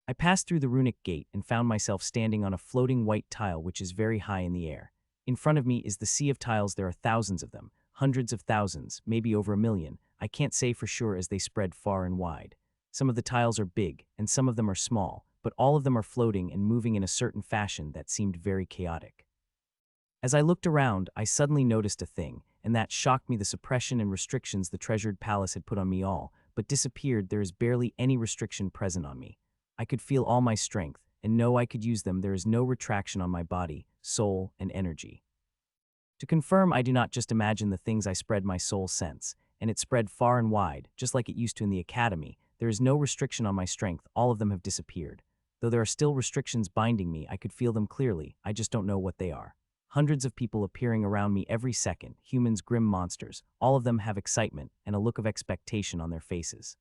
I passed through the runic gate and found myself standing on a floating white tile which is very high in the air. In front of me is the sea of tiles. There are thousands of them, hundreds of thousands, maybe over a million. I can't say for sure as they spread far and wide. Some of the tiles are big, and some of them are small, but all of them are floating and moving in a certain fashion that seemed very chaotic. As I looked around, I suddenly noticed a thing, and that shocked me: the suppression and restrictions the treasured palace had put on me all, but disappeared. There is barely any restriction present on me. I could feel all my strength, and know I could use them. There is no retraction on my body, soul, and energy. To confirm, I do not just imagine the things. I spread my soul sense, and it spread far and wide, just like it used to in the academy. There is no restriction on my strength. All of them have disappeared. Though there are still restrictions binding me, I could feel them clearly. I just don't know what they are. Hundreds of people appearing around me every second, humans, grim monsters. All of them have excitement and a look of expectation on their faces.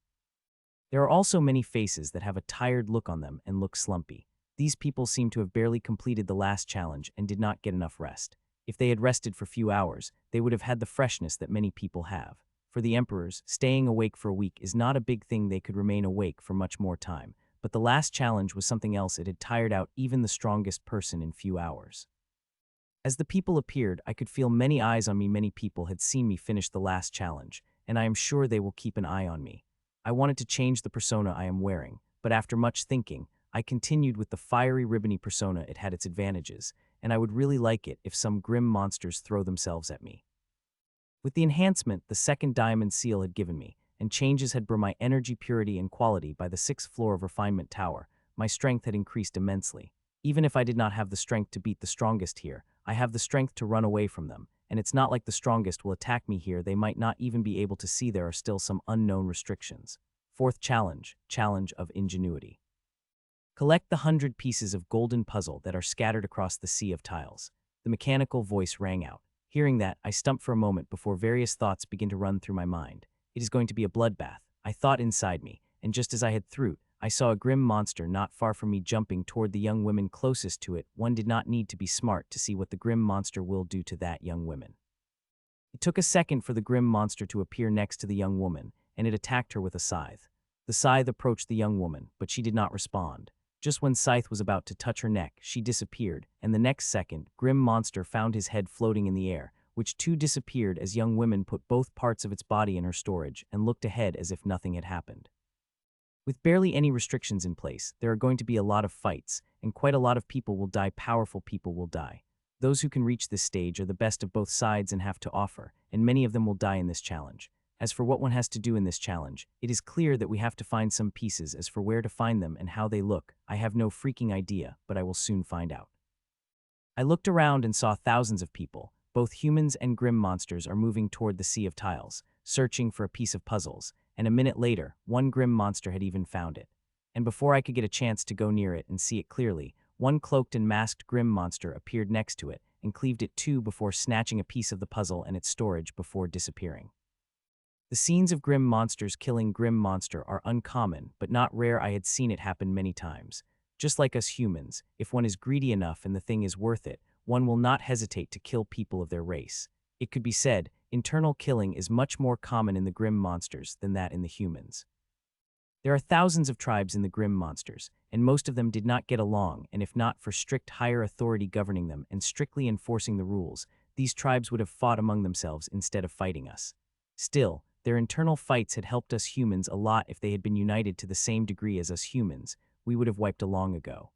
There are also many faces that have a tired look on them and look slumpy. These people seem to have barely completed the last challenge and did not get enough rest. If they had rested for a few hours, they would have had the freshness that many people have. For the emperors, staying awake for a week is not a big thing. They could remain awake for much more time. But the last challenge was something else. It had tired out even the strongest person in few hours. As the people appeared, I could feel many eyes on me. Many people had seen me finish the last challenge, and I am sure they will keep an eye on me. I wanted to change the persona I am wearing, but after much thinking, I continued with the fiery ribbony persona. It had its advantages, and I would really like it if some grim monsters throw themselves at me. With the enhancement the second diamond seal had given me, and changes had brought my energy, purity, and quality by the 6th floor of Refinement Tower, my strength had increased immensely. Even if I did not have the strength to beat the strongest here, I have the strength to run away from them, and it's not like the strongest will attack me here. They might not even be able to see. There are still some unknown restrictions. 4th challenge, Challenge of Ingenuity. Collect the 100 pieces of golden puzzle that are scattered across the sea of tiles. The mechanical voice rang out. Hearing that, I stumped for a moment before various thoughts began to run through my mind. It is going to be a bloodbath, I thought inside me, and just as I had thought, I saw a grim monster not far from me jumping toward the young women closest to it. One did not need to be smart to see what the grim monster will do to that young woman. It took a second for the grim monster to appear next to the young woman, and it attacked her with a scythe. The scythe approached the young woman, but she did not respond. Just when scythe was about to touch her neck, she disappeared, and the next second, grim monster found his head floating in the air, which too disappeared as young woman put both parts of its body in her storage and looked ahead as if nothing had happened. With barely any restrictions in place, there are going to be a lot of fights, and quite a lot of people will die. Powerful people will die. Those who can reach this stage are the best of both sides and have to offer, and many of them will die in this challenge. As for what one has to do in this challenge, it is clear that we have to find some pieces. As for where to find them and how they look, I have no freaking idea, but I will soon find out. I looked around and saw thousands of people, both humans and grim monsters, are moving toward the sea of tiles, searching for a piece of puzzles, and a minute later, one grim monster had even found it. And before I could get a chance to go near it and see it clearly, one cloaked and masked grim monster appeared next to it and cleaved it too before snatching a piece of the puzzle and its storage before disappearing. The scenes of grim monsters killing grim monster are uncommon, but not rare. I had seen it happen many times. Just like us humans, if one is greedy enough and the thing is worth it, one will not hesitate to kill people of their race. It could be said, internal killing is much more common in the grim monsters than that in the humans. There are thousands of tribes in the grim monsters, and most of them did not get along, and if not for strict higher authority governing them and strictly enforcing the rules, these tribes would have fought among themselves instead of fighting us. Still, their internal fights had helped us humans a lot. If they had been united to the same degree as us humans, we would have wiped long ago.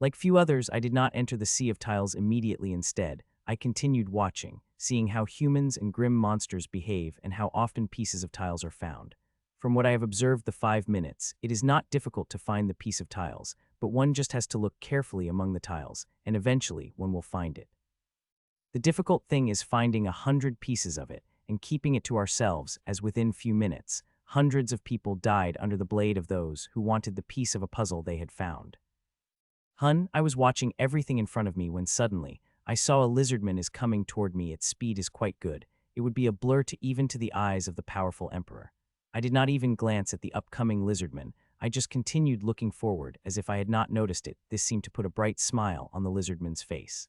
Like few others, I did not enter the sea of tiles immediately. Instead, I continued watching, seeing how humans and grim monsters behave and how often pieces of tiles are found. From what I have observed the 5 minutes, it is not difficult to find the piece of tiles, but one just has to look carefully among the tiles, and eventually one will find it. The difficult thing is finding 100 pieces of it and keeping it to ourselves, as within few minutes, hundreds of people died under the blade of those who wanted the piece of a puzzle they had found. I was watching everything in front of me when suddenly, I saw a lizardman is coming toward me. Its speed is quite good. It would be a blur to even to the eyes of the powerful emperor. I did not even glance at the upcoming lizardman. I just continued looking forward as if I had not noticed it. This seemed to put a bright smile on the lizardman's face.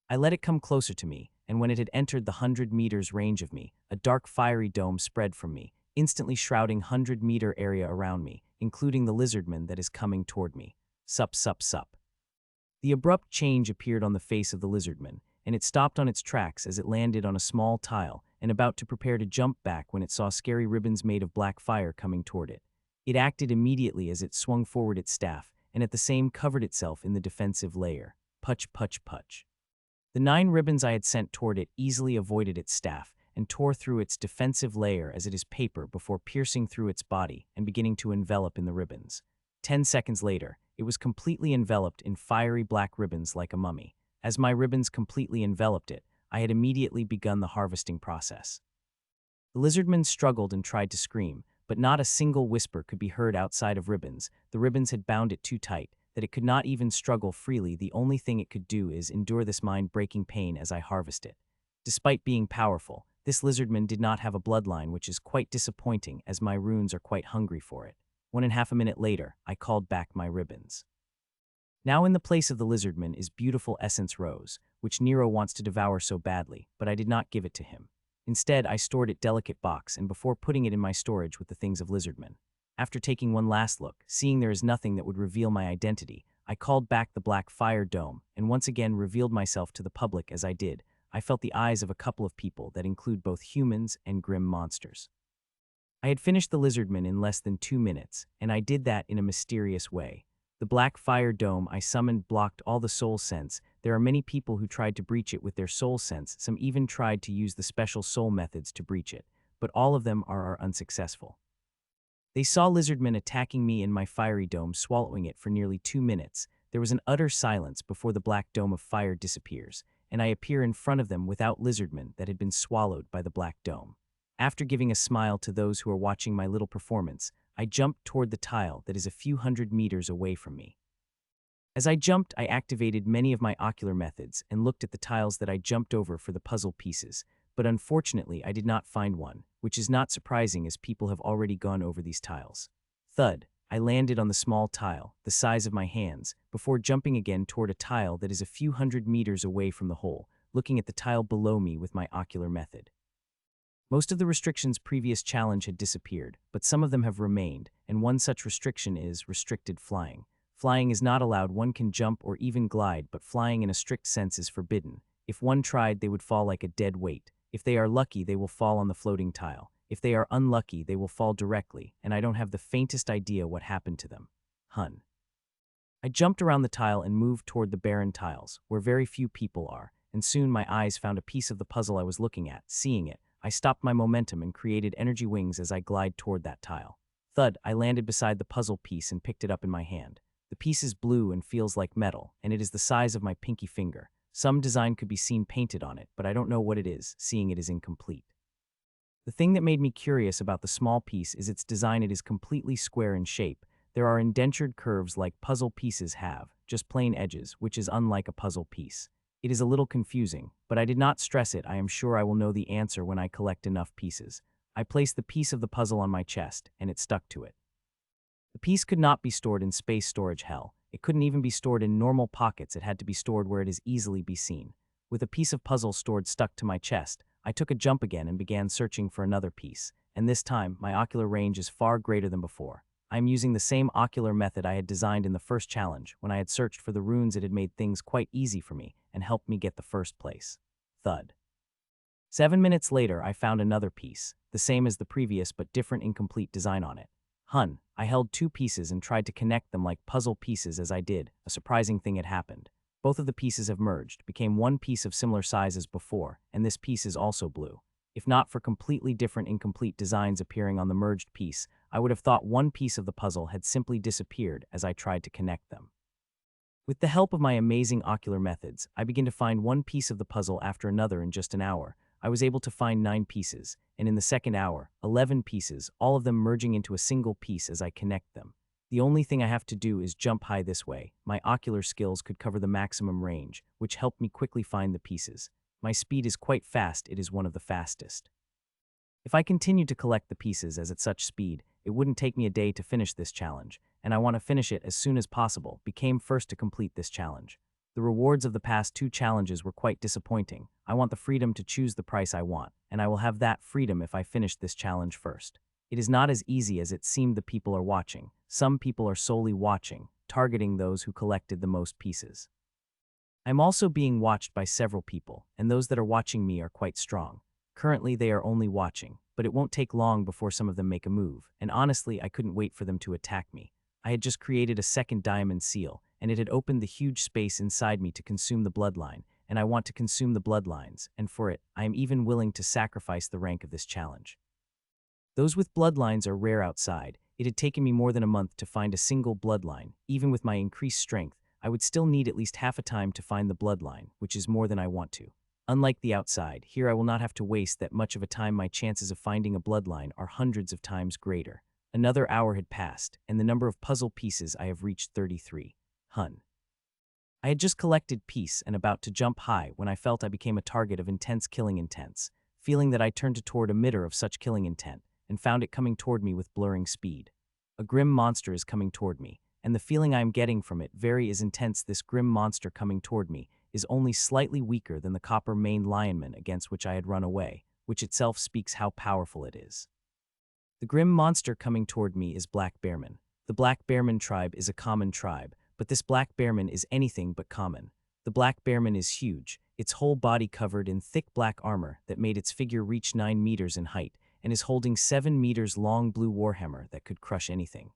I let it come closer to me, and when it had entered the 100 meters range of me, a dark fiery dome spread from me, instantly shrouding 100-meter area around me. including the lizardman that is coming toward me. Sup, sup, sup. The abrupt change appeared on the face of the lizardman, and it stopped on its tracks as it landed on a small tile and about to prepare to jump back when it saw scary ribbons made of black fire coming toward it. It acted immediately as it swung forward its staff, and at the same covered itself in the defensive layer. Putch, putch, putch. The 9 ribbons I had sent toward it easily avoided its staff and tore through its defensive layer as it is paper before piercing through its body and beginning to envelop in the ribbons. 10 seconds later, it was completely enveloped in fiery black ribbons like a mummy. As my ribbons completely enveloped it, I had immediately begun the harvesting process. The lizardman struggled and tried to scream, but not a single whisper could be heard outside of ribbons. The ribbons had bound it too tight that it could not even struggle freely. The only thing it could do is endure this mind-breaking pain as I harvest it. Despite being powerful, this lizardman did not have a bloodline, which is quite disappointing as my runes are quite hungry for it. 1.5 minutes later, I called back my ribbons. Now in the place of the lizardman is beautiful essence rose, which Nero wants to devour so badly, but I did not give it to him. Instead, I stored it delicate box and before putting it in my storage with the things of lizardman. After taking one last look, seeing there is nothing that would reveal my identity, I called back the black fire dome and once again revealed myself to the public. As I did, I felt the eyes of a couple of people that include both humans and grim monsters. I had finished the lizardman in less than 2 minutes, and I did that in a mysterious way. The black fire dome I summoned blocked all the soul sense. There are many people who tried to breach it with their soul sense. Some even tried to use the special soul methods to breach it, but all of them are unsuccessful. They saw lizardman attacking me in my fiery dome, swallowing it for nearly 2 minutes. There was an utter silence before the black dome of fire disappears, and I appear in front of them without lizardman that had been swallowed by the black dome. After giving a smile to those who are watching my little performance, I jumped toward the tile that is a few hundred meters away from me. As I jumped, I activated many of my ocular methods and looked at the tiles that I jumped over for the puzzle pieces, but unfortunately I did not find one, which is not surprising as people have already gone over these tiles. Thud, I landed on the small tile, the size of my hands, before jumping again toward a tile that is a few hundred meters away from the hole, looking at the tile below me with my ocular method. Most of the restrictions' previous challenge had disappeared, but some of them have remained, and one such restriction is restricted flying. Flying is not allowed. One can jump or even glide, but flying in a strict sense is forbidden. If one tried, they would fall like a dead weight. If they are lucky, they will fall on the floating tile. If they are unlucky, they will fall directly, and I don't have the faintest idea what happened to them. Hun. I jumped around the tile and moved toward the barren tiles, where very few people are, and soon my eyes found a piece of the puzzle I was looking at. Seeing it, I stopped my momentum and created energy wings as I glide toward that tile. Thud, I landed beside the puzzle piece and picked it up in my hand. The piece is blue and feels like metal, and it is the size of my pinky finger. Some design could be seen painted on it, but I don't know what it is, seeing it is incomplete. The thing that made me curious about the small piece is its design. It is completely square in shape. There are indentured curves like puzzle pieces have, just plain edges, which is unlike a puzzle piece. It is a little confusing, but I did not stress it. I am sure I will know the answer when I collect enough pieces. I placed the piece of the puzzle on my chest, and it stuck to it. The piece could not be stored in space storage hell. It couldn't even be stored in normal pockets. It had to be stored where it is easily be seen. With a piece of puzzle stored stuck to my chest, I took a jump again and began searching for another piece, and this time my ocular range is far greater than before. I am using the same ocular method I had designed in the first challenge when I had searched for the runes. It had made things quite easy for me and helped me get the first place. Thud. 7 minutes later, I found another piece, the same as the previous but different incomplete design on it. Hun, I held 2 pieces and tried to connect them like puzzle pieces. As I did, a surprising thing had happened. Both of the pieces have merged, became one piece of similar size as before, and this piece is also blue. If not for completely different incomplete designs appearing on the merged piece, I would have thought one piece of the puzzle had simply disappeared as I tried to connect them. With the help of my amazing ocular methods, I began to find one piece of the puzzle after another in just an hour. I was able to find 9 pieces, and in the second hour, 11 pieces, all of them merging into a single piece as I connect them. The only thing I have to do is jump high this way. My ocular skills could cover the maximum range, which helped me quickly find the pieces. My speed is quite fast. It is one of the fastest. If I continued to collect the pieces as at such speed, it wouldn't take me a day to finish this challenge, and I want to finish it as soon as possible. Became first to complete this challenge. The rewards of the past 2 challenges were quite disappointing. I want the freedom to choose the price I want, and I will have that freedom if I finish this challenge first. It is not as easy as it seemed. The people are watching. Some people are solely watching, targeting those who collected the most pieces. I'm also being watched by several people, and those that are watching me are quite strong. Currently, they are only watching, but it won't take long before some of them make a move, and honestly, I couldn't wait for them to attack me. I had just created a second diamond seal, and it had opened the huge space inside me to consume the bloodline, and I want to consume the bloodlines, and for it, I am even willing to sacrifice the rank of this challenge. Those with bloodlines are rare outside. It had taken me more than a month to find a single bloodline. Even with my increased strength, I would still need at least half a time to find the bloodline, which is more than I want to. Unlike the outside, here I will not have to waste that much of a time. My chances of finding a bloodline are hundreds of times greater. Another hour had passed, and the number of puzzle pieces I have reached 33. I had just collected piece and about to jump high when I felt I became a target of intense killing intent. Feeling that, I turned toward emitter of such killing intent, and found it coming toward me with blurring speed. A grim monster is coming toward me, and the feeling I am getting from it very is intense. This grim monster coming toward me is only slightly weaker than the Copper Lionman against which I had run away, which itself speaks how powerful it is. The grim monster coming toward me is Black Bearman. The Black Bearman tribe is a common tribe, but this Black Bearman is anything but common. The Black Bearman is huge, its whole body covered in thick black armor that made its figure reach 9 meters in height, and is holding 7 meters long blue warhammer that could crush anything.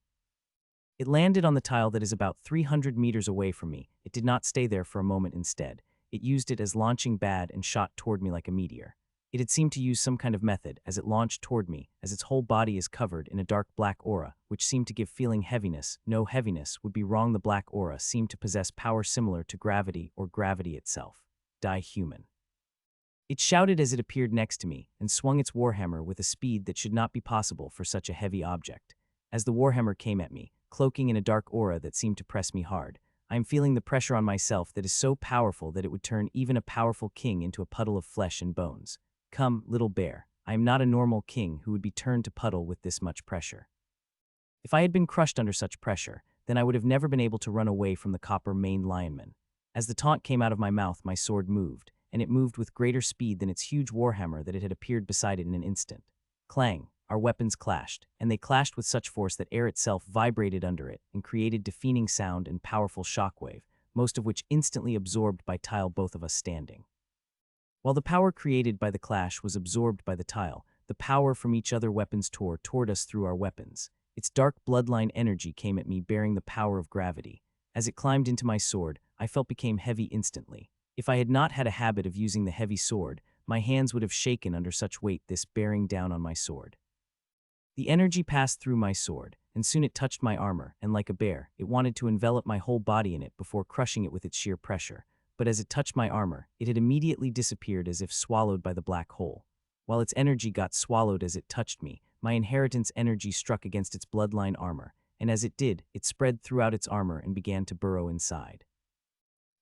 It landed on the tile that is about 300 meters away from me. It did not stay there for a moment. Instead, it used it as launching pad and shot toward me like a meteor. It had seemed to use some kind of method as it launched toward me, as its whole body is covered in a dark black aura, which seemed to give feeling heaviness. No, heaviness would be wrong. The black aura seemed to possess power similar to gravity or gravity itself. Die human. It shouted as it appeared next to me and swung its warhammer with a speed that should not be possible for such a heavy object. As the warhammer came at me, cloaking in a dark aura that seemed to press me hard, I am feeling the pressure on myself that is so powerful that it would turn even a powerful king into a puddle of flesh and bones. Come, little bear, I am not a normal king who would be turned to puddle with this much pressure. If I had been crushed under such pressure, then I would have never been able to run away from the Copper Lionman. As the taunt came out of my mouth, my sword moved, and it moved with greater speed than its huge warhammer that it had appeared beside it in an instant. Clang, our weapons clashed, and they clashed with such force that air itself vibrated under it and created deafening sound and powerful shockwave, most of which instantly absorbed by tile both of us standing. While the power created by the clash was absorbed by the tile, the power from each other weapons tore toward us through our weapons. Its dark bloodline energy came at me bearing the power of gravity. As it climbed into my sword, I felt became heavy instantly. If I had not had a habit of using the heavy sword, my hands would have shaken under such weight, this bearing down on my sword. The energy passed through my sword, and soon it touched my armor, and like a bear, it wanted to envelop my whole body in it before crushing it with its sheer pressure. But as it touched my armor, it had immediately disappeared as if swallowed by the black hole. While its energy got swallowed as it touched me, my inheritance energy struck against its bloodline armor, and as it did, it spread throughout its armor and began to burrow inside.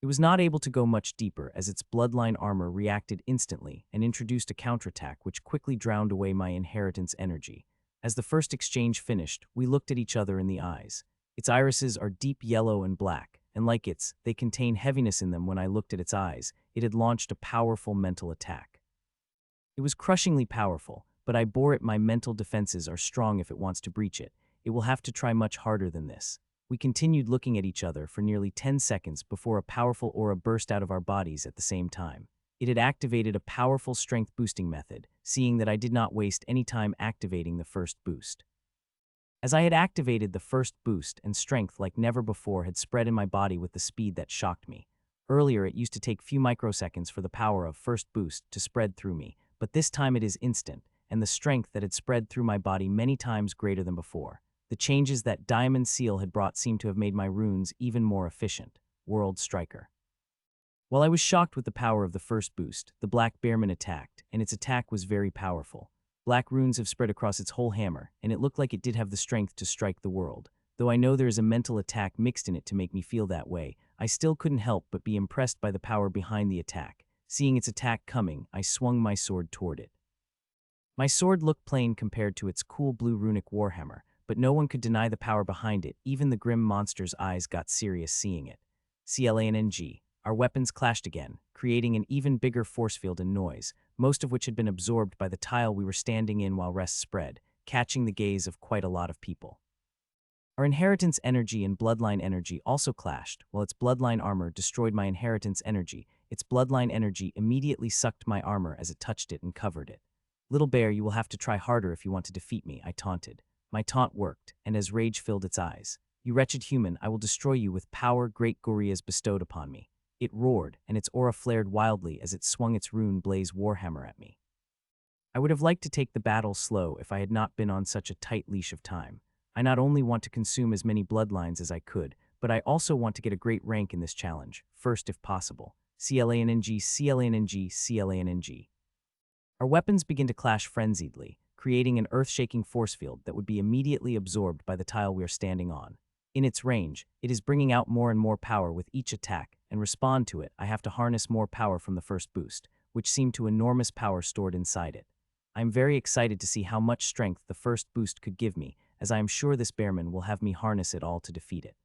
It was not able to go much deeper as its bloodline armor reacted instantly and introduced a counterattack which quickly drowned away my inheritance energy. As the first exchange finished, we looked at each other in the eyes. Its irises are deep yellow and black, and like its, they contain heaviness in them. When I looked at its eyes, it had launched a powerful mental attack. It was crushingly powerful, but I bore it. My mental defenses are strong. If it wants to breach it, it will have to try much harder than this. We continued looking at each other for nearly 10 seconds before a powerful aura burst out of our bodies at the same time. It had activated a powerful strength boosting method, seeing that I did not waste any time activating the first boost. As I had activated the first boost, and strength like never before had spread in my body with the speed that shocked me. Earlier it used to take few microseconds for the power of first boost to spread through me, but this time it is instant, and the strength that had spread through my body many times greater than before. The changes that Diamond Seal had brought seemed to have made my runes even more efficient. World Striker. While I was shocked with the power of the first boost, the Black Bearman attacked, and its attack was very powerful. Black runes have spread across its whole hammer, and it looked like it did have the strength to strike the world. Though I know there is a mental attack mixed in it to make me feel that way, I still couldn't help but be impressed by the power behind the attack. Seeing its attack coming, I swung my sword toward it. My sword looked plain compared to its cool blue runic warhammer, but no one could deny the power behind it. Even the grim monster's eyes got serious seeing it. Clang. Our weapons clashed again, creating an even bigger force field and noise, most of which had been absorbed by the tile we were standing in while rest spread. catching the gaze of quite a lot of people. Our inheritance energy and bloodline energy also clashed. While its bloodline armor destroyed my inheritance energy, its bloodline energy immediately sucked my armor as it touched it and covered it. Little bear, you will have to try harder if you want to defeat me, I taunted. My taunt worked, and as rage filled its eyes, you wretched human, I will destroy you with power great Gory has bestowed upon me. It roared, and its aura flared wildly as it swung its rune blaze warhammer at me. I would have liked to take the battle slow if I had not been on such a tight leash of time. I not only want to consume as many bloodlines as I could, but I also want to get a great rank in this challenge, first if possible. Clanng, Clanng, Clanng. Our weapons begin to clash frenziedly, creating an earth-shaking force field that would be immediately absorbed by the tile we are standing on. In its range, it is bringing out more and more power with each attack, and respond to it, I have to harness more power from the first boost, which seemed to enormous power stored inside it. I am very excited to see how much strength the first boost could give me, as I am sure this Bearman will have me harness it all to defeat it.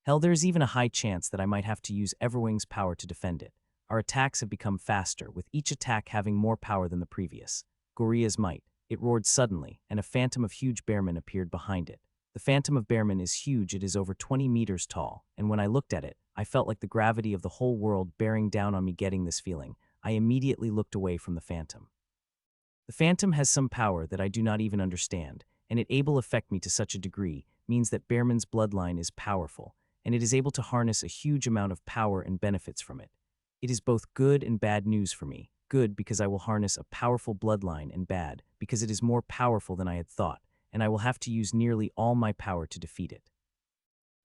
Hell, there is even a high chance that I might have to use Everwing's power to defend it. Our attacks have become faster, with each attack having more power than the previous. Goria's might. It roared suddenly, and a phantom of huge Bearman appeared behind it. The phantom of Bearman is huge, it is over 20 meters tall, and when I looked at it, I felt like the gravity of the whole world bearing down on me. Getting this feeling, I immediately looked away from the phantom. The phantom has some power that I do not even understand, and it able affect me to such a degree means that Bearman's bloodline is powerful, and it is able to harness a huge amount of power and benefits from it. It is both good and bad news for me. Good because I will harness a powerful bloodline, and bad because it is more powerful than I had thought, and I will have to use nearly all my power to defeat it.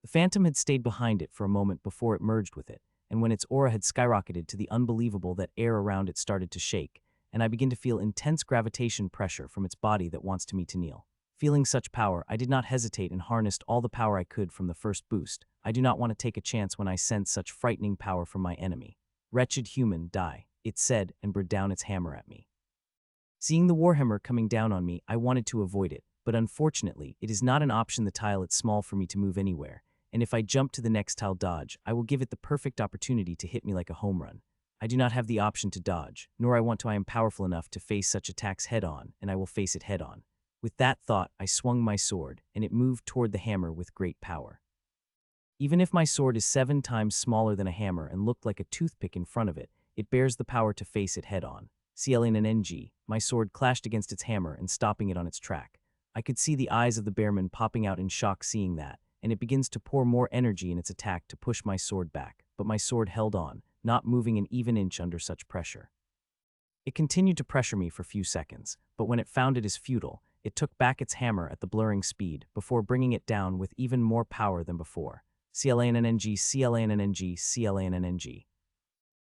The phantom had stayed behind it for a moment before it merged with it, and when its aura had skyrocketed to the unbelievable that air around it started to shake, and I began to feel intense gravitation pressure from its body that wants me to kneel. Feeling such power, I did not hesitate and harnessed all the power I could from the first boost. I do not want to take a chance when I sense such frightening power from my enemy. Wretched human, die, it said, and brought down its hammer at me. Seeing the warhammer coming down on me, I wanted to avoid it, but unfortunately, it is not an option. The tile is small for me to move anywhere, and if I jump to the next tile dodge, I will give it the perfect opportunity to hit me like a home run. I do not have the option to dodge, nor I want to. I am powerful enough to face such attacks head-on, and I will face it head-on. With that thought, I swung my sword, and it moved toward the hammer with great power. Even if my sword is 7 times smaller than a hammer and looked like a toothpick in front of it, it bears the power to face it head-on. Clanng, my sword clashed against its hammer and stopping it on its track. I could see the eyes of the Bearman popping out in shock seeing that, and it begins to pour more energy in its attack to push my sword back, but my sword held on, not moving an even inch under such pressure. It continued to pressure me for a few seconds, but when it found it is futile, it took back its hammer at the blurring speed before bringing it down with even more power than before. Clanng, Clanng, Clanng.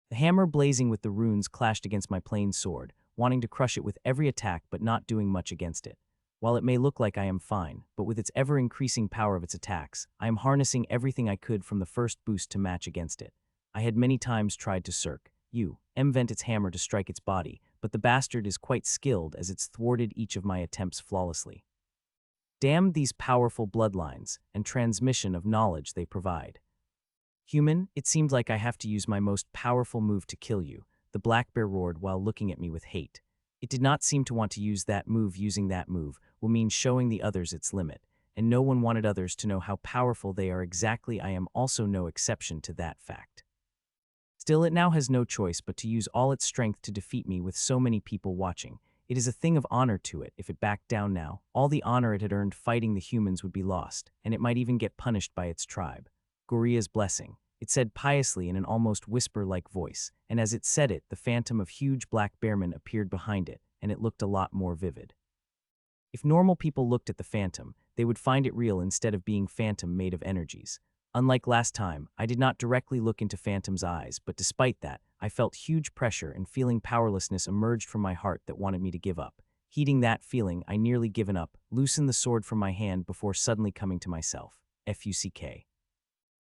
The hammer blazing with the runes clashed against my plain sword, wanting to crush it with every attack but not doing much against it. While it may look like I am fine, but with its ever-increasing power of its attacks, I am harnessing everything I could from the first boost to match against it. I had many times tried to vent its hammer to strike its body, but the bastard is quite skilled as it's thwarted each of my attempts flawlessly. Damn these powerful bloodlines and transmission of knowledge they provide. Human, it seemed like I have to use my most powerful move to kill you, the black bear roared while looking at me with hate. It did not seem to want to use that move. Using that move will mean showing the others its limit, and no one wanted others to know how powerful they are. Exactly, I am also no exception to that fact. Still, it now has no choice but to use all its strength to defeat me with so many people watching. It is a thing of honor to it. If it backed down now, all the honor it had earned fighting the humans would be lost, and it might even get punished by its tribe. Goria's blessing, it said piously in an almost whisper-like voice, and as it said it, the phantom of huge Black Bearman appeared behind it, and it looked a lot more vivid. If normal people looked at the phantom, they would find it real instead of being phantom made of energies. Unlike last time, I did not directly look into Phantom's eyes, but despite that, I felt huge pressure and feeling powerlessness emerged from my heart that wanted me to give up. Heeding that feeling, I nearly given up, loosened the sword from my hand before suddenly coming to myself. Fuck.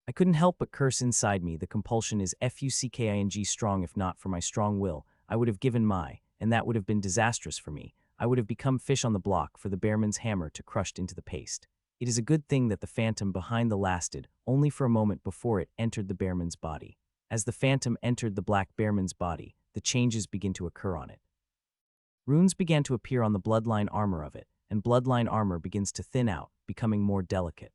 I couldn't help but curse inside me. The compulsion is fucking strong. If not for my strong will, I would have given and that would have been disastrous for me. I would have become fish on the block for the Bearman's hammer to crushed into the paste. It is a good thing that the phantom behind the lasted only for a moment before it entered the Bearman's body. As the phantom entered the Black Bearman's body, the changes begin to occur on it. Runes began to appear on the bloodline armor of it, and bloodline armor begins to thin out, becoming more delicate.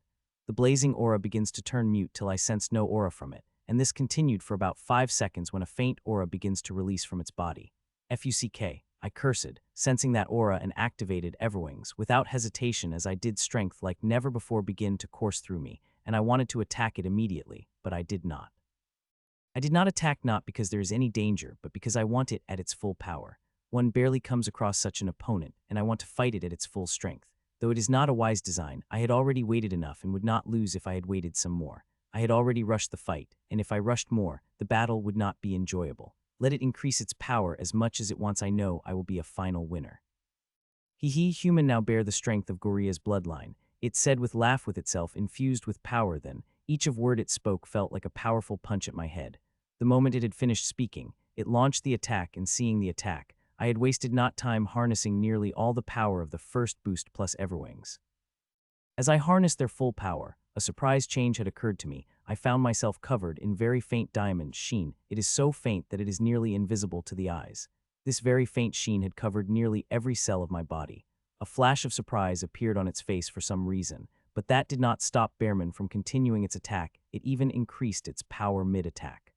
The blazing aura begins to turn mute till I sense no aura from it, and this continued for about 5 seconds when a faint aura begins to release from its body. Fuck, I cursed, sensing that aura and activated Everwings without hesitation as I did strength like never before begin to course through me, and I wanted to attack it immediately, but I did not. I did not attack not because there is any danger, but because I want it at its full power. One barely comes across such an opponent, and I want to fight it at its full strength. Though it is not a wise design, I had already waited enough and would not lose if I had waited some more. I had already rushed the fight, and if I rushed more, the battle would not be enjoyable. Let it increase its power as much as it wants. I know I will be a final winner. Human now bear the strength of Goria's bloodline. It said with laugh with itself infused with power then. Each of word it spoke felt like a powerful punch at my head. The moment it had finished speaking, it launched the attack, and seeing the attack, I had wasted not time harnessing nearly all the power of the first boost plus Everwings. As I harnessed their full power, a surprise change had occurred to me. I found myself covered in very faint diamond sheen. It is so faint that it is nearly invisible to the eyes. This very faint sheen had covered nearly every cell of my body. A flash of surprise appeared on its face for some reason, but that did not stop Bearman from continuing its attack. It even increased its power mid-attack.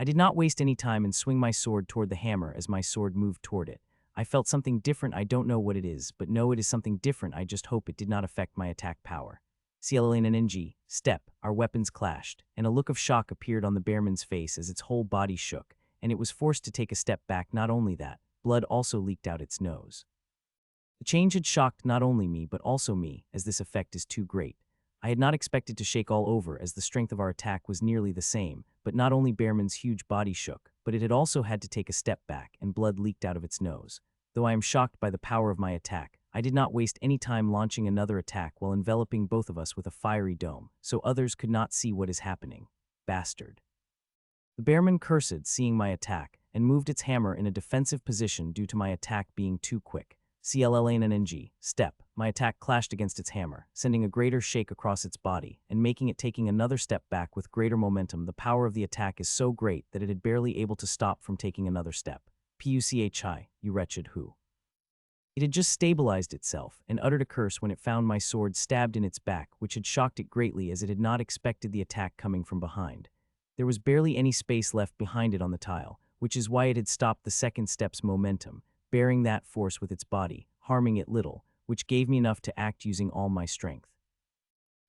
I did not waste any time and swing my sword toward the hammer as my sword moved toward it. I felt something different. I don't know what it is, but know it is something different. I just hope it did not affect my attack power. Escalating and NG, step, our weapons clashed, and a look of shock appeared on the Bearman's face as its whole body shook, and it was forced to take a step back. Not only that, blood also leaked out its nose. The change had shocked not only me but also me, as this effect is too great. I had not expected to shake all over, as the strength of our attack was nearly the same, but not only Bearman's huge body shook, but it had also had to take a step back, and blood leaked out of its nose. Though I am shocked by the power of my attack, I did not waste any time launching another attack while enveloping both of us with a fiery dome, so others could not see what is happening. Bastard. The Bearman cursed, seeing my attack, and moved its hammer in a defensive position due to my attack being too quick. CLLN and NG, step, my attack clashed against its hammer, sending a greater shake across its body, and making it taking another step back with greater momentum. The power of the attack is so great that it had barely able to stop from taking another step. PUCHI, you wretched who. It had just stabilized itself, and uttered a curse when it found my sword stabbed in its back, which had shocked it greatly as it had not expected the attack coming from behind. There was barely any space left behind it on the tile, which is why it had stopped the second step's momentum, bearing that force with its body, harming it little, which gave me enough to act using all my strength.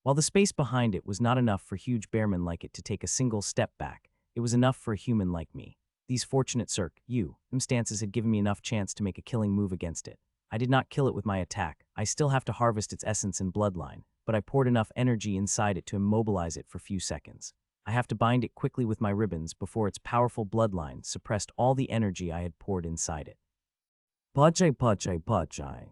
While the space behind it was not enough for huge Bearman like it to take a single step back, it was enough for a human like me. These fortunate stances had given me enough chance to make a killing move against it. I did not kill it with my attack. I still have to harvest its essence and bloodline, but I poured enough energy inside it to immobilize it for a few seconds. I have to bind it quickly with my ribbons before its powerful bloodline suppressed all the energy I had poured inside it. Pachai.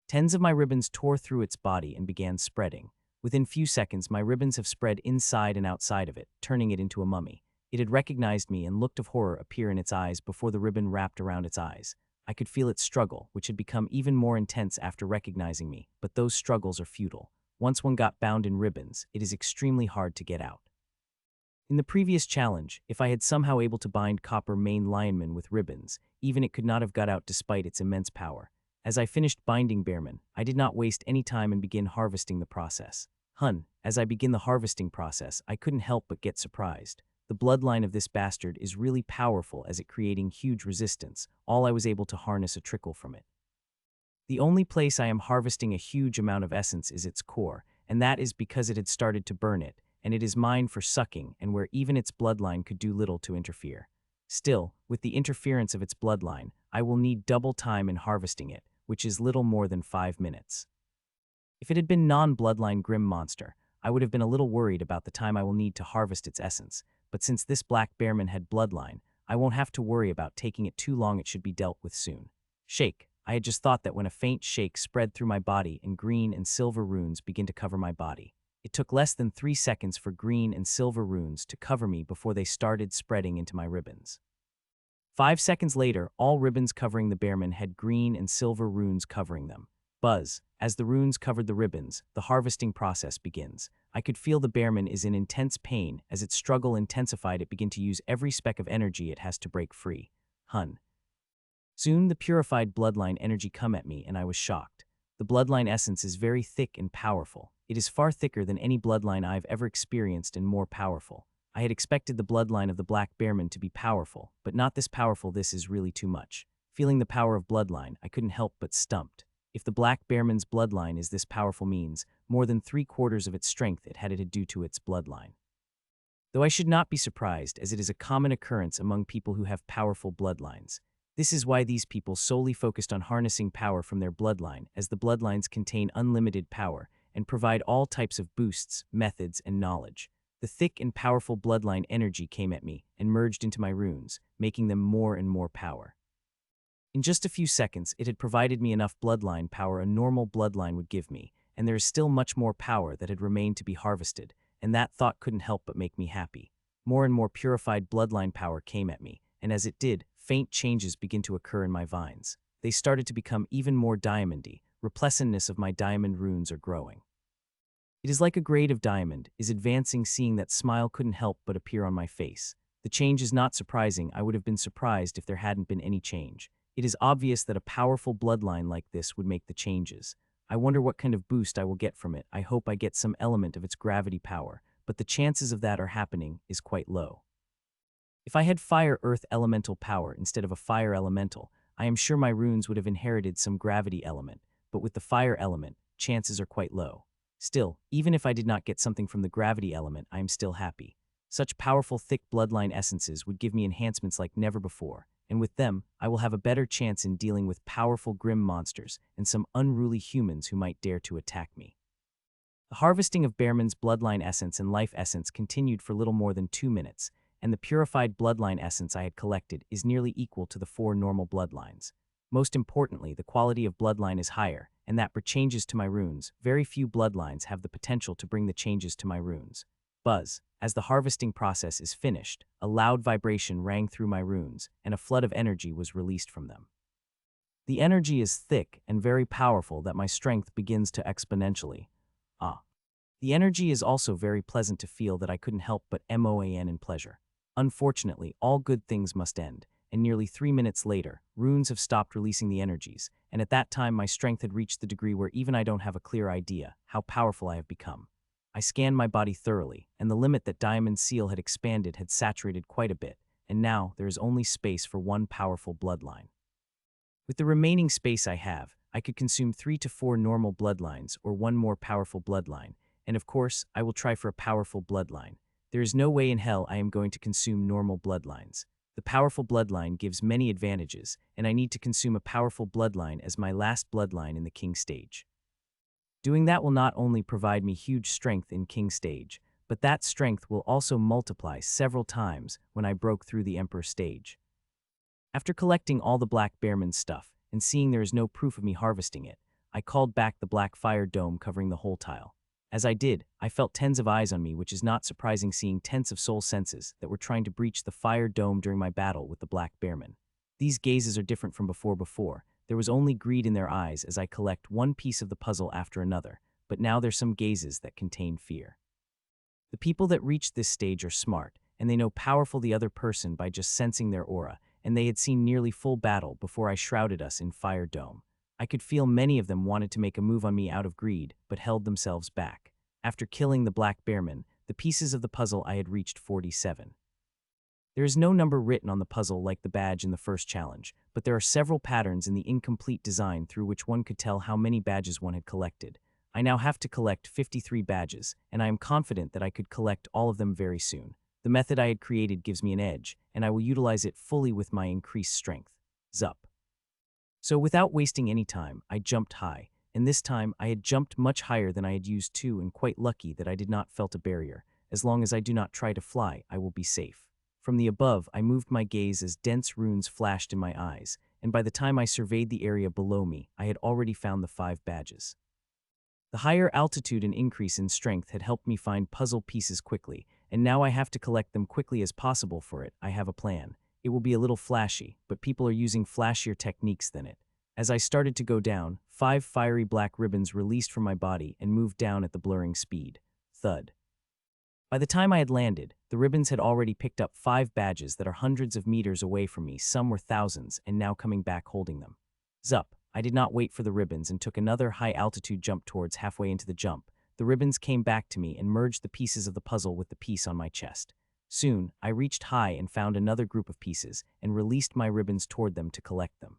Tens of my ribbons tore through its body and began spreading. Within few seconds, my ribbons have spread inside and outside of it, turning it into a mummy. It had recognized me, and look of horror appear in its eyes before the ribbon wrapped around its eyes. I could feel its struggle, which had become even more intense after recognizing me, but those struggles are futile. Once one got bound in ribbons, it is extremely hard to get out. In the previous challenge, if I had somehow able to bind Copper Lionman with ribbons, even it could not have got out despite its immense power. As I finished binding Bearman, I did not waste any time and begin harvesting the process. As I begin the harvesting process, I couldn't help but get surprised. The bloodline of this bastard is really powerful, as it creating huge resistance. All I was able to harness a trickle from it. The only place I am harvesting a huge amount of essence is its core, and that is because it had started to burn it, and it is mine for sucking, and where even its bloodline could do little to interfere. Still, with the interference of its bloodline, I will need double time in harvesting it, which is little more than 5 minutes. If it had been non-bloodline Grim Monster, I would have been a little worried about the time I will need to harvest its essence, but since this Black Bearman had bloodline, I won't have to worry about taking it too long. It should be dealt with soon. Shake. I had just thought that when a faint shake spread through my body and green and silver runes begin to cover my body. It took less than 3 seconds for green and silver runes to cover me before they started spreading into my ribbons. 5 seconds later, all ribbons covering the Bearman had green and silver runes covering them. Buzz. As the runes covered the ribbons, the harvesting process begins. I could feel the Bearman is in intense pain. As its struggle intensified, it began to use every speck of energy it has to break free. Soon the purified bloodline energy come at me, and I was shocked. The bloodline essence is very thick and powerful. It is far thicker than any bloodline I've ever experienced and more powerful. I had expected the bloodline of the Black Bearman to be powerful, but not this powerful. This is really too much. Feeling the power of bloodline, I couldn't help but stumped. If the Black Bearman's bloodline is this powerful means, more than 3/4 of its strength it had due to its bloodline. Though I should not be surprised, as it is a common occurrence among people who have powerful bloodlines. This is why these people solely focused on harnessing power from their bloodline, as the bloodlines contain unlimited power and provide all types of boosts, methods, and knowledge. The thick and powerful bloodline energy came at me and merged into my runes, making them more and more power. In just a few seconds, it had provided me enough bloodline power a normal bloodline would give me, and there is still much more power that had remained to be harvested, and that thought couldn't help but make me happy. More and more purified bloodline power came at me, and as it did, faint changes began to occur in my vines. They started to become even more diamondy. Replenishness of my diamond runes are growing. It is like a grade of diamond, is advancing, seeing that smile couldn't help but appear on my face. The change is not surprising. I would have been surprised if there hadn't been any change. It is obvious that a powerful bloodline like this would make the changes. I wonder what kind of boost I will get from it. I hope I get some element of its gravity power, but the chances of that are happening is quite low. If I had fire-earth elemental power instead of a fire elemental, I am sure my runes would have inherited some gravity element, but with the fire element, chances are quite low. Still, even if I did not get something from the gravity element, I am still happy. Such powerful thick bloodline essences would give me enhancements like never before, and with them, I will have a better chance in dealing with powerful grim monsters and some unruly humans who might dare to attack me. The harvesting of Bearman's bloodline essence and life essence continued for little more than 2 minutes, and the purified bloodline essence I had collected is nearly equal to the 4 normal bloodlines. Most importantly, the quality of bloodline is higher, and that for changes to my runes, very few bloodlines have the potential to bring the changes to my runes. Buzz. As the harvesting process is finished, a loud vibration rang through my runes, and a flood of energy was released from them. The energy is thick and very powerful that my strength begins to exponentially. The energy is also very pleasant to feel that I couldn't help but moan in pleasure. Unfortunately, all good things must end, and nearly 3 minutes later, runes have stopped releasing the energies, and at that time my strength had reached the degree where even I don't have a clear idea how powerful I have become. I scanned my body thoroughly, and the limit that Diamond's seal had expanded had saturated quite a bit, and now there is only space for one powerful bloodline. With the remaining space I have, I could consume 3 to 4 normal bloodlines or one more powerful bloodline, and of course, I will try for a powerful bloodline. There is no way in hell I am going to consume normal bloodlines. The powerful bloodline gives many advantages, and I need to consume a powerful bloodline as my last bloodline in the king stage. Doing that will not only provide me huge strength in king stage, but that strength will also multiply several times when I broke through the emperor stage. After collecting all the Black Bearman stuff and seeing there is no proof of me harvesting it, I called back the black fire dome covering the whole tile. As I did, I felt tens of eyes on me, which is not surprising seeing tens of soul senses that were trying to breach the fire dome during my battle with the Black Bearman. These gazes are different from before. There was only greed in their eyes as I collect one piece of the puzzle after another, but now there's some gazes that contain fear. The people that reach this stage are smart, and they know powerful the other person by just sensing their aura, and they had seen nearly full battle before I shrouded us in fire dome. I could feel many of them wanted to make a move on me out of greed, but held themselves back. After killing the Black Bearman, the pieces of the puzzle I had reached 47. There is no number written on the puzzle like the badge in the first challenge, but there are several patterns in the incomplete design through which one could tell how many badges one had collected. I now have to collect 53 badges, and I am confident that I could collect all of them very soon. The method I had created gives me an edge, and I will utilize it fully with my increased strength. Zup. So without wasting any time, I jumped high, and this time I had jumped much higher than I had used to, and quite lucky that I did not felt a barrier. As long as I do not try to fly, I will be safe. From the above, I moved my gaze as dense runes flashed in my eyes, and by the time I surveyed the area below me, I had already found the 5 badges. The higher altitude and increase in strength had helped me find puzzle pieces quickly, and now I have to collect them quickly as possible for it. I have a plan. It will be a little flashy, but people are using flashier techniques than it. As I started to go down, 5 fiery black ribbons released from my body and moved down at the blurring speed. Thud. By the time I had landed, the ribbons had already picked up 5 badges that are hundreds of meters away from me. Some were thousands, and now coming back holding them. Zup. I did not wait for the ribbons and took another high-altitude jump towards halfway into the jump. The ribbons came back to me and merged the pieces of the puzzle with the piece on my chest. Soon, I reached high and found another group of pieces and released my ribbons toward them to collect them.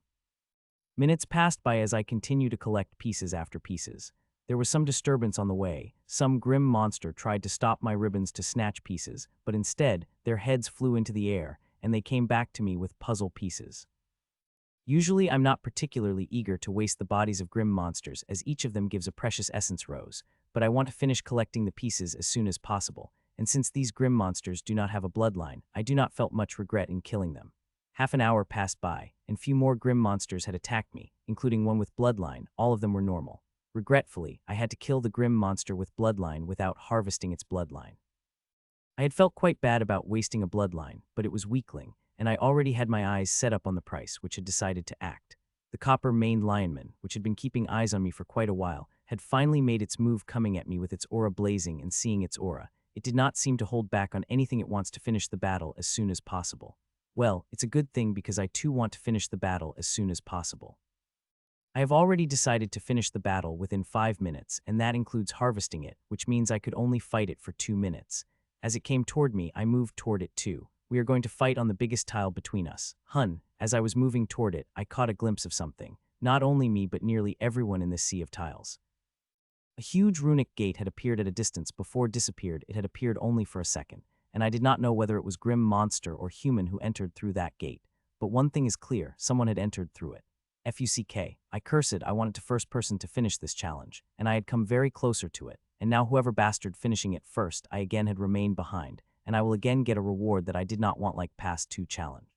Minutes passed by as I continued to collect pieces after pieces. There was some disturbance on the way. Some grim monster tried to stop my ribbons to snatch pieces, but instead, their heads flew into the air, and they came back to me with puzzle pieces. Usually, I'm not particularly eager to waste the bodies of grim monsters, as each of them gives a precious essence rose, but I want to finish collecting the pieces as soon as possible, and since these grim monsters do not have a bloodline, I do not felt much regret in killing them. Half an hour passed by, and few more grim monsters had attacked me, including one with bloodline. All of them were normal. Regretfully, I had to kill the grim monster with bloodline without harvesting its bloodline. I had felt quite bad about wasting a bloodline, but it was weakling, and I already had my eyes set up on the price, which had decided to act. The Copper Lionman, which had been keeping eyes on me for quite a while, had finally made its move, coming at me with its aura blazing. And seeing its aura, it did not seem to hold back on anything. It wants to finish the battle as soon as possible. Well, it's a good thing because I too want to finish the battle as soon as possible. I have already decided to finish the battle within 5 minutes, and that includes harvesting it, which means I could only fight it for 2 minutes. As it came toward me, I moved toward it too. We are going to fight on the biggest tile between us. As I was moving toward it, I caught a glimpse of something. Not only me, but nearly everyone in this sea of tiles. A huge runic gate had appeared at a distance. Before disappeared, it had appeared only for a second, and I did not know whether it was grim monster or human who entered through that gate. But one thing is clear, someone had entered through it. Fuck. I cursed. I wanted to first person to finish this challenge, and I had come very closer to it, and now whoever bastard finishing it first, I again had remained behind, and I will again get a reward that I did not want, like past 2 challenge.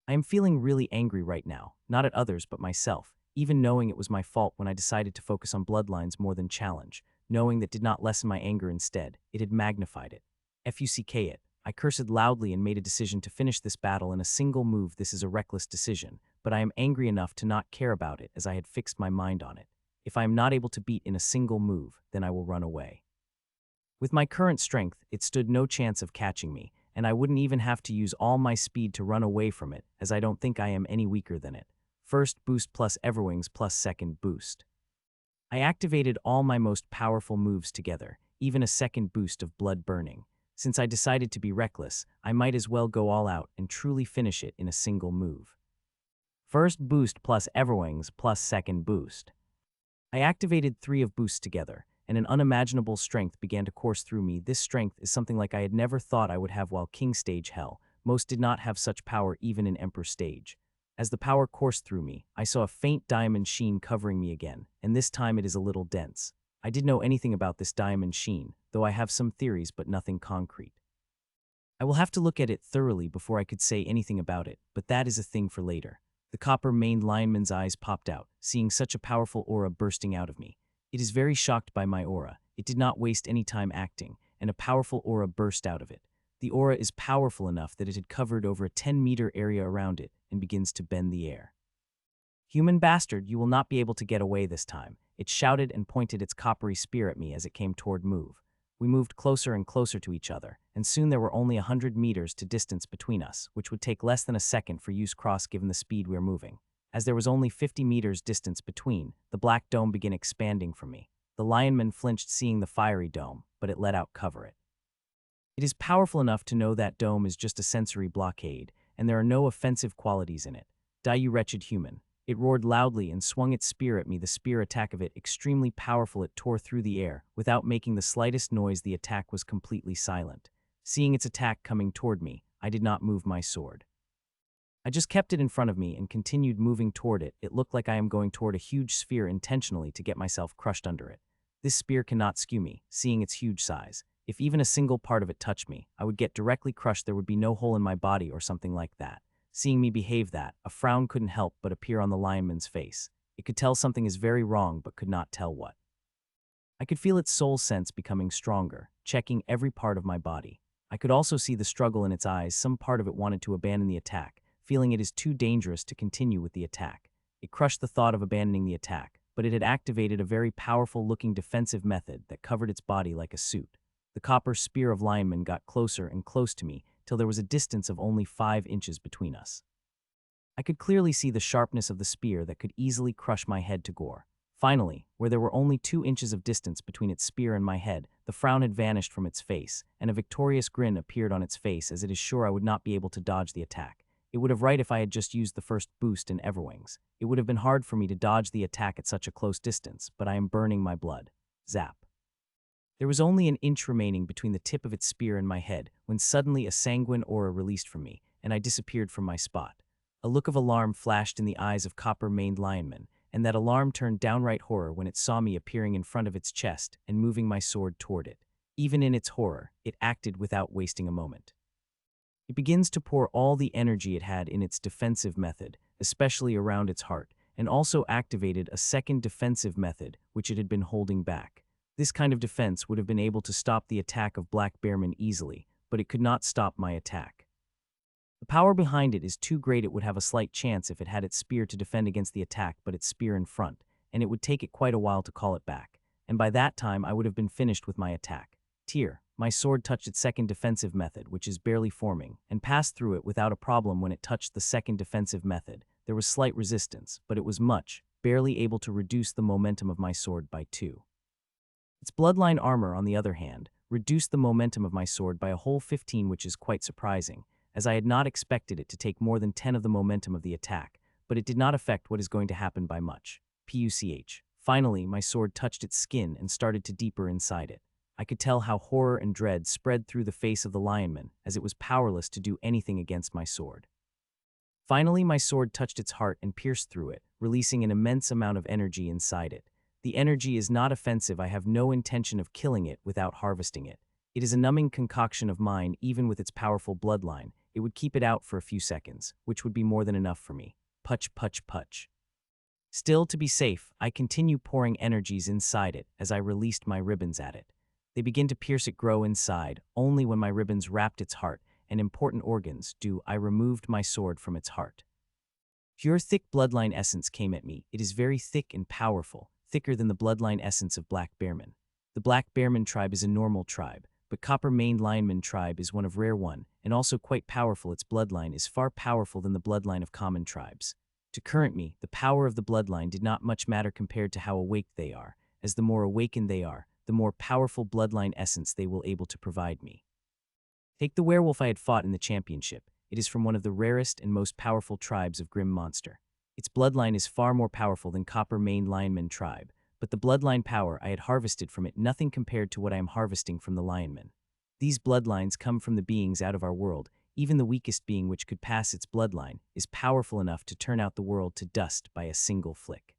I am feeling really angry right now, not at others but myself, even knowing it was my fault when I decided to focus on bloodlines more than challenge, knowing that did not lessen my anger. Instead, it had magnified it. Fuck it. I cursed loudly and made a decision to finish this battle in a single move. This is a reckless decision, but I am angry enough to not care about it as I had fixed my mind on it. If I am not able to beat in a single move, then I will run away. With my current strength, it stood no chance of catching me, and I wouldn't even have to use all my speed to run away from it, as I don't think I am any weaker than it. First boost plus Everwings plus second boost. I activated all my most powerful moves together, even a second boost of blood burning. Since I decided to be reckless, I might as well go all out and truly finish it in a single move. First boost plus Everwings plus second boost. I activated 3 of boosts together, and an unimaginable strength began to course through me. This strength is something like I had never thought I would have while King Stage. Hell, most did not have such power even in Emperor Stage. As the power coursed through me, I saw a faint diamond sheen covering me again, and this time it is a little dense. I didn't know anything about this diamond sheen, though I have some theories but nothing concrete. I will have to look at it thoroughly before I could say anything about it, but that is a thing for later. The Copper Lionman's eyes popped out, seeing such a powerful aura bursting out of me. It is very shocked by my aura. It did not waste any time acting, and a powerful aura burst out of it. The aura is powerful enough that it had covered over a 10-meter area around it and begins to bend the air. Human bastard, you will not be able to get away this time. It shouted and pointed its coppery spear at me as it came toward move. We moved closer and closer to each other, and soon there were only 100 meters to distance between us, which would take less than a second for use cross given the speed we are moving. As there was only 50 meters distance between, the black dome began expanding from me. The lionman flinched seeing the fiery dome, but it let out cover it. It is powerful enough to know that dome is just a sensory blockade, and there are no offensive qualities in it. Die, you wretched human. It roared loudly and swung its spear at me. The spear attack of it extremely powerful. It tore through the air. Without making the slightest noise, the attack was completely silent. Seeing its attack coming toward me, I did not move my sword. I just kept it in front of me and continued moving toward it. It looked like I am going toward a huge sphere intentionally to get myself crushed under it. This spear cannot skew me, seeing its huge size. If even a single part of it touched me, I would get directly crushed. There would be no hole in my body or something like that. Seeing me behave that, a frown couldn't help but appear on the lionman's face. It could tell something is very wrong but could not tell what. I could feel its soul sense becoming stronger, checking every part of my body. I could also see the struggle in its eyes. Some part of it wanted to abandon the attack, feeling it is too dangerous to continue with the attack. It crushed the thought of abandoning the attack, but it had activated a very powerful-looking defensive method that covered its body like a suit. The copper spear of lionman got closer and close to me, till there was a distance of only 5 inches between us. I could clearly see the sharpness of the spear that could easily crush my head to gore. Finally, where there were only 2 inches of distance between its spear and my head, the frown had vanished from its face, and a victorious grin appeared on its face as it is sure I would not be able to dodge the attack. It would have right if I had just used the first boost in Everwings. It would have been hard for me to dodge the attack at such a close distance, but I am burning my blood. Zap. There was only an inch remaining between the tip of its spear and my head when suddenly a sanguine aura released from me, and I disappeared from my spot. A look of alarm flashed in the eyes of Copper Lionman, and that alarm turned downright horror when it saw me appearing in front of its chest and moving my sword toward it. Even in its horror, it acted without wasting a moment. It begins to pour all the energy it had in its defensive method, especially around its heart, and also activated a second defensive method which it had been holding back. This kind of defense would have been able to stop the attack of Black Bearman easily, but it could not stop my attack. The power behind it is too great. It would have a slight chance if it had its spear to defend against the attack but its spear in front, and it would take it quite a while to call it back, and by that time I would have been finished with my attack. Tear. My sword touched its second defensive method, which is barely forming, and passed through it without a problem. When it touched the second defensive method, there was slight resistance, but it was barely able to reduce the momentum of my sword by 2. Its bloodline armor, on the other hand, reduced the momentum of my sword by a whole 15, which is quite surprising, as I had not expected it to take more than 10 of the momentum of the attack, but it did not affect what is going to happen by much. Puch. Finally, my sword touched its skin and started to deeper inside it. I could tell how horror and dread spread through the face of the lionman, as it was powerless to do anything against my sword. Finally, my sword touched its heart and pierced through it, releasing an immense amount of energy inside it. The energy is not offensive. I have no intention of killing it without harvesting it. It is a numbing concoction of mine. Even with its powerful bloodline, it would keep it out for a few seconds, which would be more than enough for me. Puch. Still, to be safe, I continue pouring energies inside it as I released my ribbons at it. They begin to pierce it, grow inside. Only when my ribbons wrapped its heart and important organs I removed my sword from its heart. Pure thick bloodline essence came at me. It is very thick and powerful, thicker than the bloodline essence of Black Bearman. The Black Bearman tribe is a normal tribe, but Copper Lionman tribe is one of rare one, and also quite powerful. Its bloodline is far powerful than the bloodline of common tribes. To current me, the power of the bloodline did not much matter compared to how awake they are, as the more awakened they are, the more powerful bloodline essence they will able to provide me. Take the werewolf I had fought in the championship. It is from one of the rarest and most powerful tribes of Grim Monster. Its bloodline is far more powerful than Copper Lionman tribe, but the bloodline power I had harvested from it nothing compared to what I am harvesting from the lionman. These bloodlines come from the beings out of our world. Even the weakest being which could pass its bloodline is powerful enough to turn out the world to dust by a single flick.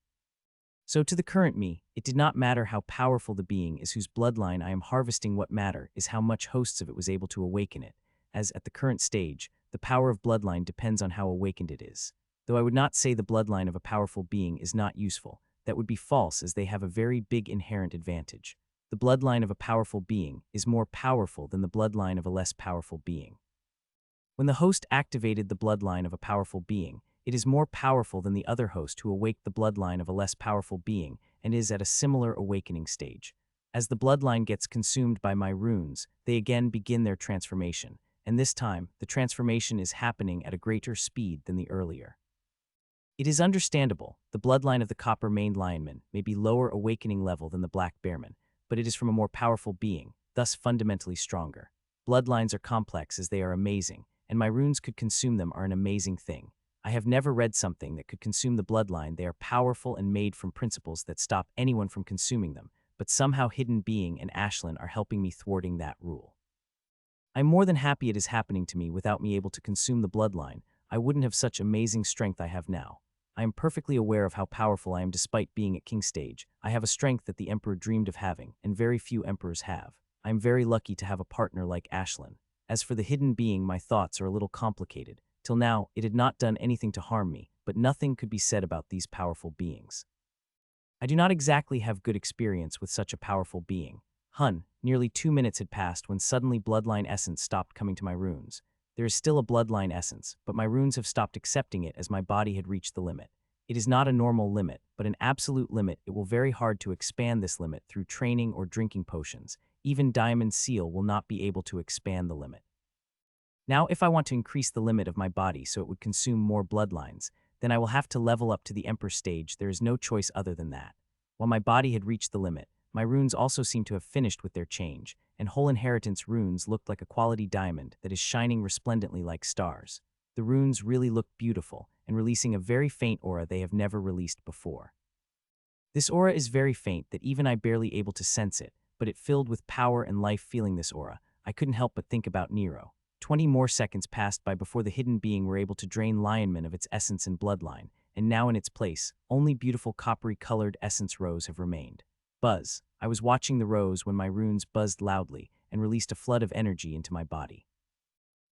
So to the current me, it did not matter how powerful the being is whose bloodline I am harvesting. What matter is how much hosts of it was able to awaken it, as at the current stage, the power of bloodline depends on how awakened it is. Though I would not say the bloodline of a powerful being is not useful. That would be false, as they have a very big inherent advantage. The bloodline of a powerful being is more powerful than the bloodline of a less powerful being. When the host activated the bloodline of a powerful being, it is more powerful than the other host who awaked the bloodline of a less powerful being and is at a similar awakening stage. As the bloodline gets consumed by my runes, they again begin their transformation, and this time, the transformation is happening at a greater speed than the earlier. It is understandable, the bloodline of the Copper Lionman may be lower awakening level than the Black Bearman, but it is from a more powerful being, thus fundamentally stronger. Bloodlines are complex as they are amazing, and my runes could consume them are an amazing thing. I have never read something that could consume the bloodline. They are powerful and made from principles that stop anyone from consuming them, but somehow Hidden Being and Ashlyn are helping me thwarting that rule. I'm more than happy it is happening to me. Without me able to consume the bloodline, I wouldn't have such amazing strength I have now. I am perfectly aware of how powerful I am despite being at King Stage. I have a strength that the Emperor dreamed of having, and very few Emperors have. I am very lucky to have a partner like Ashlyn. As for the Hidden Being, my thoughts are a little complicated. Till now, it had not done anything to harm me, but nothing could be said about these powerful beings. I do not exactly have good experience with such a powerful being. Nearly 2 minutes had passed when suddenly bloodline essence stopped coming to my runes. There is still a bloodline essence, but my runes have stopped accepting it as my body had reached the limit. It is not a normal limit, but an absolute limit. It will very hard to expand this limit through training or drinking potions. Even Diamond Seal will not be able to expand the limit. Now, if I want to increase the limit of my body so it would consume more bloodlines, then I will have to level up to the Emperor stage. There is no choice other than that. While my body had reached the limit, my runes also seemed to have finished with their change, and whole inheritance runes looked like a quality diamond that is shining resplendently like stars. The runes really looked beautiful, and releasing a very faint aura they have never released before. This aura is very faint that even I barely able to sense it, but it filled with power and life. Feeling this aura, I couldn't help but think about Nero. 20 more seconds passed by before the hidden being were able to drain Lionman of its essence and bloodline, and now in its place, only beautiful coppery-colored essence rows have remained. Buzz. I was watching the rows when my runes buzzed loudly and released a flood of energy into my body.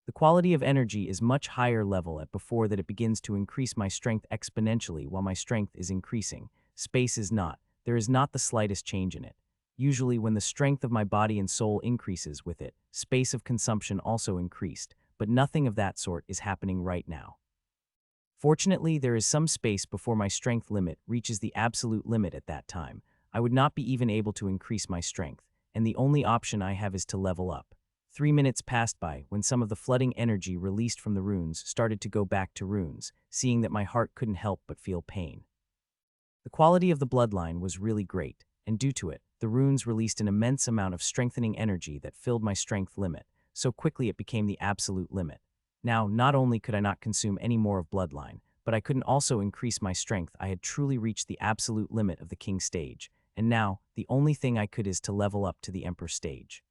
The quality of energy is much higher level at before that it begins to increase my strength exponentially while my strength is increasing. Space is not. There is not the slightest change in it. Usually when the strength of my body and soul increases with it, space of consumption also increased, but nothing of that sort is happening right now. Fortunately, there is some space before my strength limit reaches the absolute limit at that time. I would not be even able to increase my strength, and the only option I have is to level up. 3 minutes passed by when some of the flooding energy released from the runes started to go back to runes, seeing that my heart couldn't help but feel pain. The quality of the bloodline was really great, and due to it, the runes released an immense amount of strengthening energy that filled my strength limit, so quickly it became the absolute limit. Now, not only could I not consume any more of bloodline, but I couldn't also increase my strength. I had truly reached the absolute limit of the king stage, and now, the only thing I could is to level up to the emperor stage.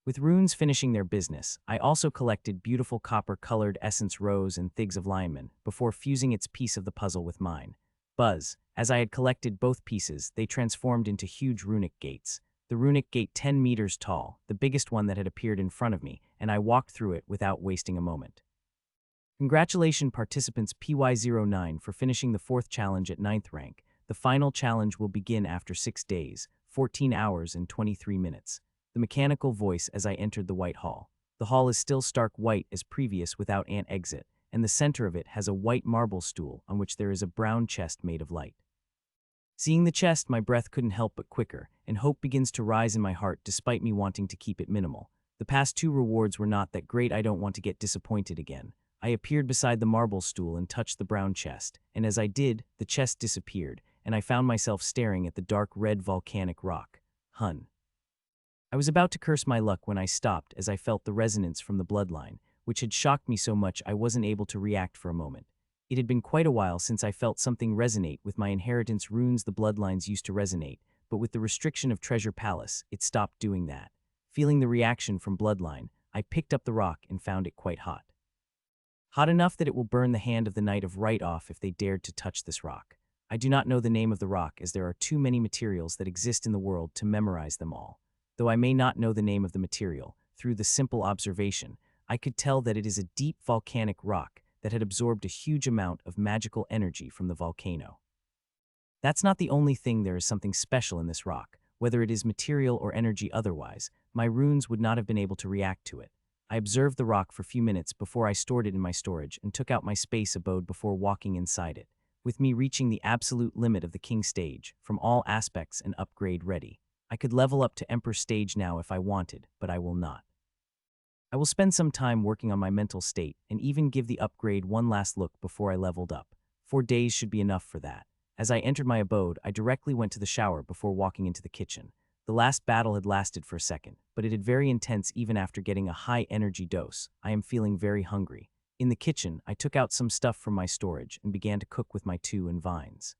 With runes finishing their business, I also collected beautiful copper-colored essence rows and thigs of Lionman before fusing its piece of the puzzle with mine. Buzz. As I had collected both pieces, they transformed into huge runic gates. The runic gate 10 meters tall, the biggest one that had appeared in front of me, and I walked through it without wasting a moment. Congratulations participants PY09 for finishing the 4th challenge at 9th rank. The final challenge will begin after 6 days, 14 hours and 23 minutes. The mechanical voice as I entered the white hall. The hall is still stark white as previous without an exit, and the center of it has a white marble stool on which there is a brown chest made of light. Seeing the chest, my breath couldn't help but quicker, and hope begins to rise in my heart despite me wanting to keep it minimal. The past 2 rewards were not that great. I don't want to get disappointed again. I appeared beside the marble stool and touched the brown chest, and as I did, the chest disappeared, and I found myself staring at the dark red volcanic rock. Hun. I was about to curse my luck when I stopped as I felt the resonance from the bloodline, which had shocked me so much I wasn't able to react for a moment. It had been quite a while since I felt something resonate with my inheritance runes. The bloodlines used to resonate, but with the restriction of Treasure Palace, it stopped doing that. Feeling the reaction from bloodline, I picked up the rock and found it quite hot. Hot enough that it will burn the hand of the Knight of Right off if they dared to touch this rock. I do not know the name of the rock as there are too many materials that exist in the world to memorize them all. Though I may not know the name of the material, through the simple observation, I could tell that it is a deep volcanic rock that had absorbed a huge amount of magical energy from the volcano. That's not the only thing. There is something special in this rock. Whether it is material or energy otherwise, my runes would not have been able to react to it. I observed the rock for a few minutes before I stored it in my storage and took out my space abode before walking inside it, with me reaching the absolute limit of the king stage, from all aspects and upgrade ready. I could level up to emperor stage now if I wanted, but I will not. I will spend some time working on my mental state and even give the upgrade one last look before I leveled up. 4 days should be enough for that. As I entered my abode, I directly went to the shower before walking into the kitchen. The last battle had lasted for a second, but it had very intense even after getting a high energy dose. I am feeling very hungry. In the kitchen, I took out some stuff from my storage and began to cook with my 2 and vines.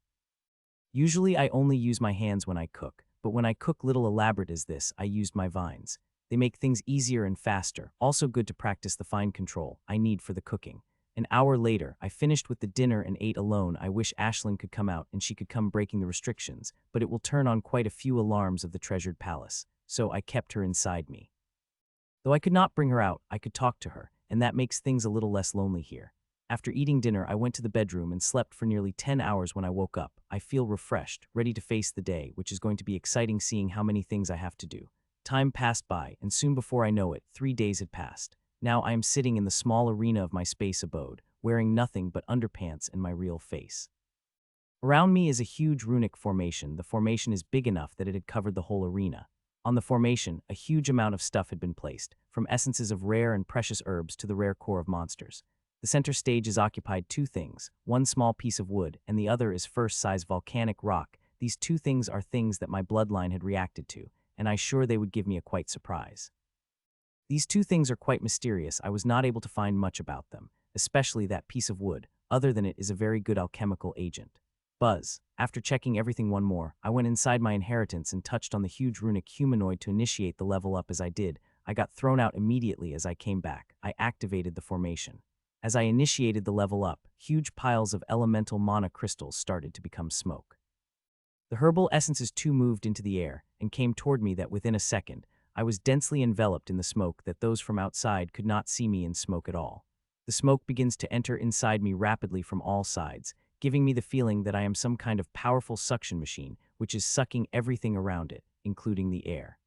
Usually I only use my hands when I cook, but when I cook little elaborate as this, I used my vines. They make things easier and faster, also good to practice the fine control I need for the cooking. An hour later, I finished with the dinner and ate alone. I wish Ashlyn could come out and she could come breaking the restrictions, but it will turn on quite a few alarms of the treasured palace, so I kept her inside me. Though I could not bring her out, I could talk to her, and that makes things a little less lonely here. After eating dinner, I went to the bedroom and slept for nearly 10 hours. When I woke up, I feel refreshed, ready to face the day, which is going to be exciting seeing how many things I have to do. Time passed by, and soon before I know it, 3 days had passed. Now I am sitting in the small arena of my space abode, wearing nothing but underpants and my real face. Around me is a huge runic formation. The formation is big enough that it had covered the whole arena. On the formation, a huge amount of stuff had been placed, from essences of rare and precious herbs to the rare core of monsters. The center stage is occupied two things, one small piece of wood and the other is first-size volcanic rock. These two things are things that my bloodline had reacted to, and I sure they would give me a quite surprise. These two things are quite mysterious. I was not able to find much about them, especially that piece of wood. Other than it is a very good alchemical agent. Buzz. After checking everything one more, I went inside my inheritance and touched on the huge runic humanoid to initiate the level up. As I did, I got thrown out immediately. As I came back, I activated the formation. As I initiated the level up, huge piles of elemental mana crystals started to become smoke. The herbal essences too moved into the air and came toward me. That within a second, I was densely enveloped in the smoke that those from outside could not see me in smoke at all. The smoke begins to enter inside me rapidly from all sides, giving me the feeling that I am some kind of powerful suction machine, which is sucking everything around it, including the air.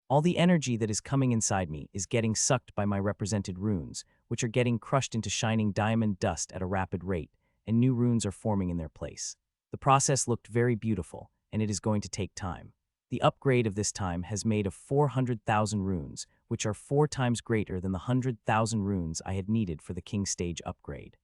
All the energy that is coming inside me is getting sucked by my represented runes, which are getting crushed into shining diamond dust at a rapid rate, and new runes are forming in their place. The process looked very beautiful, and it is going to take time. The upgrade of this time has made of 400,000 runes, which are 4 times greater than the 100,000 runes I had needed for the King stage upgrade.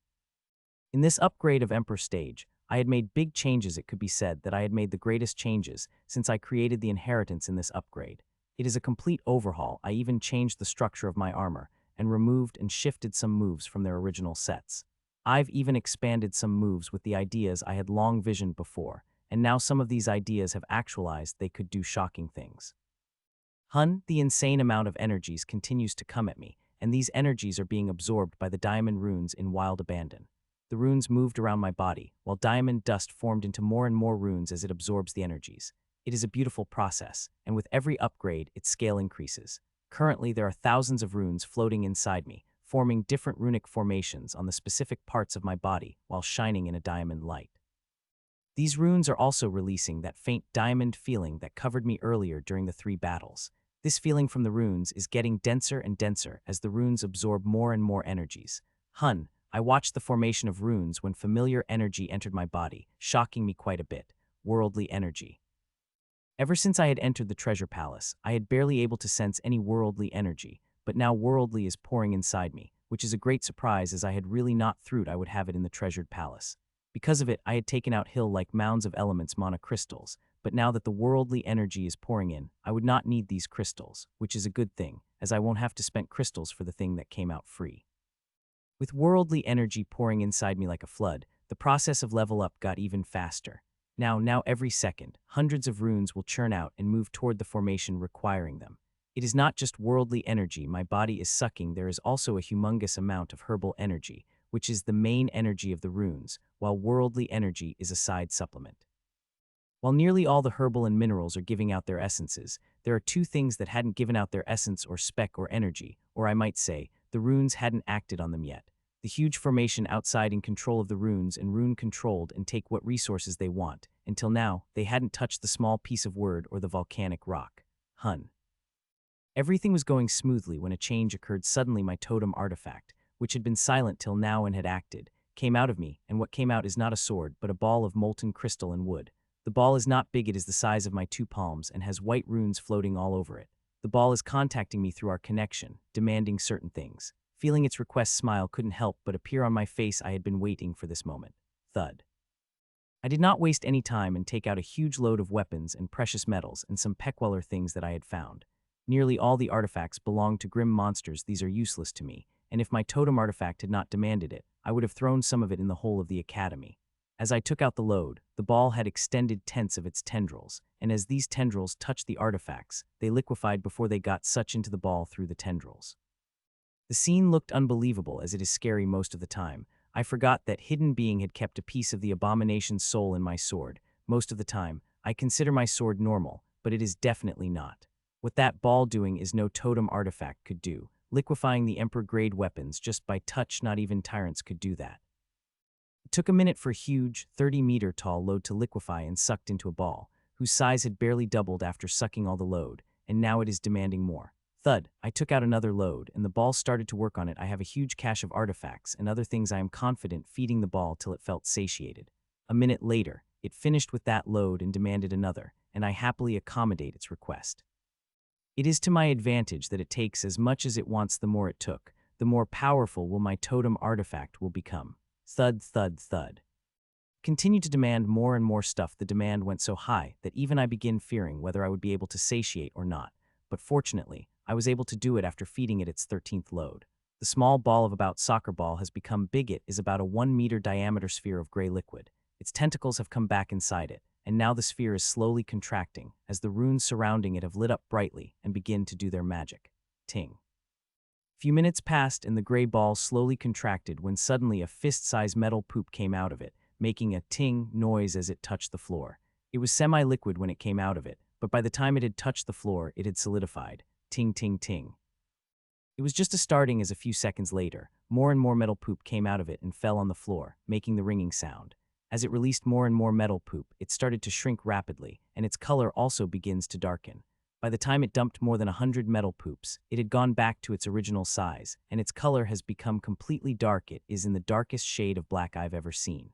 In this upgrade of Emperor stage, I had made big changes. It could be said that I had made the greatest changes since I created the inheritance in this upgrade. It is a complete overhaul. I even changed the structure of my armor and removed and shifted some moves from their original sets. I've even expanded some moves with the ideas I had long visioned before, and now some of these ideas have actualized. They could do shocking things. The insane amount of energies continues to come at me, and these energies are being absorbed by the diamond runes in wild abandon. The runes moved around my body, while diamond dust formed into more and more runes as it absorbs the energies. It is a beautiful process, and with every upgrade, its scale increases. Currently, there are thousands of runes floating inside me, forming different runic formations on the specific parts of my body while shining in a diamond light. These runes are also releasing that faint diamond feeling that covered me earlier during the 3 battles. This feeling from the runes is getting denser and denser as the runes absorb more and more energies. I watched the formation of runes when familiar energy entered my body, shocking me quite a bit. Worldly energy. Ever since I had entered the treasure palace, I had barely able to sense any worldly energy, but now worldly is pouring inside me, which is a great surprise as I had really not thought I would have it in the treasured palace. Because of it, I had taken out hill-like mounds of elements mana crystals, but now that the worldly energy is pouring in, I would not need these crystals, which is a good thing, as I won't have to spend crystals for the thing that came out free. With worldly energy pouring inside me like a flood, the process of level up got even faster. Now every second, hundreds of runes will churn out and move toward the formation requiring them. It is not just worldly energy my body is sucking, there is also a humongous amount of herbal energy, which is the main energy of the runes, while worldly energy is a side supplement. While nearly all the herbal and minerals are giving out their essences, there are 2 things that hadn't given out their essence or spec or energy, or I might say, the runes hadn't acted on them yet. The huge formation outside in control of the runes and rune-controlled and take what resources they want. Until now, they hadn't touched the small piece of word or the volcanic rock. Everything was going smoothly when a change occurred. Suddenly my totem artifact, which had been silent till now and had acted, came out of me, and what came out is not a sword but a ball of molten crystal and wood. The ball is not big, it is the size of my 2 palms and has white runes floating all over it. The ball is contacting me through our connection, demanding certain things. Feeling its request, smile couldn't help but appear on my face. I had been waiting for this moment. Thud. I did not waste any time and take out a huge load of weapons and precious metals and some peckweller things that I had found. Nearly all the artifacts belonged to grim monsters. These are useless to me, and if my totem artifact had not demanded it, I would have thrown some of it in the hole of the academy. As I took out the load, the ball had extended tents of its tendrils, and as these tendrils touched the artifacts, they liquefied before they got such into the ball through the tendrils. The scene looked unbelievable, as it is scary most of the time. I forgot that hidden being had kept a piece of the abomination's soul in my sword. Most of the time, I consider my sword normal, but it is definitely not. What that ball doing is no totem artifact could do, liquefying the Emperor-grade weapons just by touch. Not even tyrants could do that. It took a minute for a huge, 30-meter-tall load to liquefy and sucked into a ball, whose size had barely doubled after sucking all the load, and now it is demanding more. Thud, I took out another load, and the ball started to work on it. I have a huge cache of artifacts and other things. I am confident feeding the ball till it felt satiated. A minute later, it finished with that load and demanded another, and I happily accommodate its request. It is to my advantage that it takes as much as it wants the more it took. The more powerful will my totem artifact will become. Thud, thud, thud. Continued to demand more and more stuff. The demand went so high that even I began fearing whether I would be able to satiate or not. But fortunately, I was able to do it after feeding it its 13th load. The small ball of about soccer ball has become big. It is about a 1-meter diameter sphere of gray liquid. Its tentacles have come back inside it, and now the sphere is slowly contracting as the runes surrounding it have lit up brightly and begin to do their magic. Ting. Few minutes passed and the gray ball slowly contracted when suddenly a fist-sized metal poop came out of it, making a ting noise as it touched the floor. It was semi-liquid when it came out of it, but by the time it had touched the floor, it had solidified. Ting, ting, ting. It was just starting as a few seconds later, more and more metal poop came out of it and fell on the floor, making the ringing sound. As it released more and more metal poop, it started to shrink rapidly, and its color also begins to darken. By the time it dumped more than 100 metal poops, it had gone back to its original size, and its color has become completely dark. It is in the darkest shade of black I've ever seen.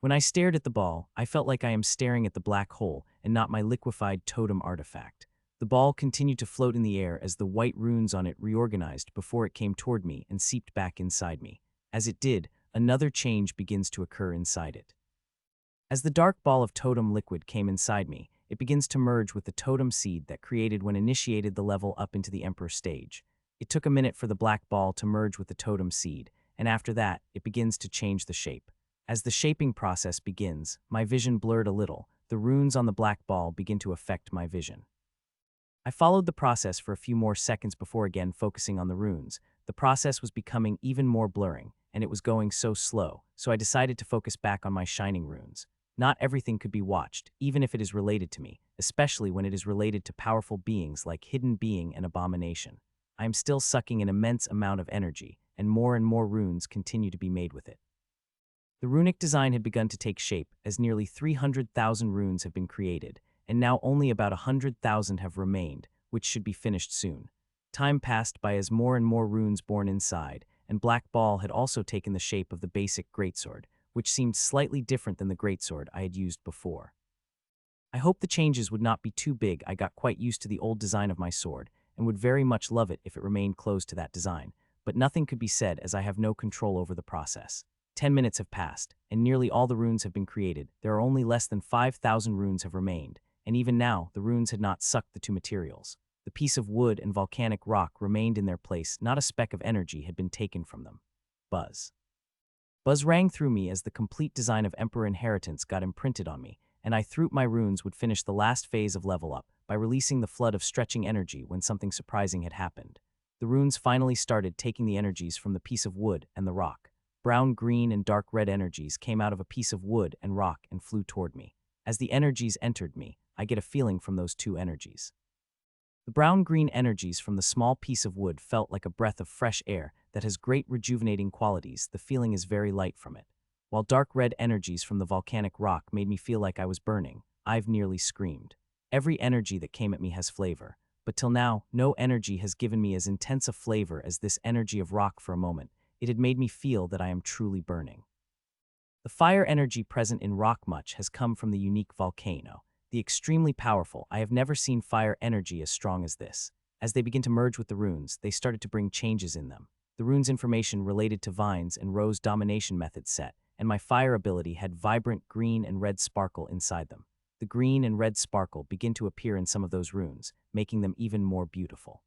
When I stared at the ball, I felt like I am staring at the black hole and not my liquefied totem artifact. The ball continued to float in the air as the white runes on it reorganized before it came toward me and seeped back inside me. As it did, another change begins to occur inside it. As the dark ball of totem liquid came inside me, it begins to merge with the totem seed that created when initiated the level up into the Emperor stage. It took a minute for the black ball to merge with the totem seed, and after that, it begins to change the shape. As the shaping process begins, my vision blurred a little. The runes on the black ball begin to affect my vision. I followed the process for a few more seconds before again focusing on the runes. The process was becoming even more blurring, and it was going so slow, so I decided to focus back on my shining runes. Not everything could be watched, even if it is related to me, especially when it is related to powerful beings like Hidden Being and Abomination. I am still sucking an immense amount of energy, and more runes continue to be made with it. The runic design had begun to take shape, as nearly 300,000 runes have been created, and now only about 100,000 have remained, which should be finished soon. Time passed by as more and more runes born inside, and Black Ball had also taken the shape of the basic greatsword, which seemed slightly different than the greatsword I had used before. I hoped the changes would not be too big. I got quite used to the old design of my sword, and would very much love it if it remained close to that design, but nothing could be said as I have no control over the process. 10 minutes have passed, and nearly all the runes have been created. There are only less than 5,000 runes have remained, and even now, the runes had not sucked the two materials. The piece of wood and volcanic rock remained in their place. Not a speck of energy had been taken from them. Buzz. Buzz rang through me as the complete design of Emperor Inheritance got imprinted on me, and I thought my runes would finish the last phase of level up by releasing the flood of stretching energy when something surprising had happened. The runes finally started taking the energies from the piece of wood and the rock. Brown, green, and dark red energies came out of a piece of wood and rock and flew toward me. As the energies entered me, I get a feeling from those two energies. The brown-green energies from the small piece of wood felt like a breath of fresh air that has great rejuvenating qualities. The feeling is very light from it. While dark red energies from the volcanic rock made me feel like I was burning, I've nearly screamed. Every energy that came at me has flavor, but till now, no energy has given me as intense a flavor as this energy of rock. For a moment, it had made me feel that I am truly burning. The fire energy present in rock much has come from the unique volcano. The extremely powerful, I have never seen fire energy as strong as this. As they begin to merge with the runes, they started to bring changes in them. The runes information related to vines and rose domination methods set, and my fire ability had vibrant green and red sparkle inside them. The green and red sparkle begin to appear in some of those runes, making them even more beautiful.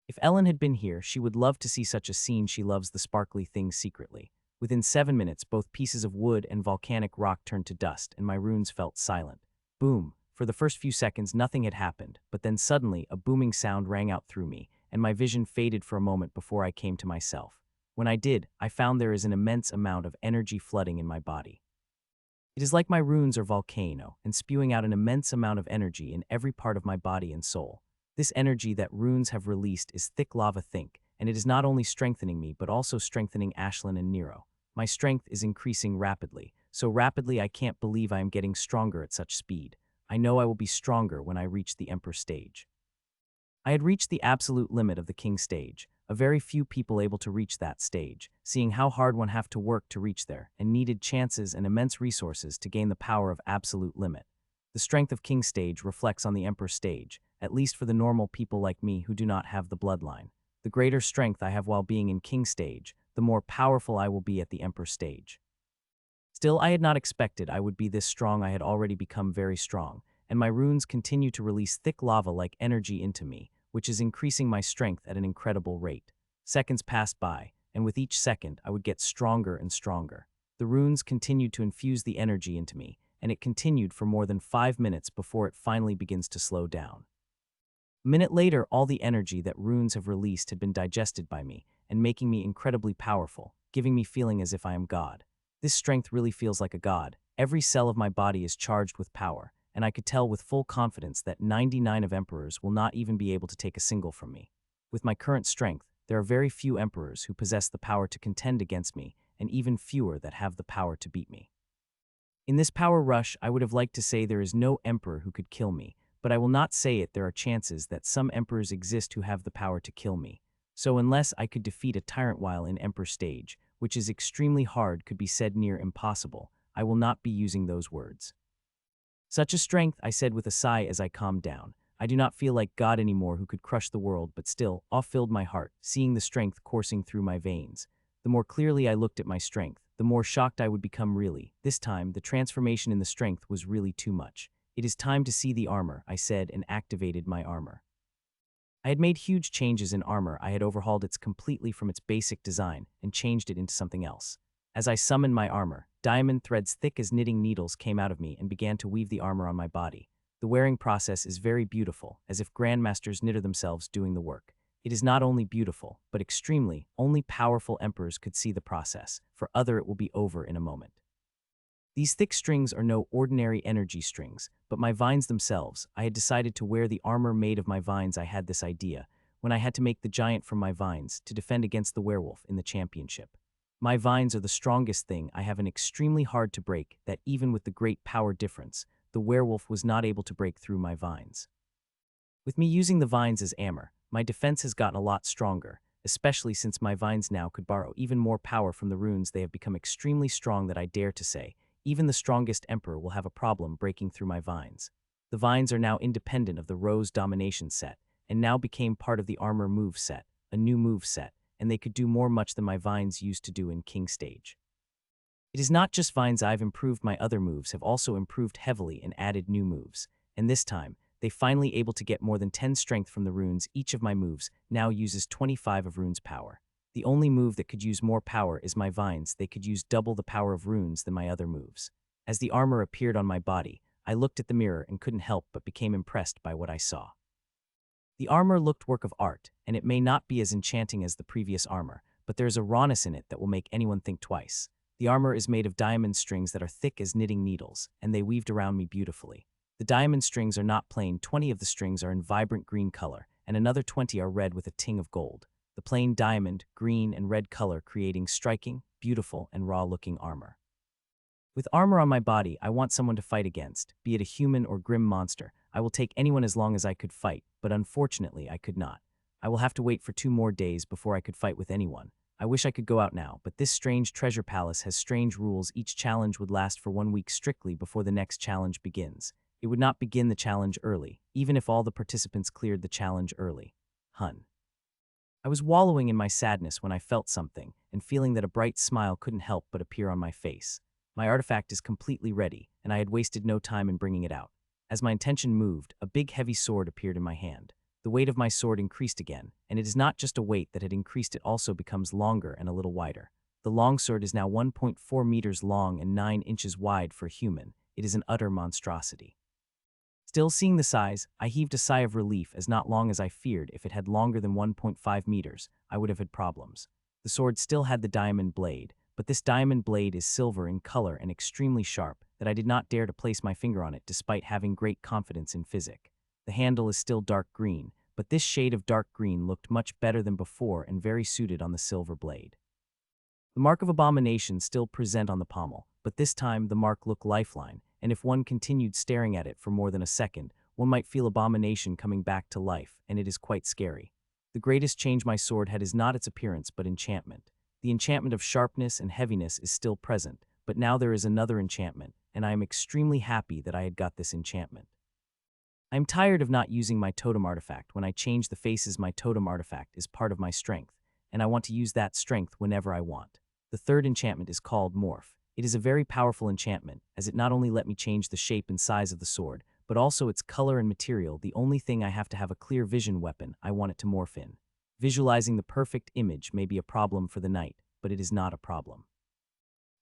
If Ellen had been here, she would love to see such a scene. She loves the sparkly things secretly. Within 7 minutes, both pieces of wood and volcanic rock turned to dust, and my runes felt silent. Boom! For the first few seconds, nothing had happened, but then suddenly a booming sound rang out through me, and my vision faded for a moment before I came to myself. When I did, I found there is an immense amount of energy flooding in my body. It is like my runes are volcano and spewing out an immense amount of energy in every part of my body and soul. This energy that runes have released is thick lava think, and it is not only strengthening me but also strengthening Ashlyn and Nero. My strength is increasing rapidly, so rapidly I can't believe I am getting stronger at such speed. I know I will be stronger when I reach the Emperor stage. I had reached the absolute limit of the King stage, a very few people able to reach that stage, seeing how hard one have to work to reach there, and needed chances and immense resources to gain the power of absolute limit. The strength of King stage reflects on the Emperor stage, at least for the normal people like me who do not have the bloodline. The greater strength I have while being in king stage, the more powerful I will be at the emperor stage. Still, I had not expected I would be this strong. I had already become very strong, and my runes continue to release thick lava-like energy into me, which is increasing my strength at an incredible rate. Seconds passed by, and with each second I would get stronger and stronger. The runes continued to infuse the energy into me, and it continued for more than 5 minutes before it finally begins to slow down. A minute later, all the energy that runes have released had been digested by me, and making me incredibly powerful, giving me feeling as if I am God. This strength really feels like a god. Every cell of my body is charged with power, and I could tell with full confidence that 99 of emperors will not even be able to take a single from me. With my current strength, there are very few emperors who possess the power to contend against me, and even fewer that have the power to beat me. In this power rush, I would have liked to say there is no emperor who could kill me, but I will not say it. There are chances that some emperors exist who have the power to kill me. So unless I could defeat a tyrant while in emperor stage, which is extremely hard, could be said near impossible, I will not be using those words. Such a strength, I said with a sigh as I calmed down. I do not feel like God anymore who could crush the world, but still, awe filled my heart, seeing the strength coursing through my veins. The more clearly I looked at my strength, the more shocked I would become really. This time, the transformation in the strength was really too much. It is time to see the armor, I said, and activated my armor. I had made huge changes in armor. I had overhauled it completely from its basic design and changed it into something else. As I summoned my armor, diamond threads thick as knitting needles came out of me and began to weave the armor on my body. The wearing process is very beautiful, as if grandmasters knitter themselves doing the work. It is not only beautiful, but extremely, only powerful emperors could see the process. For other, it will be over in a moment. These thick strings are no ordinary energy strings, but my vines themselves. I had decided to wear the armor made of my vines. I had this idea when I had to make the giant from my vines to defend against the werewolf in the championship. My vines are the strongest thing. I have an extremely hard to break that even with the great power difference, the werewolf was not able to break through my vines. With me using the vines as armor, my defense has gotten a lot stronger, especially since my vines now could borrow even more power from the runes. They have become extremely strong that I dare to say, even the strongest emperor will have a problem breaking through my vines. The vines are now independent of the Rose Domination set, and now became part of the Armor move set, a new move set, and they could do more much than my vines used to do in King Stage. It is not just vines. I've improved. My other moves have also improved heavily and added new moves, and this time, they finally able to get more than 10 strength from the runes. Each of my moves now uses 25 of runes power. The only move that could use more power is my vines. They could use double the power of runes than my other moves. As the armor appeared on my body, I looked at the mirror and couldn't help but became impressed by what I saw. The armor looked work of art, and it may not be as enchanting as the previous armor, but there is a rawness in it that will make anyone think twice. The armor is made of diamond strings that are thick as knitting needles, and they weaved around me beautifully. The diamond strings are not plain. 20 of the strings are in vibrant green color, and another 20 are red with a ting of gold. The plain diamond, green, and red color creating striking, beautiful, and raw-looking armor. With armor on my body, I want someone to fight against, be it a human or grim monster. I will take anyone as long as I could fight, but unfortunately I could not. I will have to wait for 2 more days before I could fight with anyone. I wish I could go out now, but this strange treasure palace has strange rules. Each challenge would last for 1 week strictly before the next challenge begins. It would not begin the challenge early, even if all the participants cleared the challenge early. I was wallowing in my sadness when I felt something, and feeling that a bright smile couldn't help but appear on my face. My artifact is completely ready, and I had wasted no time in bringing it out. As my intention moved, a big heavy sword appeared in my hand. The weight of my sword increased again, and it is not just a weight that had increased, it also becomes longer and a little wider. The longsword is now 1.4 meters long and 9 inches wide for a human. It is an utter monstrosity. Still seeing the size, I heaved a sigh of relief, as not long as I feared if it had longer than 1.5 meters, I would have had problems. The sword still had the diamond blade, but this diamond blade is silver in color and extremely sharp, that I did not dare to place my finger on it despite having great confidence in physic. The handle is still dark green, but this shade of dark green looked much better than before and very suited on the silver blade. The mark of abomination still present on the pommel, but this time the mark looked lifeline, and if one continued staring at it for more than a second, one might feel abomination coming back to life, and it is quite scary. The greatest change my sword had is not its appearance but enchantment. The enchantment of sharpness and heaviness is still present, but now there is another enchantment, and I am extremely happy that I had got this enchantment. I'm tired of not using my totem artifact. When I change the faces, my totem artifact is part of my strength, and I want to use that strength whenever I want. The third enchantment is called Morph. It is a very powerful enchantment, as it not only let me change the shape and size of the sword, but also its color and material. The only thing I have to have a clear vision weapon I want it to morph in. Visualizing the perfect image may be a problem for the knight, but it is not a problem.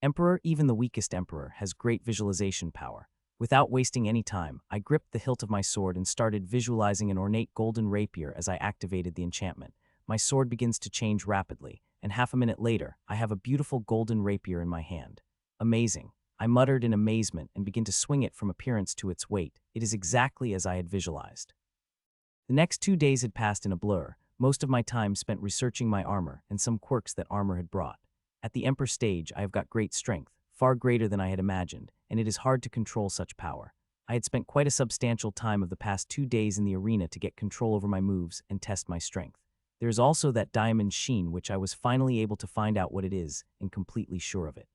Emperor, even the weakest emperor, has great visualization power. Without wasting any time, I gripped the hilt of my sword and started visualizing an ornate golden rapier as I activated the enchantment. My sword begins to change rapidly, and half a minute later, I have a beautiful golden rapier in my hand. Amazing. I muttered in amazement and began to swing it from appearance to its weight. It is exactly as I had visualized. The next 2 days had passed in a blur, most of my time spent researching my armor and some quirks that armor had brought. At the Emperor stage, I have got great strength, far greater than I had imagined, and it is hard to control such power. I had spent quite a substantial time of the past 2 days in the arena to get control over my moves and test my strength. There is also that diamond sheen which I was finally able to find out what it is and completely sure of it.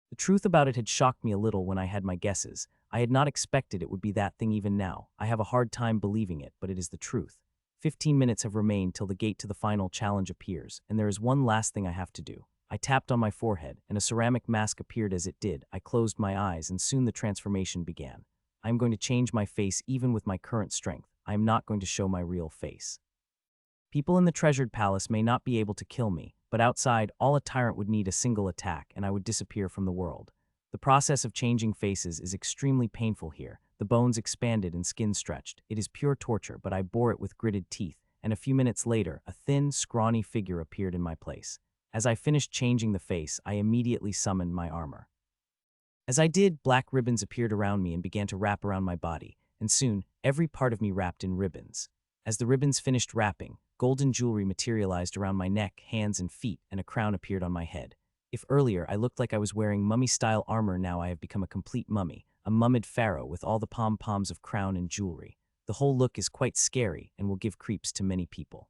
The truth about it had shocked me a little when I had my guesses. I had not expected it would be that thing even now. I have a hard time believing it, but it is the truth. 15 minutes have remained till the gate to the final challenge appears, and there is one last thing I have to do. I tapped on my forehead, and a ceramic mask appeared as it did. I closed my eyes, and soon the transformation began. I am going to change my face even with my current strength. I am not going to show my real face. People in the treasured palace may not be able to kill me, but outside, all a tyrant would need a single attack, and I would disappear from the world. The process of changing faces is extremely painful here. The bones expanded and skin stretched. It is pure torture, but I bore it with gritted teeth, and a few minutes later, a thin, scrawny figure appeared in my place. As I finished changing the face, I immediately summoned my armor. As I did, black ribbons appeared around me and began to wrap around my body, and soon, every part of me wrapped in ribbons. As the ribbons finished wrapping, golden jewelry materialized around my neck, hands, and feet, and a crown appeared on my head. If earlier I looked like I was wearing mummy-style armor, now I have become a complete mummy, a mummied pharaoh with all the pom-poms of crown and jewelry. The whole look is quite scary and will give creeps to many people.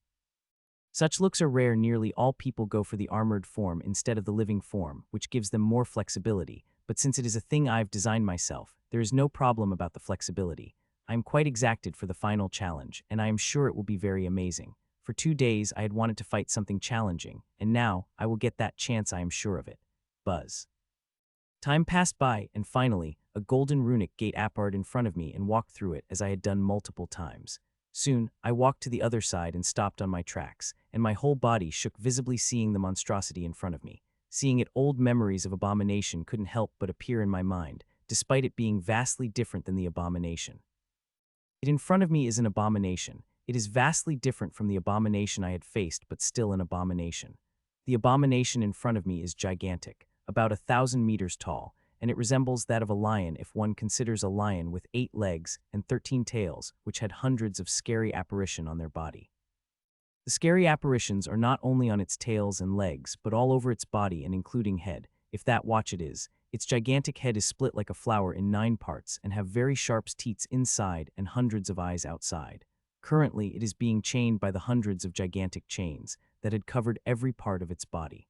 Such looks are rare. Nearly all people go for the armored form instead of the living form, which gives them more flexibility, but since it is a thing I've designed myself, there is no problem about the flexibility. I am quite exacted for the final challenge, and I am sure it will be very amazing. For 2 days I had wanted to fight something challenging, and now I will get that chance, I am sure of it. Buzz. Time passed by, and finally, a golden runic gate appeared in front of me and walked through it as I had done multiple times. Soon, I walked to the other side and stopped on my tracks, and my whole body shook visibly seeing the monstrosity in front of me. Seeing it, old memories of abomination couldn't help but appear in my mind, despite it being vastly different than the abomination. It in front of me is an abomination. It is vastly different from the abomination I had faced, but still an abomination. The abomination in front of me is gigantic, about 1,000 meters tall, and it resembles that of a lion if one considers a lion with 8 legs and 13 tails, which had hundreds of scary apparitions on their body. The scary apparitions are not only on its tails and legs, but all over its body and including head. If that watch it is, its gigantic head is split like a flower in 9 parts and have very sharp teeth inside and hundreds of eyes outside. Currently, it is being chained by the hundreds of gigantic chains that had covered every part of its body.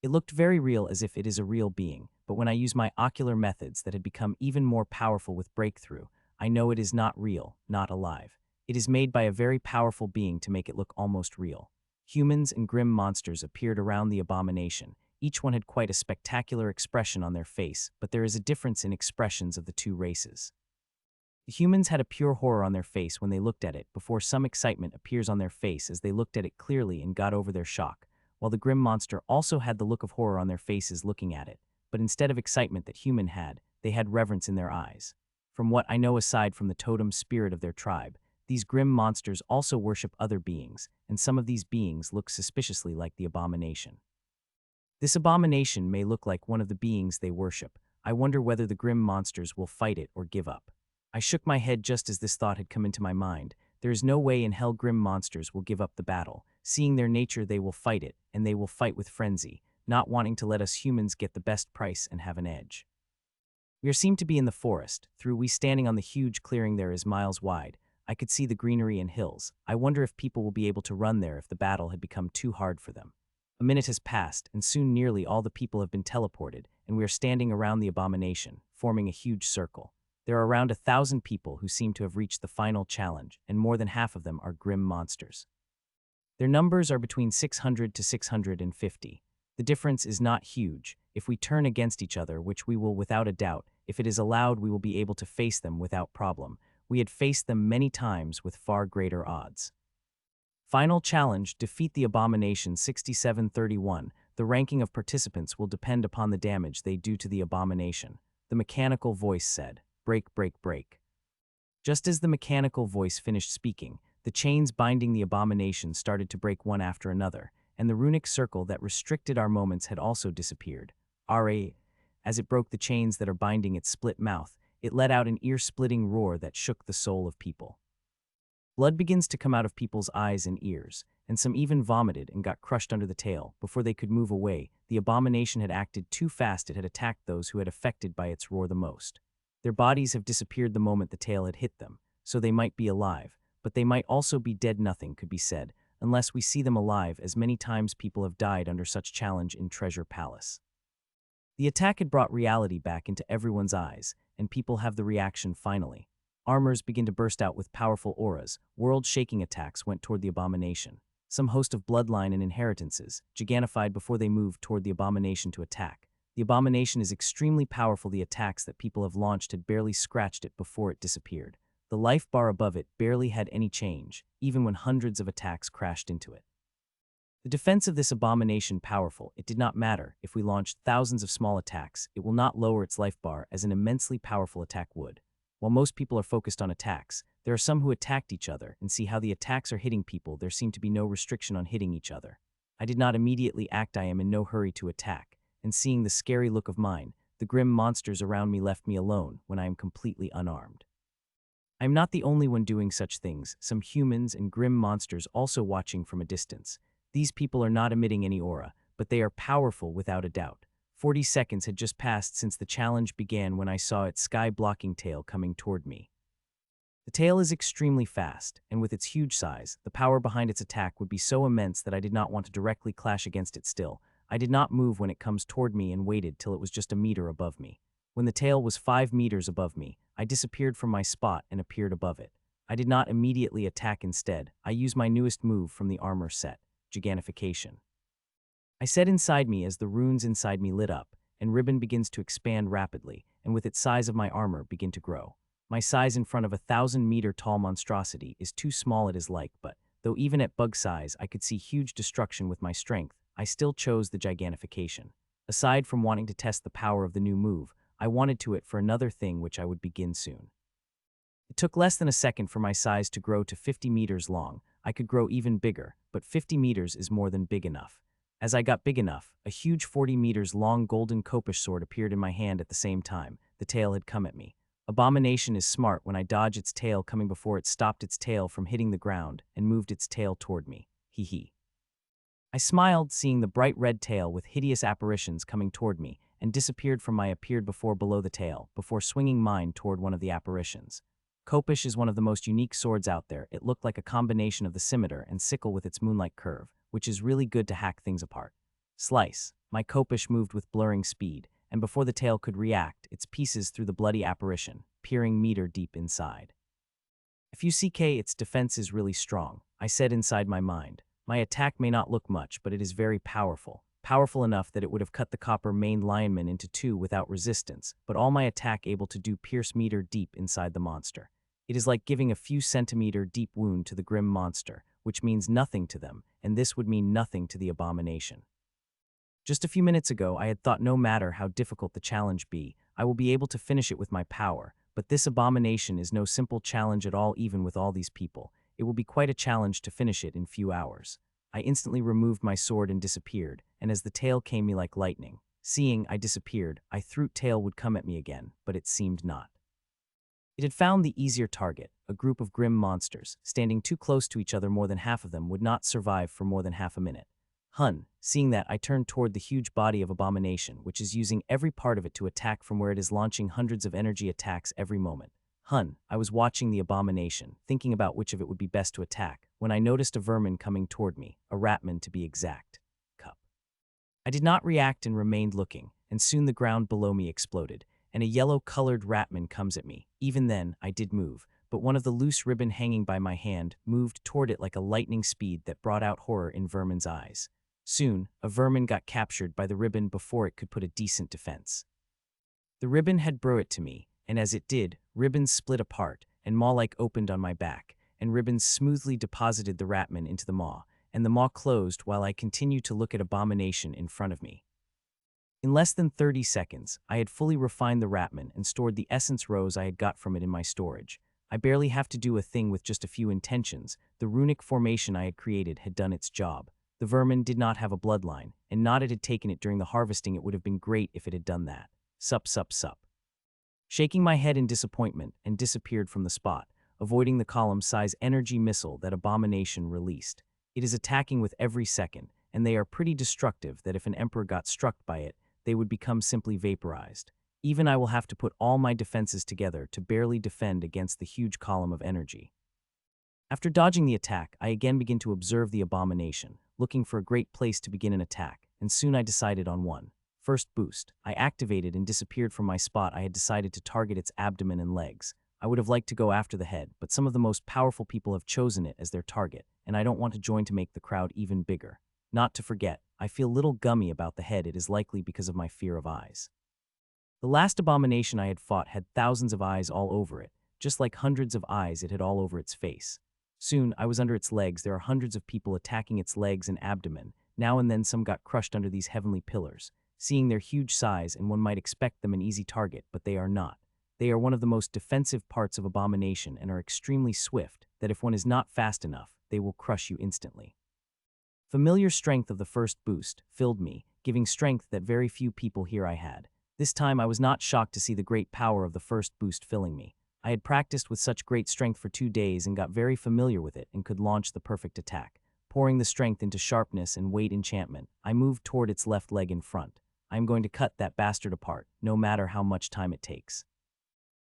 It looked very real, as if it is a real being, but when I use my ocular methods that had become even more powerful with breakthrough, I know it is not real, not alive. It is made by a very powerful being to make it look almost real. Humans and grim monsters appeared around the abomination. Each one had quite a spectacular expression on their face, but there is a difference in expressions of the two races. The humans had a pure horror on their face when they looked at it, before some excitement appears on their face as they looked at it clearly and got over their shock, while the grim monster also had the look of horror on their faces looking at it, but instead of excitement that human had, they had reverence in their eyes. From what I know, aside from the totem spirit of their tribe, these grim monsters also worship other beings, and some of these beings look suspiciously like the abomination. This abomination may look like one of the beings they worship. I wonder whether the grim monsters will fight it or give up. I shook my head just as this thought had come into my mind. There is no way in hell grim monsters will give up the battle. Seeing their nature, they will fight it, and they will fight with frenzy, not wanting to let us humans get the best price and have an edge. We seem to be in the forest. Through we standing on the huge clearing there is miles wide. I could see the greenery and hills. I wonder if people will be able to run there if the battle had become too hard for them. A minute has passed, and soon nearly all the people have been teleported, and we are standing around the abomination, forming a huge circle. There are around 1,000 people who seem to have reached the final challenge, and more than half of them are grim monsters. Their numbers are between 600 to 650. The difference is not huge. If we turn against each other, which we will without a doubt, if it is allowed, we will be able to face them without problem. We had faced them many times with far greater odds. Final challenge: defeat the abomination 6731. The ranking of participants will depend upon the damage they do to the abomination. The mechanical voice said, "Break, break, break." Just as the mechanical voice finished speaking, the chains binding the abomination started to break one after another, and the runic circle that restricted our moments had also disappeared. As it broke the chains that are binding its split mouth, it let out an ear-splitting roar that shook the soul of people. Blood begins to come out of people's eyes and ears, and some even vomited and got crushed under the tail. Before they could move away, the abomination had acted too fast. It had attacked those who had affected by its roar the most. Their bodies have disappeared the moment the tail had hit them, so they might be alive, but they might also be dead. Nothing could be said, unless we see them alive, as many times people have died under such challenge in Treasure Palace. The attack had brought reality back into everyone's eyes, and people have the reaction finally. Armors begin to burst out with powerful auras. World-shaking attacks went toward the abomination. Some host of bloodline and inheritances, gigantified before they moved toward the abomination to attack. The abomination is extremely powerful. The attacks that people have launched had barely scratched it before it disappeared. The life bar above it barely had any change, even when hundreds of attacks crashed into it. The defense of this abomination powerful. It did not matter if we launched thousands of small attacks, it will not lower its life bar as an immensely powerful attack would. While most people are focused on attacks, there are some who attacked each other and see how the attacks are hitting people. There seemed to be no restriction on hitting each other. I did not immediately act. I am in no hurry to attack, and seeing the scary look of mine, the grim monsters around me left me alone when I am completely unarmed. I am not the only one doing such things. Some humans and grim monsters also watching from a distance. These people are not emitting any aura, but they are powerful without a doubt. 40 seconds had just passed since the challenge began when I saw its sky-blocking tail coming toward me. The tail is extremely fast, and with its huge size, the power behind its attack would be so immense that I did not want to directly clash against it. Still, I did not move when it comes toward me and waited till it was just a meter above me. When the tail was 5 meters above me, I disappeared from my spot and appeared above it. I did not immediately attack. Instead, I used my newest move from the armor set, gigantification. I said inside me as the runes inside me lit up, and ribbon begins to expand rapidly, and with its size of my armor begin to grow. My size in front of a 1,000-meter-tall monstrosity is too small. It is like, but though even at bug size I could see huge destruction with my strength, I still chose the gigantification. Aside from wanting to test the power of the new move, I wanted to it for another thing which I would begin soon. It took less than a second for my size to grow to 50 meters long. I could grow even bigger, but 50 meters is more than big enough. As I got big enough, a huge 40 meters long golden copish sword appeared in my hand at the same time. The tail had come at me. Abomination is smart. When I dodged its tail coming before it stopped its tail from hitting the ground and moved its tail toward me. Hee hee. I smiled, seeing the bright red tail with hideous apparitions coming toward me, and disappeared from my appeared before below the tail, before swinging mine toward one of the apparitions. Copish is one of the most unique swords out there. It looked like a combination of the scimitar and sickle with its moonlight curve, which is really good to hack things apart. Slice. My copish moved with blurring speed, and before the tail could react, its pieces through the bloody apparition, peering meter deep inside. If you CK, its defense is really strong, I said inside my mind. My attack may not look much, but it is very powerful. Powerful enough that it would have cut the Copper Lionman into two without resistance, but all my attack able to do pierce meter deep inside the monster. It is like giving a few centimeter deep wound to the grim monster, which means nothing to them, and this would mean nothing to the abomination. Just a few minutes ago, I had thought no matter how difficult the challenge be, I will be able to finish it with my power, but this abomination is no simple challenge at all. Even with all these people, it will be quite a challenge to finish it in few hours. I instantly removed my sword and disappeared, and as the tail came me like lightning, seeing I disappeared, I thought tail would come at me again, but it seemed not. It had found the easier target, a group of grim monsters, standing too close to each other. More than half of them would not survive for more than half a minute. Seeing that, I turned toward the huge body of abomination, which is using every part of it to attack from where it is launching hundreds of energy attacks every moment. I was watching the abomination, thinking about which of it would be best to attack, when I noticed a vermin coming toward me, a ratman to be exact. Cup. I did not react and remained looking, and soon the ground below me exploded, and a yellow-colored ratman comes at me. Even then, I did move, but one of the loose ribbon hanging by my hand moved toward it like a lightning speed that brought out horror in Vermin's eyes. Soon, a vermin got captured by the ribbon before it could put a decent defense. The ribbon had brought it to me, and as it did, ribbons split apart, and maw-like opened on my back, and ribbons smoothly deposited the ratman into the maw, and the maw closed while I continued to look at abomination in front of me. In less than 30 seconds, I had fully refined the ratman and stored the essence rose I had got from it in my storage. I barely have to do a thing with just a few intentions. The runic formation I had created had done its job. The vermin did not have a bloodline, and not it had taken it during the harvesting. It would have been great if it had done that. Sup, sup, sup. Shaking my head in disappointment and disappeared from the spot, avoiding the column-size energy missile that abomination released. It is attacking with every second, and they are pretty destructive that if an emperor got struck by it, they would become simply vaporized. Even I will have to put all my defenses together to barely defend against the huge column of energy. After dodging the attack, I again begin to observe the abomination, looking for a great place to begin an attack, and soon I decided on one. First boost. I activated and disappeared from my spot. I had decided to target its abdomen and legs. I would have liked to go after the head, but some of the most powerful people have chosen it as their target, and I don't want to join to make the crowd even bigger. Not to forget, I feel little gummy about the head. It is likely because of my fear of eyes. The last abomination I had fought had thousands of eyes all over it, just like hundreds of eyes it had all over its face. Soon, I was under its legs. There are hundreds of people attacking its legs and abdomen. Now and then some got crushed under these heavenly pillars. Seeing their huge size, and one might expect them an easy target, but they are not. They are one of the most defensive parts of abomination and are extremely swift, that if one is not fast enough, they will crush you instantly. Familiar strength of the first boost filled me, giving strength that very few people here I had. This time I was not shocked to see the great power of the first boost filling me. I had practiced with such great strength for 2 days and got very familiar with it and could launch the perfect attack. Pouring the strength into sharpness and weight enchantment, I moved toward its left leg in front. I am going to cut that bastard apart, no matter how much time it takes.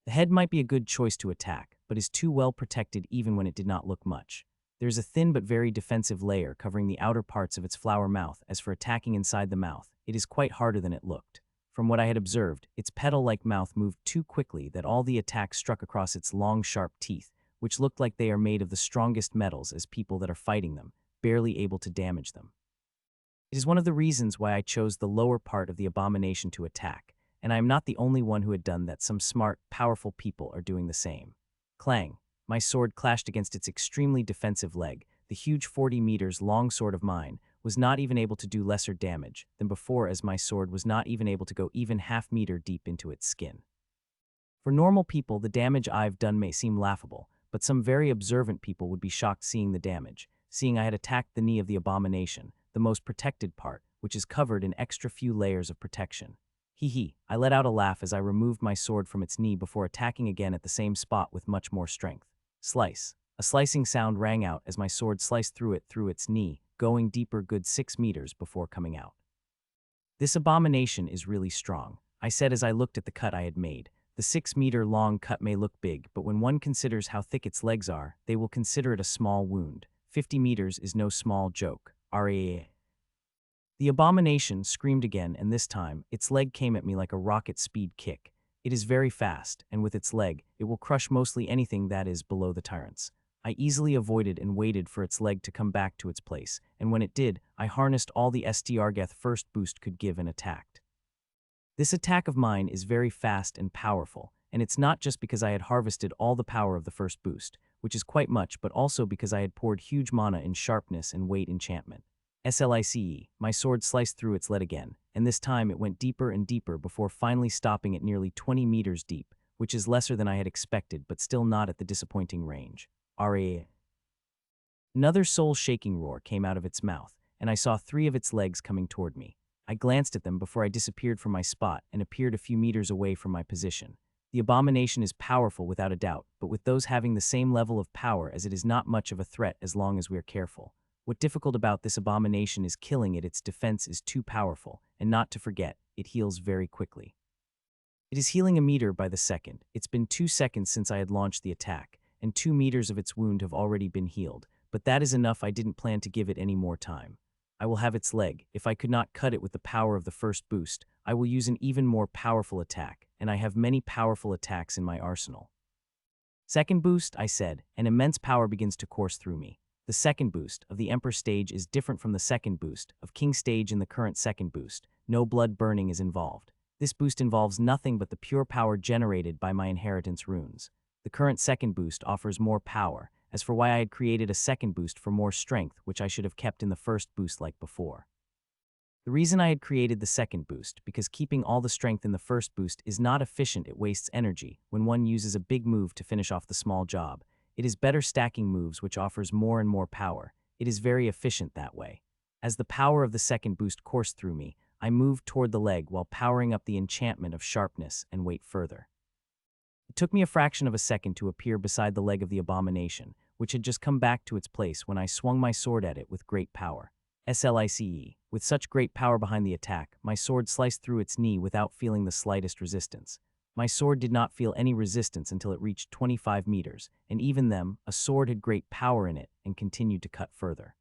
The head might be a good choice to attack, but is too well protected even when it did not look much. There is a thin but very defensive layer covering the outer parts of its flower mouth. As for attacking inside the mouth, it is quite harder than it looked. From what I had observed, its petal-like mouth moved too quickly that all the attacks struck across its long, sharp teeth, which looked like they are made of the strongest metals as people that are fighting them, barely able to damage them. It is one of the reasons why I chose the lower part of the abomination to attack, and I am not the only one who had done that. Some smart, powerful people are doing the same. Clang! My sword clashed against its extremely defensive leg. The huge 40 meters long sword of mine was not even able to do lesser damage than before, as my sword was not even able to go even half-meter deep into its skin. For normal people, the damage I've done may seem laughable, but some very observant people would be shocked seeing the damage, seeing I had attacked the knee of the abomination, the most protected part, which is covered in extra few layers of protection. Hee. I let out a laugh as I removed my sword from its knee before attacking again at the same spot with much more strength. Slice. A slicing sound rang out as my sword sliced through its knee, going deeper good 6 meters before coming out. This abomination is really strong, I said as I looked at the cut I had made. The 6-meter-long cut may look big, but when one considers how thick its legs are, they will consider it a small wound. 50 meters is no small joke. The abomination screamed again, and this time, its leg came at me like a rocket-speed kick. It is very fast, and with its leg, it will crush mostly anything that is below the tyrants. I easily avoided and waited for its leg to come back to its place, and when it did, I harnessed all the Strgeth first boost could give and attacked. This attack of mine is very fast and powerful, and it's not just because I had harvested all the power of the first boost, which is quite much, but also because I had poured huge mana in sharpness and weight enchantment. Slice, my sword sliced through its lead again, and this time it went deeper and deeper before finally stopping at nearly 20 meters deep, which is lesser than I had expected but still not at the disappointing range. Another soul-shaking roar came out of its mouth, and I saw 3 of its legs coming toward me. I glanced at them before I disappeared from my spot and appeared a few meters away from my position. The abomination is powerful without a doubt, but with those having the same level of power as it is not much of a threat as long as we are careful. What difficult about this abomination is killing it. Its defense is too powerful, and not to forget, it heals very quickly. It is healing a meter by the second. It's been 2 seconds since I had launched the attack, and 2 meters of its wound have already been healed, but that is enough. I didn't plan to give it any more time. I will have its leg. If I could not cut it with the power of the first boost, I will use an even more powerful attack, and I have many powerful attacks in my arsenal. Second boost, I said, and immense power begins to course through me. The second boost of the Emperor stage is different from the second boost of King stage in the current second boost. No blood burning is involved. This boost involves nothing but the pure power generated by my inheritance runes. The current second boost offers more power. As for why I had created a second boost for more strength, which I should have kept in the first boost like before. The reason I had created the second boost, because keeping all the strength in the first boost is not efficient, it wastes energy when one uses a big move to finish off the small job. It is better stacking moves which offers more and more power. It is very efficient that way. As the power of the second boost coursed through me, I moved toward the leg while powering up the enchantment of sharpness and wait further. It took me a fraction of a second to appear beside the leg of the abomination, which had just come back to its place when I swung my sword at it with great power. Slice. With such great power behind the attack, my sword sliced through its knee without feeling the slightest resistance. My sword did not feel any resistance until it reached 25 meters, and even then, a sword had great power in it and continued to cut further.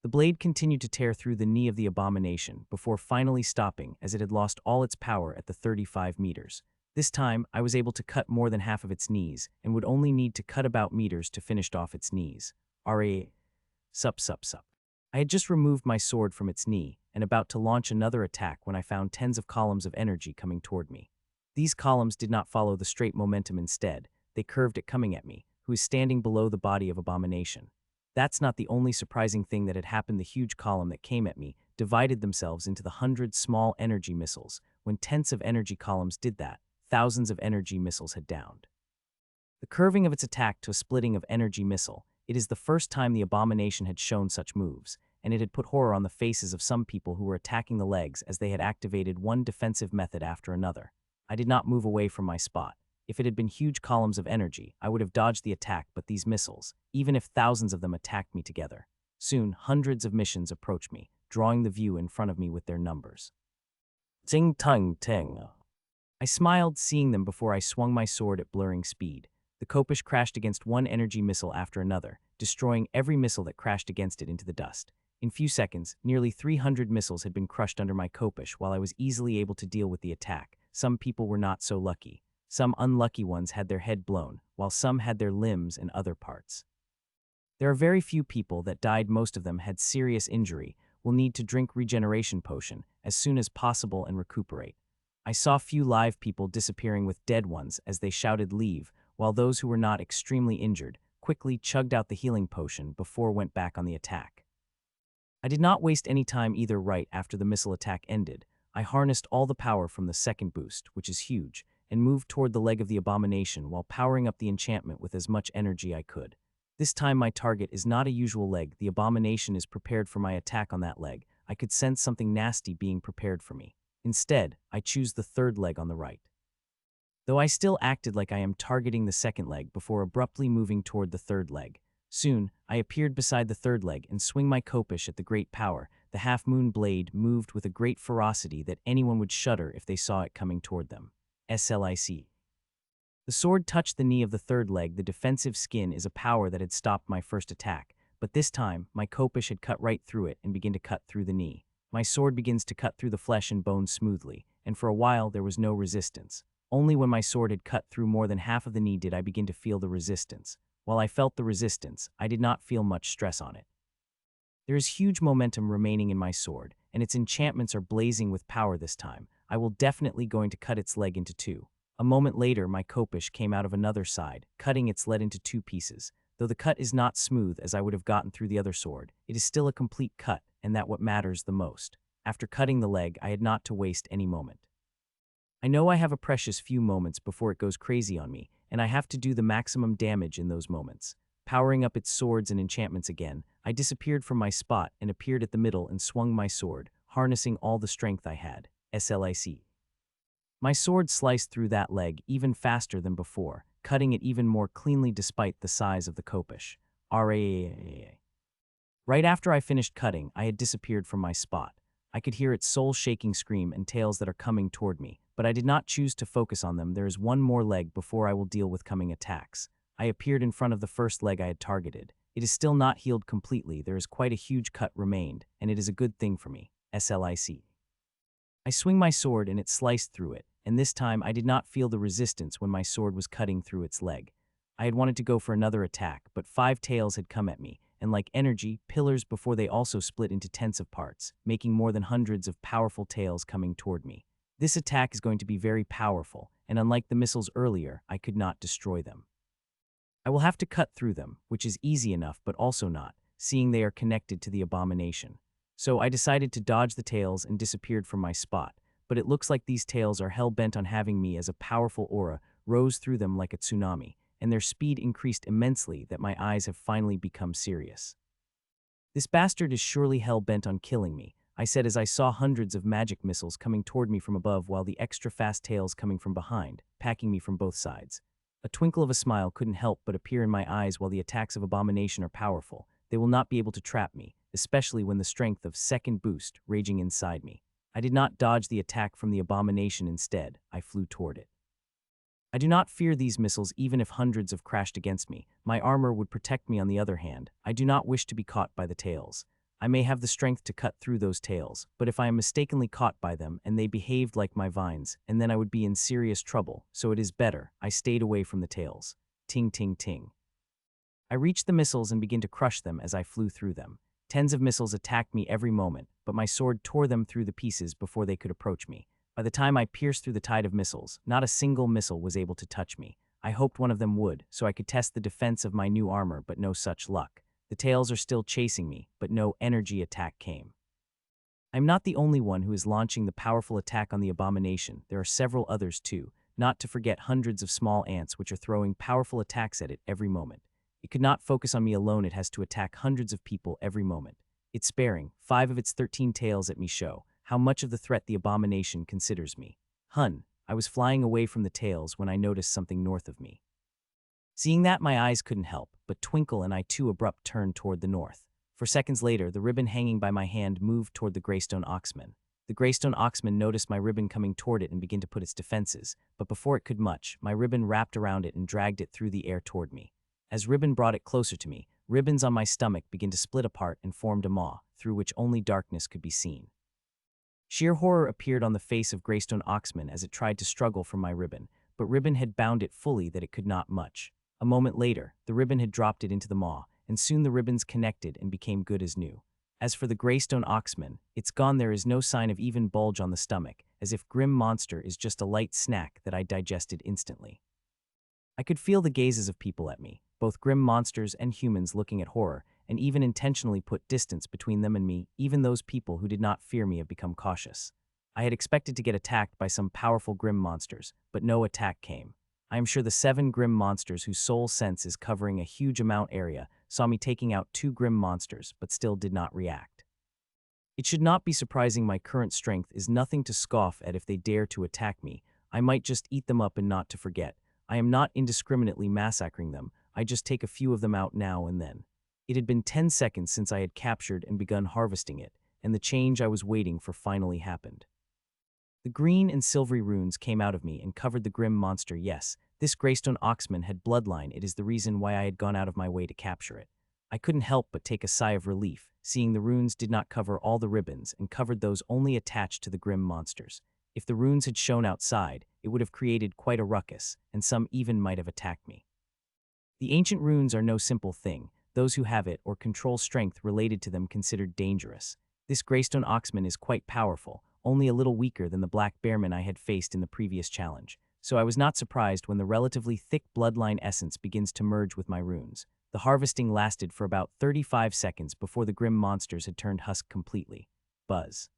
The blade continued to tear through the knee of the abomination before finally stopping as it had lost all its power at the 35 meters. This time, I was able to cut more than half of its knees and would only need to cut about meters to finish off its knees. Sup. I had just removed my sword from its knee and about to launch another attack when I found tens of columns of energy coming toward me. These columns did not follow the straight momentum instead. They curved it coming at me, who is standing below the body of abomination. That's not the only surprising thing that had happened. The huge column that came at me divided themselves into the 100 small energy missiles. When tens of energy columns did that, thousands of energy missiles had downed. The curving of its attack to a splitting of energy missile, it is the first time the abomination had shown such moves, and it had put horror on the faces of some people who were attacking the legs as they had activated one defensive method after another. I did not move away from my spot. If it had been huge columns of energy, I would have dodged the attack, but these missiles, even if thousands of them attacked me together. Soon, hundreds of missions approached me, drawing the view in front of me with their numbers. Ting tung ting. I smiled seeing them before I swung my sword at blurring speed. The Kopish crashed against one energy missile after another, destroying every missile that crashed against it into the dust. In few seconds, nearly 300 missiles had been crushed under my Kopish while I was easily able to deal with the attack. Some people were not so lucky. Some unlucky ones had their head blown, while some had their limbs and other parts. There are very few people that died. Most of them had serious injury, will need to drink regeneration potion as soon as possible and recuperate. I saw few live people disappearing with dead ones as they shouted leave, while those who were not extremely injured quickly chugged out the healing potion before went back on the attack. I did not waste any time either. Right after the missile attack ended, I harnessed all the power from the second boost, which is huge, and moved toward the leg of the abomination while powering up the enchantment with as much energy I could. This time my target is not a usual leg. The abomination is prepared for my attack on that leg. I could sense something nasty being prepared for me. Instead, I choose the third leg on the right. Though I still acted like I am targeting the second leg before abruptly moving toward the third leg. Soon, I appeared beside the third leg and swing my Kopish at the great power. The half-moon blade moved with a great ferocity that anyone would shudder if they saw it coming toward them. Slice. The sword touched the knee of the third leg. The defensive skin is a power that had stopped my first attack, but this time, my Kopish had cut right through it and began to cut through the knee. My sword begins to cut through the flesh and bone smoothly, and for a while there was no resistance. Only when my sword had cut through more than half of the knee did I begin to feel the resistance. While I felt the resistance, I did not feel much stress on it. There is huge momentum remaining in my sword, and its enchantments are blazing with power this time. I will definitely going to cut its leg into two. A moment later, my Kopish came out of another side, cutting its leg into two pieces. Though the cut is not smooth as I would have gotten through the other sword, it is still a complete cut, and that what matters the most. After cutting the leg, I had not to waste any moment. I know I have a precious few moments before it goes crazy on me, and I have to do the maximum damage in those moments. Powering up its swords and enchantments again, I disappeared from my spot and appeared at the middle and swung my sword, harnessing all the strength I had. Slice. My sword sliced through that leg even faster than before, cutting it even more cleanly despite the size of the Kopish. Right after I finished cutting, I had disappeared from my spot. I could hear its soul-shaking scream and tails that are coming toward me, but I did not choose to focus on them. There is one more leg before I will deal with coming attacks. I appeared in front of the first leg I had targeted. It is still not healed completely. There is quite a huge cut remained, and it is a good thing for me. Slice. I swing my sword and it sliced through it, and this time I did not feel the resistance when my sword was cutting through its leg. I had wanted to go for another attack, but 5 tails had come at me, and like energy, pillars before they also split into tens of parts, making more than hundreds of powerful tails coming toward me. This attack is going to be very powerful, and unlike the missiles earlier, I could not destroy them. I will have to cut through them, which is easy enough but also not, seeing they are connected to the abomination. So I decided to dodge the tails and disappeared from my spot, but it looks like these tails are hell-bent on having me as a powerful aura rose through them like a tsunami, and their speed increased immensely that my eyes have finally become serious. This bastard is surely hell-bent on killing me, I said as I saw hundreds of magic missiles coming toward me from above while the extra-fast tails coming from behind, packing me from both sides. A twinkle of a smile couldn't help but appear in my eyes. While the attacks of abomination are powerful, they will not be able to trap me, especially when the strength of second boost raging inside me. I did not dodge the attack from the abomination. Instead, I flew toward it. I do not fear these missiles even if hundreds have crashed against me. My armor would protect me. On the other hand, I do not wish to be caught by the tails. I may have the strength to cut through those tails, but if I am mistakenly caught by them and they behaved like my vines, and then I would be in serious trouble, so it is better I stayed away from the tails. Ting ting ting. I reached the missiles and began to crush them as I flew through them. Tens of missiles attacked me every moment, but my sword tore them through the pieces before they could approach me. By the time I pierced through the tide of missiles, not a single missile was able to touch me. I hoped one of them would, so I could test the defense of my new armor, but no such luck. The tails are still chasing me, but no energy attack came. I'm not the only one who is launching the powerful attack on the abomination. There are several others too, not to forget hundreds of small ants which are throwing powerful attacks at it every moment. It could not focus on me alone. It has to attack hundreds of people every moment. It's sparing 5 of its 13 tails at me show how much of the threat the abomination considers me. I was flying away from the tails when I noticed something north of me. Seeing that, my eyes couldn't help but twinkle, and I too abrupt turned toward the north. For seconds later, the ribbon hanging by my hand moved toward the Greystone Oxman. The Greystone Oxman noticed my ribbon coming toward it and began to put its defenses, but before it could much, my ribbon wrapped around it and dragged it through the air toward me. As ribbon brought it closer to me, ribbons on my stomach began to split apart and formed a maw, through which only darkness could be seen. Sheer horror appeared on the face of Greystone Oxman as it tried to struggle from my ribbon, but ribbon had bound it fully that it could not much. A moment later, the ribbon had dropped it into the maw, and soon the ribbons connected and became good as new. As for the Greystone Oxman, it's gone. There is no sign of even bulge on the stomach, as if grim monster is just a light snack that I digested instantly. I could feel the gazes of people at me, both grim monsters and humans looking at horror, and even intentionally put distance between them and me. Even those people who did not fear me have become cautious. I had expected to get attacked by some powerful grim monsters, but no attack came. I am sure the 7 grim monsters whose sole sense is covering a huge amount area saw me taking out 2 grim monsters, but still did not react. It should not be surprising. My current strength is nothing to scoff at. If they dare to attack me, I might just eat them up. And not to forget, I am not indiscriminately massacring them. I just take a few of them out now and then. It had been 10 seconds since I had captured and begun harvesting it, and the change I was waiting for finally happened. The green and silvery runes came out of me and covered the grim monster. Yes, this Greystone Oxman had bloodline. It is the reason why I had gone out of my way to capture it. I couldn't help but take a sigh of relief, seeing the runes did not cover all the ribbons and covered those only attached to the grim monsters. If the runes had shown outside, it would have created quite a ruckus, and some even might have attacked me. The ancient runes are no simple thing. Those who have it or control strength related to them considered dangerous. This Greystone Oxman is quite powerful, only a little weaker than the Black Bearman I had faced in the previous challenge, so I was not surprised when the relatively thick bloodline essence begins to merge with my runes. The harvesting lasted for about 35 seconds before the grim monsters had turned husk completely. Buzz.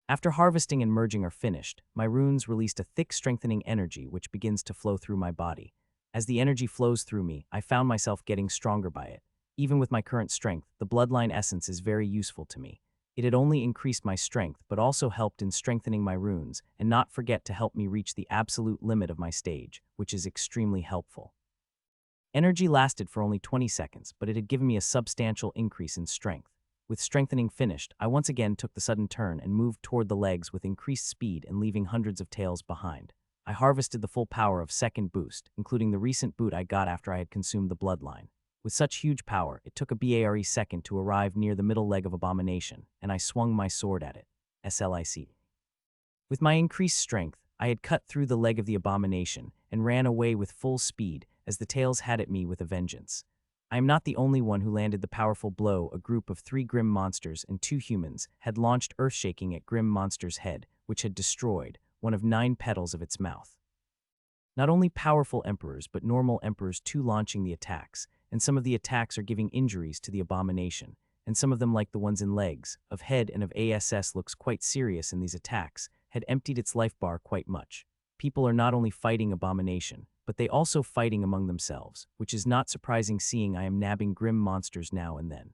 After harvesting and merging are finished, my runes released a thick strengthening energy which begins to flow through my body. As the energy flows through me, I found myself getting stronger by it. Even with my current strength, the bloodline essence is very useful to me. It had only increased my strength, but also helped in strengthening my runes, and not forget to help me reach the absolute limit of my stage, which is extremely helpful. Energy lasted for only 20 seconds, but it had given me a substantial increase in strength. With strengthening finished, I once again took the sudden turn and moved toward the legs with increased speed and leaving hundreds of tails behind. I harvested the full power of second boost, including the recent boot I got after I had consumed the bloodline. With such huge power, it took a bare second to arrive near the middle leg of abomination, and I swung my sword at it. Slic. With my increased strength, I had cut through the leg of the abomination and ran away with full speed as the tails had at me with a vengeance. I am not the only one who landed the powerful blow. A group of 3 grim monsters and 2 humans had launched earthshaking at Grim Monster's head, which had destroyed one of 9 petals of its mouth. Not only powerful emperors but normal emperors too launching the attacks, and some of the attacks are giving injuries to the abomination, and some of them, like the ones in legs, of head and of ass, looks quite serious in these attacks, had emptied its life bar quite much. People are not only fighting abomination, but they also fighting among themselves, which is not surprising seeing I am nabbing grim monsters now and then.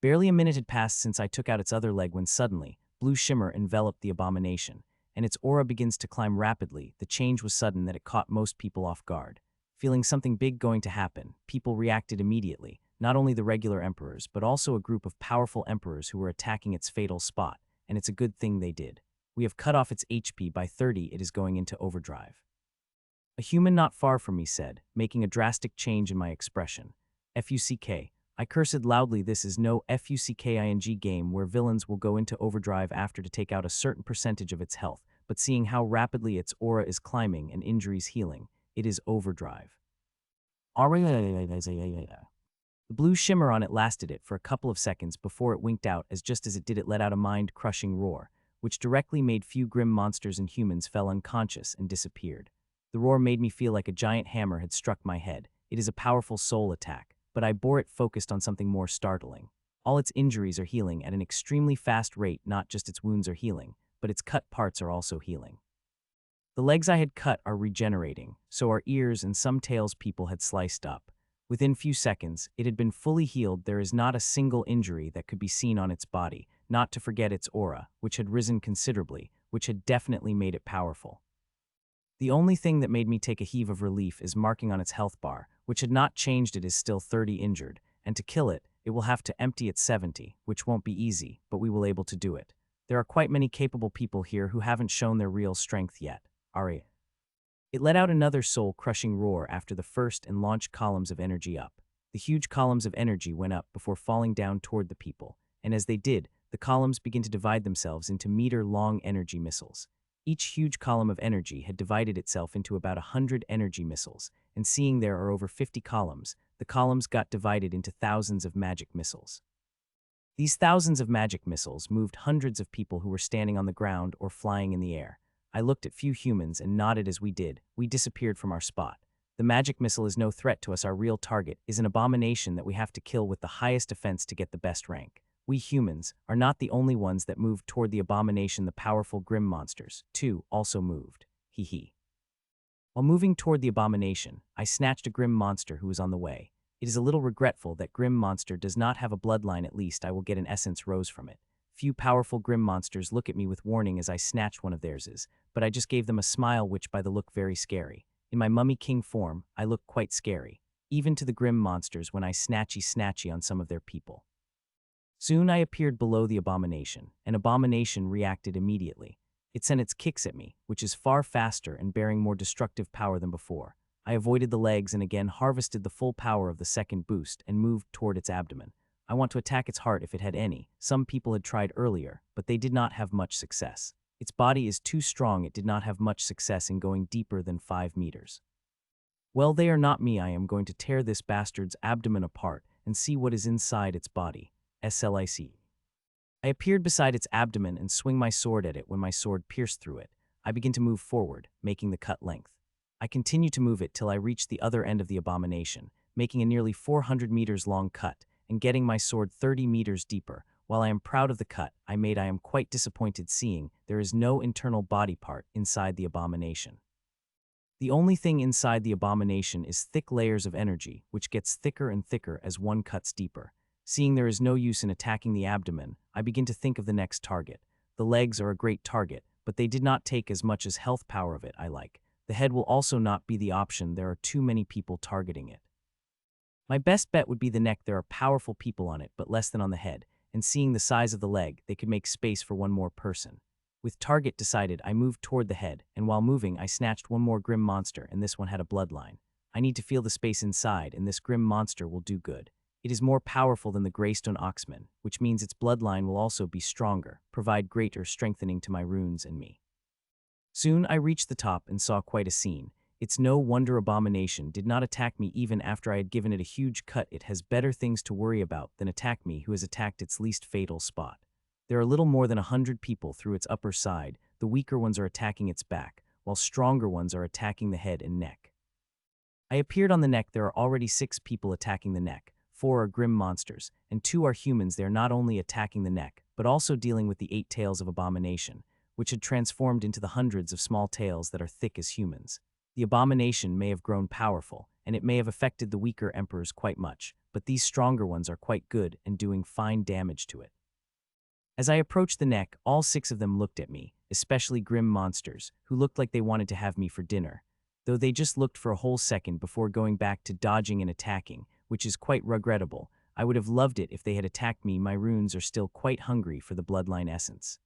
Barely a minute had passed since I took out its other leg when suddenly, blue shimmer enveloped the abomination, and its aura begins to climb rapidly. The change was sudden that it caught most people off guard. Feeling something big going to happen, people reacted immediately, not only the regular emperors but also a group of powerful emperors who were attacking its fatal spot, and it's a good thing they did. We have cut off its HP by 30, it is going into overdrive. A human not far from me said, making a drastic change in my expression. FUCK. I cursed loudly. This is no FUCKING game where villains will go into overdrive after to take out a certain percentage of its health, but seeing how rapidly its aura is climbing and injuries healing, it is overdrive. The blue shimmer on it lasted it for a couple of seconds before it winked out, as just as it did it let out a mind-crushing roar, which directly made few grim monsters and humans fell unconscious and disappeared. The roar made me feel like a giant hammer had struck my head. It is a powerful soul attack, but I bore it focused on something more startling. All its injuries are healing at an extremely fast rate. Not just its wounds are healing, but its cut parts are also healing. The legs I had cut are regenerating, so are ears and some tails people had sliced up. Within few seconds, it had been fully healed. There is not a single injury that could be seen on its body, not to forget its aura, which had risen considerably, which had definitely made it powerful. The only thing that made me take a heave of relief is marking on its health bar, which had not changed. It is still 30 injured, and to kill it, it will have to empty its 70, which won't be easy, but we will able to do it. There are quite many capable people here who haven't shown their real strength yet. Ari. It let out another soul-crushing roar after the first and launched columns of energy up. The huge columns of energy went up before falling down toward the people, and as they did, the columns began to divide themselves into meter-long energy missiles. Each huge column of energy had divided itself into about 100 energy missiles, and seeing there are over 50 columns, the columns got divided into thousands of magic missiles. These thousands of magic missiles moved hundreds of people who were standing on the ground or flying in the air. I looked at few humans and nodded as we did. We disappeared from our spot. The magic missile is no threat to us. Our real target is an abomination that we have to kill with the highest defense to get the best rank. We humans are not the only ones that moved toward the abomination. The powerful grim monsters, too, also moved. Hee hee. While moving toward the abomination, I snatched a grim monster who was on the way. It is a little regretful that grim monster does not have a bloodline. At least I will get an essence rose from it. Few powerful grim monsters look at me with warning as I snatched one of theirs, but I just gave them a smile, which by the look very scary. In my mummy king form, I look quite scary, even to the grim monsters when I snatchy on some of their people. Soon I appeared below the abomination, and abomination reacted immediately. It sent its kicks at me, which is far faster and bearing more destructive power than before. I avoided the legs and again harvested the full power of the second boost and moved toward its abdomen. I want to attack its heart if it had any. Some people had tried earlier, but they did not have much success. Its body is too strong. It did not have much success in going deeper than 5 meters. Well, they are not me. I am going to tear this bastard's abdomen apart and see what is inside its body. SLIC. I appeared beside its abdomen and swing my sword at it. When my sword pierced through it, I begin to move forward, making the cut length. I continue to move it till I reach the other end of the abomination, making a nearly 400 meters long cut, and getting my sword 30 meters deeper. While I am proud of the cut I made, I am quite disappointed seeing there is no internal body part inside the abomination. The only thing inside the abomination is thick layers of energy, which gets thicker and thicker as one cuts deeper. Seeing there is no use in attacking the abdomen, I begin to think of the next target. The legs are a great target, but they did not take as much as health power of it I like. The head will also not be the option. There are too many people targeting it. My best bet would be the neck. There are powerful people on it, but less than on the head, and seeing the size of the leg, they could make space for one more person. With target decided, I moved toward the head, and while moving, I snatched one more grim monster, and this one had a bloodline. I need to feel the space inside, and this grim monster will do good. It is more powerful than the Greystone Oxman, which means its bloodline will also be stronger, provide greater strengthening to my runes and me. Soon I reached the top and saw quite a scene. It's no wonder Abomination did not attack me even after I had given it a huge cut. It has better things to worry about than attack me who has attacked its least fatal spot. There are little more than 100 people through its upper side. The weaker ones are attacking its back, while stronger ones are attacking the head and neck. I appeared on the neck. There are already 6 people attacking the neck. 4 are grim monsters, and 2 are humans. They are not only attacking the neck, but also dealing with the 8 tails of Abomination, which had transformed into the hundreds of small tails that are thick as humans. The Abomination may have grown powerful, and it may have affected the weaker emperors quite much, but these stronger ones are quite good and doing fine damage to it. As I approached the neck, all 6 of them looked at me, especially grim monsters, who looked like they wanted to have me for dinner, though they just looked for a whole second before going back to dodging and attacking, which is quite regrettable. I would have loved it if they had attacked me. My runes are still quite hungry for the bloodline essence.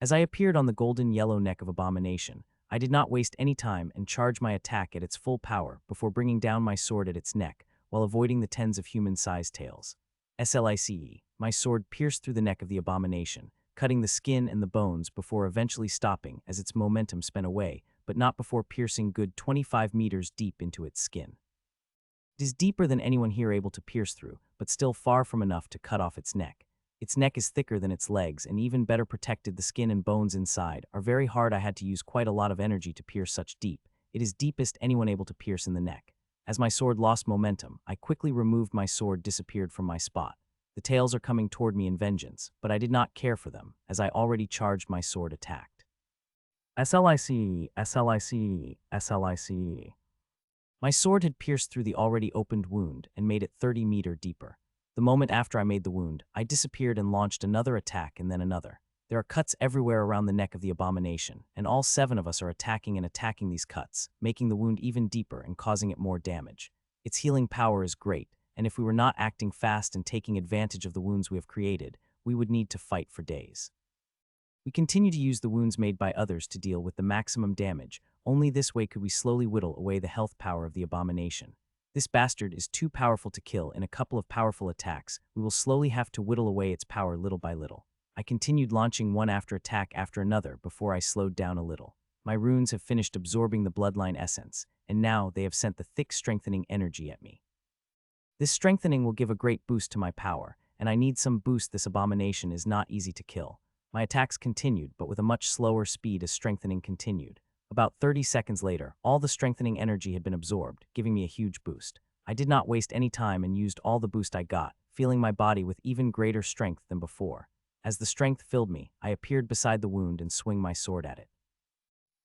As I appeared on the golden yellow neck of Abomination, I did not waste any time and charged my attack at its full power before bringing down my sword at its neck, while avoiding the tens of human-sized tails. Slice, my sword pierced through the neck of the Abomination, cutting the skin and the bones before eventually stopping as its momentum sped away, but not before piercing good 25 meters deep into its skin. It is deeper than anyone here able to pierce through, but still far from enough to cut off its neck. Its neck is thicker than its legs and even better protected. The skin and bones inside are very hard. I had to use quite a lot of energy to pierce such deep. It is deepest anyone able to pierce in the neck. As my sword lost momentum, I quickly removed my sword, disappeared from my spot. The tails are coming toward me in vengeance, but I did not care for them, as I already charged my sword attacked. Slice. My sword had pierced through the already opened wound and made it 30 meters deeper. The moment after I made the wound, I disappeared and launched another attack and then another. There are cuts everywhere around the neck of the Abomination, and all 7 of us are attacking these cuts, making the wound even deeper and causing it more damage. Its healing power is great, and if we were not acting fast and taking advantage of the wounds we have created, we would need to fight for days. We continue to use the wounds made by others to deal with the maximum damage. Only this way could we slowly whittle away the health power of the Abomination. This bastard is too powerful to kill. In a couple of powerful attacks, we will slowly have to whittle away its power little by little. I continued launching one attack after another before I slowed down a little. My runes have finished absorbing the bloodline essence, and now they have sent the thick strengthening energy at me. This strengthening will give a great boost to my power, and I need some boost. This Abomination is not easy to kill. My attacks continued, but with a much slower speed as strengthening continued. About 30 seconds later, all the strengthening energy had been absorbed, giving me a huge boost. I did not waste any time and used all the boost I got, filling my body with even greater strength than before. As the strength filled me, I appeared beside the wound and swung my sword at it.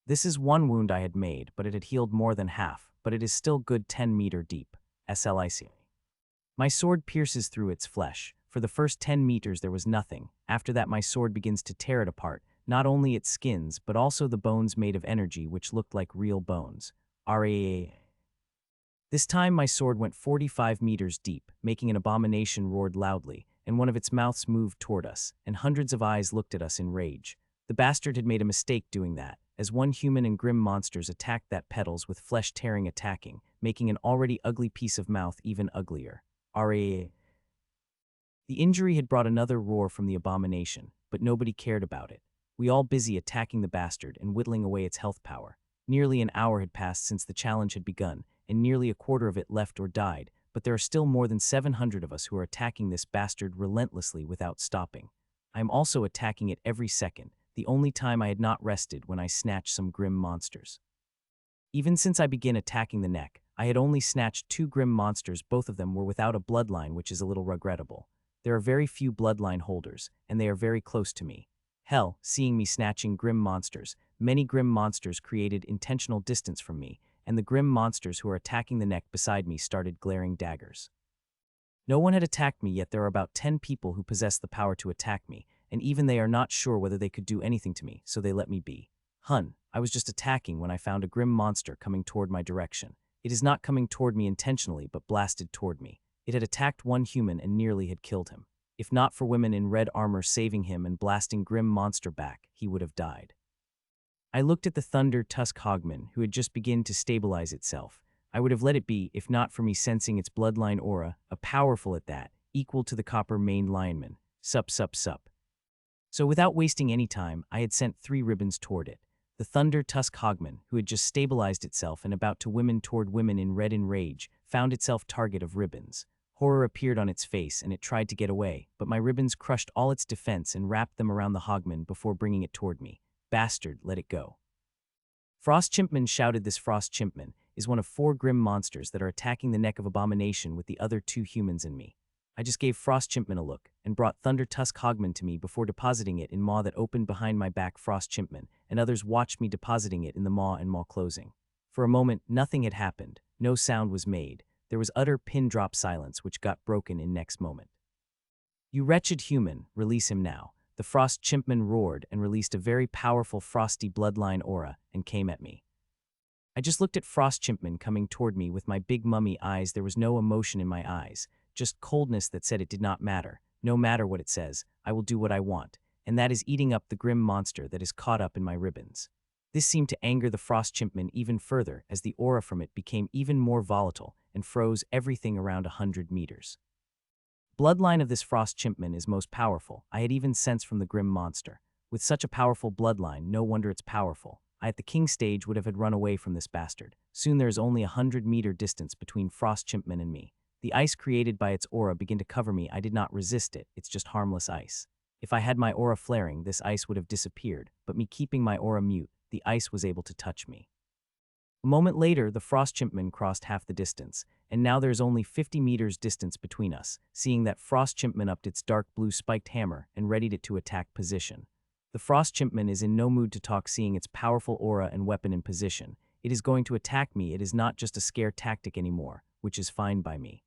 This is one wound I had made, but it had healed more than half, but it is still good 10 meters deep. Slice. My sword pierces through its flesh. For the first 10 meters there was nothing. After that my sword begins to tear it apart, not only its skins, but also the bones made of energy which looked like real bones. This time my sword went 45 meters deep, making an Abomination roared loudly, and one of its mouths moved toward us, and hundreds of eyes looked at us in rage. The bastard had made a mistake doing that, as one human and grim monsters attacked that petals with flesh-tearing attacking, making an already ugly piece of mouth even uglier. The injury had brought another roar from the Abomination, but nobody cared about it. We all busy attacking the bastard and whittling away its health power. Nearly an hour had passed since the challenge had begun, and nearly a quarter of it left or died, but there are still more than 700 of us who are attacking this bastard relentlessly without stopping. I am also attacking it every second, the only time I had not rested when I snatched some grim monsters. Even since I began attacking the neck, I had only snatched 2 grim monsters. Both of them were without a bloodline, which is a little regrettable. There are very few bloodline holders, and they are very close to me. Hell, seeing me snatching grim monsters, many grim monsters created intentional distance from me, and the grim monsters who are attacking the neck beside me started glaring daggers. No one had attacked me yet. There are about 10 people who possess the power to attack me, and even they are not sure whether they could do anything to me, so they let me be. I was just attacking when I found a grim monster coming toward my direction. It is not coming toward me intentionally, but blasted toward me. It had attacked one human and nearly had killed him. If not for women in red armor saving him and blasting grim monster back, he would have died. I looked at the Thunder Tusk Hogman, who had just begun to stabilize itself. I would have let it be if not for me sensing its bloodline aura, a powerful at that, equal to the Copper Lionman. Sup. So without wasting any time, I had sent 3 ribbons toward it. The Thunder Tusk Hogman, who had just stabilized itself and about to women toward women in red enrage, found itself target of ribbons. Horror appeared on its face and it tried to get away, but my ribbons crushed all its defense and wrapped them around the Hogman before bringing it toward me. Bastard, let it go. Frost Chimpman shouted. This Frost Chimpman is one of 4 grim monsters that are attacking the neck of Abomination with the other 2 humans and me. I just gave Frost Chimpman a look and brought Thunder Tusk Hogman to me before depositing it in maw that opened behind my back. Frost Chimpman and others watched me depositing it in the maw and maw closing. For a moment, nothing had happened. No sound was made. There was utter pin-drop silence, which got broken in next moment. "You wretched human, release him now." The Frost Chimpman roared and released a very powerful frosty bloodline aura and came at me. I just looked at Frost Chimpman coming toward me with my big mummy eyes. There was no emotion in my eyes, just coldness that said it did not matter. No matter what it says, I will do what I want, and that is eating up the grim monster that is caught up in my ribbons. This seemed to anger the Frost Chimpman even further as the aura from it became even more volatile and froze everything around 100 meters. Bloodline of this Frost Chimpman is most powerful. I had even sensed from the grim monster. With such a powerful bloodline, no wonder it's powerful. I at the king stage would have had run away from this bastard. Soon there is only 100-meter distance between Frost Chimpman and me. The ice created by its aura began to cover me. I did not resist it. It's just harmless ice. If I had my aura flaring, this ice would have disappeared, but me keeping my aura mute, the ice was able to touch me. A moment later, the Frost Chimpman crossed half the distance, and now there's only 50 meters distance between us. Seeing that, Frost Chimpman upped its dark blue spiked hammer and readied it to attack position. The Frost Chimpman is in no mood to talk. Seeing its powerful aura and weapon in position, it is going to attack me. It is not just a scare tactic anymore, which is fine by me.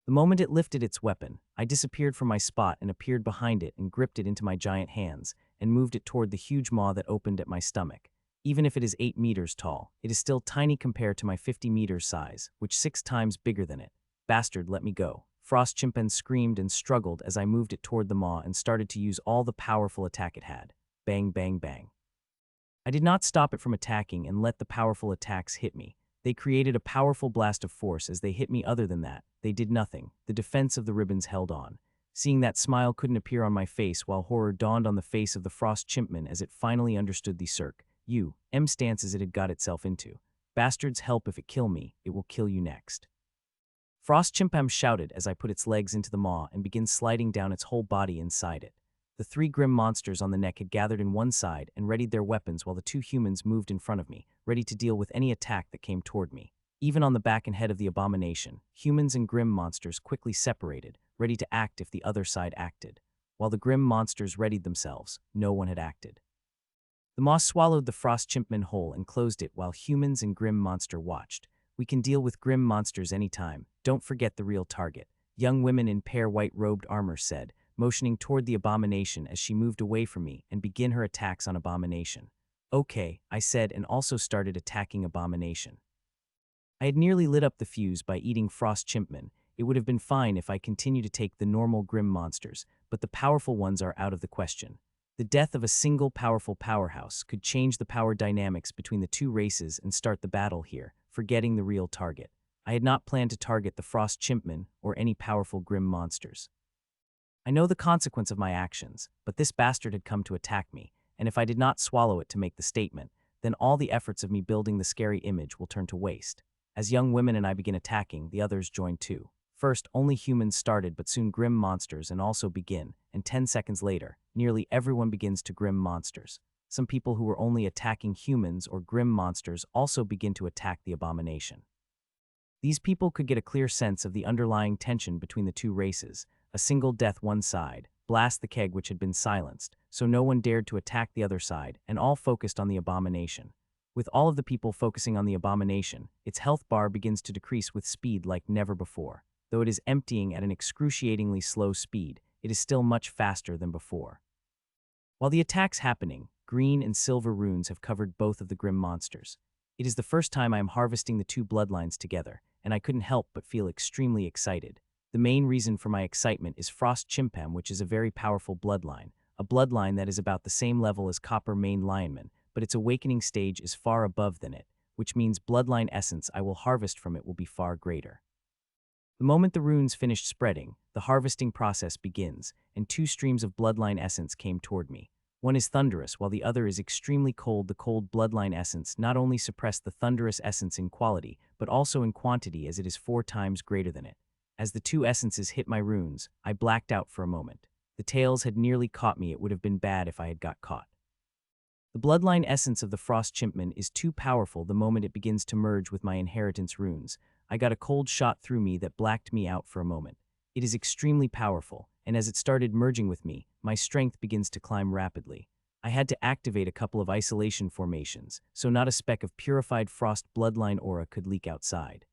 The moment it lifted its weapon, I disappeared from my spot and appeared behind it and gripped it into my giant hands and moved it toward the huge maw that opened at my stomach. Even if it is 8 meters tall, it is still tiny compared to my 50 meters size, which 6 times bigger than it. Bastard, let me go. Frost Chimpman screamed and struggled as I moved it toward the maw and started to use all the powerful attack it had. Bang, bang, bang. I did not stop it from attacking and let the powerful attacks hit me. They created a powerful blast of force as they hit me. Other than that, they did nothing. The defense of the ribbons held on. Seeing that, smile couldn't appear on my face while horror dawned on the face of the Frost Chimpman as it finally understood the stances it had got itself into. Bastards, help. If it kill me, it will kill you next. Frost Chimpman shouted as I put its legs into the maw and began sliding down its whole body inside it. The 3 grim monsters on the neck had gathered in one side and readied their weapons while the 2 humans moved in front of me, ready to deal with any attack that came toward me. Even on the back and head of the abomination, humans and grim monsters quickly separated, ready to act if the other side acted. While the grim monsters readied themselves, no one had acted. The maw swallowed the Frost Chimpman whole and closed it while humans and grim monster watched. We can deal with grim monsters anytime. Don't forget the real target. Young women in pale white-robed armor said, motioning toward the abomination as she moved away from me and began her attacks on abomination. Okay, I said, and also started attacking abomination. I had nearly lit up the fuse by eating Frost Chimpman. It would have been fine if I continued to take the normal grim monsters, but the powerful ones are out of the question. The death of a single powerful powerhouse could change the power dynamics between the 2 races and start the battle here, forgetting the real target. I had not planned to target the Frost Chimpman or any powerful grim monsters. I know the consequence of my actions, but this bastard had come to attack me, and if I did not swallow it to make the statement, then all the efforts of me building the scary image will turn to waste. As young women and I begin attacking, the others join too. First, only humans started, but soon grim monsters and also begin, and 10 seconds later, nearly everyone begins to grim monsters. Some people who were only attacking humans or grim monsters also begin to attack the abomination. These people could get a clear sense of the underlying tension between the 2 races. A single death one side, blast the keg which had been silenced, so no one dared to attack the other side, and all focused on the abomination. With all of the people focusing on the abomination, its health bar begins to decrease with speed like never before. Though it is emptying at an excruciatingly slow speed, it is still much faster than before. While the attack's happening, green and silver runes have covered both of the grim monsters. It is the first time I am harvesting the 2 bloodlines together, and I couldn't help but feel extremely excited. The main reason for my excitement is Frost Chimpman, which is a very powerful bloodline, a bloodline that is about the same level as Copper Lionman, but its awakening stage is far above than it, which means bloodline essence I will harvest from it will be far greater. The moment the runes finished spreading, the harvesting process begins, and 2 streams of bloodline essence came toward me. One is thunderous, while the other is extremely cold. The cold bloodline essence not only suppressed the thunderous essence in quality, but also in quantity, as it is 4 times greater than it. As the two essences hit my runes, I blacked out for a moment. The tails had nearly caught me. It would have been bad if I had got caught. The bloodline essence of the Frost Chimpman is too powerful. The moment it begins to merge with my inheritance runes, I got a cold shot through me that blacked me out for a moment. It is extremely powerful, and as it started merging with me, my strength begins to climb rapidly. I had to activate a couple of isolation formations, so not a speck of purified frost bloodline aura could leak outside.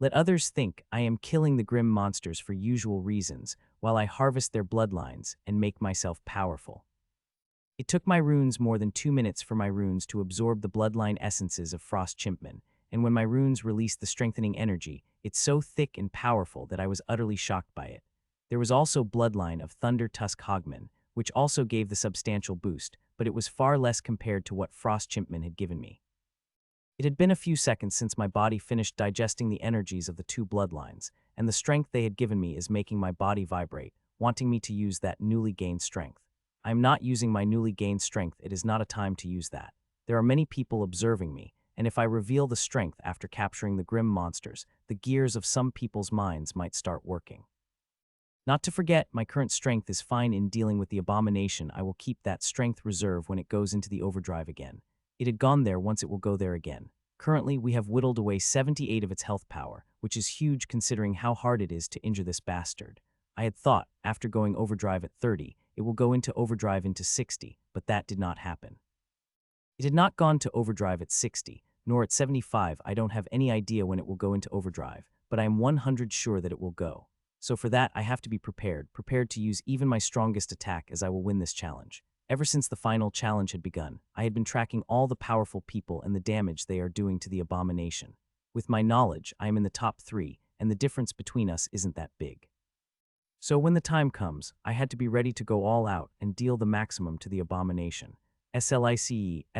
Let others think I am killing the grim monsters for usual reasons, while I harvest their bloodlines and make myself powerful. It took my runes more than 2 minutes for my runes to absorb the bloodline essences of Frost Chimpman, and when my runes released the strengthening energy, it's so thick and powerful that I was utterly shocked by it. There was also bloodline of Thunder Tusk Hogman, which also gave the substantial boost, but it was far less compared to what Frost Chimpman had given me. It had been a few seconds since my body finished digesting the energies of the two bloodlines, and the strength they had given me is making my body vibrate, wanting me to use that newly gained strength. I am not using my newly gained strength. It is not a time to use that. There are many people observing me, and if I reveal the strength after capturing the grim monsters, the gears of some people's minds might start working. Not to forget, my current strength is fine in dealing with the abomination. I will keep that strength reserve when it goes into the overdrive again. It had gone there once, it will go there again. Currently, we have whittled away 78 of its health power, which is huge considering how hard it is to injure this bastard. I had thought, after going overdrive at 30, it will go into overdrive into 60, but that did not happen. It had not gone to overdrive at 60, nor at 75. I don't have any idea when it will go into overdrive, but I am 100% sure that it will go. So for that, I have to be prepared to use even my strongest attack, as I will win this challenge. Ever since the final challenge had begun, I had been tracking all the powerful people and the damage they are doing to the abomination. With my knowledge, I am in the top 3, and the difference between us isn't that big. So when the time comes, I had to be ready to go all out and deal the maximum to the abomination. Slice,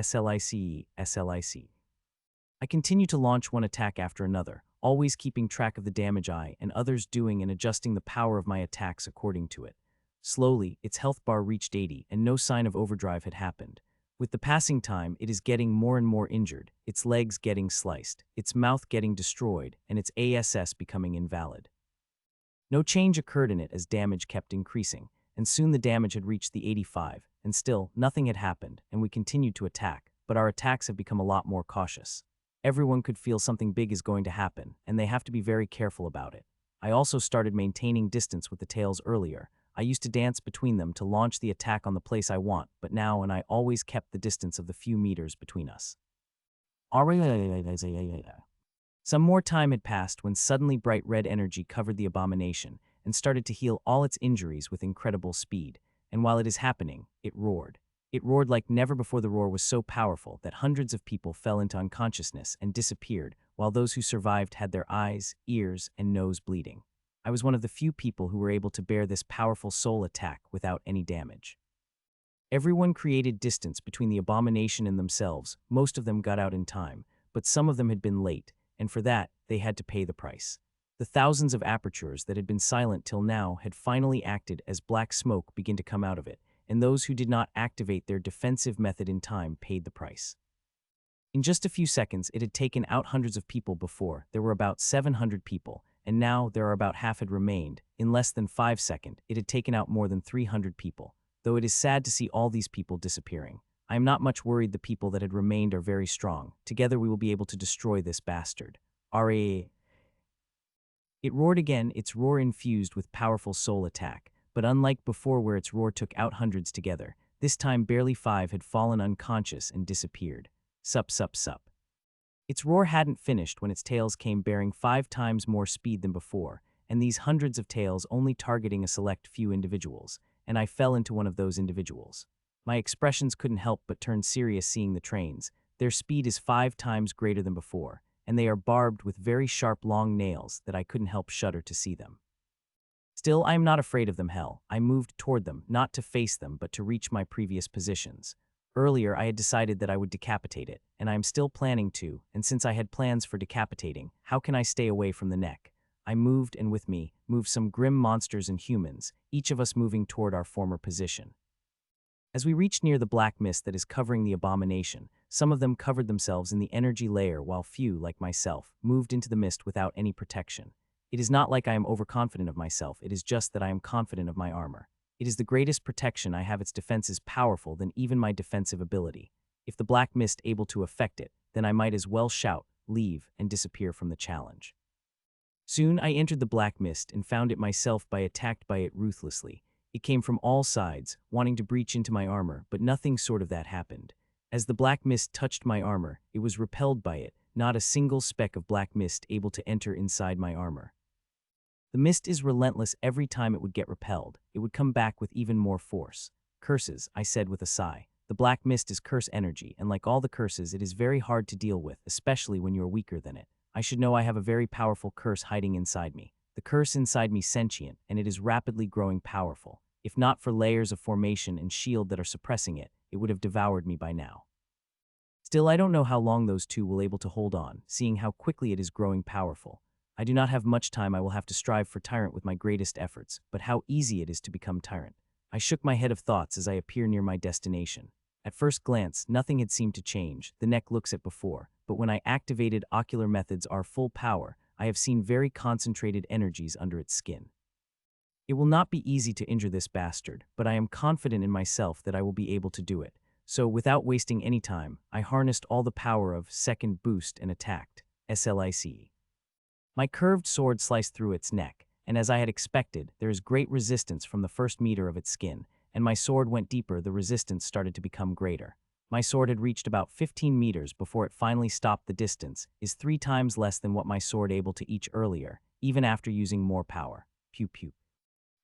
slice, slice. I continue to launch one attack after another, always keeping track of the damage I and others doing and adjusting the power of my attacks according to it. Slowly, its health bar reached 80 and no sign of overdrive had happened. With the passing time, it is getting more and more injured, its legs getting sliced, its mouth getting destroyed, and its ASS becoming invalid. No change occurred in it as damage kept increasing, and soon the damage had reached the 85, and still, nothing had happened, and we continued to attack, but our attacks have become a lot more cautious. Everyone could feel something big is going to happen, and they have to be very careful about it. I also started maintaining distance with the tails earlier. I used to dance between them to launch the attack on the place I want, but now I always kept the distance of the few meters between us. Some more time had passed when suddenly bright red energy covered the abomination and started to heal all its injuries with incredible speed, and while it is happening, it roared. It roared like never before. The roar was so powerful that hundreds of people fell into unconsciousness and disappeared, while those who survived had their eyes, ears, and nose bleeding. I was one of the few people who were able to bear this powerful soul attack without any damage. Everyone created distance between the abomination and themselves. Most of them got out in time, but some of them had been late, and for that, they had to pay the price. The thousands of apertures that had been silent till now had finally acted as black smoke began to come out of it, and those who did not activate their defensive method in time paid the price. In just a few seconds, it had taken out hundreds of people. Before, there were about 700 people, and now there are about half had remained. In less than 5 seconds, it had taken out more than 300 people. Though it is sad to see all these people disappearing, I am not much worried. The people that had remained are very strong. Together we will be able to destroy this bastard. It roared again, its roar infused with powerful soul attack, but unlike before where its roar took out hundreds together, this time barely 5 had fallen unconscious and disappeared. Sup sup sup. Its roar hadn't finished when its tails came bearing 5 times more speed than before, and these hundreds of tails only targeting a select few individuals, and I fell into one of those individuals. My expressions couldn't help but turn serious seeing the trains. Their speed is 5 times greater than before, and they are barbed with very sharp long nails that I couldn't help shudder to see them. Still, I am not afraid of them. Hell, I moved toward them, not to face them but to reach my previous positions. Earlier, I had decided that I would decapitate it, and I am still planning to, and since I had plans for decapitating, how can I stay away from the neck? I moved, and with me, moved some grim monsters and humans, each of us moving toward our former position. As we reached near the black mist that is covering the abomination, some of them covered themselves in the energy layer while few, like myself, moved into the mist without any protection. It is not like I am overconfident of myself, it is just that I am confident of my armor. It is the greatest protection I have, its defenses powerful than even my defensive ability. If the black mist able to affect it, then I might as well shout, leave, and disappear from the challenge. Soon I entered the black mist and found it myself attacked by it ruthlessly. It came from all sides, wanting to breach into my armor, but nothing sort of that happened. As the black mist touched my armor, it was repelled by it, not a single speck of black mist able to enter inside my armor. The mist is relentless. Every time it would get repelled, it would come back with even more force. Curses, I said with a sigh. The black mist is curse energy, and like all the curses, it is very hard to deal with, especially when you are weaker than it. I should know I have a very powerful curse hiding inside me. The curse inside me sentient, and it is rapidly growing powerful. If not for layers of formation and shield that are suppressing it, it would have devoured me by now. Still, I don't know how long those two will able to hold on, seeing how quickly it is growing powerful. I do not have much time. I will have to strive for Tyrant with my greatest efforts, but how easy it is to become Tyrant. I shook my head of thoughts as I appear near my destination. At first glance, nothing had seemed to change. The neck looks at before, but when I activated ocular methods our full power, I have seen very concentrated energies under its skin. It will not be easy to injure this bastard, but I am confident in myself that I will be able to do it. So without wasting any time, I harnessed all the power of second boost and attacked. Slice. My curved sword sliced through its neck, and as I had expected, there is great resistance from the first meter of its skin, and my sword went deeper. The resistance started to become greater. My sword had reached about 15 meters before it finally stopped. The distance is 3 times less than what my sword able to reach earlier, even after using more power. Pew pew.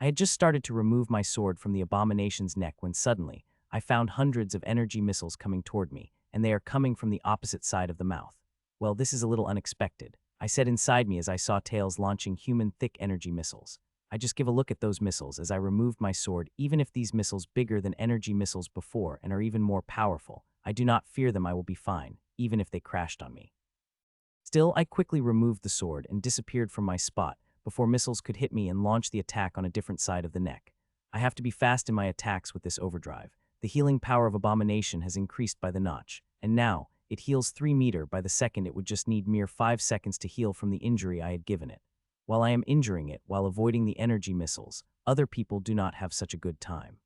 I had just started to remove my sword from the abomination's neck when suddenly, I found hundreds of energy missiles coming toward me, and they are coming from the opposite side of the mouth. Well, this is a little unexpected, I said inside me as I saw tails launching human thick energy missiles. I just give a look at those missiles as I removed my sword. Even if these missiles bigger than energy missiles before and are even more powerful, I do not fear them. I will be fine, even if they crashed on me. Still, I quickly removed the sword and disappeared from my spot before missiles could hit me and launch the attack on a different side of the neck. I have to be fast in my attacks with this overdrive. The healing power of abomination has increased by the notch, and now, it heals 3 meters by the second. It would just need mere 5 seconds to heal from the injury I had given it. While I am injuring it while avoiding the energy missiles, other people do not have such a good time.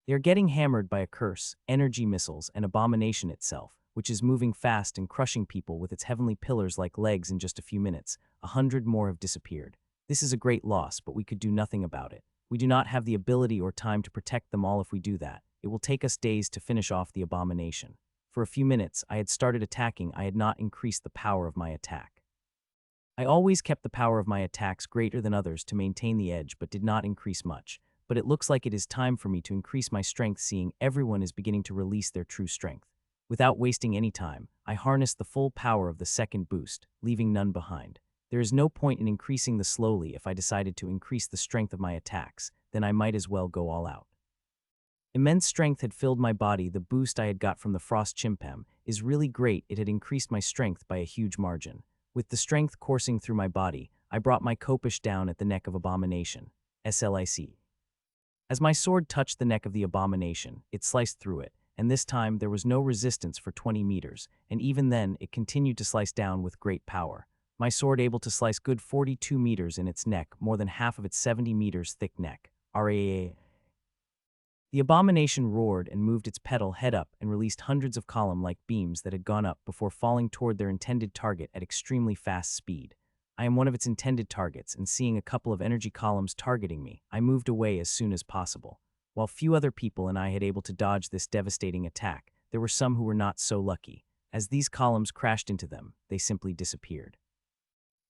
They are getting hammered by a curse, energy missiles, and abomination itself, which is moving fast and crushing people with its heavenly pillars like legs. In just a few minutes, 100 more have disappeared. This is a great loss, but we could do nothing about it. We do not have the ability or time to protect them all. If we do that, it will take us days to finish off the abomination. For a few minutes, I had started attacking. I had not increased the power of my attack. I always kept the power of my attacks greater than others to maintain the edge, but did not increase much. But it looks like it is time for me to increase my strength, seeing everyone is beginning to release their true strength. Without wasting any time, I harnessed the full power of the second boost, leaving none behind. There is no point in increasing the slowly. If I decided to increase the strength of my attacks, then I might as well go all out. Immense strength had filled my body. The boost I had got from the frost chimpem is really great. It had increased my strength by a huge margin. With the strength coursing through my body, I brought my kopish down at the neck of abomination. Slice. As my sword touched the neck of the abomination, it sliced through it, and this time there was no resistance for 20 meters, and even then it continued to slice down with great power. My sword able to slice good 42 meters in its neck, more than half of its 70 meters thick neck. RAA. The abomination roared and moved its petal head up and released hundreds of column-like beams that had gone up before falling toward their intended target at extremely fast speed. I am one of its intended targets, and seeing a couple of energy columns targeting me, I moved away as soon as possible. While few other people and I had able to dodge this devastating attack, there were some who were not so lucky. As these columns crashed into them, they simply disappeared.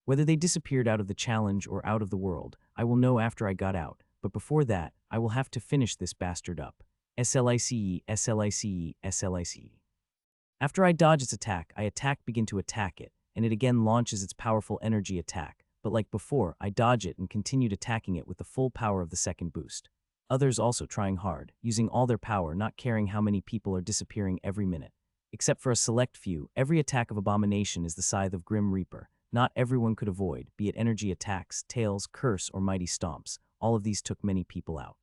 Whether they disappeared out of the challenge or out of the world, I will know after I got out, but before that, I will have to finish this bastard up. Slice, slice, slice. After I dodge its attack, I begin to attack it, and it again launches its powerful energy attack, but like before, I dodge it and continued attacking it with the full power of the second boost. Others also trying hard, using all their power, not caring how many people are disappearing every minute. Except for a select few, every attack of abomination is the scythe of Grim Reaper. Not everyone could avoid, be it energy attacks, tails, curse, or mighty stomps. All of these took many people out.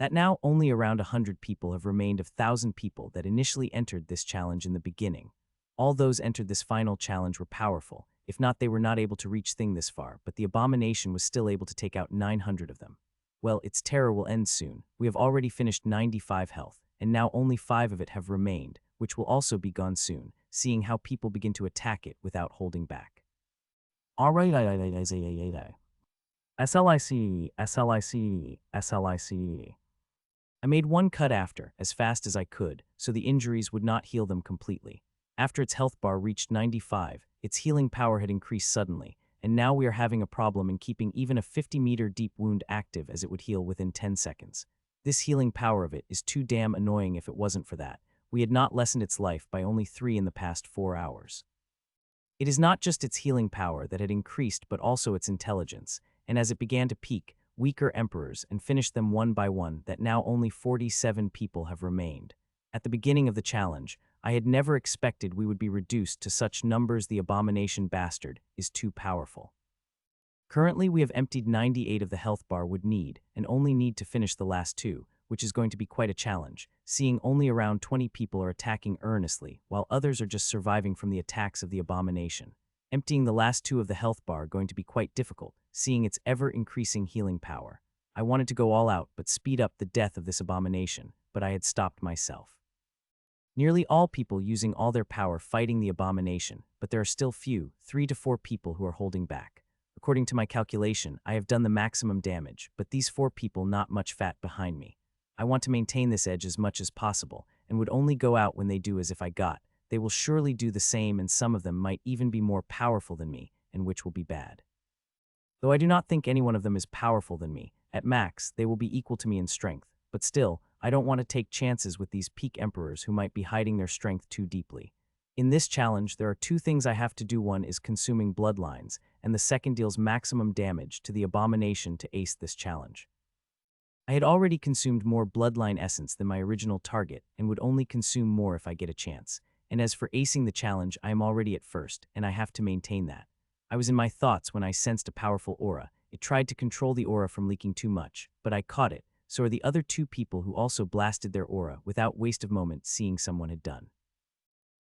That now only around 100 people have remained of 1,000 people that initially entered this challenge in the beginning. All those entered this final challenge were powerful. If not, they were not able to reach thing this far, but the abomination was still able to take out 900 of them. Well, its terror will end soon. We have already finished 95 health, and now only 5 of it have remained, which will also be gone soon, seeing how people begin to attack it without holding back. Alright, SLIC. I made one cut after, as fast as I could, so the injuries would not heal them completely. After its health bar reached 95, its healing power had increased suddenly, and now we are having a problem in keeping even a 50-meter deep wound active as it would heal within 10 seconds. This healing power of it is too damn annoying if it wasn't for that. We had not lessened its life by only 3 in the past 4 hours. It is not just its healing power that had increased but also its intelligence, and as it began to peak, weaker emperors and finish them one by one that now only 47 people have remained. At the beginning of the challenge, I had never expected we would be reduced to such numbers. The abomination bastard is too powerful. Currently, we have emptied 98 of the health bar would need, and only need to finish the last 2, which is going to be quite a challenge, seeing only around 20 people are attacking earnestly, while others are just surviving from the attacks of the abomination. Emptying the last 2 of the health bar going to be quite difficult, seeing its ever-increasing healing power. I wanted to go all out but speed up the death of this abomination, but I had stopped myself. Nearly all people using all their power fighting the abomination, but there are still few, 3 to 4 people who are holding back. According to my calculation, I have done the maximum damage, but these 4 people not much fat behind me. I want to maintain this edge as much as possible, and would only go out when they do as if I got. They will surely do the same, and some of them might even be more powerful than me, and which will be bad. Though I do not think any one of them is powerful than me, at max, they will be equal to me in strength, but still, I don't want to take chances with these peak emperors who might be hiding their strength too deeply. In this challenge, there are 2 things I have to do. One is consuming bloodlines, and the second deals maximum damage to the abomination to ace this challenge. I had already consumed more bloodline essence than my original target, and would only consume more if I get a chance. And as for acing the challenge, I am already at first, and I have to maintain that. I was in my thoughts when I sensed a powerful aura. It tried to control the aura from leaking too much, but I caught it. So are the other 2 people who also blasted their aura without waste of moment seeing someone had done.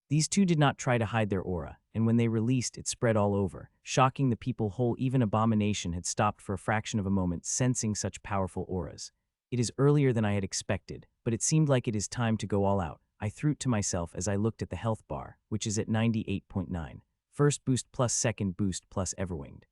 These 2 did not try to hide their aura, and when they released, it spread all over, shocking the people whole. Even abomination had stopped for a fraction of a moment sensing such powerful auras. It is earlier than I had expected, but it seemed like it is time to go all out. I threw it to myself as I looked at the health bar, which is at 98.9. First boost plus second boost plus everwinged.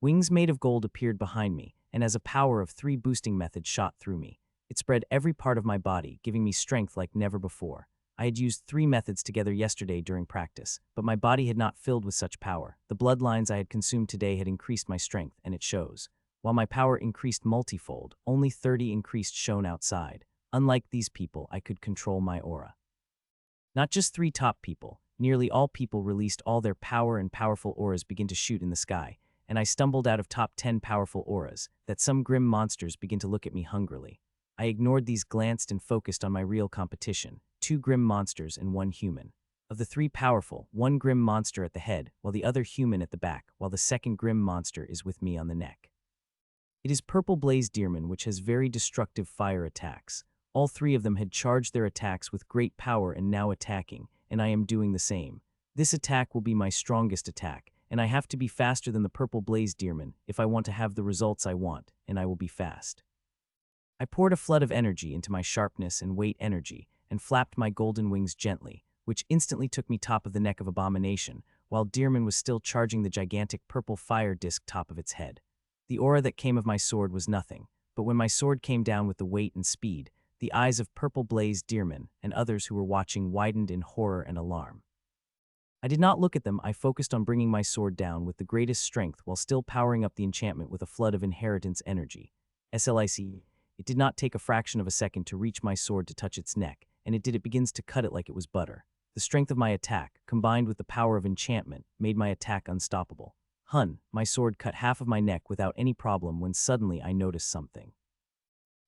Wings made of gold appeared behind me, and as a power of 3 boosting methods shot through me. It spread every part of my body, giving me strength like never before. I had used 3 methods together yesterday during practice, but my body had not filled with such power. The bloodlines I had consumed today had increased my strength, and it shows. While my power increased multifold, only 30 increased shown outside. Unlike these people, I could control my aura. Not just 3 top people, nearly all people released all their power, and powerful auras begin to shoot in the sky, and I stumbled out of top 10 powerful auras, that some grim monsters begin to look at me hungrily. I ignored these, glanced and focused on my real competition, 2 grim monsters and 1 human. Of the 3 powerful, 1 grim monster at the head, while the other human at the back, while the second grim monster is with me on the neck. It is Purple Black Bearman, which has very destructive fire attacks. All 3 of them had charged their attacks with great power and now attacking, and I am doing the same. This attack will be my strongest attack, and I have to be faster than the Purple Black Bearman if I want to have the results I want, and I will be fast. I poured a flood of energy into my sharpness and weight energy, and flapped my golden wings gently, which instantly took me top of the neck of abomination, while Dearman was still charging the gigantic purple fire disc top of its head. The aura that came of my sword was nothing, but when my sword came down with the weight and speed, the eyes of Purple Black Bearman and others who were watching widened in horror and alarm. I did not look at them. I focused on bringing my sword down with the greatest strength while still powering up the enchantment with a flood of inheritance energy. SLIC. It did not take a fraction of a second to reach my sword to touch its neck, and it begins to cut it like it was butter. The strength of my attack, combined with the power of enchantment, made my attack unstoppable. My sword cut half of my neck without any problem when suddenly I noticed something.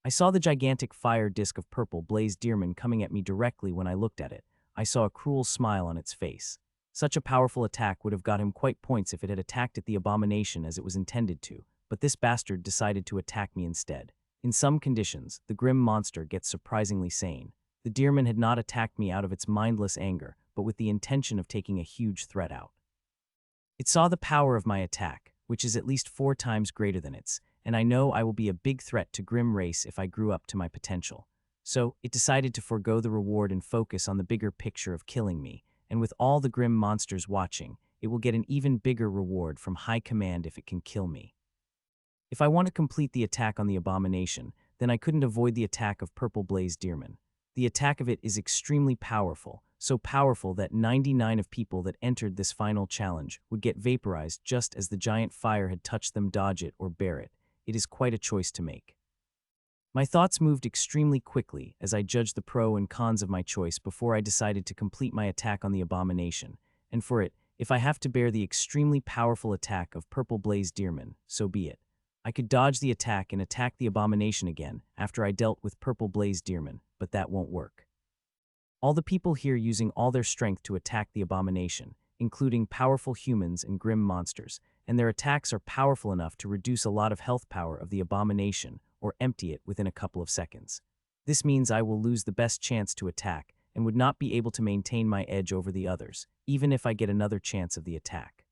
I saw the gigantic fire disc of Purple Black Bearman coming at me directly. When I looked at it, I saw a cruel smile on its face. Such a powerful attack would have got him quite points if it had attacked at the abomination as it was intended to, but this bastard decided to attack me instead. In some conditions, the grim monster gets surprisingly sane. The deerman had not attacked me out of its mindless anger, but with the intention of taking a huge threat out. It saw the power of my attack, which is at least 4 times greater than its, and I know I will be a big threat to grim race if I grew up to my potential. So, it decided to forego the reward and focus on the bigger picture of killing me, and with all the grim monsters watching, it will get an even bigger reward from high command if it can kill me. If I want to complete the attack on the abomination, then I couldn't avoid the attack of Purple Blaze Deerman. The attack of it is extremely powerful, so powerful that 99 of people that entered this final challenge would get vaporized just as the giant fire had touched them. Dodge it or bear it. It is quite a choice to make. My thoughts moved extremely quickly as I judged the pros and cons of my choice before I decided to complete my attack on the abomination, and for it, if I have to bear the extremely powerful attack of Purple Blaze Deerman, so be it. I could dodge the attack and attack the abomination again after I dealt with Purple Blaze Deerman, but that won't work. All the people here using all their strength to attack the abomination, including powerful humans and grim monsters, and their attacks are powerful enough to reduce a lot of health power of the abomination or empty it within a couple of seconds. This means I will lose the best chance to attack and would not be able to maintain my edge over the others, even if I get another chance of the attack.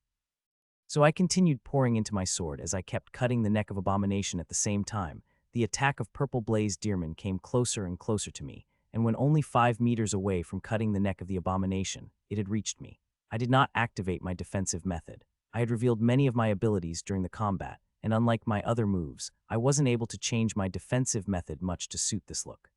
So I continued pouring into my sword as I kept cutting the neck of abomination at the same time. The attack of Purple Blaze Deerman came closer and closer to me, and when only 5 meters away from cutting the neck of the abomination, it had reached me. I did not activate my defensive method. I had revealed many of my abilities during the combat, and unlike my other moves, I wasn't able to change my defensive method much to suit this look.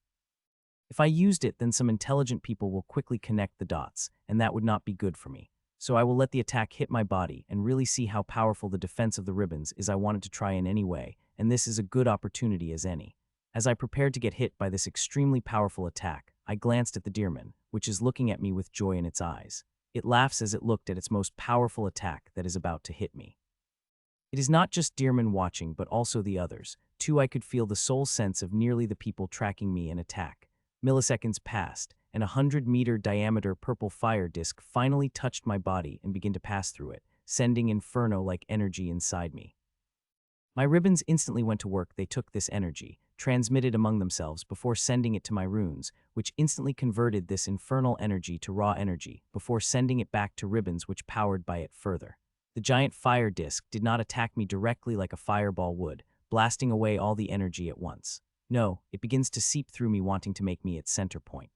If I used it, then some intelligent people will quickly connect the dots, and that would not be good for me. So I will let the attack hit my body and really see how powerful the defense of the ribbons is. I wanted to try in any way, and this is a good opportunity as any. As I prepared to get hit by this extremely powerful attack, I glanced at the deerman, which is looking at me with joy in its eyes. It laughs as it looked at its most powerful attack that is about to hit me. It is not just deerman watching, but also the others. Too, I could feel the soul sense of nearly the people tracking me and attack. Milliseconds passed, and a 100-meter diameter purple fire disk finally touched my body and began to pass through it, sending inferno-like energy inside me. My ribbons instantly went to work. They took this energy, transmitted among themselves before sending it to my runes, which instantly converted this infernal energy to raw energy before sending it back to ribbons which powered by it further. The giant fire disk did not attack me directly like a fireball would, blasting away all the energy at once. No, it begins to seep through me, wanting to make me its center point.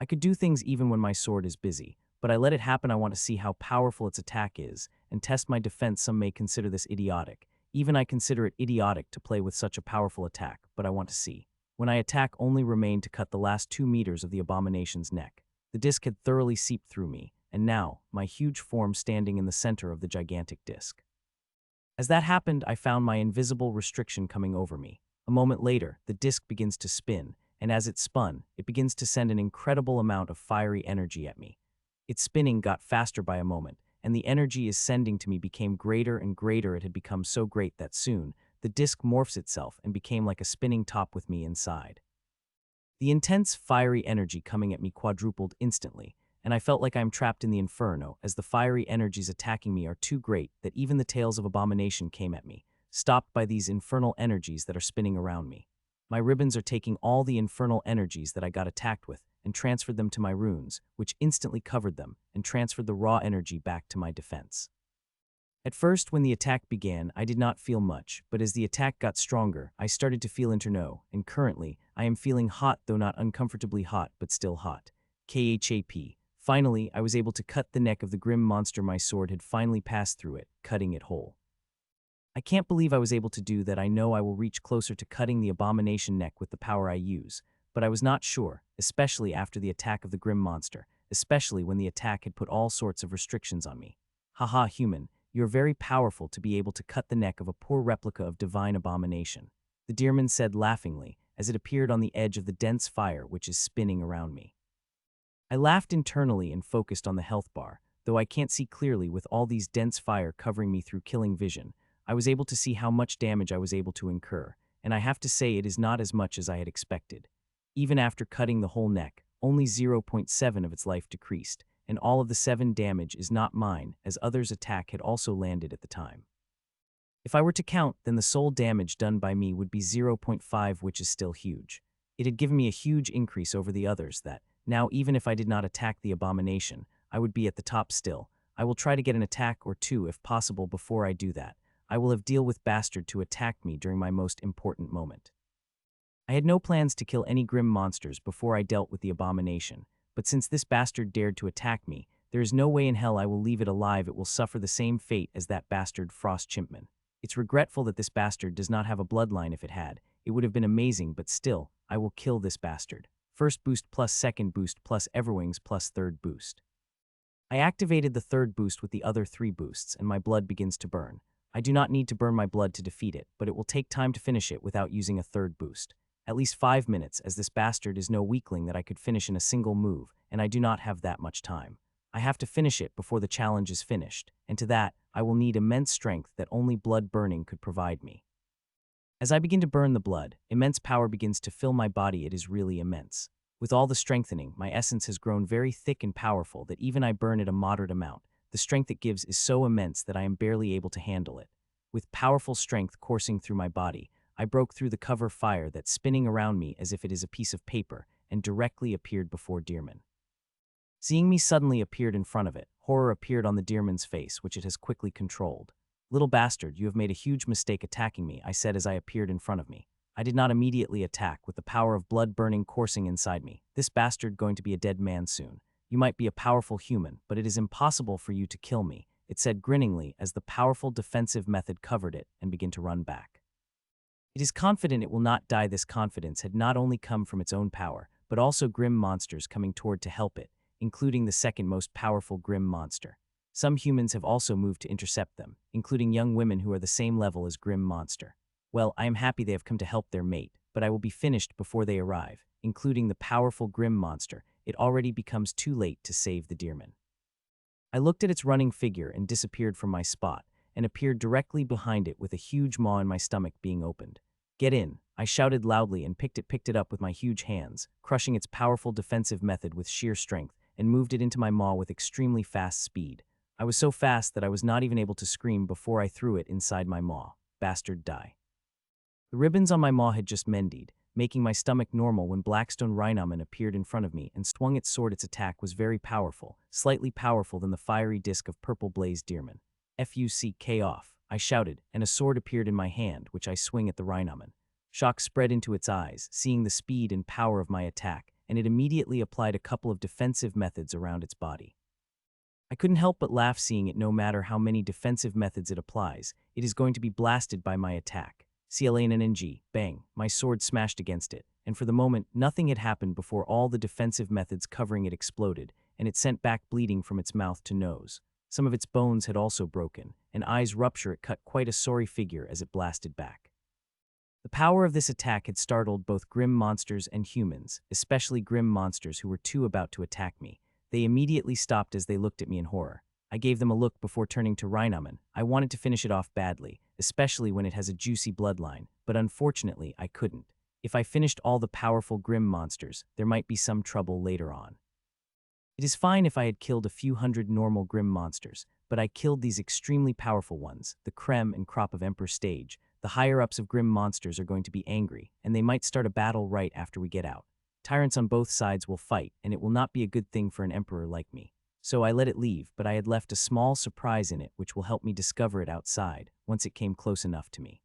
I could do things even when my sword is busy, but I let it happen. I want to see how powerful its attack is and test my defense. Some may consider this idiotic. Even I consider it idiotic to play with such a powerful attack, but I want to see. When I attack only remained to cut the last 2 meters of the abomination's neck. The disc had thoroughly seeped through me, and now, my huge form standing in the center of the gigantic disc. As that happened, I found my invisible restriction coming over me. A moment later, the disc begins to spin, and as it spun, it begins to send an incredible amount of fiery energy at me. Its spinning got faster by a moment, and the energy is sending to me became greater and greater. It had become so great that soon, the disc morphs itself and became like a spinning top with me inside. The intense fiery energy coming at me quadrupled instantly, and I felt like I'm trapped in the inferno as the fiery energies attacking me are too great that even the tails of abomination came at me, stopped by these infernal energies that are spinning around me. My ribbons are taking all the infernal energies that I got attacked with and transferred them to my runes, which instantly covered them and transferred the raw energy back to my defense. At first, when the attack began, I did not feel much, but as the attack got stronger, I started to feel interno, and currently, I am feeling hot, though not uncomfortably hot, but still hot. KHAP. Finally, I was able to cut the neck of the grim monster. My sword had finally passed through it, cutting it whole. I can't believe I was able to do that. I know I will reach closer to cutting the abomination neck with the power I use, but I was not sure, especially after the attack of the grim monster, especially when the attack had put all sorts of restrictions on me. Haha, human, you're very powerful to be able to cut the neck of a poor replica of divine abomination, the deerman said laughingly as it appeared on the edge of the dense fire which is spinning around me. I laughed internally and focused on the health bar, though I can't see clearly with all these dense fire covering me through killing vision. I was able to see how much damage I was able to incur, and I have to say it is not as much as I had expected. Even after cutting the whole neck, only 0.7 of its life decreased, and all of the 7 damage is not mine, as others' attack had also landed at the time. If I were to count, then the sole damage done by me would be 0.5, which is still huge. It had given me a huge increase over the others that, now even if I did not attack the abomination, I would be at the top still. I will try to get an attack or two if possible before I do that. I will have deal with bastard to attack me during my most important moment. I had no plans to kill any grim monsters before I dealt with the abomination, but since this bastard dared to attack me, there is no way in hell I will leave it alive. It will suffer the same fate as that bastard Frost Chimpman. It's regretful that this bastard does not have a bloodline. If it had, it would have been amazing, but still, I will kill this bastard. First boost plus second boost plus Everwings plus third boost. I activated the third boost with the other 3 boosts, and my blood begins to burn. I do not need to burn my blood to defeat it, but it will take time to finish it without using a third boost. At least 5 minutes, as this bastard is no weakling that I could finish in a single move, and I do not have that much time. I have to finish it before the challenge is finished, and to that, I will need immense strength that only blood burning could provide me. As I begin to burn the blood, immense power begins to fill my body. It is really immense. With all the strengthening, my essence has grown very thick and powerful that even I burn it a moderate amount. The strength it gives is so immense that I am barely able to handle it. With powerful strength coursing through my body, I broke through the cover fire that's spinning around me as if it is a piece of paper and directly appeared before Dearman. Seeing me suddenly appeared in front of it, horror appeared on the Dearman's face, which it has quickly controlled. "Little bastard, you have made a huge mistake attacking me," I said as I appeared in front of me. I did not immediately attack, with the power of blood burning coursing inside me. "This bastard going to be a dead man soon. You might be a powerful human, but it is impossible for you to kill me," it said grinningly as the powerful defensive method covered it and began to run back. It is confident it will not die. This confidence had not only come from its own power, but also grim monsters coming toward to help it, including the second most powerful grim monster. Some humans have also moved to intercept them, including young women who are the same level as grim monster. Well, I am happy they have come to help their mate, but I will be finished before they arrive, including the powerful grim monster. It already becomes too late to save the Dearman. I looked at its running figure and disappeared from my spot, and appeared directly behind it with a huge maw in my stomach being opened. "Get in," I shouted loudly and picked it up with my huge hands, crushing its powerful defensive method with sheer strength, and moved it into my maw with extremely fast speed. I was so fast that I was not even able to scream before I threw it inside my maw. Bastard die. The ribbons on my maw had just mended, making my stomach normal when Blackstone Rhinoman appeared in front of me and swung its sword. Its attack was very powerful, slightly powerful than the fiery disc of purple blaze Dearman. "Fuck off," I shouted, and a sword appeared in my hand, which I swing at the Rhinoman. Shock spread into its eyes, seeing the speed and power of my attack, and it immediately applied a couple of defensive methods around its body. I couldn't help but laugh, seeing it. No matter how many defensive methods it applies, it is going to be blasted by my attack. Clang, bang, my sword smashed against it, and for the moment, nothing had happened before all the defensive methods covering it exploded, and it sent back bleeding from its mouth to nose. Some of its bones had also broken, and eyes rupture. It cut quite a sorry figure as it blasted back. The power of this attack had startled both grim monsters and humans, especially grim monsters who were too about to attack me. They immediately stopped as they looked at me in horror. I gave them a look before turning to Rhinoman. I wanted to finish it off badly, especially when it has a juicy bloodline, but unfortunately I couldn't. If I finished all the powerful grim monsters, there might be some trouble later on. It is fine if I had killed a few hundred normal grim monsters, but I killed these extremely powerful ones, the creme and crop of Emperor stage. The higher-ups of grim monsters are going to be angry, and they might start a battle right after we get out. Tyrants on both sides will fight, and it will not be a good thing for an emperor like me. So I let it leave, but I had left a small surprise in it which will help me discover it outside, once it came close enough to me.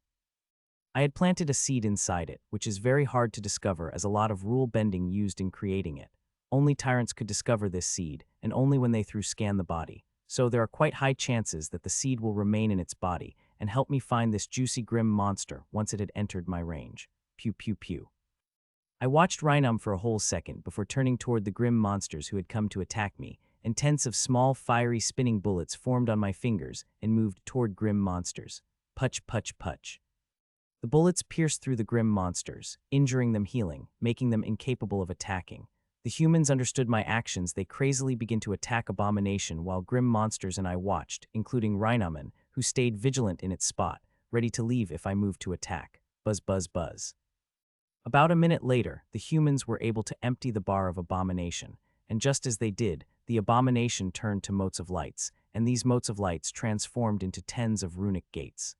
I had planted a seed inside it, which is very hard to discover as a lot of rule bending used in creating it. Only tyrants could discover this seed, and only when they scan the body. So there are quite high chances that the seed will remain in its body and help me find this juicy grim monster once it had entered my range. Pew pew pew. I watched Rhynum for a whole second before turning toward the grim monsters who had come to attack me, and tents of small fiery spinning bullets formed on my fingers and moved toward grim monsters. Putch putch putch. The bullets pierced through the grim monsters, injuring them, healing, making them incapable of attacking. The humans understood my actions. They crazily began to attack Abomination while grim monsters and I watched, including Rhinoman, who stayed vigilant in its spot, ready to leave if I moved to attack. Buzz buzz buzz. About a minute later, the humans were able to empty the bar of Abomination, and just as they did, the Abomination turned to motes of lights, and these motes of lights transformed into tens of runic gates.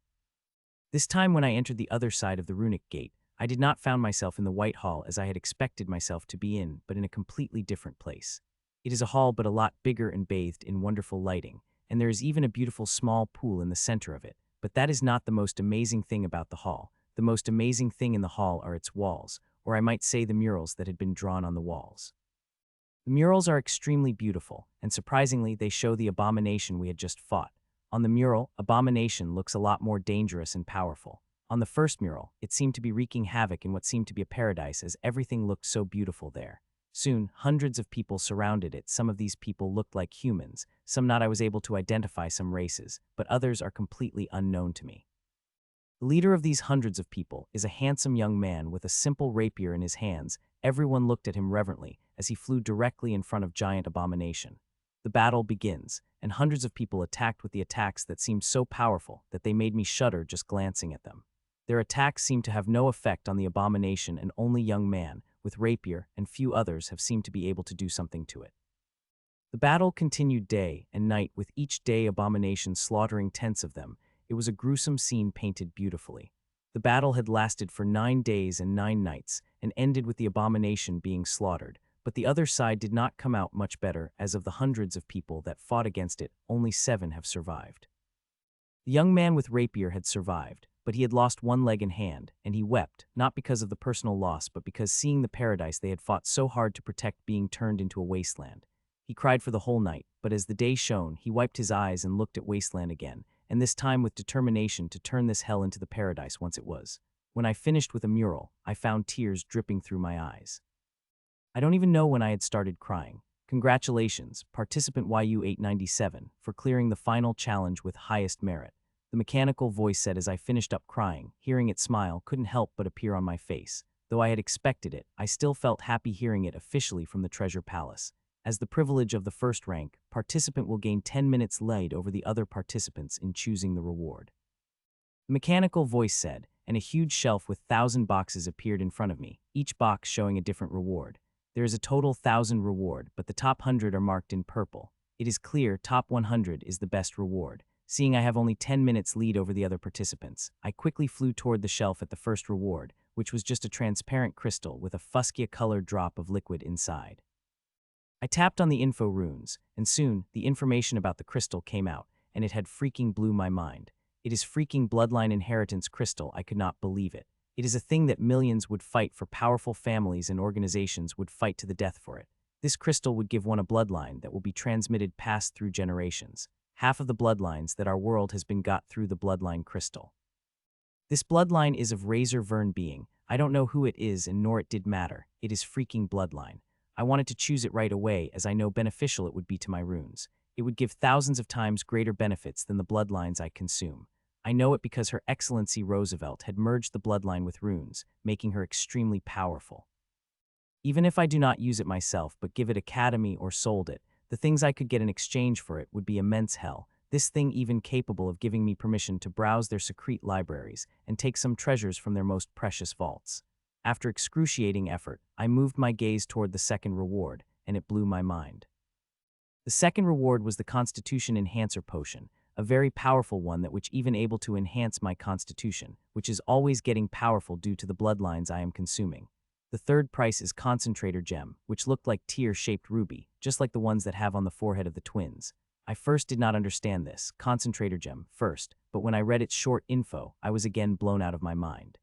This time when I entered the other side of the runic gate, I did not find myself in the White Hall as I had expected myself to be in, but in a completely different place. It is a hall but a lot bigger and bathed in wonderful lighting, and there is even a beautiful small pool in the center of it. But that is not the most amazing thing about the hall. The most amazing thing in the hall are its walls, or I might say the murals that had been drawn on the walls. The murals are extremely beautiful, and surprisingly they show the abomination we had just fought. On the mural, Abomination looks a lot more dangerous and powerful. On the first mural, it seemed to be wreaking havoc in what seemed to be a paradise as everything looked so beautiful there. Soon, hundreds of people surrounded it. Some of these people looked like humans, some not. I was able to identify some races, but others are completely unknown to me. The leader of these hundreds of people is a handsome young man with a simple rapier in his hands. Everyone looked at him reverently as he flew directly in front of giant Abomination. The battle begins, and hundreds of people attacked with the attacks that seemed so powerful that they made me shudder just glancing at them. Their attacks seemed to have no effect on the Abomination, and only young man, with rapier, and few others have seemed to be able to do something to it. The battle continued day and night, with each day Abomination slaughtering tens of them. It was a gruesome scene painted beautifully. The battle had lasted for 9 days and 9 nights, and ended with the Abomination being slaughtered, but the other side did not come out much better, as of the hundreds of people that fought against it, only 7 have survived. The young man with rapier had survived, but he had lost one leg and hand, and he wept, not because of the personal loss but because seeing the paradise they had fought so hard to protect being turned into a wasteland. He cried for the whole night, but as the day shone, he wiped his eyes and looked at wasteland again, and this time with determination to turn this hell into the paradise once it was. When I finished with a mural, I found tears dripping through my eyes. I don't even know when I had started crying. Congratulations, participant YU897, for clearing the final challenge with highest merit. The mechanical voice said as I finished up crying. Hearing it smile couldn't help but appear on my face. Though I had expected it, I still felt happy hearing it officially from the Treasure Palace. As the privilege of the first rank, participant will gain 10 minutes lead over the other participants in choosing the reward. The mechanical voice said, and a huge shelf with 1,000 boxes appeared in front of me, each box showing a different reward. There is a total 1,000 reward, but the top 100 are marked in purple. It is clear top 100 is the best reward. Seeing I have only 10 minutes lead over the other participants, I quickly flew toward the shelf at the first reward, which was just a transparent crystal with a fuchsia-colored drop of liquid inside. I tapped on the info runes, and soon, the information about the crystal came out, and it had freaking blew my mind. It is freaking bloodline inheritance crystal. I could not believe it. It is a thing that millions would fight for. Powerful families and organizations would fight to the death for it. This crystal would give one a bloodline that will be transmitted past through generations. Half of the bloodlines that our world has been got through the bloodline crystal. This bloodline is of Razor Vern being. I don't know who it is and nor it did matter. It is freaking bloodline. I wanted to choose it right away as I know beneficial it would be to my runes. It would give thousands of times greater benefits than the bloodlines I consume. I know it because Her Excellency Roosevelt had merged the bloodline with runes, making her extremely powerful. Even if I do not use it myself but give it Academy or sold it, the things I could get in exchange for it would be immense hell. This thing even capable of giving me permission to browse their secret libraries and take some treasures from their most precious vaults. After excruciating effort, I moved my gaze toward the second reward, and it blew my mind. The second reward was the Constitution Enhancer Potion, a very powerful one that which even able to enhance my constitution, which is always getting powerful due to the bloodlines I am consuming. The third price is Concentrator Gem, which looked like tear-shaped ruby, just like the ones that have on the forehead of the twins. I first did not understand this, Concentrator Gem, first, but when I read its short info, I was again blown out of my mind.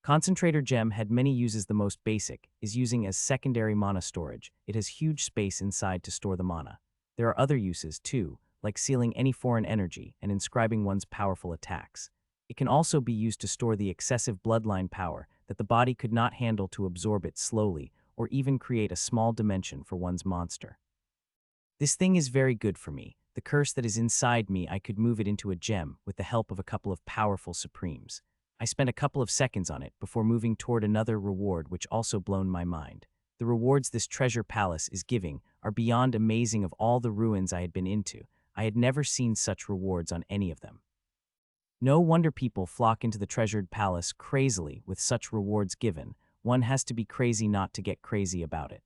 Concentrator Gem had many uses. The most basic is using as secondary mana storage. It has huge space inside to store the mana. There are other uses, too, like sealing any foreign energy and inscribing one's powerful attacks. It can also be used to store the excessive bloodline power that the body could not handle, to absorb it slowly, or even create a small dimension for one's monster. This thing is very good for me. The curse that is inside me, I could move it into a gem with the help of a couple of powerful supremes. I spent a couple of seconds on it before moving toward another reward which also blown my mind. The rewards this treasure palace is giving are beyond amazing. Of all the ruins I had been into, I had never seen such rewards on any of them. No wonder people flock into the treasured palace crazily with such rewards given. One has to be crazy not to get crazy about it.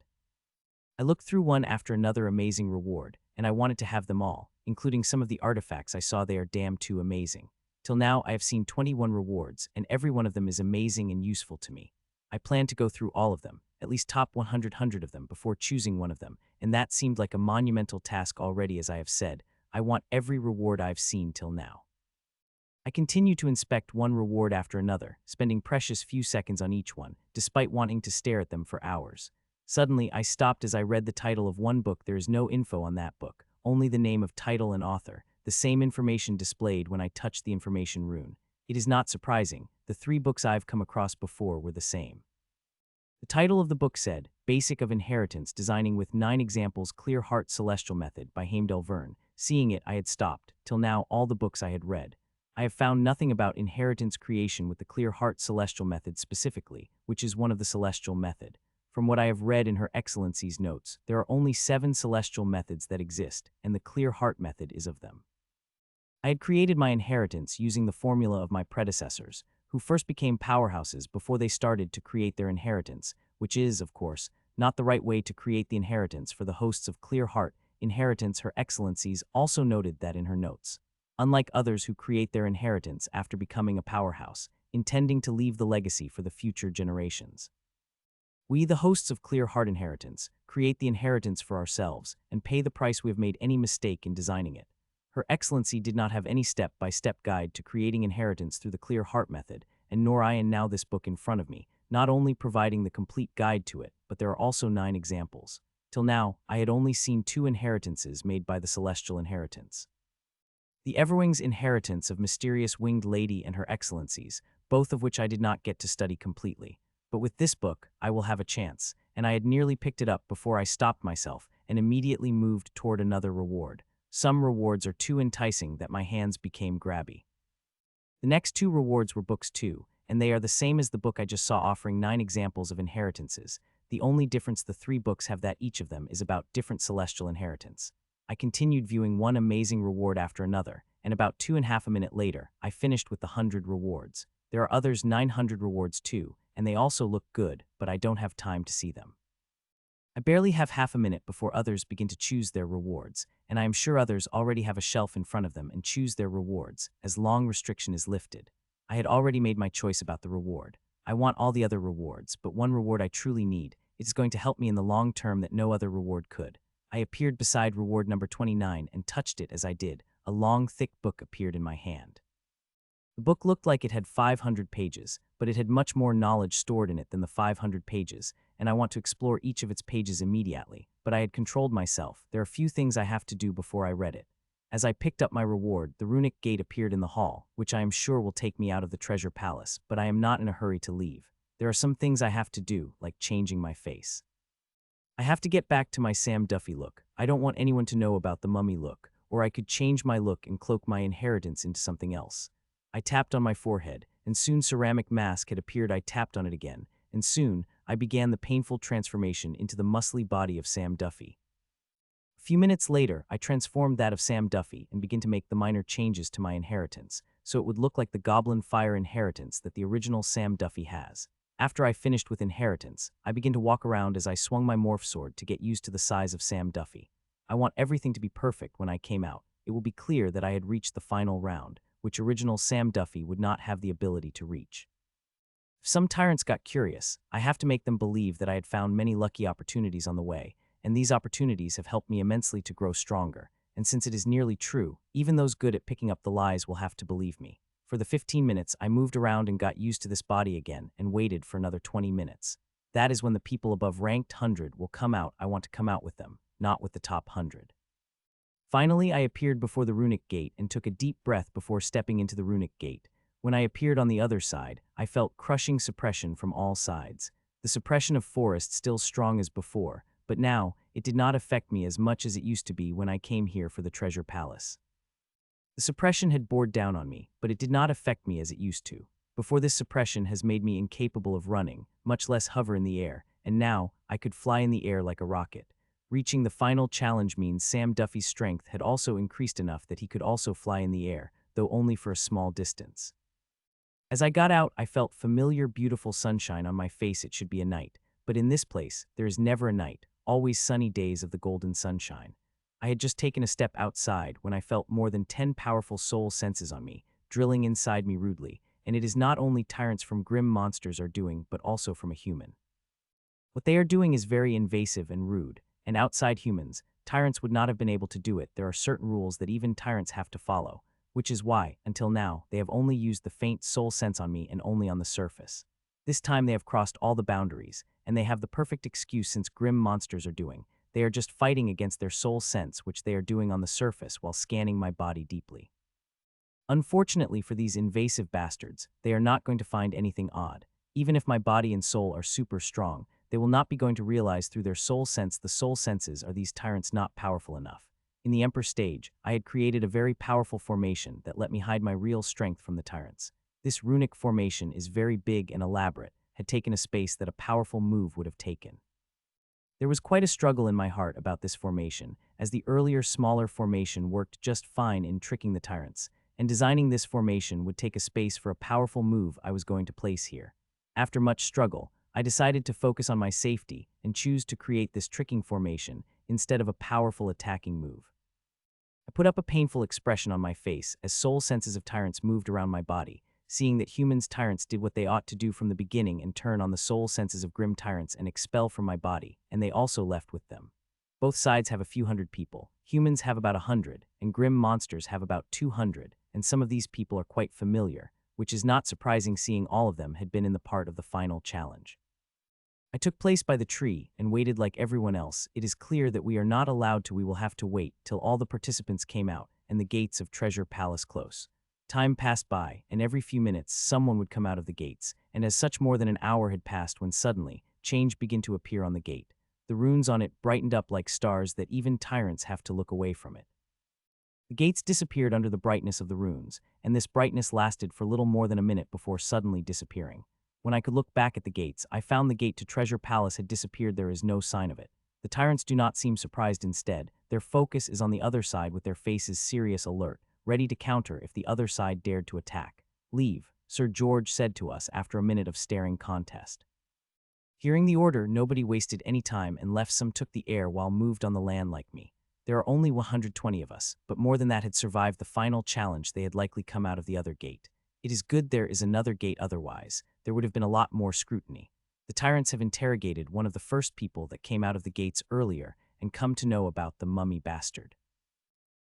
I looked through one after another amazing reward, and I wanted to have them all, including some of the artifacts I saw. They are damn too amazing. Till now, I have seen 21 rewards, and every one of them is amazing and useful to me. I plan to go through all of them, at least top 100 of them, before choosing one of them, and that seemed like a monumental task already. As I have said, I want every reward I've seen till now. I continue to inspect one reward after another, spending precious few seconds on each one, despite wanting to stare at them for hours. Suddenly, I stopped as I read the title of one book. There is no info on that book, only the name of title and author, the same information displayed when I touched the information rune. It is not surprising, the 3 books I've come across before were the same. The title of the book said, Basic of Inheritance, Designing with 9 Examples, Clear Heart Celestial Method by Heimdall Verne. Seeing it, I had stopped. Till now, all the books I had read. I have found nothing about inheritance creation with the Clear Heart Celestial Method specifically, which is one of the Celestial Method. From what I have read in Her Excellency's notes, there are only 7 celestial methods that exist, and the Clear Heart Method is of them. I had created my inheritance using the formula of my predecessors, who first became powerhouses before they started to create their inheritance, which is, of course, not the right way to create the inheritance for the hosts of Clear Heart Inheritance. Her Excellencies also noted that in her notes. Unlike others who create their inheritance after becoming a powerhouse, intending to leave the legacy for the future generations. We, the hosts of Clear Heart Inheritance, create the inheritance for ourselves and pay the price we have made any mistake in designing it. Her Excellency did not have any step-by-step guide to creating inheritance through the Clear Heart Method, and nor I, and now this book in front of me, not only providing the complete guide to it, but there are also 9 examples. Till now, I had only seen 2 inheritances made by the Celestial Inheritance. The Everwing's Inheritance of Mysterious Winged Lady and Her Excellencies, both of which I did not get to study completely. But with this book, I will have a chance, and I had nearly picked it up before I stopped myself and immediately moved toward another reward. Some rewards are too enticing that my hands became grabby. The next 2 rewards were books 2, and they are the same as the book I just saw, offering 9 examples of inheritances. The only difference the 3 books have that each of them is about different celestial inheritance. I continued viewing one amazing reward after another, and about 2.5 minutes later, I finished with the 100 rewards. There are others 900 rewards too, and they also look good, but I don't have time to see them. I barely have half a minute before others begin to choose their rewards, and I am sure others already have a shelf in front of them and choose their rewards, as long restriction is lifted. I had already made my choice about the reward. I want all the other rewards, but one reward I truly need. It is going to help me in the long term that no other reward could. I appeared beside reward number 29 and touched it. As I did, a long, thick book appeared in my hand. The book looked like it had 500 pages, but it had much more knowledge stored in it than the 500 pages, and I want to explore each of its pages immediately, but I had controlled myself. There are few things I have to do before I read it. As I picked up my reward, the runic gate appeared in the hall, which I am sure will take me out of the treasure palace, but I am not in a hurry to leave. There are some things I have to do, like changing my face. I have to get back to my Sam Duffy look. I don't want anyone to know about the mummy look, or I could change my look and cloak my inheritance into something else. I tapped on my forehead, and soon ceramic mask had appeared. I tapped on it again, and soon I began the painful transformation into the muscly body of Sam Duffy. A few minutes later, I transformed that of Sam Duffy and began to make the minor changes to my inheritance, so it would look like the Goblin Fire inheritance that the original Sam Duffy has. After I finished with inheritance, I began to walk around as I swung my morph sword to get used to the size of Sam Duffy. I want everything to be perfect when I came out. It will be clear that I had reached the final round, which original Sam Duffy would not have the ability to reach. If some tyrants got curious, I have to make them believe that I had found many lucky opportunities on the way, and these opportunities have helped me immensely to grow stronger, and since it is nearly true, even those good at picking up the lies will have to believe me. For the 15 minutes, I moved around and got used to this body again and waited for another 20 minutes. That is when the people above ranked 100 will come out. I want to come out with them, not with the top 100. Finally, I appeared before the runic gate and took a deep breath before stepping into the runic gate. When I appeared on the other side, I felt crushing suppression from all sides. The suppression of forest still strong as before, but now it did not affect me as much as it used to be when I came here for the treasure palace. The suppression had bored down on me, but it did not affect me as it used to. Before, this suppression has made me incapable of running, much less hover in the air, and now I could fly in the air like a rocket. Reaching the final challenge means Sam Duffy's strength had also increased enough that he could also fly in the air, though only for a small distance. As I got out, I felt familiar, beautiful sunshine on my face. It should be a night, but in this place, there is never a night, always sunny days of the golden sunshine. I had just taken a step outside when I felt more than 10 powerful soul senses on me, drilling inside me rudely, and it is not only tyrants from grim monsters are doing, but also from a human. What they are doing is very invasive and rude, and outside humans, tyrants would not have been able to do it. There are certain rules that even tyrants have to follow, which is why, until now, they have only used the faint soul sense on me and only on the surface. This time they have crossed all the boundaries, and they have the perfect excuse since grim monsters are doing. They are just fighting against their soul sense, which they are doing on the surface while scanning my body deeply. Unfortunately for these invasive bastards, they are not going to find anything odd. Even if my body and soul are super strong, they will not be going to realize through their soul sense the soul senses are these tyrants not powerful enough. In the Emperor stage, I had created a very powerful formation that let me hide my real strength from the tyrants. This runic formation is very big and elaborate, had taken a space that a powerful move would have taken. There was quite a struggle in my heart about this formation, as the earlier smaller formation worked just fine in tricking the tyrants, and designing this formation would take a space for a powerful move I was going to place here. After much struggle, I decided to focus on my safety and choose to create this tricking formation instead of a powerful attacking move. I put up a painful expression on my face as soul senses of tyrants moved around my body, seeing that humans tyrants did what they ought to do from the beginning and turn on the soul senses of grim tyrants and expel from my body, and they also left with them. Both sides have a few hundred people. Humans have about 100, and grim monsters have about 200, and some of these people are quite familiar, which is not surprising seeing all of them had been in the part of the final challenge. I took place by the tree and waited like everyone else. It is clear that we are not allowed to. We will have to wait till all the participants came out and the gates of Treasure Palace close. Time passed by, and every few minutes someone would come out of the gates, and as such more than an hour had passed when suddenly, change began to appear on the gate. The runes on it brightened up like stars that even tyrants have to look away from it. The gates disappeared under the brightness of the runes, and this brightness lasted for little more than a minute before suddenly disappearing. When I could look back at the gates, I found the gate to Treasure Palace had disappeared. There is no sign of it. The tyrants do not seem surprised. Instead, their focus is on the other side with their faces serious, alert, ready to counter if the other side dared to attack. "Leave," Sir George said to us after a minute of staring contest. Hearing the order, nobody wasted any time and left. Some took the air while moved on the land like me. There are only 120 of us, but more than that had survived the final challenge. They had likely come out of the other gate. It is good there is another gate, otherwise there would have been a lot more scrutiny. The tyrants have interrogated one of the first people that came out of the gates earlier and come to know about the mummy bastard.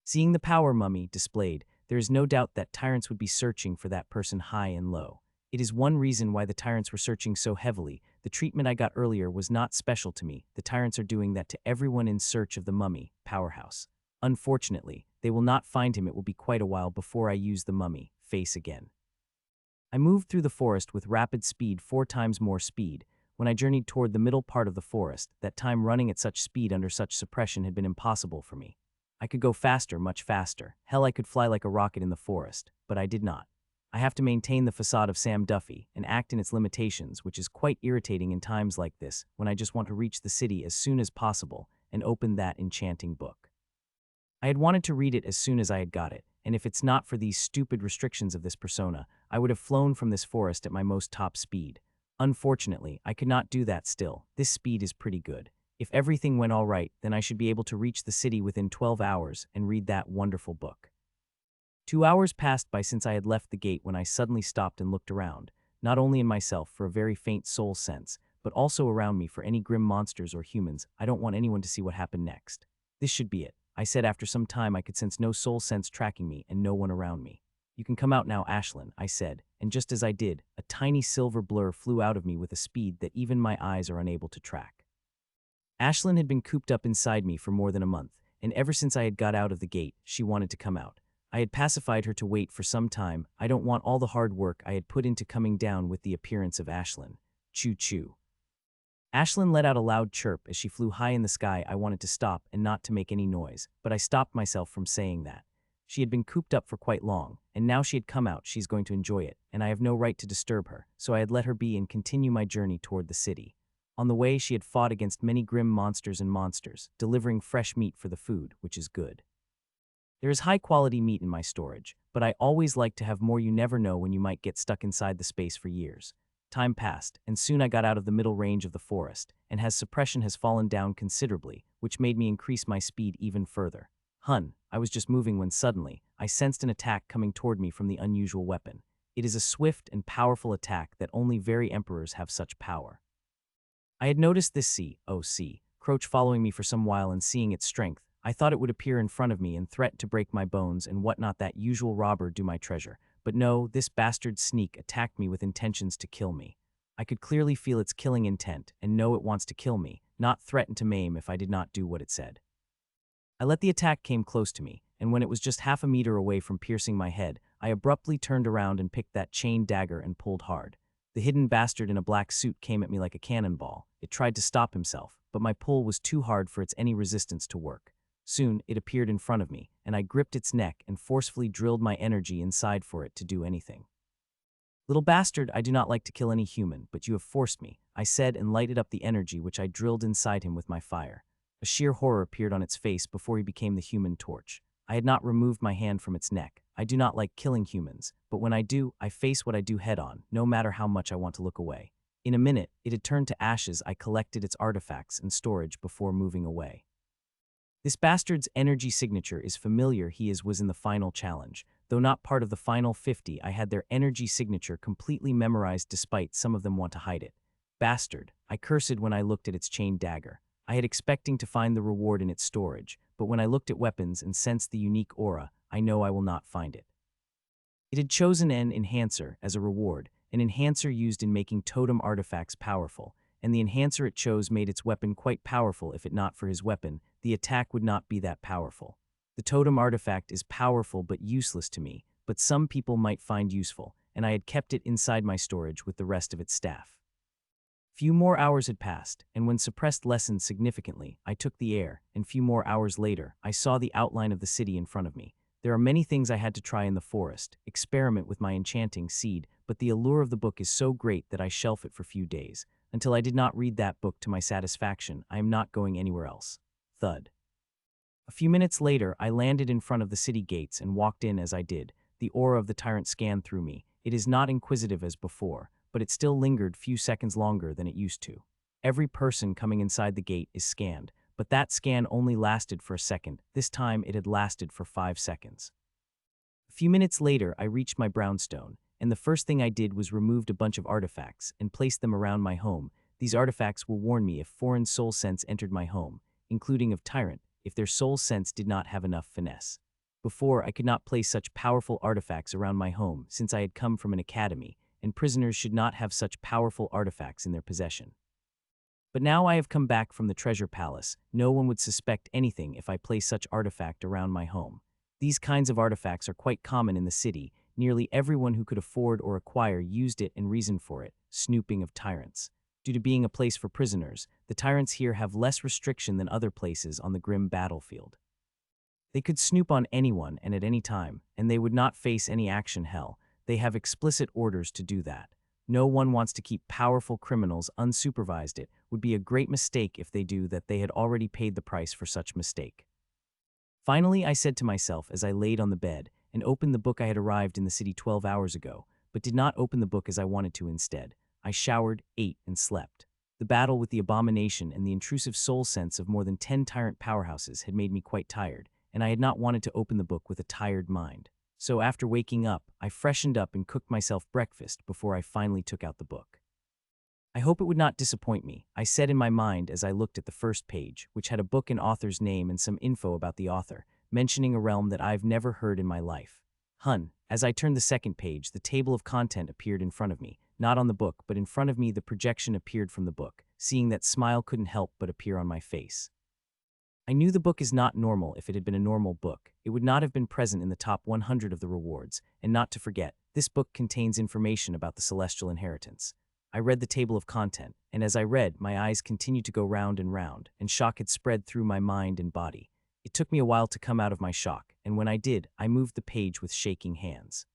Seeing the power mummy displayed, there is no doubt that tyrants would be searching for that person high and low. It is one reason why the tyrants were searching so heavily. The treatment I got earlier was not special to me. The tyrants are doing that to everyone in search of the mummy powerhouse. Unfortunately, they will not find him. It will be quite a while before I use the mummy face again. I moved through the forest with rapid speed, 4 times more speed. When I journeyed toward the middle part of the forest, that time running at such speed under such suppression had been impossible for me. I could go faster, much faster. Hell, I could fly like a rocket in the forest, but I did not. I have to maintain the facade of Sam Duffy and act in its limitations, which is quite irritating in times like this, when I just want to reach the city as soon as possible and open that enchanting book. I had wanted to read it as soon as I had got it, and if it's not for these stupid restrictions of this persona, I would have flown from this forest at my most top speed. Unfortunately, I could not do that still. This speed is pretty good. If everything went all right, then I should be able to reach the city within 12 hours and read that wonderful book. 2 hours passed by since I had left the gate when I suddenly stopped and looked around, not only in myself for a very faint soul sense, but also around me for any grim monsters or humans. I don't want anyone to see what happened next. This should be it, I said. After some time I could sense no soul sense tracking me and no one around me. "You can come out now, Ashlyn," I said, and just as I did, a tiny silver blur flew out of me with a speed that even my eyes are unable to track. Ashlyn had been cooped up inside me for more than a month, and ever since I had got out of the gate, she wanted to come out. I had pacified her to wait for some time. I don't want all the hard work I had put into coming down with the appearance of Ashlyn. Choo-choo. Ashlyn let out a loud chirp as she flew high in the sky. I wanted to stop and not to make any noise, but I stopped myself from saying that. She had been cooped up for quite long, and now she had come out. She's going to enjoy it, and I have no right to disturb her, so I had let her be and continue my journey toward the city. On the way, she had fought against many grim monsters and monsters, delivering fresh meat for the food, which is good. There is high-quality meat in my storage, but I always like to have more. You never know when you might get stuck inside the space for years. Time passed, and soon I got out of the middle range of the forest, and suppression has fallen down considerably, which made me increase my speed even further. Hun, I was just moving when suddenly, I sensed an attack coming toward me from the unusual weapon. It is a swift and powerful attack that only very emperors have such power. I had noticed this Croach following me for some while, and seeing its strength, I thought it would appear in front of me and threaten to break my bones and whatnot, that usual robber do my treasure. But no, this bastard sneak attacked me with intentions to kill me. I could clearly feel its killing intent and know it wants to kill me, not threaten to maim if I did not do what it said. I let the attack came close to me, and when it was just half a meter away from piercing my head, I abruptly turned around and picked that chain dagger and pulled hard. The hidden bastard in a black suit came at me like a cannonball. It tried to stop himself, but my pull was too hard for its any resistance to work. Soon, it appeared in front of me, and I gripped its neck and forcefully drilled my energy inside for it to do anything. Little bastard, I do not like to kill any human, but you have forced me, I said, and lighted up the energy which I drilled inside him with my fire. A sheer horror appeared on its face before he became the human torch. I had not removed my hand from its neck. I do not like killing humans, but when I do, I face what I do head on, no matter how much I want to look away. In a minute, it had turned to ashes. I collected its artifacts and storage before moving away. This bastard's energy signature is familiar. Was in the final challenge. Though not part of the final 50, I had their energy signature completely memorized, despite some of them want to hide it. Bastard, I cursed when I looked at its chain dagger. I had expecting to find the reward in its storage, but when I looked at weapons and sensed the unique aura, I know I will not find it. It had chosen an enhancer as a reward, an enhancer used in making totem artifacts powerful, and the enhancer it chose made its weapon quite powerful. If it not for his weapon, the attack would not be that powerful. The totem artifact is powerful but useless to me, but some people might find useful, and I had kept it inside my storage with the rest of its staff. Few more hours had passed, and when suppressed lessened significantly, I took the air, and few more hours later, I saw the outline of the city in front of me. There are many things I had to try in the forest, experiment with my enchanting seed, but the allure of the book is so great that I shelf it for few days. Until I did not read that book to my satisfaction, I am not going anywhere else. Thud. A few minutes later, I landed in front of the city gates and walked in. As I did, the aura of the tyrant scanned through me. It is not inquisitive as before, but it still lingered few seconds longer than it used to. Every person coming inside the gate is scanned, but that scan only lasted for a second. This time it had lasted for 5 seconds. A few minutes later, I reached my brownstone, and the first thing I did was removed a bunch of artifacts and placed them around my home. These artifacts will warn me if foreign soul sense entered my home, including of tyrant, if their soul sense did not have enough finesse. Before, I could not place such powerful artifacts around my home since I had come from an academy, and prisoners should not have such powerful artifacts in their possession. But now I have come back from the treasure palace. No one would suspect anything if I place such artifact around my home. These kinds of artifacts are quite common in the city. Nearly everyone who could afford or acquire used it, and reason for it, snooping of tyrants. Due to being a place for prisoners, the tyrants here have less restriction than other places on the grim battlefield. They could snoop on anyone and at any time, and they would not face any action. Hell, they have explicit orders to do that. No one wants to keep powerful criminals unsupervised. It would be a great mistake if they do that. They had already paid the price for such mistake. Finally, I said to myself as I laid on the bed and opened the book. I had arrived in the city 12 hours ago, but did not open the book as I wanted to. Instead, I showered, ate, and slept. The battle with the abomination and the intrusive soul sense of more than 10 tyrant powerhouses had made me quite tired, and I had not wanted to open the book with a tired mind. So after waking up, I freshened up and cooked myself breakfast before I finally took out the book. I hope it would not disappoint me, I said in my mind as I looked at the first page, which had a book and author's name and some info about the author, mentioning a realm that I've never heard in my life. As I turned the second page, the table of content appeared in front of me, not on the book, but in front of me. The projection appeared from the book. Seeing that, smile couldn't help but appear on my face. I knew the book is not normal. If it had been a normal book, it would not have been present in the top 100 of the rewards. And not to forget, this book contains information about the celestial inheritance. I read the table of content, and as I read, my eyes continued to go round, and shock had spread through my mind and body. It took me a while to come out of my shock, and when I did, I moved the page with shaking hands.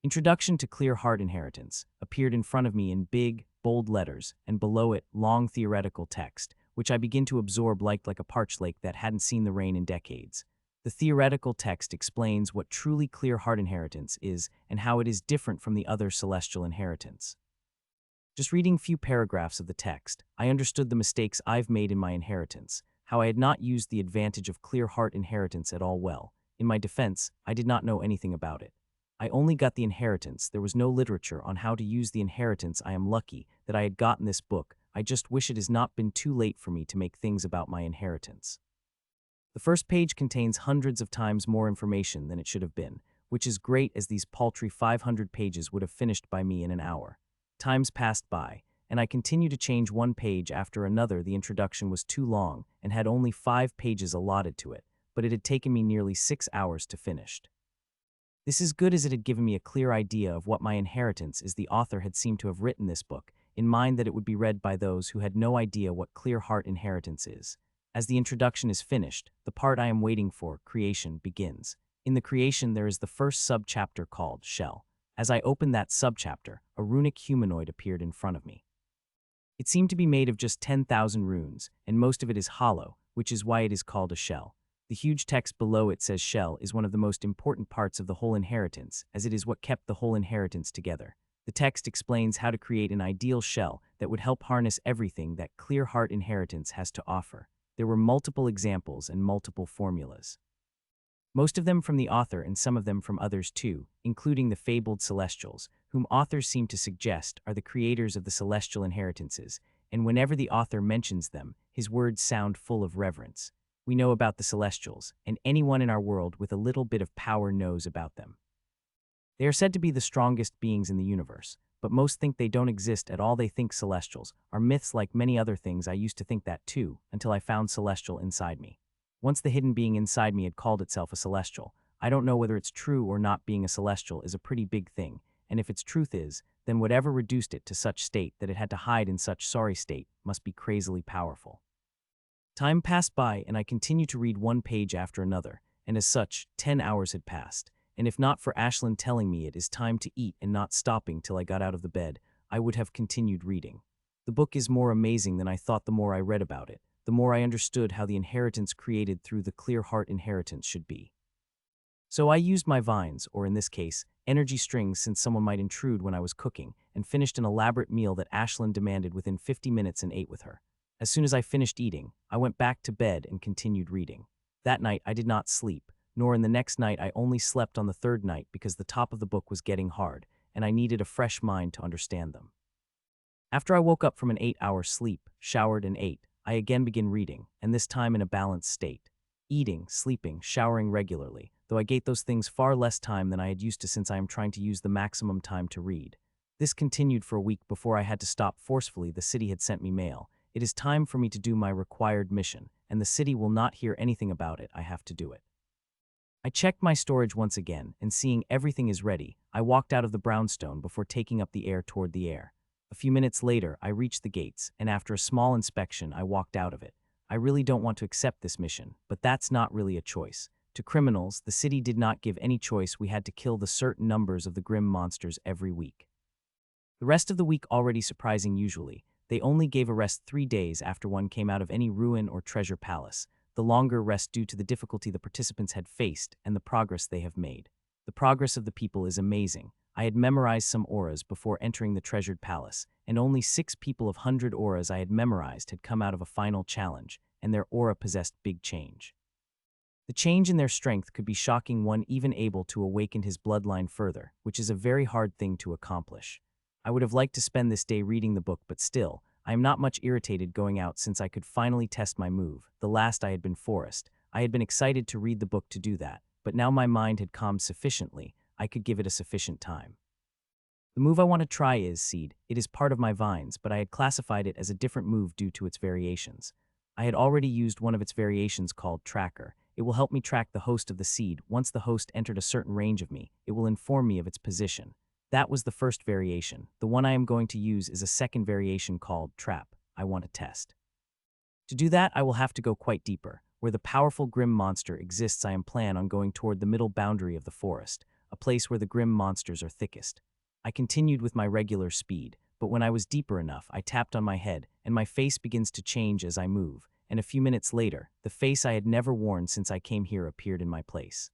Introduction to Clear Heart Inheritance appeared in front of me in big, bold letters, and below it, long theoretical text, which I began to absorb like a parched lake that hadn't seen the rain in decades. The theoretical text explains what truly clear heart inheritance is and how it is different from the other celestial inheritance. Just reading few paragraphs of the text, I understood the mistakes I've made in my inheritance, how I had not used the advantage of clear heart inheritance at all well. In my defense, I did not know anything about it. I only got the inheritance. There was no literature on how to use the inheritance. I am lucky that I had gotten this book. I just wish it has not been too late for me to make things about my inheritance. The first page contains hundreds of times more information than it should have been, which is great as these paltry 500 pages would have finished by me in an hour. Times passed by, and I continued to change one page after another. The introduction was too long and had only 5 pages allotted to it, but it had taken me nearly 6 hours to finish. This is good as it had given me a clear idea of what my inheritance is. The author had seemed to have written this book in mind that it would be read by those who had no idea what clear heart inheritance is. As the introduction is finished, the part I am waiting for, creation, begins. In the creation there is the first subchapter called Shell. As I opened that subchapter, a runic humanoid appeared in front of me. It seemed to be made of just 10,000 runes, and most of it is hollow, which is why it is called a shell. The huge text below it says shell is one of the most important parts of the whole inheritance, as it is what kept the whole inheritance together. The text explains how to create an ideal shell that would help harness everything that clear heart inheritance has to offer. There were multiple examples and multiple formulas. Most of them from the author and some of them from others too, including the fabled Celestials, whom authors seem to suggest are the creators of the celestial inheritances, and whenever the author mentions them, his words sound full of reverence. We know about the Celestials, and anyone in our world with a little bit of power knows about them. They are said to be the strongest beings in the universe, but most think they don't exist at all. They think Celestials are myths like many other things. I used to think that too, until I found Celestial inside me. Once the hidden being inside me had called itself a Celestial. I don't know whether it's true or not. Being a Celestial is a pretty big thing, and if its truth is, then whatever reduced it to such state that it had to hide in such sorry state must be crazily powerful. Time passed by and I continued to read one page after another, and as such, 10 hours had passed, and if not for Ashlyn telling me it is time to eat and not stopping till I got out of the bed, I would have continued reading. The book is more amazing than I thought. The more I read about it, the more I understood how the inheritance created through the clear heart inheritance should be. So I used my vines, or in this case, energy strings, since someone might intrude when I was cooking, and finished an elaborate meal that Ashlyn demanded within 50 minutes and ate with her. As soon as I finished eating, I went back to bed and continued reading. That night I did not sleep, nor in the next night. I only slept on the third night because the top of the book was getting hard, and I needed a fresh mind to understand them. After I woke up from an 8-hour sleep, showered and ate, I again began reading, and this time in a balanced state. Eating, sleeping, showering regularly, though I gave those things far less time than I had used to since I am trying to use the maximum time to read. This continued for a week before I had to stop forcefully. The city had sent me mail. It is time for me to do my required mission, and the city will not hear anything about it. I have to do it. I checked my storage once again, and seeing everything is ready, I walked out of the brownstone before taking up the air toward the air. A few minutes later, I reached the gates, and after a small inspection, I walked out of it. I really don't want to accept this mission, but that's not really a choice. To criminals, the city did not give any choice. We had to kill the certain numbers of the grim monsters every week. The rest of the week already surprising. Usually, they only gave a rest 3 days after one came out of any ruin or treasure palace. The longer rest due to the difficulty the participants had faced and the progress they have made. The progress of the people is amazing. I had memorized some auras before entering the treasured palace, and only 6 people of 100 auras I had memorized had come out of a final challenge, and their aura possessed big change. The change in their strength could be shocking, one even able to awaken his bloodline further, which is a very hard thing to accomplish. I would have liked to spend this day reading the book, but still, I am not much irritated going out since I could finally test my move. The last I had been forced. I had been excited to read the book to do that, but now my mind had calmed sufficiently. I could give it a sufficient time. The move I want to try is Seed. It is part of my vines, but I had classified it as a different move due to its variations. I had already used one of its variations called Tracker. It will help me track the host of the seed. Once the host entered a certain range of me, it will inform me of its position. That was the first variation. The one I am going to use is a second variation called Trap. I want to test. To do that, I will have to go quite deeper. Where the powerful grim monster exists, I am plan on going toward the middle boundary of the forest, a place where the grim monsters are thickest. I continued with my regular speed, but when I was deeper enough, I tapped on my head, and my face begins to change as I move, and a few minutes later, the face I had never worn since I came here appeared in my place.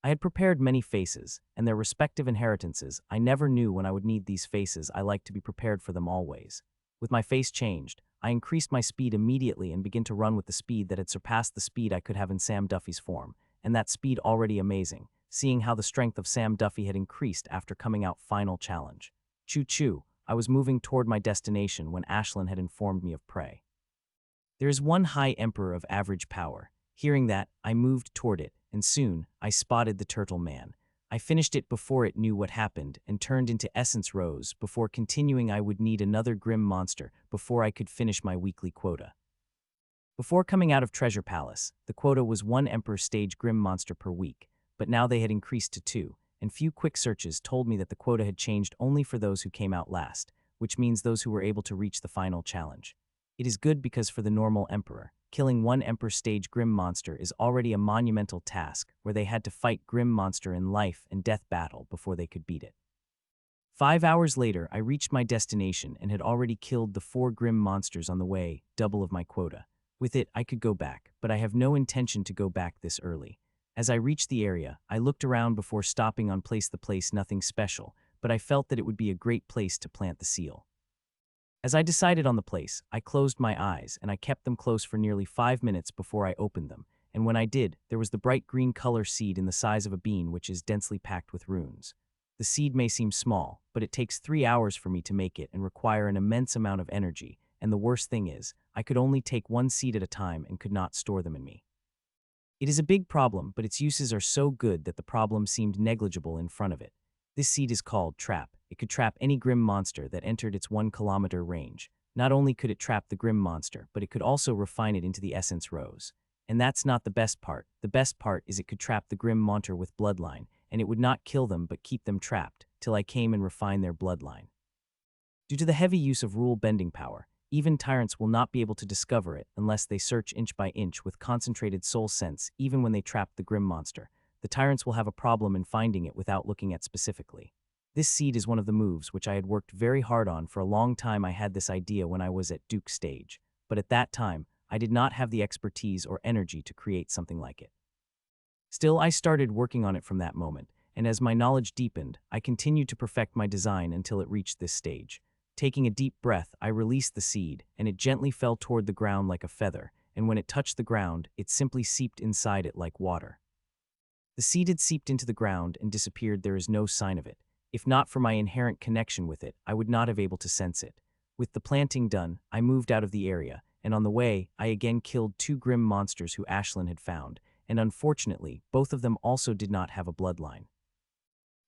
I had prepared many faces, and their respective inheritances. I never knew when I would need these faces. I like to be prepared for them always. With my face changed, I increased my speed immediately and began to run with the speed that had surpassed the speed I could have in Sam Duffy's form, and that speed already amazing, seeing how the strength of Sam Duffy had increased after coming out final challenge. Choo-choo, I was moving toward my destination when Ashlyn had informed me of prey. There is one high emperor of average power. Hearing that, I moved toward it, and soon, I spotted the turtle man. I finished it before it knew what happened and turned into Essence Rose. Before continuing, I would need another grim monster before I could finish my weekly quota. Before coming out of Treasure Palace, the quota was one Emperor Stage Grim Monster per week, but now they had increased to 2, and few quick searches told me that the quota had changed only for those who came out last, which means those who were able to reach the final challenge. It is good because for the normal Emperor, killing one Emperor Stage Grim Monster is already a monumental task where they had to fight Grim Monster in life and death battle before they could beat it. 5 hours later, I reached my destination and had already killed the 4 Grim Monsters on the way, double of my quota. With it, I could go back, but I have no intention to go back this early. As I reached the area, I looked around before stopping on Place the Place. Nothing special, but I felt that it would be a great place to plant the seal. As I decided on the place, I closed my eyes and I kept them closed for nearly 5 minutes before I opened them, and when I did, there was the bright green color seed in the size of a bean which is densely packed with runes. The seed may seem small, but it takes 3 hours for me to make it and require an immense amount of energy, and the worst thing is, I could only take 1 seed at a time and could not store them in me. It is a big problem, but its uses are so good that the problem seemed negligible in front of it. This seed is called Trap. It could trap any grim monster that entered its 1-kilometer range. Not only could it trap the grim monster, but it could also refine it into the Essence Rose. And that's not the best part. The best part is it could trap the grim monster with bloodline, and it would not kill them but keep them trapped, till I came and refined their bloodline. Due to the heavy use of rule-bending power, even tyrants will not be able to discover it unless they search inch by inch with concentrated soul sense. Even when they trap the grim monster, the tyrants will have a problem in finding it without looking at specifically. This seed is one of the moves which I had worked very hard on for a long time. I had this idea when I was at Duke stage, but at that time, I did not have the expertise or energy to create something like it. Still, I started working on it from that moment, and as my knowledge deepened, I continued to perfect my design until it reached this stage. Taking a deep breath, I released the seed, and it gently fell toward the ground like a feather, and when it touched the ground, it simply seeped inside it like water. The seed had seeped into the ground and disappeared. There is no sign of it. If not for my inherent connection with it, I would not have able to sense it. With the planting done, I moved out of the area, and on the way, I again killed 2 grim monsters who Ashlyn had found, and unfortunately, both of them also did not have a bloodline.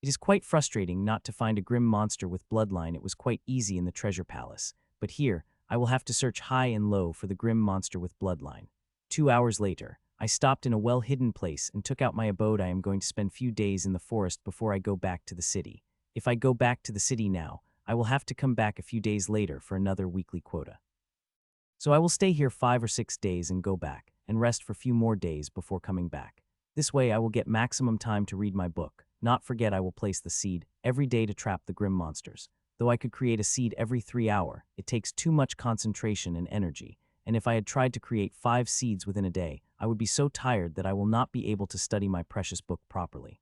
It is quite frustrating not to find a grim monster with bloodline. It was quite easy in the Treasure Palace, but here, I will have to search high and low for the grim monster with bloodline. 2 hours later, I stopped in a well-hidden place and took out my abode. I am going to spend few days in the forest before I go back to the city. If I go back to the city now, I will have to come back a few days later for another weekly quota. So I will stay here 5 or 6 days and go back, and rest for a few more days before coming back. This way I will get maximum time to read my book. Not forget I will place the seed every day to trap the grim monsters. Though I could create a seed every 3 hours, it takes too much concentration and energy, and if I had tried to create 5 seeds within a day, I would be so tired that I will not be able to study my precious book properly.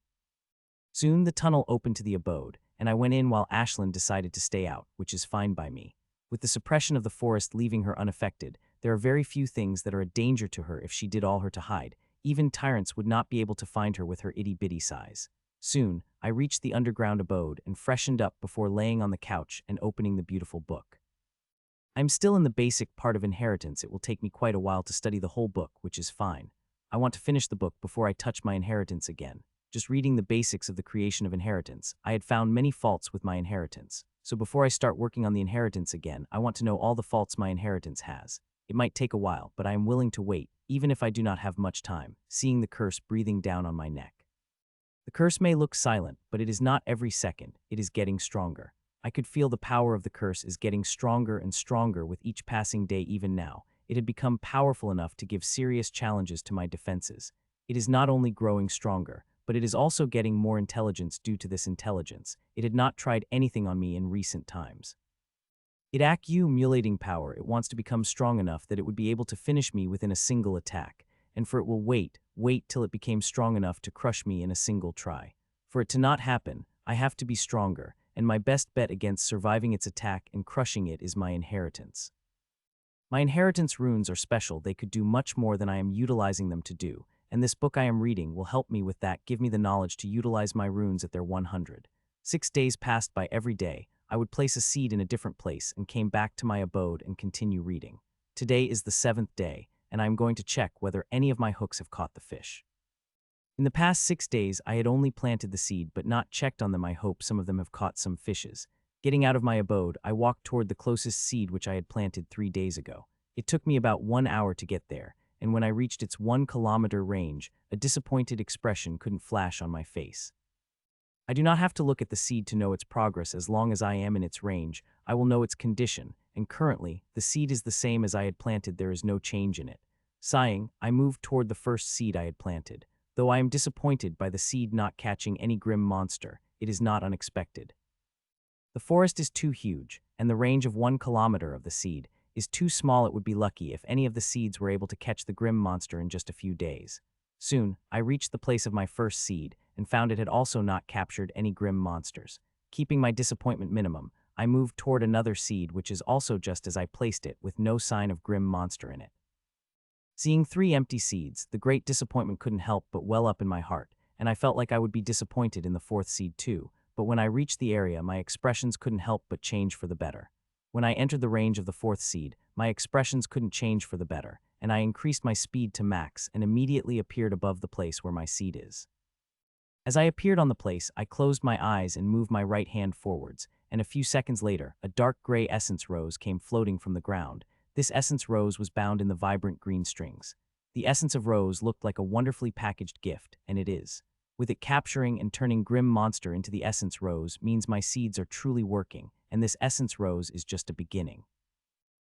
Soon the tunnel opened to the abode, and I went in while Ashlyn decided to stay out, which is fine by me. With the suppression of the forest leaving her unaffected, there are very few things that are a danger to her if she did all her to hide. Even tyrants would not be able to find her with her itty-bitty size. Soon, I reached the underground abode and freshened up before laying on the couch and opening the beautiful book. I'm still in the basic part of inheritance. It will take me quite a while to study the whole book, which is fine. I want to finish the book before I touch my inheritance again. Just reading the basics of the creation of inheritance, I had found many faults with my inheritance. So before I start working on the inheritance again, I want to know all the faults my inheritance has. It might take a while, but I am willing to wait, even if I do not have much time, seeing the curse breathing down on my neck. The curse may look silent, but it is not every second. It is getting stronger. I could feel the power of the curse is getting stronger and stronger with each passing day. Even now, it had become powerful enough to give serious challenges to my defenses. It is not only growing stronger, but it is also getting more intelligence. Due to this intelligence, it had not tried anything on me in recent times. It accumulating power. It wants to become strong enough that it would be able to finish me within a single attack, and for it will wait till it became strong enough to crush me in a single try. For it to not happen, I have to be stronger, and my best bet against surviving its attack and crushing it is my inheritance. My inheritance runes are special. They could do much more than I am utilizing them to do, and this book I am reading will help me with that, give me the knowledge to utilize my runes at their 100. 6 days passed by every day. I would place a seed in a different place and came back to my abode and continue reading. Today is the 7th day, and I am going to check whether any of my hooks have caught the fish. In the past 6 days, I had only planted the seed but not checked on them. I hope some of them have caught some fishes. Getting out of my abode, I walked toward the closest seed which I had planted 3 days ago. It took me about 1 hour to get there, and when I reached its 1 kilometer range, a disappointed expression couldn't flash on my face. I do not have to look at the seed to know its progress. As long as I am in its range, I will know its condition, and currently, the seed is the same as I had planted. There is no change in it. Sighing, I moved toward the first seed I had planted. Though I am disappointed by the seed not catching any grim monster, it is not unexpected. The forest is too huge, and the range of 1 kilometer of the seed is too small. It would be lucky if any of the seeds were able to catch the grim monster in just a few days. Soon, I reached the place of my first seed and found it had also not captured any grim monsters. Keeping my disappointment minimum, I moved toward another seed which is also just as I placed it, with no sign of grim monster in it. Seeing 3 empty seeds, the great disappointment couldn't help but well up in my heart, and I felt like I would be disappointed in the 4th seed too, but when I reached the area, my expressions couldn't help but change for the better. When I entered the range of the 4th seed, my expressions couldn't change for the better, and I increased my speed to max and immediately appeared above the place where my seed is. As I appeared on the place, I closed my eyes and moved my right hand forwards, and a few seconds later, a dark gray essence rose came floating from the ground. This essence rose was bound in the vibrant green strings. The essence of rose looked like a wonderfully packaged gift, and it is. With it capturing and turning grim monster into the essence rose means my seeds are truly working, and this essence rose is just a beginning.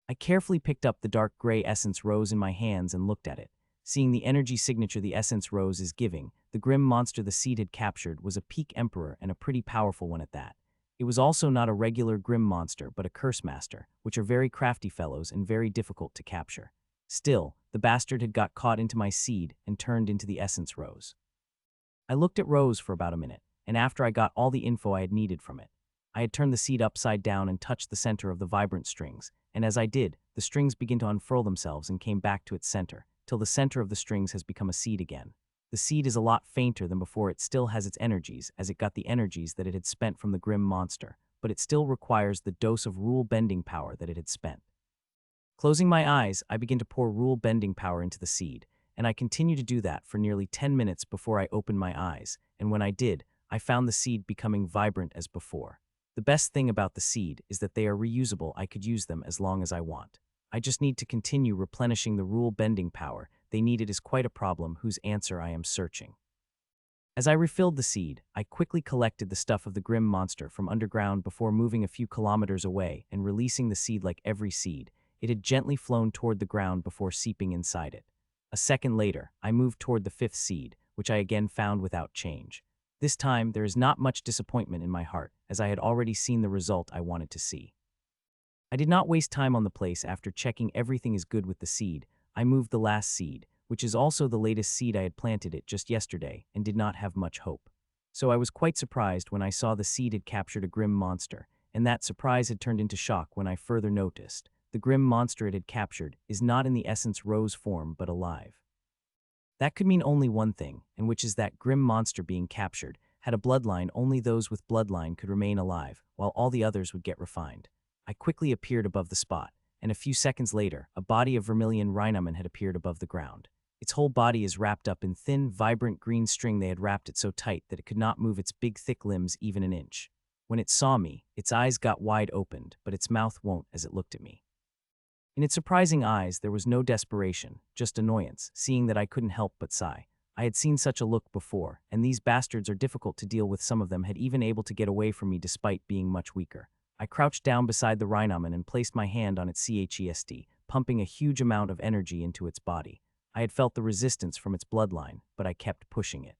I carefully picked up the dark gray essence rose in my hands and looked at it. Seeing the energy signature the essence rose is giving, the grim monster the seed had captured was a peak emperor, and a pretty powerful one at that. It was also not a regular grim monster but a curse master, which are very crafty fellows and very difficult to capture. Still, the bastard had got caught into my seed and turned into the essence rose. I looked at Rose for about a minute, and after I got all the info I had needed from it, I had turned the seed upside down and touched the center of the vibrant strings, and as I did, the strings began to unfurl themselves and came back to its center, till the center of the strings has become a seed again. The seed is a lot fainter than before. It still has its energies, as it got the energies that it had spent from the grim monster, but it still requires the dose of rule-bending power that it had spent. Closing my eyes, I began to pour rule-bending power into the seed, and I continued to do that for nearly 10 minutes before I opened my eyes, and when I did, I found the seed becoming vibrant as before. The best thing about the seed is that they are reusable. I could use them as long as I want. I just need to continue replenishing the rule-bending power they needed. Is quite a problem whose answer I am searching. As I refilled the seed, I quickly collected the stuff of the grim monster from underground before moving a few kilometers away and releasing the seed. Like every seed, it had gently flown toward the ground before seeping inside it. A second later, I moved toward the 5th seed, which I again found without change. This time, there is not much disappointment in my heart, as I had already seen the result I wanted to see. I did not waste time on the place. After checking everything is good with the seed, I moved the last seed, which is also the latest seed. I had planted it just yesterday and did not have much hope. So I was quite surprised when I saw the seed had captured a grim monster, and that surprise had turned into shock when I further noticed the grim monster it had captured is not in the essence rose form but alive. That could mean only one thing, and which is that grim monster being captured had a bloodline. Only those with bloodline could remain alive, while all the others would get refined. I quickly appeared above the spot, and a few seconds later, a body of vermilion rhinoman had appeared above the ground. Its whole body is wrapped up in thin, vibrant green string. They had wrapped it so tight that it could not move its big, thick limbs even an inch. When it saw me, its eyes got wide opened, but its mouth won't as it looked at me. In its surprising eyes, there was no desperation, just annoyance, seeing that I couldn't help but sigh. I had seen such a look before, and these bastards are difficult to deal with. Some of them had even able to get away from me despite being much weaker. I crouched down beside the rhinoman and placed my hand on its chest, pumping a huge amount of energy into its body. I had felt the resistance from its bloodline, but I kept pushing it.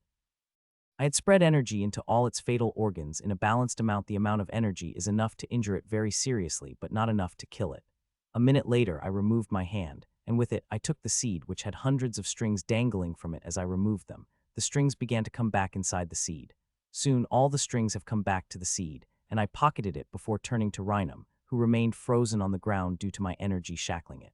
I had spread energy into all its fatal organs in a balanced amount. The amount of energy is enough to injure it very seriously, but not enough to kill it. A minute later, I removed my hand, and with it, I took the seed, which had hundreds of strings dangling from it. As I removed them, the strings began to come back inside the seed. Soon, all the strings have come back to the seed, and I pocketed it before turning to Rhinum, who remained frozen on the ground due to my energy shackling it.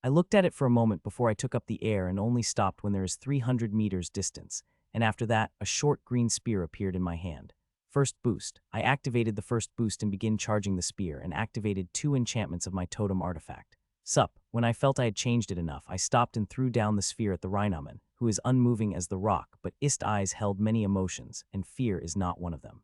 I looked at it for a moment before I took up the air and only stopped when there is 300 meters distance, and after that, a short green spear appeared in my hand. First boost. I activated the first boost and began charging the spear and activated 2 enchantments of my totem artifact. Sup, when I felt I had changed it enough, I stopped and threw down the sphere at the Rhinoman, who is unmoving as the rock, but its eyes held many emotions, and fear is not one of them.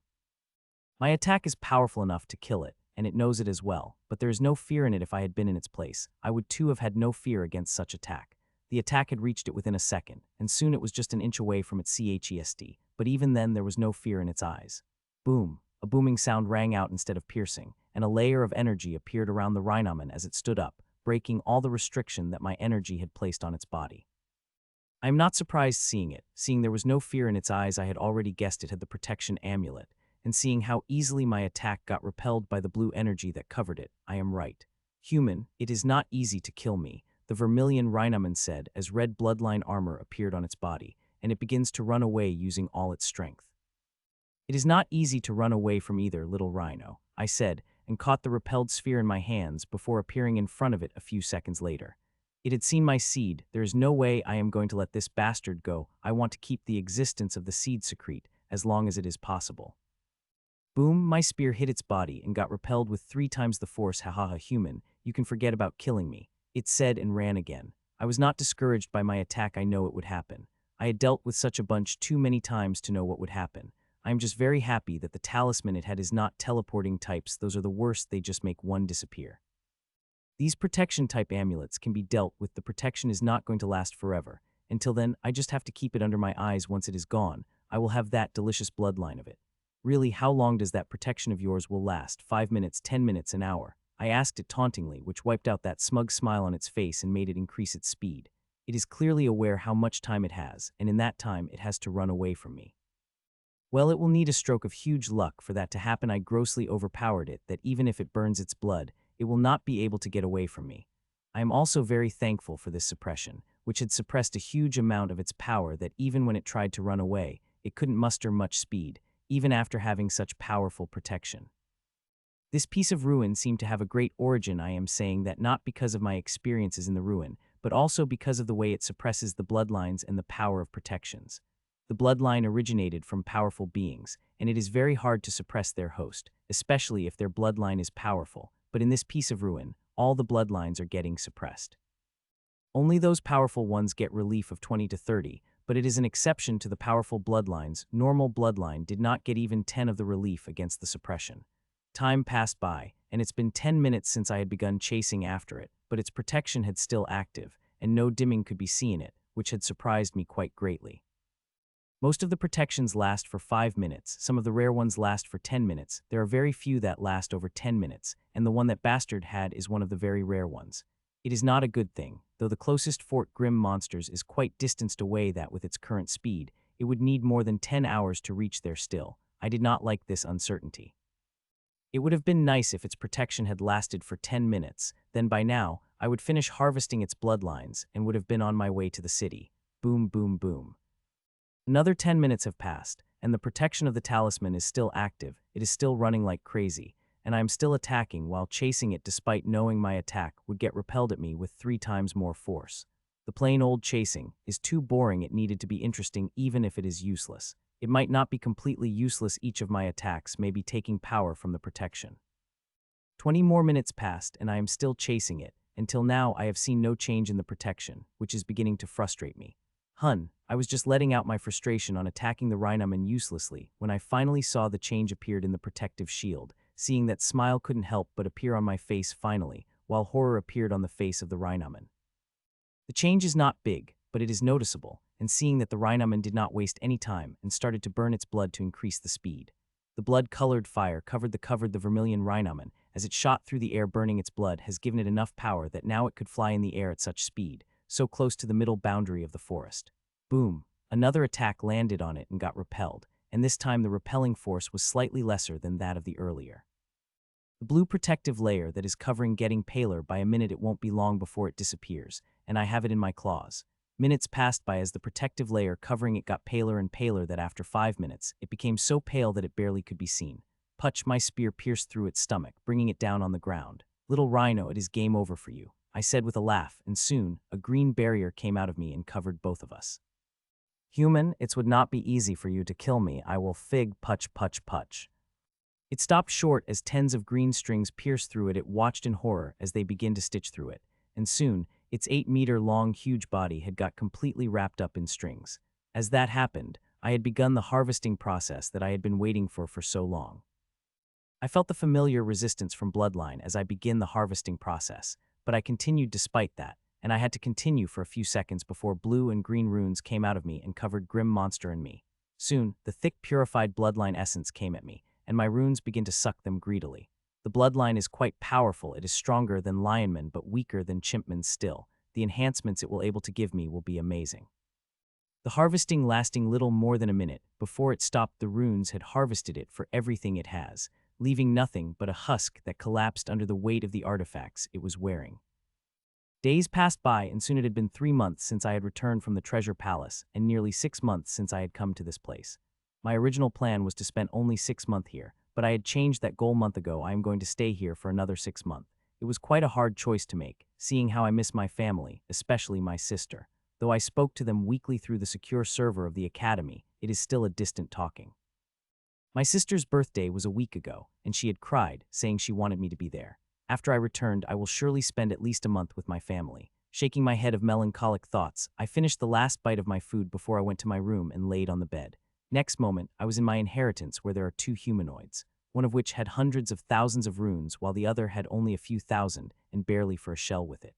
My attack is powerful enough to kill it, and it knows it as well, but there is no fear in it. If I had been in its place, I would too have had no fear against such attack. The attack had reached it within a second, and soon it was just an inch away from its chest, but even then there was no fear in its eyes. Boom! A booming sound rang out instead of piercing, and a layer of energy appeared around the Rhinoman as it stood up, breaking all the restriction that my energy had placed on its body. I am not surprised seeing there was no fear in its eyes. I had already guessed it had the protection amulet, and seeing how easily my attack got repelled by the blue energy that covered it, I am right. Human, it is not easy to kill me, the vermilion Rhinoman said as red bloodline armor appeared on its body, and it begins to run away using all its strength. It is not easy to run away from either, little rhino, I said, and caught the repelled sphere in my hands before appearing in front of it a few seconds later. It had seen my seed. There is no way I am going to let this bastard go. I want to keep the existence of the seed secret as long as it is possible. Boom, my spear hit its body and got repelled with 3 times the force. Hahaha, human, you can forget about killing me, it said and ran again. I was not discouraged by my attack. I know it would happen. I had dealt with such a bunch too many times to know what would happen. I am just very happy that the talisman it had is not teleporting types. Those are the worst. They just make one disappear. These protection type amulets can be dealt with. The protection is not going to last forever. Until then, I just have to keep it under my eyes. Once it is gone, I will have that delicious bloodline of it. Really, how long does that protection of yours will last? 5 minutes, 10 minutes, an hour? I asked it tauntingly, which wiped out that smug smile on its face and made it increase its speed. It is clearly aware how much time it has, and in that time it has to run away from me. Well, it will need a stroke of huge luck for that to happen. I grossly overpowered it that even if it burns its blood, it will not be able to get away from me. I am also very thankful for this suppression, which had suppressed a huge amount of its power that even when it tried to run away, it couldn't muster much speed, even after having such powerful protection. This piece of ruin seemed to have a great origin. I am saying that not because of my experiences in the ruin, but also because of the way it suppresses the bloodlines and the power of protections. The bloodline originated from powerful beings, and it is very hard to suppress their host, especially if their bloodline is powerful, but in this piece of ruin, all the bloodlines are getting suppressed. Only those powerful ones get relief of 20 to 30, but it is an exception to the powerful bloodlines. Normal bloodline did not get even 10 of the relief against the suppression. Time passed by, and it's been 10 minutes since I had begun chasing after it, but its protection had still active, and no dimming could be seen in it, which had surprised me quite greatly. Most of the protections last for 5 minutes, some of the rare ones last for 10 minutes, there are very few that last over 10 minutes, and the one that Bastard had is one of the very rare ones. It is not a good thing, though the closest Fort Grim monsters is quite distanced away that with its current speed, it would need more than 10 hours to reach there still. I did not like this uncertainty. It would have been nice if its protection had lasted for 10 minutes, then by now, I would finish harvesting its bloodlines and would have been on my way to the city. Boom, boom, boom. Another 10 minutes have passed, and the protection of the talisman is still active. It is still running like crazy, and I am still attacking while chasing it despite knowing my attack would get repelled at me with 3 times more force. The plain old chasing is too boring. It needed to be interesting even if it is useless. It might not be completely useless. Each of my attacks may be taking power from the protection. 20 more minutes passed, and I am still chasing it. Until now, I have seen no change in the protection, which is beginning to frustrate me. I was just letting out my frustration on attacking the Rhinoman uselessly when I finally saw the change appeared in the protective shield, seeing that smile couldn't help but appear on my face finally, while horror appeared on the face of the Rhinoman. The change is not big, but it is noticeable, and seeing that the Rhinoman did not waste any time and started to burn its blood to increase the speed. The blood-colored fire covered the vermilion Rhinoman as it shot through the air. Burning its blood has given it enough power that now it could fly in the air at such speed, so close to the middle boundary of the forest. Boom! Another attack landed on it and got repelled, and this time the repelling force was slightly lesser than that of the earlier. The blue protective layer that is covering getting paler by a minute. It won't be long before it disappears, and I have it in my claws. Minutes passed by as the protective layer covering it got paler and paler that after 5 minutes, it became so pale that it barely could be seen. Putch, my spear pierced through its stomach, bringing it down on the ground. Little Rhino, it is game over for you. I said with a laugh, and soon, a green barrier came out of me and covered both of us. Human, it would not be easy for you to kill me. I will fig putch putch putch. It stopped short as tens of green strings pierced through it. It watched in horror as they began to stitch through it, and soon, its 8-meter-long huge body had got completely wrapped up in strings. As that happened, I had begun the harvesting process that I had been waiting for so long. I felt the familiar resistance from bloodline as I began the harvesting process, but I continued despite that, and I had to continue for a few seconds before blue and green runes came out of me and covered Grim Monster and me. Soon, the thick purified bloodline essence came at me, and my runes began to suck them greedily. The bloodline is quite powerful. It is stronger than Lionman but weaker than Chimpman still. The enhancements it will able to give me will be amazing. The harvesting lasting little more than a minute. Before it stopped, the runes had harvested it for everything it has, leaving nothing but a husk that collapsed under the weight of the artifacts it was wearing. Days passed by, and soon it had been 3 months since I had returned from the treasure palace, and nearly 6 months since I had come to this place. My original plan was to spend only 6 months here, but I had changed that goal a month ago. I am going to stay here for another 6 months. It was quite a hard choice to make, seeing how I miss my family, especially my sister. Though I spoke to them weekly through the secure server of the academy, it is still a distant talking. My sister's birthday was a week ago, and she had cried, saying she wanted me to be there. After I returned, I will surely spend at least a month with my family. Shaking my head of melancholic thoughts, I finished the last bite of my food before I went to my room and laid on the bed. Next moment, I was in my inheritance where there are 2 humanoids, one of which had hundreds of thousands of runes while the other had only a few thousand and barely for a shell with it.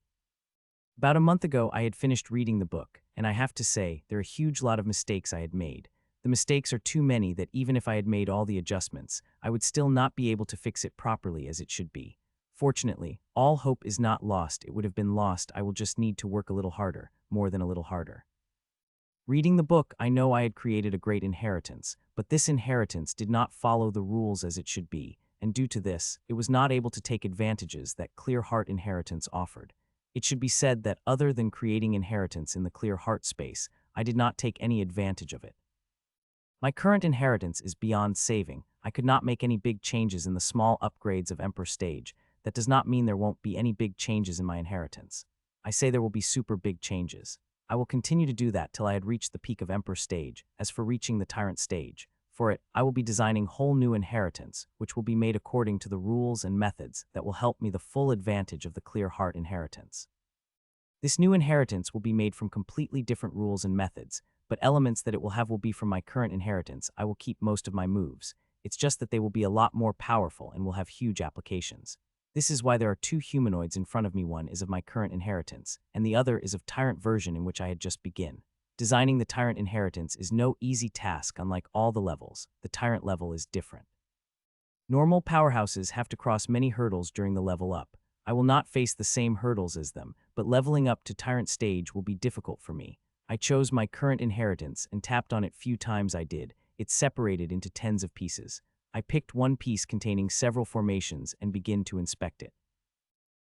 About a month ago, I had finished reading the book, and I have to say, there are a huge lot of mistakes I had made. The mistakes are too many that even if I had made all the adjustments, I would still not be able to fix it properly as it should be. Fortunately, all hope is not lost. It would have been lost. I will just need to work a little harder, more than a little harder. Reading the book, I know I had created a great inheritance, but this inheritance did not follow the rules as it should be, and due to this, it was not able to take advantages that Clear Heart inheritance offered. It should be said that other than creating inheritance in the Clear Heart space, I did not take any advantage of it. My current inheritance is beyond saving. I could not make any big changes in the small upgrades of Emperor Stage. That does not mean there won't be any big changes in my inheritance. I say there will be super big changes. I will continue to do that till I had reached the peak of Emperor Stage. As for reaching the Tyrant Stage, for it, I will be designing whole new inheritance, which will be made according to the rules and methods that will help me the full advantage of the Clear Heart inheritance. This new inheritance will be made from completely different rules and methods, but elements that it will have will be from my current inheritance. I will keep most of my moves. It's just that they will be a lot more powerful and will have huge applications. This is why there are 2 humanoids in front of me. One is of my current inheritance, and the other is of Tyrant version in which I had just begun. Designing the Tyrant inheritance is no easy task. Unlike all the levels, the Tyrant level is different. Normal powerhouses have to cross many hurdles during the level up. I will not face the same hurdles as them, but leveling up to Tyrant stage will be difficult for me. I chose my current inheritance and tapped on it few times I did. It's separated into tens of pieces. I picked one piece containing several formations and began to inspect it.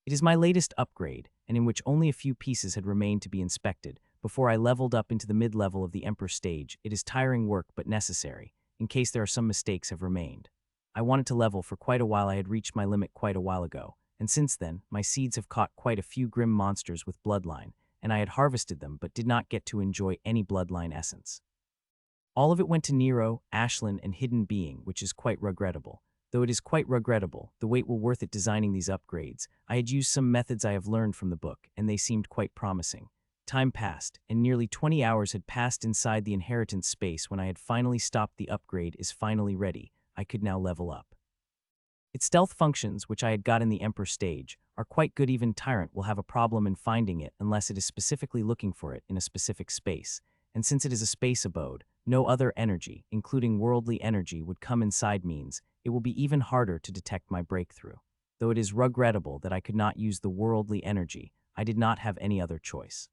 It is my latest upgrade, and in which only a few pieces had remained to be inspected before I leveled up into the mid-level of the Emperor stage. It is tiring work but necessary, in case there are some mistakes have remained. I wanted to level for quite a while. I had reached my limit quite a while ago, and since then, my seeds have caught quite a few grim monsters with bloodline, and I had harvested them but did not get to enjoy any bloodline essence. All of it went to Nero, Ashlyn, and Hidden Being, which is quite regrettable. Though it is quite regrettable, the wait will worth it designing these upgrades. I had used some methods I have learned from the book, and they seemed quite promising. Time passed, and nearly 20 hours had passed inside the inheritance space when I had finally stopped. The upgrade is finally ready. I could now level up. Its stealth functions, which I had got in the Emperor stage, are quite good. Even Tyrant will have a problem in finding it unless it is specifically looking for it in a specific space, and since it is a space abode, no other energy, including worldly energy, would come inside. Means it will be even harder to detect my breakthrough. Though it is regrettable that I could not use the worldly energy, I did not have any other choice.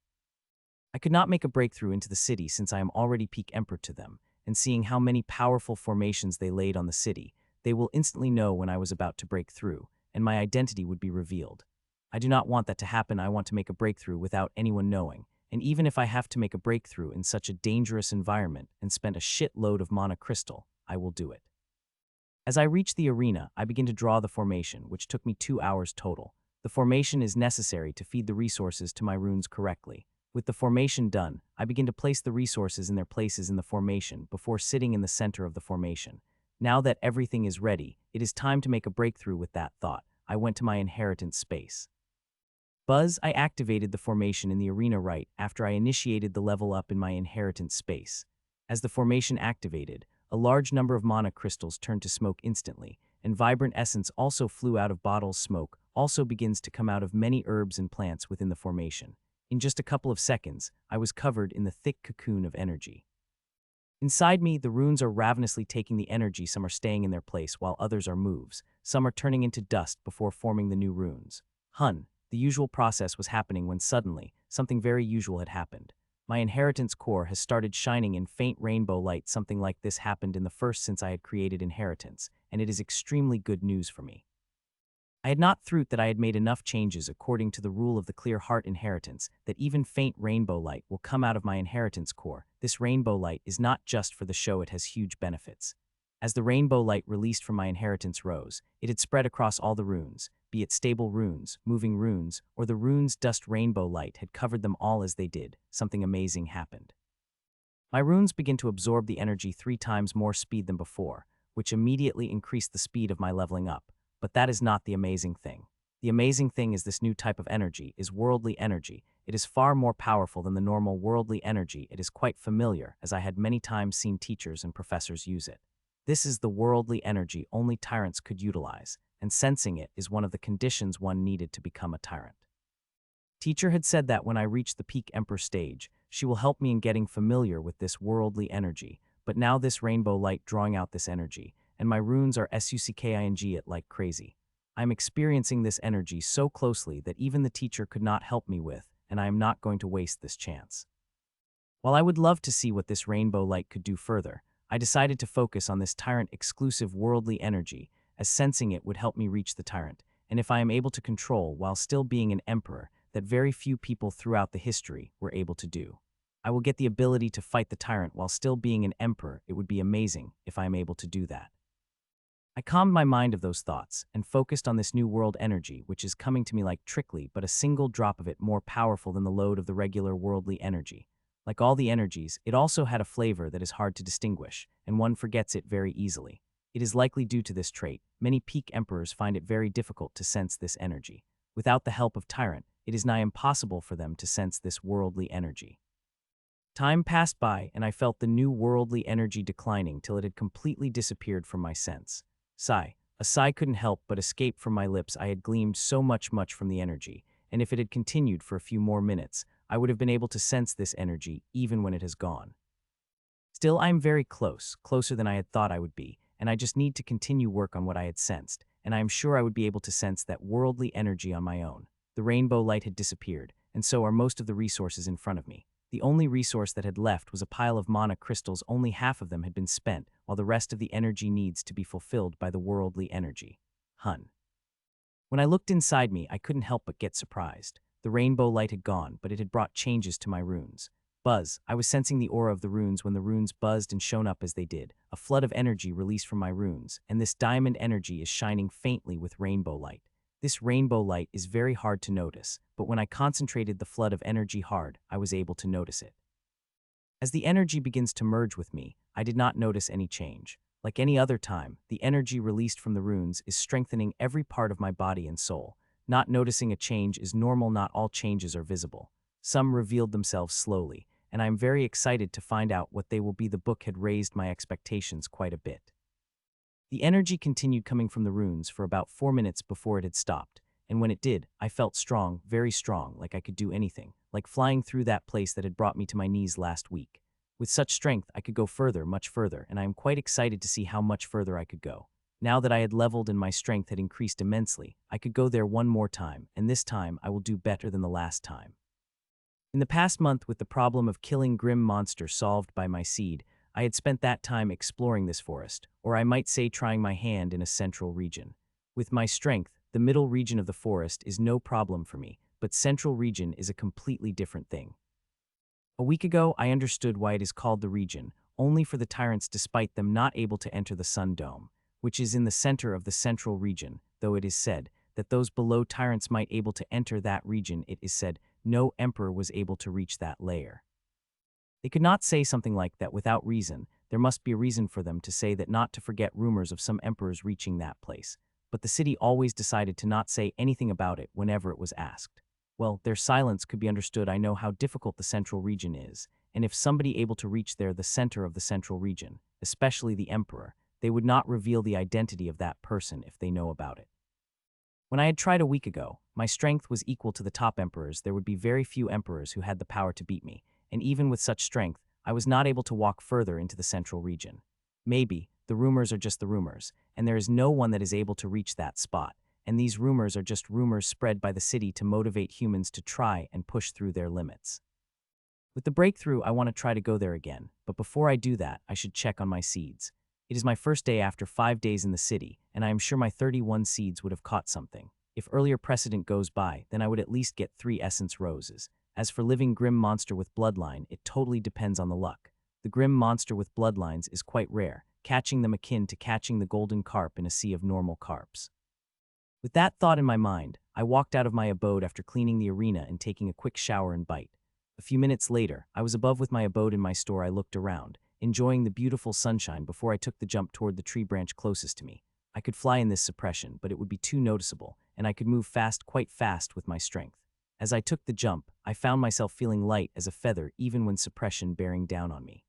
I could not make a breakthrough into the city since I am already peak Emperor to them, and seeing how many powerful formations they laid on the city, they will instantly know when I was about to break through, and my identity would be revealed. I do not want that to happen. I want to make a breakthrough without anyone knowing, and even if I have to make a breakthrough in such a dangerous environment and spend a shitload of mana crystal, I will do it. As I reach the arena, I begin to draw the formation, which took me 2 hours total. The formation is necessary to feed the resources to my runes correctly. With the formation done, I begin to place the resources in their places in the formation before sitting in the center of the formation. Now that everything is ready, it is time to make a breakthrough with that thought. I went to my inheritance space. Buzz, I activated the formation in the arena right after I initiated the level up in my inheritance space. As the formation activated, a large number of mana crystals turned to smoke instantly, and vibrant essence also flew out of bottles. Smoke also begins to come out of many herbs and plants within the formation. In just a couple of seconds, I was covered in the thick cocoon of energy. Inside me, the runes are ravenously taking the energy. Some are staying in their place while others are moves. Some are turning into dust before forming the new runes. The usual process was happening when suddenly, something very usual had happened. My inheritance core has started shining in faint rainbow light. Something like this happened in the first since I had created inheritance, and it is extremely good news for me. I had not thought that I had made enough changes according to the rule of the clear heart inheritance that even faint rainbow light will come out of my inheritance core. This rainbow light is not just for the show, it has huge benefits. As the rainbow light released from my inheritance rose, it had spread across all the runes, be it stable runes, moving runes, or the runes. Dust rainbow light had covered them all. As they did, something amazing happened. My runes begin to absorb the energy 3 times more speed than before, which immediately increased the speed of my leveling up. But that is not the amazing thing. The amazing thing is this new type of energy is worldly energy. It is far more powerful than the normal worldly energy. It is quite familiar, as I had many times seen teachers and professors use it. This is the worldly energy only tyrants could utilize, and sensing it is one of the conditions one needed to become a tyrant. Teacher had said that when I reach the peak emperor stage, she will help me in getting familiar with this worldly energy, but now this rainbow light drawing out this energy, and my runes are sucking it like crazy. I am experiencing this energy so closely that even the teacher could not help me with, and I am not going to waste this chance. While I would love to see what this rainbow light could do further, I decided to focus on this tyrant-exclusive worldly energy, as sensing it would help me reach the tyrant, and if I am able to control while still being an emperor, that very few people throughout the history were able to do. I will get the ability to fight the tyrant while still being an emperor. It would be amazing if I am able to do that. I calmed my mind of those thoughts and focused on this new world energy, which is coming to me like trickly, but a single drop of it more powerful than the load of the regular worldly energy. Like all the energies, it also had a flavor that is hard to distinguish, and one forgets it very easily. It is likely due to this trait. Many peak emperors find it very difficult to sense this energy. Without the help of tyrant, it is nigh impossible for them to sense this worldly energy. Time passed by, and I felt the new worldly energy declining till it had completely disappeared from my sense. A sigh couldn't help but escape from my lips. I had gleamed so much from the energy, and if it had continued for a few more minutes, I would have been able to sense this energy even when it has gone. Still, I am very close, closer than I had thought I would be, and I just need to continue work on what I had sensed, and I am sure I would be able to sense that worldly energy on my own. The rainbow light had disappeared, and so are most of the resources in front of me. The only resource that had left was a pile of mana crystals. Only half of them had been spent, while the rest of the energy needs to be fulfilled by the worldly energy. When I looked inside me, I couldn't help but get surprised. The rainbow light had gone, but it had brought changes to my runes. Buzz, I was sensing the aura of the runes when the runes buzzed and shone up as they did. A flood of energy released from my runes, and this diamond energy is shining faintly with rainbow light. This rainbow light is very hard to notice, but when I concentrated the flood of energy hard, I was able to notice it. As the energy begins to merge with me, I did not notice any change. Like any other time, the energy released from the runes is strengthening every part of my body and soul. Not noticing a change is normal. Not all changes are visible. Some revealed themselves slowly, and I am very excited to find out what they will be. The book had raised my expectations quite a bit. The energy continued coming from the runes for about 4 minutes before it had stopped, and when it did, I felt strong, very strong, like I could do anything, like flying through that place that had brought me to my knees last week. With such strength, I could go further, much further, and I am quite excited to see how much further I could go. Now that I had leveled and my strength had increased immensely, I could go there one more time, and this time I will do better than the last time. In the past month, with the problem of killing grim monster solved by my seed, I had spent that time exploring this forest, or I might say trying my hand in a central region. With my strength, the middle region of the forest is no problem for me, but central region is a completely different thing. A week ago, I understood why it is called the region, only for the tyrants despite them not able to enter the sun dome, which is in the center of the central region, though it is said that those below tyrants might able to enter that region. It is said no emperor was able to reach that layer. They could not say something like that without reason. There must be a reason for them to say that, not to forget rumors of some emperors reaching that place. But the city always decided to not say anything about it whenever it was asked. Well, their silence could be understood. I know how difficult the central region is, and if somebody able to reach there, the center of the central region, especially the emperor, they would not reveal the identity of that person if they know about it. When I had tried a week ago, my strength was equal to the top emperors. There would be very few emperors who had the power to beat me, and even with such strength, I was not able to walk further into the central region. Maybe the rumors are just the rumors, and there is no one that is able to reach that spot, and these rumors are just rumors spread by the city to motivate humans to try and push through their limits. With the breakthrough, I want to try to go there again, but before I do that, I should check on my seeds. It is my first day after 5 days in the city, and I am sure my 31 seeds would have caught something. If earlier precedent goes by, then I would at least get 3 essence roses. As for living grim monster with bloodline, it totally depends on the luck. The grim monster with bloodlines is quite rare, catching them akin to catching the golden carp in a sea of normal carps. With that thought in my mind, I walked out of my abode after cleaning the arena and taking a quick shower and bite. A few minutes later, I was above with my abode in my store. I looked around, enjoying the beautiful sunshine before I took the jump toward the tree branch closest to me. I could fly in this suppression, but it would be too noticeable, and I could move fast, quite fast with my strength. As I took the jump, I found myself feeling light as a feather even when suppression bearing down on me.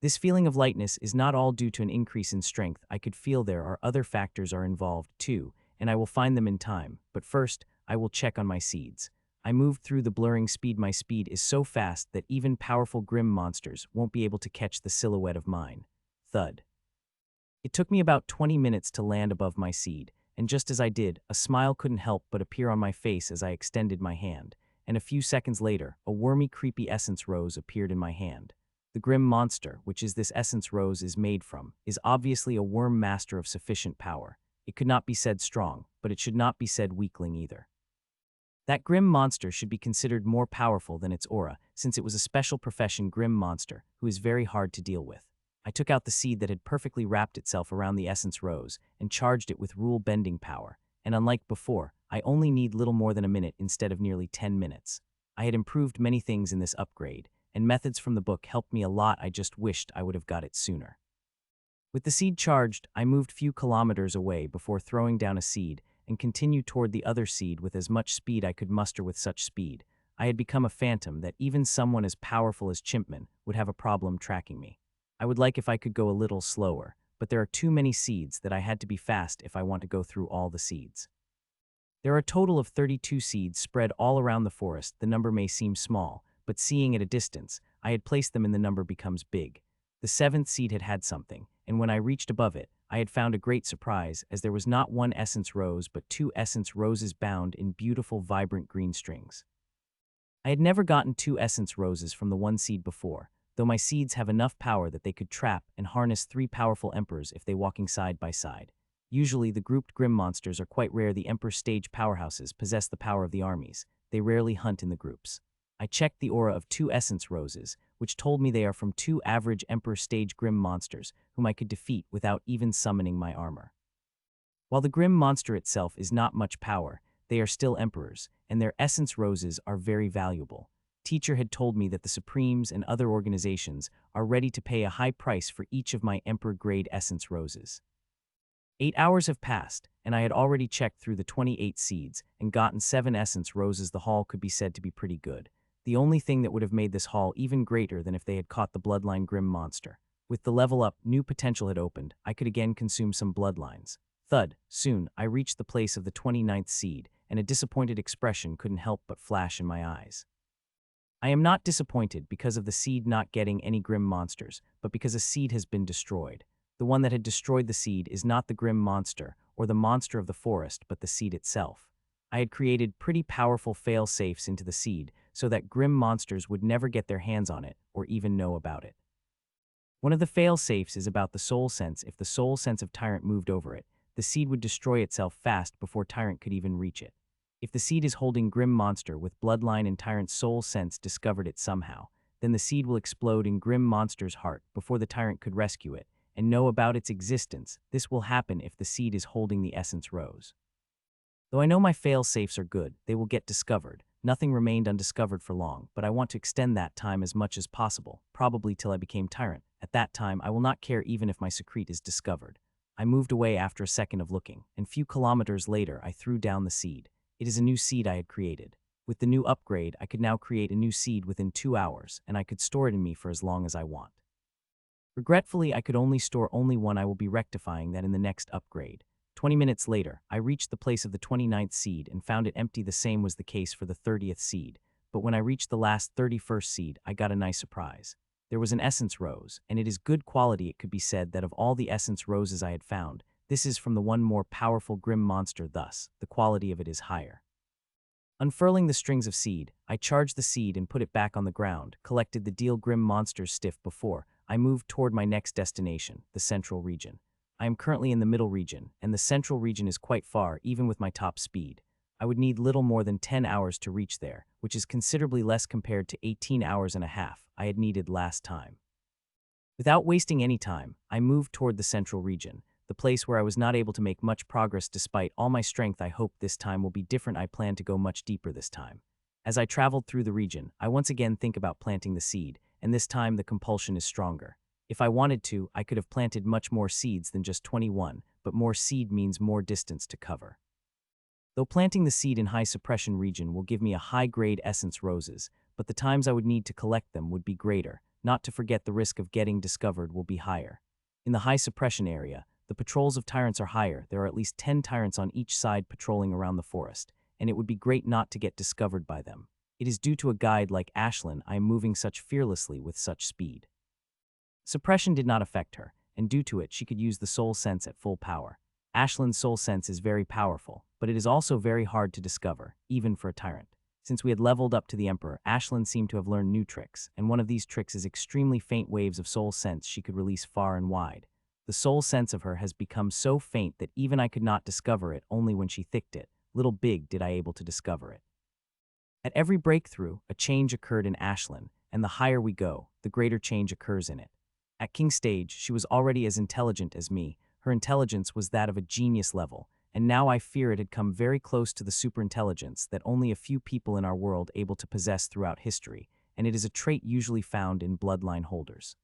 This feeling of lightness is not all due to an increase in strength. I could feel there are other factors are involved too, and I will find them in time, but first, I will check on my seeds. I moved through the blurring speed. My speed is so fast that even powerful grim monsters won't be able to catch the silhouette of mine. Thud. It took me about 20 minutes to land above my seed, and just as I did, a smile couldn't help but appear on my face as I extended my hand, and a few seconds later, a wormy, creepy essence rose appeared in my hand. The grim monster, which is this essence rose is made from, is obviously a worm master of sufficient power. It could not be said strong, but it should not be said weakling either. That grim monster should be considered more powerful than its aura, since it was a special profession grim monster, who is very hard to deal with. I took out the seed that had perfectly wrapped itself around the essence rose and charged it with rule-bending power, and unlike before, I only need little more than a minute instead of nearly 10 minutes. I had improved many things in this upgrade, and methods from the book helped me a lot. I just wished I would have got it sooner. With the seed charged, I moved few kilometers away before throwing down a seed and continued toward the other seed with as much speed I could muster. With such speed, I had become a phantom that even someone as powerful as Chimpman would have a problem tracking me. I would like if I could go a little slower, but there are too many seeds that I had to be fast if I want to go through all the seeds. There are a total of 32 seeds spread all around the forest. The number may seem small, but seeing at a distance, I had placed them and the number becomes big. The 7th seed had had something, and when I reached above it, I had found a great surprise, as there was not 1 essence rose but 2 essence roses bound in beautiful vibrant green strings. I had never gotten 2 essence roses from the 1 seed before, though my seeds have enough power that they could trap and harness 3 powerful emperors if they walking side by side. Usually the grouped grim monsters are quite rare. The emperor stage powerhouses possess the power of the armies. They rarely hunt in the groups. I checked the aura of 2 essence roses, which told me they are from 2 average emperor stage grim monsters whom I could defeat without even summoning my armor. While the grim monster itself is not much power, they are still emperors, and their essence roses are very valuable. Teacher had told me that the Supremes and other organizations are ready to pay a high price for each of my emperor-grade essence roses. 8 hours have passed, and I had already checked through the 28 seeds and gotten 7 essence roses. The haul could be said to be pretty good. The only thing that would have made this haul even greater than if they had caught the bloodline grim monster. With the level up, new potential had opened. I could again consume some bloodlines. Thud. Soon, I reached the place of the 29th seed, and a disappointed expression couldn't help but flash in my eyes. I am not disappointed because of the seed not getting any grim monsters, but because a seed has been destroyed. The one that had destroyed the seed is not the grim monster or the monster of the forest, but the seed itself. I had created pretty powerful fail-safes into the seed so that grim monsters would never get their hands on it or even know about it. One of the fail-safes is about the soul sense. If the soul sense of Tyrant moved over it, the seed would destroy itself fast before Tyrant could even reach it. If the seed is holding grim monster with bloodline and Tyrant's soul sense discovered it somehow, then the seed will explode in grim monster's heart before the Tyrant could rescue it and know about its existence. This will happen if the seed is holding the essence rose. Though I know my fail-safes are good, they will get discovered. Nothing remained undiscovered for long, but I want to extend that time as much as possible, probably till I became Tyrant. At that time, I will not care even if my secret is discovered. I moved away after a second of looking, and few kilometers later I threw down the seed. It is a new seed I had created. With the new upgrade, I could now create a new seed within 2 hours, and I could store it in me for as long as I want. Regretfully, I could only store only one. I will be rectifying that in the next upgrade. 20 minutes later, I reached the place of the 29th seed and found it empty. The same was the case for the 30th seed. But when I reached the last 31st seed, I got a nice surprise. There was an essence rose, and it is good quality. It could be said that of all the essence roses I had found, this is from the one more powerful grim monster, thus, the quality of it is higher. Unfurling the strings of seed, I charged the seed and put it back on the ground, collected the deal grim monsters stiff before. I moved toward my next destination, the central region. I am currently in the middle region, and the central region is quite far, even with my top speed. I would need little more than 10 hours to reach there, which is considerably less compared to 18 hours and a half I had needed last time. Without wasting any time, I moved toward the central region, the place where I was not able to make much progress despite all my strength. I hope this time will be different. I plan to go much deeper this time. As I traveled through the region, I once again think about planting the seed, and this time the compulsion is stronger. If I wanted to, I could have planted much more seeds than just 21, but more seed means more distance to cover. Though planting the seed in high suppression region will give me a high-grade essence roses, but the times I would need to collect them would be greater. Not to forget the risk of getting discovered will be higher. In the high suppression area, the patrols of tyrants are higher. There are at least 10 tyrants on each side patrolling around the forest, and it would be great not to get discovered by them. It is due to a guide like Ashlyn I am moving such fearlessly with such speed. Suppression did not affect her, and due to it she could use the soul sense at full power. Ashlyn's soul sense is very powerful, but it is also very hard to discover, even for a tyrant. Since we had leveled up to the Emperor, Ashlyn seemed to have learned new tricks, and one of these tricks is extremely faint waves of soul sense she could release far and wide. The soul sense of her has become so faint that even I could not discover it. Only when she thicked it, little big did I able to discover it. At every breakthrough, a change occurred in Ashlyn, and the higher we go, the greater change occurs in it. At King Stage, she was already as intelligent as me. Her intelligence was that of a genius level, and now I fear it had come very close to the superintelligence that only a few people in our world able to possess throughout history, and it is a trait usually found in bloodline holders.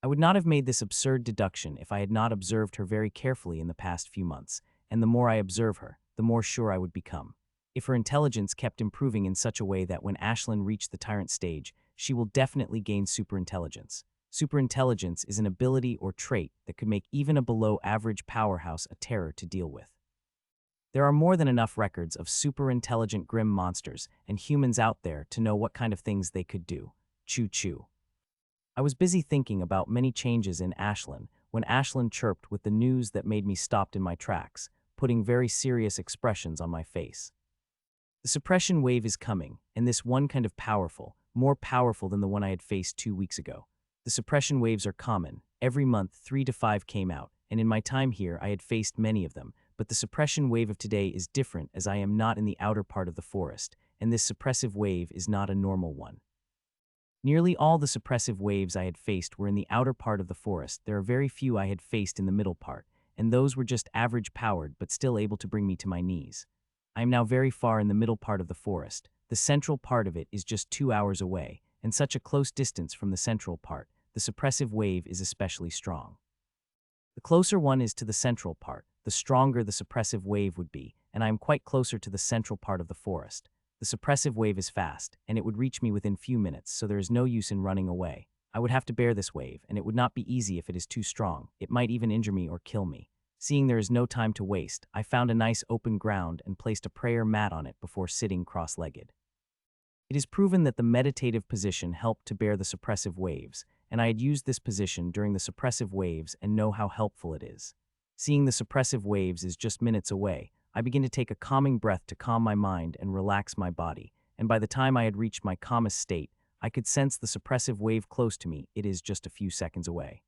I would not have made this absurd deduction if I had not observed her very carefully in the past few months, and the more I observe her, the more sure I would become. If her intelligence kept improving in such a way that when Ashlyn reached the tyrant stage, she will definitely gain superintelligence. Superintelligence is an ability or trait that could make even a below-average powerhouse a terror to deal with. There are more than enough records of superintelligent grim monsters and humans out there to know what kind of things they could do. Choo-choo. I was busy thinking about many changes in Ashlyn when Ashlyn chirped with the news that made me stopped in my tracks, putting very serious expressions on my face. The suppression wave is coming, and this one kind of powerful, more powerful than the one I had faced 2 weeks ago. The suppression waves are common. Every month, 3 to 5 came out, and in my time here I had faced many of them, but the suppression wave of today is different as I am not in the outer part of the forest, and this suppressive wave is not a normal one. Nearly all the suppressive waves I had faced were in the outer part of the forest. There are very few I had faced in the middle part, and those were just average powered but still able to bring me to my knees. I am now very far in the middle part of the forest. The central part of it is just 2 hours away, and such a close distance from the central part, the suppressive wave is especially strong. The closer one is to the central part, the stronger the suppressive wave would be, and I am quite closer to the central part of the forest. The suppressive wave is fast, and it would reach me within few minutes, so there is no use in running away. I would have to bear this wave, and it would not be easy if it is too strong. It might even injure me or kill me. Seeing there is no time to waste, I found a nice open ground and placed a prayer mat on it before sitting cross-legged. It is proven that the meditative position helped to bear the suppressive waves, and I had used this position during the suppressive waves and know how helpful it is. Seeing the suppressive waves is just minutes away, I begin to take a calming breath to calm my mind and relax my body, and by the time I had reached my calmest state, I could sense the suppressive wave close to me. It is just a few seconds away.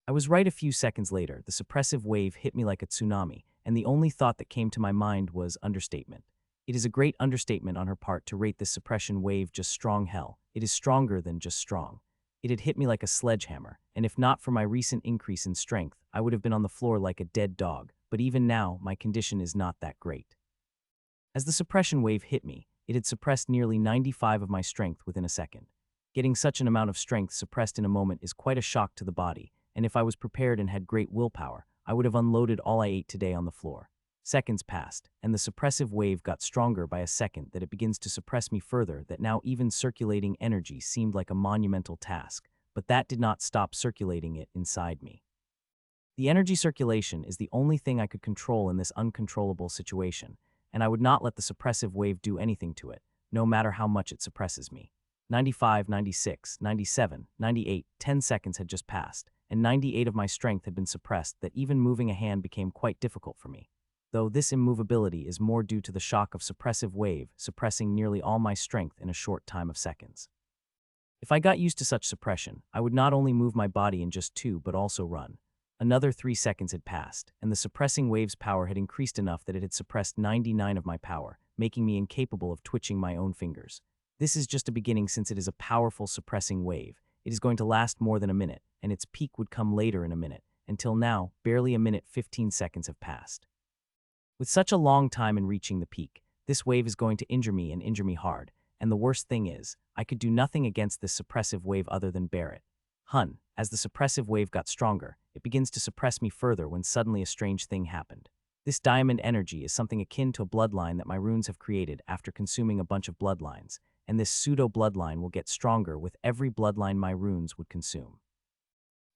I was right. A few seconds later, the suppressive wave hit me like a tsunami, and the only thought that came to my mind was understatement. It is a great understatement on her part to rate this suppression wave just strong hell. It is stronger than just strong. It had hit me like a sledgehammer, and if not for my recent increase in strength, I would have been on the floor like a dead dog. but even now, my condition is not that great. As the suppression wave hit me, it had suppressed nearly 95 of my strength within a second. Getting such an amount of strength suppressed in a moment is quite a shock to the body, and if I was prepared and had great willpower, I would have unloaded all I ate today on the floor. Seconds passed, and the suppressive wave got stronger by a second that it begins to suppress me further that now even circulating energy seemed like a monumental task, but that did not stop circulating it inside me. The energy circulation is the only thing I could control in this uncontrollable situation, and I would not let the suppressive wave do anything to it, no matter how much it suppresses me. 95, 96, 97, 98, 10 seconds had just passed, and 98 of my strength had been suppressed that even moving a hand became quite difficult for me. Though this immovability is more due to the shock of suppressive wave suppressing nearly all my strength in a short time of seconds. If I got used to such suppression, I would not only move my body in just 2 but also run. Another 3 seconds had passed, and the suppressing wave's power had increased enough that it had suppressed 99 of my power, making me incapable of twitching my own fingers. This is just a beginning since it is a powerful suppressing wave. It is going to last more than a minute, and its peak would come later in a minute. Until now, barely a minute 15 seconds have passed. With such a long time in reaching the peak, this wave is going to injure me and injure me hard, and the worst thing is, I could do nothing against this suppressive wave other than bear it. As the suppressive wave got stronger, it begins to suppress me further when suddenly a strange thing happened. This diamond energy is something akin to a bloodline that my runes have created after consuming a bunch of bloodlines, and this pseudo-bloodline will get stronger with every bloodline my runes would consume.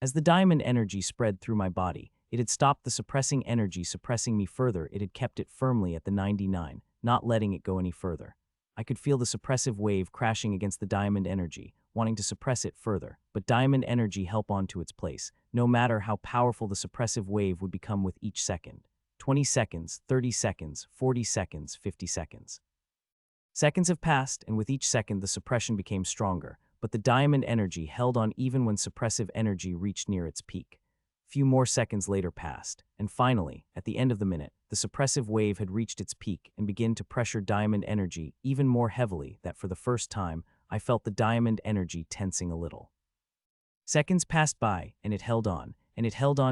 As the diamond energy spread through my body, it had stopped the suppressing energy suppressing me further. It had kept it firmly at the 99, not letting it go any further. I could feel the suppressive wave crashing against the diamond energy, wanting to suppress it further, but diamond energy held on to its place, no matter how powerful the suppressive wave would become with each second. 20 seconds, 30 seconds, 40 seconds, 50 seconds. Seconds have passed, and with each second the suppression became stronger, but the diamond energy held on even when suppressive energy reached near its peak. Few more seconds later passed, and finally, at the end of the minute, the suppressive wave had reached its peak and began to pressure diamond energy even more heavily that for the first time, I felt the diamond energy tensing a little. Seconds passed by, and it held on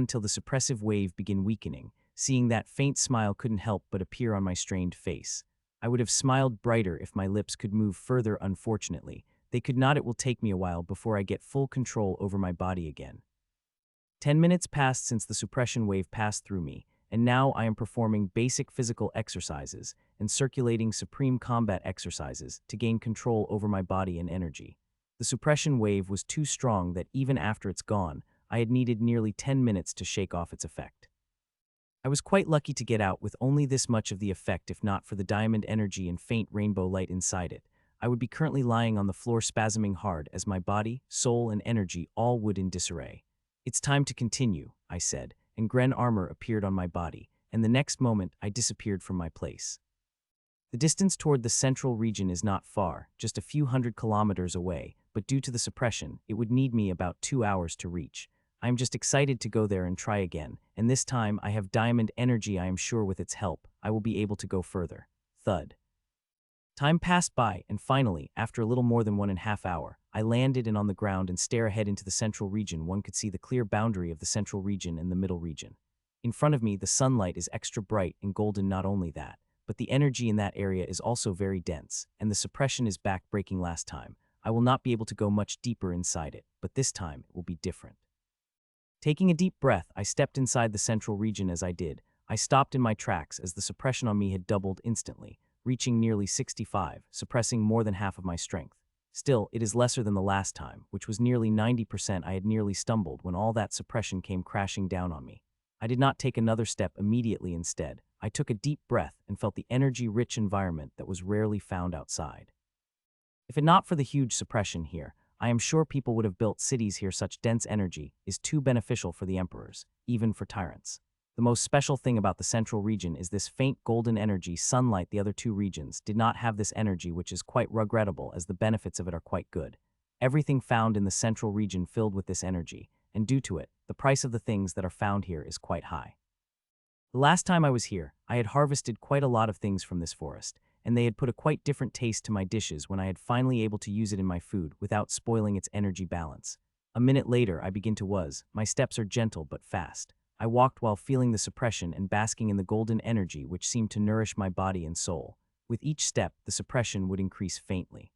till the suppressive wave began weakening. Seeing that, faint smile couldn't help but appear on my strained face. I would have smiled brighter if my lips could move further. Unfortunately, they could not. It will take me a while before I get full control over my body again. 10 minutes passed since the suppression wave passed through me, and now I am performing basic physical exercises and circulating supreme combat exercises to gain control over my body and energy. The suppression wave was too strong that even after it's gone, I had needed nearly 10 minutes to shake off its effect. I was quite lucky to get out with only this much of the effect. If not for the diamond energy and faint rainbow light inside it, I would be currently lying on the floor spasming hard as my body, soul, and energy all would in disarray. "It's time to continue," I said, and Gren armor appeared on my body, and the next moment I disappeared from my place. The distance toward the central region is not far, just a few 100 kilometers away, but due to the suppression, it would need me about 2 hours to reach. I am just excited to go there and try again, and this time I have diamond energy. I am sure with its help, I will be able to go further. Thud. Time passed by, and finally, after a little more than 1.5 hours, I landed and on the ground and stare ahead into the central region. One could see the clear boundary of the central region and the middle region. In front of me, the sunlight is extra bright and golden. Not only that, but the energy in that area is also very dense, and the suppression is back breaking last time. I will not be able to go much deeper inside it, but this time it will be different. Taking a deep breath, I stepped inside the central region. As I did, I stopped in my tracks as the suppression on me had doubled instantly, reaching nearly 65, suppressing more than half of my strength. Still, it is lesser than the last time, which was nearly 90%. I had nearly stumbled when all that suppression came crashing down on me. I did not take another step immediately. Instead, I took a deep breath and felt the energy-rich environment that was rarely found outside. If it not for the huge suppression here, I am sure people would have built cities here. Such dense energy is too beneficial for the emperors, even for tyrants. The most special thing about the central region is this faint golden energy sunlight. The other two regions did not have this energy, which is quite regrettable as the benefits of it are quite good. Everything found in the central region filled with this energy, and due to it, the price of the things that are found here is quite high. The last time I was here, I had harvested quite a lot of things from this forest, and they had put a quite different taste to my dishes when I had finally able to use it in my food without spoiling its energy balance. A minute later, I begin to my steps are gentle but fast. I walked while feeling the suppression and basking in the golden energy which seemed to nourish my body and soul. With each step, the suppression would increase faintly.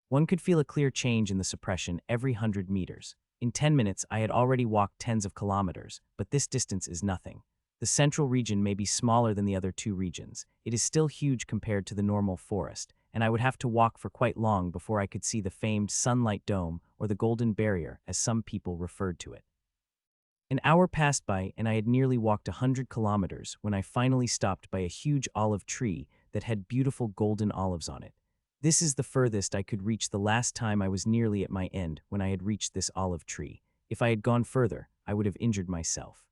One could feel a clear change in the suppression every 100 meters. In 10 minutes, I had already walked tens of kilometers, but this distance is nothing. The central region may be smaller than the other two regions. It is still huge compared to the normal forest, and I would have to walk for quite long before I could see the famed sunlight dome or the golden barrier, as some people referred to it. An hour passed by, and I had nearly walked 100 kilometers when I finally stopped by a huge olive tree that had beautiful golden olives on it. This is the furthest I could reach. The last time I was nearly at my end when I had reached this olive tree. If I had gone further, I would have injured myself.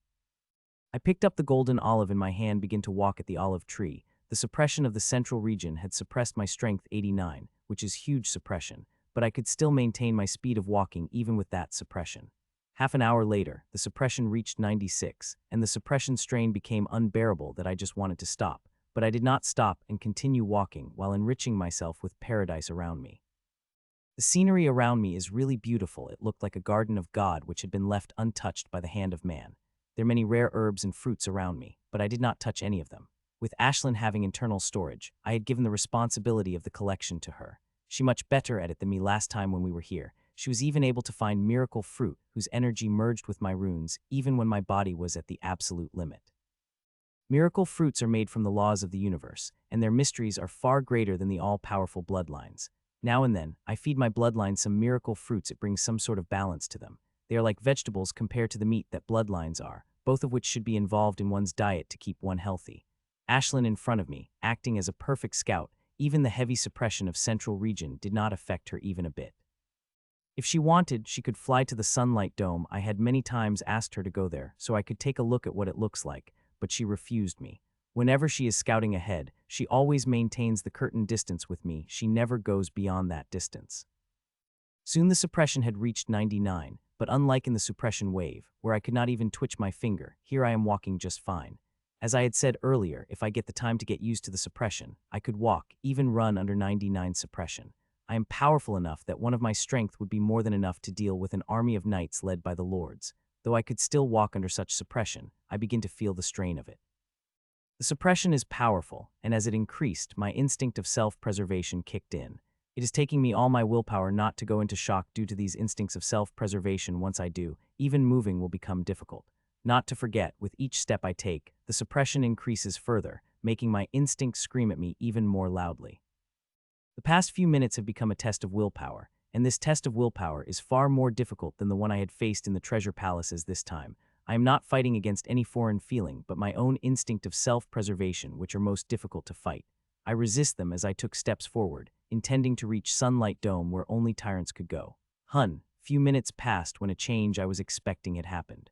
I picked up the golden olive in my hand, began to walk at the olive tree. The suppression of the central region had suppressed my strength 89, which is huge suppression, but I could still maintain my speed of walking even with that suppression. Half an hour later, the suppression reached 96, and the suppression strain became unbearable that I just wanted to stop. But I did not stop and continue walking while enriching myself with paradise around me. The scenery around me is really beautiful. It looked like a garden of God which had been left untouched by the hand of man. There are many rare herbs and fruits around me, but I did not touch any of them. With Ashlyn having internal storage, I had given the responsibility of the collection to her. She much better at it than me last time when we were here. She was even able to find miracle fruit whose energy merged with my runes even when my body was at the absolute limit. Miracle fruits are made from the laws of the universe, and their mysteries are far greater than the all-powerful bloodlines. Now and then, I feed my bloodline some miracle fruits. It brings some sort of balance to them. They are like vegetables compared to the meat that bloodlines are, both of which should be involved in one's diet to keep one healthy. Ashlyn in front of me, acting as a perfect scout, even the heavy suppression of central region did not affect her even a bit. If she wanted, she could fly to the sunlight dome. I had many times asked her to go there so I could take a look at what it looks like, but she refused me. Whenever she is scouting ahead, she always maintains the curtain distance with me. She never goes beyond that distance. Soon the suppression had reached 99, but unlike in the suppression wave, where I could not even twitch my finger, here I am walking just fine. As I had said earlier, if I get the time to get used to the suppression, I could walk, even run under 99 suppression. I am powerful enough that one of my strength would be more than enough to deal with an army of knights led by the lords. Though I could still walk under such suppression, I begin to feel the strain of it. The suppression is powerful, and as it increased, my instinct of self-preservation kicked in. It is taking me all my willpower not to go into shock due to these instincts of self-preservation. Once I do, even moving will become difficult. Not to forget, with each step I take, the suppression increases further, making my instincts scream at me even more loudly. The past few minutes have become a test of willpower, and this test of willpower is far more difficult than the one I had faced in the treasure palaces this time. I am not fighting against any foreign feeling, but my own instinct of self-preservation, which are most difficult to fight. I resist them as I took steps forward, intending to reach Sunlight Dome where only tyrants could go. Few minutes passed when a change I was expecting had happened.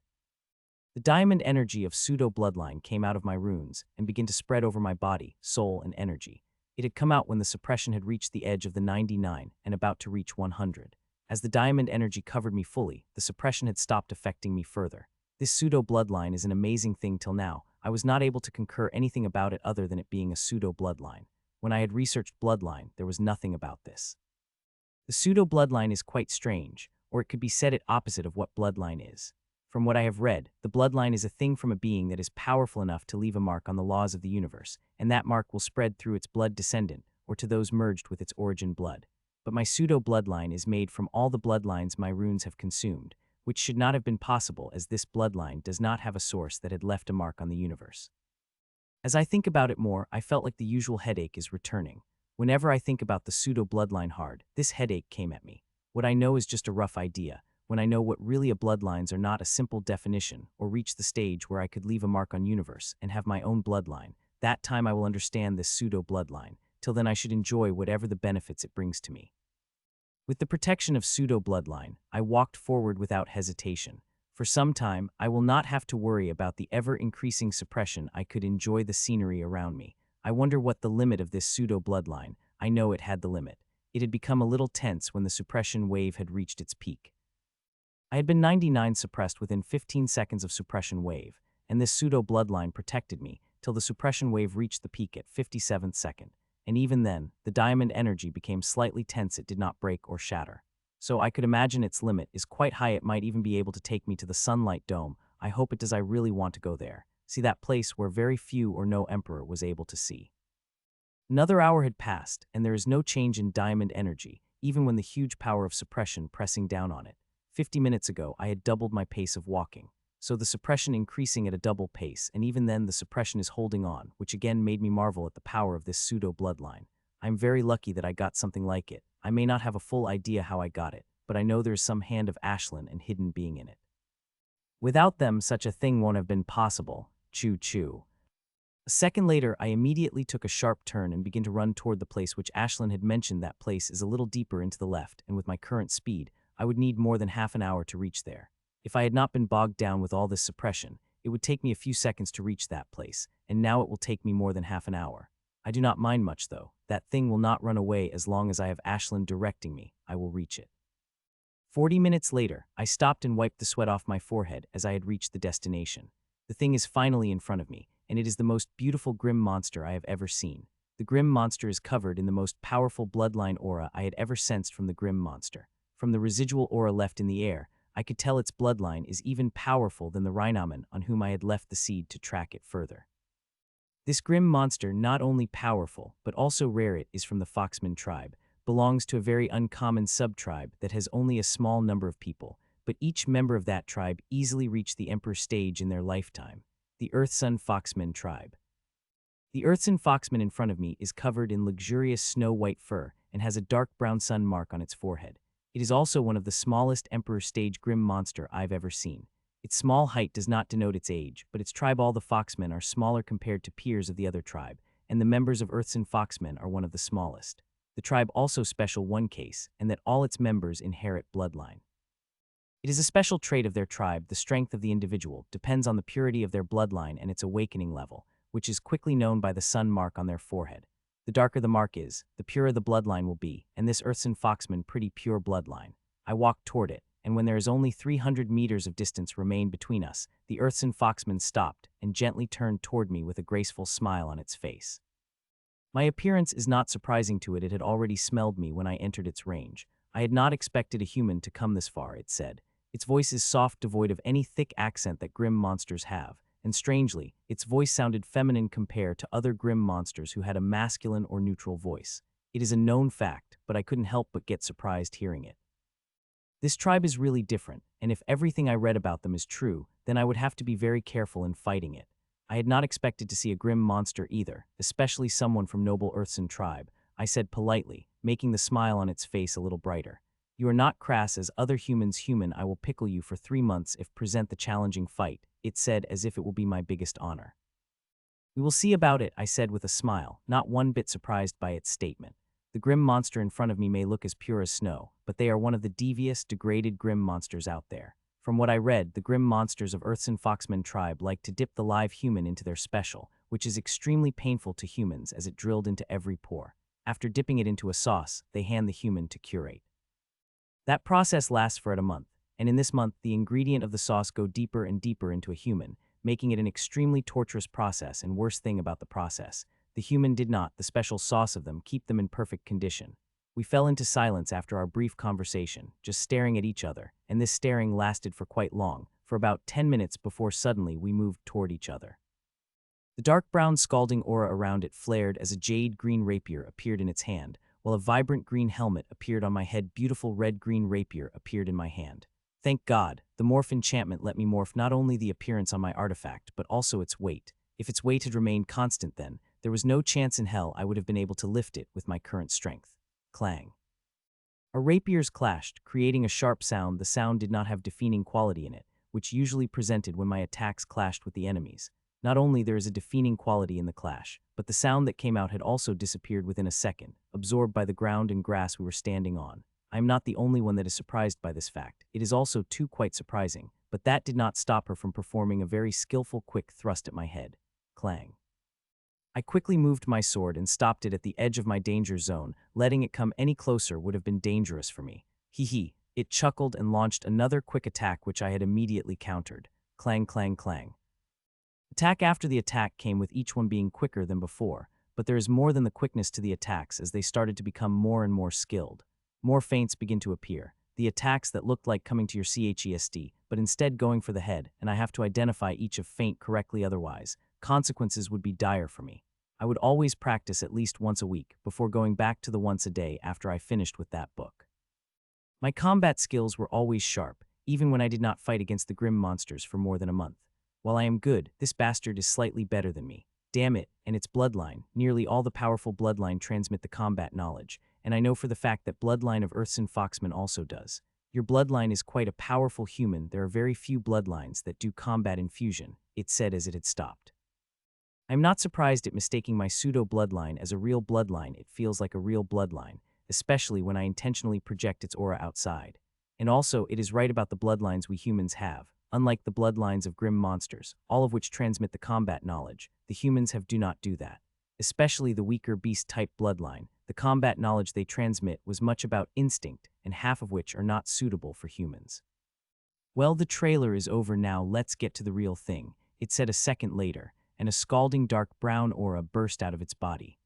The diamond energy of pseudo-bloodline came out of my runes and began to spread over my body, soul, and energy. It had come out when the suppression had reached the edge of the 99 and about to reach 100. As the diamond energy covered me fully, the suppression had stopped affecting me further. This pseudo-bloodline is an amazing thing. Till now, I was not able to concur anything about it other than it being a pseudo-bloodline. When I had researched bloodline, there was nothing about this. The pseudo-bloodline is quite strange, or it could be said it opposite of what bloodline is. From what I have read, the bloodline is a thing from a being that is powerful enough to leave a mark on the laws of the universe, and that mark will spread through its blood descendant, or to those merged with its origin blood. But my pseudo-bloodline is made from all the bloodlines my runes have consumed, which should not have been possible as this bloodline does not have a source that had left a mark on the universe. As I think about it more, I felt like the usual headache is returning. Whenever I think about the pseudo-bloodline hard, this headache came at me. What I know is just a rough idea. When I know what really a bloodlines are not a simple definition, or reach the stage where I could leave a mark on universe and have my own bloodline, that time I will understand this pseudo-bloodline. Till then I should enjoy whatever the benefits it brings to me. With the protection of pseudo-bloodline, I walked forward without hesitation. For some time, I will not have to worry about the ever-increasing suppression. I could enjoy the scenery around me. I wonder what the limit of this pseudo-bloodline. I know it had the limit. It had become a little tense when the suppression wave had reached its peak. I had been 99 suppressed within 15 seconds of suppression wave, and this pseudo-bloodline protected me till the suppression wave reached the peak at 57th second. And even then, the diamond energy became slightly tense. It did not break or shatter. So I could imagine its limit is quite high. It might even be able to take me to the sunlight dome. I hope it does. I really want to go there. See that place where very few or no emperor was able to see. Another hour had passed, and there is no change in diamond energy, even when the huge power of suppression pressing down on it. 50 minutes ago, I had doubled my pace of walking. So the suppression increasing at a double pace, and even then the suppression is holding on, which again made me marvel at the power of this pseudo-bloodline. I'm very lucky that I got something like it. I may not have a full idea how I got it, but I know there's some hand of Ashlyn and hidden being in it. Without them, such a thing won't have been possible. Choo-choo. A second later, I immediately took a sharp turn and began to run toward the place which Ashlyn had mentioned. That place is a little deeper into the left, and with my current speed, I would need more than half an hour to reach there. If I had not been bogged down with all this suppression, it would take me a few seconds to reach that place, and now it will take me more than half an hour. I do not mind much, though. That thing will not run away as long as I have Ashlyn directing me. I will reach it. 40 minutes later, I stopped and wiped the sweat off my forehead as I had reached the destination. The thing is finally in front of me, and it is the most beautiful grim monster I have ever seen. The grim monster is covered in the most powerful bloodline aura I had ever sensed from the grim monster. From the residual aura left in the air, I could tell its bloodline is even powerful than the Rhinoman on whom I had left the seed to track it further. This grim monster, not only powerful, but also rare, it is from the Foxman tribe, belongs to a very uncommon sub-tribe that has only a small number of people, but each member of that tribe easily reached the Emperor stage in their lifetime, the Earthsun Foxman tribe. The Earthsun Foxman in front of me is covered in luxurious snow-white fur and has a dark brown sun mark on its forehead. It is also one of the smallest Emperor stage grim monster I've ever seen. Its small height does not denote its age, but its tribe, all the Foxmen, are smaller compared to peers of the other tribe, and the members of Earthsun Foxmen are one of the smallest. The tribe also special one case, and that all its members inherit bloodline. It is a special trait of their tribe. The strength of the individual depends on the purity of their bloodline and its awakening level, which is quickly known by the sun mark on their forehead. The darker the mark is, the purer the bloodline will be, and this Earthsun Foxman pretty pure bloodline. I walked toward it, and when there is only 300 meters of distance remained between us, the Earthsun Foxman stopped and gently turned toward me with a graceful smile on its face. My appearance is not surprising to it. It had already smelled me when I entered its range. I had not expected a human to come this far, it said. Its voice is soft, devoid of any thick accent that grim monsters have, and strangely, its voice sounded feminine compared to other grim monsters who had a masculine or neutral voice. It is a known fact, but I couldn't help but get surprised hearing it. This tribe is really different, and if everything I read about them is true, then I would have to be very careful in fighting it. I had not expected to see a grim monster either, especially someone from noble Earthsun tribe. I said politely, making the smile on its face a little brighter. You are not crass as other humans. Human, I will pickle you for 3 months if present the challenging fight, it said, as if it will be my biggest honor. We will see about it, I said with a smile, not one bit surprised by its statement. The grim monster in front of me may look as pure as snow, but they are one of the devious, degraded grim monsters out there. From what I read, the grim monsters of Earthsun Foxman tribe like to dip the live human into their special, which is extremely painful to humans as it drilled into every pore. After dipping it into a sauce, they hand the human to curate. That process lasts for a month, and in this month the ingredient of the sauce go deeper and deeper into a human, making it an extremely torturous process. And worst thing about the process, the human did not, the special sauce of them, keep them in perfect condition. We fell into silence after our brief conversation, just staring at each other, and this staring lasted for quite long, for about 10 minutes before suddenly we moved toward each other. The dark brown scalding aura around it flared as a jade green rapier appeared in its hand, while a vibrant green helmet appeared on my head. Beautiful red-green rapier appeared in my hand. Thank God, the morph enchantment let me morph not only the appearance on my artifact, but also its weight. If its weight had remained constant then, there was no chance in hell I would have been able to lift it with my current strength. Clang. Our rapiers clashed, creating a sharp sound. The sound did not have defeating quality in it, which usually presented when my attacks clashed with the enemies. Not only there is a defeating quality in the clash, but the sound that came out had also disappeared within a second, absorbed by the ground and grass we were standing on. I am not the only one that is surprised by this fact. It is also too quite surprising, but that did not stop her from performing a very skillful quick thrust at my head. Clang. I quickly moved my sword and stopped it at the edge of my danger zone. Letting it come any closer would have been dangerous for me. Hee. It chuckled and launched another quick attack which I had immediately countered. Clang, clang, clang. Attack after the attack came, with each one being quicker than before, but there is more than the quickness to the attacks as they started to become more and more skilled. More feints begin to appear. The attacks that looked like coming to your chest, but instead going for the head, and I have to identify each of feint correctly otherwise. Consequences would be dire for me. I would always practice at least once a week before going back to the once a day after I finished with that book. My combat skills were always sharp, even when I did not fight against the grim monsters for more than a month. While I am good, this bastard is slightly better than me. Damn it, and its bloodline. Nearly all the powerful bloodline transmit the combat knowledge, and I know for the fact that bloodline of Earthson Foxman also does. Your bloodline is quite a powerful human. There are very few bloodlines that do combat infusion, it said as it had stopped. I'm not surprised at mistaking my pseudo-bloodline as a real bloodline. It feels like a real bloodline, especially when I intentionally project its aura outside. And also, it is right about the bloodlines we humans have. Unlike the bloodlines of grim monsters, all of which transmit the combat knowledge, the humans do not do that. Especially the weaker beast-type bloodline, the combat knowledge they transmit was much about instinct, and half of which are not suitable for humans. Well, the trailer is over now, let's get to the real thing, it said a second later, and a scalding dark brown aura burst out of its body.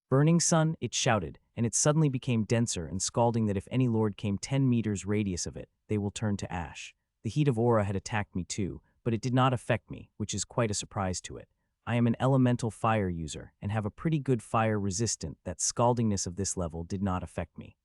Burning sun, it shouted, and it suddenly became denser and scalding that if any lord came 10 meters radius of it, they will turn to ash. The heat of aura had attacked me too, but it did not affect me, which is quite a surprise to it. I am an elemental fire user, and have a pretty good fire resistant. That scaldingness of this level did not affect me.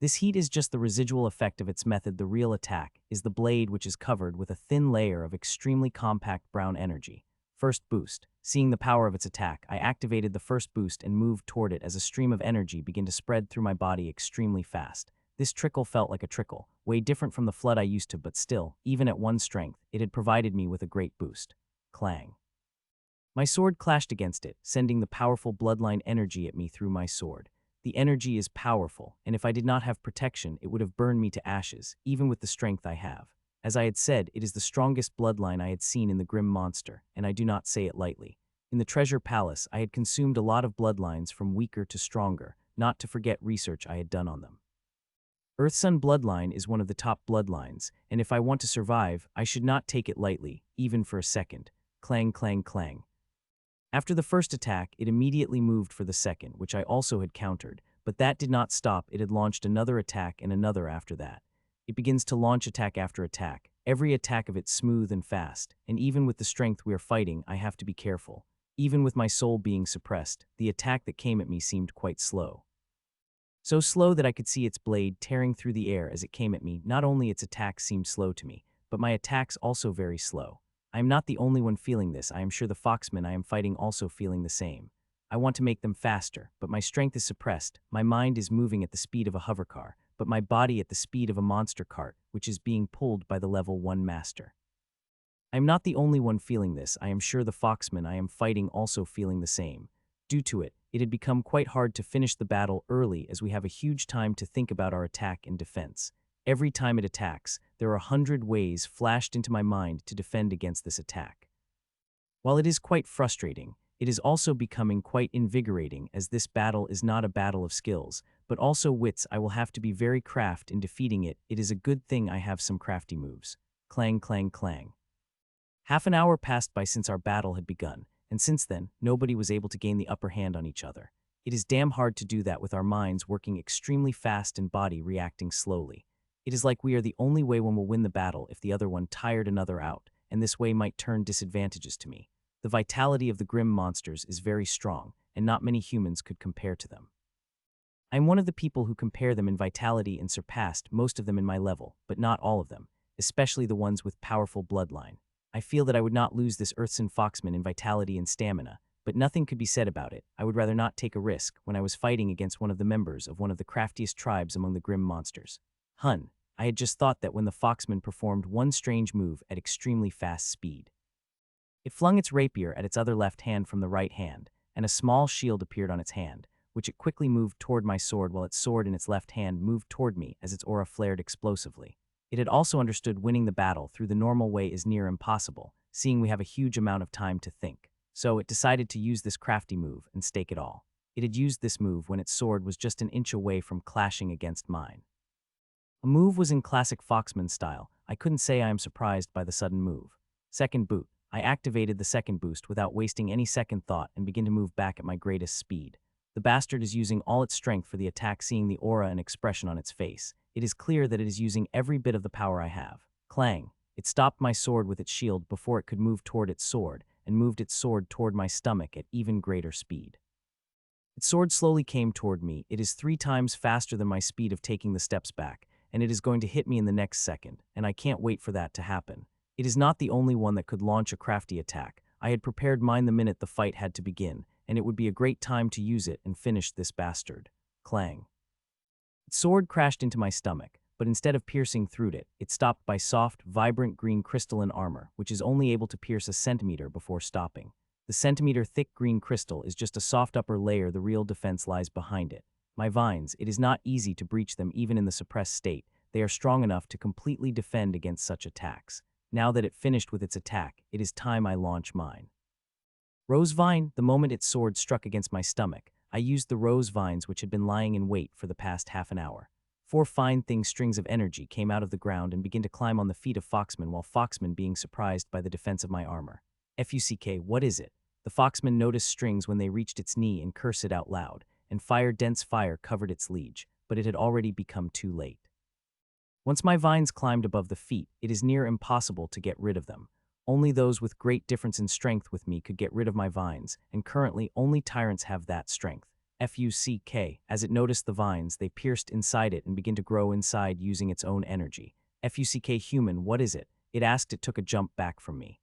This heat is just the residual effect of its method. The real attack is the blade, which is covered with a thin layer of extremely compact brown energy. First boost. Seeing the power of its attack, I activated the first boost and moved toward it as a stream of energy began to spread through my body extremely fast. This trickle felt like a trickle, way different from the flood I used to, but still, even at one strength, it had provided me with a great boost. Clang. My sword clashed against it, sending the powerful bloodline energy at me through my sword. The energy is powerful, and if I did not have protection, it would have burned me to ashes, even with the strength I have. As I had said, it is the strongest bloodline I had seen in the grim monster, and I do not say it lightly. In the treasure palace, I had consumed a lot of bloodlines from weaker to stronger, not to forget research I had done on them. Earthsun bloodline is one of the top bloodlines, and if I want to survive, I should not take it lightly, even for a second. Clang, clang, clang. After the first attack, it immediately moved for the second, which I also had countered, but that did not stop. It had launched another attack and another after that. It begins to launch attack after attack, every attack of it smooth and fast, and even with the strength we are fighting, I have to be careful. Even with my soul being suppressed, the attack that came at me seemed quite slow. So slow that I could see its blade tearing through the air as it came at me. Not only its attacks seemed slow to me, but my attacks also very slow. I am not the only one feeling this. I am sure the foxmen I am fighting also feeling the same. I want to make them faster, but my strength is suppressed. My mind is moving at the speed of a hovercar, but my body at the speed of a monster cart, which is being pulled by the level 1 master. I am not the only one feeling this. I am sure the foxmen I am fighting also feeling the same. Due to it, it had become quite hard to finish the battle early as we have a huge time to think about our attack and defense. Every time it attacks, there are 100 ways flashed into my mind to defend against this attack. While it is quite frustrating, it is also becoming quite invigorating as this battle is not a battle of skills, but also wits. I will have to be very craft in defeating it. It is a good thing I have some crafty moves. Clang, clang, clang. Half an hour passed by since our battle had begun, and since then, nobody was able to gain the upper hand on each other. It is damn hard to do that with our minds working extremely fast and body reacting slowly. It is like we are the only way one will win the battle if the other one tired another out, and this way might turn disadvantages to me. The vitality of the grim monsters is very strong, and not many humans could compare to them. I am one of the people who compare them in vitality and surpassed most of them in my level, but not all of them, especially the ones with powerful bloodline. I feel that I would not lose this Earthson Foxman in vitality and stamina, but nothing could be said about it. I would rather not take a risk when I was fighting against one of the members of one of the craftiest tribes among the grim monsters. I had just thought that when the Foxman performed one strange move at extremely fast speed. It flung its rapier at its other left hand from the right hand, and a small shield appeared on its hand, which it quickly moved toward my sword while its sword in its left hand moved toward me as its aura flared explosively. It had also understood winning the battle through the normal way is near impossible, seeing we have a huge amount of time to think. So it decided to use this crafty move and stake it all. It had used this move when its sword was just an inch away from clashing against mine. A move was in classic Foxman style. I couldn't say I am surprised by the sudden move. Second boot. I activated the second boost without wasting any second thought and began to move back at my greatest speed. The bastard is using all its strength for the attack. Seeing the aura and expression on its face, it is clear that it is using every bit of the power I have. Clang. It stopped my sword with its shield before it could move toward its sword, and moved its sword toward my stomach at even greater speed. Its sword slowly came toward me. It is 3 times faster than my speed of taking the steps back, and it is going to hit me in the next second, and I can't wait for that to happen. It is not the only one that could launch a crafty attack. I had prepared mine the minute the fight had to begin, and it would be a great time to use it and finish this bastard. Clang. Its sword crashed into my stomach, but instead of piercing through it, it stopped by soft, vibrant green crystalline armor, which is only able to pierce a centimeter before stopping. The centimeter-thick green crystal is just a soft upper layer. The real defense lies behind it. My vines, it is not easy to breach them even in the suppressed state. They are strong enough to completely defend against such attacks. Now that it finished with its attack, it is time I launch mine. Rose vine. The moment its sword struck against my stomach, I used the rose vines which had been lying in wait for the past half an hour. 4 fine thing strings of energy came out of the ground and began to climb on the feet of Foxman, while Foxman being surprised by the defense of my armor. Fuck, what is it? The Foxman noticed strings when they reached its knee and cursed out loud, and dense fire covered its liege, but it had already become too late. Once my vines climbed above the feet, it is near impossible to get rid of them. Only those with great difference in strength with me could get rid of my vines, and currently only tyrants have that strength. Fuck, as it noticed the vines, they pierced inside it and began to grow inside using its own energy. Fuck, human, what is it? It asked. It took a jump back from me.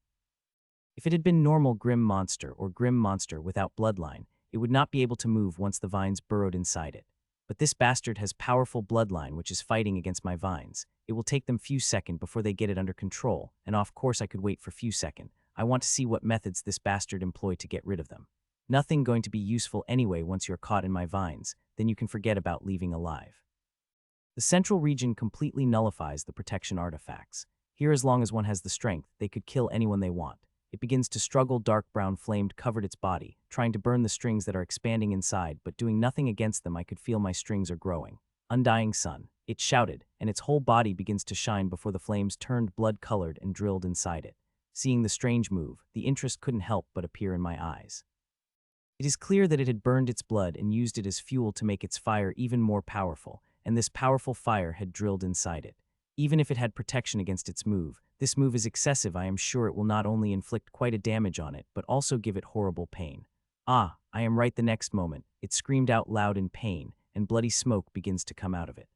If it had been normal Grim Monster or Grim Monster without bloodline, it would not be able to move once the vines burrowed inside it. But this bastard has powerful bloodline which is fighting against my vines. It will take them few seconds before they get it under control, and of course I could wait for few seconds. I want to see what methods this bastard employ to get rid of them. Nothing going to be useful anyway once you're caught in my vines, then you can forget about leaving alive. The central region completely nullifies the protection artifacts. Here, as long as one has the strength, they could kill anyone they want. It begins to struggle. Dark brown flame covered its body, trying to burn the strings that are expanding inside, but doing nothing against them. I could feel my strings are growing. Undying sun, it shouted, and its whole body begins to shine before the flames turned blood-colored and drilled inside it. Seeing the strange move, the interest couldn't help but appear in my eyes. It is clear that it had burned its blood and used it as fuel to make its fire even more powerful, and this powerful fire had drilled inside it. Even if it had protection against its move, this move is excessive. I am sure it will not only inflict quite a damage on it, but also give it horrible pain. Ah, I am right. The next moment, it screamed out loud in pain, and bloody smoke begins to come out of it.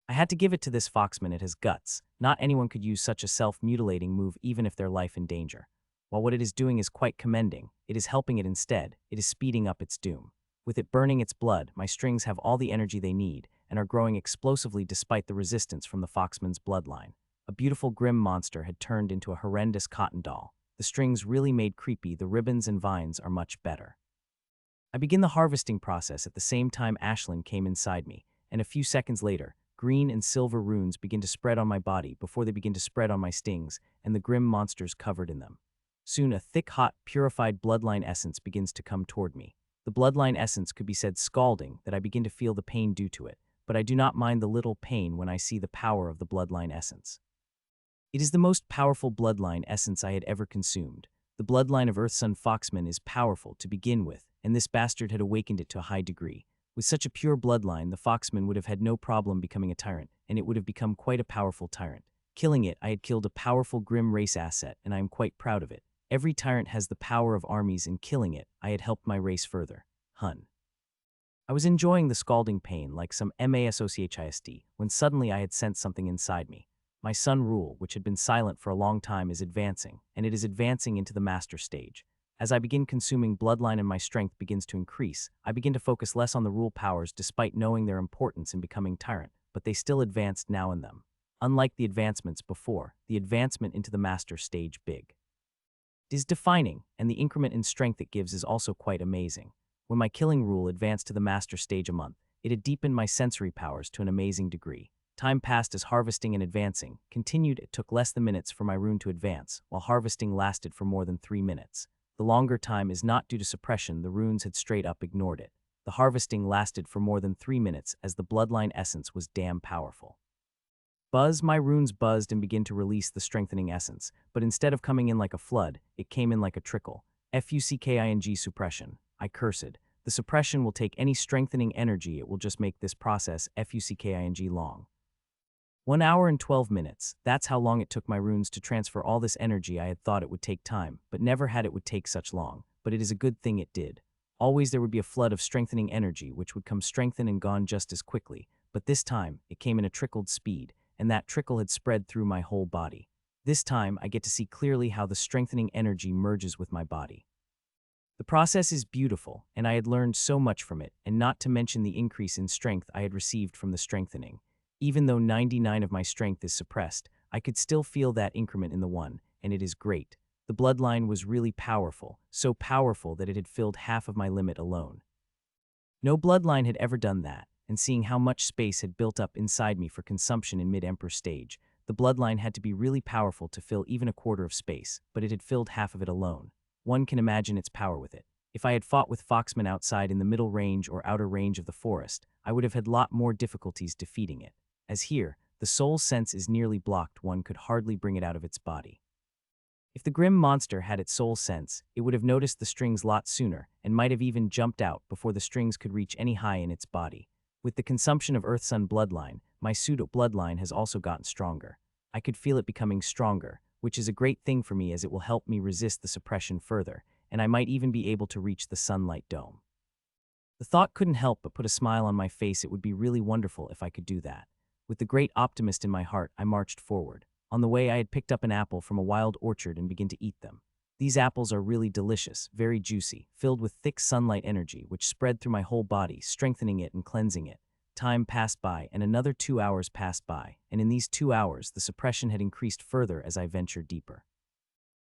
I had to give it to this Foxman. It has guts. Not anyone could use such a self-mutilating move even if their life in danger. While what it is doing is quite commending, it is helping it instead. It is speeding up its doom. With it burning its blood, my strings have all the energy they need, and are growing explosively despite the resistance from the Foxman's bloodline. A beautiful grim monster had turned into a horrendous cotton doll. The strings really made creepy. The ribbons and vines are much better. I begin the harvesting process at the same time Ashlyn came inside me, and a few seconds later, green and silver runes begin to spread on my body before they begin to spread on my stings, and the grim monsters covered in them. Soon a thick, hot, purified bloodline essence begins to come toward me. The bloodline essence could be said scalding that I begin to feel the pain due to it, but I do not mind the little pain when I see the power of the bloodline essence. It is the most powerful bloodline essence I had ever consumed. The bloodline of Earthsun Foxman is powerful to begin with, and this bastard had awakened it to a high degree. With such a pure bloodline, the Foxman would have had no problem becoming a tyrant, and it would have become quite a powerful tyrant. Killing it, I had killed a powerful grim race asset, and I am quite proud of it. Every tyrant has the power of armies, and killing it, I had helped my race further. I was enjoying the scalding pain like some masochist when suddenly I had sensed something inside me. My sun rule, which had been silent for a long time, is advancing, and it is advancing into the master stage. As I begin consuming bloodline and my strength begins to increase, I begin to focus less on the rule powers despite knowing their importance in becoming tyrant, but they still advanced now in them. Unlike the advancements before, the advancement into the master stage big. It is defining, and the increment in strength it gives is also quite amazing. When my killing rule advanced to the master stage a month, it had deepened my sensory powers to an amazing degree. Time passed as harvesting and advancing continued. It took less than minutes for my rune to advance, while harvesting lasted for more than 3 minutes. The longer time is not due to suppression. The runes had straight up ignored it. The harvesting lasted for more than 3 minutes as the bloodline essence was damn powerful. Buzz, my runes buzzed and began to release the strengthening essence, but instead of coming in like a flood, it came in like a trickle. Fucking suppression. I cursed. The suppression will take any strengthening energy. It will just make this process fucking long. 1 hour and 12 minutes. That's how long it took my runes to transfer all this energy. I had thought it would take time, but never had it would take such long. But it is a good thing it did. Always there would be a flood of strengthening energy which would come strengthened and gone just as quickly, but this time it came in a trickled speed, and that trickle had spread through my whole body. This time I get to see clearly how the strengthening energy merges with my body. The process is beautiful, and I had learned so much from it, and not to mention the increase in strength I had received from the strengthening. Even though 99 of my strength is suppressed, I could still feel that increment in the one, and it is great. The bloodline was really powerful, so powerful that it had filled half of my limit alone. No bloodline had ever done that, and seeing how much space had built up inside me for consumption in mid-emperor stage, the bloodline had to be really powerful to fill even a quarter of space, but it had filled half of it alone. One can imagine its power with it. If I had fought with foxmen outside in the middle range or outer range of the forest, I would have had lot more difficulties defeating it. As here, the soul's sense is nearly blocked, one could hardly bring it out of its body. If the grim monster had its soul sense, it would have noticed the strings lot sooner, and might have even jumped out before the strings could reach any high in its body. With the consumption of Earth-Sun bloodline, my pseudo-bloodline has also gotten stronger. I could feel it becoming stronger, which is a great thing for me as it will help me resist the suppression further, and I might even be able to reach the sunlight dome. The thought couldn't help but put a smile on my face. It would be really wonderful if I could do that. With the great optimist in my heart, I marched forward. On the way, I had picked up an apple from a wild orchard and began to eat them. These apples are really delicious, very juicy, filled with thick sunlight energy, which spread through my whole body, strengthening it and cleansing it. Time passed by, and another 2 hours passed by, and in these 2 hours, the suppression had increased further as I ventured deeper.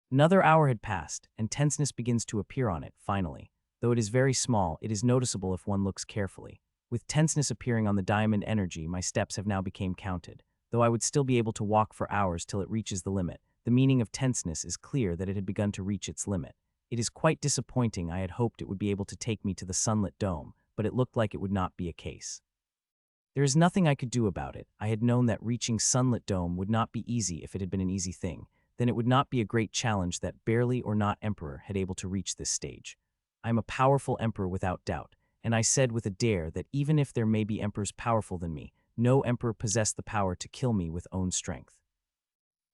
Another hour had passed, and tenseness begins to appear on it, finally. Though it is very small, it is noticeable if one looks carefully. With tenseness appearing on the diamond energy, my steps have now become counted. Though I would still be able to walk for hours till it reaches the limit, the meaning of tenseness is clear that it had begun to reach its limit. It is quite disappointing. I had hoped it would be able to take me to the sunlit dome, but it looked like it would not be a case. There is nothing I could do about it. I had known that reaching sunlit dome would not be easy. If it had been an easy thing, then it would not be a great challenge that barely or not emperor had able to reach this stage. I am a powerful emperor without doubt, and I said with a dare that even if there may be emperors powerful than me, no emperor possessed the power to kill me with own strength.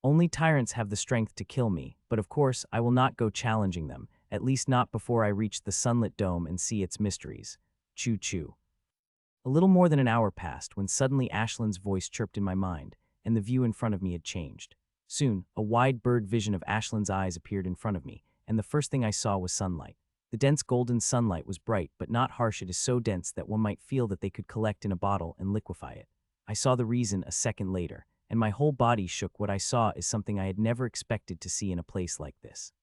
Only tyrants have the strength to kill me, but of course I will not go challenging them, at least not before I reach the sunlit dome and see its mysteries. Choo-choo. A little more than an hour passed when suddenly Ashland's voice chirped in my mind, and the view in front of me had changed. Soon, a wide bird vision of Ashland's eyes appeared in front of me, and the first thing I saw was sunlight. The dense golden sunlight was bright but not harsh. It is so dense that one might feel that they could collect in a bottle and liquefy it. I saw the reason a second later, and my whole body shook. What I saw is something I had never expected to see in a place like this.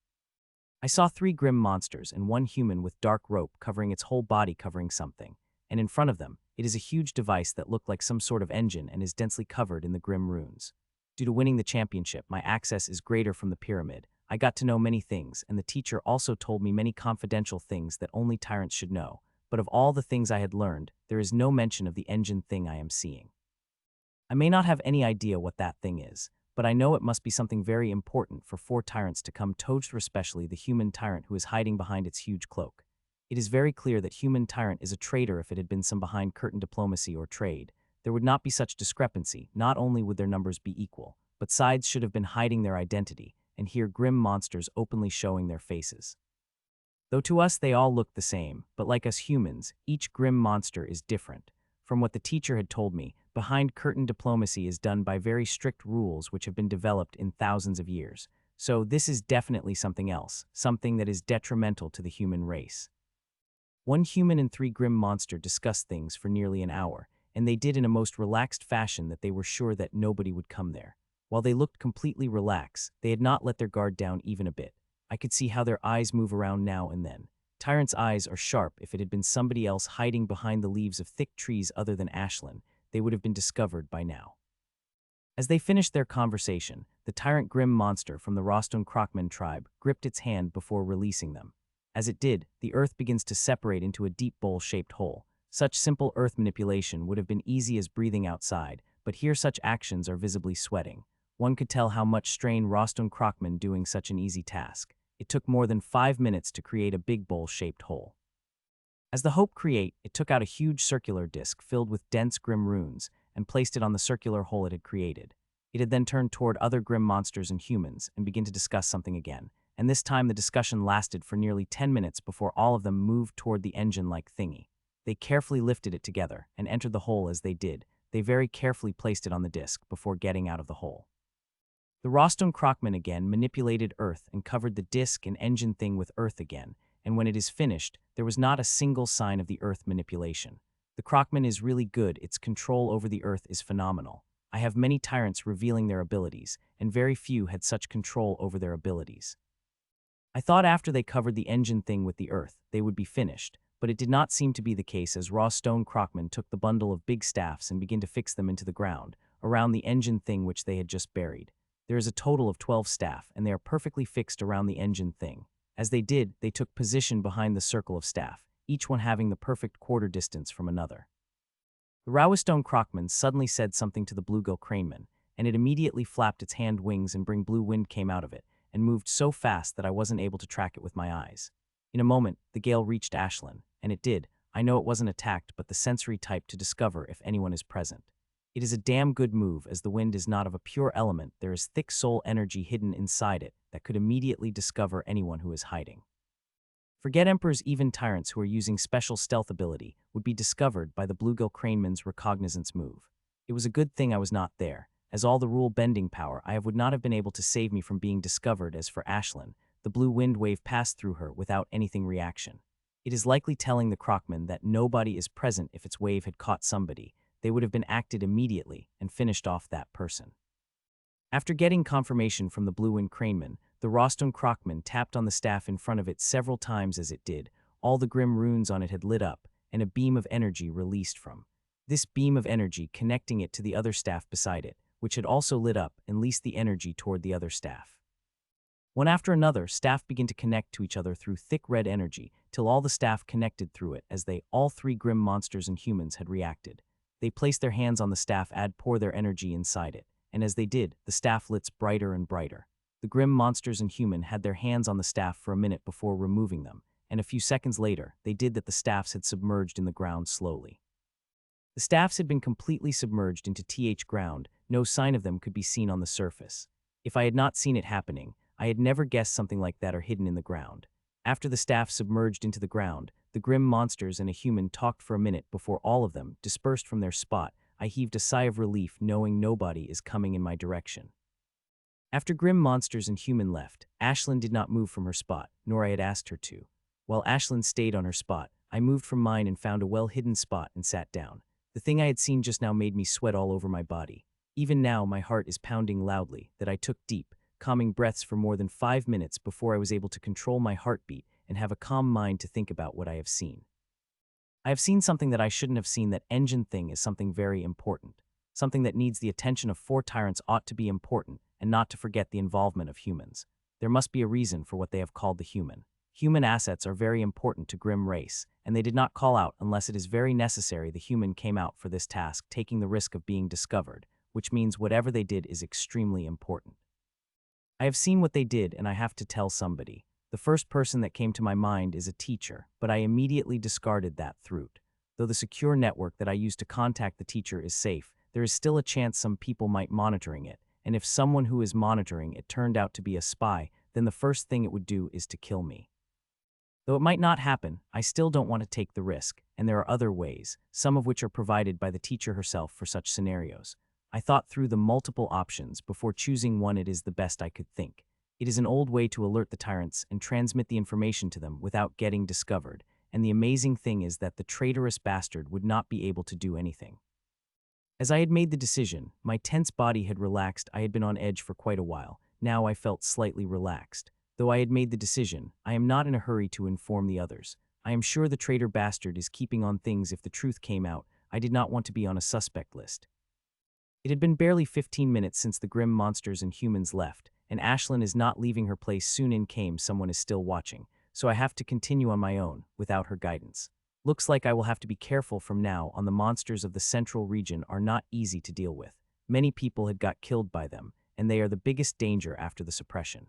I saw 3 grim monsters and 1 human with dark rope covering its whole body, covering something, and in front of them, it is a huge device that looked like some sort of engine and is densely covered in the grim runes. Due to winning the championship, my access is greater from the pyramid. I got to know many things, and the teacher also told me many confidential things that only tyrants should know. But of all the things I had learned, there is no mention of the engine thing I am seeing. I may not have any idea what that thing is, but I know it must be something very important for 4 tyrants to come together, especially the human tyrant who is hiding behind its huge cloak. It is very clear that human tyrant is a traitor. If it had been some behind curtain diplomacy or trade, there would not be such discrepancy. Not only would their numbers be equal, but sides should have been hiding their identity, and here grim monsters openly showing their faces. Though to us they all look the same, but like us humans, each grim monster is different. From what the teacher had told me, behind curtain diplomacy is done by very strict rules which have been developed in thousands of years. So this is definitely something else, something that is detrimental to the human race. 1 human and 3 grim monster discussed things for nearly an hour, and they did in a most relaxed fashion that they were sure that nobody would come there. While they looked completely relaxed, they had not let their guard down even a bit. I could see how their eyes move around now and then. Tyrants' eyes are sharp. If it had been somebody else hiding behind the leaves of thick trees other than Ashland, they would have been discovered by now. As they finished their conversation, the tyrant grim monster from the Roston-Krokman tribe gripped its hand before releasing them. As it did, the earth begins to separate into a deep bowl-shaped hole. Such simple earth manipulation would have been easy as breathing outside, but here such actions are visibly sweating. One could tell how much strain Roston-Krokman doing such an easy task. It took more than 5 minutes to create a big bowl-shaped hole. As the hope create, it took out a huge circular disc filled with dense grim runes, and placed it on the circular hole it had created. It had then turned toward other grim monsters and humans and began to discuss something again, and this time the discussion lasted for nearly 10 minutes before all of them moved toward the engine-like thingy. They carefully lifted it together and entered the hole. As they did, they very carefully placed it on the disc before getting out of the hole. The Rostone Crockman again manipulated Earth and covered the disc and engine thing with Earth again, and when it is finished, there was not a single sign of the Earth manipulation. The Crockman is really good. Its control over the Earth is phenomenal. I have many tyrants revealing their abilities, and very few had such control over their abilities. I thought after they covered the engine thing with the Earth, they would be finished, but it did not seem to be the case as Rostone Crockman took the bundle of big staffs and began to fix them into the ground, around the engine thing which they had just buried. There is a total of 12 staff, and they are perfectly fixed around the engine thing. As they did, they took position behind the circle of staff, each one having the perfect quarter distance from another. The Rowestone Crockman suddenly said something to the bluegill craneman, and it immediately flapped its hand wings and blue wind came out of it, and moved so fast that I wasn't able to track it with my eyes. In a moment, the gale reached Ashlyn, and it did. I know it wasn't attacked, but the sensory type to discover if anyone is present. It is a damn good move, as the wind is not of a pure element. There is thick soul energy hidden inside it that could immediately discover anyone who is hiding. Forget emperors, even tyrants who are using special stealth ability would be discovered by the bluegill craneman's recognizance move. It was a good thing I was not there, as all the rule-bending power I have would not have been able to save me from being discovered. As for Ashlyn, the blue wind wave passed through her without anything reaction. It is likely telling the Crockman that nobody is present. If its wave had caught somebody, they would have been acted immediately and finished off that person. After getting confirmation from the blue wind craneman, the Rostone Crockman tapped on the staff in front of it several times. As it did, all the grim runes on it had lit up, and a beam of energy released from this beam of energy, connecting it to the other staff beside it, which had also lit up and leased the energy toward the other staff. One after another, staff began to connect to each other through thick red energy, till all the staff connected through it. As they, all three grim monsters and humans, had reacted. They placed their hands on the staff and pour their energy inside it, and as they did, the staff lit brighter and brighter. The grim monsters and human had their hands on the staff for a minute before removing them, and a few seconds later, they did that. The staffs had submerged in the ground slowly. The staffs had been completely submerged into ground. No sign of them could be seen on the surface. If I had not seen it happening, I had never guessed something like that are hidden in the ground. After the staff submerged into the ground, the grim monsters and a human talked for a minute before all of them dispersed from their spot. I heaved a sigh of relief knowing nobody is coming in my direction. After grim monsters and human left, Ashlyn did not move from her spot, nor I had asked her to. While Ashlyn stayed on her spot, I moved from mine and found a well-hidden spot and sat down. The thing I had seen just now made me sweat all over my body. Even now my heart is pounding loudly. That I took deep, calming breaths for more than 5 minutes before I was able to control my heartbeat and have a calm mind to think about what I have seen. I have seen something that I shouldn't have seen. That engine thing is something very important. Something that needs the attention of 4 tyrants ought to be important, and not to forget the involvement of humans. There must be a reason for what they have called the human. Human assets are very important to Grim race, and they did not call out unless it is very necessary. The human came out for this task, taking the risk of being discovered, which means whatever they did is extremely important. I have seen what they did, and I have to tell somebody. The first person that came to my mind is a teacher, but I immediately discarded that through. Though the secure network that I use to contact the teacher is safe, there is still a chance some people might monitoring it, and if someone who is monitoring it turned out to be a spy, then the first thing it would do is to kill me. Though it might not happen, I still don't want to take the risk, and there are other ways, some of which are provided by the teacher herself for such scenarios. I thought through the multiple options before choosing one. It is the best I could think. It is an old way to alert the tyrants and transmit the information to them without getting discovered, and the amazing thing is that the traitorous bastard would not be able to do anything. As I had made the decision, my tense body had relaxed. I had been on edge for quite a while. Now I felt slightly relaxed. Though I had made the decision, I am not in a hurry to inform the others. I am sure the traitor bastard is keeping on things. If the truth came out, I did not want to be on a suspect list. It had been barely 15 minutes since the grim monsters and humans left, and Ashlyn is not leaving her place. Soon in came someone is still watching, so I have to continue on my own, without her guidance. Looks like I will have to be careful from now on. The monsters of the central region are not easy to deal with. Many people had got killed by them, and they are the biggest danger after the suppression.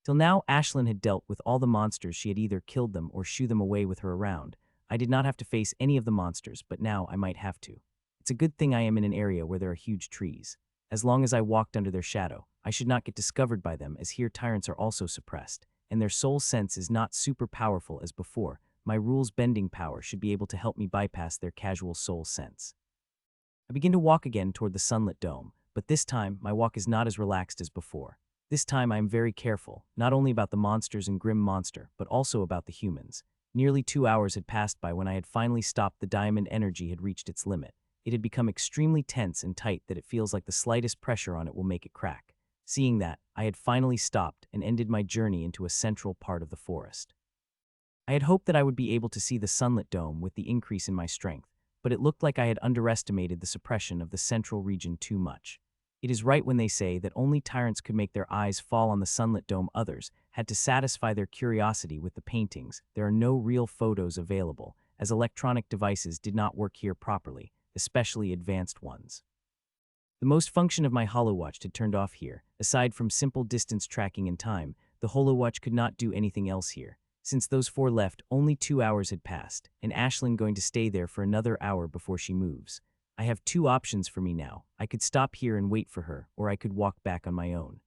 Till now, Ashlyn had dealt with all the monsters. She had either killed them or shooed them away with her around. I did not have to face any of the monsters, but now I might have to. It's a good thing I am in an area where there are huge trees. As long as I walked under their shadow, I should not get discovered by them, as here tyrants are also suppressed, and their soul sense is not super powerful as before. My rules bending power should be able to help me bypass their casual soul sense. I begin to walk again toward the sunlit dome, but this time my walk is not as relaxed as before. This time I am very careful, not only about the monsters and grim monster, but also about the humans. Nearly 2 hours had passed by when I had finally stopped. The diamond energy had reached its limit. It had become extremely tense and tight that it feels like the slightest pressure on it will make it crack. Seeing that, I had finally stopped and ended my journey into a central part of the forest. I had hoped that I would be able to see the sunlit dome with the increase in my strength, but it looked like I had underestimated the suppression of the central region too much. It is right when they say that only tyrants could make their eyes fall on the sunlit dome. Others had to satisfy their curiosity with the paintings. There are no real photos available, as electronic devices did not work here properly, especially advanced ones. The most function of my HoloWatch had turned off here. Aside from simple distance tracking and time, the HoloWatch could not do anything else here. Since those 4 left, only 2 hours had passed, and Ashlyn going to stay there for another hour before she moves. I have 2 options for me now. I could stop here and wait for her, or I could walk back on my own.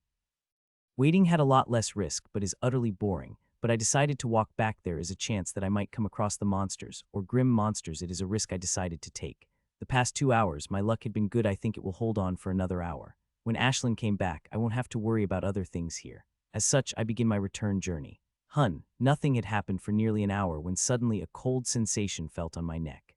Waiting had a lot less risk, but is utterly boring, but I decided to walk back. There is a chance that I might come across the monsters, or grim monsters. It is a risk I decided to take. The past 2 hours, my luck had been good. I think it will hold on for another hour. When Ashlyn came back, I won't have to worry about other things here. As such, I begin my return journey. Nothing had happened for nearly an hour when suddenly a cold sensation felt on my neck.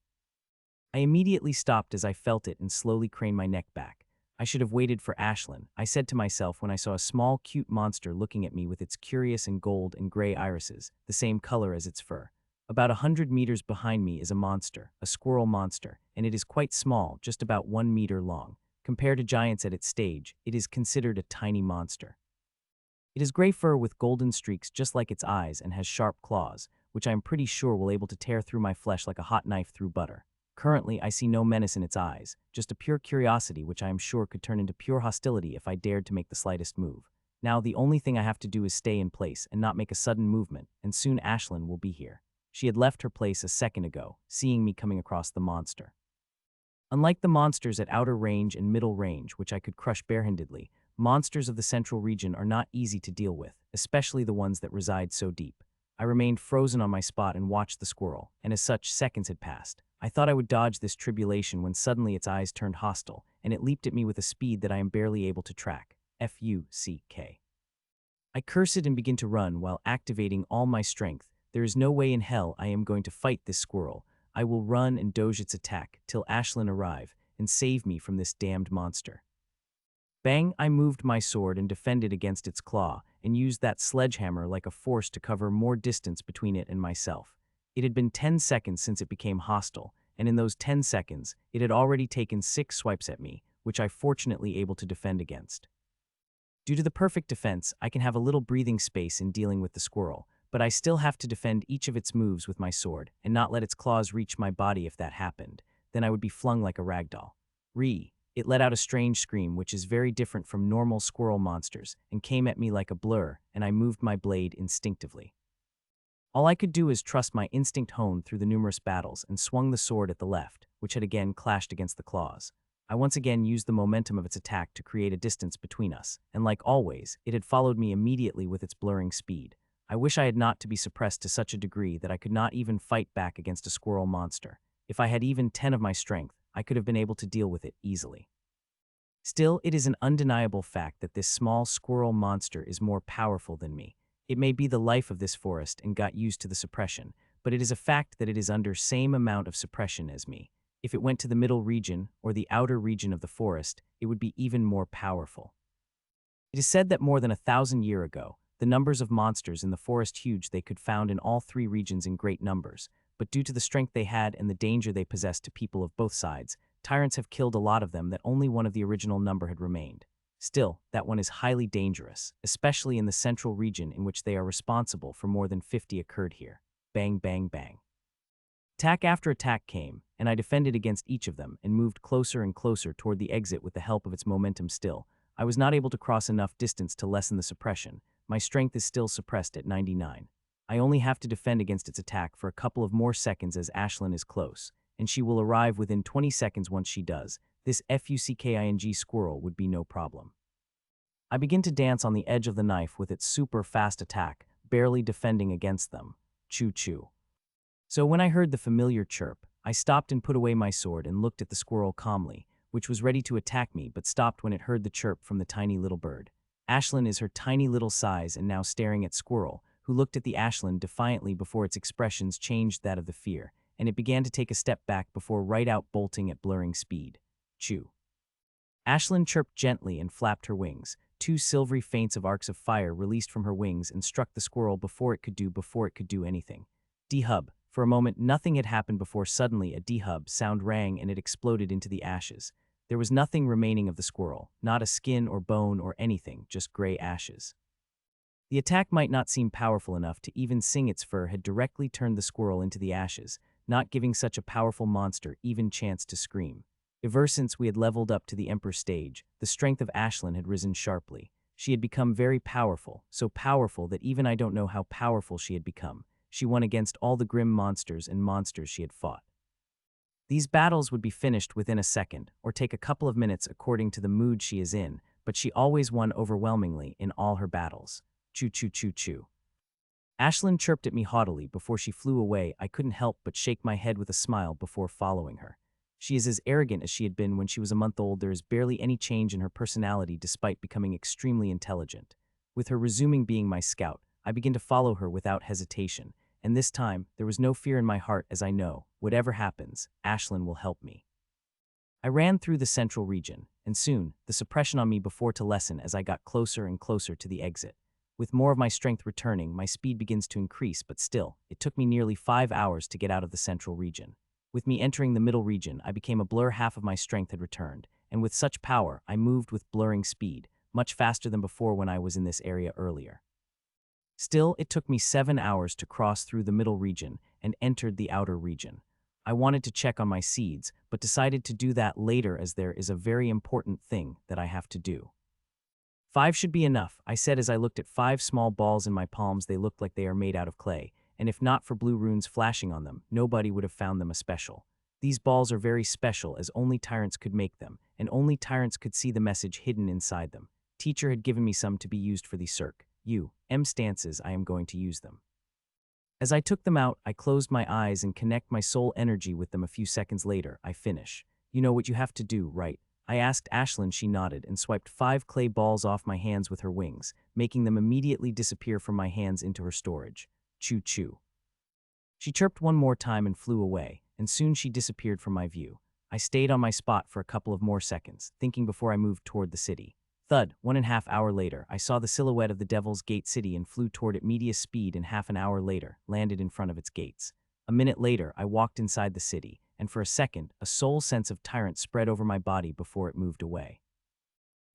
I immediately stopped as I felt it and slowly craned my neck back. I should have waited for Ashlyn, I said to myself when I saw a small, cute monster looking at me with its curious and gold and gray irises, the same color as its fur. About 100 meters behind me is a monster, a squirrel monster, and it is quite small, just about 1 meter long. Compared to giants at its stage, it is considered a tiny monster. It has gray fur with golden streaks just like its eyes and has sharp claws, which I am pretty sure will able to tear through my flesh like a hot knife through butter. Currently, I see no menace in its eyes, just a pure curiosity which I am sure could turn into pure hostility if I dared to make the slightest move. Now the only thing I have to do is stay in place and not make a sudden movement, and soon Ashlyn will be here. She had left her place a second ago, seeing me coming across the monster. Unlike the monsters at outer range and middle range, which I could crush barehandedly, monsters of the central region are not easy to deal with, especially the ones that reside so deep. I remained frozen on my spot and watched the squirrel, and as such, seconds had passed. I thought I would dodge this tribulation when suddenly its eyes turned hostile, and it leaped at me with a speed that I am barely able to track. F-U-C-K. I curse it and begin to run while activating all my strength. There is no way in hell I am going to fight this squirrel. I will run and dodge its attack till Ashlyn arrive and save me from this damned monster. Bang! I moved my sword and defended against its claw, and used that sledgehammer like a force to cover more distance between it and myself. It had been 10 seconds since it became hostile, and in those 10 seconds, it had already taken 6 swipes at me, which I fortunately able to defend against. Due to the perfect defense, I can have a little breathing space in dealing with the squirrel, but I still have to defend each of its moves with my sword, and not let its claws reach my body. If that happened, then I would be flung like a ragdoll. It let out a strange scream which is very different from normal squirrel monsters, and came at me like a blur, and I moved my blade instinctively. All I could do is trust my instinct honed through the numerous battles and swung the sword at the left, which had again clashed against the claws. I once again used the momentum of its attack to create a distance between us, and like always, it had followed me immediately with its blurring speed. I wish I had not to be suppressed to such a degree that I could not even fight back against a squirrel monster. If I had even 10 of my strength, I could have been able to deal with it easily. Still, it is an undeniable fact that this small squirrel monster is more powerful than me. It may be the life of this forest and got used to the suppression, but it is a fact that it is under same amount of suppression as me. If it went to the middle region or the outer region of the forest, it would be even more powerful. It is said that more than 1,000 years ago, the numbers of monsters in the forest huge they could found in all 3 regions in great numbers, but due to the strength they had and the danger they possessed to people of both sides, tyrants have killed a lot of them that only one of the original number had remained. Still, that one is highly dangerous, especially in the central region in which they are responsible for more than 50 occurred here. Bang, bang, bang. Attack after attack came, and I defended against each of them and moved closer and closer toward the exit with the help of its momentum. Still, I was not able to cross enough distance to lessen the suppression. My strength is still suppressed at 99. I only have to defend against its attack for a couple of more seconds as Ashlyn is close, and she will arrive within 20 seconds once she does. This fucking squirrel would be no problem. I begin to dance on the edge of the knife with its super fast attack, barely defending against them. Choo-choo. So when I heard the familiar chirp, I stopped and put away my sword and looked at the squirrel calmly, which was ready to attack me but stopped when it heard the chirp from the tiny little bird. Ashlyn is her tiny little size and now staring at Squirrel, who looked at the Ashlyn defiantly before its expressions changed that of the fear, and it began to take a step back before right out bolting at blurring speed. Chew. Ashlyn chirped gently and flapped her wings. Two silvery feints of arcs of fire released from her wings and struck the squirrel before it could do anything. D-hub. For a moment, nothing had happened before suddenly a D-hub sound rang and it exploded into the ashes. There was nothing remaining of the squirrel, not a skin or bone or anything, just gray ashes. The attack might not seem powerful enough to even sing its fur had directly turned the squirrel into the ashes, not giving such a powerful monster even chance to scream. Ever since we had leveled up to the Emperor stage, the strength of Ashlyn had risen sharply. She had become very powerful, so powerful that even I don't know how powerful she had become. She won against all the grim monsters and monsters she had fought. These battles would be finished within a second, or take a couple of minutes according to the mood she is in, but she always won overwhelmingly in all her battles. Choo-choo-choo-choo. Ashlyn chirped at me haughtily before she flew away. I couldn't help but shake my head with a smile before following her. She is as arrogant as she had been when she was a month old. There is barely any change in her personality despite becoming extremely intelligent. With her resuming being my scout, I begin to follow her without hesitation, and this time there was no fear in my heart as I know, whatever happens, Ashlyn will help me. I ran through the central region, and soon, the suppression on me before to lessen as I got closer and closer to the exit. With more of my strength returning, my speed begins to increase, but still, it took me nearly 5 hours to get out of the central region. With me entering the middle region, I became a blur. Half of my strength had returned, and with such power, I moved with blurring speed, much faster than before when I was in this area earlier. Still, it took me 7 hours to cross through the middle region and entered the outer region. I wanted to check on my seeds, but decided to do that later as there is a very important thing that I have to do. 5 should be enough, I said as I looked at 5 small balls in my palms. They looked like they are made out of clay, and if not for blue runes flashing on them, nobody would have found them a special. These balls are very special as only tyrants could make them, and only tyrants could see the message hidden inside them. Teacher had given me some to be used for the stances. I am going to use them. As I took them out, I closed my eyes and connect my soul energy with them. A few seconds later, I finish. You know what you have to do, right? I asked Ashlyn. She nodded and swiped 5 clay balls off my hands with her wings, making them immediately disappear from my hands into her storage. Choo-choo. She chirped one more time and flew away, and soon she disappeared from my view. I stayed on my spot for a couple of more seconds, thinking before I moved toward the city. Thud, 1.5 hours later, I saw the silhouette of the Devil's Gate city and flew toward it media speed, and half an hour later, landed in front of its gates. A minute later, I walked inside the city, and for a second, a soul sense of tyrant spread over my body before it moved away.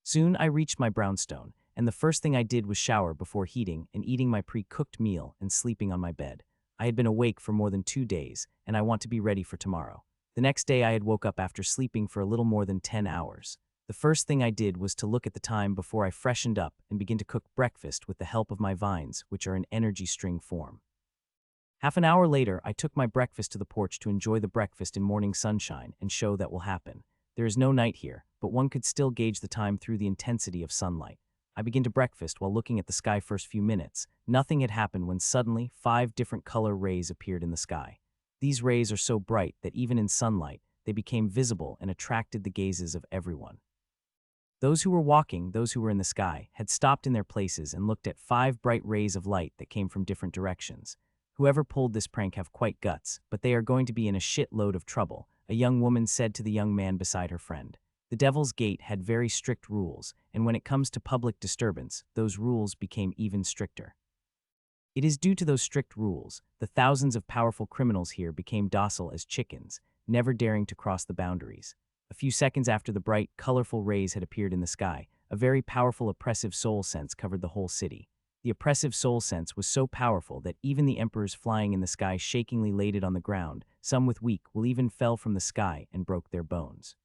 Soon I reached my brownstone, and the first thing I did was shower before heating and eating my pre-cooked meal and sleeping on my bed. I had been awake for more than 2 days, and I want to be ready for tomorrow. The next day I had woke up after sleeping for a little more than 10 hours. The first thing I did was to look at the time before I freshened up and begin to cook breakfast with the help of my vines, which are in energy string form. Half an hour later, I took my breakfast to the porch to enjoy the breakfast in morning sunshine and show that will happen. There is no night here, but one could still gauge the time through the intensity of sunlight. I began to breakfast while looking at the sky. First few minutes, nothing had happened when suddenly 5 different color rays appeared in the sky. These rays are so bright that even in sunlight, they became visible and attracted the gazes of everyone. Those who were walking, those who were in the sky, had stopped in their places and looked at 5 bright rays of light that came from different directions. Whoever pulled this prank have quite guts, but they are going to be in a shitload of trouble, a young woman said to the young man beside her friend. The Devil's Gate had very strict rules, and when it comes to public disturbance, those rules became even stricter. It is due to those strict rules, the thousands of powerful criminals here became docile as chickens, never daring to cross the boundaries. A few seconds after the bright, colorful rays had appeared in the sky, a very powerful oppressive soul sense covered the whole city. The oppressive soul sense was so powerful that even the emperors flying in the sky shakingly laid it on the ground. Some with weak will even fell from the sky and broke their bones.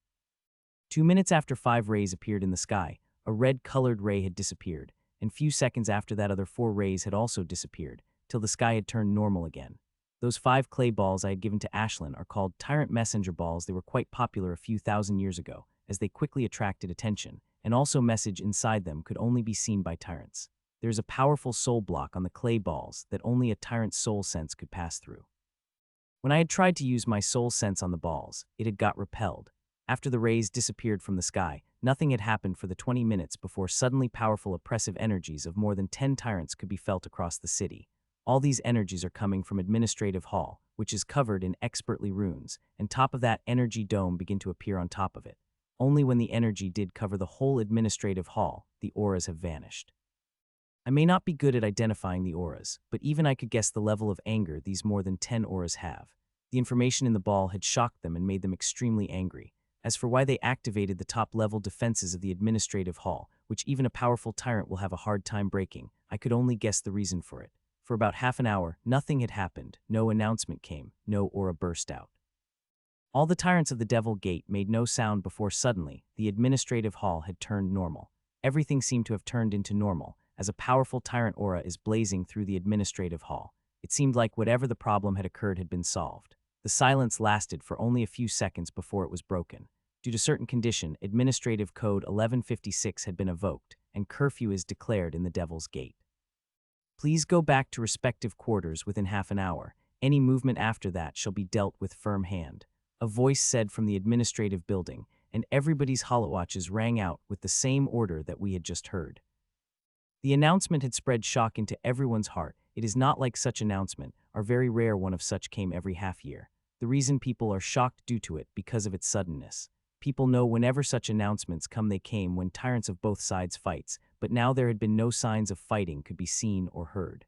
2 minutes after 5 rays appeared in the sky, a red-colored ray had disappeared, and few seconds after that other 4 rays had also disappeared, till the sky had turned normal again. Those 5 clay balls I had given to Ashlyn are called Tyrant Messenger balls. They were quite popular a few thousand years ago, as they quickly attracted attention, and also message inside them could only be seen by tyrants. There's a powerful soul block on the clay balls that only a tyrant's soul sense could pass through. When I had tried to use my soul sense on the balls, it had got repelled. After the rays disappeared from the sky, nothing had happened for the 20 minutes before suddenly powerful oppressive energies of more than 10 tyrants could be felt across the city. All these energies are coming from Administrative Hall, which is covered in expertly runes, and top of that energy dome begin to appear on top of it. Only when the energy did cover the whole Administrative Hall, the auras have vanished. I may not be good at identifying the auras, but even I could guess the level of anger these more than 10 auras have. The information in the ball had shocked them and made them extremely angry. As for why they activated the top-level defenses of the Administrative Hall, which even a powerful tyrant will have a hard time breaking, I could only guess the reason for it. For about half an hour, nothing had happened, no announcement came, no aura burst out. All the tyrants of the Devil Gate made no sound before suddenly, the Administrative Hall had turned normal. Everything seemed to have turned into normal, as a powerful tyrant aura is blazing through the Administrative Hall. It seemed like whatever the problem had occurred had been solved. The silence lasted for only a few seconds before it was broken. Due to certain condition, Administrative Code 1156 had been evoked, and curfew is declared in the Devil's Gate. Please go back to respective quarters within half an hour. Any movement after that shall be dealt with firm hand. A voice said from the administrative building, and everybody's holowatches rang out with the same order that we had just heard. The announcement had spread shock into everyone's heart. It is not like such announcement, are very rare one of such came every half year. The reason people are shocked due to it because of its suddenness. People know whenever such announcements come they came when tyrants of both sides fights, but now there had been no signs of fighting could be seen or heard.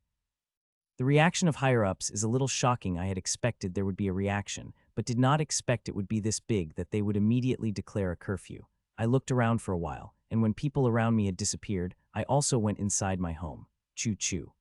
The reaction of higher-ups is a little shocking. I had expected there would be a reaction, but did not expect it would be this big that they would immediately declare a curfew. I looked around for a while, and when people around me had disappeared, I also went inside my home. Choo-choo.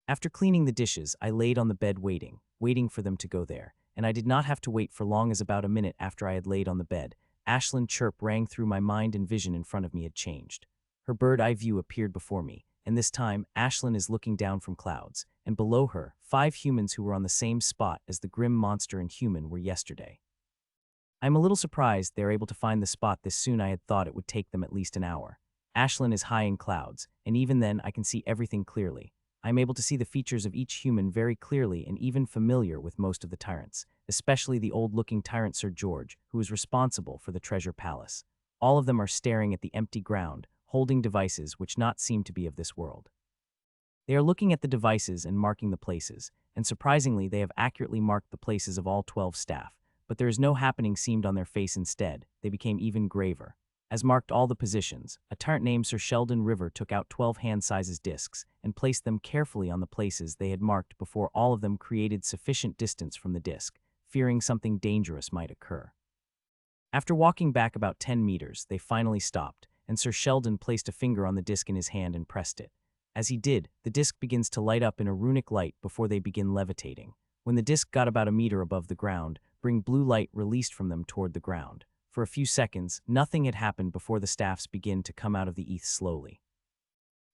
After cleaning the dishes, I laid on the bed waiting for them to go there, and I did not have to wait for long as about a minute after I had laid on the bed. Ashlyn chirp rang through my mind and vision in front of me had changed. Her bird-eye view appeared before me, and this time, Ashlyn is looking down from clouds, and below her, 5 humans who were on the same spot as the grim monster and human were yesterday. I am a little surprised they are able to find the spot this soon. I had thought it would take them at least an hour. Ashlyn is high in clouds, and even then I can see everything clearly. I am able to see the features of each human very clearly and even familiar with most of the tyrants, especially the old-looking tyrant Sir George, who is responsible for the treasure palace. All of them are staring at the empty ground, holding devices which not seem to be of this world. They are looking at the devices and marking the places, and surprisingly they have accurately marked the places of all 12 staff, but there is no happening seemed on their face. Instead, they became even graver. As marked all the positions, a tyrant named Sir Sheldon River took out 12 hand-sizes discs and placed them carefully on the places they had marked before all of them created sufficient distance from the disc, fearing something dangerous might occur. After walking back about 10 meters, they finally stopped, and Sir Sheldon placed a finger on the disc in his hand and pressed it. As he did, the disc begins to light up in a runic light before they begin levitating. When the disc got about a meter above the ground, bring blue light released from them toward the ground. For a few seconds, nothing had happened before the staffs begin to come out of the eth slowly.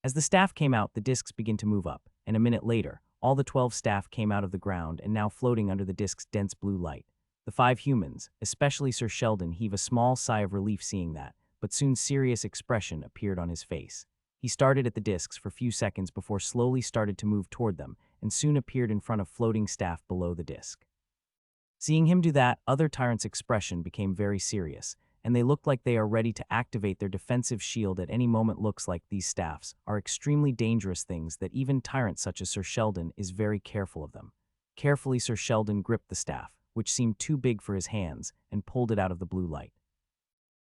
As the staff came out, the discs begin to move up, and a minute later, all the 12 staff came out of the ground and now floating under the disc's dense blue light. The 5 humans, especially Sir Sheldon, heave a small sigh of relief seeing that, but soon serious expression appeared on his face. He started at the discs for a few seconds before slowly started to move toward them, and soon appeared in front of floating staff below the disc. Seeing him do that, other tyrants' expression became very serious, and they looked like they are ready to activate their defensive shield at any moment. Looks like these staffs are extremely dangerous things that even tyrants such as Sir Sheldon is very careful of them. Carefully Sir Sheldon gripped the staff, which seemed too big for his hands, and pulled it out of the blue light.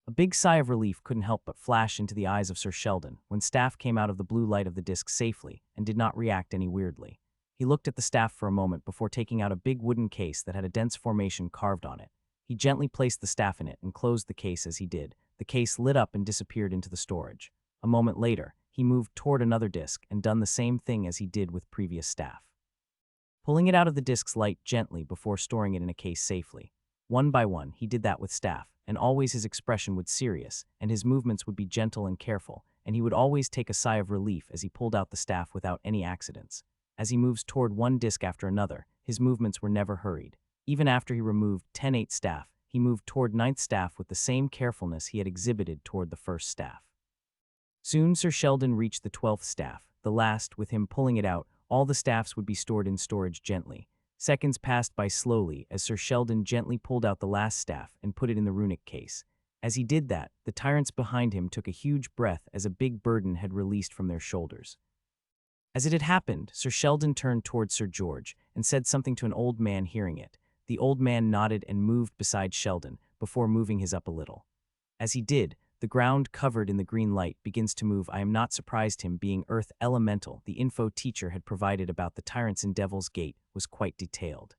A big sigh of relief couldn't help but flash into the eyes of Sir Sheldon when staff came out of the blue light of the disc safely and did not react any weirdly. He looked at the staff for a moment before taking out a big wooden case that had a dense formation carved on it. He gently placed the staff in it and closed the case. As he did, the case lit up and disappeared into the storage. A moment later, he moved toward another disc and done the same thing as he did with previous staff, pulling it out of the disc's light gently before storing it in a case safely. One by one, he did that with staff, and always his expression would serious, and his movements would be gentle and careful, and he would always take a sigh of relief as he pulled out the staff without any accidents. As he moves toward one disc after another, his movements were never hurried. Even after he removed 10-8 staff, he moved toward 9th staff with the same carefulness he had exhibited toward the first staff. Soon Sir Sheldon reached the 12th staff, the last. With him pulling it out, all the staffs would be stored in storage gently. Seconds passed by slowly as Sir Sheldon gently pulled out the last staff and put it in the runic case. As he did that, the tyrants behind him took a huge breath as a big burden had released from their shoulders. As it had happened, Sir Sheldon turned toward Sir George and said something to an old man hearing it. The old man nodded and moved beside Sheldon before moving his up a little. As he did, the ground covered in the green light begins to move. I am not surprised. Him being Earth Elemental, the info teacher had provided about the tyrants in Devil's Gate was quite detailed.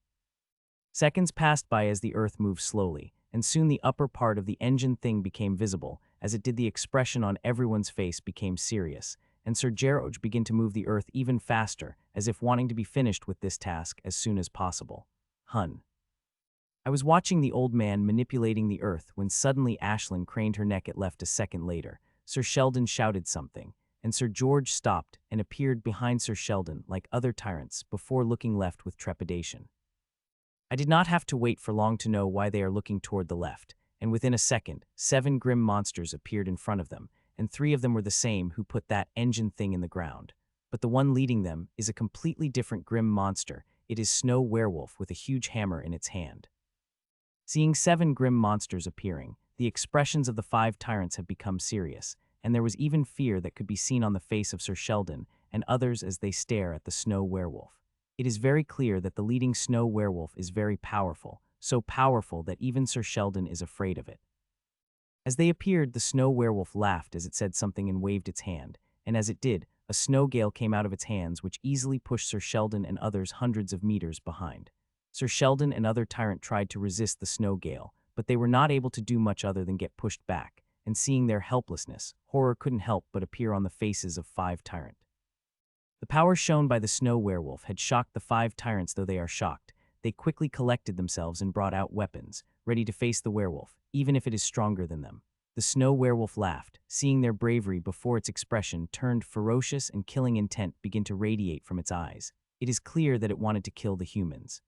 Seconds passed by as the Earth moved slowly, and soon the upper part of the engine thing became visible. As it did, the expression on everyone's face became serious, and Sir George began to move the Earth even faster, as if wanting to be finished with this task as soon as possible. I was watching the old man manipulating the Earth when suddenly Aisling craned her neck. It left a second later. Sir Sheldon shouted something, and Sir George stopped and appeared behind Sir Sheldon like other tyrants before looking left with trepidation. I did not have to wait for long to know why they are looking toward the left, and within a second, 7 grim monsters appeared in front of them, and 3 of them were the same who put that engine thing in the ground. But the one leading them is a completely different grim monster. It is Snow Werewolf with a huge hammer in its hand. Seeing 7 grim monsters appearing, the expressions of the 5 tyrants have become serious, and there was even fear that could be seen on the face of Sir Sheldon and others as they stare at the Snow Werewolf. It is very clear that the leading Snow Werewolf is very powerful, so powerful that even Sir Sheldon is afraid of it. As they appeared, the Snow Werewolf laughed as it said something and waved its hand, and as it did, a snow gale came out of its hands which easily pushed Sir Sheldon and others hundreds of meters behind. Sir Sheldon and other tyrant tried to resist the snow gale, but they were not able to do much other than get pushed back, and seeing their helplessness, horror couldn't help but appear on the faces of 5 tyrant. The power shown by the Snow Werewolf had shocked the 5 tyrants. Though they are shocked, they quickly collected themselves and brought out weapons, ready to face the werewolf, even if it is stronger than them. The Snow Werewolf laughed, seeing their bravery before its expression turned ferocious and killing intent began to radiate from its eyes. It is clear that it wanted to kill the humans.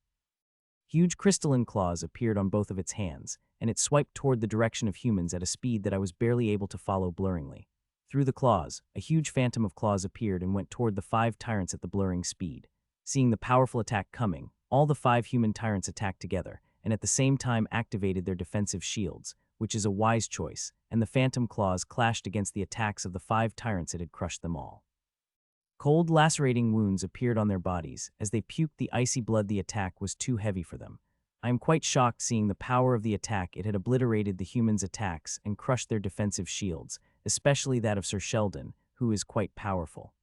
Huge crystalline claws appeared on both of its hands, and it swiped toward the direction of humans at a speed that I was barely able to follow blurringly. Through the claws, a huge phantom of claws appeared and went toward the 5 tyrants at the blurring speed. Seeing the powerful attack coming, all the 5 human tyrants attacked together, and at the same time activated their defensive shields, which is a wise choice, and the phantom claws clashed against the attacks of the 5 tyrants. It had crushed them all. Cold, lacerating wounds appeared on their bodies. As they puked the icy blood, the attack was too heavy for them. I am quite shocked seeing the power of the attack. It had obliterated the humans' attacks and crushed their defensive shields, especially that of Sir Sheldon, who is quite powerful.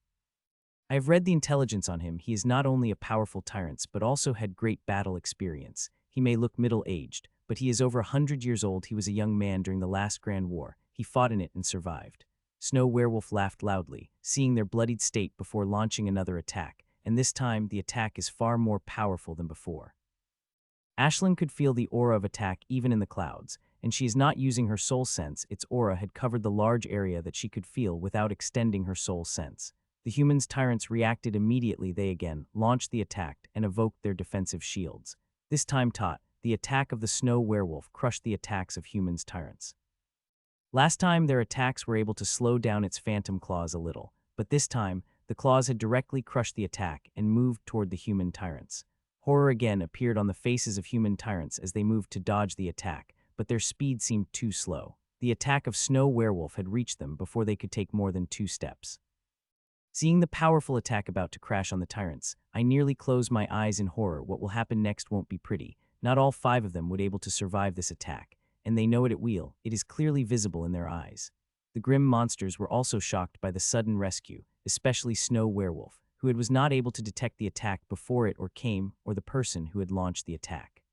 I have read the intelligence on him. He is not only a powerful tyrant, but also had great battle experience. He may look middle-aged, but he is over 100 years old. He was a young man during the last Grand War. He fought in it and survived. Snow Werewolf laughed loudly, seeing their bloodied state before launching another attack, and this time the attack is far more powerful than before. Aisling could feel the aura of attack even in the clouds, and she is not using her soul sense. Its aura had covered the large area that she could feel without extending her soul sense. The humans' tyrants reacted immediately. They again launched the attack and evoked their defensive shields. This time the attack of the Snow Werewolf crushed the attacks of humans' tyrants. Last time their attacks were able to slow down its phantom claws a little, but this time the claws had directly crushed the attack and moved toward the human tyrants. Horror again appeared on the faces of human tyrants as they moved to dodge the attack, but their speed seemed too slow. The attack of Snow Werewolf had reached them before they could take more than 2 steps. Seeing the powerful attack about to crash on the tyrants, I nearly closed my eyes in horror. What will happen next won't be pretty. Not all 5 of them would be able to survive this attack, and they know it will. It is clearly visible in their eyes. The grim monsters were also shocked by the sudden rescue, especially Snow Werewolf, who was not able to detect the attack before it came, or the person who had launched the attack.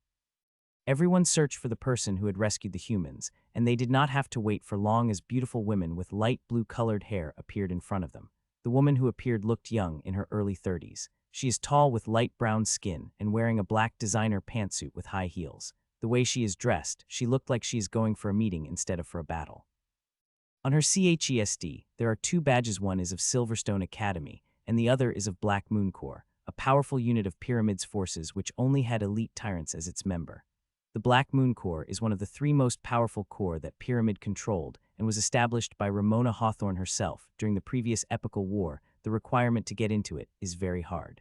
Everyone searched for the person who had rescued the humans, and they did not have to wait for long as beautiful women with light blue-colored hair appeared in front of them. The woman who appeared looked young, in her early 30s. She is tall with light brown skin and wearing a black designer pantsuit with high heels. The way she is dressed, she looked like she is going for a meeting instead of for a battle. On her CHESD, there are 2 badges. One is of Silverstone Academy, and the other is of Black Moon Corps, a powerful unit of Pyramid's forces which only had elite tyrants as its member. The Black Moon Corps is one of the three most powerful corps that Pyramid controlled and was established by Ramona Hawthorne herself during the previous epical war. The requirement to get into it is very hard.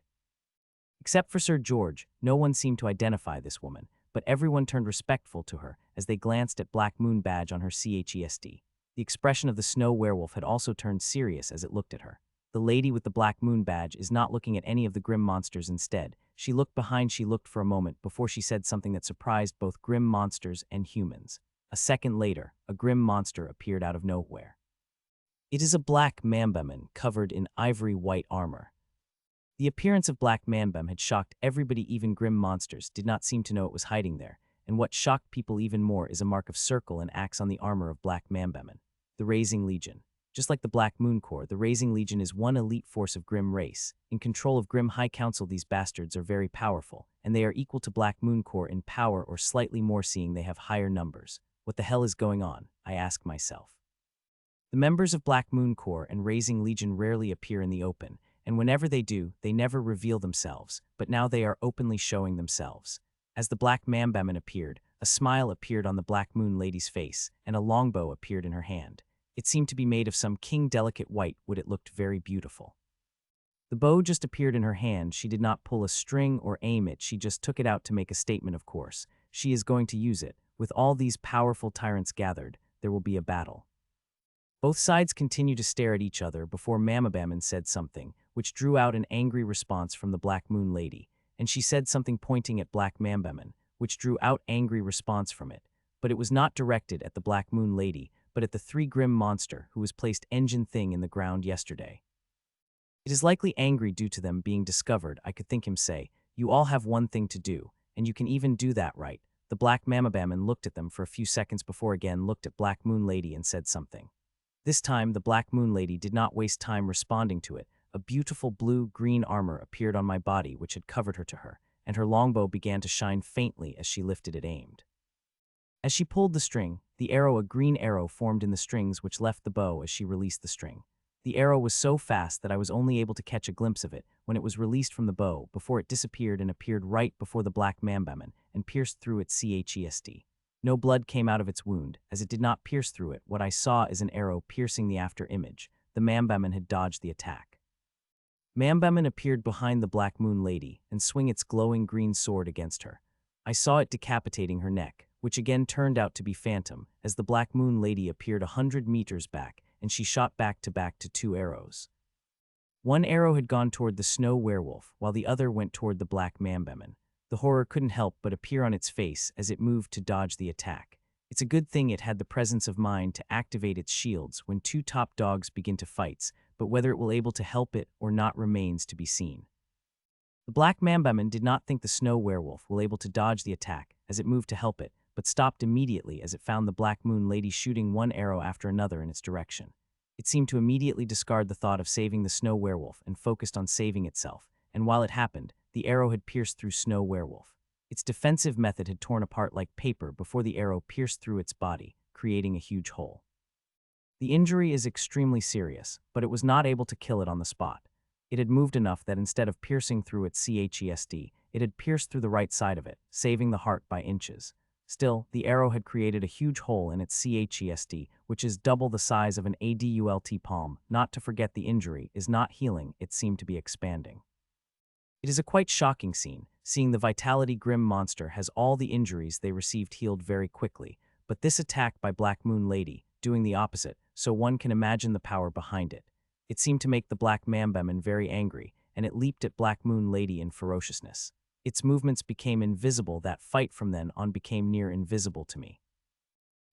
Except for Sir George, no one seemed to identify this woman, but everyone turned respectful to her as they glanced at Black Moon badge on her chest. The expression of the snow werewolf had also turned serious as it looked at her. The lady with the Black Moon badge is not looking at any of the grim monsters instead. She looked for a moment before she said something that surprised both grim monsters and humans. A second later, a grim monster appeared out of nowhere. It is a Black Bearman covered in ivory white armor. The appearance of Black Bearman had shocked everybody. Even grim monsters did not seem to know it was hiding there, and what shocked people even more is a mark of circle and axe on the armor of Black Bearman. The Raising Legion. Just like the Black Moon Corps, the Raising Legion is one elite force of Grim race. In control of Grim High Council, these bastards are very powerful, and they are equal to Black Moon Corps in power or slightly more, seeing they have higher numbers. What the hell is going on? I ask myself. The members of Black Moon Corps and Raising Legion rarely appear in the open, and whenever they do, they never reveal themselves, but now they are openly showing themselves. As the Black Bearman appeared, a smile appeared on the Black Moon Lady's face, and a longbow appeared in her hand. It seemed to be made of some king delicate white wood. It looked very beautiful. The bow just appeared in her hand. She did not pull a string or aim it, she just took it out to make a statement. Of course, she is going to use it. With all these powerful tyrants gathered, there will be a battle. Both sides continue to stare at each other before Mama Bearman said something, which drew out an angry response from the Black Moon Lady, and she said something pointing at Black Bearman, which drew out angry response from it, but it was not directed at the Black Moon Lady, but at the three grim monster who was placed engine thing in the ground yesterday. It is likely angry due to them being discovered. I could think him say, "You all have one thing to do, and you can even do that right." The Black Mama Bearman looked at them for a few seconds before again looked at Black Moon Lady and said something. This time, the Black Moon Lady did not waste time responding to it. A beautiful blue-green armor appeared on my body which had covered her to her, and her longbow began to shine faintly as she lifted it aimed. As she pulled the string, a green arrow formed in the strings which left the bow as she released the string. The arrow was so fast that I was only able to catch a glimpse of it when it was released from the bow before it disappeared and appeared right before the Black Bearman and pierced through its chest. No blood came out of its wound, as it did not pierce through it. What I saw is an arrow piercing the after image. The Bearman had dodged the attack. Bearman appeared behind the Black Moon Lady and swung its glowing green sword against her. I saw it decapitating her neck, which again turned out to be Phantom, as the Black Moon Lady appeared 100 meters back, and she shot back to two arrows. One arrow had gone toward the snow werewolf, while the other went toward the Black Bearman. The horror couldn't help but appear on its face as it moved to dodge the attack. It's a good thing it had the presence of mind to activate its shields when two top dogs begin to fights, but whether it will able to help it or not remains to be seen. The Black Bearman did not think the snow werewolf will able to dodge the attack as it moved to help it, but stopped immediately as it found the Black Moon Lady shooting one arrow after another in its direction. It seemed to immediately discard the thought of saving the snow werewolf and focused on saving itself, and while it happened, the arrow had pierced through snow werewolf. Its defensive method had torn apart like paper before the arrow pierced through its body, creating a huge hole. The injury is extremely serious, but it was not able to kill it on the spot. It had moved enough that instead of piercing through its chest, it had pierced through the right side of it, saving the heart by inches. Still, the arrow had created a huge hole in its chest, which is double the size of an adult palm. Not to forget the injury is not healing, it seemed to be expanding. It is a quite shocking scene, seeing the Vitality Grim monster has all the injuries they received healed very quickly, but this attack by Black Moon Lady, doing the opposite, so one can imagine the power behind it. It seemed to make the Black Bearman very angry, and it leaped at Black Moon Lady in ferociousness. Its movements became invisible. That fight from then on became near invisible to me.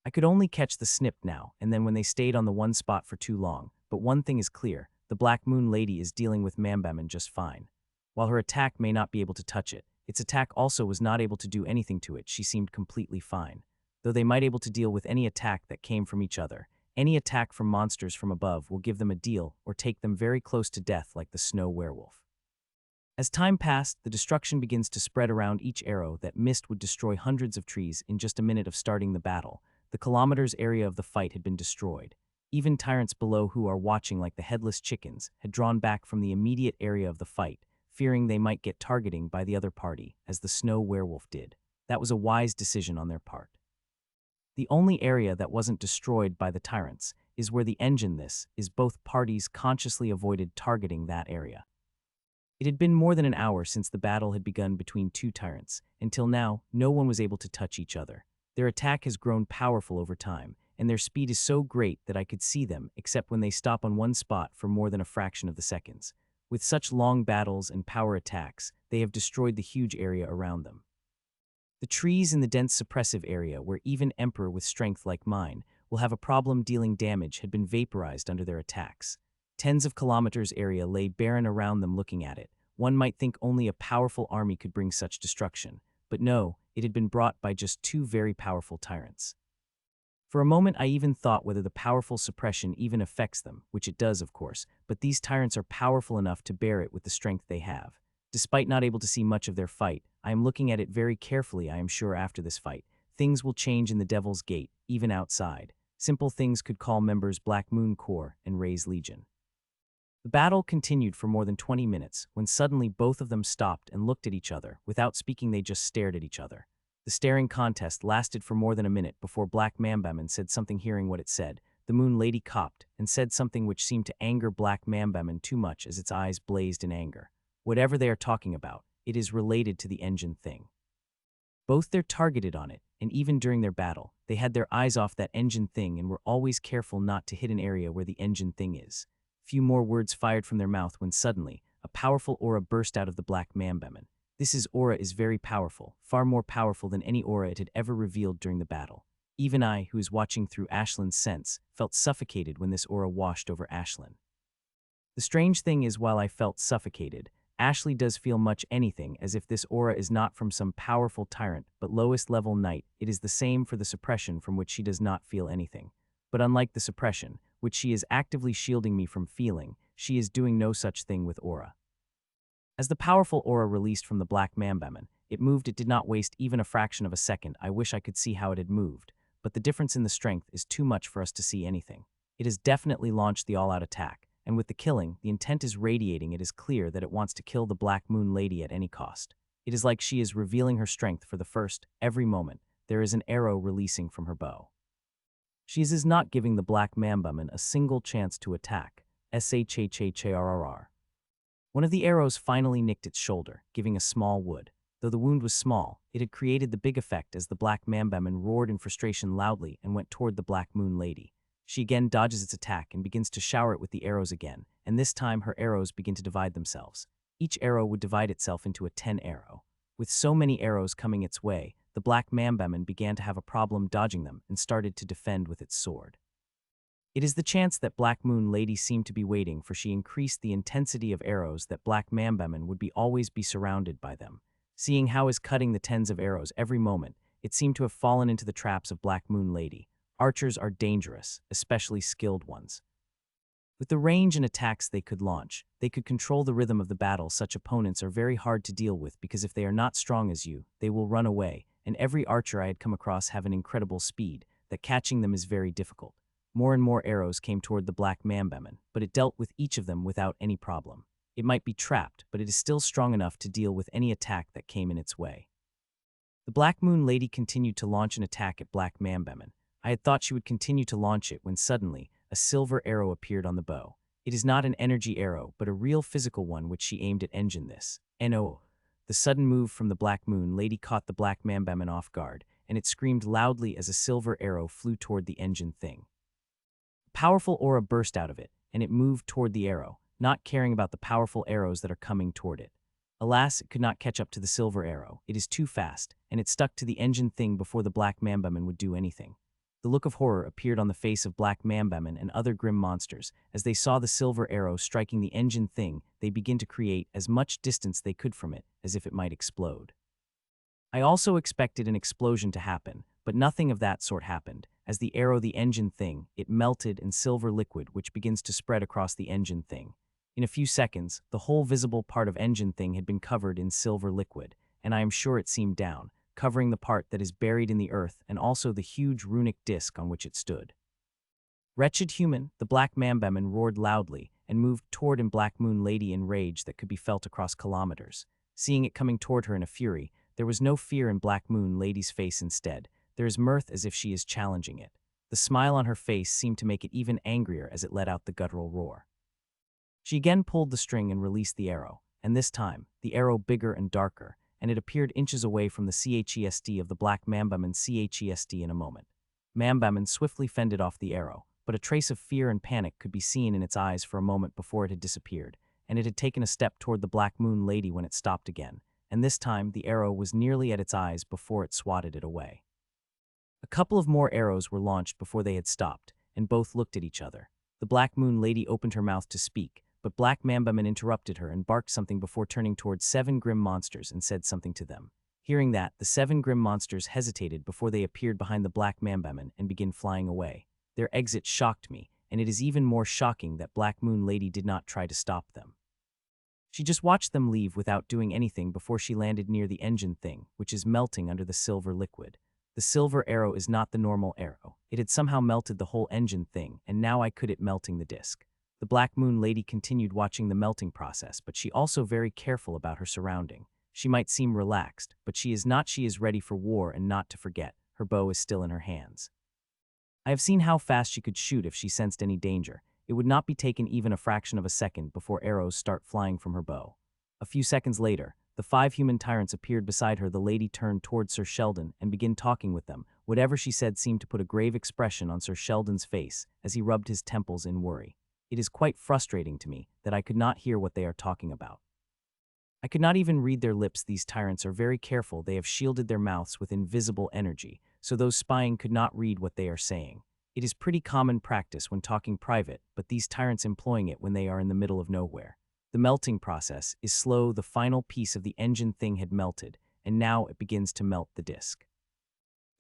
I could only catch the snip now and then when they stayed on the one spot for too long, but one thing is clear, the Black Moon Lady is dealing with Bearman just fine. While her attack may not be able to touch it, its attack also was not able to do anything to it. She seemed completely fine. Though they might able to deal with any attack that came from each other, any attack from monsters from above will give them a deal or take them very close to death like the snow werewolf. As time passed, the destruction begins to spread around. Each arrow that missed would destroy hundreds of trees in just a minute of starting the battle. The kilometers area of the fight had been destroyed. Even tyrants below who are watching like the headless chickens had drawn back from the immediate area of the fight, fearing they might get targeting by the other party, as the snow werewolf did. That was a wise decision on their part. The only area that wasn't destroyed by the tyrants is where the engine this is both parties consciously avoided targeting that area. It had been more than an hour since the battle had begun between two tyrants. Until now, no one was able to touch each other. Their attack has grown powerful over time, and their speed is so great that I could see them except when they stop on one spot for more than a fraction of the seconds. With such long battles and power attacks, they have destroyed the huge area around them. The trees in the dense suppressive area where even Emperor with strength like mine will have a problem dealing damage had been vaporized under their attacks. Tens of kilometers area lay barren around them looking at it. One might think only a powerful army could bring such destruction, but no, it had been brought by just two very powerful tyrants. For a moment I even thought whether the powerful suppression even affects them, which it does of course, but these tyrants are powerful enough to bear it with the strength they have. Despite not able to see much of their fight, I am looking at it very carefully. I am sure after this fight, things will change in the Devil's Gate, even outside. Simple things could call members Black Moon Corps and raise Legion. The battle continued for more than 20 minutes, when suddenly both of them stopped and looked at each other. Without speaking, they just stared at each other. The staring contest lasted for more than a minute before Black Bearman said something. Hearing what it said, the Moon Lady copped and said something which seemed to anger Black Bearman too much as its eyes blazed in anger. Whatever they are talking about, it is related to the engine thing. Both they're targeted on it, and even during their battle, they had their eyes off that engine thing and were always careful not to hit an area where the engine thing is. Few more words fired from their mouth when suddenly, a powerful aura burst out of the Black Bearman. This aura is very powerful, far more powerful than any aura it had ever revealed during the battle. Even I, who was watching through Ashlin's sense, felt suffocated when this aura washed over Ashlin. The strange thing is, while I felt suffocated, Ashley does feel much anything as if this aura is not from some powerful tyrant, but lowest level knight. It is the same for the suppression from which she does not feel anything. But unlike the suppression, which she is actively shielding me from feeling, she is doing no such thing with aura. As the powerful aura released from the Black Bearman, it moved. It did not waste even a fraction of a second. I wish I could see how it had moved, but the difference in the strength is too much for us to see anything. It has definitely launched the all-out attack, and with the killing, the intent is radiating. It is clear that it wants to kill the Black Moon Lady at any cost. It is like she is revealing her strength for the first, every moment. There is an arrow releasing from her bow. She is not giving the Black Bearman a single chance to attack. Shhhrrr. One of the arrows finally nicked its shoulder, giving a small wound. Though the wound was small, it had created the big effect as the Black Bearman roared in frustration loudly and went toward the Black Moon Lady. She again dodges its attack and begins to shower it with the arrows again, and this time her arrows begin to divide themselves. Each arrow would divide itself into a 10 arrow. With so many arrows coming its way, the Black Bearman began to have a problem dodging them and started to defend with its sword. It is the chance that Black Moon Lady seemed to be waiting for. She increased the intensity of arrows that Black Bearman would always be surrounded by them. Seeing how is cutting the tens of arrows every moment, it seemed to have fallen into the traps of Black Moon Lady. Archers are dangerous, especially skilled ones. With the range and attacks they could launch, they could control the rhythm of the battle. Such opponents are very hard to deal with because if they are not strong as you, they will run away, and every archer I had come across have an incredible speed, that catching them is very difficult. More and more arrows came toward the Black Bearman, but it dealt with each of them without any problem. It might be trapped, but it is still strong enough to deal with any attack that came in its way. The Black Moon Lady continued to launch an attack at Black Bearman. I had thought she would continue to launch it when suddenly, a silver arrow appeared on the bow. It is not an energy arrow, but a real physical one which she aimed at engine this. No. The sudden move from the Black Moon Lady caught the Black Bearman off guard, and it screamed loudly as a silver arrow flew toward the engine thing. A powerful aura burst out of it, and it moved toward the arrow, not caring about the powerful arrows that are coming toward it. Alas, it could not catch up to the silver arrow. It is too fast, and it stuck to the engine thing before the Black Bearman would do anything. The look of horror appeared on the face of Black Bearman and other grim monsters. As they saw the silver arrow striking the engine thing, they began to create as much distance they could from it, as if it might explode. I also expected an explosion to happen, but nothing of that sort happened. As the arrow the engine thing, it melted in silver liquid which begins to spread across the engine thing. In a few seconds, the whole visible part of engine thing had been covered in silver liquid, and I am sure it seemed down, covering the part that is buried in the earth and also the huge runic disc on which it stood. Wretched human, the Black Bearman roared loudly, and moved toward Black Moon Lady in rage that could be felt across kilometers. Seeing it coming toward her in a fury, there was no fear in Black Moon Lady's face instead. There is mirth as if she is challenging it. The smile on her face seemed to make it even angrier as it let out the guttural roar. She again pulled the string and released the arrow, and this time, the arrow bigger and darker, and it appeared inches away from the chest of the Black Bearman chest in a moment. Bearman swiftly fended off the arrow, but a trace of fear and panic could be seen in its eyes for a moment before it had disappeared, and it had taken a step toward the Black Moon Lady when it stopped again, and this time the arrow was nearly at its eyes before it swatted it away. A couple of more arrows were launched before they had stopped, and both looked at each other. The Black Moon Lady opened her mouth to speak, but Black Bearman interrupted her and barked something before turning towards 7 grim monsters and said something to them. Hearing that, the 7 grim monsters hesitated before they appeared behind the Black Bearman and began flying away. Their exit shocked me, and it is even more shocking that Black Moon Lady did not try to stop them. She just watched them leave without doing anything before she landed near the engine thing, which is melting under the silver liquid. The silver arrow is not the normal arrow. It had somehow melted the whole engine thing, and now I could it melting the disc. The Black Moon Lady continued watching the melting process, but she also very careful about her surrounding. She might seem relaxed, but she is not. She is ready for war and not to forget. Her bow is still in her hands. I have seen how fast she could shoot if she sensed any danger. It would not be taken even a fraction of a second before arrows start flying from her bow. A few seconds later, the 5 human tyrants appeared beside her. The lady turned toward Sir Sheldon and began talking with them. Whatever she said seemed to put a grave expression on Sir Sheldon's face as he rubbed his temples in worry. It is quite frustrating to me that I could not hear what they are talking about. I could not even read their lips. These tyrants are very careful. They have shielded their mouths with invisible energy, so those spying could not read what they are saying. It is pretty common practice when talking private, but these tyrants employing it when they are in the middle of nowhere. The melting process is slow. The final piece of the engine thing had melted, and now it begins to melt the disc.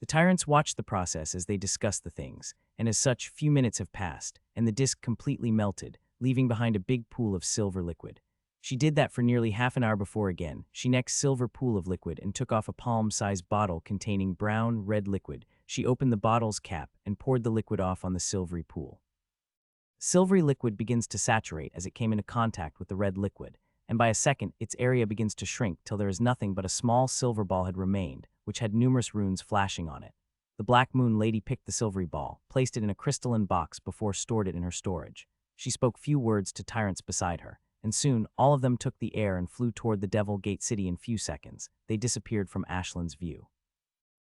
The tyrants watched the process as they discussed the things, and as such, few minutes have passed, and the disc completely melted, leaving behind a big pool of silver liquid. She did that for nearly half an hour before again, she next silver pool of liquid and took off a palm-sized bottle containing brown, red liquid. She opened the bottle's cap and poured the liquid off on the silvery pool. Silvery liquid begins to saturate as it came into contact with the red liquid, and by a second, its area begins to shrink till there is nothing but a small silver ball had remained, which had numerous runes flashing on it. The Black Moon Lady picked the silvery ball, placed it in a crystalline box before stored it in her storage. She spoke few words to tyrants beside her, and soon all of them took the air and flew toward the Devil Gate City in few seconds. They disappeared from Ashland's view.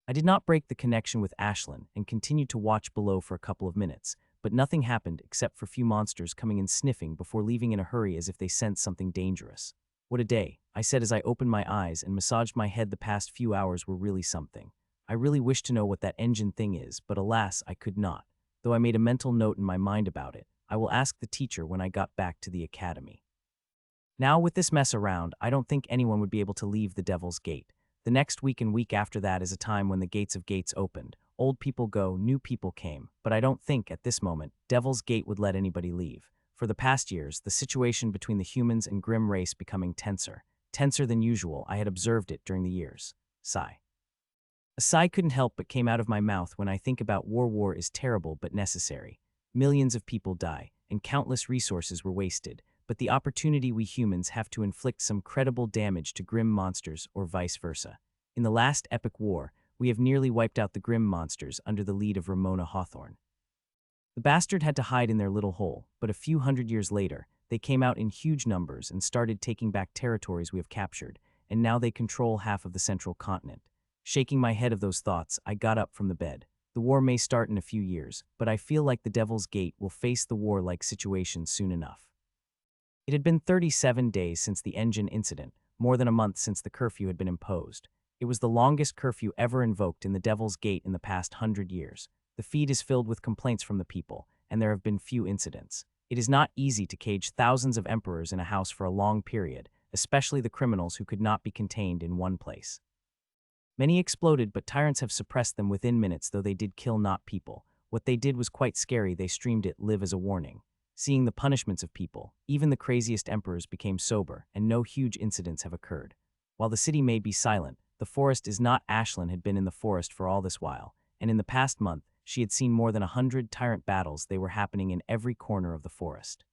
I did not break the connection with Ashland and continued to watch below for a couple of minutes, but nothing happened except for few monsters coming and sniffing before leaving in a hurry as if they sensed something dangerous. What a day, I said as I opened my eyes and massaged my head. The past few hours were really something. I really wish to know what that engine thing is, but alas, I could not. Though I made a mental note in my mind about it, I will ask the teacher when I got back to the academy. Now with this mess around, I don't think anyone would be able to leave the Devil's Gate. The next week and week after that is a time when the gates of gates opened. Old people go, new people came, but I don't think at this moment Devil's Gate would let anybody leave. For the past years, the situation between the humans and Grim race becoming tenser than usual. I had observed it during the years. Sigh. A sigh couldn't help but came out of my mouth when I think about war. War is terrible but necessary. Millions of people die, and countless resources were wasted, but the opportunity we humans have to inflict some credible damage to Grim monsters or vice versa. In the last epic war, we have nearly wiped out the Grim monsters under the lead of Ramona Hawthorne. The bastard had to hide in their little hole, but a few hundred years later, they came out in huge numbers and started taking back territories we have captured, and now they control half of the central continent. Shaking my head of those thoughts, I got up from the bed. The war may start in a few years, but I feel like the Devil's Gate will face the war-like situation soon enough. It had been 37 days since the engine incident, more than a month since the curfew had been imposed. It was the longest curfew ever invoked in the Devil's Gate in the past 100 years. The feed is filled with complaints from the people, and there have been few incidents. It is not easy to cage thousands of emperors in a house for a long period, especially the criminals who could not be contained in one place. Many exploded, but tyrants have suppressed them within minutes, though they did kill not people. What they did was quite scary. They streamed it live as a warning. Seeing the punishments of people, even the craziest emperors became sober, and no huge incidents have occurred. While the city may be silent, the forest is not. Ashland had been in the forest for all this while, and in the past month, she had seen more than 100 tyrant battles. They were happening in every corner of the forest.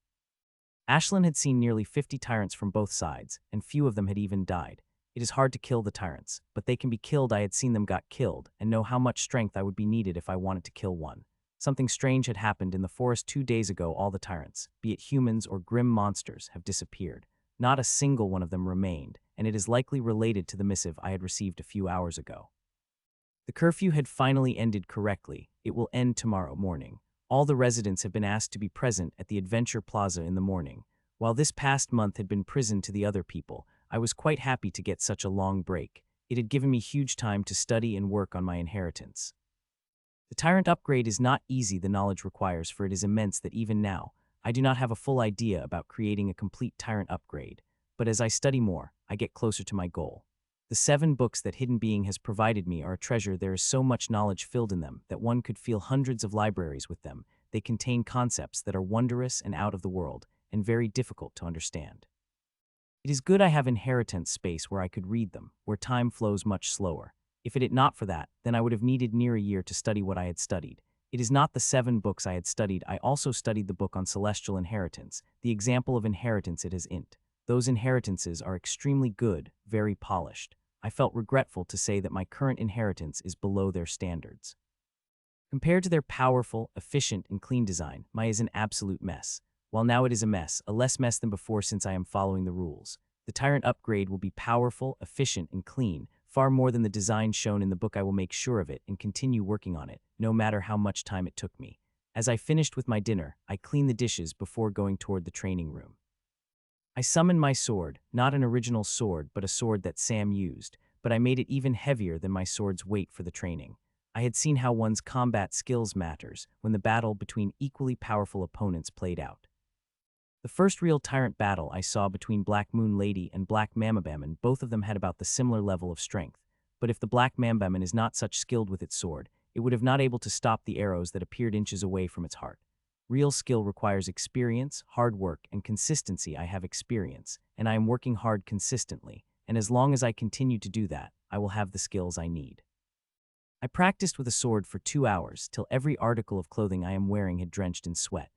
Ashlyn had seen nearly 50 tyrants from both sides, and few of them had even died. It is hard to kill the tyrants, but they can be killed. I had seen them got killed, and know how much strength I would be needed if I wanted to kill one. Something strange had happened in the forest 2 days ago. All the tyrants, be it humans or grim monsters, have disappeared. Not a single one of them remained, and it is likely related to the missive I had received a few hours ago. The curfew had finally ended correctly. It will end tomorrow morning. All the residents have been asked to be present at the Adventure Plaza in the morning. While this past month had been prison to the other people, I was quite happy to get such a long break. It had given me huge time to study and work on my inheritance. The Tyrant upgrade is not easy. The knowledge requires for it is immense that even now, I do not have a full idea about creating a complete Tyrant upgrade. But as I study more, I get closer to my goal. The 7 books that Hidden Being has provided me are a treasure. There is so much knowledge filled in them that one could fill hundreds of libraries with them. They contain concepts that are wondrous and out of the world, and very difficult to understand. It is good I have inheritance space where I could read them, where time flows much slower. If it had not for that, then I would have needed near a year to study what I had studied. It is not the 7 books I had studied. I also studied the book on celestial inheritance, the example of inheritance it has int. Those inheritances are extremely good, very polished. I felt regretful to say that my current inheritance is below their standards. Compared to their powerful, efficient, and clean design, mine is an absolute mess. While now it is a mess, a less mess than before since I am following the rules. The Tyrant upgrade will be powerful, efficient, and clean, far more than the design shown in the book. I will make sure of it and continue working on it, no matter how much time it took me. As I finished with my dinner, I cleaned the dishes before going toward the training room. I summoned my sword, not an original sword but a sword that Sam used, but I made it even heavier than my sword's weight for the training. I had seen how one's combat skills matters when the battle between equally powerful opponents played out. The first real Tyrant battle I saw between Black Moon Lady and Black Bearman, both of them had about the similar level of strength, but if the Black Bearman is not such skilled with its sword, it would have not able to stop the arrows that appeared inches away from its heart. Real skill requires experience, hard work, and consistency. I have experience, and I am working hard consistently, and as long as I continue to do that, I will have the skills I need. I practiced with a sword for 2 hours, till every article of clothing I am wearing had drenched in sweat.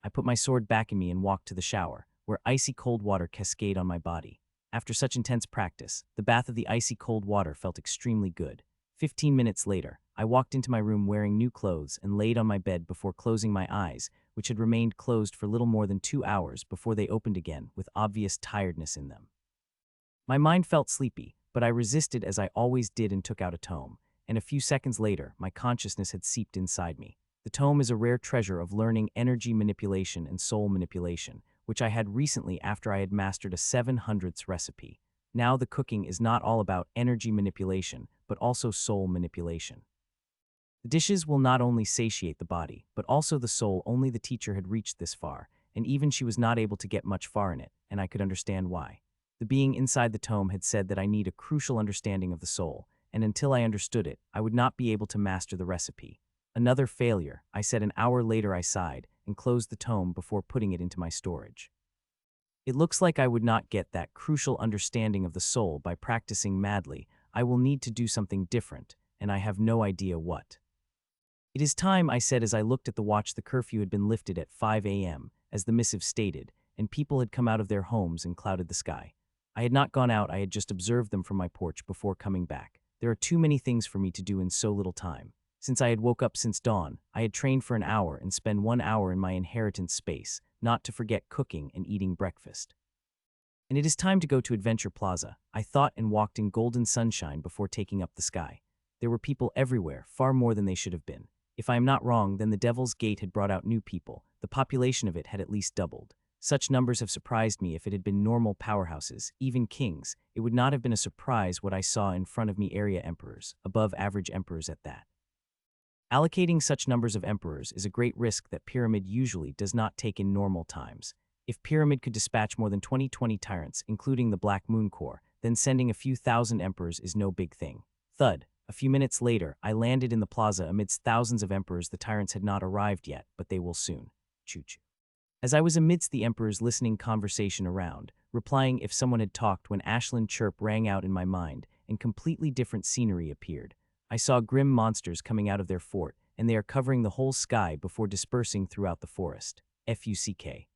I put my sword back in me and walked to the shower, where icy cold water cascaded on my body. After such intense practice, the bath of the icy cold water felt extremely good. 15 minutes later, I walked into my room wearing new clothes and laid on my bed before closing my eyes, which had remained closed for little more than 2 hours before they opened again with obvious tiredness in them. My mind felt sleepy, but I resisted as I always did and took out a tome, and a few seconds later, my consciousness had seeped inside me. The tome is a rare treasure of learning energy manipulation and soul manipulation, which I had recently after I had mastered a 700th recipe. Now the cooking is not all about energy manipulation, but also soul manipulation. The dishes will not only satiate the body, but also the soul. Only the teacher had reached this far, and even she was not able to get much far in it, and I could understand why. The being inside the tome had said that I need a crucial understanding of the soul, and until I understood it, I would not be able to master the recipe. Another failure, I said. An hour later I sighed, and closed the tome before putting it into my storage. It looks like I would not get that crucial understanding of the soul by practicing madly. I will need to do something different, and I have no idea what. It is time, I said as I looked at the watch. The curfew had been lifted at 5 a.m., as the missive stated, and people had come out of their homes and clouded the sky. I had not gone out. I had just observed them from my porch before coming back. There are too many things for me to do in so little time. Since I had woke up since dawn, I had trained for an hour and spent 1 hour in my inheritance space, not to forget cooking and eating breakfast. And it is time to go to Adventure Plaza, I thought, and walked in golden sunshine before taking up the sky. There were people everywhere, far more than they should have been. If I am not wrong, then the Devil's Gate had brought out new people. The population of it had at least doubled. Such numbers have surprised me. If it had been normal powerhouses, even kings, it would not have been a surprise what I saw in front of me. Area emperors, above average emperors at that. Allocating such numbers of emperors is a great risk that Pyramid usually does not take in normal times. If Pyramid could dispatch more than 20 tyrants, including the Black Moon Corps, then sending a few thousand emperors is no big thing. Thud. A few minutes later, I landed in the plaza amidst thousands of emperors. The tyrants had not arrived yet, but they will soon. Choo-choo. As I was amidst the emperors listening conversation around, replying if someone had talked, when Ashlyn chirp rang out in my mind, and completely different scenery appeared. I saw grim monsters coming out of their fort, and they are covering the whole sky before dispersing throughout the forest. FUCK.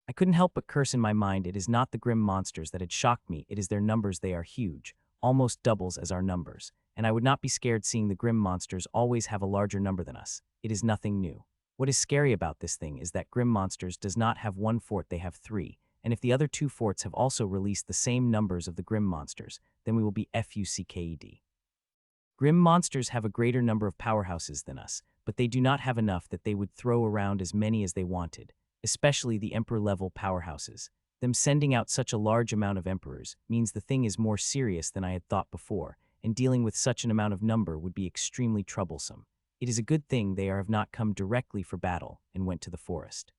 I couldn't help but curse in my mind. It is not the grim monsters that had shocked me, it is their numbers. They are huge, almost doubles as our numbers, and I would not be scared seeing the grim monsters always have a larger number than us. It is nothing new. What is scary about this thing is that grim monsters does not have one fort, they have three, and if the other two forts have also released the same numbers of the grim monsters, then we will be fucked. Grim monsters have a greater number of powerhouses than us, but they do not have enough that they would throw around as many as they wanted, especially the emperor-level powerhouses. Them sending out such a large amount of emperors means the thing is more serious than I had thought before, and dealing with such an amount of number would be extremely troublesome. It is a good thing they have not come directly for battle and went to the forest.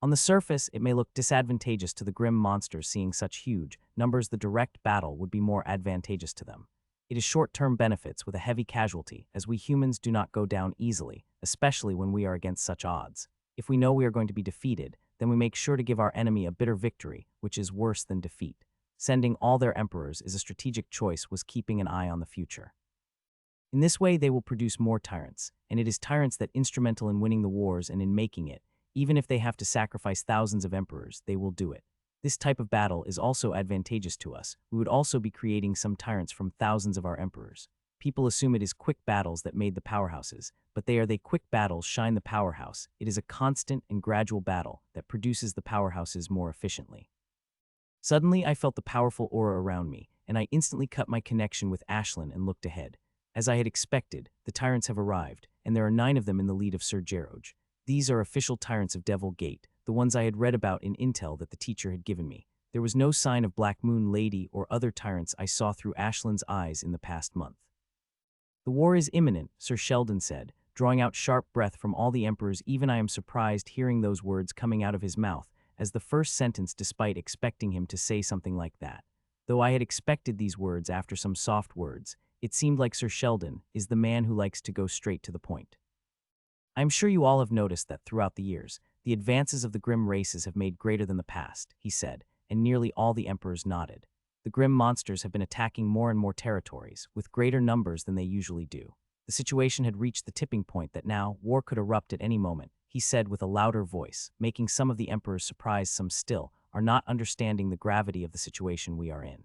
On the surface, it may look disadvantageous to the grim monsters seeing such huge numbers. The direct battle would be more advantageous to them. It is short-term benefits with a heavy casualty, as we humans do not go down easily, especially when we are against such odds. If we know we are going to be defeated, then we make sure to give our enemy a bitter victory, which is worse than defeat. Sending all their emperors is a strategic choice, was keeping an eye on the future. In this way, they will produce more tyrants, and it is tyrants that instrumental in winning the wars and in making it. Even if they have to sacrifice thousands of emperors, they will do it. This type of battle is also advantageous to us. We would also be creating some tyrants from thousands of our emperors. People assume it is quick battles that made the powerhouses, but they quick battles shine the powerhouse. It is a constant and gradual battle that produces the powerhouses more efficiently. Suddenly, I felt the powerful aura around me, and I instantly cut my connection with Ashlyn and looked ahead. As I had expected, the tyrants have arrived, and there are 9 of them in the lead of Sir Geroj. These are official tyrants of Devil Gate, the ones I had read about in intel that the teacher had given me. There was no sign of Black Moon Lady or other tyrants I saw through Ashlyn's eyes in the past month. The war is imminent, Sir Sheldon said, drawing out sharp breath from all the emperors. Even I am surprised hearing those words coming out of his mouth, as the first sentence, despite expecting him to say something like that. Though I had expected these words after some soft words, it seemed like Sir Sheldon is the man who likes to go straight to the point. I am sure you all have noticed that throughout the years, the advances of the Grim races have made greater than the past, he said, and nearly all the emperors nodded. The Grim monsters have been attacking more and more territories, with greater numbers than they usually do. The situation had reached the tipping point that now war could erupt at any moment, he said with a louder voice, making some of the emperors surprised. Some still are not understanding the gravity of the situation we are in.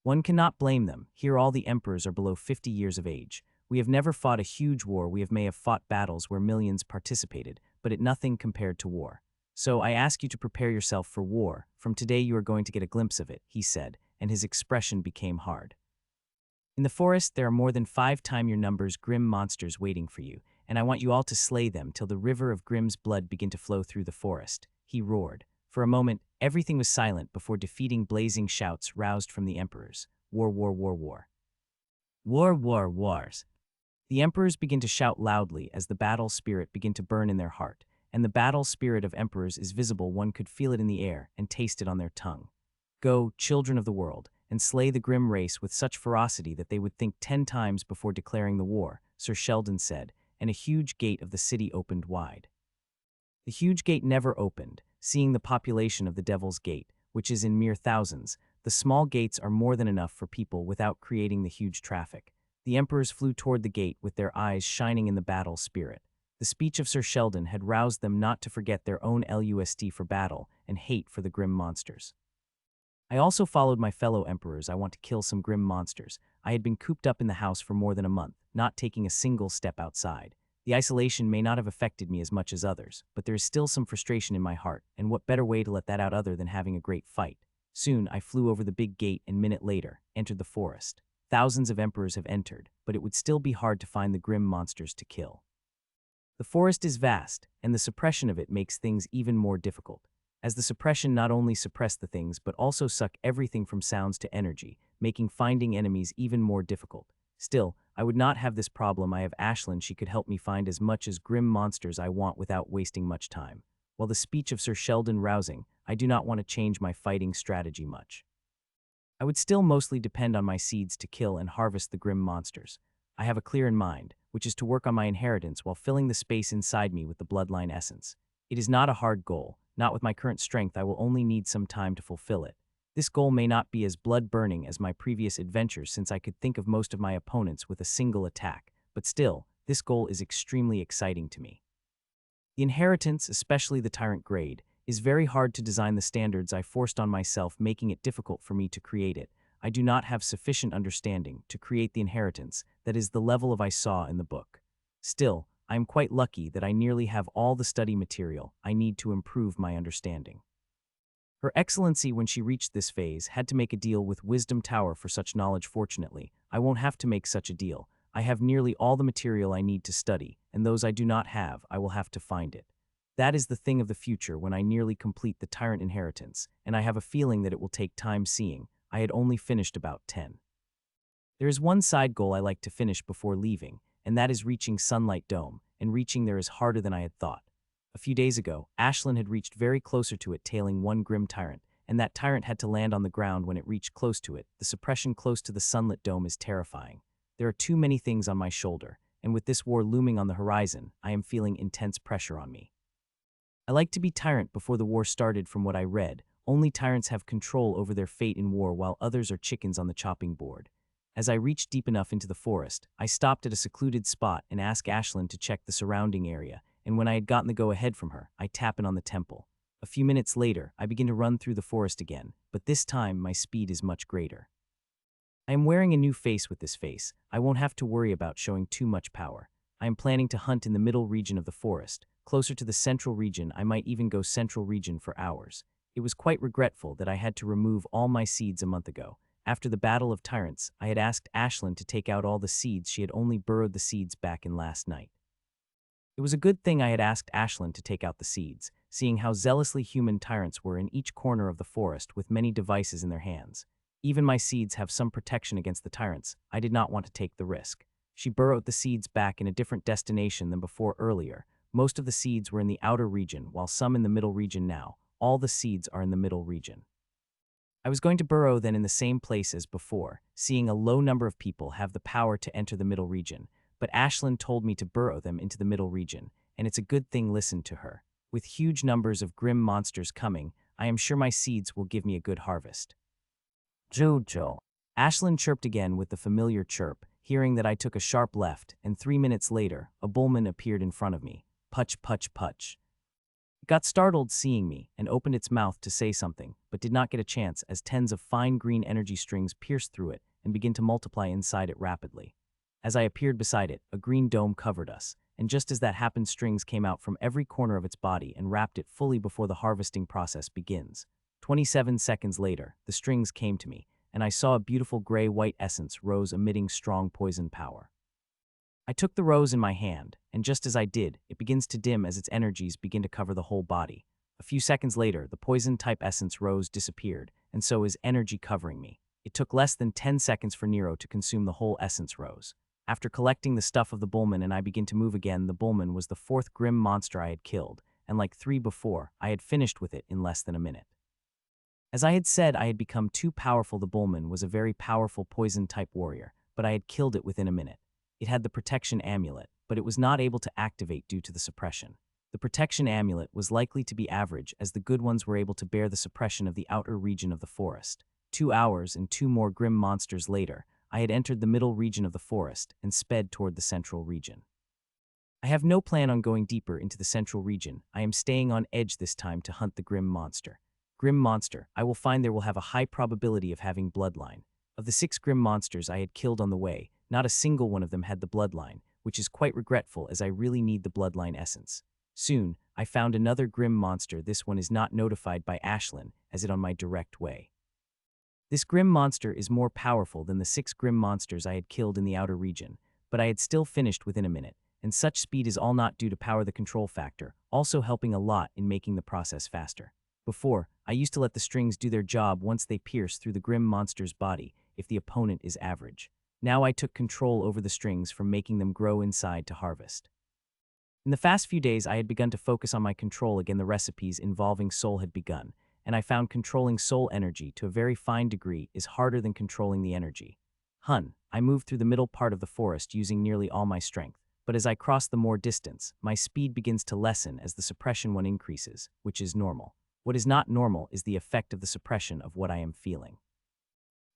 One cannot blame them. Here all the emperors are below 50 years of age. We have never fought a huge war. We may have fought battles where millions participated, but it nothing compared to war. So I ask you to prepare yourself for war. From today you are going to get a glimpse of it, he said, and his expression became hard. In the forest there are more than 5 times your numbers grim monsters waiting for you, and I want you all to slay them till the river of Grim's blood begin to flow through the forest, he roared. For a moment, everything was silent before defeating blazing shouts roused from the emperors. War, war, war, war. War, war, wars. The emperors begin to shout loudly as the battle spirit begin to burn in their heart, and the battle spirit of emperors is visible. One could feel it in the air and taste it on their tongue. Go, children of the world, and slay the Grim race with such ferocity that they would think 10 times before declaring the war, Sir Sheldon said, and a huge gate of the city opened wide. The huge gate never opened, seeing the population of the Devil's Gate, which is in mere thousands. The small gates are more than enough for people without creating the huge traffic. The emperors flew toward the gate with their eyes shining in the battle spirit. The speech of Sir Sheldon had roused them not to forget their own lust for battle and hate for the Grim monsters. I also followed my fellow emperors. I want to kill some Grim monsters. I had been cooped up in the house for more than a month, not taking a single step outside. The isolation may not have affected me as much as others, but there is still some frustration in my heart, and what better way to let that out other than having a great fight? Soon I flew over the big gate and minute later, entered the forest. Thousands of emperors have entered, but it would still be hard to find the Grim monsters to kill. The forest is vast, and the suppression of it makes things even more difficult, as the suppression not only suppress the things but also suck everything from sounds to energy, making finding enemies even more difficult. Still, I would not have this problem. I have Ashlyn. She could help me find as much as Grim monsters I want without wasting much time. While the speech of Sir Sheldon rousing, I do not want to change my fighting strategy much. I would still mostly depend on my seeds to kill and harvest the Grim monsters. I have a clear in mind, which is to work on my inheritance while filling the space inside me with the bloodline essence. It is not a hard goal. Not with my current strength. I will only need some time to fulfill it. This goal may not be as blood-burning as my previous adventures, since I could think of most of my opponents with a single attack, but still, this goal is extremely exciting to me. The inheritance, especially the tyrant grade, is very hard to design the standards I forced on myself, making it difficult for me to create it. I do not have sufficient understanding to create the inheritance that is the level of I saw in the book. Still, I am quite lucky that I nearly have all the study material I need to improve my understanding. Her Excellency, when she reached this phase, had to make a deal with Wisdom Tower for such knowledge. Fortunately, I won't have to make such a deal. I have nearly all the material I need to study, and those I do not have, I will have to find it. That is the thing of the future when I nearly complete the Tyrant inheritance, and I have a feeling that it will take time, seeing I had only finished about 10. There is one side goal I like to finish before leaving, and that is reaching Sunlight Dome, and reaching there is harder than I had thought. A few days ago, Ashlyn had reached very closer to it, tailing one grim tyrant, and that tyrant had to land on the ground when it reached close to it. The suppression close to the Sunlit Dome is terrifying. There are too many things on my shoulder, and with this war looming on the horizon, I am feeling intense pressure on me. I like to be tyrant before the war started. From what I read, only tyrants have control over their fate in war, while others are chickens on the chopping board. As I reached deep enough into the forest, I stopped at a secluded spot and asked Ashlyn to check the surrounding area, and when I had gotten the go-ahead from her, I tap in on the temple. A few minutes later, I begin to run through the forest again, but this time my speed is much greater. I am wearing a new face. With this face, I won't have to worry about showing too much power. I am planning to hunt in the middle region of the forest, closer to the central region. I might even go central region for hours. It was quite regretful that I had to remove all my seeds a month ago. After the Battle of Tyrants, I had asked Ashlyn to take out all the seeds. She had only burrowed the seeds back in last night. It was a good thing I had asked Ashlyn to take out the seeds, seeing how zealously human tyrants were in each corner of the forest with many devices in their hands. Even my seeds have some protection against the tyrants. I did not want to take the risk. She burrowed the seeds back in a different destination than before. Earlier, most of the seeds were in the outer region, while some in the middle region. Now, all the seeds are in the middle region. I was going to burrow then in the same place as before, seeing a low number of people have the power to enter the middle region, but Ashlyn told me to burrow them into the middle region, and it's a good thing. Listen to her. With huge numbers of grim monsters coming, I am sure my seeds will give me a good harvest. Jojo. Ashlyn chirped again with the familiar chirp, hearing that I took a sharp left, and 3 minutes later, a bullman appeared in front of me. Putch, putch, putch. It got startled seeing me and opened its mouth to say something, but did not get a chance as tens of fine green energy strings pierced through it and began to multiply inside it rapidly. As I appeared beside it, a green dome covered us, and just as that happened, strings came out from every corner of its body and wrapped it fully before the harvesting process begins. 27 seconds later, the strings came to me, and I saw a beautiful gray-white essence rose emitting strong poison power. I took the rose in my hand, and just as I did, it begins to dim as its energies begin to cover the whole body. A few seconds later, the poison-type essence rose disappeared, and so is energy covering me. It took less than 10 seconds for Nero to consume the whole essence rose. After collecting the stuff of the bullman and I begin to move again, the bullman was the fourth grim monster I had killed, and like 3 before, I had finished with it in less than a minute. As I had said, I had become too powerful. The bullman was a very powerful poison-type warrior, but I had killed it within a minute. It had the protection amulet, but it was not able to activate due to the suppression. The protection amulet was likely to be average, as the good ones were able to bear the suppression of the outer region of the forest. 2 hours and 2 more grim monsters later, I had entered the middle region of the forest and sped toward the central region. I have no plan on going deeper into the central region. I am staying on edge this time to hunt the grim monster. Grim monster, I will find there will have a high probability of having bloodline. Of the 6 grim monsters I had killed on the way, not a single one of them had the bloodline, which is quite regretful as I really need the bloodline essence. Soon, I found another grim monster. This one is not notified by Ashlyn, as it on my direct way. This grim monster is more powerful than the 6 grim monsters I had killed in the outer region, but I had still finished within a minute, and such speed is all not due to power the control factor, also helping a lot in making the process faster. Before, I used to let the strings do their job once they pierce through the grim monster's body if the opponent is average. Now I took control over the strings from making them grow inside to harvest. In the fast few days, I had begun to focus on my control again. The recipes involving soul had begun, and I found controlling soul energy to a very fine degree is harder than controlling the energy. I moved through the middle part of the forest using nearly all my strength, but as I cross the more distance, my speed begins to lessen as the suppression one increases, which is normal. What is not normal is the effect of the suppression of what I am feeling.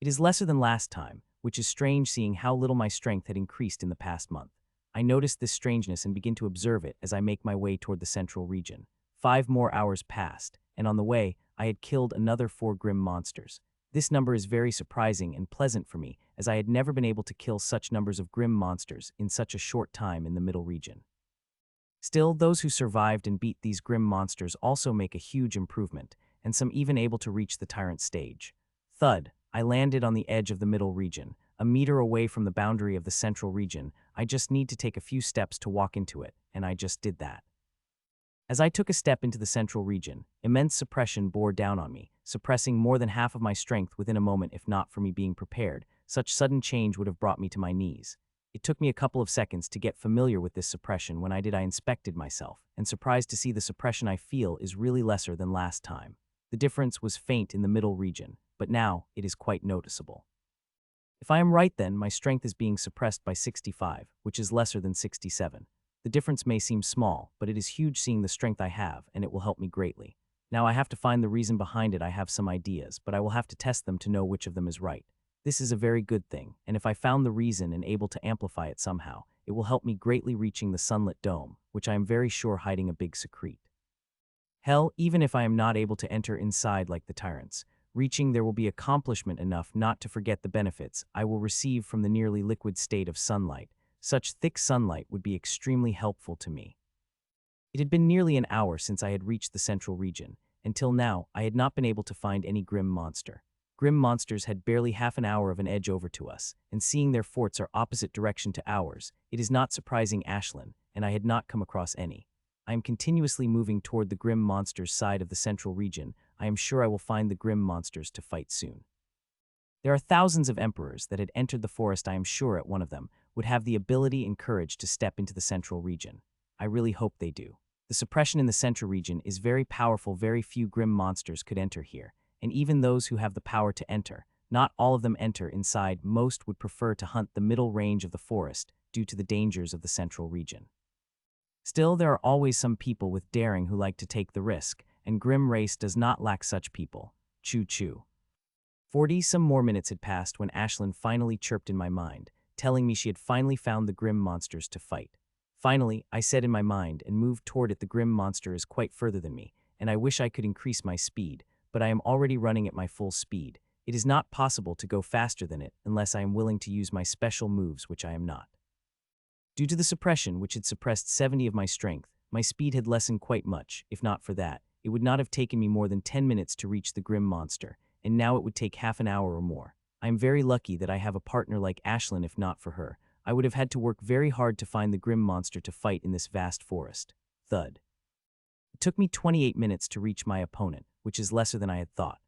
It is lesser than last time, which is strange seeing how little my strength had increased in the past month. I notice this strangeness and begin to observe it as I make my way toward the central region. 5 more hours passed, and on the way, I had killed another 4 grim monsters. This number is very surprising and pleasant for me, as I had never been able to kill such numbers of grim monsters in such a short time in the middle region. Still, those who survived and beat these grim monsters also make a huge improvement, and some even able to reach the tyrant stage. Thud, I landed on the edge of the middle region, a meter away from the boundary of the central region. I just need to take a few steps to walk into it, and I just did that. As I took a step into the central region, immense suppression bore down on me, suppressing more than half of my strength within a moment. If not for me being prepared, such sudden change would have brought me to my knees. It took me a couple of seconds to get familiar with this suppression. When I did, I inspected myself, and surprised to see the suppression I feel is really lesser than last time. The difference was faint in the middle region, but now it is quite noticeable. If I am right, then my strength is being suppressed by 65, which is lesser than 67. The difference may seem small, but it is huge seeing the strength I have, and it will help me greatly. Now I have to find the reason behind it. I have some ideas, but I will have to test them to know which of them is right. This is a very good thing, and if I found the reason and able to amplify it somehow, it will help me greatly reaching the sunlit dome, which I am very sure hiding a big secret. Hell, even if I am not able to enter inside like the tyrants, reaching there will be accomplishment enough not to forget the benefits I will receive from the nearly liquid state of sunlight. Such thick sunlight would be extremely helpful to me. It had been nearly an hour since I had reached the central region. Until now, I had not been able to find any grim monster. Grim monsters had barely half an hour of an edge over to us, and seeing their forts are opposite direction to ours, it is not surprising Ashlyn, and I had not come across any. I am continuously moving toward the grim monsters' side of the central region. I am sure I will find the grim monsters to fight soon. There are thousands of emperors that had entered the forest. I am sure at one of them would have the ability and courage to step into the central region. I really hope they do. The suppression in the central region is very powerful. Very few grim monsters could enter here, and even those who have the power to enter, not all of them enter inside. Most would prefer to hunt the middle range of the forest due to the dangers of the central region. Still, there are always some people with daring who like to take the risk, and Grim Race does not lack such people. Choo-choo. 40-some more minutes had passed when Ashlyn finally chirped in my mind, telling me she had finally found the grim monsters to fight. Finally, I said in my mind, and moved toward it. The grim monster is quite further than me, and I wish I could increase my speed, but I am already running at my full speed. It is not possible to go faster than it unless I am willing to use my special moves, which I am not. Due to the suppression, which had suppressed 70 of my strength, my speed had lessened quite much. If not for that, it would not have taken me more than 10 minutes to reach the grim monster, and now it would take half an hour or more. I am very lucky that I have a partner like Ashlyn. If not for her, I would have had to work very hard to find the grim monster to fight in this vast forest. Thud. It took me 28 minutes to reach my opponent, which is lesser than I had thought.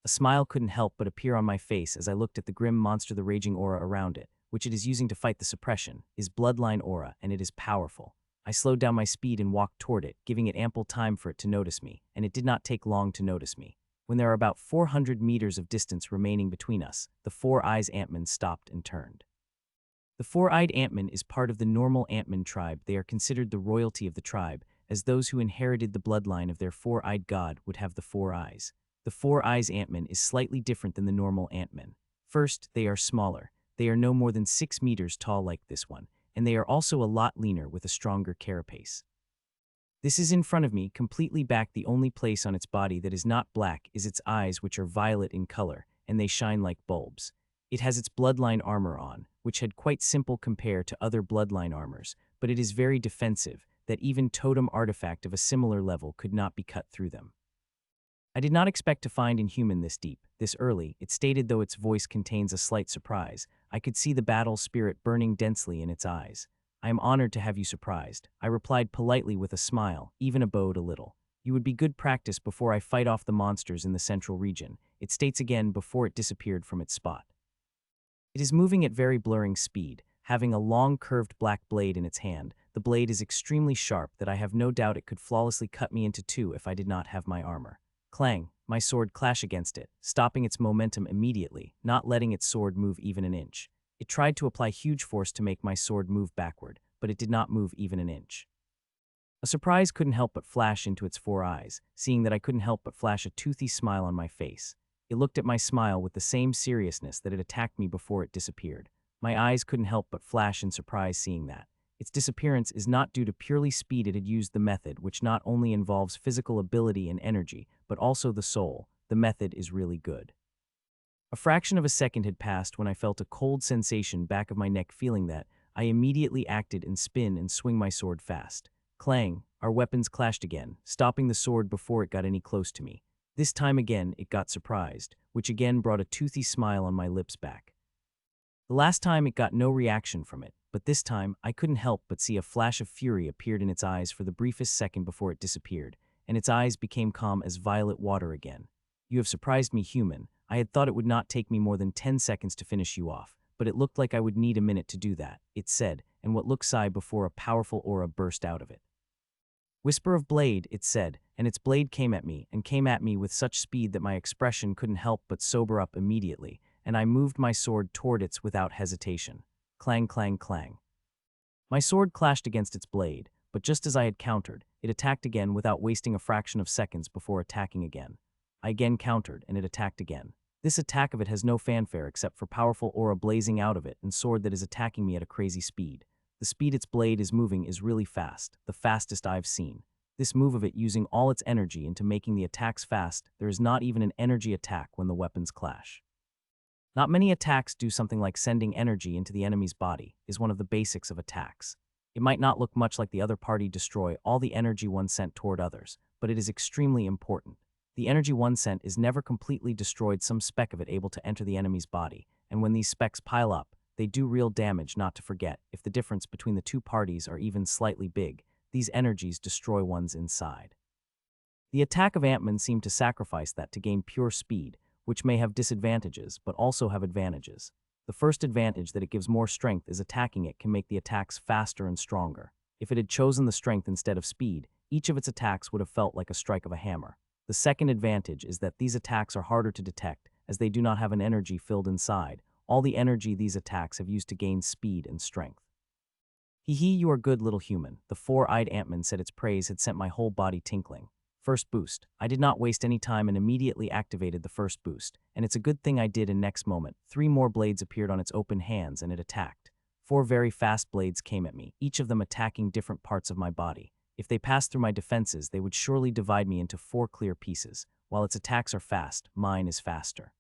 A smile couldn't help but appear on my face as I looked at the grim monster. The raging aura around it, which it is using to fight the suppression, is bloodline aura, and it is powerful. I slowed down my speed and walked toward it, giving it ample time for it to notice me, and it did not take long to notice me. When there are about 400 meters of distance remaining between us, the Four-Eyes Antman stopped and turned. The Four-Eyed Antman is part of the normal Antman tribe. They are considered the royalty of the tribe, as those who inherited the bloodline of their four-eyed god would have the four eyes. The Four-Eyes Antman is slightly different than the normal Antman. First, they are smaller. They are no more than 6 meters tall like this one, and they are also a lot leaner with a stronger carapace. This is in front of me, completely back. The only place on its body that is not black is its eyes, which are violet in color, and they shine like bulbs. It has its bloodline armor on, which had quite simple compared to other bloodline armors, but it is very defensive, that even totem artifact of a similar level could not be cut through them. I did not expect to find Inhuman this deep, this early, it stated, though its voice contains a slight surprise. I could see the battle spirit burning densely in its eyes. I am honored to have you surprised. I replied politely with a smile, even abode a little. You would be good practice before I fight off the monsters in the central region, it states again before it disappeared from its spot. It is moving at very blurring speed, having a long curved black blade in its hand. The blade is extremely sharp that I have no doubt it could flawlessly cut me into two if I did not have my armor. Clang, my sword clash against it, stopping its momentum immediately, not letting its sword move even an inch. It tried to apply huge force to make my sword move backward, but it did not move even an inch. A surprise couldn't help but flash into its four eyes, seeing that I couldn't help but flash a toothy smile on my face. It looked at my smile with the same seriousness that had attacked me before it disappeared. My eyes couldn't help but flash in surprise seeing that. Its disappearance is not due to purely speed. It had used the method, which not only involves physical ability and energy, but also the soul. The method is really good. A fraction of a second had passed when I felt a cold sensation back of my neck, feeling that. I immediately acted and spin and swing my sword fast. Clang, our weapons clashed again, stopping the sword before it got any close to me. This time again, it got surprised, which again brought a toothy smile on my lips back. The last time it got no reaction from it, but this time I couldn't help but see a flash of fury appeared in its eyes for the briefest second before it disappeared, and its eyes became calm as violet water again. You have surprised me, human. I had thought it would not take me more than 10 seconds to finish you off, but it looked like I would need a minute to do that, it said, and what looked sigh before a powerful aura burst out of it. Whisper of blade, it said, and its blade came at me with such speed that my expression couldn't help but sober up immediately, and I moved my sword toward it without hesitation. Clang, clang, clang. My sword clashed against its blade, but just as I had countered, it attacked again without wasting a fraction of seconds before attacking again. I again countered, and it attacked again. This attack of it has no fanfare except for powerful aura blazing out of it and sword that is attacking me at a crazy speed. The speed its blade is moving is really fast, the fastest I've seen. This move of it using all its energy into making the attacks fast, there is not even an energy attack when the weapons clash. Not many attacks do something like sending energy into the enemy's body, is one of the basics of attacks. It might not look much like the other party destroy all the energy one sent toward others, but it is extremely important. The energy one sent is never completely destroyed, some speck of it able to enter the enemy's body, and when these specks pile up, they do real damage. Not to forget, if the difference between the two parties are even slightly big, these energies destroy one's inside. The attack of Ant-Man seemed to sacrifice that to gain pure speed, which may have disadvantages but also have advantages. The first advantage, that it gives more strength, is attacking it can make the attacks faster and stronger. If it had chosen the strength instead of speed, each of its attacks would have felt like a strike of a hammer. The second advantage is that these attacks are harder to detect, as they do not have an energy filled inside. All the energy these attacks have used to gain speed and strength. Hee hee, you are good little human, the four-eyed Ant-Man said. Its praise had sent my whole body tinkling. First boost. I did not waste any time and immediately activated the first boost, and it's a good thing I did, and next moment, 3 more blades appeared on its open hands and it attacked. 4 very fast blades came at me, each of them attacking different parts of my body. If they passed through my defenses, they would surely divide me into 4 clear pieces. While its attacks are fast, mine is faster.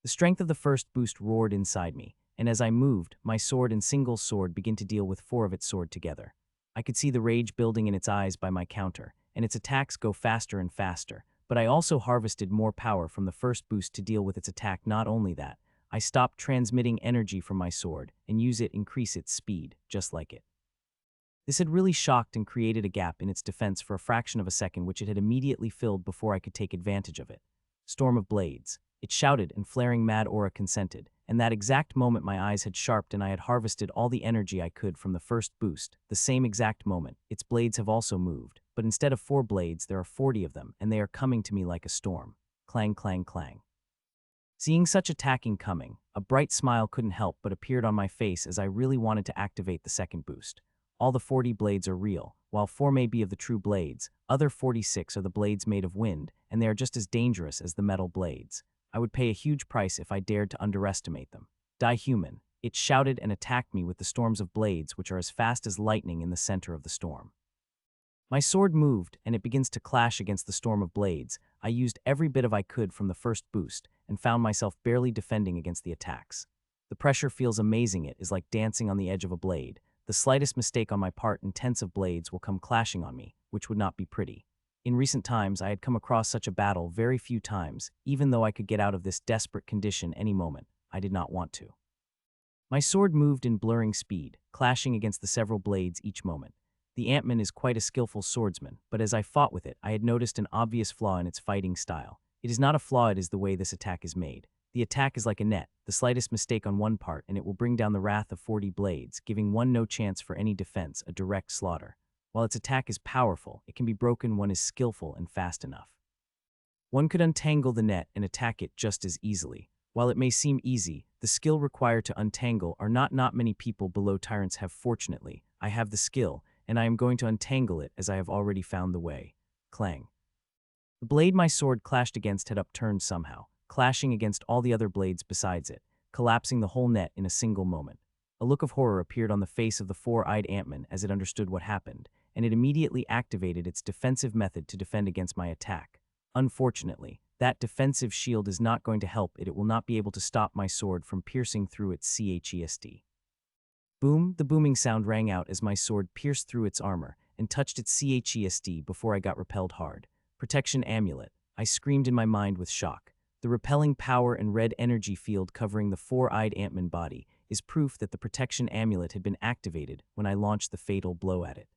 The strength of the first boost roared inside me, and as I moved, my sword and single sword began to deal with 4 of its sword together. I could see the rage building in its eyes by my counter, and its attacks go faster and faster, but I also harvested more power from the first boost to deal with its attack. Not only that, I stopped transmitting energy from my sword and use it increase its speed, just like it. This had really shocked and created a gap in its defense for a fraction of a second, which it had immediately filled before I could take advantage of it. Storm of blades. It shouted, and flaring mad aura consented, and that exact moment my eyes had sharpened and I had harvested all the energy I could from the first boost. The same exact moment, its blades have also moved, but instead of 4 blades, there are 40 of them, and they are coming to me like a storm. Clang, clang, clang. Seeing such attacking coming, a bright smile couldn't help but appeared on my face as I really wanted to activate the second boost. All the 40 blades are real. While 4 may be of the true blades, other 46 are the blades made of wind, and they are just as dangerous as the metal blades. I would pay a huge price if I dared to underestimate them. Die human. It shouted and attacked me with the storms of blades, which are as fast as lightning in the center of the storm. My sword moved, and it begins to clash against the storm of blades. I used every bit of I could from the first boost, and found myself barely defending against the attacks. The pressure feels amazing. It is like dancing on the edge of a blade. The slightest mistake on my part and tens of blades will come clashing on me, which would not be pretty. In recent times, I had come across such a battle very few times. Even though I could get out of this desperate condition any moment, I did not want to. My sword moved in blurring speed, clashing against the several blades each moment. The Ant-Man is quite a skillful swordsman, but as I fought with it, I had noticed an obvious flaw in its fighting style. It is not a flaw, it is the way this attack is made. The attack is like a net. The slightest mistake on one part and it will bring down the wrath of 40 blades, giving one no chance for any defense, a direct slaughter. While its attack is powerful, it can be broken when one is skillful and fast enough. One could untangle the net and attack it just as easily. While it may seem easy, the skill required to untangle are not many people below tyrants have. Fortunately, I have the skill, and I am going to untangle it as I have already found the way. Clang. The blade my sword clashed against had upturned somehow, clashing against all the other blades besides it, collapsing the whole net in a single moment. A look of horror appeared on the face of the four-eyed Ant-Man as it understood what happened, and it immediately activated its defensive method to defend against my attack. Unfortunately, that defensive shield is not going to help it. It will not be able to stop my sword from piercing through its chest. Boom! The booming sound rang out as my sword pierced through its armor and touched its chest before I got repelled hard. Protection amulet. I screamed in my mind with shock. The repelling power and red energy field covering the four-eyed Ant-Man body is proof that the protection amulet had been activated when I launched the fatal blow at it.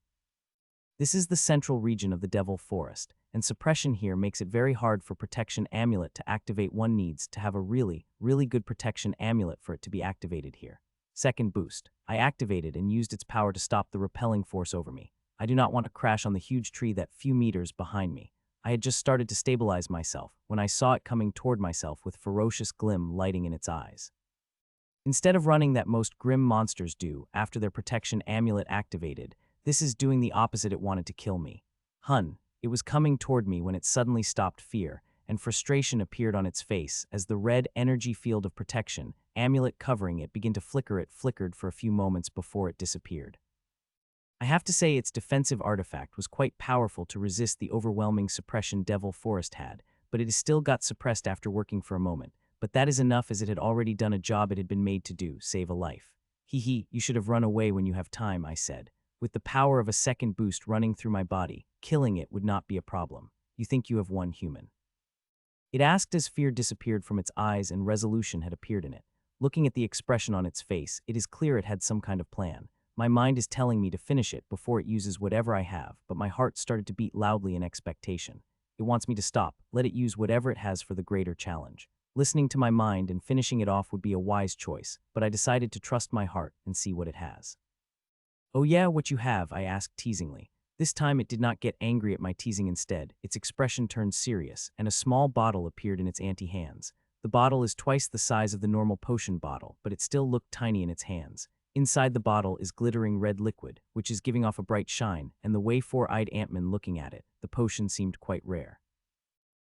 This is the central region of the Devil Forest, and suppression here makes it very hard for protection amulet to activate. One needs to have a really good protection amulet for it to be activated here. Second boost. I activated and used its power to stop the repelling force over me. I do not want to crash on the huge tree that few meters behind me. I had just started to stabilize myself when I saw it coming toward myself with ferocious glim lighting in its eyes. Instead of running that most grim monsters do after their protection amulet activated, this is doing the opposite. It wanted to kill me. It was coming toward me when it suddenly stopped. Fear and frustration appeared on its face as the red energy field of protection amulet covering it began to flicker. It flickered for a few moments before it disappeared. I have to say its defensive artifact was quite powerful to resist the overwhelming suppression Devil Forest had, but it still got suppressed after working for a moment. But that is enough, as it had already done a job it had been made to do, save a life. You should have run away when you have time, I said. With the power of a second boost running through my body, killing it would not be a problem. You think you have won, human? It asked as fear disappeared from its eyes and resolution had appeared in it. Looking at the expression on its face, it is clear it had some kind of plan. My mind is telling me to finish it before it uses whatever I have, but my heart started to beat loudly in expectation. It wants me to stop, let it use whatever it has for the greater challenge. Listening to my mind and finishing it off would be a wise choice, but I decided to trust my heart and see what it has. "Oh yeah, what you have?" I asked teasingly. This time it did not get angry at my teasing. Instead, its expression turned serious, and a small bottle appeared in its hands. The bottle is twice the size of the normal potion bottle, but it still looked tiny in its hands. Inside the bottle is glittering red liquid, which is giving off a bright shine, and the way four-eyed Ant-Man looking at it, the potion seemed quite rare.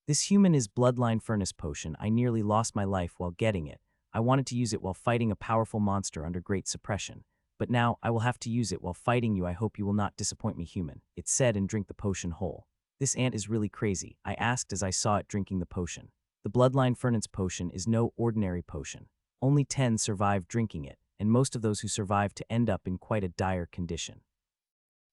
This human is bloodline furnace potion. I nearly lost my life while getting it. I wanted to use it while fighting a powerful monster under great suppression. But now I will have to use it while fighting you. I hope you will not disappoint me, human, it said, and drink the potion whole. This ant is really crazy, I asked as I saw it drinking the potion. The bloodline furnace potion is no ordinary potion. Only 10 survived drinking it, and most of those who survived to end up in quite a dire condition.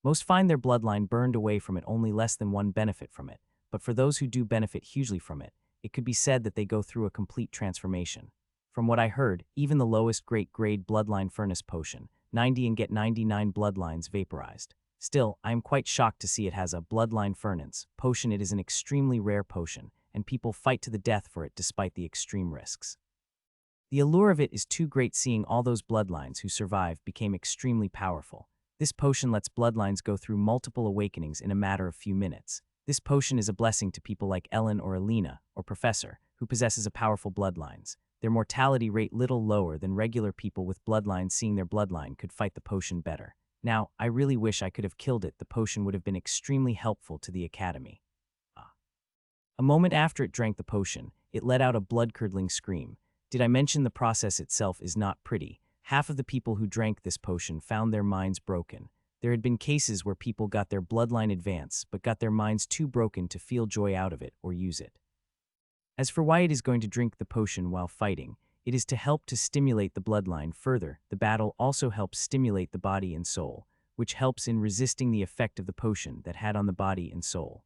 Most find their bloodline burned away from it. Only less than one benefit from it, but for those who do benefit hugely from it, it could be said that they go through a complete transformation. From what I heard, even the lowest grade bloodline furnace potion, 90 and get 99 bloodlines vaporized. Still, I am quite shocked to see it has a bloodline furnace potion. It is an extremely rare potion, and people fight to the death for it despite the extreme risks. The allure of it is too great. Seeing all those bloodlines who survive became extremely powerful. This potion lets bloodlines go through multiple awakenings in a matter of few minutes. This potion is a blessing to people like Ellen or Alina or Professor, who possesses a powerful bloodlines. Their mortality rate little lower than regular people with bloodlines. Seeing their bloodline could fight the potion better. Now, I really wish I could have killed it. The potion would have been extremely helpful to the Academy. A moment after it drank the potion, it let out a blood-curdling scream. Did I mention the process itself is not pretty? Half of the people who drank this potion found their minds broken. There had been cases where people got their bloodline advance, but got their minds too broken to feel joy out of it or use it. As for why it is going to drink the potion while fighting, it is to help to stimulate the bloodline further. The battle also helps stimulate the body and soul, which helps in resisting the effect of the potion that had on the body and soul.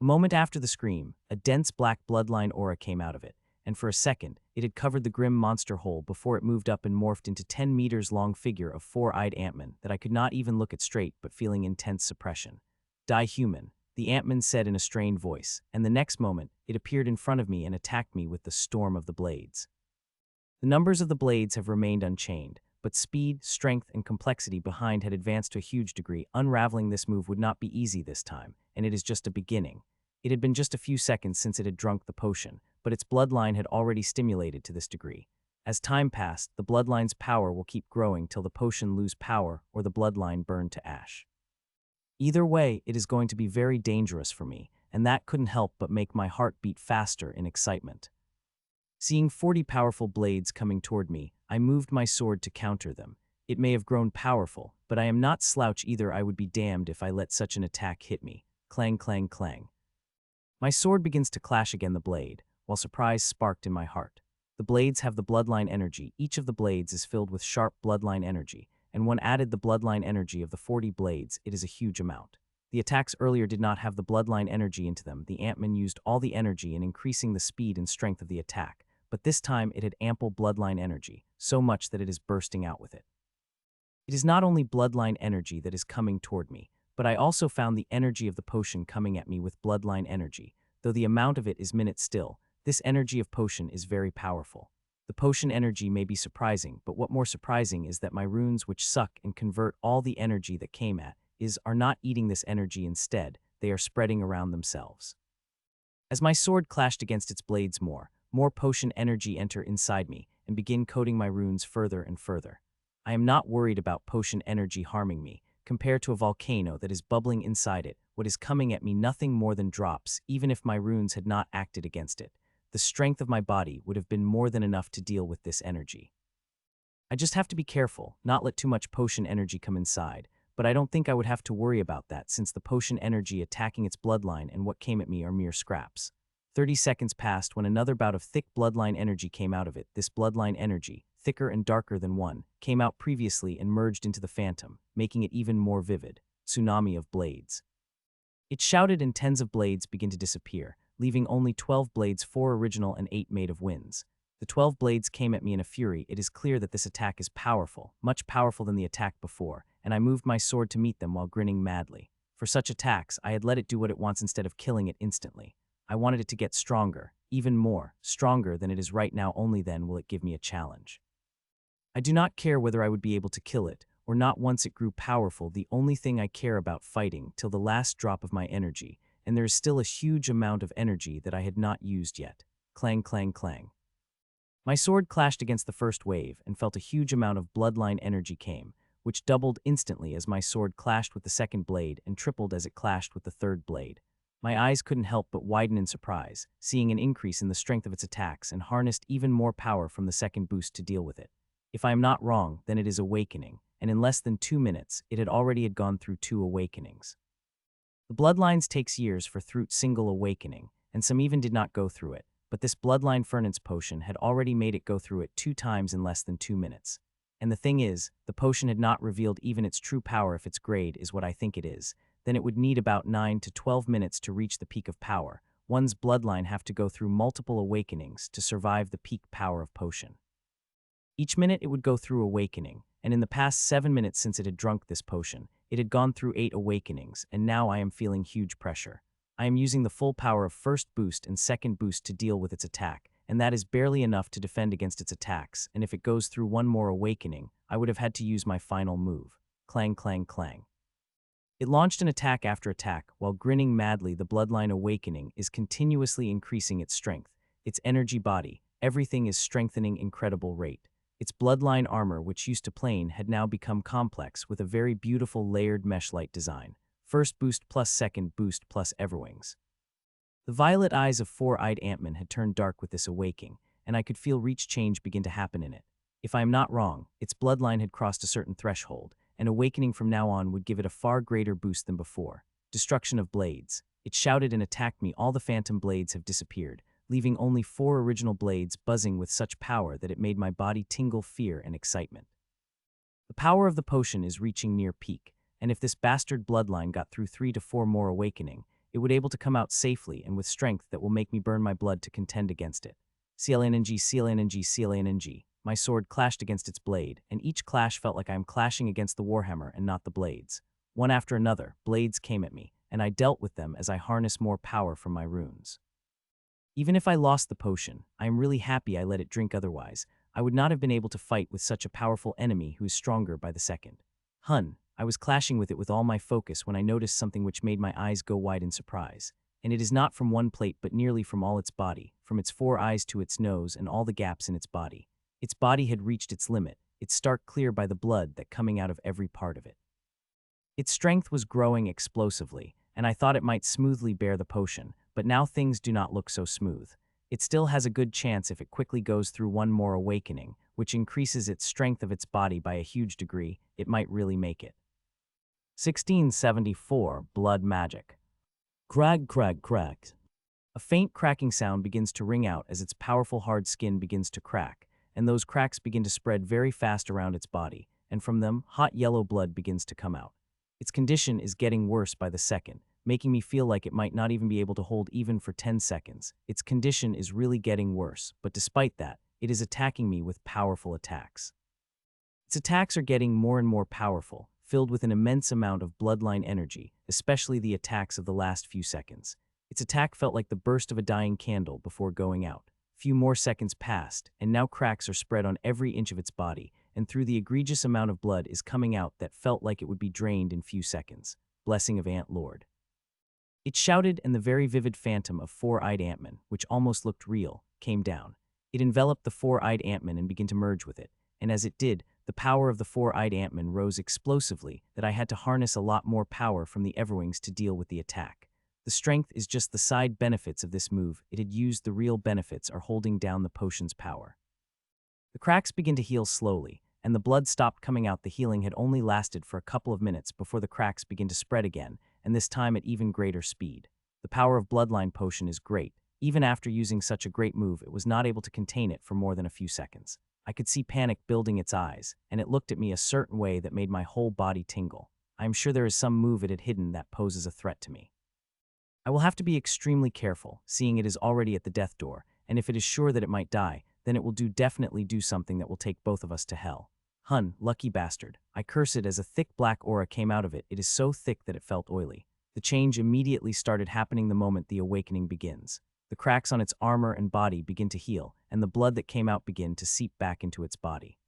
A moment after the scream, a dense black bloodline aura came out of it, and for a second, it had covered the grim monster whole before it moved up and morphed into 10 meters long figure of four-eyed Ant-Man that I could not even look at straight but feeling intense suppression. "Die, human," the Ant-Man said in a strained voice, and the next moment, it appeared in front of me and attacked me with the storm of the blades. The numbers of the blades have remained unchanged, but speed, strength, and complexity behind had advanced to a huge degree. Unraveling this move would not be easy this time, and it is just a beginning. It had been just a few seconds since it had drunk the potion, but its bloodline had already stimulated to this degree. As time passed, the bloodline's power will keep growing till the potion lose power or the bloodline burn to ash. Either way, it is going to be very dangerous for me, and that couldn't help but make my heart beat faster in excitement. Seeing 40 powerful blades coming toward me, I moved my sword to counter them. It may have grown powerful, but I am not slouch either. I would be damned if I let such an attack hit me. Clang, clang, clang. My sword begins to clash against the blade, while surprise sparked in my heart. The blades have the bloodline energy. Each of the blades is filled with sharp bloodline energy, and when added the bloodline energy of the 40 blades, it is a huge amount. The attacks earlier did not have the bloodline energy into them. The Ant-Man used all the energy in increasing the speed and strength of the attack, but this time it had ample bloodline energy, so much that it is bursting out with it. It is not only bloodline energy that is coming toward me, but I also found the energy of the potion coming at me with bloodline energy. Though the amount of it is minute still, this energy of potion is very powerful. The potion energy may be surprising, but what more surprising is that my runes, which suck and convert all the energy that came at, are not eating this energy. Instead, they are spreading around themselves. As my sword clashed against its blades, more potion energy enter inside me and begin coating my runes further and further. I am not worried about potion energy harming me. Compared to a volcano that is bubbling inside it, what is coming at me nothing more than drops. Even if my runes had not acted against it, the strength of my body would have been more than enough to deal with this energy. I just have to be careful, not let too much potion energy come inside, but I don't think I would have to worry about that since the potion energy attacking its bloodline and what came at me are mere scraps. 30 seconds passed when another bout of thick bloodline energy came out of it. This bloodline energy, thicker and darker than one, came out previously and merged into the phantom, making it even more vivid. Tsunami of blades. It shouted and tens of blades begin to disappear, leaving only 12 blades, 4 original and 8 made of winds. The 12 blades came at me in a fury. It is clear that this attack is powerful, much powerful than the attack before, and I moved my sword to meet them while grinning madly. For such attacks, I had let it do what it wants instead of killing it instantly. I wanted it to get stronger, even more, stronger than it is right now. Only then will it give me a challenge. I do not care whether I would be able to kill it, or not once it grew powerful. The only thing I care about fighting till the last drop of my energy, and there is still a huge amount of energy that I had not used yet. Clang, clang, clang. My sword clashed against the first wave and felt a huge amount of bloodline energy came, which doubled instantly as my sword clashed with the second blade and tripled as it clashed with the third blade. My eyes couldn't help but widen in surprise, seeing an increase in the strength of its attacks and harnessed even more power from the second boost to deal with it. If I am not wrong, then it is awakening, and in less than 2 minutes, it had already gone through 2 awakenings. The bloodlines takes years for through single awakening, and some even did not go through it, but this bloodline furnace potion had already made it go through it 2 times in less than 2 minutes. And the thing is, the potion had not revealed even its true power. If its grade is what I think it is, then it would need about 9 to 12 minutes to reach the peak of power. One's bloodline have to go through multiple awakenings to survive the peak power of potion. Each minute it would go through awakening, and in the past 7 minutes since it had drunk this potion, it had gone through 8 awakenings, and now I am feeling huge pressure. I am using the full power of first boost and second boost to deal with its attack, and that is barely enough to defend against its attacks, and if it goes through 1 more awakening, I would have had to use my final move. Clang, clang, clang. It launched an attack after attack, while grinning madly. The bloodline awakening is continuously increasing its strength, its energy body, everything is strengthening incredible rate. Its bloodline armor, which used to plain, had now become complex with a very beautiful layered mesh-like design. First boost plus second boost plus everwings. The violet eyes of four-eyed Ant-Man had turned dark with this awakening, and I could feel reach change begin to happen in it. If I am not wrong, its bloodline had crossed a certain threshold, and awakening from now on would give it a far greater boost than before. Destruction of blades. It shouted and attacked me. All the phantom blades have disappeared, leaving only 4 original blades buzzing with such power that it made my body tingle fear and excitement. The power of the potion is reaching near peak, and if this bastard bloodline got through 3 to 4 more awakening, it would able to come out safely and with strength that will make me burn my blood to contend against it. CLNNG, CLNNG, CLNNG. My sword clashed against its blade, and each clash felt like I am clashing against the warhammer and not the blades. One after another, blades came at me, and I dealt with them as I harnessed more power from my runes. Even if I lost the potion, I am really happy I let it drink. Otherwise, I would not have been able to fight with such a powerful enemy who is stronger by the second. I was clashing with it with all my focus when I noticed something which made my eyes go wide in surprise. And it is not from one plate but nearly from all its body, from its 4 eyes to its nose and all the gaps in its body. Its body had reached its limit, its stark clear by the blood that coming out of every part of it. Its strength was growing explosively, and I thought it might smoothly bear the potion, but now things do not look so smooth. It still has a good chance if it quickly goes through one more awakening, which increases its strength of its body by a huge degree. It might really make it. 1674 Blood Magic. Crag, crag, crag. A faint cracking sound begins to ring out as its powerful hard skin begins to crack, and those cracks begin to spread very fast around its body, and from them, hot yellow blood begins to come out. Its condition is getting worse by the second, making me feel like it might not even be able to hold even for 10 seconds. Its condition is really getting worse, but despite that, it is attacking me with powerful attacks. Its attacks are getting more and more powerful, filled with an immense amount of bloodline energy, especially the attacks of the last few seconds. Its attack felt like the burst of a dying candle before going out. Few more seconds passed, and now cracks are spread on every inch of its body, and through the egregious amount of blood is coming out that felt like it would be drained in few seconds. Blessing of Ant Lord. It shouted, and the very vivid phantom of four-eyed Ant-Man, which almost looked real, came down. It enveloped the four-eyed Ant-Man and began to merge with it, and as it did, the power of the four-eyed Ant-Man rose explosively that I had to harness a lot more power from the Everwings to deal with the attack. The strength is just the side benefits of this move. It had used the real benefits are holding down the potion's power. The cracks begin to heal slowly, and the blood stopped coming out. The healing had only lasted for a couple of minutes before the cracks begin to spread again, and this time at even greater speed. The power of Bloodline Potion is great. Even after using such a great move, it was not able to contain it for more than a few seconds. I could see panic building its eyes, and it looked at me a certain way that made my whole body tingle. I am sure there is some move it had hidden that poses a threat to me. I will have to be extremely careful, seeing it is already at the death door, and if it is sure that it might die, then it will definitely do something that will take both of us to hell. Hun, lucky bastard. I curse it as a thick black aura came out of it. It is so thick that it felt oily. The change immediately started happening the moment the awakening begins. The cracks on its armor and body begin to heal, and the blood that came out begin to seep back into its body.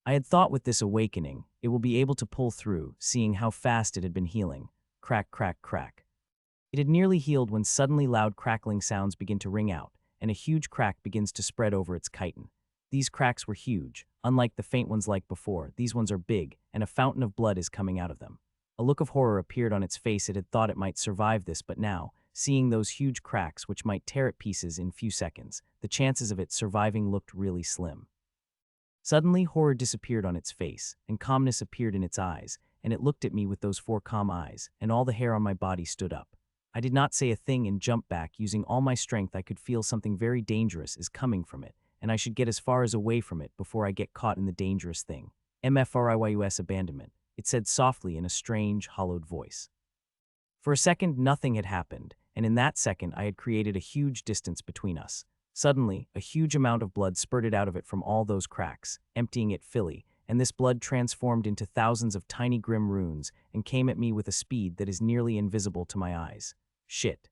I had thought with this awakening, it will be able to pull through, seeing how fast it had been healing. Crack, crack, crack. It had nearly healed when suddenly loud crackling sounds begin to ring out, and a huge crack begins to spread over its chitin. These cracks were huge. Unlike the faint ones like before, these ones are big, and a fountain of blood is coming out of them. A look of horror appeared on its face. It had thought it might survive this, but now, seeing those huge cracks which might tear it pieces in few seconds, the chances of it surviving looked really slim. Suddenly, horror disappeared on its face, and calmness appeared in its eyes, and it looked at me with those four calm eyes, and all the hair on my body stood up. I did not say a thing and jumped back. Using all my strength, I could feel something very dangerous is coming from it, and I should get as far as away from it before I get caught in the dangerous thing. MFRIYUS abandonment, it said softly in a strange, hollowed voice. For a second, nothing had happened, and in that second I had created a huge distance between us. Suddenly, a huge amount of blood spurted out of it from all those cracks, emptying it fully, and this blood transformed into thousands of tiny grim runes and came at me with a speed that is nearly invisible to my eyes. Shit.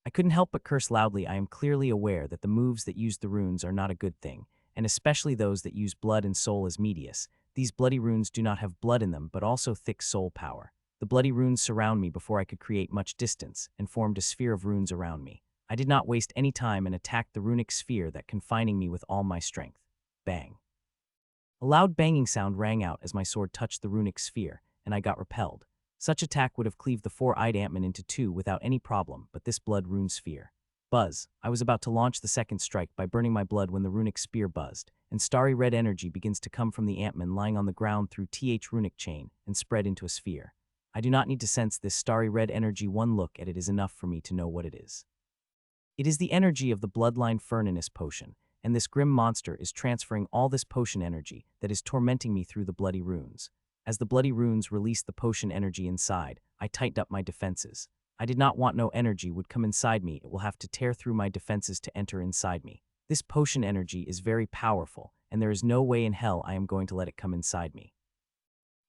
I couldn't help but curse loudly. I am clearly aware that the moves that use the runes are not a good thing, and especially those that use blood and soul as medius. These bloody runes do not have blood in them, but also thick soul power. The bloody runes surround me before I could create much distance, and formed a sphere of runes around me. I did not waste any time and attacked the runic sphere that confining me with all my strength. Bang. A loud banging sound rang out as my sword touched the runic sphere, and I got repelled. Such attack would have cleaved the four-eyed Ant-Man into two without any problem, but this blood rune sphere. Buzz. I was about to launch the second strike by burning my blood when the runic spear buzzed, and starry red energy begins to come from the Ant-Man lying on the ground through runic chain and spread into a sphere. I do not need to sense this starry red energy. One look at it is enough for me to know what it is. It is the energy of the bloodline furnace potion, and this grim monster is transferring all this potion energy that is tormenting me through the bloody runes. As the bloody runes released the potion energy inside, I tightened up my defenses. I did not want no energy would come inside me. It will have to tear through my defenses to enter inside me. This potion energy is very powerful, and there is no way in hell I am going to let it come inside me.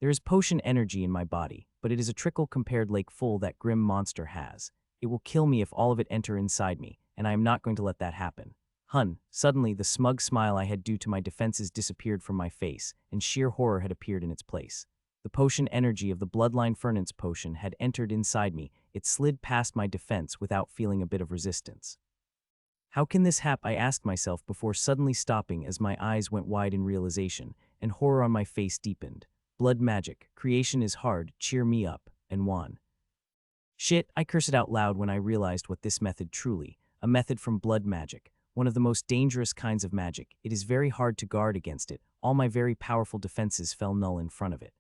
There is potion energy in my body, but it is a trickle compared lake full that grim monster has. It will kill me if all of it enter inside me, and I am not going to let that happen. Hun, suddenly the smug smile I had due to my defenses disappeared from my face, and sheer horror had appeared in its place. The potion energy of the bloodline furnace potion had entered inside me. It slid past my defense without feeling a bit of resistance. How can this happen? I asked myself before suddenly stopping as my eyes went wide in realization, and horror on my face deepened. Blood magic, creation is hard, cheer me up, and won. Shit, I cursed it out loud when I realized what this method truly. a method from blood magic, one of the most dangerous kinds of magic. It is very hard to guard against it. All my very powerful defenses fell null in front of it.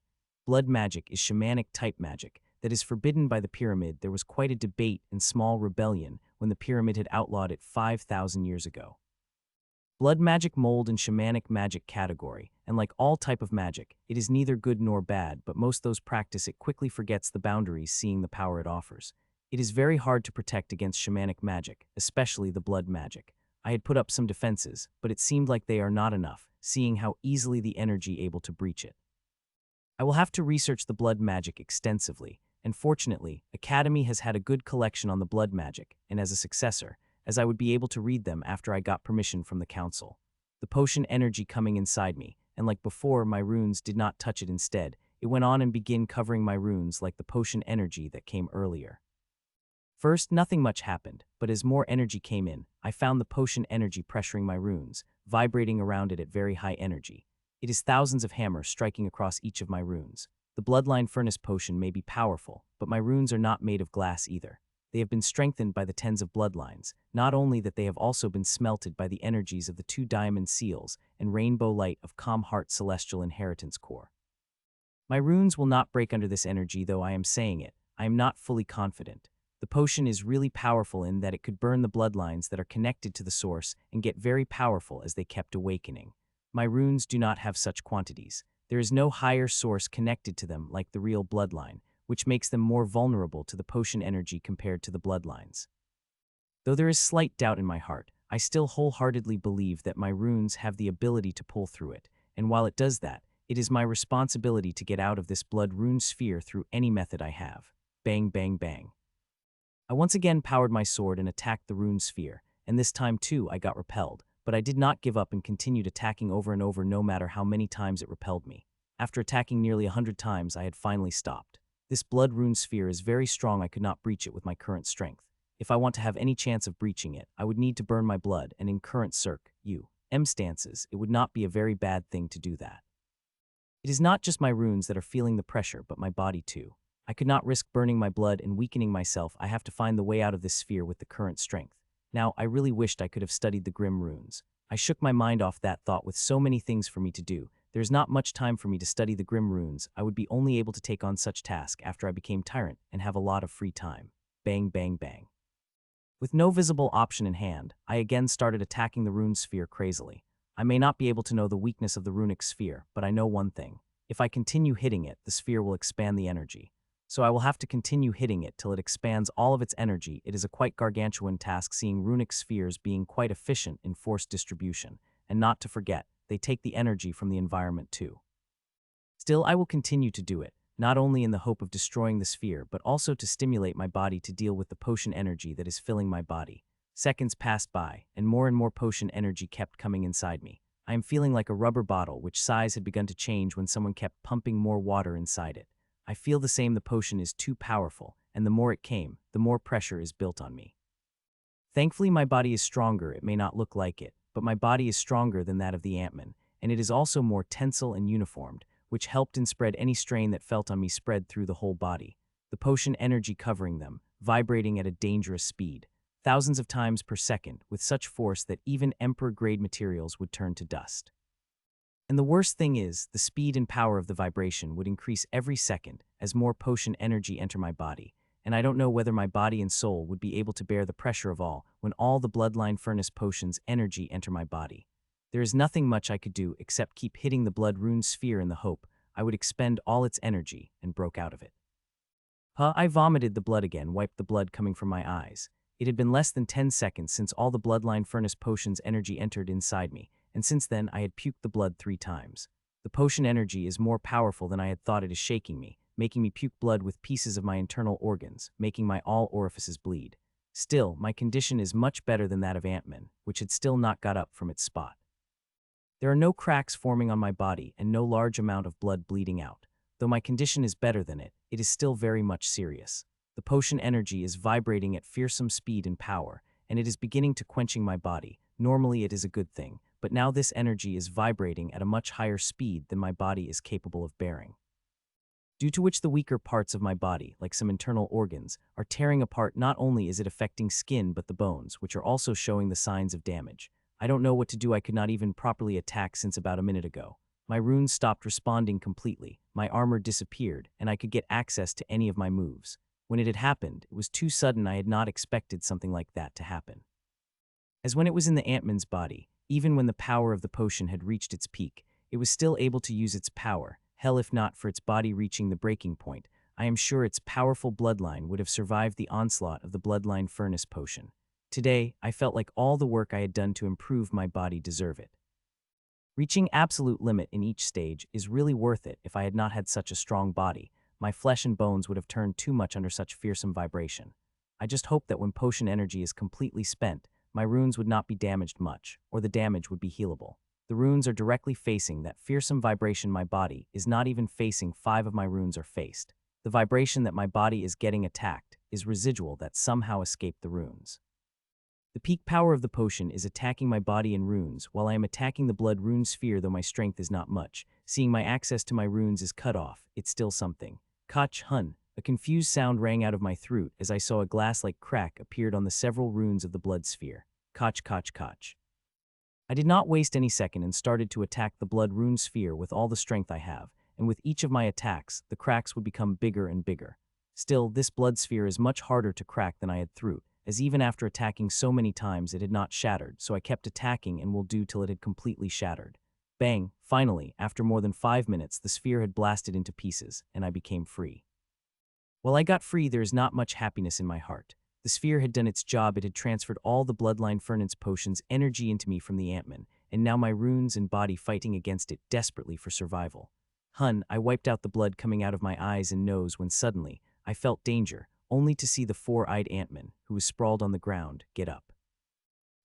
Blood magic is shamanic type magic that is forbidden by the pyramid. There was quite a debate and small rebellion when the pyramid had outlawed it 5,000 years ago. Blood magic mold in shamanic magic category, and like all type of magic, it is neither good nor bad, but most those practice it quickly forgets the boundaries seeing the power it offers. It is very hard to protect against shamanic magic, especially the blood magic. I had put up some defenses, but it seemed like they are not enough, seeing how easily the energy able to breach it. I will have to research the blood magic extensively, and fortunately, Academy has had a good collection on the blood magic, and as a successor, as I would be able to read them after I got permission from the council. The potion energy coming inside me, and like before, my runes did not touch it instead. It went on and began covering my runes like the potion energy that came earlier. First, nothing much happened, but as more energy came in, I found the potion energy pressuring my runes, vibrating around it at very high energy. It is thousands of hammers striking across each of my runes. The bloodline furnace potion may be powerful, but my runes are not made of glass either. They have been strengthened by the tens of bloodlines, not only that they have also been smelted by the energies of the 2 diamond seals and rainbow light of calm heart celestial inheritance core. My runes will not break under this energy, though I am saying it. I am not fully confident. The potion is really powerful in that it could burn the bloodlines that are connected to the source and get very powerful as they kept awakening. My runes do not have such quantities. There is no higher source connected to them like the real bloodline, which makes them more vulnerable to the potion energy compared to the bloodlines. Though there is slight doubt in my heart, I still wholeheartedly believe that my runes have the ability to pull through it, and while it does that, it is my responsibility to get out of this blood rune sphere through any method I have. Bang, bang, bang. I once again powered my sword and attacked the rune sphere, and this time too I got repelled, but I did not give up and continued attacking over and over no matter how many times it repelled me. After attacking nearly 100 times, I had finally stopped. This blood rune sphere is very strong. I could not breach it with my current strength. If I want to have any chance of breaching it, I would need to burn my blood, and in current stances, it would not be a very bad thing to do that. It is not just my runes that are feeling the pressure, but my body too. I could not risk burning my blood and weakening myself. I have to find the way out of this sphere with the current strength. Now, I really wished I could have studied the grim runes. I shook my mind off that thought with so many things for me to do. There is not much time for me to study the grim runes. I would be only able to take on such task after I became tyrant and have a lot of free time. Bang, bang, bang. With no visible option in hand, I again started attacking the rune sphere crazily. I may not be able to know the weakness of the runic sphere, but I know one thing. If I continue hitting it, the sphere will expand the energy. So I will have to continue hitting it till it expands all of its energy. It is a quite gargantuan task, seeing runic spheres being quite efficient in force distribution, and not to forget, they take the energy from the environment too. Still, I will continue to do it, not only in the hope of destroying the sphere, but also to stimulate my body to deal with the potion energy that is filling my body. Seconds passed by, and more potion energy kept coming inside me. I am feeling like a rubber bottle, which size had begun to change when someone kept pumping more water inside it. I feel the same. The potion is too powerful, and the more it came, the more pressure is built on me. Thankfully, my body is stronger. It may not look like it, but my body is stronger than that of the Ant-Man, and it is also more tensile and uniformed, which helped and spread any strain that felt on me spread through the whole body. The potion energy covering them, vibrating at a dangerous speed, thousands of times per second, with such force that even emperor-grade materials would turn to dust. And the worst thing is, the speed and power of the vibration would increase every second as more potion energy enter my body, and I don't know whether my body and soul would be able to bear the pressure of all when all the bloodline furnace potions energy enter my body. There is nothing much I could do except keep hitting the blood rune sphere in the hope I would expend all its energy and broke out of it. I vomited the blood again, wiped the blood coming from my eyes. It had been less than 10 seconds since all the bloodline furnace potions energy entered inside me, and since then I had puked the blood 3 times. The potion energy is more powerful than I had thought. It is shaking me, making me puke blood with pieces of my internal organs, making my all orifices bleed. Still, my condition is much better than that of Ant-Man, which had still not got up from its spot. There are no cracks forming on my body and no large amount of blood bleeding out. Though my condition is better than it, it is still very much serious. The potion energy is vibrating at fearsome speed and power, and it is beginning to quenching my body. Normally it is a good thing, but now this energy is vibrating at a much higher speed than my body is capable of bearing. due to which the weaker parts of my body, like some internal organs, are tearing apart. Not only is it affecting skin but the bones, which are also showing the signs of damage. I don't know what to do. I could not even properly attack since about a minute ago. My runes stopped responding completely, my armor disappeared, and I could get access to any of my moves. When it had happened, it was too sudden. I had not expected something like that to happen. As when it was in the Ant-Man's body, even when the power of the potion had reached its peak, it was still able to use its power. Hell, if not for its body reaching the breaking point, I am sure its powerful bloodline would have survived the onslaught of the bloodline furnace potion. Today, I felt like all the work I had done to improve my body deserve it. Reaching absolute limit in each stage is really worth it. If I had not had such a strong body, my flesh and bones would have turned too much under such fearsome vibration. I just hope that when potion energy is completely spent, my runes would not be damaged much, or the damage would be healable. The runes are directly facing that fearsome vibration. My body is not even facing. 5 of my runes are faced. The vibration that my body is getting attacked is residual that somehow escaped the runes. The peak power of the potion is attacking my body in runes, while I am attacking the blood rune sphere. Though my strength is not much, seeing my access to my runes is cut off, it's still something. Koch hun. A confused sound rang out of my throat as I saw a glass-like crack appeared on the several runes of the blood sphere. Koch, koch, koch. I did not waste any second and started to attack the blood rune sphere with all the strength I have, and with each of my attacks, the cracks would become bigger and bigger. Still, this blood sphere is much harder to crack than I had thought, as even after attacking so many times it had not shattered, so I kept attacking and will do till it had completely shattered. Bang! Finally, after more than 5 minutes, the sphere had blasted into pieces, and I became free. While I got free, there is not much happiness in my heart. The sphere had done its job. It had transferred all the bloodline furnace potion's energy into me from the Ant-Man, and now my runes and body fighting against it desperately for survival. I wiped out the blood coming out of my eyes and nose when suddenly I felt danger, only to see the 4-eyed Ant-Man, who was sprawled on the ground, get up.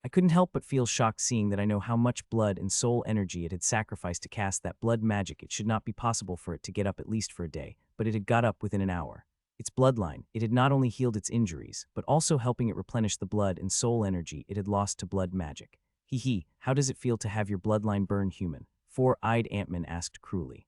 I couldn't help but feel shocked, seeing that I know how much blood and soul energy it had sacrificed to cast that blood magic. It should not be possible for it to get up at least for a day, but it had got up within an hour. Its bloodline, it had not only healed its injuries, but also helping it replenish the blood and soul energy it had lost to blood magic. Hee, how does it feel to have your bloodline burn human? 4-eyed Ant-Man asked cruelly.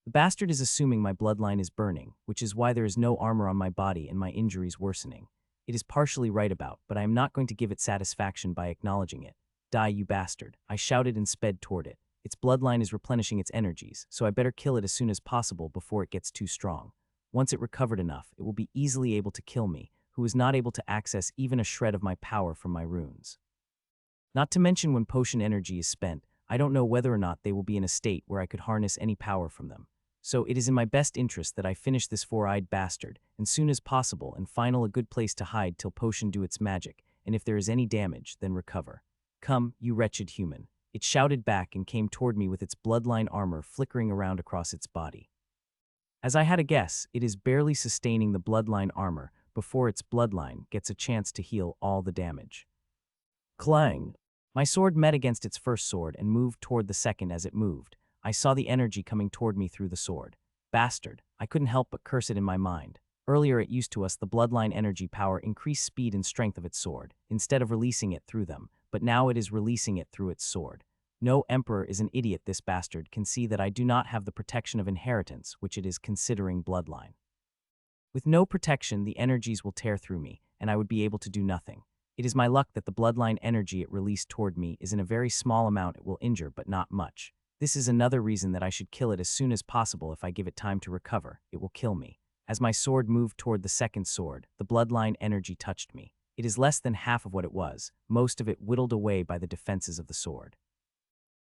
The bastard is assuming my bloodline is burning, which is why there is no armor on my body and my injuries worsening. It is partially right about, but I am not going to give it satisfaction by acknowledging it. Die, you bastard, I shouted and sped toward it. Its bloodline is replenishing its energies, so I better kill it as soon as possible before it gets too strong. Once it recovered enough, it will be easily able to kill me, who is not able to access even a shred of my power from my runes. Not to mention, when potion energy is spent, I don't know whether or not they will be in a state where I could harness any power from them. So it is in my best interest that I finish this 4-eyed bastard, as soon as possible, and find a good place to hide till potion do its magic, and if there is any damage, then recover. Come, you wretched human. It shouted back and came toward me with its bloodline armor flickering around across its body. As I had a guess, it is barely sustaining the bloodline armor before its bloodline gets a chance to heal all the damage. Clang! My sword met against its first sword and moved toward the second. As it moved, I saw the energy coming toward me through the sword. Bastard! I couldn't help but curse it in my mind. Earlier it used to us the bloodline energy power increased speed and strength of its sword, instead of releasing it through them, but now it is releasing it through its sword. No emperor is an idiot. This bastard can see that I do not have the protection of inheritance, which it is considering bloodline. With no protection, the energies will tear through me, and I would be able to do nothing. It is my luck that the bloodline energy it released toward me is in a very small amount. It will injure, but not much. This is another reason that I should kill it as soon as possible. If I give it time to recover, it will kill me. As my sword moved toward the second sword, the bloodline energy touched me. It is less than half of what it was, most of it whittled away by the defenses of the sword.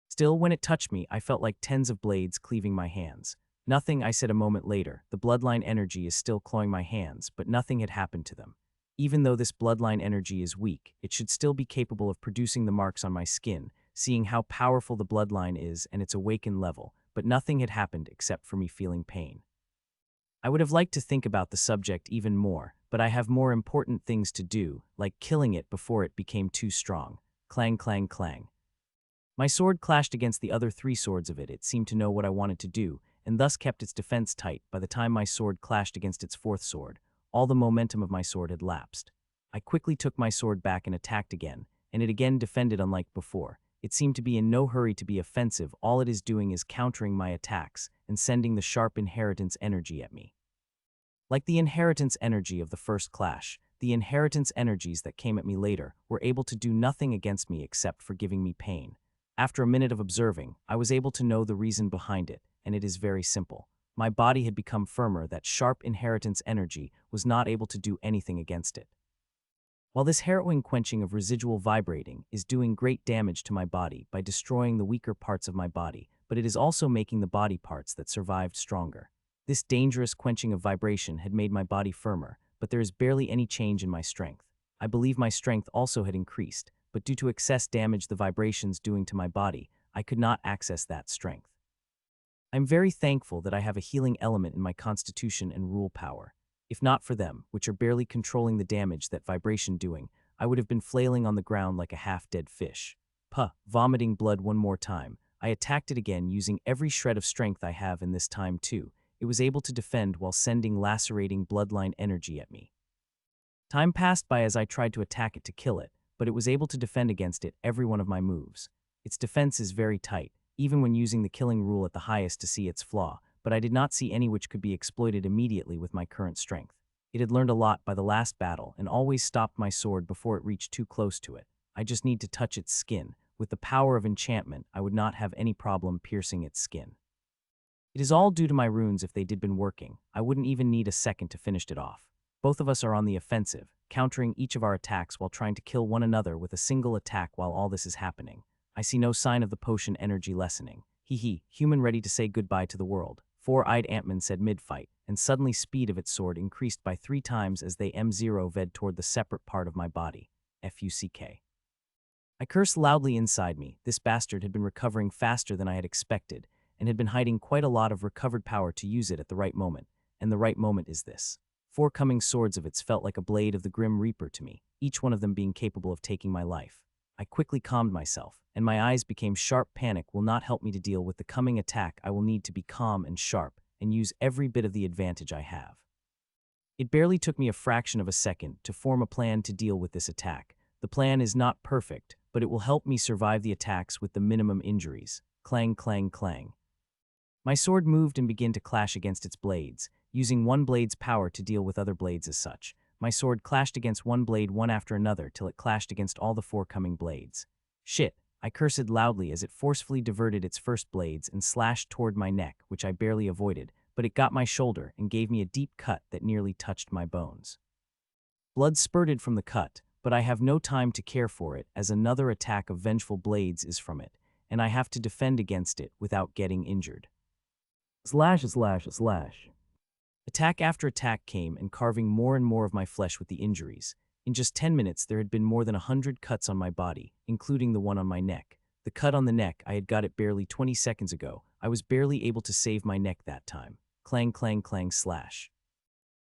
Still, when it touched me, I felt like tens of blades cleaving my hands. Nothing, I said a moment later. The bloodline energy is still clawing my hands, but nothing had happened to them. Even though this bloodline energy is weak, it should still be capable of producing the marks on my skin, seeing how powerful the bloodline is and its awakened level, but nothing had happened except for me feeling pain. I would have liked to think about the subject even more, but I have more important things to do, like killing it before it became too strong. Clang, clang, clang. My sword clashed against the other 3 swords of it. It seemed to know what I wanted to do, and thus kept its defense tight. By the time my sword clashed against its 4th sword, all the momentum of my sword had lapsed. I quickly took my sword back and attacked again, and it again defended unlike before. It seemed to be in no hurry to be offensive. All it is doing is countering my attacks and sending the sharp inheritance energy at me. Like the inheritance energy of the first clash, the inheritance energies that came at me later were able to do nothing against me except for giving me pain. After a minute of observing, I was able to know the reason behind it, and it is very simple. My body had become firmer. That sharp inheritance energy was not able to do anything against it. While this harrowing quenching of residual vibrating is doing great damage to my body by destroying the weaker parts of my body, but it is also making the body parts that survived stronger. This dangerous quenching of vibration had made my body firmer, but there is barely any change in my strength. I believe my strength also had increased, but due to excess damage the vibrations doing to my body, I could not access that strength. I'm very thankful that I have a healing element in my constitution and rule power. If not for them, which are barely controlling the damage that vibration doing, I would have been flailing on the ground like a half-dead fish. Vomiting blood one more time, I attacked it again using every shred of strength I have, and this time too, it was able to defend while sending lacerating bloodline energy at me. Time passed by as I tried to attack it to kill it, but it was able to defend against it every one of my moves. Its defense is very tight, even when using the killing rule at the highest to see its flaw, but I did not see any which could be exploited immediately with my current strength. It had learned a lot by the last battle and always stopped my sword before it reached too close to it. I just need to touch its skin. With the power of enchantment, I would not have any problem piercing its skin. It is all due to my runes. If they did been working, I wouldn't even need a second to finish it off. Both of us are on the offensive, countering each of our attacks while trying to kill one another with a single attack while all this is happening. I see no sign of the potion energy lessening. Human ready to say goodbye to the world. Four-eyed Ant-Man said mid-fight, and suddenly speed of its sword increased by 3 times as they M0 toward the separate part of my body. Fuck. I cursed loudly inside me. This bastard had been recovering faster than I had expected, and had been hiding quite a lot of recovered power to use it at the right moment, and the right moment is this. 4 coming swords of its felt like a blade of the Grim Reaper to me, each one of them being capable of taking my life. I quickly calmed myself, and my eyes became sharp. Panic will not help me to deal with the coming attack. I will need to be calm and sharp, and use every bit of the advantage I have. It barely took me a fraction of a second to form a plan to deal with this attack. The plan is not perfect, but it will help me survive the attacks with the minimum injuries. Clang, clang, clang. My sword moved and began to clash against its blades, using one blade's power to deal with other blades as such. My sword clashed against one blade one after another till it clashed against all the 4 coming blades. Shit, I cursed loudly as it forcefully diverted its first blades and slashed toward my neck, which I barely avoided, but it got my shoulder and gave me a deep cut that nearly touched my bones. Blood spurted from the cut, but I have no time to care for it as another attack of vengeful blades is from it, and I have to defend against it without getting injured. Slash, slash, slash. Attack after attack came and carving more and more of my flesh with the injuries. In just 10 minutes there had been more than 100 cuts on my body, including the one on my neck. The cut on the neck, I had got it barely 20 seconds ago. I was barely able to save my neck that time. Clang, clang, clang, slash.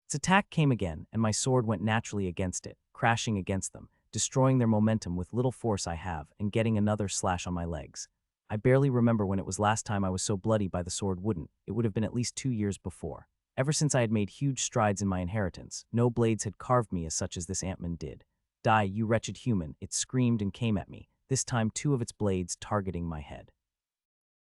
Its attack came again, and my sword went naturally against it, crashing against them, destroying their momentum with little force I have, and getting another slash on my legs. I barely remember when it was last time I was so bloody by the sword. It would have been at least 2 years before. Ever since I had made huge strides in my inheritance, no blades had carved me as such as this Ant-Man did. Die, you wretched human, it screamed and came at me, this time 2 of its blades targeting my head.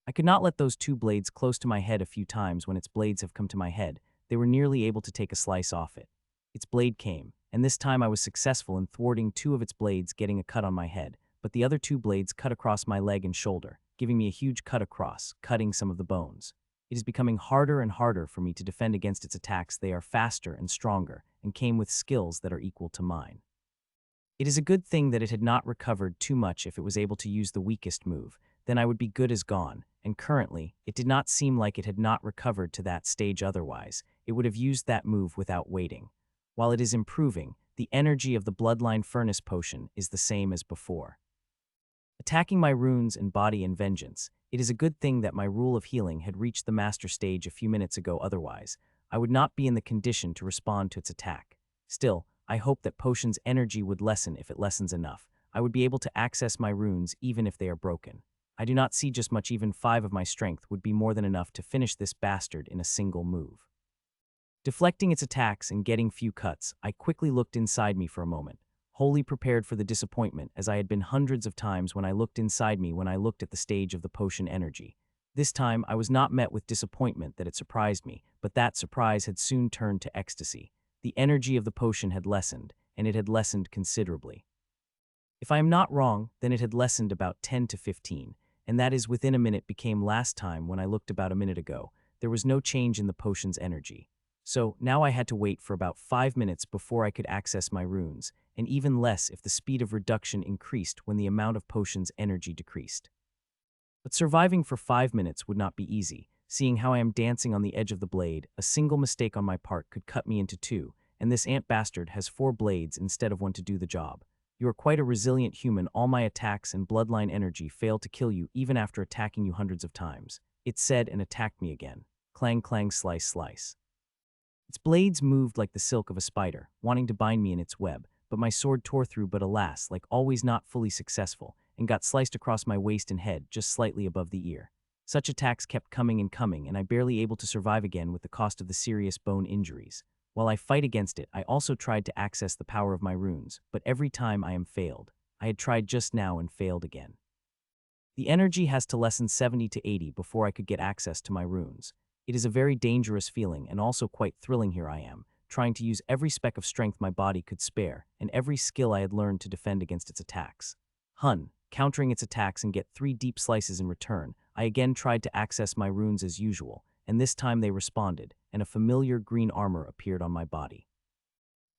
I could not let those 2 blades close to my head. A few times when its blades have come to my head, they were nearly able to take a slice off it. Its blade came, and this time I was successful in thwarting 2 of its blades getting a cut on my head, but the other 2 blades cut across my leg and shoulder, giving me a huge cut across, cutting some of the bones. It is becoming harder and harder for me to defend against its attacks. They are faster and stronger, and came with skills that are equal to mine. It is a good thing that it had not recovered too much. If it was able to use the weakest move, then I would be good as gone, and currently, it did not seem like it had not recovered to that stage. Otherwise, it would have used that move without waiting. While it is improving, the energy of the bloodline furnace potion is the same as before. Attacking my runes and body in vengeance, it is a good thing that my rule of healing had reached the master stage a few minutes ago. Otherwise, I would not be in the condition to respond to its attack. Still, I hope that potion's energy would lessen. If it lessens enough, I would be able to access my runes even if they are broken. I do not see just much. Even 5 of my strength would be more than enough to finish this bastard in a single move. Deflecting its attacks and getting few cuts, I quickly looked inside me for a moment. wholly prepared for the disappointment as I had been hundreds of times when I looked inside me when I looked at the stage of the potion energy. This time, I was not met with disappointment that it surprised me, but that surprise had soon turned to ecstasy. The energy of the potion had lessened, and it had lessened considerably. If I am not wrong, then it had lessened about 10 to 15, and that is within a minute became last time when I looked about a minute ago. There was no change in the potion's energy. So now I had to wait for about 5 minutes before I could access my runes, and even less if the speed of reduction increased when the amount of potion's energy decreased. But surviving for 5 minutes would not be easy. Seeing how I am dancing on the edge of the blade, a single mistake on my part could cut me into two, and this ant bastard has 4 blades instead of one to do the job. You are quite a resilient human. All my attacks and bloodline energy fail to kill you even after attacking you hundreds of times. It said and attacked me again. Clang, clang, slice, slice. Its blades moved like the silk of a spider, wanting to bind me in its web, but my sword tore through, but alas, like always not fully successful, and got sliced across my waist and head, just slightly above the ear. Such attacks kept coming and coming, and I barely able to survive again with the cost of the serious bone injuries. While I fight against it, I also tried to access the power of my runes, but every time I am failed. I had tried just now and failed again. The energy has to lessen 70 to 80 before I could get access to my runes. It is a very dangerous feeling and also quite thrilling. Here I am, trying to use every speck of strength my body could spare and every skill I had learned to defend against its attacks. Countering its attacks and get 3 deep slices in return, I again tried to access my runes as usual, and this time they responded, and a familiar green armor appeared on my body.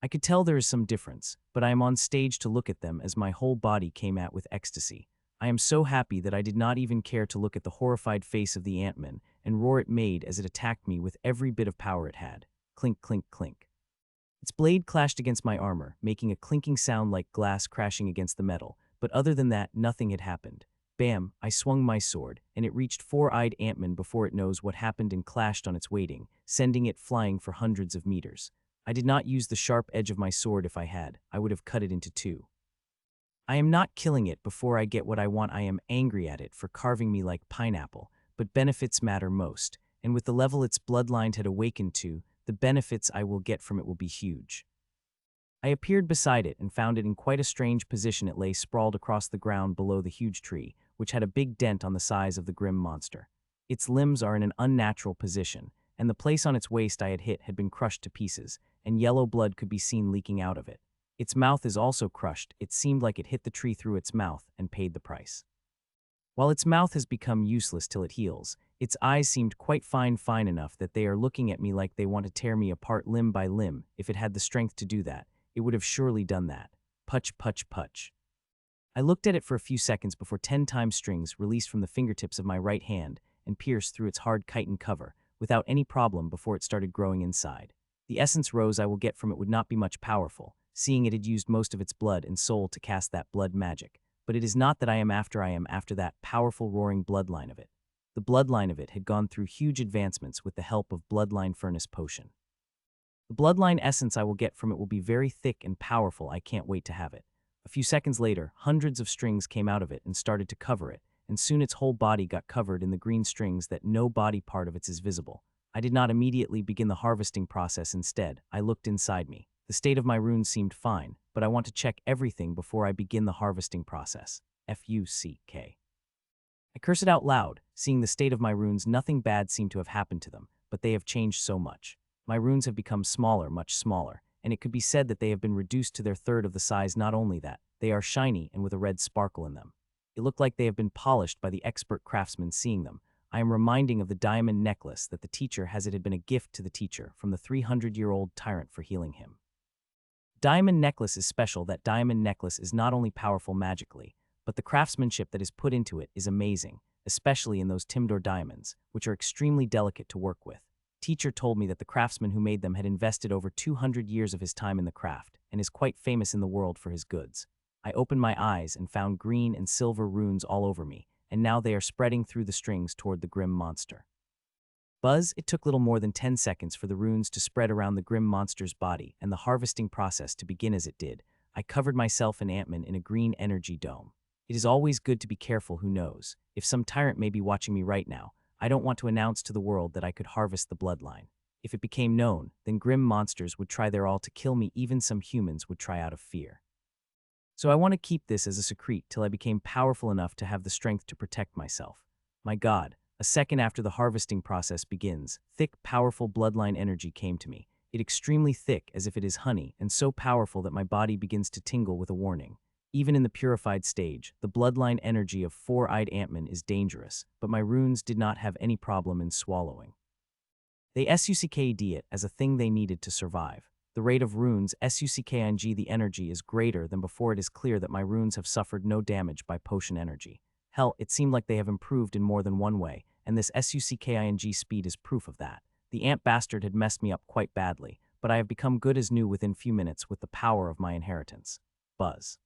I could tell there is some difference, but I am on stage to look at them as my whole body came at with ecstasy. I am so happy that I did not even care to look at the horrified face of the ant-man and roar it made as it attacked me with every bit of power it had. Clink, clink, clink. Its blade clashed against my armor, making a clinking sound like glass crashing against the metal, but other than that, nothing had happened. Bam, I swung my sword, and it reached four-eyed ant-man before it knows what happened and clashed on its weighting, sending it flying for hundreds of meters. I did not use the sharp edge of my sword. If I had, I would have cut it into 2. I am not killing it before I get what I want. I am angry at it for carving me like pineapple, but benefits matter most, and with the level its bloodline had awakened to, the benefits I will get from it will be huge. I appeared beside it and found it in quite a strange position. It lay sprawled across the ground below the huge tree, which had a big dent on the size of the grim monster. Its limbs are in an unnatural position, and the place on its waist I had hit had been crushed to pieces, and yellow blood could be seen leaking out of it. Its mouth is also crushed. It seemed like it hit the tree through its mouth and paid the price. While its mouth has become useless till it heals, its eyes seemed quite fine enough that they are looking at me like they want to tear me apart limb by limb. If it had the strength to do that, it would have surely done that. Putch, putch, putch. I looked at it for a few seconds before 10 times strings released from the fingertips of my right hand and pierced through its hard chitin cover without any problem before it started growing inside. The essence rose I will get from it would not be much powerful, seeing it had used most of its blood and soul to cast that blood magic. But it is not that I am after that powerful roaring bloodline of it. The bloodline of it had gone through huge advancements with the help of bloodline furnace potion. The bloodline essence I will get from it will be very thick and powerful. I can't wait to have it. A few seconds later, hundreds of strings came out of it and started to cover it, and soon its whole body got covered in the green strings that no body part of it is visible. I did not immediately begin the harvesting process. Instead, I looked inside me. The state of my runes seemed fine, but I want to check everything before I begin the harvesting process. F-U-C-K. I curse it out loud. Seeing the state of my runes, nothing bad seemed to have happened to them, but they have changed so much. My runes have become smaller, much smaller, and it could be said that they have been reduced to their third of the size. Not only that, they are shiny and with a red sparkle in them. It looked like they have been polished by the expert craftsman. Seeing them, I am reminding of the diamond necklace that the teacher has. It had been a gift to the teacher from the 300-year-old tyrant for healing him. Diamond necklace is special. That diamond necklace is not only powerful magically, but the craftsmanship that is put into it is amazing, especially in those Timdor diamonds, which are extremely delicate to work with. Teacher told me that the craftsman who made them had invested over 200 years of his time in the craft and is quite famous in the world for his goods. I opened my eyes and found green and silver runes all over me, and now they are spreading through the strings toward the grim monster. Buzz, it took little more than 10 seconds for the runes to spread around the grim monster's body and the harvesting process to begin. As it did, I covered myself and Ant-Man in a green energy dome. It is always good to be careful. Who knows? If some tyrant may be watching me right now, I don't want to announce to the world that I could harvest the bloodline. If it became known, then grim monsters would try their all to kill me. Even some humans would try out of fear. So I want to keep this as a secret till I became powerful enough to have the strength to protect myself. My God, a second after the harvesting process begins, thick, powerful bloodline energy came to me. It extremely thick as if it is honey, and so powerful that my body begins to tingle with a warning. Even in the purified stage, the bloodline energy of four-eyed Ant-Man is dangerous, but my runes did not have any problem in swallowing. They sucked it as a thing they needed to survive. The rate of runes sucking the energy is greater than before. It is clear that my runes have suffered no damage by potion energy. Hell, it seemed like they have improved in more than one way, and this sucking speed is proof of that. The ant bastard had messed me up quite badly, but I have become good as new within few minutes with the power of my inheritance. Buzz.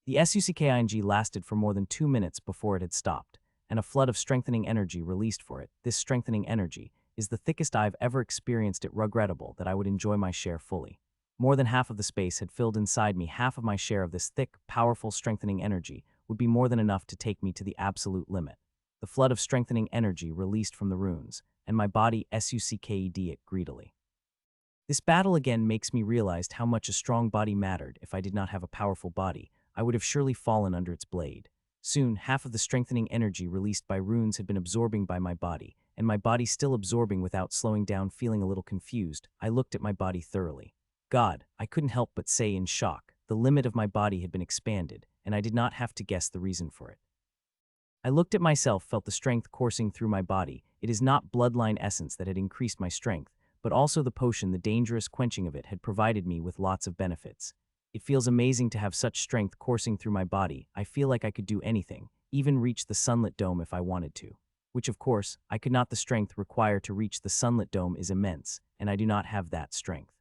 The sucking lasted for more than 2 minutes before it had stopped, and a flood of strengthening energy released for it. This strengthening energy is the thickest I've ever experienced. It regrettable that I would enjoy my share fully. More than half of the space had filled inside me. Half of my share of this thick, powerful strengthening energy would be more than enough to take me to the absolute limit. The flood of strengthening energy released from the runes, and my body sucked it greedily. This battle again makes me realize how much a strong body mattered. If I did not have a powerful body, I would have surely fallen under its blade. Soon, half of the strengthening energy released by runes had been absorbing by my body, and my body still absorbing without slowing down. Feeling a little confused, I looked at my body thoroughly. God, I couldn't help but say in shock, the limit of my body had been expanded, and I did not have to guess the reason for it. I looked at myself, felt the strength coursing through my body. It is not bloodline essence that had increased my strength, but also the potion. The dangerous quenching of it had provided me with lots of benefits. It feels amazing to have such strength coursing through my body. I feel like I could do anything, even reach the sunlit dome if I wanted to. Which of course, I could not. The strength required to reach the sunlit dome is immense, and I do not have that strength.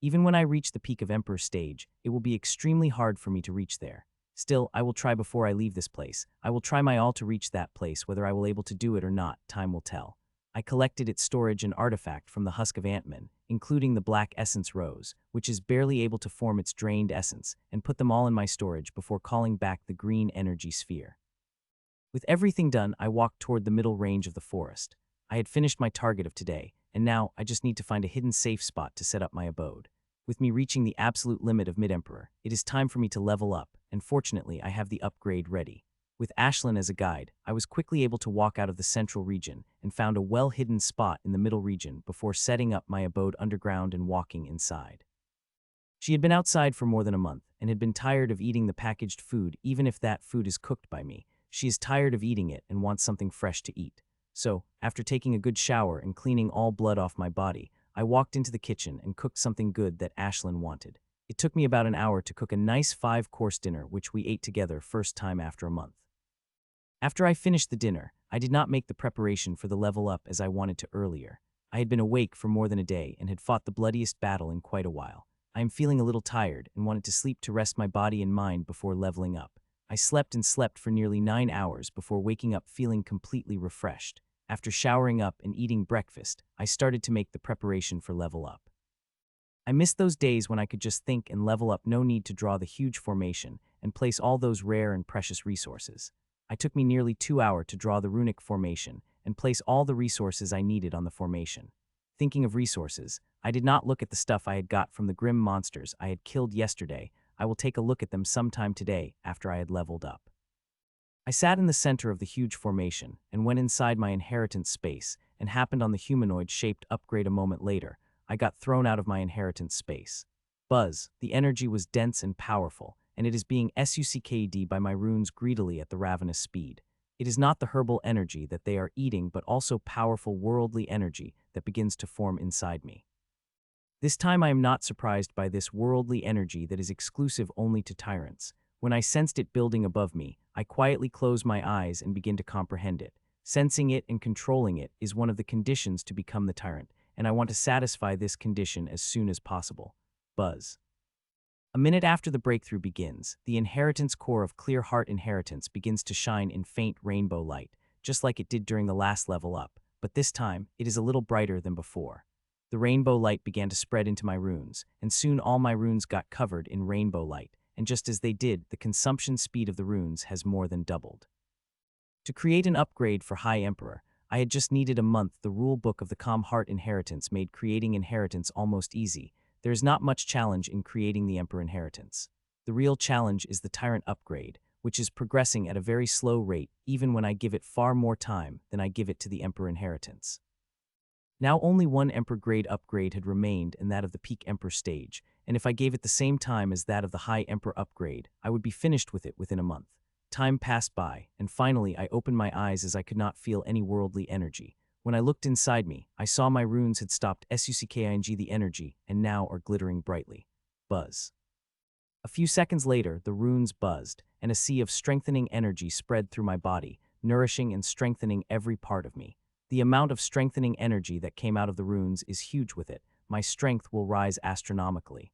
Even when I reach the peak of Emperor stage, it will be extremely hard for me to reach there. Still, I will try before I leave this place. I will try my all to reach that place. Whether I will able to do it or not, time will tell. I collected its storage and artifact from the husk of Ant-Man, including the black essence rose, which is barely able to form its drained essence, and put them all in my storage before calling back the green energy sphere. With everything done, I walked toward the middle range of the forest. I had finished my target of today, and now I just need to find a hidden safe spot to set up my abode. With me reaching the absolute limit of Mid-Emperor, it is time for me to level up, and fortunately I have the upgrade ready. With Ashlyn as a guide, I was quickly able to walk out of the central region and found a well-hidden spot in the middle region before setting up my abode underground and walking inside. She had been outside for more than a month and had been tired of eating the packaged food. Even if that food is cooked by me, she is tired of eating it and wants something fresh to eat. So, after taking a good shower and cleaning all blood off my body, I walked into the kitchen and cooked something good that Ashlyn wanted. It took me about an hour to cook a nice 5-course dinner, which we ate together first time after a month. After I finished the dinner, I did not make the preparation for the level up as I wanted to earlier. I had been awake for more than a day and had fought the bloodiest battle in quite a while. I am feeling a little tired and wanted to sleep to rest my body and mind before leveling up. I slept and slept for nearly 9 hours before waking up feeling completely refreshed. After showering up and eating breakfast, I started to make the preparation for level up. I missed those days when I could just think and level up, no need to draw the huge formation and place all those rare and precious resources. It took me nearly 2 hours to draw the runic formation and place all the resources I needed on the formation. Thinking of resources, I did not look at the stuff I had got from the grim monsters I had killed yesterday. I will take a look at them sometime today after I had leveled up. I sat in the center of the huge formation and went inside my inheritance space and happened on the humanoid-shaped upgrade. A moment later, I got thrown out of my inheritance space. Buzz, the energy was dense and powerful, and it is being sucked by my runes greedily at the ravenous speed. It is not the herbal energy that they are eating, but also powerful worldly energy that begins to form inside me. This time I am not surprised by this worldly energy that is exclusive only to tyrants. When I sensed it building above me, I quietly closed my eyes and began to comprehend it. Sensing it and controlling it is one of the conditions to become the tyrant, and I want to satisfy this condition as soon as possible. Buzz. A minute after the breakthrough begins, the inheritance core of Clear Heart Inheritance begins to shine in faint rainbow light, just like it did during the last level up, but this time, it is a little brighter than before. The rainbow light began to spread into my runes, and soon all my runes got covered in rainbow light, and just as they did, the consumption speed of the runes has more than doubled. To create an upgrade for High Emperor, I had just needed a month. The rule book of the Calm Heart Inheritance made creating inheritance almost easy. There is not much challenge in creating the Emperor inheritance. The real challenge is the Tyrant upgrade, which is progressing at a very slow rate even when I give it far more time than I give it to the Emperor inheritance. Now only one Emperor grade upgrade had remained, and that of the Peak Emperor stage, and if I gave it the same time as that of the High Emperor upgrade, I would be finished with it within a month. Time passed by, and finally I opened my eyes as I could not feel any worldly energy. When I looked inside me, I saw my runes had stopped sucking the energy and now are glittering brightly. Buzz. A few seconds later, the runes buzzed, and a sea of strengthening energy spread through my body, nourishing and strengthening every part of me. The amount of strengthening energy that came out of the runes is huge with it. My strength will rise astronomically.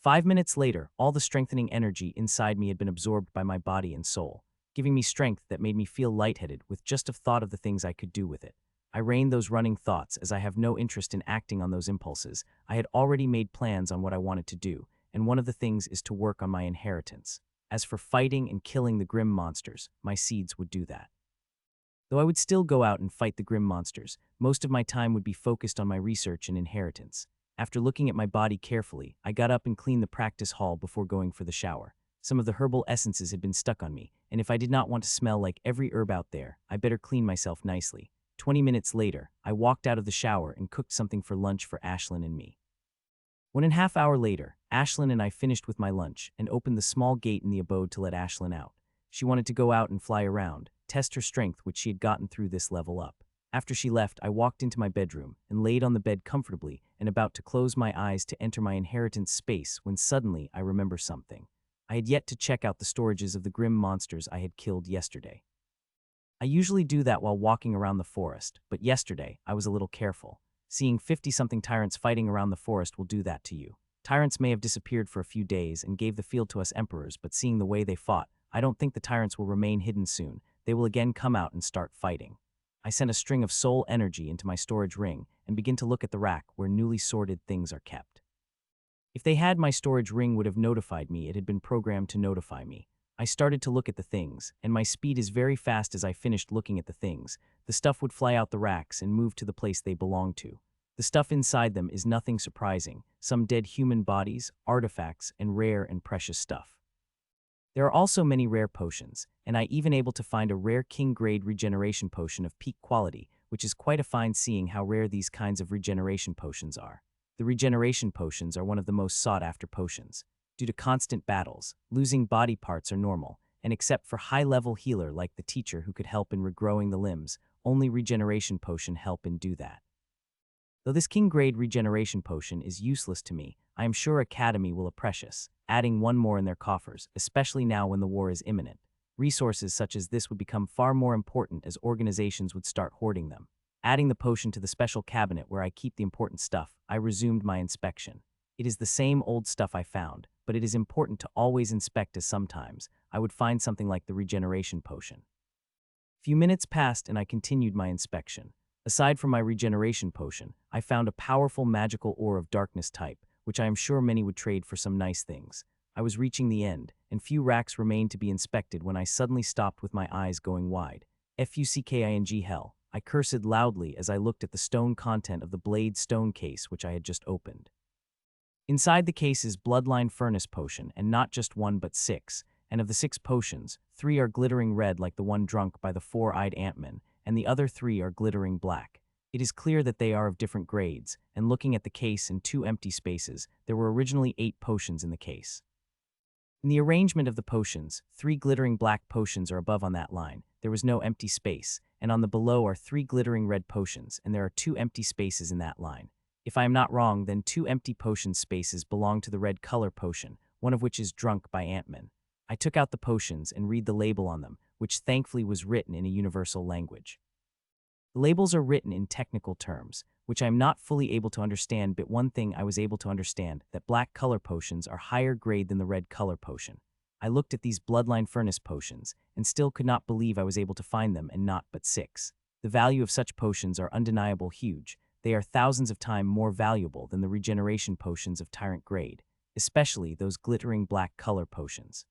5 minutes later, all the strengthening energy inside me had been absorbed by my body and soul, giving me strength that made me feel lightheaded with just a thought of the things I could do with it. I reined those running thoughts as I have no interest in acting on those impulses. I had already made plans on what I wanted to do, and one of the things is to work on my inheritance. As for fighting and killing the grim monsters, my seeds would do that. Though I would still go out and fight the grim monsters, most of my time would be focused on my research and inheritance. After looking at my body carefully, I got up and cleaned the practice hall before going for the shower. Some of the herbal essences had been stuck on me, and if I did not want to smell like every herb out there, I better clean myself nicely. 20 minutes later, I walked out of the shower and cooked something for lunch for Ashlyn and me. 1.5 hours later, Ashlyn and I finished with my lunch and opened the small gate in the abode to let Ashlyn out. She wanted to go out and fly around, test her strength which she had gotten through this level up. After she left, I walked into my bedroom and laid on the bed comfortably and about to close my eyes to enter my inheritance space when suddenly I remember something. I had yet to check out the storages of the grim monsters I had killed yesterday. I usually do that while walking around the forest, but yesterday I was a little careful. Seeing 50-something tyrants fighting around the forest will do that to you. Tyrants may have disappeared for a few days and gave the field to us emperors, but seeing the way they fought, I don't think the tyrants will remain hidden soon. They will again come out and start fighting. I sent a string of soul energy into my storage ring and begin to look at the rack where newly sorted things are kept. If they had, my storage ring would have notified me it had been programmed to notify me. I started to look at the things, and my speed is very fast as I finished looking at the things. The stuff would fly out the racks and move to the place they belong to. The stuff inside them is nothing surprising, some dead human bodies, artifacts, and rare and precious stuff. There are also many rare potions, and I even able to find a rare king-grade regeneration potion of peak quality, which is quite a find seeing how rare these kinds of regeneration potions are. The regeneration potions are one of the most sought-after potions. Due to constant battles, losing body parts are normal, and except for high-level healer like the teacher who could help in regrowing the limbs, only regeneration potion help in do that. Though this king-grade regeneration potion is useless to me, I am sure Academy will appreciate adding one more in their coffers, especially now when the war is imminent. Resources such as this would become far more important as organizations would start hoarding them. Adding the potion to the special cabinet where I keep the important stuff, I resumed my inspection. It is the same old stuff I found, but it is important to always inspect as sometimes I would find something like the regeneration potion. Few minutes passed and I continued my inspection. Aside from my regeneration potion, I found a powerful magical ore of darkness type, which I am sure many would trade for some nice things. I was reaching the end, and few racks remained to be inspected when I suddenly stopped with my eyes going wide. Fucking hell, I cursed loudly as I looked at the stone content of the blade stone case which I had just opened. Inside the case is bloodline furnace potion, and not just one but 6, and of the 6 potions, 3 are glittering red like the one drunk by the 4-eyed Ant-Man, and the other 3 are glittering black. It is clear that they are of different grades, and looking at the case and 2 empty spaces, there were originally 8 potions in the case. In the arrangement of the potions, 3 glittering black potions are above on that line, there was no empty space, and on the below are 3 glittering red potions, and there are 2 empty spaces in that line. If I am not wrong, then 2 empty potion spaces belong to the red color potion, one of which is drunk by Ant-Man. I took out the potions and read the label on them, which thankfully was written in a universal language. The labels are written in technical terms, which I am not fully able to understand, but one thing I was able to understand, that black color potions are higher grade than the red color potion. I looked at these bloodline furnace potions, and still could not believe I was able to find them and not but 6. The value of such potions are undeniable huge. They are thousands of times more valuable than the regeneration potions of Tyrant grade, especially those glittering black color potions.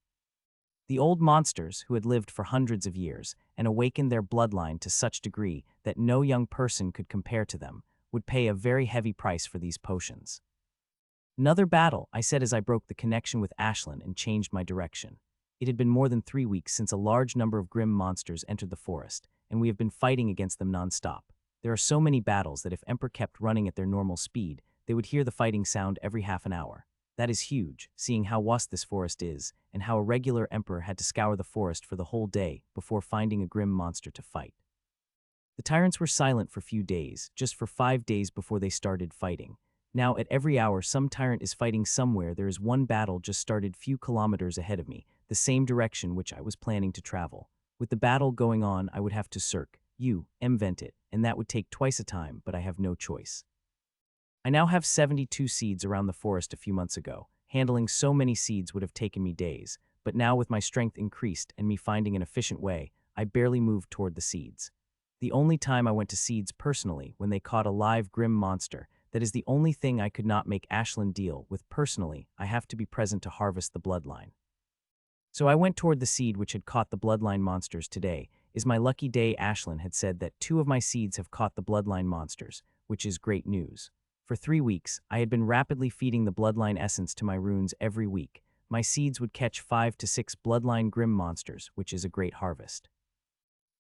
The old monsters, who had lived for hundreds of years and awakened their bloodline to such degree that no young person could compare to them, would pay a very heavy price for these potions. Another battle, I said as I broke the connection with Ashlyn and changed my direction. It had been more than 3 weeks since a large number of grim monsters entered the forest, and we have been fighting against them non-stop. There are so many battles that if Emperor kept running at their normal speed, they would hear the fighting sound every half an hour. That is huge, seeing how vast this forest is, and how a regular Emperor had to scour the forest for the whole day before finding a grim monster to fight. The tyrants were silent for few days, just for 5 days before they started fighting. Now, at every hour, some tyrant is fighting somewhere. There is one battle just started few kilometers ahead of me, the same direction which I was planning to travel. With the battle going on, I would have to invent it, and that would take twice a time, but I have no choice. I now have 72 seeds around the forest a few months ago. Handling so many seeds would have taken me days, but now with my strength increased and me finding an efficient way, I barely moved toward the seeds. The only time I went to seeds personally when they caught a live grim monster. That is the only thing I could not make Ashlyn deal with personally. I have to be present to harvest the bloodline. So I went toward the seed which had caught the bloodline monsters. Today is my lucky day. Ashlyn had said that 2 of my seeds have caught the bloodline monsters, which is great news. For 3 weeks, I had been rapidly feeding the bloodline essence to my runes every week. My seeds would catch 5 to 6 bloodline grim monsters, which is a great harvest.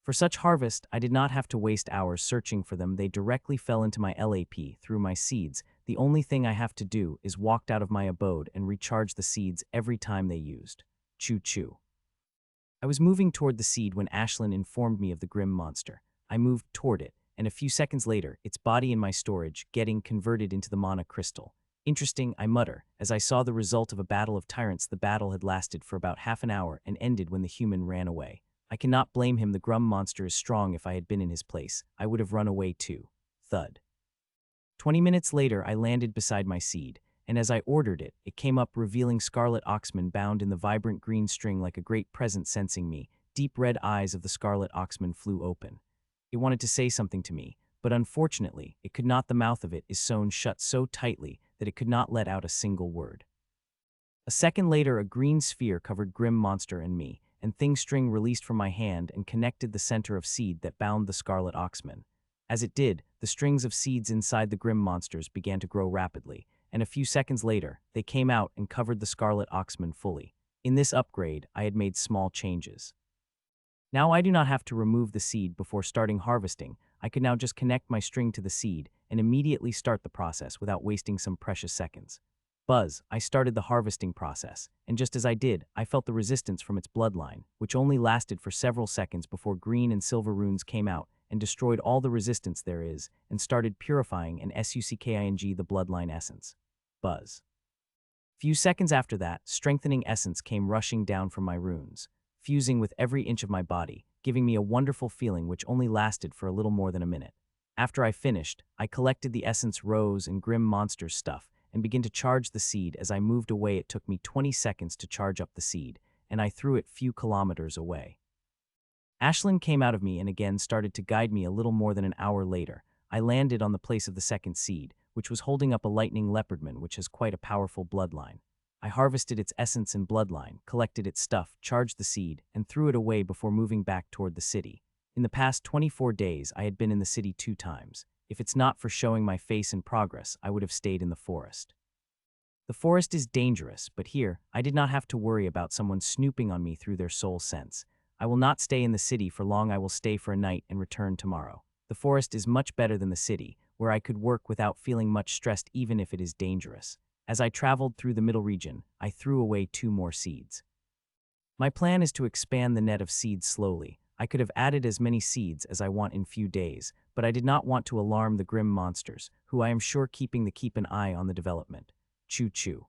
For such harvest, I did not have to waste hours searching for them. They directly fell into my LAP through my seeds. The only thing I have to do is walk out of my abode and recharge the seeds every time they used. Choo-choo. I was moving toward the seed when Ashlyn informed me of the grim monster. I moved toward it, and a few seconds later, its body in my storage getting converted into the mana crystal. Interesting, I mutter, as I saw the result of a battle of tyrants. The battle had lasted for about half an hour and ended when the human ran away. I cannot blame him. The grum monster is strong. If I had been in his place, I would have run away too. Thud. 20 minutes later, I landed beside my seed, and as I ordered it, it came up revealing Scarlet Oxman bound in the vibrant green string like a great present. Sensing me, deep red eyes of the Scarlet Oxman flew open. It wanted to say something to me, but unfortunately, it could not. The mouth of it is sewn shut so tightly that it could not let out a single word. A second later, a green sphere covered grim monster and me, and thing string released from my hand and connected the center of seed that bound the Scarlet Oxman. As it did, the strings of seeds inside the grim monsters began to grow rapidly, and a few seconds later, they came out and covered the Scarlet Oxman fully. In this upgrade, I had made small changes. Now I do not have to remove the seed before starting harvesting. I could now just connect my string to the seed and immediately start the process without wasting some precious seconds. Buzz, I started the harvesting process, and just as I did, I felt the resistance from its bloodline, which only lasted for several seconds before green and silver runes came out and destroyed all the resistance there is and started purifying and sucking the bloodline essence. Buzz. Few seconds after that, strengthening essence came rushing down from my runes, fusing with every inch of my body, giving me a wonderful feeling which only lasted for a little more than a minute. After I finished, I collected the essence rose and grim monster stuff, and began to charge the seed. As I moved away, it took me 20 seconds to charge up the seed, and I threw it few kilometers away. Ashlyn came out of me and again started to guide me. A little more than an hour later, I landed on the place of the second seed, which was holding up a lightning leopardman, which has quite a powerful bloodline. I harvested its essence and bloodline, collected its stuff, charged the seed, and threw it away before moving back toward the city. In the past 24 days, I had been in the city 2 times. If it's not for showing my face in progress, I would have stayed in the forest. The forest is dangerous, but here, I did not have to worry about someone snooping on me through their soul sense. I will not stay in the city for long. I will stay for a night and return tomorrow. The forest is much better than the city, where I could work without feeling much stressed even if it is dangerous. As I traveled through the middle region, I threw away 2 more seeds. My plan is to expand the net of seeds slowly. I could have added as many seeds as I want in few days, but I did not want to alarm the grim monsters, who I am sure keep an eye on the development. Choo-choo.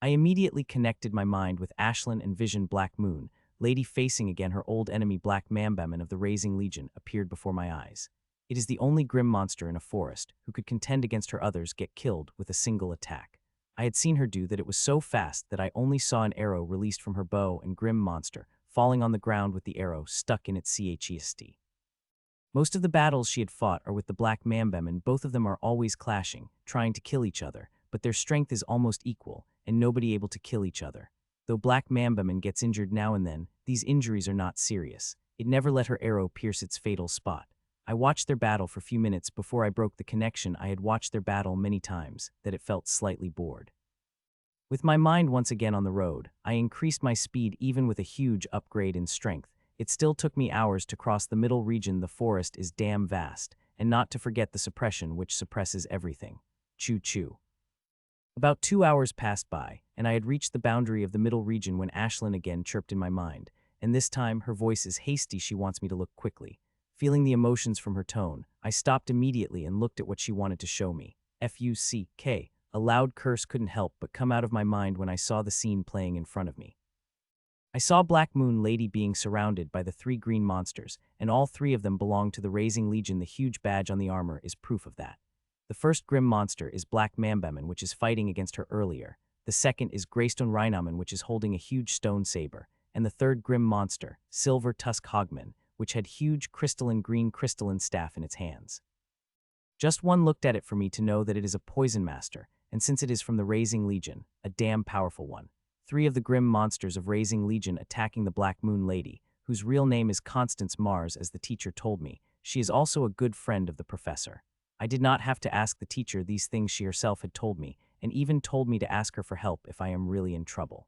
I immediately connected my mind with Ashlyn and visioned Black Moon, lady facing again her old enemy. Black Bearman of the Raising Legion appeared before my eyes. It is the only grim monster in a forest who could contend against her. Others get killed with a single attack. I had seen her do that. It was so fast that I only saw an arrow released from her bow and grim monster falling on the ground with the arrow stuck in its chest. Most of the battles she had fought are with the Black Bearman, and both of them are always clashing, trying to kill each other, but their strength is almost equal, and nobody able to kill each other. Though Black Bearman gets injured now and then, these injuries are not serious. It never let her arrow pierce its fatal spot. I watched their battle for a few minutes before I broke the connection. I had watched their battle many times, that it felt slightly bored. With my mind once again on the road, I increased my speed even with a huge upgrade in strength. It still took me hours to cross the middle region. The forest is damn vast, and not to forget the suppression which suppresses everything. Choo-choo. About 2 hours passed by, and I had reached the boundary of the middle region when Ashlyn again chirped in my mind, and this time her voice is hasty. She wants me to look quickly. Feeling the emotions from her tone, I stopped immediately and looked at what she wanted to show me. Fuck. A loud curse couldn't help but come out of my mind when I saw the scene playing in front of me. I saw Black Moon Lady being surrounded by the 3 green monsters, and all 3 of them belong to the Raising Legion. The huge badge on the armor is proof of that. The first grim monster is Black Bearman, which is fighting against her earlier. The second is Greystone Rhinoman, which is holding a huge stone saber. And the third grim monster, Silver Tusk Hogman, which had huge green crystalline staff in its hands. Just one looked at it for me to know that it is a poison master, and since it is from the Raising Legion, a damn powerful one. 3 of the grim monsters of Raising Legion attacking the Black Moon Lady, whose real name is Constance Mars, as the teacher told me. She is also a good friend of the professor. I did not have to ask the teacher these things. She herself had told me, and even told me to ask her for help if I am really in trouble.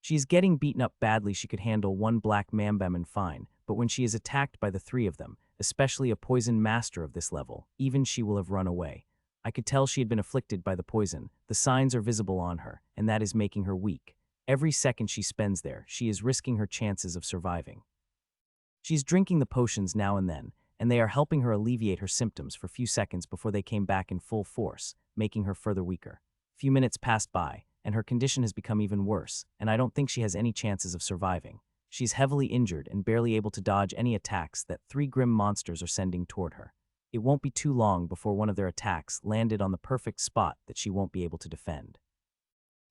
She is getting beaten up badly. She could handle one Black Bearman fine, but when she is attacked by the 3 of them, especially a poison master of this level, even she will have run away. I could tell she had been afflicted by the poison. The signs are visible on her, and that is making her weak. Every second she spends there, she is risking her chances of surviving. She's drinking the potions now and then, and they are helping her alleviate her symptoms for a few seconds before they came back in full force, making her further weaker. Few minutes passed by, and her condition has become even worse, and I don't think she has any chances of surviving. She's heavily injured and barely able to dodge any attacks that 3 grim monsters are sending toward her. It won't be too long before one of their attacks landed on the perfect spot that she won't be able to defend.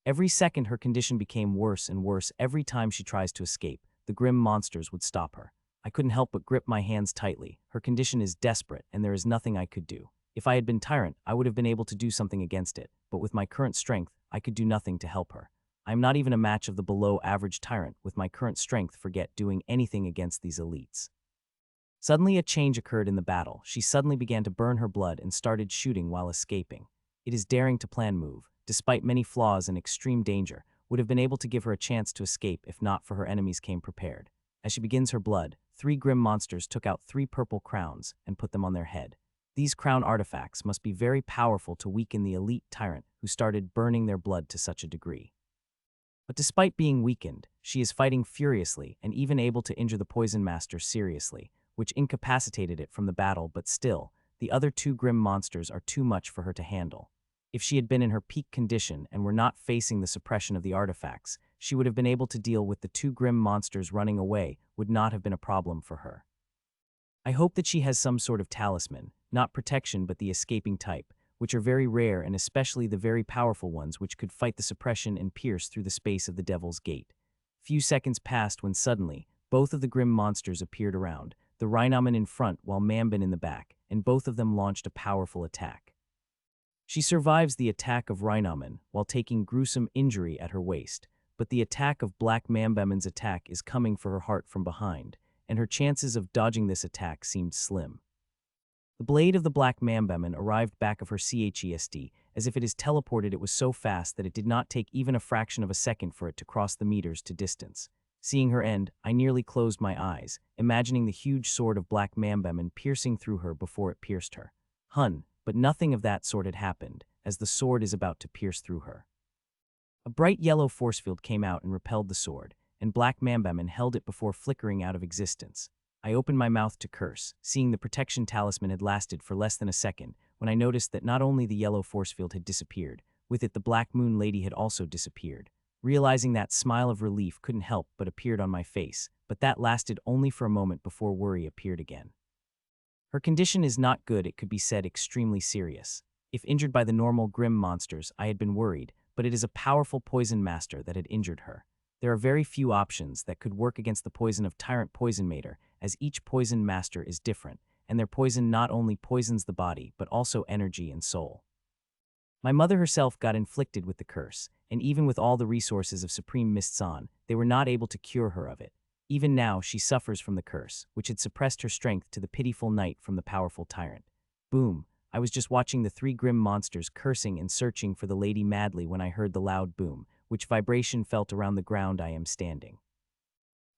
Every second her condition became worse and worse. Every time she tries to escape, the grim monsters would stop her. I couldn't help but grip my hands tightly. Her condition is desperate, and there is nothing I could do. If I had been Tyrant, I would have been able to do something against it, but with my current strength, I could do nothing to help her. I am not even a match of the below-average Tyrant. With my current strength, forget doing anything against these elites. Suddenly a change occurred in the battle. She suddenly began to burn her blood and started shooting while escaping. It is daring to plan move, despite many flaws and extreme danger, would have been able to give her a chance to escape if not for her enemies came prepared. As she begins her blood, 3 grim monsters took out 3 purple crowns and put them on their head. These crown artifacts must be very powerful to weaken the elite Tyrant who started burning their blood to such a degree. But despite being weakened, she is fighting furiously and even able to injure the Poison Master seriously, which incapacitated it from the battle. But still, the other 2 grim monsters are too much for her to handle. If she had been in her peak condition and were not facing the suppression of the artifacts, she would have been able to deal with the 2 grim monsters. Running away would not have been a problem for her. I hope that she has some sort of talisman, not protection but the escaping type, which are very rare, and especially the very powerful ones which could fight the suppression and pierce through the space of the Devil's Gate. Few seconds passed when suddenly, both of the grim monsters appeared around, the Rhinoman in front while Mambin in the back, and both of them launched a powerful attack. She survives the attack of Rhinoman while taking gruesome injury at her waist, but the attack of Black Bearman's attack is coming for her heart from behind, and her chances of dodging this attack seemed slim. The blade of the Black Bearman arrived back of her chest, as if it is teleported. It was so fast that it did not take even a fraction of a second for it to cross the meters to distance. Seeing her end, I nearly closed my eyes, imagining the huge sword of Black Bearman piercing through her before it pierced her. But nothing of that sort had happened, as the sword is about to pierce through her. A bright yellow force field came out and repelled the sword, and Black Bearman held it before flickering out of existence. I opened my mouth to curse, seeing the protection talisman had lasted for less than a second, when I noticed that not only the yellow force field had disappeared, with it the Black Moon Lady had also disappeared. Realizing that, smile of relief couldn't help but appeared on my face, but that lasted only for a moment before worry appeared again. Her condition is not good, it could be said extremely serious. If injured by the normal grim monsters, I had been worried, but it is a powerful poison master that had injured her. There are very few options that could work against the poison of Tyrant Poison Mater, as each poison master is different, and their poison not only poisons the body but also energy and soul. My mother herself got inflicted with the curse, and even with all the resources of Supreme Mist's on, they were not able to cure her of it. Even now, she suffers from the curse, which had suppressed her strength to the pitiful night from the powerful tyrant. Boom! I was just watching the three grim monsters cursing and searching for the lady madly when I heard the loud boom, which vibration felt around the ground I am standing.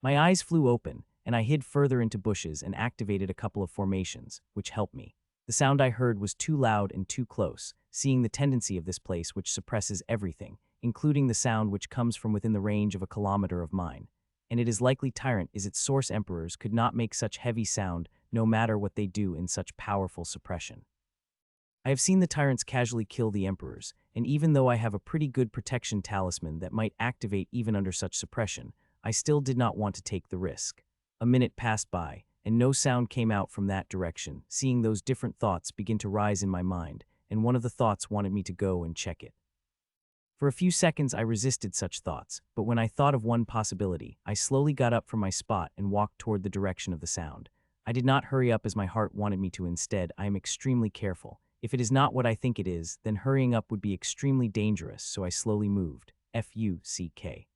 My eyes flew open, and I hid further into bushes and activated a couple of formations, which helped me. The sound I heard was too loud and too close, seeing the tendency of this place which suppresses everything, including the sound which comes from within the range of a kilometer of mine. And it is likely Tyrant is its source emperors could not make such heavy sound no matter what they do in such powerful suppression. I have seen the tyrants casually kill the emperors, and even though I have a pretty good protection talisman that might activate even under such suppression, I still did not want to take the risk. A minute passed by, and no sound came out from that direction, seeing those different thoughts begin to rise in my mind, and one of the thoughts wanted me to go and check it. For a few seconds I resisted such thoughts, but when I thought of one possibility, I slowly got up from my spot and walked toward the direction of the sound. I did not hurry up as my heart wanted me to. Instead, I am extremely careful. If it is not what I think it is, then hurrying up would be extremely dangerous, so I slowly moved. F-U-C-K.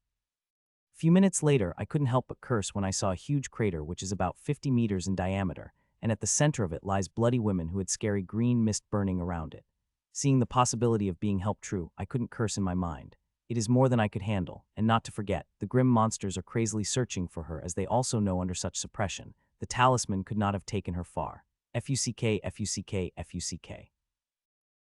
A few minutes later, I couldn't help but curse when I saw a huge crater which is about 50 meters in diameter, and at the center of it lies bloody women who had scary green mist burning around it. Seeing the possibility of being helped true, I couldn't curse in my mind. It is more than I could handle, and not to forget, the grim monsters are crazily searching for her as they also know under such suppression, the talisman could not have taken her far. F-U-C-K, F-U-C-K, F-U-C-K.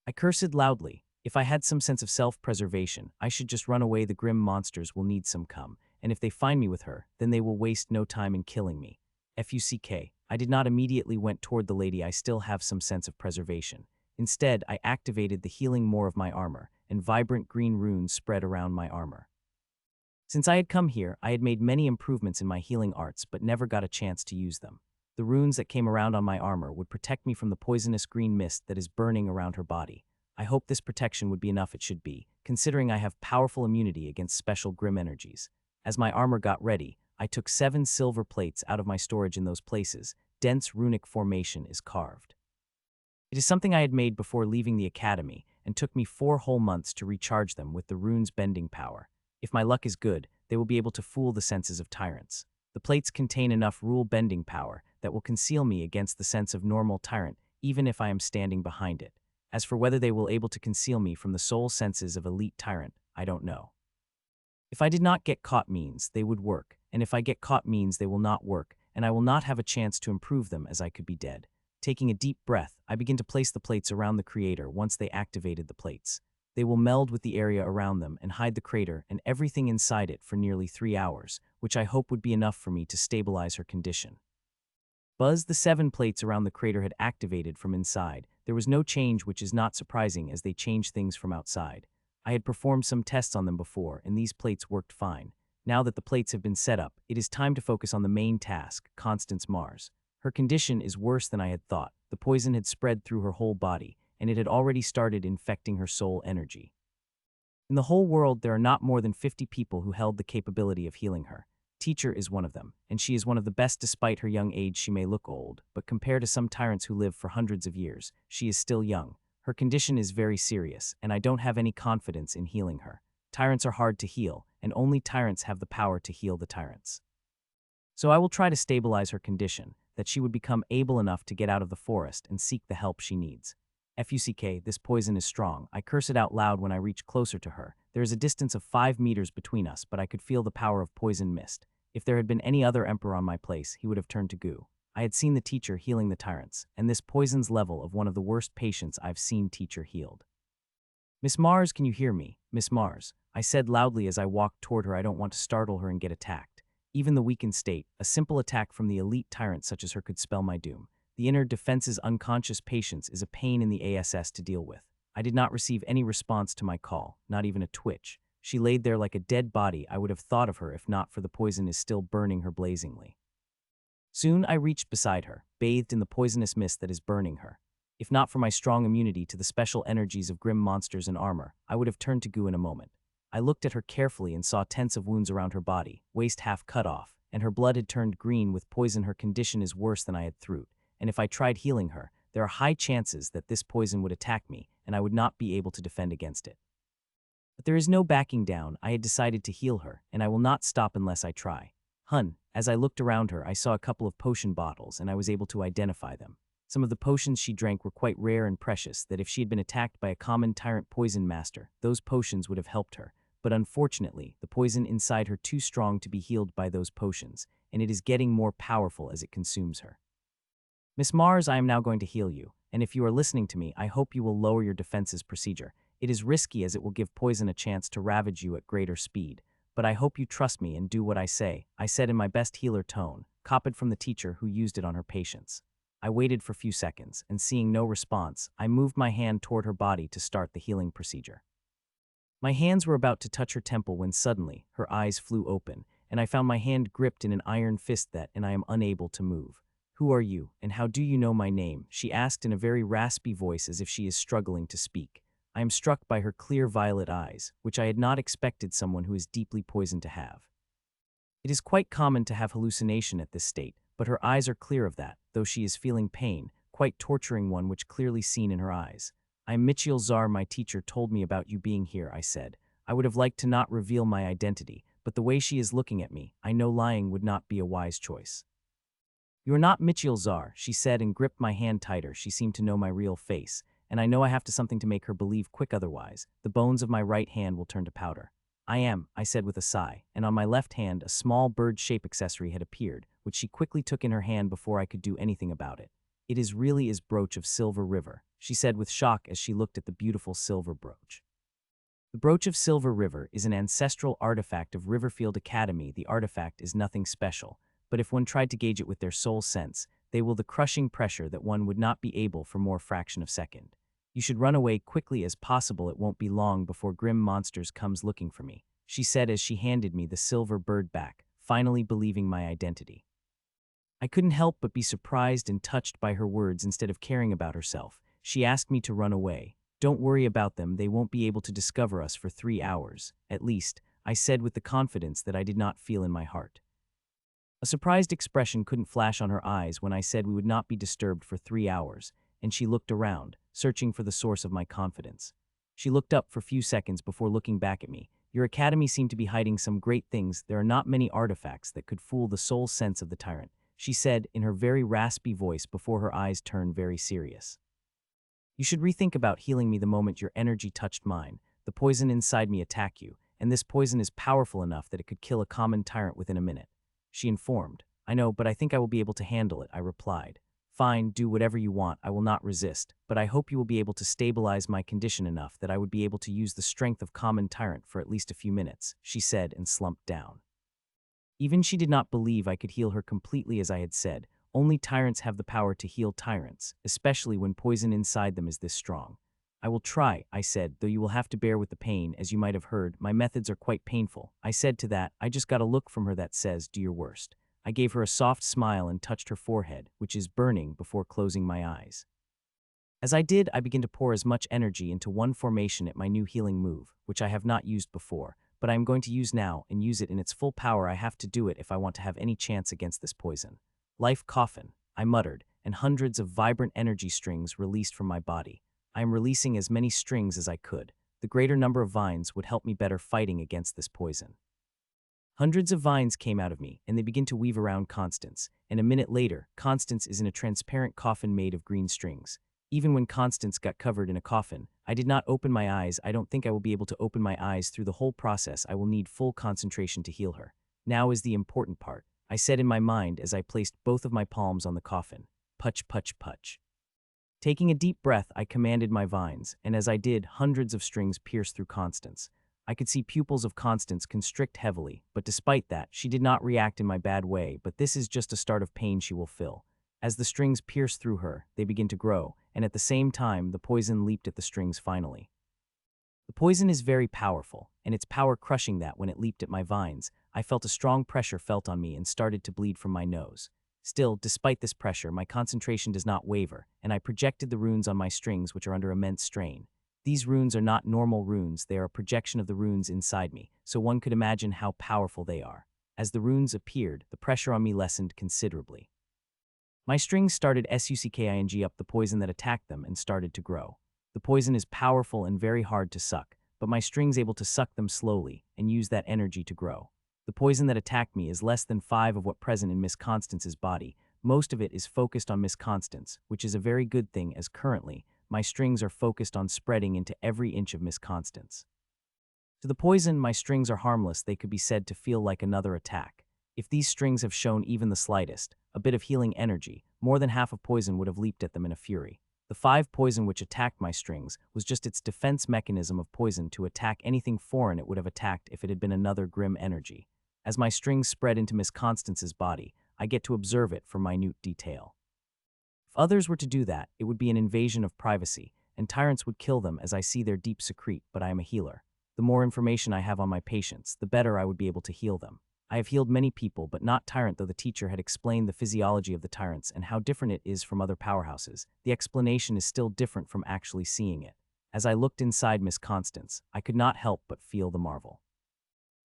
I cursed loudly. If I had some sense of self-preservation, I should just run away. The grim monsters will need some come, and if they find me with her, then they will waste no time in killing me. F-U-C-K. I did not immediately went toward the lady. I still have some sense of preservation. Instead, I activated the healing more of my armor, and vibrant green runes spread around my armor. Since I had come here, I had made many improvements in my healing arts but never got a chance to use them. The runes that came around on my armor would protect me from the poisonous green mist that is burning around her body. I hope this protection would be enough. It should be, considering I have powerful immunity against special grim energies. As my armor got ready, I took 7 silver plates out of my storage. In those places, dense runic formation is carved. It is something I had made before leaving the academy, and took me 4 whole months to recharge them with the rune's bending power. If my luck is good, they will be able to fool the senses of tyrants. The plates contain enough rule bending power that will conceal me against the sense of normal tyrant, even if I am standing behind it. As for whether they will able to conceal me from the soul senses of elite tyrant, I don't know. If I did not get caught means they would work, and if I get caught means they will not work, and I will not have a chance to improve them as I could be dead. Taking a deep breath, I begin to place the plates around the creator. Once they activated the plates, they will meld with the area around them and hide the crater and everything inside it for nearly 3 hours, which I hope would be enough for me to stabilize her condition. Buzz, the 7 plates around the crater had activated from inside. There was no change, which is not surprising as they change things from outside. I had performed some tests on them before, and these plates worked fine. Now that the plates have been set up, it is time to focus on the main task, Constance Mars. Her condition is worse than I had thought. The poison had spread through her whole body, and it had already started infecting her soul energy. In the whole world, there are not more than 50 people who held the capability of healing her. Teacher is one of them, and she is one of the best. Despite her young age, she may look old, but compared to some tyrants who live for hundreds of years, she is still young. Her condition is very serious, and I don't have any confidence in healing her. Tyrants are hard to heal, and only tyrants have the power to heal the tyrants. So I will try to stabilize her condition, that she would become able enough to get out of the forest and seek the help she needs. F-U-C-K, this poison is strong. I curse it out loud when I reach closer to her. There is a distance of 5 meters between us, but I could feel the power of poison mist. If there had been any other emperor on my place, he would have turned to goo. I had seen the teacher healing the tyrants, and this poison's level of one of the worst patients I've seen teacher healed. Miss Mars, can you hear me? Miss Mars, I said loudly as I walked toward her. I don't want to startle her and get attacked. Even the weakened state, a simple attack from the elite tyrant such as her could spell my doom. The inner defense's unconscious patience is a pain in the ass to deal with. I did not receive any response to my call, not even a twitch. She laid there like a dead body. I would have thought of her if not for the poison is still burning her blazingly. Soon I reached beside her, bathed in the poisonous mist that is burning her. If not for my strong immunity to the special energies of grim monsters and armor, I would have turned to goo in a moment. I looked at her carefully and saw tens of wounds around her body, waist half cut off, and her blood had turned green with poison. Her condition is worse than I had thought, and if I tried healing her, there are high chances that this poison would attack me, and I would not be able to defend against it. But there is no backing down. I had decided to heal her, and I will not stop unless I try. Hun, as I looked around her, I saw a couple of potion bottles and I was able to identify them. Some of the potions she drank were quite rare and precious, that if she had been attacked by a common tyrant poison master, those potions would have helped her. But unfortunately, the poison inside her too strong to be healed by those potions, and it is getting more powerful as it consumes her. Miss Mars, I am now going to heal you, and if you are listening to me, I hope you will lower your defenses procedure. It is risky as it will give poison a chance to ravage you at greater speed, but I hope you trust me and do what I say, I said in my best healer tone, copied from the teacher who used it on her patients. I waited for a few seconds, and seeing no response, I moved my hand toward her body to start the healing procedure. My hands were about to touch her temple when suddenly, her eyes flew open, and I found my hand gripped in an iron fist and I am unable to move. Who are you, and how do you know my name? She asked in a very raspy voice as if she is struggling to speak. I am struck by her clear violet eyes, which I had not expected someone who is deeply poisoned to have. It is quite common to have hallucination at this state, but her eyes are clear of that, though she is feeling pain, quite torturing one which clearly seen in her eyes. I am Michiel Zar, my teacher told me about you being here, I said. I would have liked to not reveal my identity, but the way she is looking at me, I know lying would not be a wise choice. You are not Michiel Zar, she said and gripped my hand tighter. She seemed to know my real face, and I know I have to something to make her believe quick, otherwise the bones of my right hand will turn to powder. I am, I said with a sigh, and on my left hand a small bird-shaped accessory had appeared, which she quickly took in her hand before I could do anything about it. It is really his brooch of Silver River, she said with shock as she looked at the beautiful silver brooch. The brooch of Silver River is an ancestral artifact of Riverfield Academy. The artifact is nothing special, but if one tried to gauge it with their soul sense, they will the crushing pressure that one would not be able for more fraction of second. You should run away quickly as possible. It won't be long before grim monsters comes looking for me, she said as she handed me the silver bird back, finally believing my identity. I couldn't help but be surprised and touched by her words. Instead of caring about herself, she asked me to run away. Don't worry about them, they won't be able to discover us for 3 hours, at least, I said with the confidence that I did not feel in my heart. A surprised expression couldn't flash on her eyes when I said we would not be disturbed for 3 hours, and she looked around, searching for the source of my confidence. She looked up for a few seconds before looking back at me. Your academy seemed to be hiding some great things. There are not many artifacts that could fool the soul sense of the tyrant, she said in her very raspy voice before her eyes turned very serious. You should rethink about healing me the moment your energy touched mine. The poison inside me attacked you, and this poison is powerful enough that it could kill a common tyrant within a minute, she informed. I know, but I think I will be able to handle it, I replied. Fine, do whatever you want, I will not resist, but I hope you will be able to stabilize my condition enough that I would be able to use the strength of common tyrant for at least a few minutes, she said and slumped down. Even she did not believe I could heal her completely. As I had said, only tyrants have the power to heal tyrants, especially when poison inside them is this strong. I will try, I said, though you will have to bear with the pain. As you might have heard, my methods are quite painful. I said to that, I just got a look from her that says, do your worst. I gave her a soft smile and touched her forehead, which is burning, before closing my eyes. As I did, I began to pour as much energy into one formation at my new healing move, which I have not used before, but I am going to use now and use it in its full power. I have to do it if I want to have any chance against this poison. Life coffin, I muttered, and hundreds of vibrant energy strings released from my body. I am releasing as many strings as I could. The greater number of vines would help me better fighting against this poison. Hundreds of vines came out of me, and they begin to weave around Constance, and a minute later, Constance is in a transparent coffin made of green strings. Even when Constance got covered in a coffin, I did not open my eyes. I don't think I will be able to open my eyes through the whole process. I will need full concentration to heal her. Now is the important part, I said in my mind as I placed both of my palms on the coffin. Putch, putch, putch. Taking a deep breath, I commanded my vines, and as I did, hundreds of strings pierced through Constance. I could see pupils of Constance constrict heavily, but despite that, she did not react in my bad way. But this is just a start of pain she will feel. As the strings pierce through her, they begin to grow, and at the same time, the poison leaped at the strings finally. The poison is very powerful, and its power crushing that when it leaped at my vines, I felt a strong pressure felt on me and started to bleed from my nose. Still, despite this pressure, my concentration does not waver, and I projected the runes on my strings, which are under immense strain. These runes are not normal runes, they are a projection of the runes inside me, so one could imagine how powerful they are. As the runes appeared, the pressure on me lessened considerably. My strings started sucking up the poison that attacked them and started to grow. The poison is powerful and very hard to suck, but my strings able to suck them slowly and use that energy to grow. The poison that attacked me is less than 5 of what present in Miss Constance's body. Most of it is focused on Miss Constance, which is a very good thing as currently, my strings are focused on spreading into every inch of Miss Constance. To the poison, my strings are harmless. They could be said to feel like another attack. If these strings have shown even the slightest, a bit of healing energy, more than half of poison would have leaped at them in a fury. The 5 poison which attacked my strings was just its defense mechanism of poison to attack anything foreign it would have attacked if it had been another grim energy. As my strings spread into Miss Constance's body, I get to observe it for minute detail. If others were to do that, it would be an invasion of privacy, and tyrants would kill them as I see their deep secrete, but I am a healer. The more information I have on my patients, the better I would be able to heal them. I have healed many people, but not Tyrant, though the teacher had explained the physiology of the tyrants and how different it is from other powerhouses. The explanation is still different from actually seeing it. As I looked inside Miss Constance, I could not help but feel the marvel.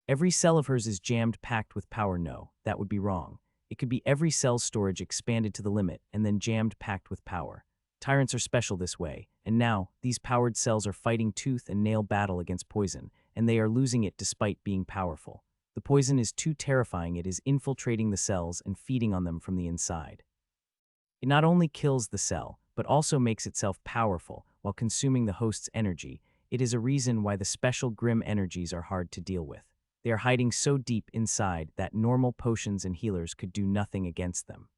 Every cell of hers is jammed packed with power. No, that would be wrong. It could be every cell's storage expanded to the limit and then jammed packed with power. Tyrants are special this way, and now, these powered cells are fighting tooth and nail battle against poison, and they are losing it despite being powerful. The poison is too terrifying. It is infiltrating the cells and feeding on them from the inside. It not only kills the cell, but also makes itself powerful while consuming the host's energy. It is a reason why the special grim energies are hard to deal with. They are hiding so deep inside that normal potions and healers could do nothing against them.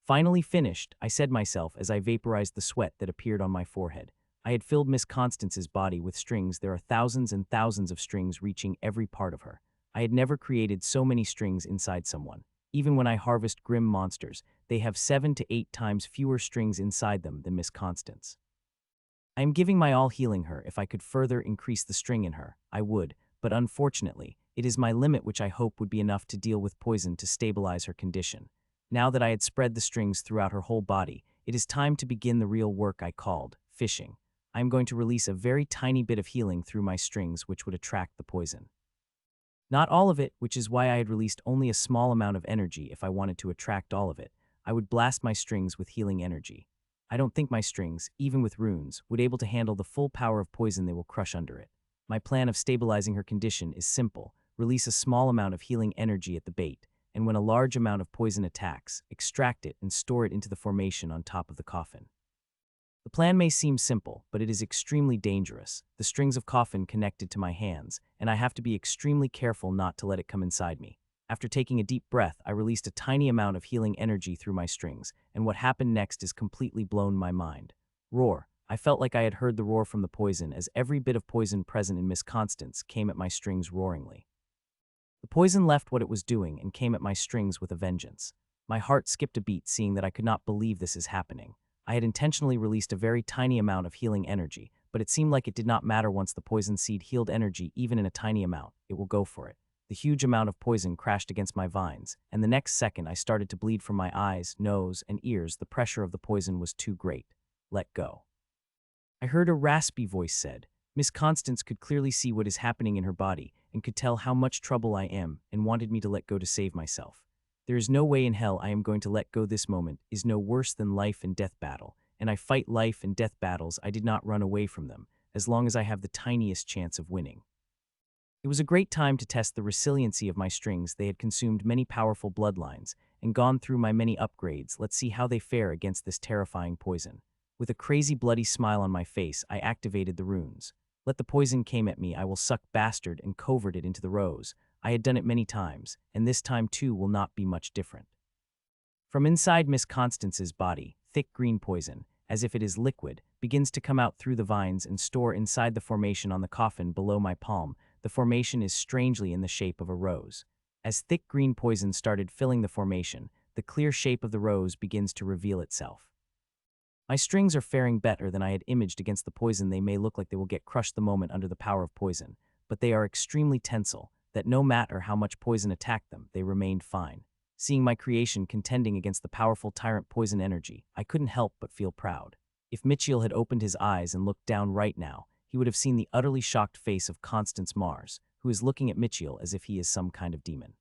Finally finished, I said myself as I vaporized the sweat that appeared on my forehead. I had filled Miss Constance's body with strings. There are thousands and thousands of strings reaching every part of her. I had never created so many strings inside someone. Even when I harvest grim monsters, they have 7 to 8 times fewer strings inside them than Miss Constance. I am giving my all healing her. If I could further increase the string in her, I would, but unfortunately, it is my limit, which I hope would be enough to deal with poison to stabilize her condition. Now that I had spread the strings throughout her whole body, it is time to begin the real work I called fishing. I am going to release a very tiny bit of healing through my strings which would attract the poison. Not all of it, which is why I had released only a small amount of energy. If I wanted to attract all of it, I would blast my strings with healing energy. I don't think my strings, even with runes, would able to handle the full power of poison they will crush under it. My plan of stabilizing her condition is simple. Release a small amount of healing energy at the bait, and when a large amount of poison attacks, extract it and store it into the formation on top of the coffin. The plan may seem simple, but it is extremely dangerous. The strings of coffin connected to my hands, and I have to be extremely careful not to let it come inside me. After taking a deep breath, I released a tiny amount of healing energy through my strings, and what happened next is completely blown my mind. Roar. I felt like I had heard the roar from the poison as every bit of poison present in Miss Constance came at my strings roaringly. The poison left what it was doing and came at my strings with a vengeance. My heart skipped a beat seeing that I could not believe this is happening. I had intentionally released a very tiny amount of healing energy, but it seemed like it did not matter once the poison seed healed energy even in a tiny amount. It will go for it. The huge amount of poison crashed against my vines, and the next second I started to bleed from my eyes, nose, and ears. The pressure of the poison was too great. Let go. I heard a raspy voice said. Miss Constance could clearly see what is happening in her body and could tell how much trouble I am and wanted me to let go to save myself. There is no way in hell I am going to let go. This moment is no worse than life and death battle, and I fight life and death battles. I did not run away from them, as long as I have the tiniest chance of winning. It was a great time to test the resiliency of my strings. They had consumed many powerful bloodlines and gone through my many upgrades. Let's see how they fare against this terrifying poison. With a crazy bloody smile on my face, I activated the runes. Let the poison came at me, I will suck bastard and covert it into the rose. I had done it many times, and this time too will not be much different. From inside Miss Constance's body, thick green poison, as if it is liquid, begins to come out through the vines and store inside the formation on the coffin below my palm. The formation is strangely in the shape of a rose. As thick green poison started filling the formation, the clear shape of the rose begins to reveal itself. My strings are faring better than I had imaged against the poison. They may look like they will get crushed the moment under the power of poison, but they are extremely tensile, that no matter how much poison attacked them, they remained fine. Seeing my creation contending against the powerful tyrant poison energy, I couldn't help but feel proud. If Mitchell had opened his eyes and looked down right now, he would have seen the utterly shocked face of Constance Mars, who is looking at Mitchell as if he is some kind of demon.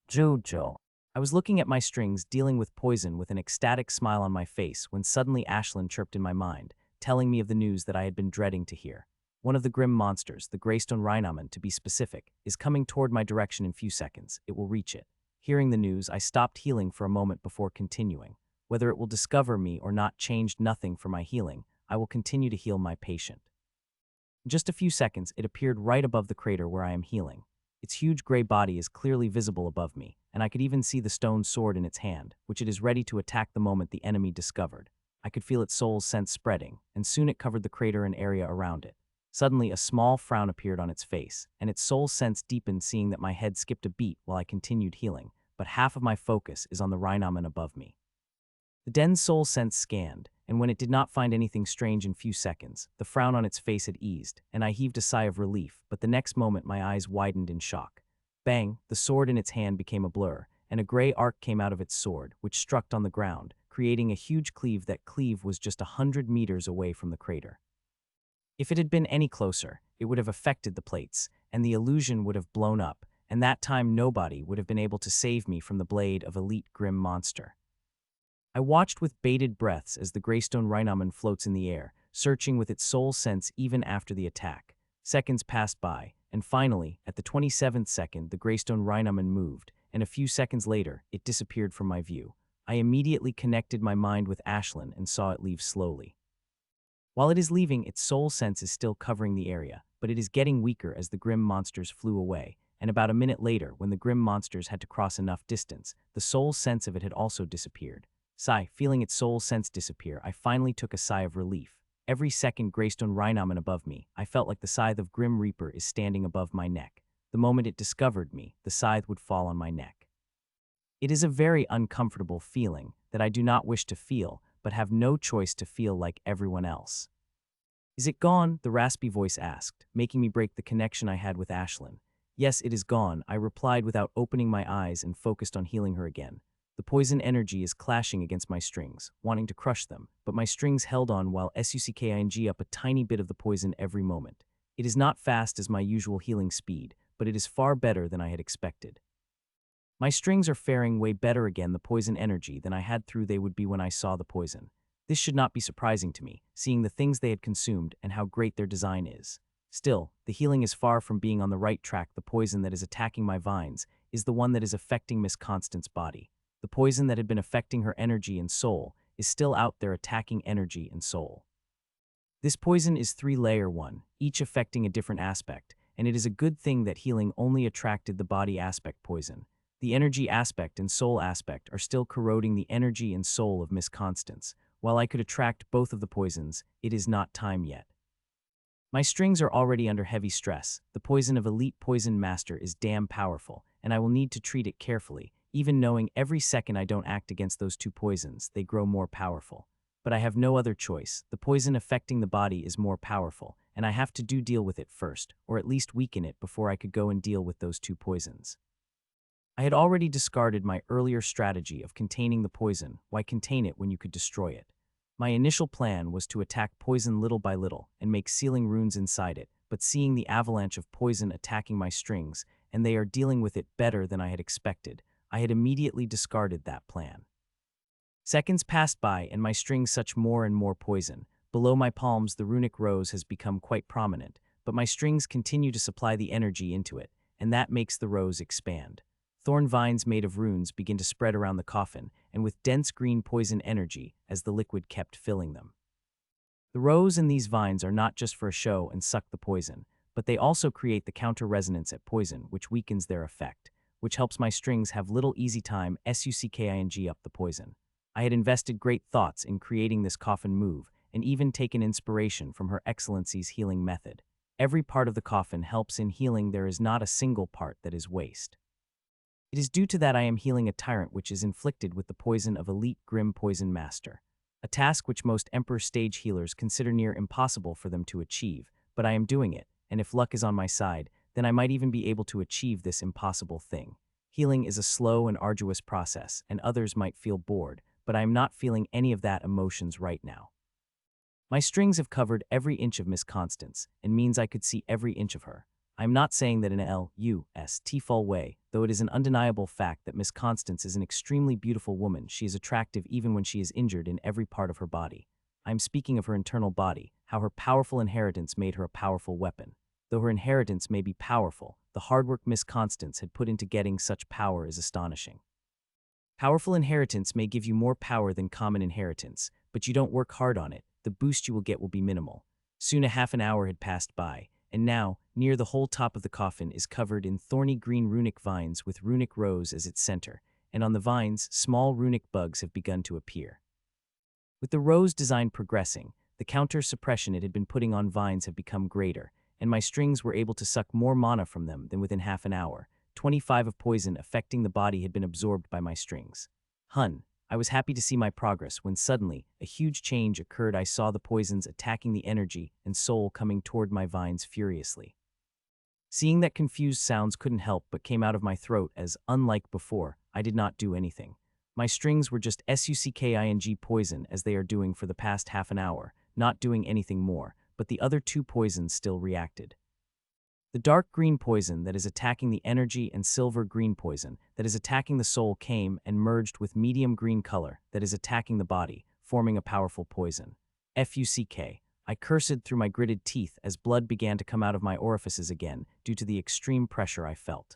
Jojo. I was looking at my strings dealing with poison with an ecstatic smile on my face when suddenly Ashlyn chirped in my mind, telling me of the news that I had been dreading to hear. One of the grim monsters, the Greystone Rhinoman to be specific, is coming toward my direction in few seconds. It will reach it. Hearing the news, I stopped healing for a moment before continuing. Whether it will discover me or not changed nothing for my healing. I will continue to heal my patient. In just a few seconds, it appeared right above the crater where I am healing. Its huge gray body is clearly visible above me, and I could even see the stone sword in its hand, which it is ready to attack the moment the enemy discovered. I could feel its soul's sense spreading, and soon it covered the crater and area around it. Suddenly, a small frown appeared on its face, and its soul's sense deepened seeing that my head skipped a beat while I continued healing, but half of my focus is on the Rhinoman above me. The den's soul sense scanned, and when it did not find anything strange in few seconds, the frown on its face had eased, and I heaved a sigh of relief, but the next moment my eyes widened in shock. Bang, the sword in its hand became a blur, and a gray arc came out of its sword, which struck on the ground, creating a huge cleave. That cleave was just 100 meters away from the crater. If it had been any closer, it would have affected the plates, and the illusion would have blown up, and that time nobody would have been able to save me from the blade of elite grim monster. I watched with bated breaths as the Greystone Rhinoman floats in the air, searching with its soul sense even after the attack. Seconds passed by, and finally, at the 27th second, the Greystone Rhinoman moved, and a few seconds later, it disappeared from my view. I immediately connected my mind with Ashlyn and saw it leave slowly. While it is leaving, its soul sense is still covering the area, but it is getting weaker as the grim monsters flew away, and about a minute later, when the grim monsters had to cross enough distance, the soul sense of it had also disappeared. Feeling its soul sense disappear, I finally took a sigh of relief. Every second Greystone Rhinoman above me, I felt like the scythe of Grim Reaper is standing above my neck. The moment it discovered me, the scythe would fall on my neck. It is a very uncomfortable feeling that I do not wish to feel, but have no choice to feel like everyone else. Is it gone? The raspy voice asked, making me break the connection I had with Ashlyn. Yes, it is gone, I replied without opening my eyes and focused on healing her again. The poison energy is clashing against my strings, wanting to crush them, but my strings held on while sucking up a tiny bit of the poison every moment. It is not fast as my usual healing speed, but it is far better than I had expected. My strings are faring way better again the poison energy than I had through they would be when I saw the poison. This should not be surprising to me, seeing the things they had consumed and how great their design is. Still, the healing is far from being on the right track. The poison that is attacking my vines is the one that is affecting Miss Constant's body. The poison that had been affecting her energy and soul is still out there attacking energy and soul. This poison is 3-layer one, each affecting a different aspect, and it is a good thing that healing only attracted the body aspect poison. The energy aspect and soul aspect are still corroding the energy and soul of Miss Constance. While I could attract both of the poisons, it is not time yet. My strings are already under heavy stress. The poison of Elite Poison Master is damn powerful, and I will need to treat it carefully. Even knowing every second I don't act against those two poisons, they grow more powerful. But I have no other choice. The poison affecting the body is more powerful, and I have to deal with it first, or at least weaken it before I could go and deal with those two poisons. I had already discarded my earlier strategy of containing the poison. Why contain it when you could destroy it? My initial plan was to attack poison little by little and make sealing runes inside it, but seeing the avalanche of poison attacking my strings, and they are dealing with it better than I had expected, I had immediately discarded that plan. Seconds passed by and my strings such more and more poison. Below my palms the runic rose has become quite prominent, but my strings continue to supply the energy into it, and that makes the rose expand. Thorn vines made of runes begin to spread around the coffin, and with dense green poison energy as the liquid kept filling them. The rose and these vines are not just for a show and suck the poison, but they also create the counter-resonance at poison, which weakens their effect, which helps my strings have little easy time sucking up the poison. I had invested great thoughts in creating this coffin move, and even taken inspiration from Her Excellency's healing method. Every part of the coffin helps in healing. There is not a single part that is waste. It is due to that I am healing a tyrant which is inflicted with the poison of Elite Grim Poison Master, a task which most Emperor stage healers consider near impossible for them to achieve, but I am doing it, and if luck is on my side, then I might even be able to achieve this impossible thing. Healing is a slow and arduous process, and others might feel bored, but I am not feeling any of that emotions right now. My strings have covered every inch of Miss Constance, and means I could see every inch of her. I am not saying that in a L-U-S-T-full way, though it is an undeniable fact that Miss Constance is an extremely beautiful woman. She is attractive even when she is injured in every part of her body. I am speaking of her internal body, how her powerful inheritance made her a powerful weapon. Though her inheritance may be powerful, the hard work Miss Constance had put into getting such power is astonishing. Powerful inheritance may give you more power than common inheritance, but you don't work hard on it, the boost you will get will be minimal. Soon a half an hour had passed by, and now, near the whole top of the coffin is covered in thorny green runic vines with runic rose as its center, and on the vines, small runic bugs have begun to appear. With the rose design progressing, the counter-suppression it had been putting on vines have become greater, and my strings were able to suck more mana from them than within half an hour. 25 of poison affecting the body had been absorbed by my strings. I was happy to see my progress when suddenly a huge change occurred. I saw the poisons attacking the energy and soul coming toward my vines furiously. Seeing that confused sounds couldn't help but came out of my throat as, unlike before, I did not do anything. My strings were just sucking poison as they are doing for the past half an hour, not doing anything more, but the other two poisons still reacted. The dark green poison that is attacking the energy and silver green poison that is attacking the soul came and merged with medium green color that is attacking the body, forming a powerful poison. I cursed through my gritted teeth as blood began to come out of my orifices again due to the extreme pressure I felt.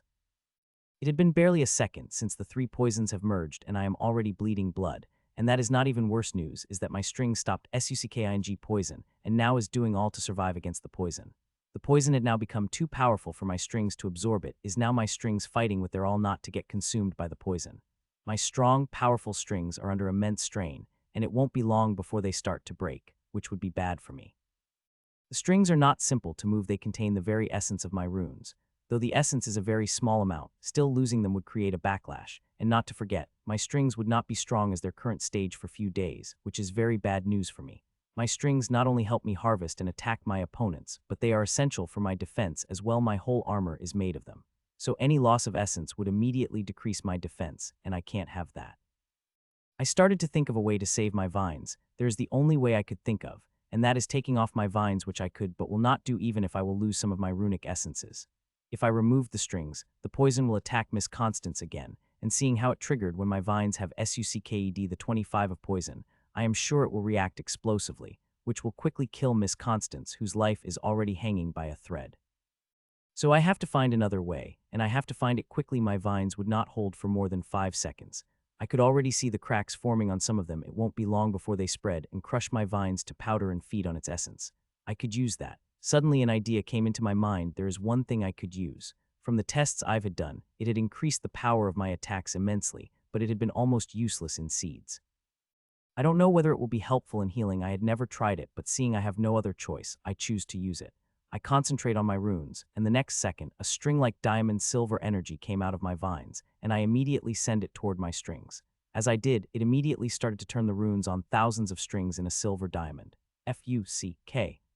It had been barely a second since the three poisons have merged and I am already bleeding blood, and that is not even worse news is that my string stopped sucking poison and now is doing all to survive against the poison. The poison had now become too powerful for my strings to absorb it, is now my strings fighting with their all not to get consumed by the poison. My strong, powerful strings are under immense strain, and it won't be long before they start to break, which would be bad for me. The strings are not simple to move, they contain the very essence of my runes. Though the essence is a very small amount, still losing them would create a backlash, and not to forget, my strings would not be strong as their current stage for few days, which is very bad news for me. My strings not only help me harvest and attack my opponents, but they are essential for my defense as well. My whole armor is made of them. So any loss of essence would immediately decrease my defense, and I can't have that. I started to think of a way to save my vines. There is the only way I could think of, and that is taking off my vines, which I could but will not do even if I will lose some of my runic essences. If I remove the strings, the poison will attack Miss Constance again, and seeing how it triggered when my vines have sucked the 25 of poison, I am sure it will react explosively, which will quickly kill Miss Constance, whose life is already hanging by a thread. So I have to find another way, and I have to find it quickly. My vines would not hold for more than 5 seconds. I could already see the cracks forming on some of them. It won't be long before they spread and crush my vines to powder and feed on its essence. I could use that. Suddenly an idea came into my mind. There is one thing I could use. From the tests I've had done, it had increased the power of my attacks immensely, but it had been almost useless in seeds. I don't know whether it will be helpful in healing. I had never tried it, but seeing I have no other choice, I choose to use it. I concentrate on my runes, and the next second, a string like diamond silver energy came out of my vines, and I immediately send it toward my strings. As I did, it immediately started to turn the runes on thousands of strings in a silver diamond.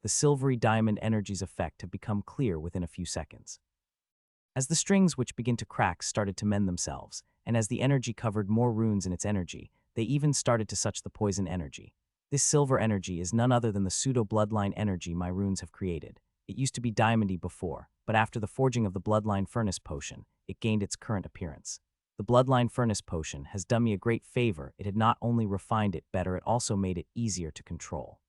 The silvery diamond energy's effect have become clear within a few seconds. As the strings which begin to crack started to mend themselves, and as the energy covered more runes in its energy, they even started to such the poison energy. This silver energy is none other than the pseudo-bloodline energy my runes have created. It used to be diamondy before, but after the forging of the bloodline furnace potion, it gained its current appearance. The bloodline furnace potion has done me a great favor. It had not only refined it better, it also made it easier to control.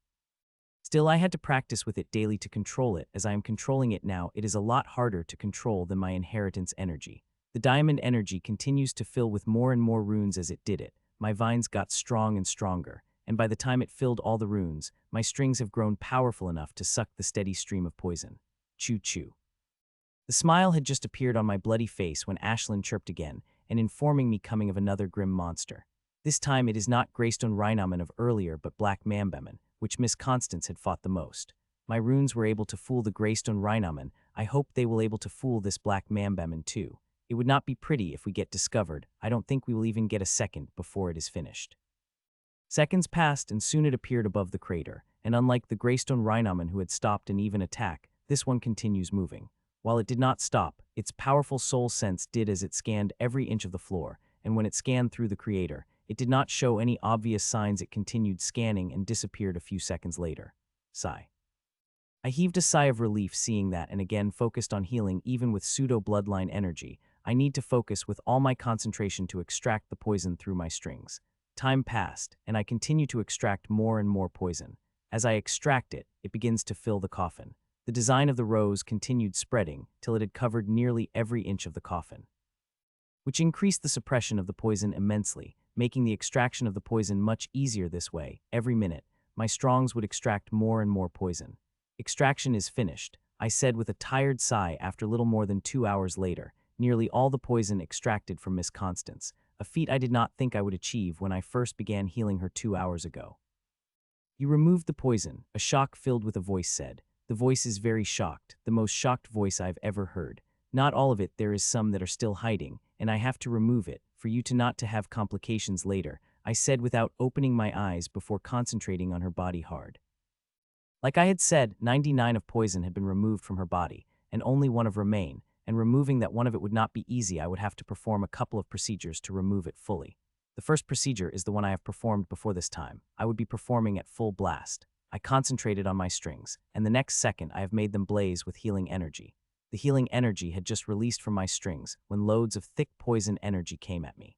Still, I had to practice with it daily to control it. As I am controlling it now, it is a lot harder to control than my inheritance energy. The diamond energy continues to fill with more and more runes as it did it. My vines got strong and stronger, and by the time it filled all the runes, my strings have grown powerful enough to suck the steady stream of poison. Choo-choo. The smile had just appeared on my bloody face when Ashlyn chirped again, and informing me coming of another grim monster. This time it is not Greystone Rhinoman of earlier but Black Bearman, which Miss Constance had fought the most. My runes were able to fool the Greystone Rhinoman. I hope they will able to fool this Black Bearman too. It would not be pretty if we get discovered. I don't think we will even get a second before it is finished. Seconds passed and soon it appeared above the crater, and unlike the Greystone Rhinoman who had stopped an even attack, this one continues moving. While it did not stop, its powerful soul sense did as it scanned every inch of the floor, and when it scanned through the creator, it did not show any obvious signs. It continued scanning and disappeared a few seconds later. Sigh. I heaved a sigh of relief seeing that and again focused on healing. Even with pseudo-bloodline energy, I need to focus with all my concentration to extract the poison through my strings. Time passed, and I continue to extract more and more poison. As I extract it, it begins to fill the coffin. The design of the rose continued spreading till it had covered nearly every inch of the coffin, which increased the suppression of the poison immensely, making the extraction of the poison much easier this way. Every minute, my strongs would extract more and more poison. Extraction is finished, I said with a tired sigh after little more than 2 hours later, nearly all the poison extracted from Miss Constance, a feat I did not think I would achieve when I first began healing her 2 hours ago. You removed the poison, a shock filled with a voice said. The voice is very shocked, the most shocked voice I've ever heard. Not all of it, there is some that are still hiding, and I have to remove it, for you to not to have complications later, I said without opening my eyes before concentrating on her body hard. Like I had said, 99 of poison had been removed from her body, and only one of remain, and removing that one of it would not be easy. I would have to perform a couple of procedures to remove it fully. The first procedure is the one I have performed before this time. I would be performing at full blast. I concentrated on my strings, and the next second I have made them blaze with healing energy. The healing energy had just released from my strings when loads of thick poison energy came at me.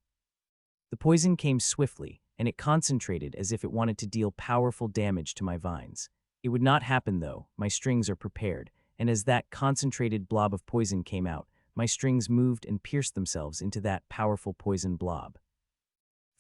The poison came swiftly, and it concentrated as if it wanted to deal powerful damage to my vines. It would not happen though, my strings are prepared, and as that concentrated blob of poison came out, my strings moved and pierced themselves into that powerful poison blob.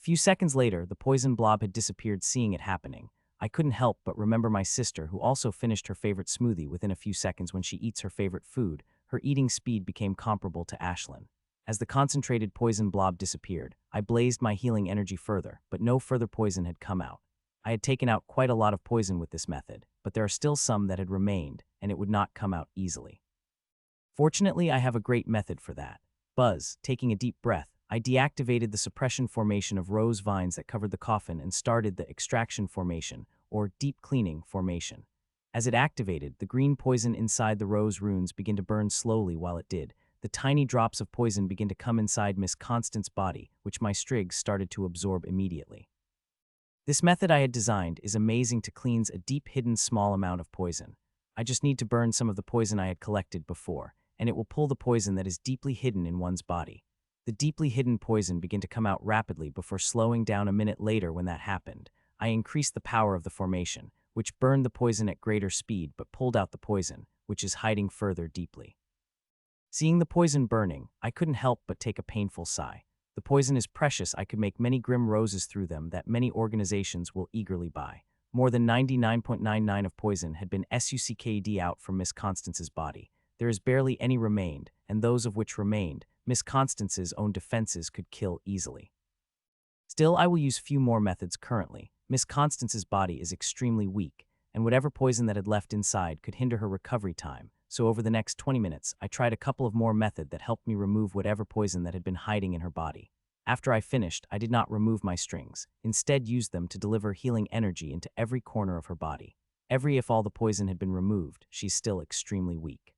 A few seconds later, the poison blob had disappeared. Seeing it happening, I couldn't help but remember my sister, who also finished her favorite smoothie within a few seconds. When she eats her favorite food, her eating speed became comparable to Ashlyn. As the concentrated poison blob disappeared, I blazed my healing energy further, but no further poison had come out. I had taken out quite a lot of poison with this method, but there are still some that had remained, and it would not come out easily. Fortunately, I have a great method for that. Buzz, taking a deep breath, I deactivated the suppression formation of rose vines that covered the coffin and started the extraction formation, or deep cleaning formation. As it activated, the green poison inside the rose runes began to burn slowly. While it did, the tiny drops of poison began to come inside Miss Constance's body, which my strigs started to absorb immediately. This method I had designed is amazing to cleanse a deep hidden small amount of poison. I just need to burn some of the poison I had collected before, and it will pull the poison that is deeply hidden in one's body. The deeply hidden poison began to come out rapidly before slowing down a minute later. When that happened, I increased the power of the formation, which burned the poison at greater speed but pulled out the poison, which is hiding further deeply. Seeing the poison burning, I couldn't help but take a painful sigh. The poison is precious. I could make many grim roses through them that many organizations will eagerly buy. More than 99.99 of poison had been sucked out from Miss Constance's body. There is barely any remained, and those of which remained, Miss Constance's own defenses could kill easily. Still, I will use few more methods currently. Miss Constance's body is extremely weak, and whatever poison that had left inside could hinder her recovery time. So over the next 20 minutes, I tried a couple of more methods that helped me remove whatever poison that had been hiding in her body. After I finished, I did not remove my strings, instead used them to deliver healing energy into every corner of her body. If all the poison had been removed, she's still extremely weak.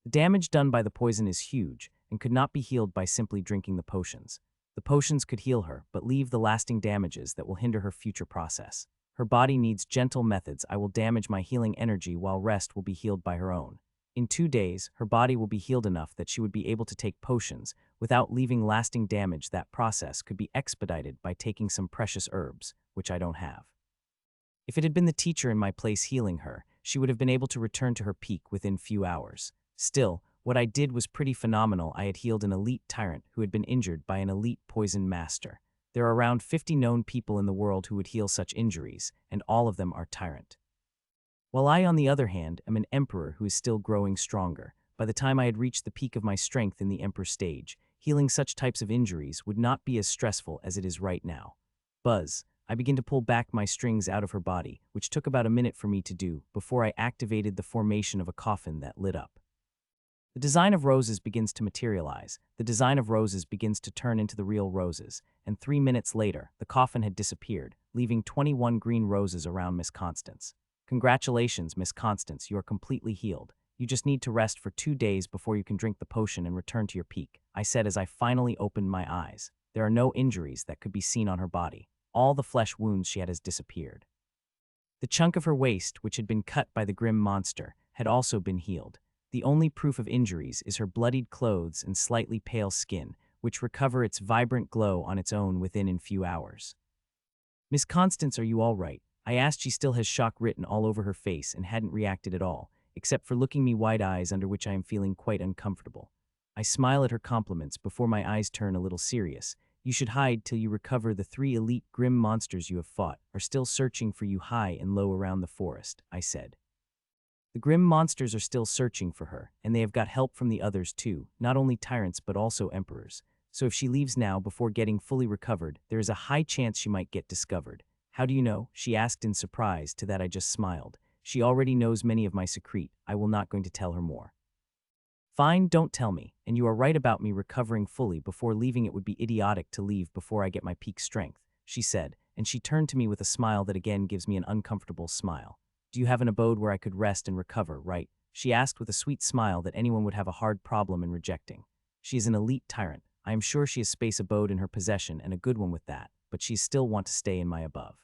The damage done by the poison is huge and could not be healed by simply drinking the potions. The potions could heal her, but leave the lasting damages that will hinder her future process. Her body needs gentle methods. I will damage my healing energy while rest will be healed by her own. In 2 days, her body will be healed enough that she would be able to take potions without leaving lasting damage. That process could be expedited by taking some precious herbs, which I don't have. If it had been the teacher in my place healing her, she would have been able to return to her peak within few hours. Still, what I did was pretty phenomenal. I had healed an elite tyrant who had been injured by an elite poison master. There are around 50 known people in the world who would heal such injuries, and all of them are tyrant. While I, on the other hand, am an emperor who is still growing stronger. By the time I had reached the peak of my strength in the emperor stage, healing such types of injuries would not be as stressful as it is right now. Buzz, I began to pull back my strings out of her body, which took about a minute for me to do before I activated the formation of a coffin that lit up. The design of roses begins to materialize. The design of roses begins to turn into the real roses, and 3 minutes later, the coffin had disappeared, leaving 21 green roses around Miss Constance. Congratulations, Miss Constance, you are completely healed. You just need to rest for 2 days before you can drink the potion and return to your peak, I said as I finally opened my eyes. There are no injuries that could be seen on her body. All the flesh wounds she had has disappeared. The chunk of her waist, which had been cut by the grim monster, had also been healed. The only proof of injuries is her bloodied clothes and slightly pale skin, which recover its vibrant glow on its own within a few hours. Miss Constance, are you all right? I asked. She still has shock written all over her face and hadn't reacted at all, except for looking me wide eyes under which I am feeling quite uncomfortable. I smile at her compliments before my eyes turn a little serious. You should hide till you recover. The 3 elite grim monsters you have fought are still searching for you high and low around the forest, I said. The grim monsters are still searching for her, and they have got help from the others too, not only tyrants but also emperors. So if she leaves now before getting fully recovered, there is a high chance she might get discovered. How do you know? She asked in surprise. To that I just smiled. She already knows many of my secret. I will not going to tell her more. Fine, don't tell me, and you are right about me recovering fully before leaving. It would be idiotic to leave before I get my peak strength, she said, and she turned to me with a smile that again gives me an uncomfortable smile. Do you have an abode where I could rest and recover, right? She asked with a sweet smile that anyone would have a hard problem in rejecting. She is an elite tyrant. I am sure she has space abode in her possession and a good one with that, but she still want to stay in my above.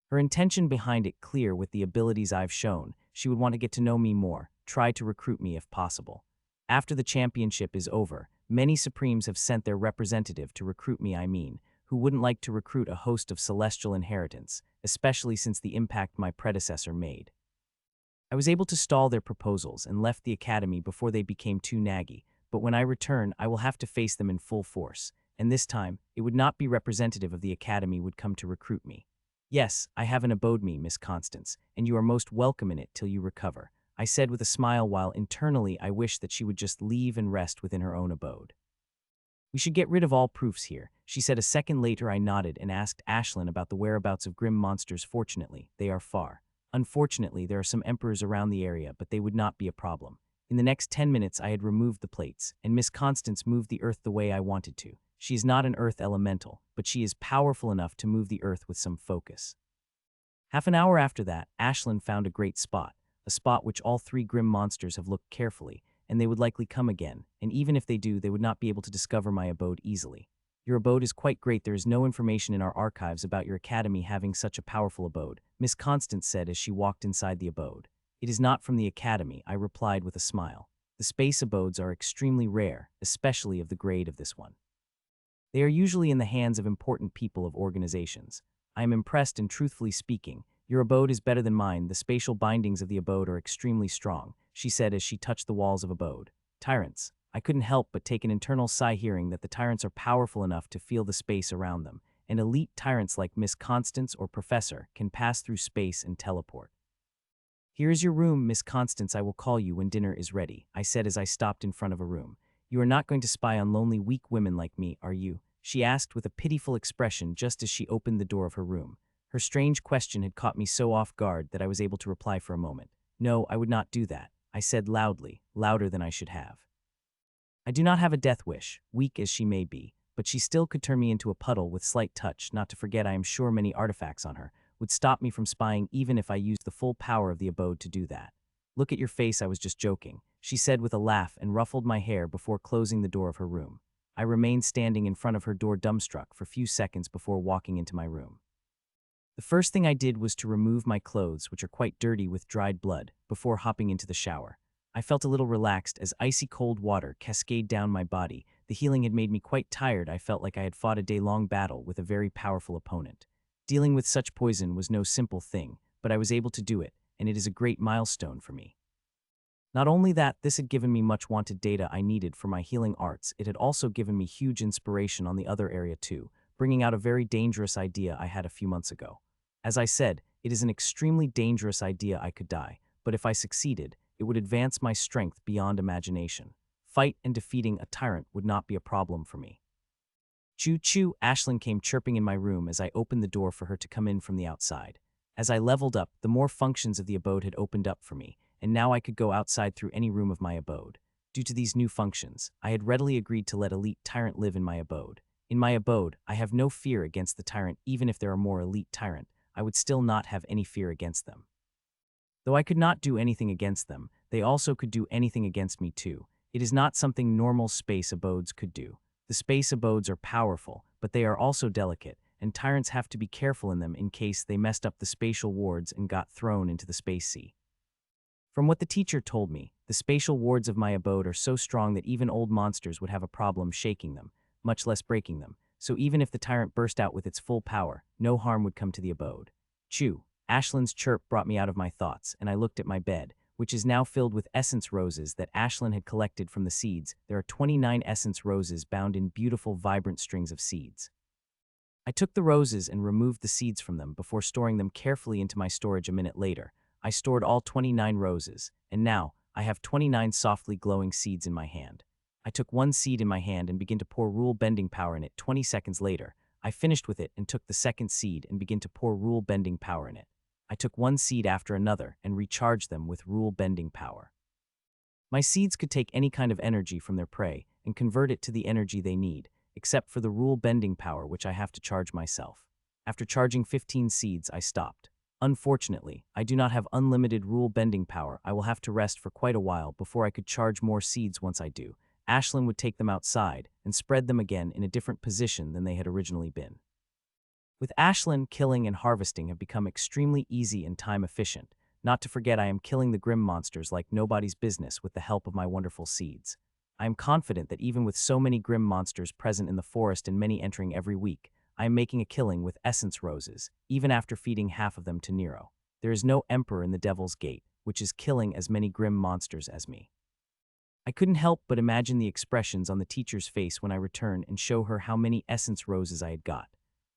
Her intention behind it clear. With the abilities I've shown, she would want to get to know me more, try to recruit me if possible. After the championship is over, many Supremes have sent their representative to recruit me. Who wouldn't like to recruit a host of celestial inheritance, especially since the impact my predecessor made? I was able to stall their proposals and left the academy before they became too naggy, but when I return I will have to face them in full force, and this time it would not be representative of the academy would come to recruit me. Yes, I have an abode, me, Miss Constance, and you are most welcome in it till you recover, I said with a smile while internally I wished that she would just leave and rest within her own abode. We should get rid of all proofs here, she said a second later. I nodded and asked Ashlyn about the whereabouts of grim monsters. Fortunately, they are far. Unfortunately, there are some emperors around the area, but they would not be a problem. In the next 10 minutes I had removed the plates, and Miss Constance moved the earth the way I wanted to. She is not an earth elemental, but she is powerful enough to move the earth with some focus. Half an hour after that, Ashlyn found a great spot, a spot which all 3 grim monsters have looked carefully, and they would likely come again, and even if they do, they would not be able to discover my abode easily. Your abode is quite great. There is no information in our archives about your academy having such a powerful abode, Miss Constance said as she walked inside the abode. It is not from the academy, I replied with a smile. The space abodes are extremely rare, especially of the grade of this one. They are usually in the hands of important people of organizations. I am impressed, and truthfully speaking, your abode is better than mine. The spatial bindings of the abode are extremely strong, she said as she touched the walls of abode. Tyrants. I couldn't help but take an internal sigh hearing that the tyrants are powerful enough to feel the space around them, and elite tyrants like Miss Constance or Professor can pass through space and teleport. Here is your room, Miss Constance. I will call you when dinner is ready, I said as I stopped in front of a room. You are not going to spy on lonely, weak women like me, are you? She asked with a pitiful expression just as she opened the door of her room. Her strange question had caught me so off guard that I was able to reply for a moment. No, I would not do that, I said loudly, louder than I should have. I do not have a death wish, weak as she may be, but she still could turn me into a puddle with slight touch. Not to forget, I am sure many artifacts on her would stop me from spying even if I used the full power of the abode to do that. Look at your face, I was just joking, she said with a laugh and ruffled my hair before closing the door of her room. I remained standing in front of her door dumbstruck for a few seconds before walking into my room. The first thing I did was to remove my clothes, which are quite dirty with dried blood, before hopping into the shower. I felt a little relaxed as icy cold water cascaded down my body. The healing had made me quite tired. I felt like I had fought a day-long battle with a very powerful opponent. Dealing with such poison was no simple thing, but I was able to do it, and it is a great milestone for me. Not only that, this had given me much wanted data I needed for my healing arts, it had also given me huge inspiration on the other area too, bringing out a very dangerous idea I had a few months ago. As I said, it is an extremely dangerous idea. I could die, but if I succeeded, it would advance my strength beyond imagination. Fight and defeating a tyrant would not be a problem for me. Choo-choo, Ashlyn came chirping in my room as I opened the door for her to come in from the outside. As I leveled up, the more functions of the abode had opened up for me, and now I could go outside through any room of my abode. Due to these new functions, I had readily agreed to let elite tyrant live in my abode. In my abode, I have no fear against the tyrant. Even if there are more elite tyrant, I would still not have any fear against them. Though I could not do anything against them, they also could do anything against me too. It is not something normal space abodes could do. The space abodes are powerful, but they are also delicate, and tyrants have to be careful in them in case they messed up the spatial wards and got thrown into the space sea. From what the teacher told me, the spatial wards of my abode are so strong that even old monsters would have a problem shaking them, much less breaking them, so even if the tyrant burst out with its full power, no harm would come to the abode. Chew. Ashlin's chirp brought me out of my thoughts, and I looked at my bed, which is now filled with essence roses that Ashlyn had collected from the seeds. There are 29 essence roses bound in beautiful, vibrant strings of seeds. I took the roses and removed the seeds from them before storing them carefully into my storage a minute later. I stored all 29 roses, and now I have 29 softly glowing seeds in my hand. I took one seed in my hand and began to pour rule bending power in it. 20 seconds later, I finished with it and took the second seed and began to pour rule bending power in it. I took one seed after another and recharged them with rule bending power. My seeds could take any kind of energy from their prey and convert it to the energy they need, except for the rule bending power, which I have to charge myself. After charging 15 seeds, I stopped. Unfortunately, I do not have unlimited rule bending power. I will have to rest for quite a while before I could charge more seeds. Once I do, Ashlyn would take them outside and spread them again in a different position than they had originally been. With Ashlyn, killing and harvesting have become extremely easy and time efficient. Not to forget, I am killing the grim monsters like nobody's business with the help of my wonderful seeds. I am confident that even with so many grim monsters present in the forest and many entering every week, I am making a killing with essence roses, even after feeding half of them to Nero. There is no emperor in the Devil's Gate, which is killing as many grim monsters as me. I couldn't help but imagine the expressions on the teacher's face when I returned and show her how many essence roses I had got.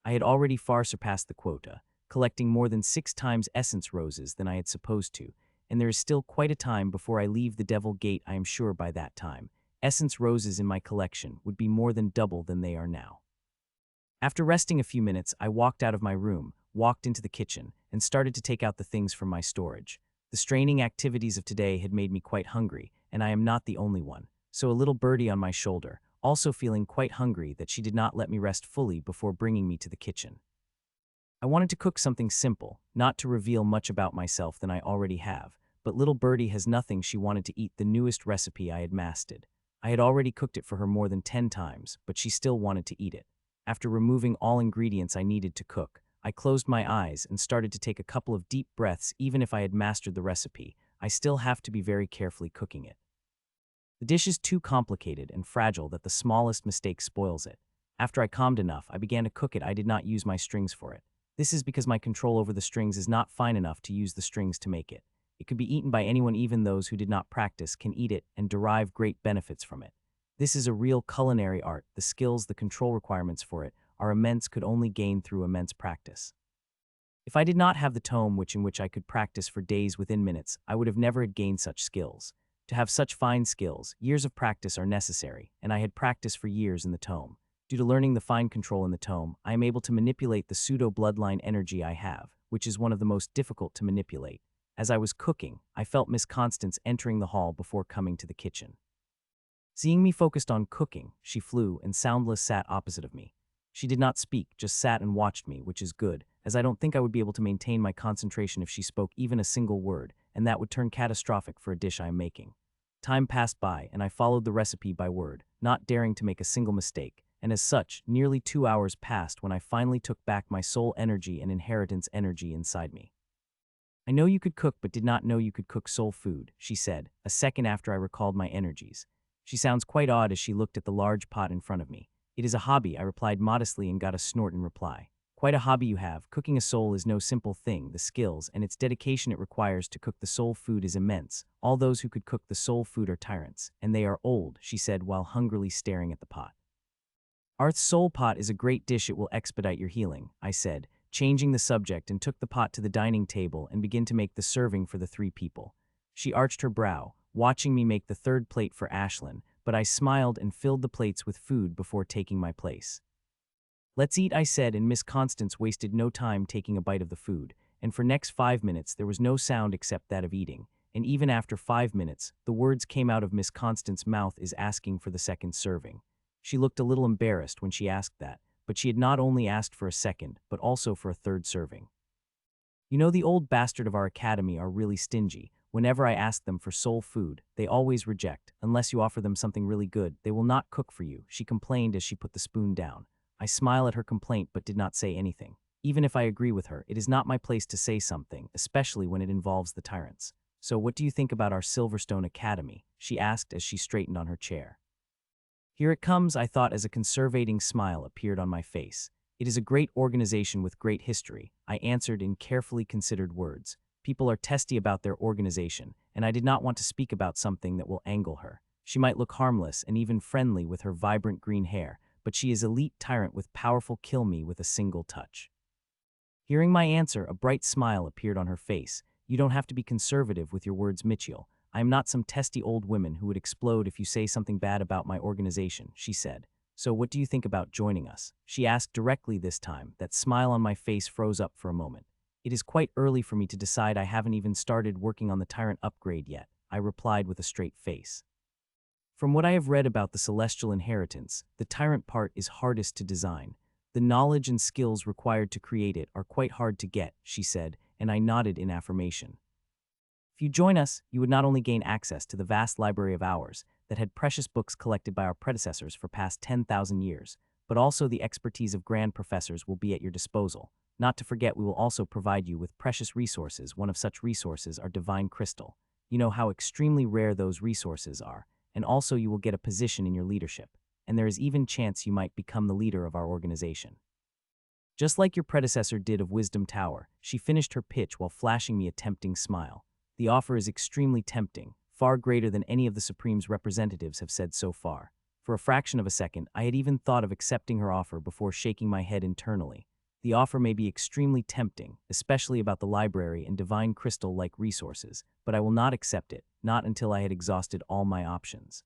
I had already far surpassed the quota, collecting more than 6 times essence roses than I had supposed to, and there is still quite a time before I leave the Devil Gate. I am sure by that time, essence roses in my collection would be more than double than they are now. After resting a few minutes, I walked out of my room, walked into the kitchen, and started to take out the things from my storage. The straining activities of today had made me quite hungry, and I am not the only one, so a little birdie on my shoulder, also feeling quite hungry that she did not let me rest fully before bringing me to the kitchen. I wanted to cook something simple, not to reveal much about myself than I already have, but little birdie has nothing. She wanted to eat the newest recipe I had mastered. I had already cooked it for her more than 10 times, but she still wanted to eat it. After removing all ingredients I needed to cook, I closed my eyes and started to take a couple of deep breaths. Even if I had mastered the recipe, I still have to be very carefully cooking it. The dish is too complicated and fragile that the smallest mistake spoils it. After I calmed enough, I began to cook it. I did not use my strings for it. This is because my control over the strings is not fine enough to use the strings to make it. It could be eaten by anyone. Even those who did not practice can eat it and derive great benefits from it. This is a real culinary art. The skills, the control requirements for it are immense, could only gain through immense practice. If I did not have the tome in which I could practice for days within minutes, I would have never had gained such skills. To have such fine skills, years of practice are necessary, and I had practiced for years in the tome. Due to learning the fine control in the tome, I am able to manipulate the pseudo-bloodline energy I have, which is one of the most difficult to manipulate. As I was cooking, I felt Miss Constance entering the hall before coming to the kitchen. Seeing me focused on cooking, she flew and soundless sat opposite of me. She did not speak, just sat and watched me, which is good, as I don't think I would be able to maintain my concentration if she spoke even a single word, and that would turn catastrophic for a dish I am making. Time passed by, and I followed the recipe by word, not daring to make a single mistake, and as such, nearly 2 hours passed when I finally took back my soul energy and inheritance energy inside me. I know you could cook but did not know you could cook soul food, she said, a second after I recalled my energies. She sounds quite odd as she looked at the large pot in front of me. It is a hobby, I replied modestly and got a snort in reply. Quite a hobby you have. Cooking a soul is no simple thing. The skills and its dedication it requires to cook the soul food is immense. All those who could cook the soul food are tyrants, and they are old, she said while hungrily staring at the pot. Arth's soul pot is a great dish. It will expedite your healing, I said, changing the subject, and took the pot to the dining table and began to make the serving for the 3 people. She arched her brow, watching me make the 3rd plate for Ashlyn, but I smiled and filled the plates with food before taking my place. Let's eat, I said, and Miss Constance wasted no time taking a bite of the food, and for next 5 minutes there was no sound except that of eating, and even after 5 minutes, the words came out of Miss Constance's mouth is asking for the 2nd serving. She looked a little embarrassed when she asked that, but she had not only asked for a 2nd, but also for a 3rd serving. You know, the old bastard of our academy are really stingy. Whenever I ask them for soul food, they always reject. Unless you offer them something really good, they will not cook for you, she complained as she put the spoon down. I smiled at her complaint but did not say anything. Even if I agree with her, it is not my place to say something, especially when it involves the tyrants. So what do you think about our Silverstone Academy? She asked as she straightened on her chair. Here it comes, I thought, as a conservating smile appeared on my face. It is a great organization with great history, I answered in carefully considered words. People are testy about their organization, and I did not want to speak about something that will angle her. She might look harmless and even friendly with her vibrant green hair, but she is elite tyrant with powerful kill me with a single touch. Hearing my answer, a bright smile appeared on her face. You don't have to be conservative with your words, Mitchell. I am not some testy old woman who would explode if you say something bad about my organization, she said. So what do you think about joining us? She asked directly this time. That smile on my face froze up for a moment. It is quite early for me to decide. I haven't even started working on the Tyrant upgrade yet, I replied with a straight face. From what I have read about the celestial inheritance, the Tyrant part is hardest to design. The knowledge and skills required to create it are quite hard to get, she said, and I nodded in affirmation. If you join us, you would not only gain access to the vast library of ours that had precious books collected by our predecessors for past 10,000 years, but also the expertise of grand professors will be at your disposal. Not to forget, we will also provide you with precious resources. One of such resources are divine crystal. You know how extremely rare those resources are, and also you will get a position in your leadership, and there is even chance you might become the leader of our organization. Just like your predecessor did of Wisdom Tower, she finished her pitch while flashing me a tempting smile. The offer is extremely tempting, far greater than any of the Supreme's representatives have said so far. For a fraction of a second, I had even thought of accepting her offer before shaking my head internally. The offer may be extremely tempting, especially about the library and divine crystal-like resources, but I will not accept it, not until I had exhausted all my options.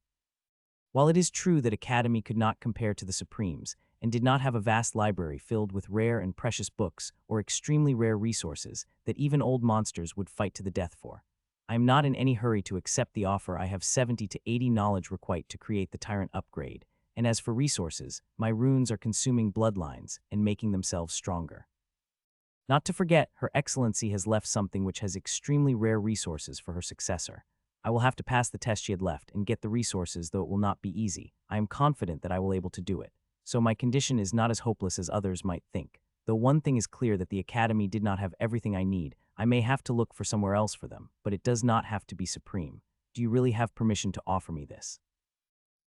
While it is true that Academy could not compare to the Supremes, and did not have a vast library filled with rare and precious books or extremely rare resources that even old monsters would fight to the death for, I am not in any hurry to accept the offer. I have 70 to 80 knowledge required to create the Tyrant upgrade, and as for resources, my runes are consuming bloodlines and making themselves stronger. Not to forget, Her Excellency has left something which has extremely rare resources for her successor. I will have to pass the test she had left and get the resources, though it will not be easy. I am confident that I will be able to do it. So my condition is not as hopeless as others might think. Though one thing is clear, that the Academy did not have everything I need. I may have to look for somewhere else for them, but it does not have to be Supreme. Do you really have permission to offer me this?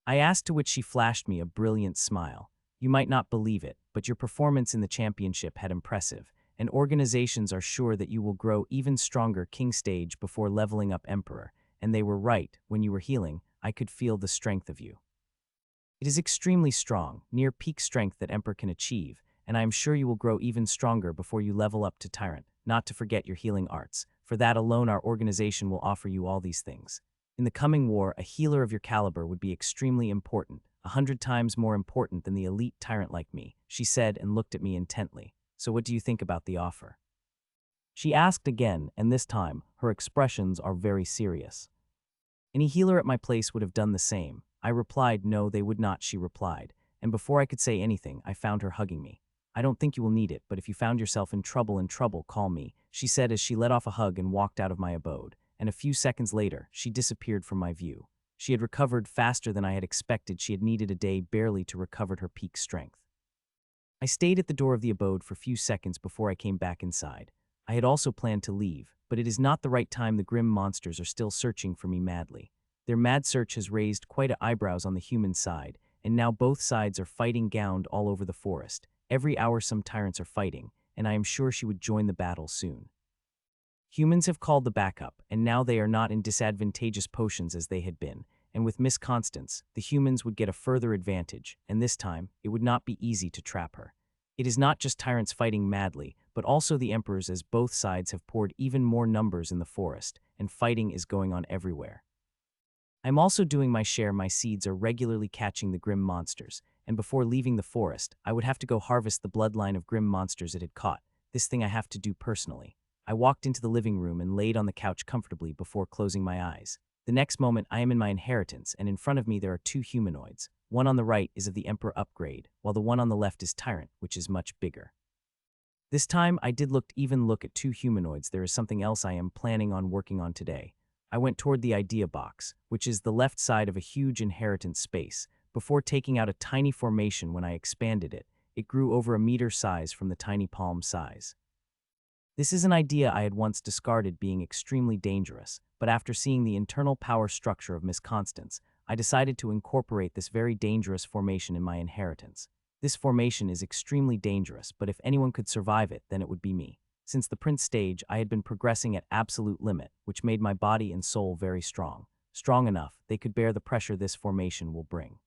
I asked, to which she flashed me a brilliant smile. You might not believe it, but your performance in the championship had impressive, and organizations are sure that you will grow even stronger king stage before leveling up Emperor, and they were right. When you were healing, I could feel the strength of you. It is extremely strong, near peak strength that Emperor can achieve, and I am sure you will grow even stronger before you level up to Tyrant. Not to forget your healing arts. For that alone, our organization will offer you all these things. In the coming war, a healer of your caliber would be extremely important, 100 times more important than the elite tyrant like me, she said and looked at me intently. So what do you think about the offer? She asked again, and this time, her expressions are very serious. Any healer at my place would have done the same. I replied, no, they would not, she replied, and before I could say anything, I found her hugging me. I don't think you will need it, but if you found yourself in trouble, call me, she said as she let off a hug and walked out of my abode, and a few seconds later, she disappeared from my view. She had recovered faster than I had expected. She had needed a day barely to recover her peak strength. I stayed at the door of the abode for a few seconds before I came back inside. I had also planned to leave, but it is not the right time. The grim monsters are still searching for me madly. Their mad search has raised quite eyebrows on the human side, and now both sides are fighting gowned all over the forest. Every hour some tyrants are fighting, and I am sure she would join the battle soon. Humans have called the backup, and now they are not in disadvantageous potions as they had been, and with Miss Constance, the humans would get a further advantage, and this time, it would not be easy to trap her. It is not just tyrants fighting madly, but also the emperors, as both sides have poured even more numbers in the forest, and fighting is going on everywhere. I'm also doing my share. My seeds are regularly catching the grim monsters, and before leaving the forest, I would have to go harvest the bloodline of grim monsters it had caught. This thing I have to do personally. I walked into the living room and laid on the couch comfortably before closing my eyes. The next moment, I am in my inheritance, and in front of me there are two humanoids. One on the right is of the Emperor upgrade, while the one on the left is Tyrant, which is much bigger. This time, I did look at two humanoids. There is something else I am planning on working on today. I went toward the idea box, which is the left side of a huge inheritance space, before taking out a tiny formation. When I expanded it, it grew over a meter size from the tiny palm size. This is an idea I had once discarded being extremely dangerous, but after seeing the internal power structure of Miss Constance, I decided to incorporate this very dangerous formation in my inheritance. This formation is extremely dangerous, but if anyone could survive it, then it would be me. Since the Prince stage, I had been progressing at absolute limit, which made my body and soul very strong. Strong enough, they could bear the pressure this formation will bring.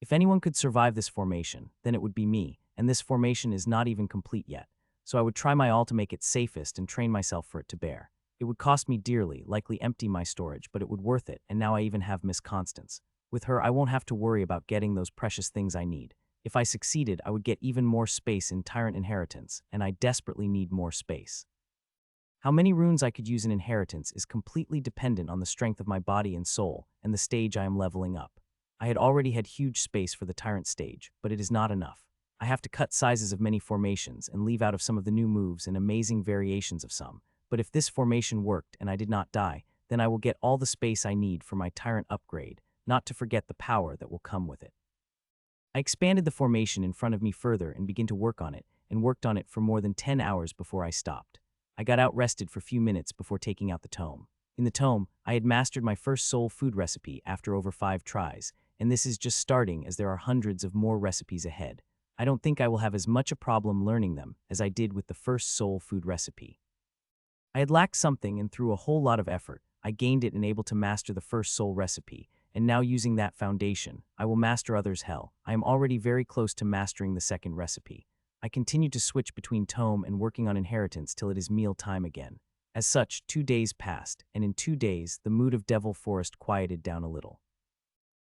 If anyone could survive this formation, then it would be me, and this formation is not even complete yet, so I would try my all to make it safest and train myself for it to bear. It would cost me dearly, likely empty my storage, but it would worth it, and now I even have Miss Constance. With her, I won't have to worry about getting those precious things I need. If I succeeded, I would get even more space in Tyrant Inheritance, and I desperately need more space. How many runes I could use in Inheritance is completely dependent on the strength of my body and soul, and the stage I am leveling up. I had already had huge space for the Tyrant stage, but it is not enough. I have to cut sizes of many formations and leave out of some of the new moves and amazing variations of some. But if this formation worked and I did not die, then I will get all the space I need for my Tyrant upgrade, not to forget the power that will come with it. I expanded the formation in front of me further and began to work on it, and worked on it for more than 10 hours before I stopped. I got out rested for a few minutes before taking out the tome. In the tome, I had mastered my first soul food recipe after over 5 tries, and this is just starting as there are hundreds of more recipes ahead. I don't think I will have as much a problem learning them as I did with the first soul food recipe. I had lacked something, and through a whole lot of effort, I gained it and able to master the first soul recipe, and now using that foundation, I will master others. Hell, I am already very close to mastering the second recipe. I continue to switch between tome and working on Inheritance till it is meal time again. As such, 2 days passed, and in 2 days, the mood of Devil Forest quieted down a little.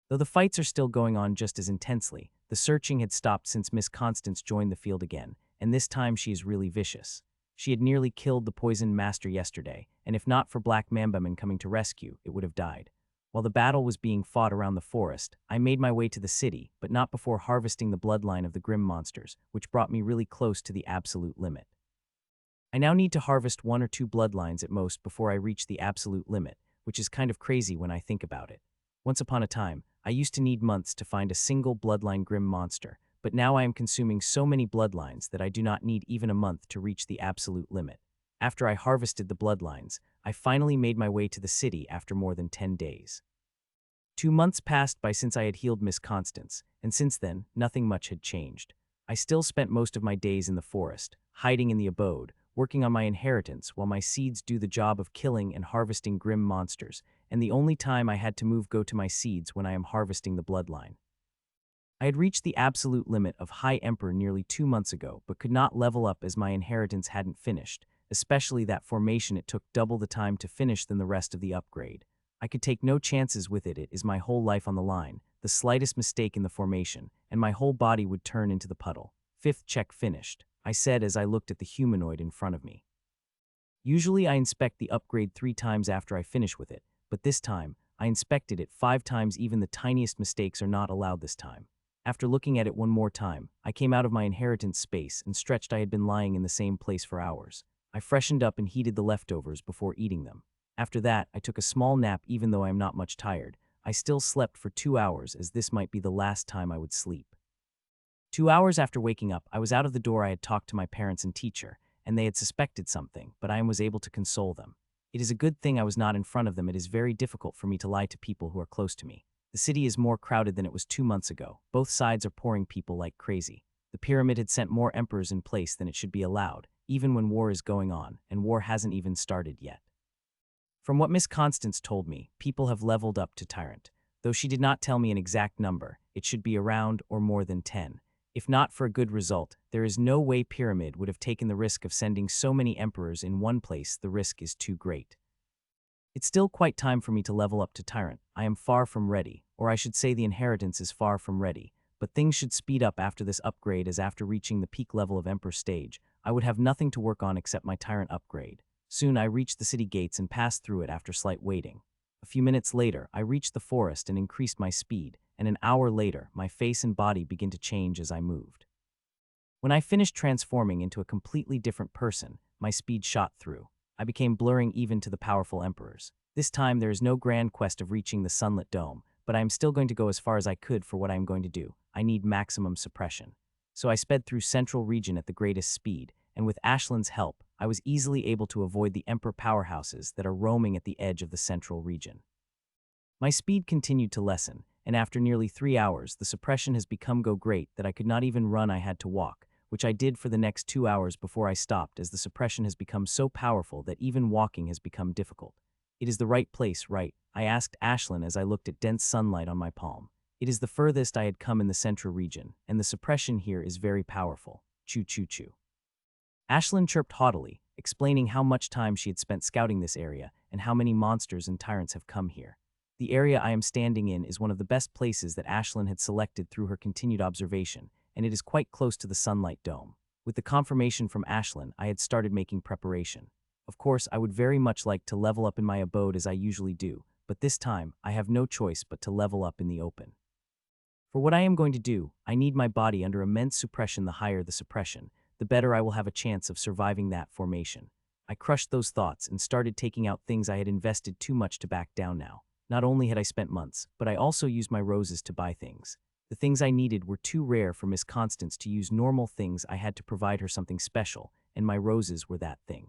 Though the fights are still going on just as intensely, the searching had stopped since Miss Constance joined the field again, and this time she is really vicious. She had nearly killed the poisoned master yesterday, and if not for Black Bearman coming to rescue, it would have died. While the battle was being fought around the forest, I made my way to the city, but not before harvesting the bloodline of the grim monsters, which brought me really close to the absolute limit. I now need to harvest 1 or 2 bloodlines at most before I reach the absolute limit, which is kind of crazy when I think about it. Once upon a time, I used to need months to find a single bloodline grim monster, but now I am consuming so many bloodlines that I do not need even a month to reach the absolute limit. After I harvested the bloodlines, I finally made my way to the city after more than 10 days. 2 months passed by since I had healed Miss Constance, and since then, nothing much had changed. I still spent most of my days in the forest, hiding in the abode, working on my Inheritance while my seeds do the job of killing and harvesting grim monsters, and the only time I had to move go to my seeds when I am harvesting the bloodline. I had reached the absolute limit of High Emperor nearly 2 months ago, but could not level up as my Inheritance hadn't finished, especially that formation. It took double the time to finish than the rest of the upgrade. I could take no chances with it. It is my whole life on the line, the slightest mistake in the formation, and my whole body would turn into the puddle. 5th check finished, I said as I looked at the humanoid in front of me. Usually I inspect the upgrade 3 times after I finish with it, but this time, I inspected it 5 times. Even the tiniest mistakes are not allowed this time. After looking at it one more time, I came out of my Inheritance space and stretched. I had been lying in the same place for hours. I freshened up and heated the leftovers before eating them. After that, I took a small nap. Even though I am not much tired, I still slept for 2 hours, as this might be the last time I would sleep. 2 hours after waking up, I was out of the door. I had talked to my parents and teacher, and they had suspected something, but I was able to console them. It is a good thing I was not in front of them. It is very difficult for me to lie to people who are close to me. The city is more crowded than it was 2 months ago. Both sides are pouring people like crazy. The pyramid had sent more emperors in place than it should be allowed, even when war is going on, and war hasn't even started yet. From what Miss Constance told me, people have leveled up to Tyrant. Though she did not tell me an exact number, it should be around or more than 10. If not for a good result, there is no way Pyramid would have taken the risk of sending so many emperors in one place. The risk is too great. It's still quite time for me to level up to Tyrant. I am far from ready, or I should say the Inheritance is far from ready, but things should speed up after this upgrade, as after reaching the peak level of Emperor stage, I would have nothing to work on except my Tyrant upgrade. Soon I reached the city gates and passed through it after slight waiting. A few minutes later, I reached the forest and increased my speed, and an hour later, my face and body began to change as I moved. When I finished transforming into a completely different person, my speed shot through. I became blurring even to the powerful emperors. This time there is no grand quest of reaching the sunlit dome, but I am still going to go as far as I could for what I am going to do. I need maximum suppression. So I sped through Central Region at the greatest speed, and with Ashland's help, I was easily able to avoid the Emperor powerhouses that are roaming at the edge of the Central Region. My speed continued to lessen, and after nearly 3 hours, the suppression has become so great that I could not even run, I had to walk, which I did for the next 2 hours before I stopped, as the suppression has become so powerful that even walking has become difficult. It is the right place, right? I asked Ashlyn as I looked at dense sunlight on my palm. It is the furthest I had come in the central region, and the suppression here is very powerful. Choo choo choo. Ashlyn chirped haughtily, explaining how much time she had spent scouting this area and how many monsters and tyrants have come here. The area I am standing in is one of the best places that Ashlyn had selected through her continued observation, and it is quite close to the sunlight dome. With the confirmation from Ashlyn, I had started making preparation. Of course, I would very much like to level up in my abode as I usually do, but this time, I have no choice but to level up in the open. For what I am going to do, I need my body under immense suppression. The higher the suppression, the better I will have a chance of surviving that formation. I crushed those thoughts and started taking out things I had invested too much to back down now. Not only had I spent months, but I also used my roses to buy things. The things I needed were too rare for Miss Constance to use normal things. I had to provide her something special, and my roses were that thing.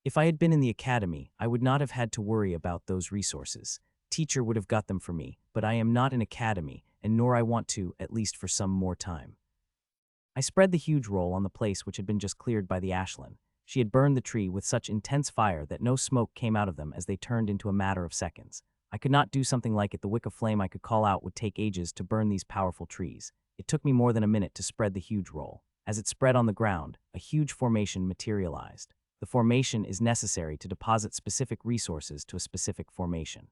If I had been in the academy, I would not have had to worry about those resources. Teacher would have got them for me, but I am not an academy, and nor I want to, at least for some more time. I spread the huge roll on the place which had been just cleared by the Ashlyn. She had burned the tree with such intense fire that no smoke came out of them as they turned into a matter of seconds. I could not do something like it. The wick of flame I could call out would take ages to burn these powerful trees. It took me more than a minute to spread the huge roll. As it spread on the ground, a huge formation materialized. The formation is necessary to deposit specific resources to a specific formation.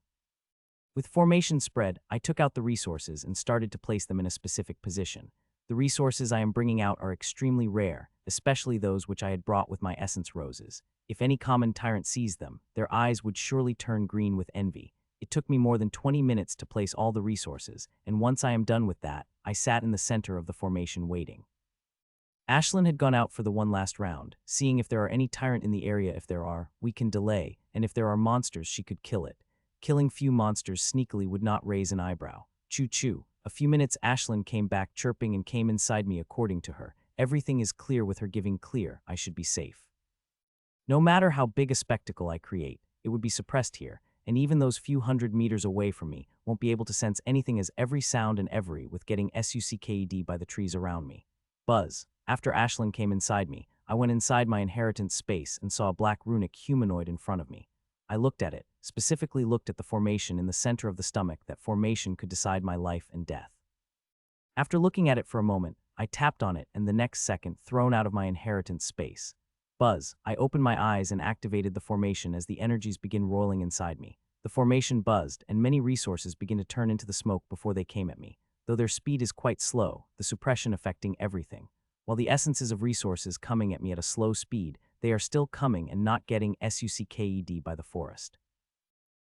With formation spread, I took out the resources and started to place them in a specific position. The resources I am bringing out are extremely rare, especially those which I had brought with my essence roses. If any common tyrant sees them, their eyes would surely turn green with envy. It took me more than 20 minutes to place all the resources, and once I am done with that, I sat in the center of the formation waiting. Ashlyn had gone out for the one last round, seeing if there are any tyrant in the area. If there are, we can delay, and if there are monsters, she could kill it. Killing few monsters sneakily would not raise an eyebrow. Choo choo. A few minutes Ashlyn came back chirping and came inside me. According to her, everything is clear. With her giving clear, I should be safe. No matter how big a spectacle I create, it would be suppressed here, and even those few 100 meters away from me won't be able to sense anything, as every sound and every with getting sucked by the trees around me. Buzz. After Ashlyn came inside me, I went inside my inheritance space and saw a black runic humanoid in front of me. I looked at it, specifically looked at the formation in the center of the stomach. That formation could decide my life and death. After looking at it for a moment, I tapped on it, and the next second, thrown out of my inheritance space. Buzz. I opened my eyes and activated the formation as the energies begin rolling inside me. The formation buzzed, and many resources begin to turn into the smoke before they came at me. Though their speed is quite slow, the suppression affecting everything. While the essences of resources coming at me at a slow speed, they are still coming and not getting sucked by the forest.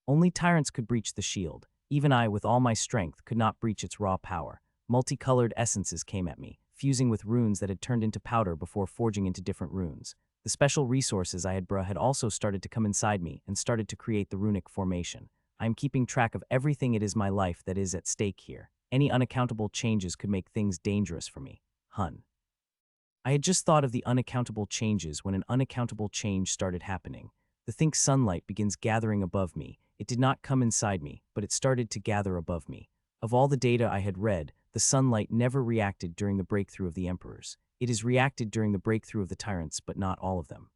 Only tyrants could breach the shield. Even I, with all my strength, could not breach its raw power. Multicolored essences came at me, fusing with runes that had turned into powder before forging into different runes. The special resources I had also started to come inside me and started to create the runic formation. I am keeping track of everything. It is my life that is at stake here. Any unaccountable changes could make things dangerous for me. Hun. I had just thought of the unaccountable changes when an unaccountable change started happening. The think sunlight begins gathering above me. It did not come inside me, but it started to gather above me. Of all the data I had read, the sunlight never reacted during the breakthrough of the emperors. It is reacted during the breakthrough of the tyrants, but not all of them.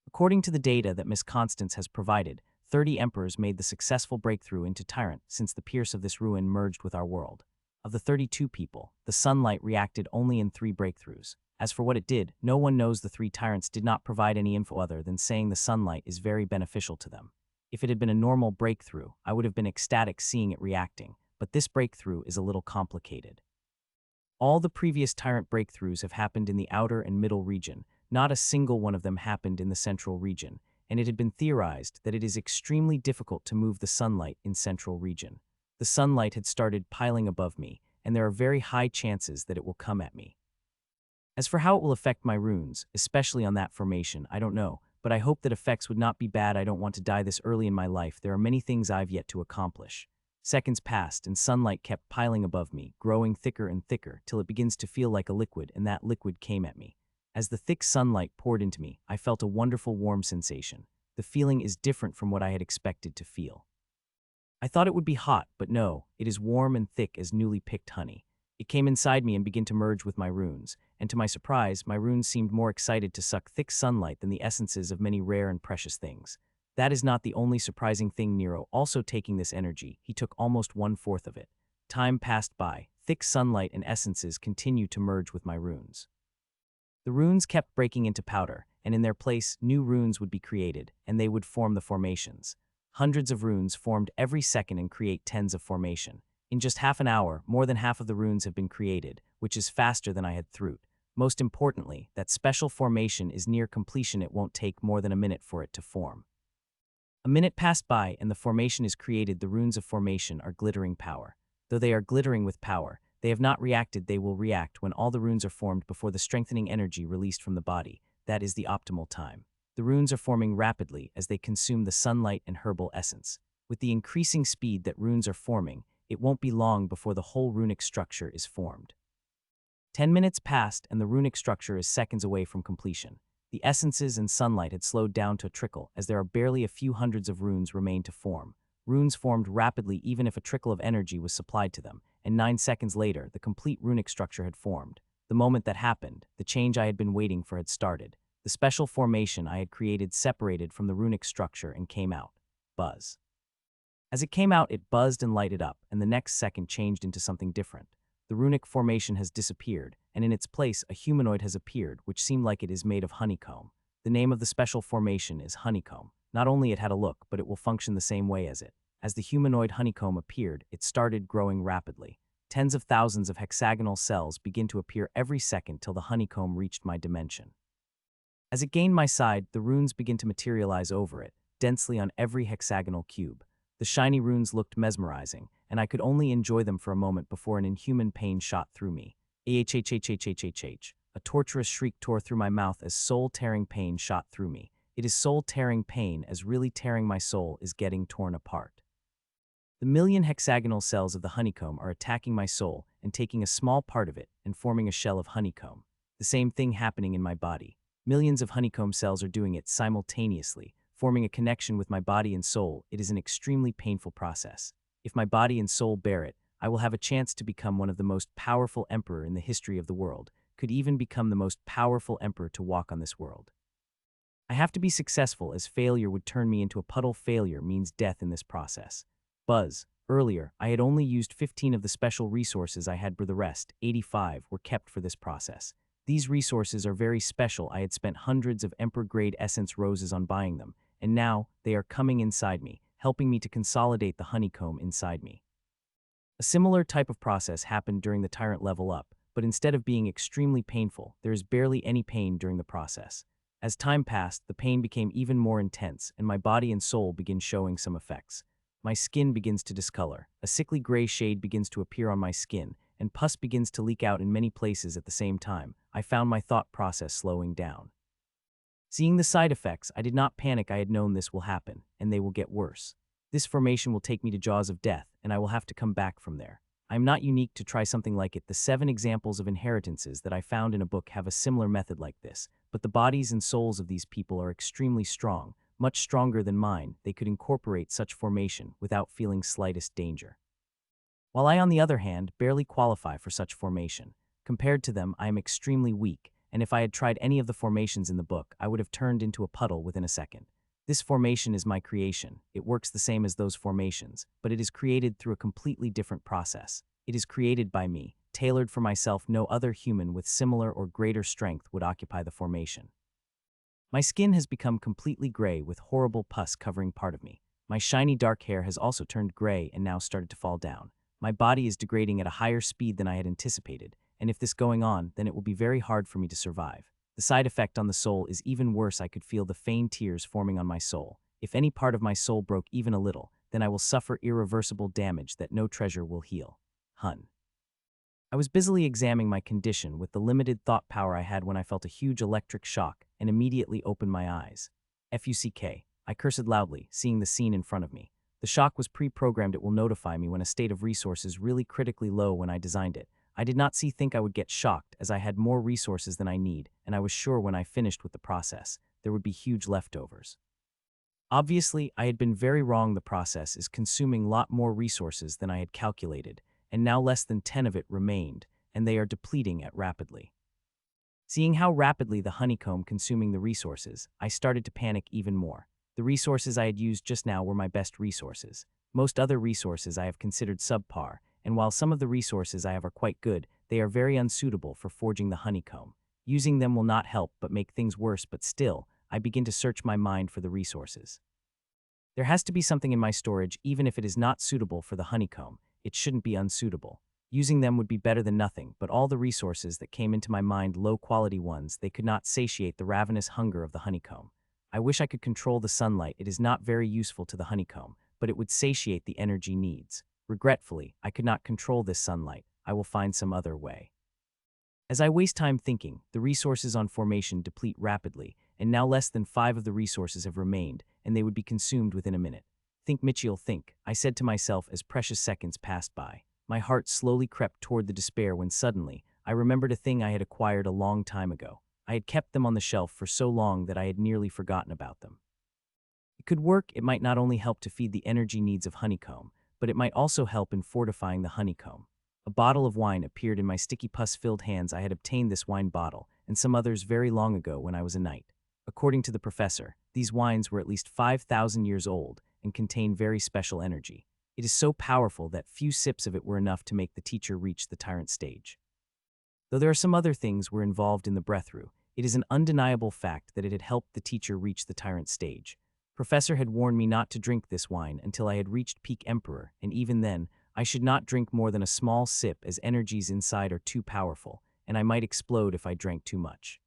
According to the data that Miss Constance has provided, 30 emperors made the successful breakthrough into tyrant since the pierce of this ruin merged with our world. Of the 32 people, the sunlight reacted only in 3 breakthroughs. As for what it did, no one knows. The 3 tyrants did not provide any info other than saying the sunlight is very beneficial to them. If it had been a normal breakthrough, I would have been ecstatic seeing it reacting, but this breakthrough is a little complicated. All the previous tyrant breakthroughs have happened in the outer and middle region. Not a single one of them happened in the central region, and it had been theorized that it is extremely difficult to move the sunlight in central region. The sunlight had started piling above me, and there are very high chances that it will come at me. As for how it will affect my runes, especially on that formation, I don't know, but I hope that effects would not be bad. I don't want to die this early in my life. There are many things I've yet to accomplish. Seconds passed and sunlight kept piling above me, growing thicker and thicker till it begins to feel like a liquid, and that liquid came at me. As the thick sunlight poured into me, I felt a wonderful warm sensation. The feeling is different from what I had expected to feel. I thought it would be hot, but no, it is warm and thick as newly picked honey. It came inside me and began to merge with my runes, and to my surprise, my runes seemed more excited to suck thick sunlight than the essences of many rare and precious things. That is not the only surprising thing. Nero, also taking this energy, he took almost 1/4 of it. Time passed by, thick sunlight and essences continued to merge with my runes. The runes kept breaking into powder, and in their place, new runes would be created, and they would form the formations. Hundreds of runes formed every second and create tens of formation. In just half an hour, more than half of the runes have been created, which is faster than I had thought. Most importantly, that special formation is near completion. It won't take more than a minute for it to form. A minute passed by and the formation is created. The runes of formation are glittering power. Though they are glittering with power, they have not reacted. They will react when all the runes are formed before the strengthening energy released from the body. That is the optimal time. The runes are forming rapidly as they consume the sunlight and herbal essence. With the increasing speed that runes are forming, it won't be long before the whole runic structure is formed. 10 minutes passed and the runic structure is seconds away from completion. The essences and sunlight had slowed down to a trickle as there are barely a few hundreds of runes remain to form. Runes formed rapidly even if a trickle of energy was supplied to them, and 9 seconds later, the complete runic structure had formed. The moment that happened, the change I had been waiting for had started. The special formation I had created separated from the runic structure and came out. Buzz. As it came out, it buzzed and lighted up, and the next second changed into something different. The runic formation has disappeared, and in its place, a humanoid has appeared, which seemed like it is made of honeycomb. The name of the special formation is honeycomb. Not only it had a look, but it will function the same way as it. As the humanoid honeycomb appeared, it started growing rapidly. Tens of thousands of hexagonal cells begin to appear every second till the honeycomb reached my dimension. As it gained my side, the runes begin to materialize over it, densely on every hexagonal cube. The shiny runes looked mesmerizing, and I could only enjoy them for a moment before an inhuman pain shot through me. Ahhhhhhhh. A torturous shriek tore through my mouth as soul-tearing pain shot through me. It is soul-tearing pain as really tearing my soul is getting torn apart. The million hexagonal cells of the honeycomb are attacking my soul and taking a small part of it and forming a shell of honeycomb. The same thing happening in my body. Millions of honeycomb cells are doing it simultaneously, forming a connection with my body and soul. It is an extremely painful process. If my body and soul bear it, I will have a chance to become one of the most powerful emperor in the history of the world, could even become the most powerful emperor to walk on this world. I have to be successful as failure would turn me into a puddle. Failure means death in this process. Buzz. Earlier, I had only used 15 of the special resources I had, but the rest, 85, were kept for this process. These resources are very special. I had spent hundreds of Emperor-grade essence roses on buying them, and now they are coming inside me, helping me to consolidate the honeycomb inside me. A similar type of process happened during the Tyrant level up, but instead of being extremely painful, there is barely any pain during the process. As time passed, the pain became even more intense, and my body and soul begin showing some effects. My skin begins to discolor, a sickly gray shade begins to appear on my skin, and pus begins to leak out in many places at the same time. I found my thought process slowing down. Seeing the side effects, I did not panic. I had known this will happen, and they will get worse. This formation will take me to jaws of death, and I will have to come back from there. I am not unique to try something like it. The 7 examples of inheritances that I found in a book have a similar method like this, but the bodies and souls of these people are extremely strong, much stronger than mine. They could incorporate such formation without feeling slightest danger. While I, on the other hand, barely qualify for such formation. Compared to them, I am extremely weak, and if I had tried any of the formations in the book, I would have turned into a puddle within a second. This formation is my creation. It works the same as those formations, but it is created through a completely different process. It is created by me, tailored for myself. No other human with similar or greater strength would occupy the formation. My skin has become completely gray with horrible pus covering part of me. My shiny dark hair has also turned gray and now started to fall down. My body is degrading at a higher speed than I had anticipated, and if this going on, then it will be very hard for me to survive. The side effect on the soul is even worse. I could feel the faint tears forming on my soul. If any part of my soul broke even a little, then I will suffer irreversible damage that no treasure will heal. Hun. I was busily examining my condition with the limited thought power I had when I felt a huge electric shock and immediately opened my eyes. Fuck. I cursed loudly, seeing the scene in front of me. The shock was pre-programmed. It will notify me when a state of resources really critically low when I designed it. I did not think I would get shocked as I had more resources than I need, and I was sure when I finished with the process, there would be huge leftovers. Obviously, I had been very wrong. The process is consuming lot more resources than I had calculated, and now less than 10 of it remained, and they are depleting at rapidly. Seeing how rapidly the honeycomb consuming the resources, I started to panic even more. The resources I had used just now were my best resources. Most other resources I have considered subpar, and while some of the resources I have are quite good, they are very unsuitable for forging the honeycomb. Using them will not help but make things worse, but still, I begin to search my mind for the resources. There has to be something in my storage, even if it is not suitable for the honeycomb. It shouldn't be unsuitable. Using them would be better than nothing, but all the resources that came into my mind, low-quality ones, they could not satiate the ravenous hunger of the honeycomb. I wish I could control the sunlight. It is not very useful to the honeycomb, but it would satiate the energy needs. Regretfully, I could not control this sunlight. I will find some other way. As I waste time thinking, the resources on formation deplete rapidly, and now less than 5 of the resources have remained, and they would be consumed within a minute. Think, Mitchell, think, I said to myself as precious seconds passed by. My heart slowly crept toward the despair when suddenly, I remembered a thing I had acquired a long time ago. I had kept them on the shelf for so long that I had nearly forgotten about them. It could work. It might not only help to feed the energy needs of honeycomb, but it might also help in fortifying the honeycomb. A bottle of wine appeared in my sticky pus-filled hands. I had obtained this wine bottle, and some others very long ago when I was a knight. According to the professor, these wines were at least 5,000 years old and contain very special energy. It is so powerful that few sips of it were enough to make the teacher reach the tyrant stage. Though there are some other things were involved in the breaththrough, it is an undeniable fact that it had helped the teacher reach the tyrant stage. Professor had warned me not to drink this wine until I had reached peak emperor, and even then, I should not drink more than a small sip as energies inside are too powerful, and I might explode if I drank too much.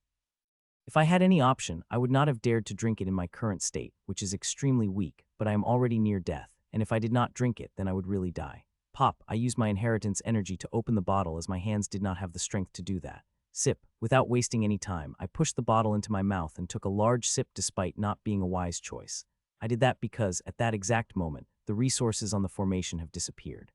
If I had any option, I would not have dared to drink it in my current state, which is extremely weak, but I am already near death, and if I did not drink it, then I would really die. Pop, I used my inheritance energy to open the bottle as my hands did not have the strength to do that. Sip. Without wasting any time, I pushed the bottle into my mouth and took a large sip despite not being a wise choice. I did that because, at that exact moment, the resources on the formation have disappeared.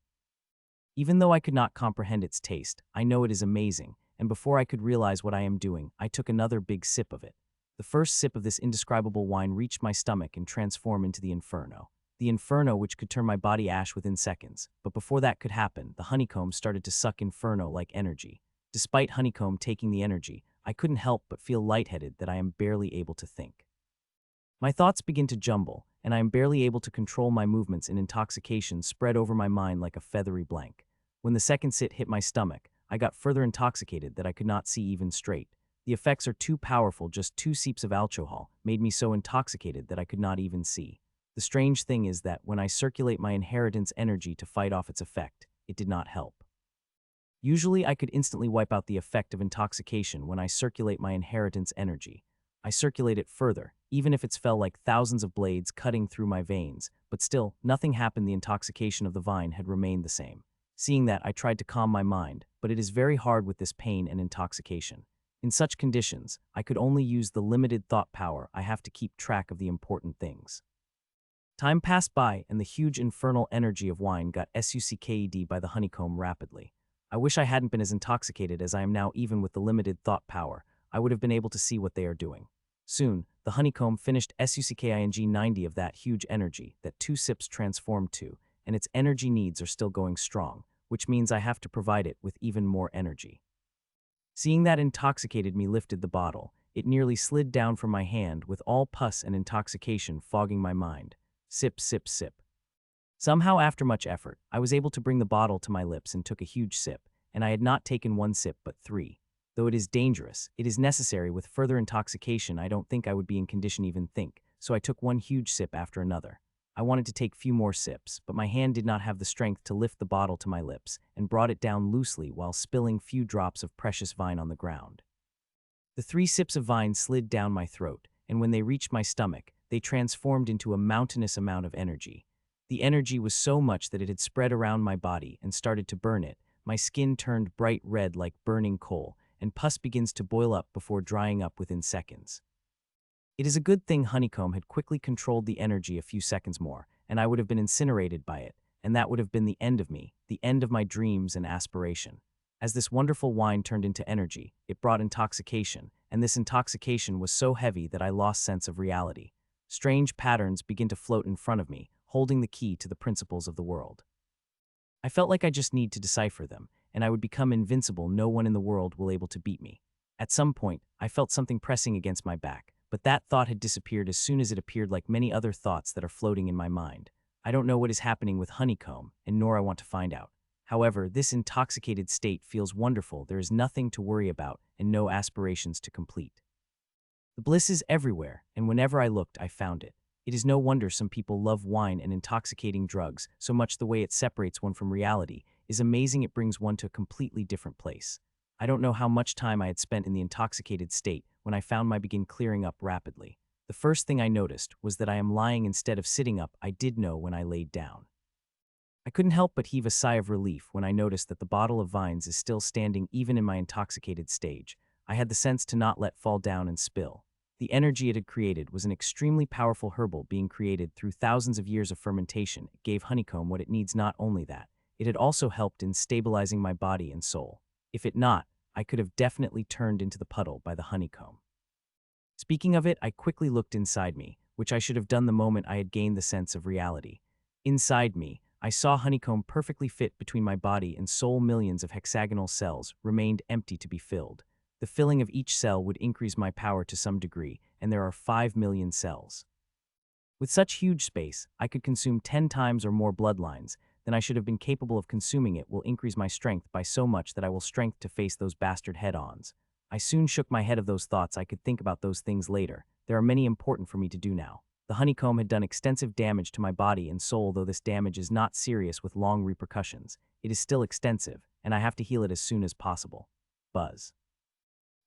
Even though I could not comprehend its taste, I know it is amazing, and before I could realize what I am doing, I took another big sip of it. The first sip of this indescribable wine reached my stomach and transformed into the inferno. The inferno which could turn my body ash within seconds, but before that could happen, the honeycomb started to suck inferno-like energy. Despite honeycomb taking the energy, I couldn't help but feel lightheaded that I am barely able to think. My thoughts begin to jumble, and I am barely able to control my movements in intoxication spread over my mind like a feathery blank. When the second sip hit my stomach, I got further intoxicated that I could not see even straight. The effects are too powerful. Just 2 sips of alcohol made me so intoxicated that I could not even see. The strange thing is that when I circulate my inheritance energy to fight off its effect, it did not help. Usually I could instantly wipe out the effect of intoxication when I circulate my inheritance energy. I circulate it further, even if it felt like thousands of blades cutting through my veins, but still, nothing happened. The intoxication of the vine had remained the same. Seeing that, I tried to calm my mind, but it is very hard with this pain and intoxication. In such conditions, I could only use the limited thought power I have to keep track of the important things. Time passed by, and the huge infernal energy of wine got sucked by the honeycomb rapidly. I wish I hadn't been as intoxicated as I am now. Even with the limited thought power, I would have been able to see what they are doing. Soon, the honeycomb finished sucking 90 of that huge energy that 2 sips transformed to, and its energy needs are still going strong, which means I have to provide it with even more energy. Seeing that intoxicated me lifted the bottle. It nearly slid down from my hand with all pus and intoxication fogging my mind. Sip, sip, sip. Somehow, after much effort, I was able to bring the bottle to my lips and took a huge sip, and I had not taken 1 sip but 3. Though it is dangerous, it is necessary. With further intoxication, I don't think I would be in condition even think, so I took 1 huge sip after another. I wanted to take few more sips, but my hand did not have the strength to lift the bottle to my lips and brought it down loosely while spilling few drops of precious wine on the ground. The 3 sips of wine slid down my throat, and when they reached my stomach, they transformed into a mountainous amount of energy. The energy was so much that it had spread around my body and started to burn it. My skin turned bright red like burning coal, and pus begins to boil up before drying up within seconds. It is a good thing honeycomb had quickly controlled the energy a few seconds more, and I would have been incinerated by it, and that would have been the end of me, the end of my dreams and aspiration. As this wonderful wine turned into energy, it brought intoxication, and this intoxication was so heavy that I lost sense of reality. Strange patterns begin to float in front of me, holding the key to the principles of the world. I felt like I just need to decipher them, and I would become invincible. No one in the world will able to beat me. At some point, I felt something pressing against my back, but that thought had disappeared as soon as it appeared, like many other thoughts that are floating in my mind. I don't know what is happening with honeycomb, and nor I want to find out. However, this intoxicated state feels wonderful. There is nothing to worry about and no aspirations to complete. The bliss is everywhere, and whenever I looked, I found it. It is no wonder some people love wine and intoxicating drugs so much. The way it separates one from reality is amazing. It brings one to a completely different place. I don't know how much time I had spent in the intoxicated state when I found my begin clearing up rapidly. The first thing I noticed was that I am lying instead of sitting up. I did know when I laid down. I couldn't help but heave a sigh of relief when I noticed that the bottle of vines is still standing even in my intoxicated stage. I had the sense to not let fall down and spill. The energy it had created was an extremely powerful herbal being created through thousands of years of fermentation. It gave honeycomb what it needs. Not only that, it had also helped in stabilizing my body and soul. If it not, I could have definitely turned into the puddle by the honeycomb. Speaking of it, I quickly looked inside me, which I should have done the moment I had gained the sense of reality. Inside me, I saw honeycomb perfectly fit between my body and soul. Millions of hexagonal cells remained empty to be filled. The filling of each cell would increase my power to some degree, and there are 5 million cells. With such huge space, I could consume 10 times or more bloodlines than I should have been capable of consuming. It will increase my strength by so much that I will strength to face those bastard head-ons. I soon shook my head of those thoughts. I could think about those things later. There are many important for me to do now. The honeycomb had done extensive damage to my body and soul. Though this damage is not serious with long repercussions, it is still extensive, and I have to heal it as soon as possible. Buzz.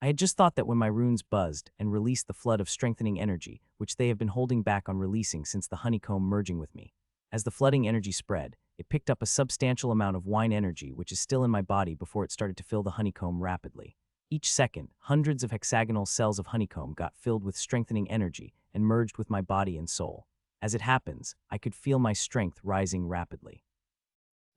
I had just thought that when my runes buzzed and released the flood of strengthening energy, which they have been holding back on releasing since the honeycomb merging with me. As the flooding energy spread, it picked up a substantial amount of wine energy which is still in my body before it started to fill the honeycomb rapidly. Each second, hundreds of hexagonal cells of honeycomb got filled with strengthening energy and merged with my body and soul. As it happens, I could feel my strength rising rapidly.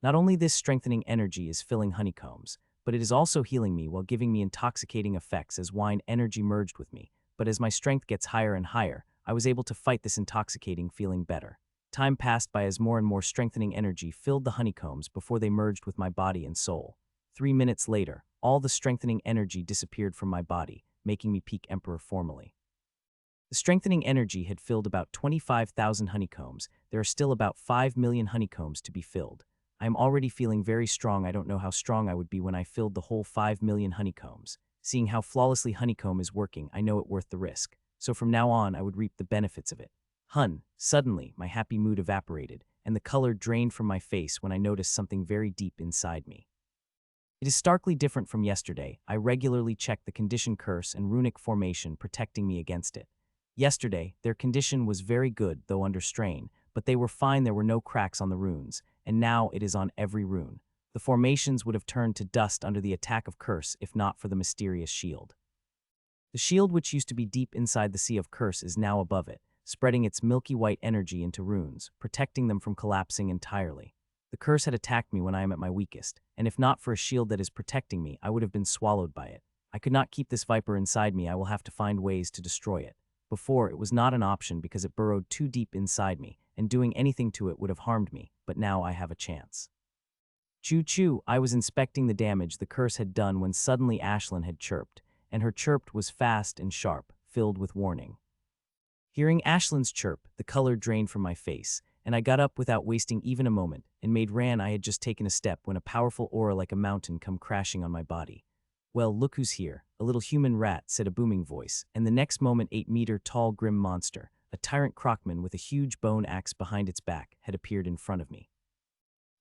Not only this strengthening energy is filling honeycombs, but it is also healing me while giving me intoxicating effects as wine energy merged with me. But as my strength gets higher and higher, I was able to fight this intoxicating feeling better. Time passed by as more and more strengthening energy filled the honeycombs before they merged with my body and soul. 3 minutes later, all the strengthening energy disappeared from my body, making me peak emperor formally. The strengthening energy had filled about 25,000 honeycombs. There are still about 5 million honeycombs to be filled. I am already feeling very strong. I don't know how strong I would be when I filled the whole 5 million honeycombs. Seeing how flawlessly honeycomb is working, I know it worth the risk. So from now on, I would reap the benefits of it. Suddenly, my happy mood evaporated, and the color drained from my face when I noticed something very deep inside me. It is starkly different from yesterday. I regularly check the condition curse and runic formation protecting me against it. Yesterday, their condition was very good, though under strain, but they were fine. There were no cracks on the runes, and now it is on every rune. The formations would have turned to dust under the attack of curse if not for the mysterious shield. The shield, which used to be deep inside the sea of curse, is now above it, spreading its milky white energy into runes, protecting them from collapsing entirely. The curse had attacked me when I am at my weakest, and if not for a shield that is protecting me, I would have been swallowed by it. I could not keep this viper inside me. I will have to find ways to destroy it. Before, it was not an option because it burrowed too deep inside me, and doing anything to it would have harmed me, but now I have a chance. Choo-choo, I was inspecting the damage the curse had done when suddenly Ashlyn had chirped, and her chirp was fast and sharp, filled with warning. Hearing Ashlyn's chirp, the color drained from my face, and I got up without wasting even a moment, and made ran. I had just taken a step when a powerful aura like a mountain come crashing on my body. Well, look who's here, a little human rat, said a booming voice, and the next moment 8-meter-tall grim monster, a tyrant crocman with a huge bone axe behind its back, had appeared in front of me.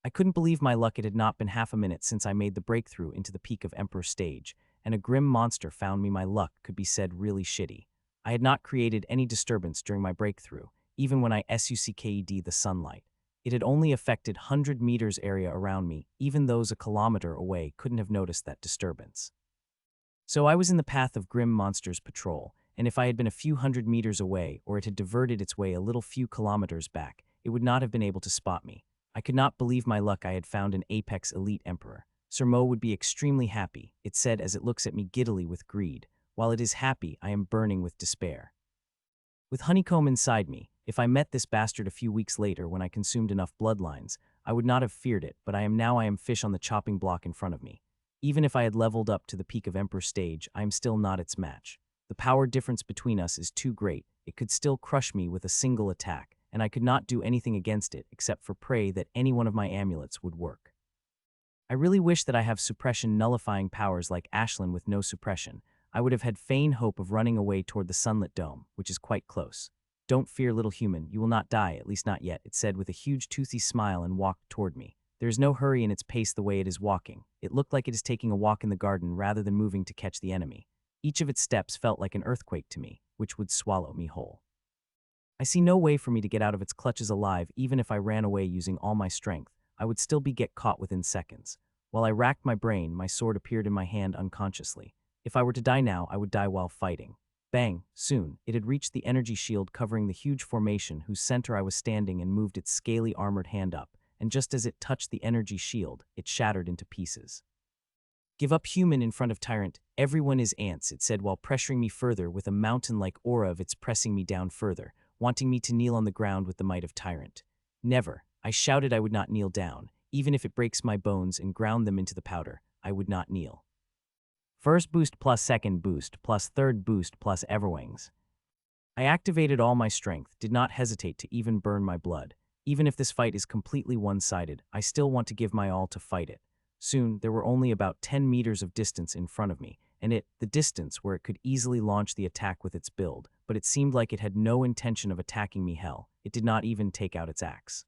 I couldn't believe my luck. It had not been half a minute since I made the breakthrough into the peak of Emperor stage, and a grim monster found me. My luck could be said really shitty. I had not created any disturbance during my breakthrough, even when I sucked the sunlight. It had only affected 100 meters area around me. Even those a kilometer away couldn't have noticed that disturbance. So I was in the path of grim monster's patrol, and if I had been a few hundred meters away or it had diverted its way a little few kilometers back, it would not have been able to spot me. I could not believe my luck. I had found an apex elite emperor. Sir Mo would be extremely happy, it said as it looks at me giddily with greed. While it is happy, I am burning with despair. With honeycomb inside me, if I met this bastard a few weeks later when I consumed enough bloodlines, I would not have feared it, but I am fish on the chopping block in front of me. Even if I had leveled up to the peak of Emperor stage, I am still not its match. The power difference between us is too great. It could still crush me with a single attack, and I could not do anything against it except for pray that any one of my amulets would work. I really wish that I have suppression nullifying powers like Ashlyn with no suppression. I would have had faint hope of running away toward the sunlit dome, which is quite close. Don't fear, little human, you will not die, at least not yet, it said with a huge toothy smile and walked toward me. There is no hurry in its pace the way it is walking. It looked like it is taking a walk in the garden rather than moving to catch the enemy. Each of its steps felt like an earthquake to me, which would swallow me whole. I see no way for me to get out of its clutches alive. Even if I ran away using all my strength, I would still be get caught within seconds. While I racked my brain, my sword appeared in my hand unconsciously. If I were to die now, I would die while fighting. Bang! Soon, it had reached the energy shield covering the huge formation whose center I was standing and moved its scaly armored hand up, and just as it touched the energy shield, it shattered into pieces. Give up, human, in front of Tyrant. Everyone is ants, it said while pressuring me further with a mountain-like aura of its pressing me down further, wanting me to kneel on the ground with the might of Tyrant. Never. I shouted I would not kneel down. Even if it breaks my bones and ground them into the powder, I would not kneel. First boost plus second boost plus third boost plus everwings. I activated all my strength, did not hesitate to even burn my blood. Even if this fight is completely one-sided, I still want to give my all to fight it. Soon, there were only about 10 meters of distance in front of me, and the distance where it could easily launch the attack with its build, but it seemed like it had no intention of attacking me. Hell, it did not even take out its axe.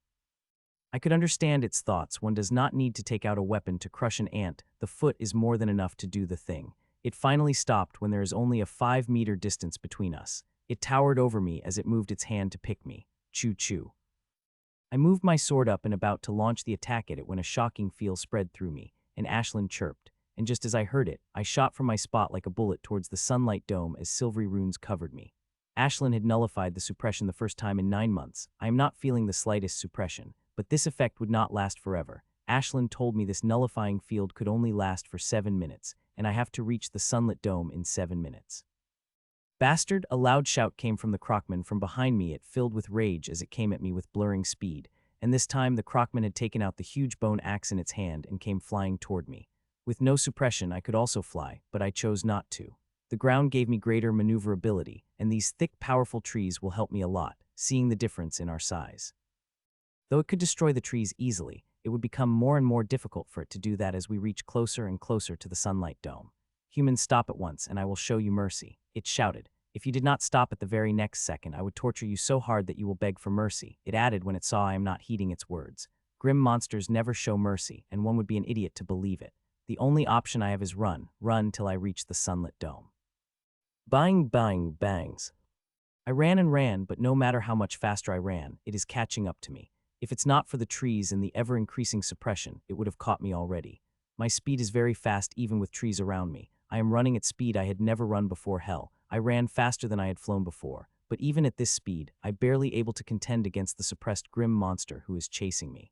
I could understand its thoughts. One does not need to take out a weapon to crush an ant. The foot is more than enough to do the thing. It finally stopped when there is only a 5-meter distance between us. It towered over me as it moved its hand to pick me. Choo-choo. I moved my sword up and about to launch the attack at it when a shocking feel spread through me, and Ashlyn chirped, and just as I heard it, I shot from my spot like a bullet towards the sunlight dome as silvery runes covered me. Ashlyn had nullified the suppression the first time in 9 months. I am not feeling the slightest suppression, but this effect would not last forever. Ashlyn told me this nullifying field could only last for 7 minutes, and I have to reach the sunlit dome in 7 minutes. Bastard! A loud shout came from the Crockman from behind me. It filled with rage as it came at me with blurring speed, and this time the Crockman had taken out the huge bone axe in its hand and came flying toward me. With no suppression, I could also fly, but I chose not to. The ground gave me greater maneuverability, and these thick, powerful trees will help me a lot, seeing the difference in our size. Though it could destroy the trees easily, it would become more and more difficult for it to do that as we reach closer and closer to the sunlight dome. Humans, stop at once, and I will show you mercy, it shouted. If you did not stop at the very next second, I would torture you so hard that you will beg for mercy, it added when it saw I am not heeding its words. Grim monsters never show mercy, and one would be an idiot to believe it. The only option I have is run till I reach the sunlit dome. Bang, bang, bangs. I ran and ran, but no matter how much faster I ran, it is catching up to me. If it's not for the trees and the ever-increasing suppression, it would have caught me already. My speed is very fast even with trees around me. I am running at speed I had never run before. Hell, I ran faster than I had flown before, but even at this speed, I barely able to contend against the suppressed grim monster who is chasing me.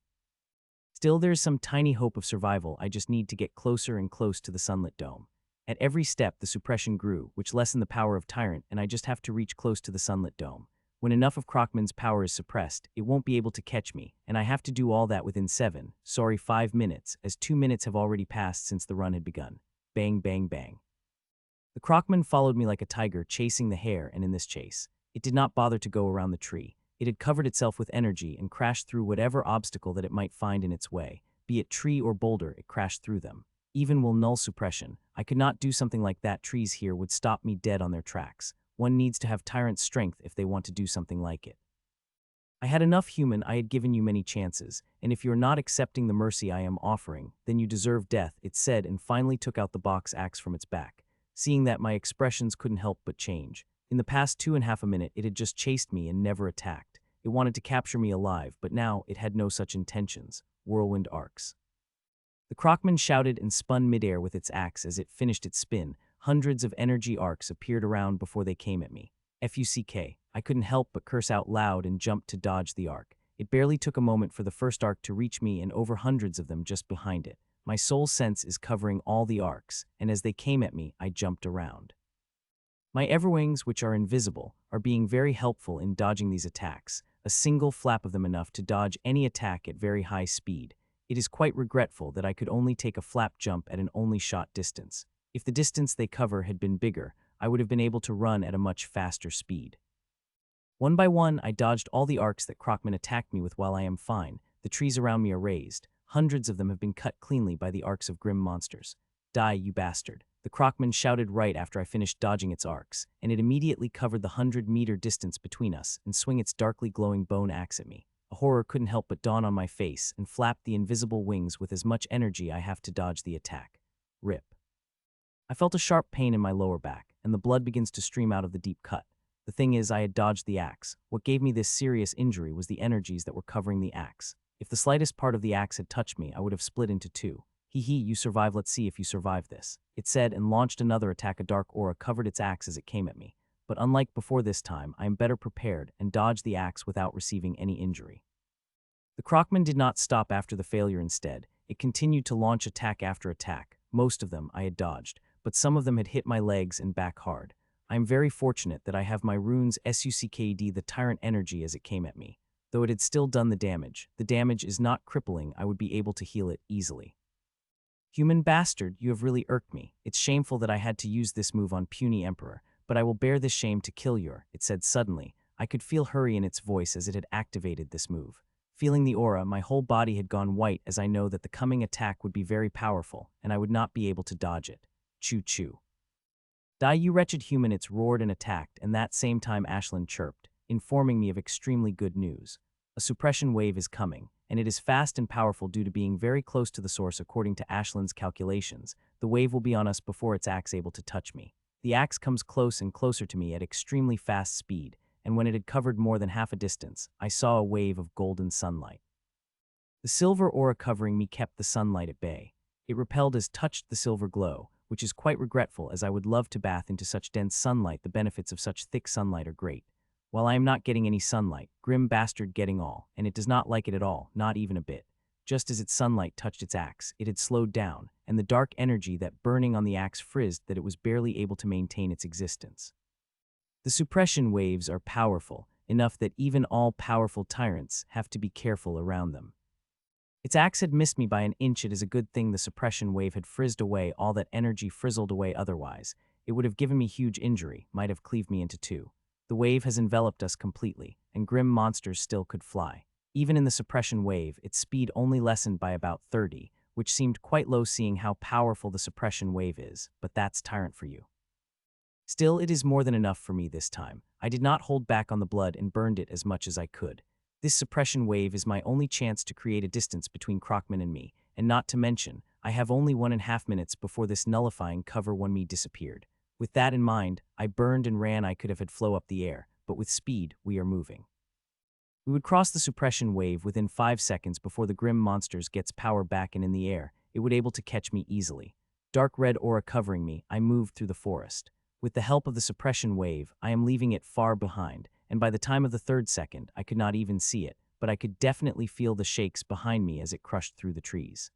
Still, there is some tiny hope of survival. I just need to get closer and close to the sunlit dome. At every step, the suppression grew, which lessened the power of Tyrant, and I just have to reach close to the sunlit dome. When enough of Crockman's power is suppressed, it won't be able to catch me, and I have to do all that within 5 minutes, as 2 minutes have already passed since the run had begun. Bang, bang, bang. The Crockman followed me like a tiger chasing the hare, and in this chase, it did not bother to go around the tree. It had covered itself with energy and crashed through whatever obstacle that it might find in its way. Be it tree or boulder, it crashed through them. Even will null suppression, I could not do something like that. Trees here would stop me dead on their tracks. One needs to have Tyrant's strength if they want to do something like it. I had enough, human. I had given you many chances, and if you're not accepting the mercy I am offering, then you deserve death, it said, and finally took out the box axe from its back. Seeing that, my expressions couldn't help but change. In the past 2.5 minutes, it had just chased me and never attacked. It wanted to capture me alive, but now it had no such intentions. Whirlwind arcs. The Crockman shouted and spun midair with its axe as it finished its spin. Hundreds of energy arcs appeared around before they came at me. Fuck. I couldn't help but curse out loud and jumped to dodge the arc. It barely took a moment for the first arc to reach me and over hundreds of them just behind it. My soul sense is covering all the arcs, and as they came at me, I jumped around. My everwings, which are invisible, are being very helpful in dodging these attacks, a single flap of them enough to dodge any attack at very high speed. It is quite regretful that I could only take a flap jump at an only shot distance. If the distance they cover had been bigger, I would have been able to run at a much faster speed. One by one, I dodged all the arcs that Crocman attacked me with while I am fine. The trees around me are raised. Hundreds of them have been cut cleanly by the arcs of grim monsters. Die, you bastard. The Crocman shouted right after I finished dodging its arcs, and it immediately covered the 100-meter distance between us and swung its darkly glowing bone axe at me. A horror couldn't help but dawn on my face and flap the invisible wings with as much energy I have to dodge the attack. Rip. I felt a sharp pain in my lower back, and the blood begins to stream out of the deep cut. The thing is, I had dodged the axe. What gave me this serious injury was the energies that were covering the axe. If the slightest part of the axe had touched me, I would have split into two. Hee hee, you survive, let's see if you survive this, it said, and launched another attack. A dark aura covered its axe as it came at me. But unlike before this time, I am better prepared and dodged the axe without receiving any injury. The Crocman did not stop after the failure. Instead, it continued to launch attack after attack. Most of them I had dodged, but some of them had hit my legs and back hard. I am very fortunate that I have my runes sucked the tyrant energy as it came at me. Though it had still done the damage is not crippling. I would be able to heal it easily. Human bastard, you have really irked me. It's shameful that I had to use this move on puny Emperor, but I will bear this shame to kill your, it said suddenly. I could feel hurry in its voice as it had activated this move. Feeling the aura, my whole body had gone white as I know that the coming attack would be very powerful, and I would not be able to dodge it. Choo-choo. Die, you wretched human, it's roared and attacked, and that same time Ashlyn chirped, informing me of extremely good news. A suppression wave is coming, and it is fast and powerful due to being very close to the source. According to Ashlyn's calculations, the wave will be on us before its axe able to touch me. The axe comes close and closer to me at extremely fast speed, and when it had covered more than half a distance, I saw a wave of golden sunlight. The silver aura covering me kept the sunlight at bay. It repelled as touched the silver glow, which is quite regretful as I would love to bath into such dense sunlight. The benefits of such thick sunlight are great. While I am not getting any sunlight, grim bastard getting all, and it does not like it at all, not even a bit. Just as its sunlight touched its axe, it had slowed down, and the dark energy that burning on the axe frizzed that it was barely able to maintain its existence. The suppression waves are powerful, enough that even all-powerful tyrants have to be careful around them. Its axe had missed me by an inch. It is a good thing the suppression wave had frizzed away all that energy frizzled away, otherwise it would have given me huge injury, might have cleaved me into two. The wave has enveloped us completely, and grim monsters still could fly. Even in the suppression wave, its speed only lessened by about 30, which seemed quite low seeing how powerful the suppression wave is, but that's Tyrant for you. Still, it is more than enough for me this time. I did not hold back on the blood and burned it as much as I could. This suppression wave is my only chance to create a distance between Crocman and me, and not to mention, I have only 1.5 minutes before this nullifying cover one me disappeared. With that in mind, I burned and ran. I could have had flow up the air, but with speed, we are moving. We would cross the suppression wave within 5 seconds before the grim monsters gets power back, and in the air, it would able to catch me easily. Dark red aura covering me, I moved through the forest. With the help of the suppression wave, I am leaving it far behind, and by the time of the 3rd second, I could not even see it, but I could definitely feel the shakes behind me as it crushed through the trees.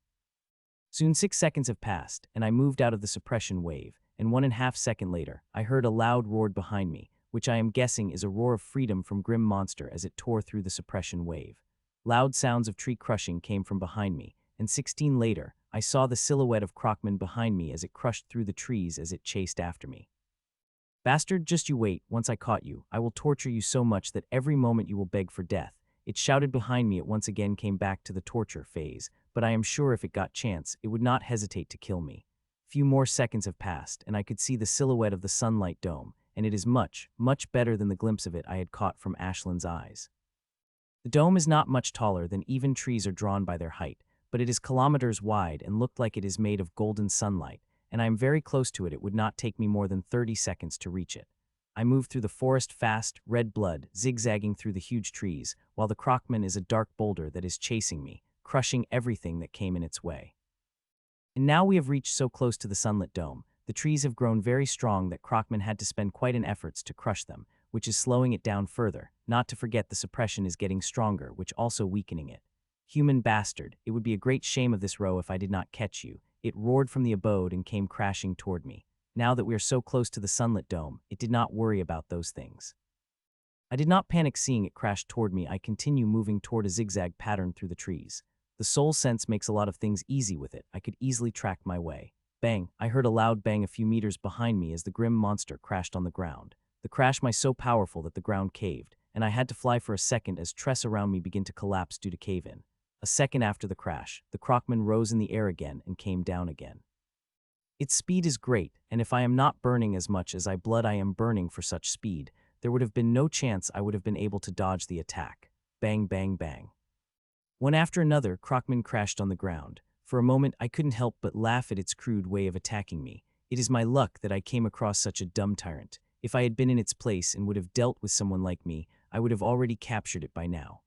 Soon 6 seconds have passed, and I moved out of the suppression wave, and 1.5 seconds later, I heard a loud roar behind me, which I am guessing is a roar of freedom from Grim Monster as it tore through the suppression wave. Loud sounds of tree crushing came from behind me, and 16 later, I saw the silhouette of Crocman behind me as it crushed through the trees as it chased after me. Bastard, just you wait, once I caught you, I will torture you so much that every moment you will beg for death. It shouted behind me. It once again came back to the torture phase, but I am sure if it got chance, it would not hesitate to kill me. Few more seconds have passed, and I could see the silhouette of the sunlight dome, and it is much, much better than the glimpse of it I had caught from Ashlyn's eyes. The dome is not much taller than even trees are drawn by their height, but it is kilometers wide and looked like it is made of golden sunlight, and I am very close to it. It would not take me more than 30 seconds to reach it. I move through the forest fast, red blood, zigzagging through the huge trees, while the Crocman is a dark boulder that is chasing me, crushing everything that came in its way. And now we have reached so close to the sunlit dome, the trees have grown very strong that Crocman had to spend quite an efforts to crush them, which is slowing it down further, not to forget the suppression is getting stronger, which also weakening it. Human bastard, it would be a great shame of this row if I did not catch you. It roared from the abode and came crashing toward me. Now that we are so close to the sunlit dome, it did not worry about those things. I did not panic seeing it crash toward me. I continue moving toward a zigzag pattern through the trees. The soul sense makes a lot of things easy with it. I could easily track my way. Bang! I heard a loud bang a few meters behind me as the grim monster crashed on the ground. The crash was so powerful that the ground caved, and I had to fly for a second as tress around me began to collapse due to cave-in. A second after the crash, the Crockman rose in the air again and came down again. Its speed is great, and if I am not burning as much as I am burning for such speed, there would have been no chance I would have been able to dodge the attack. Bang, bang, bang. One after another, Crockman crashed on the ground. For a moment, I couldn't help but laugh at its crude way of attacking me. It is my luck that I came across such a dumb tyrant. If I had been in its place and would have dealt with someone like me, I would have already captured it by now.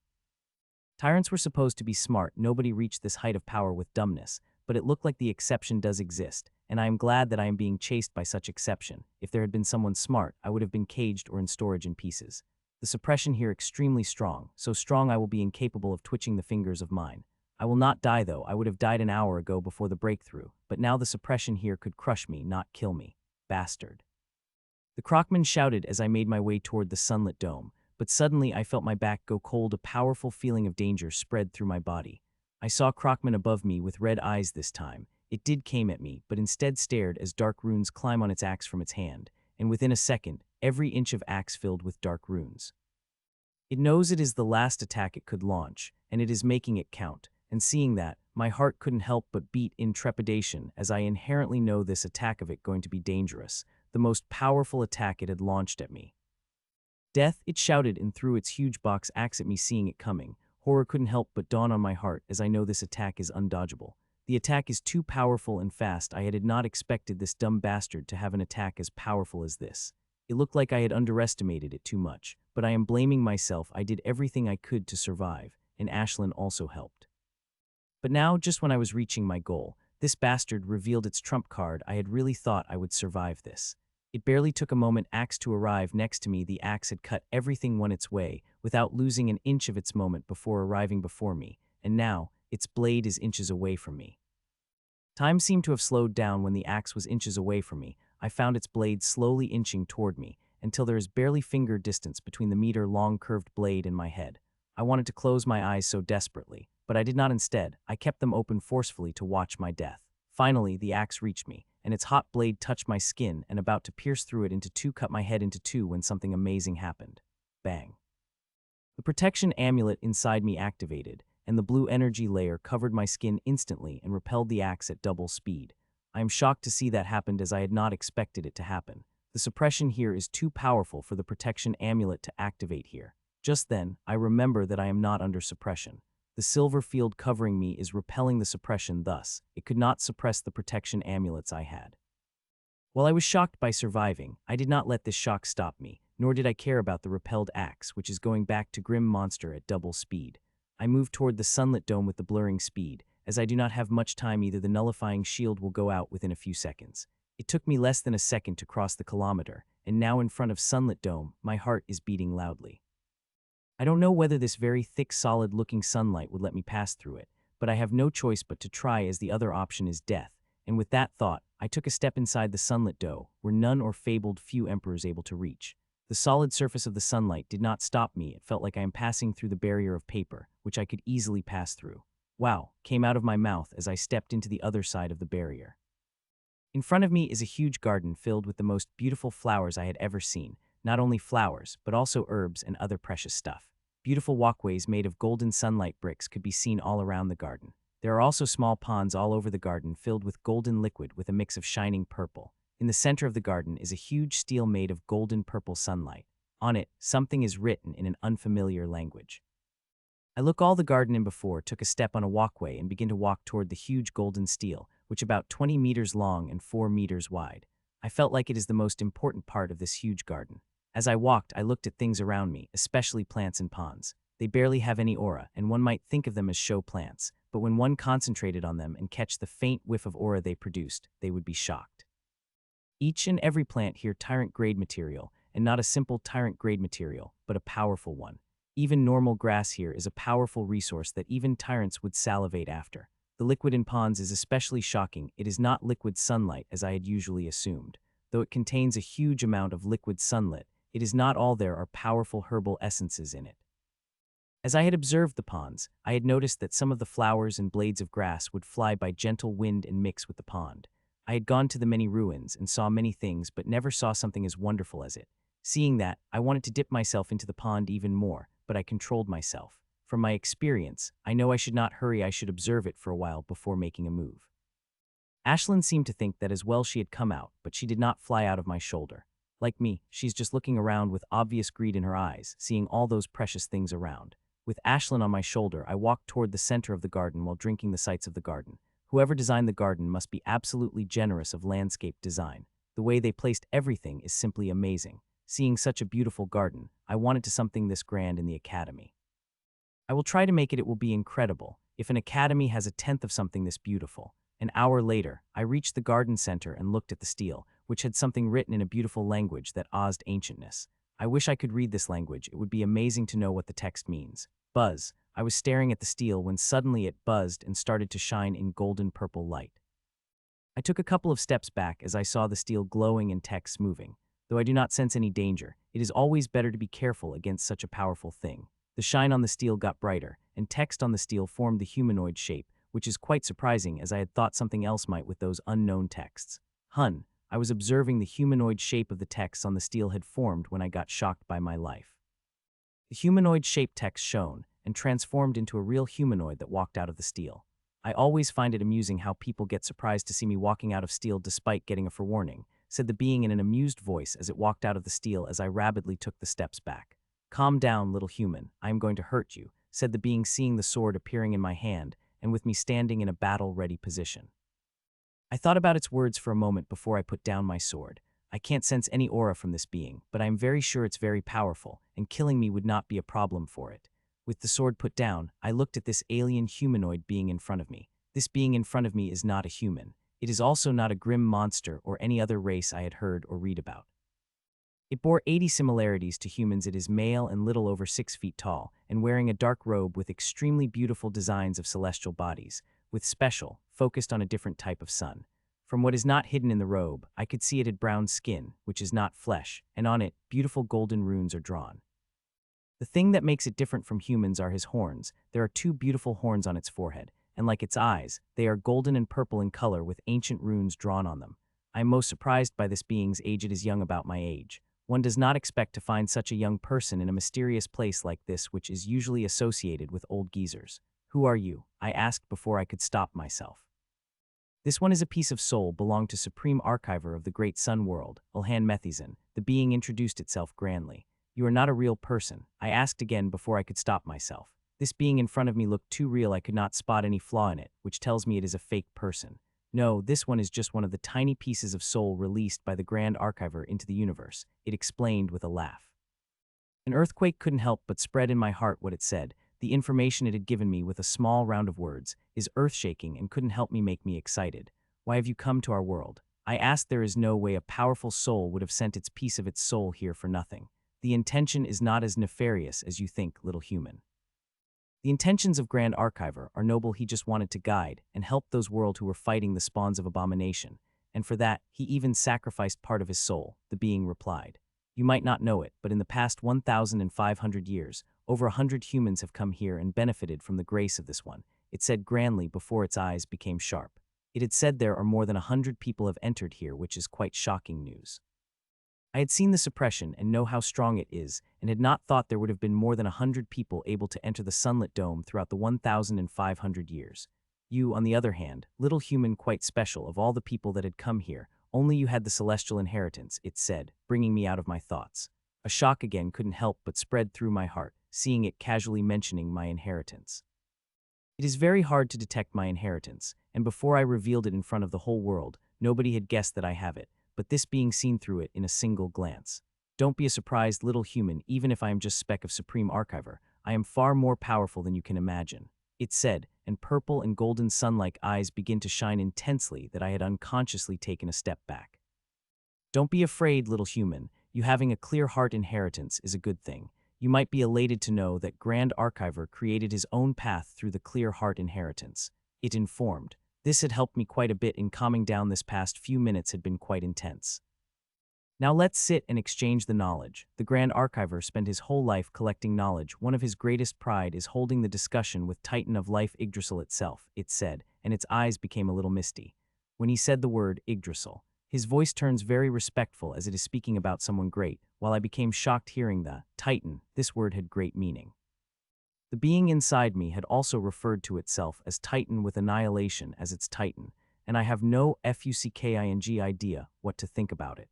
Tyrants were supposed to be smart. Nobody reached this height of power with dumbness, but it looked like the exception does exist, and I am glad that I am being chased by such exception. If there had been someone smart, I would have been caged or in storage in pieces. The suppression here extremely strong, so strong I will be incapable of twitching the fingers of mine. I will not die though. I would have died an hour ago before the breakthrough, but now the suppression here could crush me, not kill me. Bastard. The Crockman shouted as I made my way toward the sunlit dome, but suddenly I felt my back go cold. A powerful feeling of danger spread through my body. I saw Crockman above me with red eyes this time. It did came at me, but instead stared as dark runes climb on its axe from its hand, and within a second, every inch of axe filled with dark runes. It knows it is the last attack it could launch, and it is making it count, and seeing that, my heart couldn't help but beat in trepidation as I inherently know this attack of it going to be dangerous, the most powerful attack it had launched at me. Death, it shouted and threw its huge box axe at me. Seeing it coming, horror couldn't help but dawn on my heart as I know this attack is undodgeable. The attack is too powerful and fast. I had not expected this dumb bastard to have an attack as powerful as this. It looked like I had underestimated it too much, but I am blaming myself. I did everything I could to survive, and Ashlyn also helped. But now, just when I was reaching my goal, this bastard revealed its trump card. I had really thought I would survive this. It barely took a moment axe to arrive next to me. The axe had cut everything one its way, without losing an inch of its moment before arriving before me, and now, its blade is inches away from me. Time seemed to have slowed down when the axe was inches away from me. I found its blade slowly inching toward me, until there is barely finger distance between the meter-long curved blade and my head. I wanted to close my eyes so desperately, but I did not. Instead, I kept them open forcefully to watch my death. Finally, the axe reached me, and its hot blade touched my skin and about to pierce through it into two, cut my head into two when something amazing happened. Bang. The protection amulet inside me activated, and the blue energy layer covered my skin instantly and repelled the axe at double speed. I am shocked to see that happened as I had not expected it to happen. The suppression here is too powerful for the protection amulet to activate here. Just then, I remember that I am not under suppression. The silver field covering me is repelling the suppression, thus, it could not suppress the protection amulets I had. While I was shocked by surviving, I did not let this shock stop me, nor did I care about the repelled axe, which is going back to grim monster at double speed. I moved toward the sunlit dome with the blurring speed, as I do not have much time. Either the nullifying shield will go out within a few seconds. It took me less than a second to cross the kilometer, and now in front of sunlit dome, my heart is beating loudly. I don't know whether this very thick, solid-looking sunlight would let me pass through it, but I have no choice but to try, as the other option is death, and with that thought, I took a step inside the sunlit dome, where none or fabled few emperors able to reach. The solid surface of the sunlight did not stop me. It felt like I am passing through the barrier of paper, which I could easily pass through. Wow, came out of my mouth as I stepped into the other side of the barrier. In front of me is a huge garden filled with the most beautiful flowers I had ever seen. Not only flowers, but also herbs and other precious stuff. Beautiful walkways made of golden sunlight bricks could be seen all around the garden. There are also small ponds all over the garden filled with golden liquid with a mix of shining purple. In the center of the garden is a huge stele made of golden purple sunlight. On it, something is written in an unfamiliar language. I look all the garden in before, took a step on a walkway and begin to walk toward the huge golden stele, which about 20 meters long and 4 meters wide. I felt like it is the most important part of this huge garden. As I walked, I looked at things around me, especially plants and ponds. They barely have any aura, and one might think of them as show plants, but when one concentrated on them and catch the faint whiff of aura they produced, they would be shocked. Each and every plant here tyrant-grade material, and not a simple tyrant-grade material, but a powerful one. Even normal grass here is a powerful resource that even tyrants would salivate after. The liquid in ponds is especially shocking. It is not liquid sunlight as I had usually assumed. though it contains a huge amount of liquid sunlight, it is not all there are powerful herbal essences in it. As I had observed the ponds, I had noticed that some of the flowers and blades of grass would fly by gentle wind and mix with the pond. I had gone to the many ruins and saw many things but never saw something as wonderful as it. Seeing that, I wanted to dip myself into the pond even more, but I controlled myself. From my experience, I know I should not hurry. I should observe it for a while before making a move. Ashlyn seemed to think that as well she had come out, but she did not fly out of my shoulder. Like me, she's just looking around with obvious greed in her eyes, seeing all those precious things around. With Ashlyn on my shoulder, I walked toward the center of the garden while drinking the sights of the garden. Whoever designed the garden must be absolutely generous of landscape design. The way they placed everything is simply amazing. Seeing such a beautiful garden, I wanted to something this grand in the academy. I will try to make it. It will be incredible if an academy has a tenth of something this beautiful. An hour later, I reached the garden center and looked at the stele, which had something written in a beautiful language that oozed ancientness. I wish I could read this language. It would be amazing to know what the text means. Buzz. I was staring at the stele when suddenly it buzzed and started to shine in golden purple light. I took a couple of steps back as I saw the stele glowing and text moving. Though I do not sense any danger, it is always better to be careful against such a powerful thing. The shine on the stele got brighter, and text on the stele formed the humanoid shape, which is quite surprising as I had thought something else might with those unknown texts. I was observing the humanoid shape of the text on the stele had formed when I got shocked by my life. The humanoid-shaped text shone and transformed into a real humanoid that walked out of the stele. I always find it amusing how people get surprised to see me walking out of stele despite getting a forewarning, said the being in an amused voice as it walked out of the stele as I rapidly took the steps back. Calm down, little human, I am going to hurt you, said the being seeing the sword appearing in my hand and with me standing in a battle-ready position. I thought about its words for a moment before I put down my sword. I can't sense any aura from this being, but I am very sure it's very powerful, and killing me would not be a problem for it. With the sword put down, I looked at this alien humanoid being in front of me. This being in front of me is not a human. It is also not a grim monster or any other race I had heard or read about. It bore 80 similarities to humans. It is male and little over 6 feet tall, and wearing a dark robe with extremely beautiful designs of celestial bodies, with special, focused on a different type of sun. From what is not hidden in the robe, I could see it had brown skin, which is not flesh, and on it, beautiful golden runes are drawn. The thing that makes it different from humans are his horns. There are 2 beautiful horns on its forehead, and like its eyes, they are golden and purple in color with ancient runes drawn on them. I am most surprised by this being's age. It is young, about my age. One does not expect to find such a young person in a mysterious place like this, which is usually associated with old geezers. Who are you? I asked before I could stop myself. This one is a piece of soul, belonged to Supreme Archiver of the Great Sun World, Ilhan Methizan. The being introduced itself grandly. You are not a real person, I asked again before I could stop myself. This being in front of me looked too real. I could not spot any flaw in it, which tells me it is a fake person. No, this one is just one of the tiny pieces of soul released by the Grand Archiver into the universe, it explained with a laugh. An earthquake couldn't help but spread in my heart what it said. The information it had given me with a small round of words is earth-shaking and couldn't help me make me excited. Why have you come to our world? I asked. There is no way a powerful soul would have sent its piece of its soul here for nothing. The intention is not as nefarious as you think, little human. The intentions of Grand Archiver are noble. He just wanted to guide and help those world who were fighting the spawns of abomination, and for that, he even sacrificed part of his soul, the being replied. You might not know it, but in the past 1,500 years, over 100 humans have come here and benefited from the grace of this one, it said grandly before its eyes became sharp. It had said there are more than 100 people have entered here, which is quite shocking news. I had seen the suppression and know how strong it is, and had not thought there would have been more than 100 people able to enter the sunlit dome throughout the 1,500 years. You, on the other hand, little human, quite special of all the people that had come here, only you had the celestial inheritance, it said, bringing me out of my thoughts. A shock again couldn't help but spread through my heart, seeing it casually mentioning my inheritance. It is very hard to detect my inheritance, and before I revealed it in front of the whole world, nobody had guessed that I have it, but this being seen through it in a single glance. Don't be a surprised, little human. Even if I am just speck of Supreme Archiver, I am far more powerful than you can imagine, it said, and purple and golden sun-like eyes begin to shine intensely that I had unconsciously taken a step back. Don't be afraid, little human. You having a clear heart inheritance is a good thing. You might be elated to know that Grand Archiver created his own path through the clear heart inheritance, it informed. This had helped me quite a bit in calming down. This past few minutes had been quite intense. Now let's sit and exchange the knowledge. The Grand Archiver spent his whole life collecting knowledge. One of his greatest pride is holding the discussion with Titan of Life Yggdrasil itself, it said, and its eyes became a little misty. When he said the word Yggdrasil, his voice turns very respectful as it is speaking about someone great, while I became shocked hearing the Titan. This word had great meaning. The being inside me had also referred to itself as Titan with annihilation as its Titan, and I have no fucking idea what to think about it.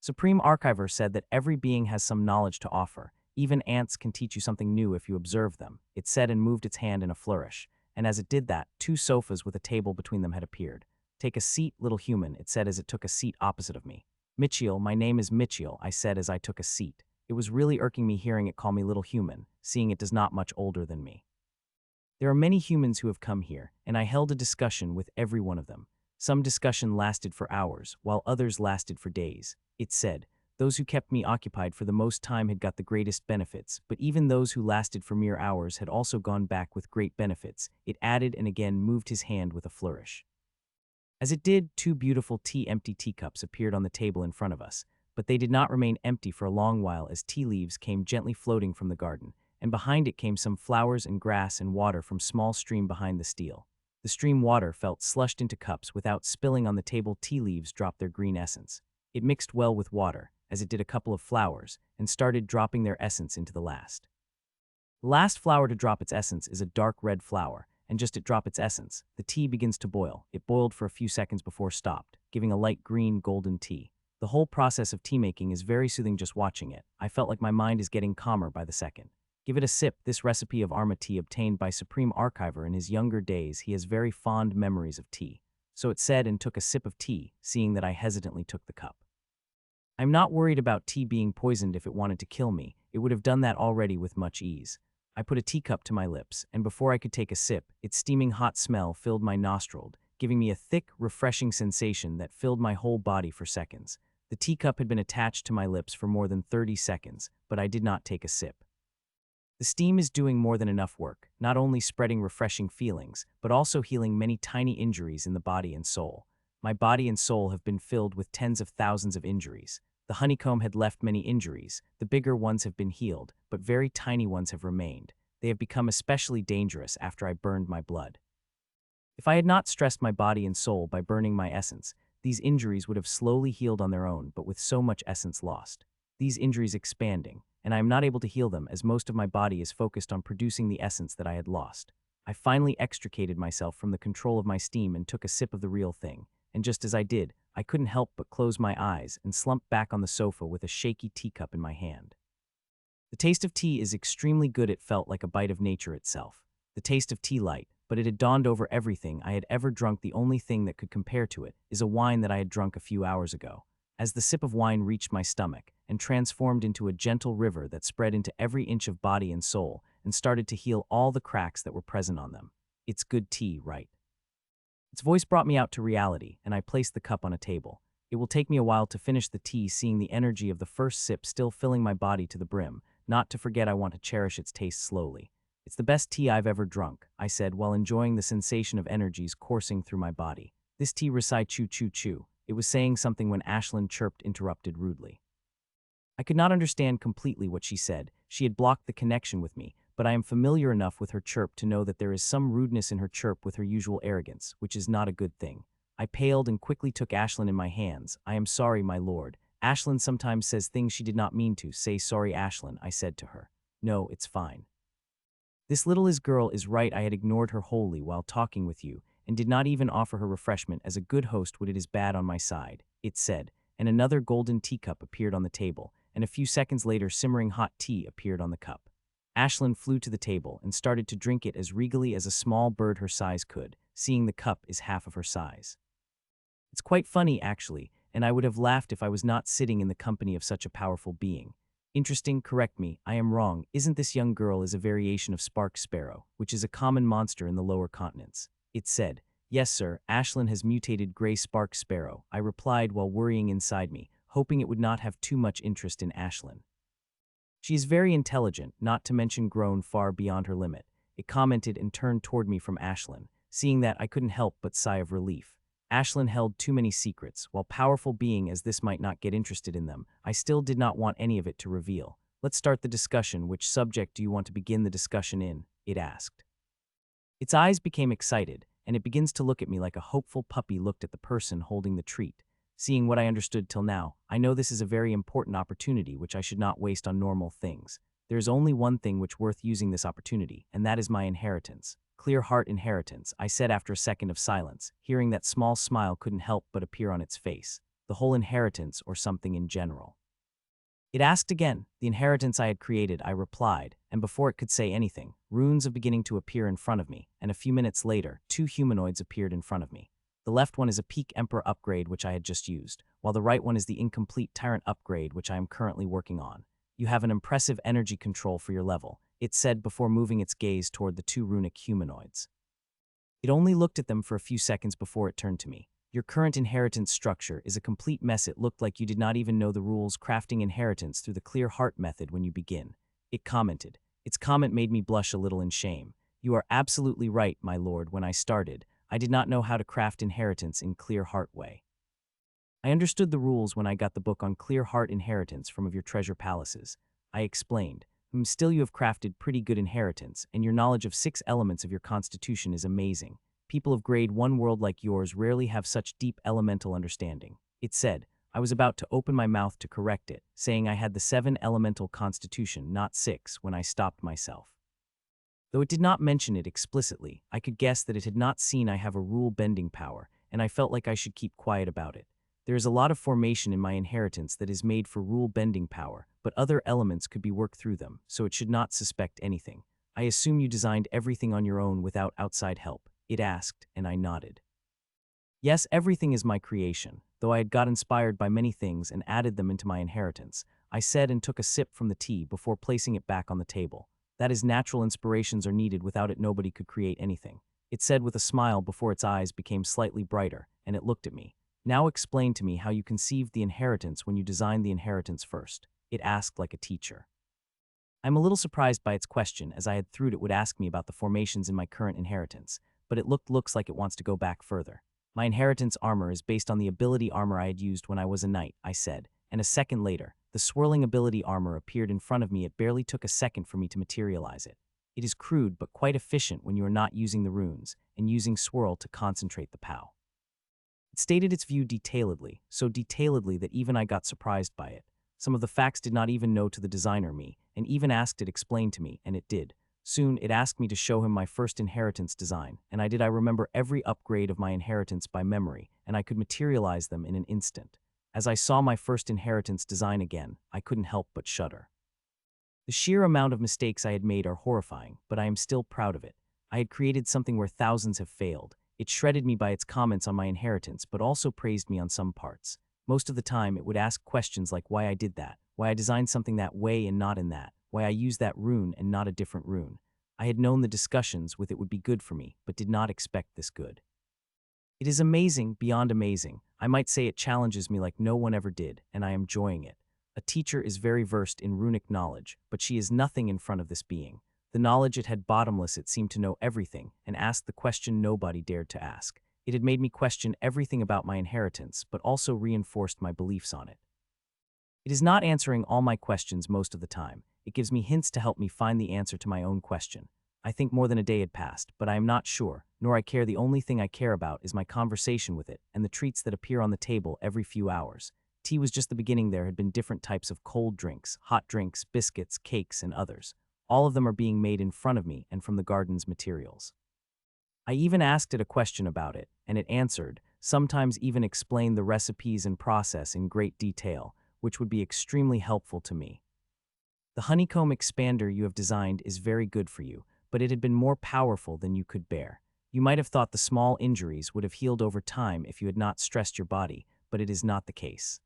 Supreme Archiver said that every being has some knowledge to offer. Even ants can teach you something new if you observe them, it said and moved its hand in a flourish. And as it did that, 2 sofas with a table between them had appeared. Take a seat, little human, it said as it took a seat opposite of me. Michiel, my name is Michiel, I said as I took a seat. It was really irking me hearing it call me little human, seeing it does not much older than me. There are many humans who have come here, and I held a discussion with every one of them. Some discussion lasted for hours, while others lasted for days. It said, those who kept me occupied for the most time had got the greatest benefits, but even those who lasted for mere hours had also gone back with great benefits. It added and again moved his hand with a flourish. As it did, 2 beautiful empty teacups appeared on the table in front of us, but they did not remain empty for a long while as tea leaves came gently floating from the garden, and behind it came some flowers and grass and water from small stream behind the steel. The stream water felt slushed into cups without spilling on the table. Tea leaves dropped their green essence. It mixed well with water, as it did a couple of flowers, and started dropping their essence into the last. The last flower to drop its essence is a dark red flower, and just it drop its essence, the tea begins to boil. It boiled for a few seconds before stopped, giving a light green golden tea. The whole process of tea making is very soothing just watching it. I felt like my mind is getting calmer by the second. Give it a sip. This recipe of Arma tea obtained by Supreme Archiver in his younger days. He has very fond memories of tea. So it said and took a sip of tea, seeing that I hesitantly took the cup. I'm not worried about tea being poisoned. If it wanted to kill me, it would have done that already with much ease. I put a teacup to my lips, and before I could take a sip, its steaming hot smell filled my nostril, giving me a thick, refreshing sensation that filled my whole body for seconds. The teacup had been attached to my lips for more than 30 seconds, but I did not take a sip. The steam is doing more than enough work, not only spreading refreshing feelings, but also healing many tiny injuries in the body and soul. My body and soul have been filled with tens of thousands of injuries. The honeycomb had left many injuries. The bigger ones have been healed, but very tiny ones have remained. They have become especially dangerous after I burned my blood. If I had not stressed my body and soul by burning my essence, these injuries would have slowly healed on their own, but with so much essence lost. These injuries expanding, and I am not able to heal them as most of my body is focused on producing the essence that I had lost. I finally extricated myself from the control of my steam and took a sip of the real thing, and just as I did, I couldn't help but close my eyes and slump back on the sofa with a shaky teacup in my hand. The taste of tea is extremely good. It felt like a bite of nature itself. The taste of tea light, but it had dawned over everything I had ever drunk. The only thing that could compare to it is a wine that I had drunk a few hours ago. As the sip of wine reached my stomach and transformed into a gentle river that spread into every inch of body and soul and started to heal all the cracks that were present on them. It's good tea, right? Its voice brought me out to reality, and I placed the cup on a table. It will take me a while to finish the tea, seeing the energy of the first sip still filling my body to the brim. Not to forget, I want to cherish its taste slowly. It's the best tea I've ever drunk, I said while enjoying the sensation of energies coursing through my body. This tea recite choo choo choo. It was saying something when Ashlyn chirped interrupted rudely. I could not understand completely what she said. She had blocked the connection with me, but I am familiar enough with her chirp to know that there is some rudeness in her chirp with her usual arrogance, which is not a good thing. I paled and quickly took Ashlyn in my hands. I am sorry, my lord. Ashlyn sometimes says things she did not mean to. Say sorry, Ashlyn, I said to her. No, it's fine. This little girl is right. I had ignored her wholly while talking with you, and did not even offer her refreshment as a good host would. It is bad on my side, it said, and another golden teacup appeared on the table, and a few seconds later simmering hot tea appeared on the cup. Ashlyn flew to the table and started to drink it as regally as a small bird her size could, seeing the cup is half of her size. It's quite funny, actually, and I would have laughed if I was not sitting in the company of such a powerful being. Interesting, correct me, I am wrong. Isn't this young girl is a variation of spark sparrow, which is a common monster in the lower continents? It said. Yes, sir, Ashlyn has mutated gray spark sparrow, I replied while worrying inside me, hoping it would not have too much interest in Ashlyn. She is very intelligent, not to mention grown far beyond her limit. It commented and turned toward me from Ashlyn. Seeing that, I couldn't help but sigh of relief. Ashlyn held too many secrets. While powerful being as this might not get interested in them, I still did not want any of it to reveal. Let's start the discussion. Which subject do you want to begin the discussion in? It asked. Its eyes became excited, and it begins to look at me like a hopeful puppy looked at the person holding the treat. Seeing what I understood till now, I know this is a very important opportunity which I should not waste on normal things. There is only one thing which worth using this opportunity, and that is my inheritance. Clear heart inheritance, I said after a second of silence, hearing that small smile couldn't help but appear on its face. The whole inheritance or something in general. It asked again, the inheritance I had created, I replied, and before it could say anything, runes are beginning to appear in front of me, and a few minutes later, 2 humanoids appeared in front of me. The left one is a peak emperor upgrade which I had just used, while the right one is the incomplete tyrant upgrade which I am currently working on. You have an impressive energy control for your level, it said before moving its gaze toward the 2 runic humanoids. It only looked at them for a few seconds before it turned to me. Your current inheritance structure is a complete mess. It looked like you did not even know the rules crafting inheritance through the clear heart method when you begin. It commented. Its comment made me blush a little in shame. You are absolutely right, my lord. When I started, I did not know how to craft inheritance in clear heart way. I understood the rules when I got the book on clear heart inheritance from of your treasure palaces. I explained. Still you have crafted pretty good inheritance, and your knowledge of 6 elements of your constitution is amazing. People of grade 1 world like yours rarely have such deep elemental understanding. It said. I was about to open my mouth to correct it, saying I had the 7 elemental constitution, not 6, when I stopped myself. Though it did not mention it explicitly, I could guess that it had not seen I have a rule-bending power, and I felt like I should keep quiet about it. There is a lot of formation in my inheritance that is made for rule-bending power, but other elements could be worked through them, so it should not suspect anything. I assume you designed everything on your own without outside help, it asked, and I nodded. Yes, everything is my creation, though I had got inspired by many things and added them into my inheritance, I said and took a sip from the tea before placing it back on the table. That is, natural inspirations are needed. Without it nobody could create anything. It said with a smile before its eyes became slightly brighter, and it looked at me. Now explain to me how you conceived the inheritance when you designed the inheritance first, it asked like a teacher. I'm a little surprised by its question, as I had thought it would ask me about the formations in my current inheritance, but it looks like it wants to go back further. My inheritance armor is based on the ability armor I had used when I was a knight, I said, and a second later, the swirling ability armor appeared in front of me. It barely took a second for me to materialize it. It is crude but quite efficient when you are not using the runes, and using swirl to concentrate the POW. It stated its view detailedly, so detailedly that even I got surprised by it. Some of the facts did not even know to the designer me, and even asked it explain to me, and it did. Soon, it asked me to show him my first inheritance design, and I did. I remember every upgrade of my inheritance by memory, and I could materialize them in an instant. As I saw my first inheritance design again, I couldn't help but shudder. The sheer amount of mistakes I had made are horrifying, but I am still proud of it. I had created something where thousands have failed. It shredded me by its comments on my inheritance, but also praised me on some parts. Most of the time, it would ask questions like why I did that, why I designed something that way and not in that, why I used that rune and not a different rune. I had known the discussions with it would be good for me, but did not expect this good. It is amazing, beyond amazing. I might say it challenges me like no one ever did, and I am enjoying it. A teacher is very versed in runic knowledge, but she is nothing in front of this being. The knowledge it had bottomless. It seemed to know everything, and asked the question nobody dared to ask. It had made me question everything about my inheritance, but also reinforced my beliefs on it. It is not answering all my questions most of the time. It gives me hints to help me find the answer to my own question. I think more than a day had passed, but I am not sure, nor I care. The only thing I care about is my conversation with it and the treats that appear on the table every few hours. Tea was just the beginning. There had been different types of cold drinks, hot drinks, biscuits, cakes, and others. All of them are being made in front of me and from the garden's materials. I even asked it a question about it, and it answered, sometimes even explained the recipes and process in great detail, which would be extremely helpful to me. The honeycomb expander you have designed is very good for you, but it had been more powerful than you could bear. You might have thought the small injuries would have healed over time if you had not stressed your body, but it is not the case.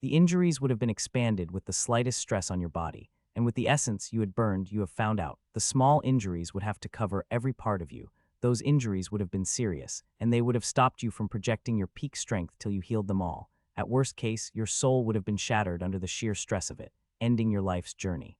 The injuries would have been expanded with the slightest stress on your body, and with the essence you had burned, you have found out, the small injuries would have to cover every part of you. Those injuries would have been serious, and they would have stopped you from projecting your peak strength till you healed them all. At worst case, your soul would have been shattered under the sheer stress of it, ending your life's journey.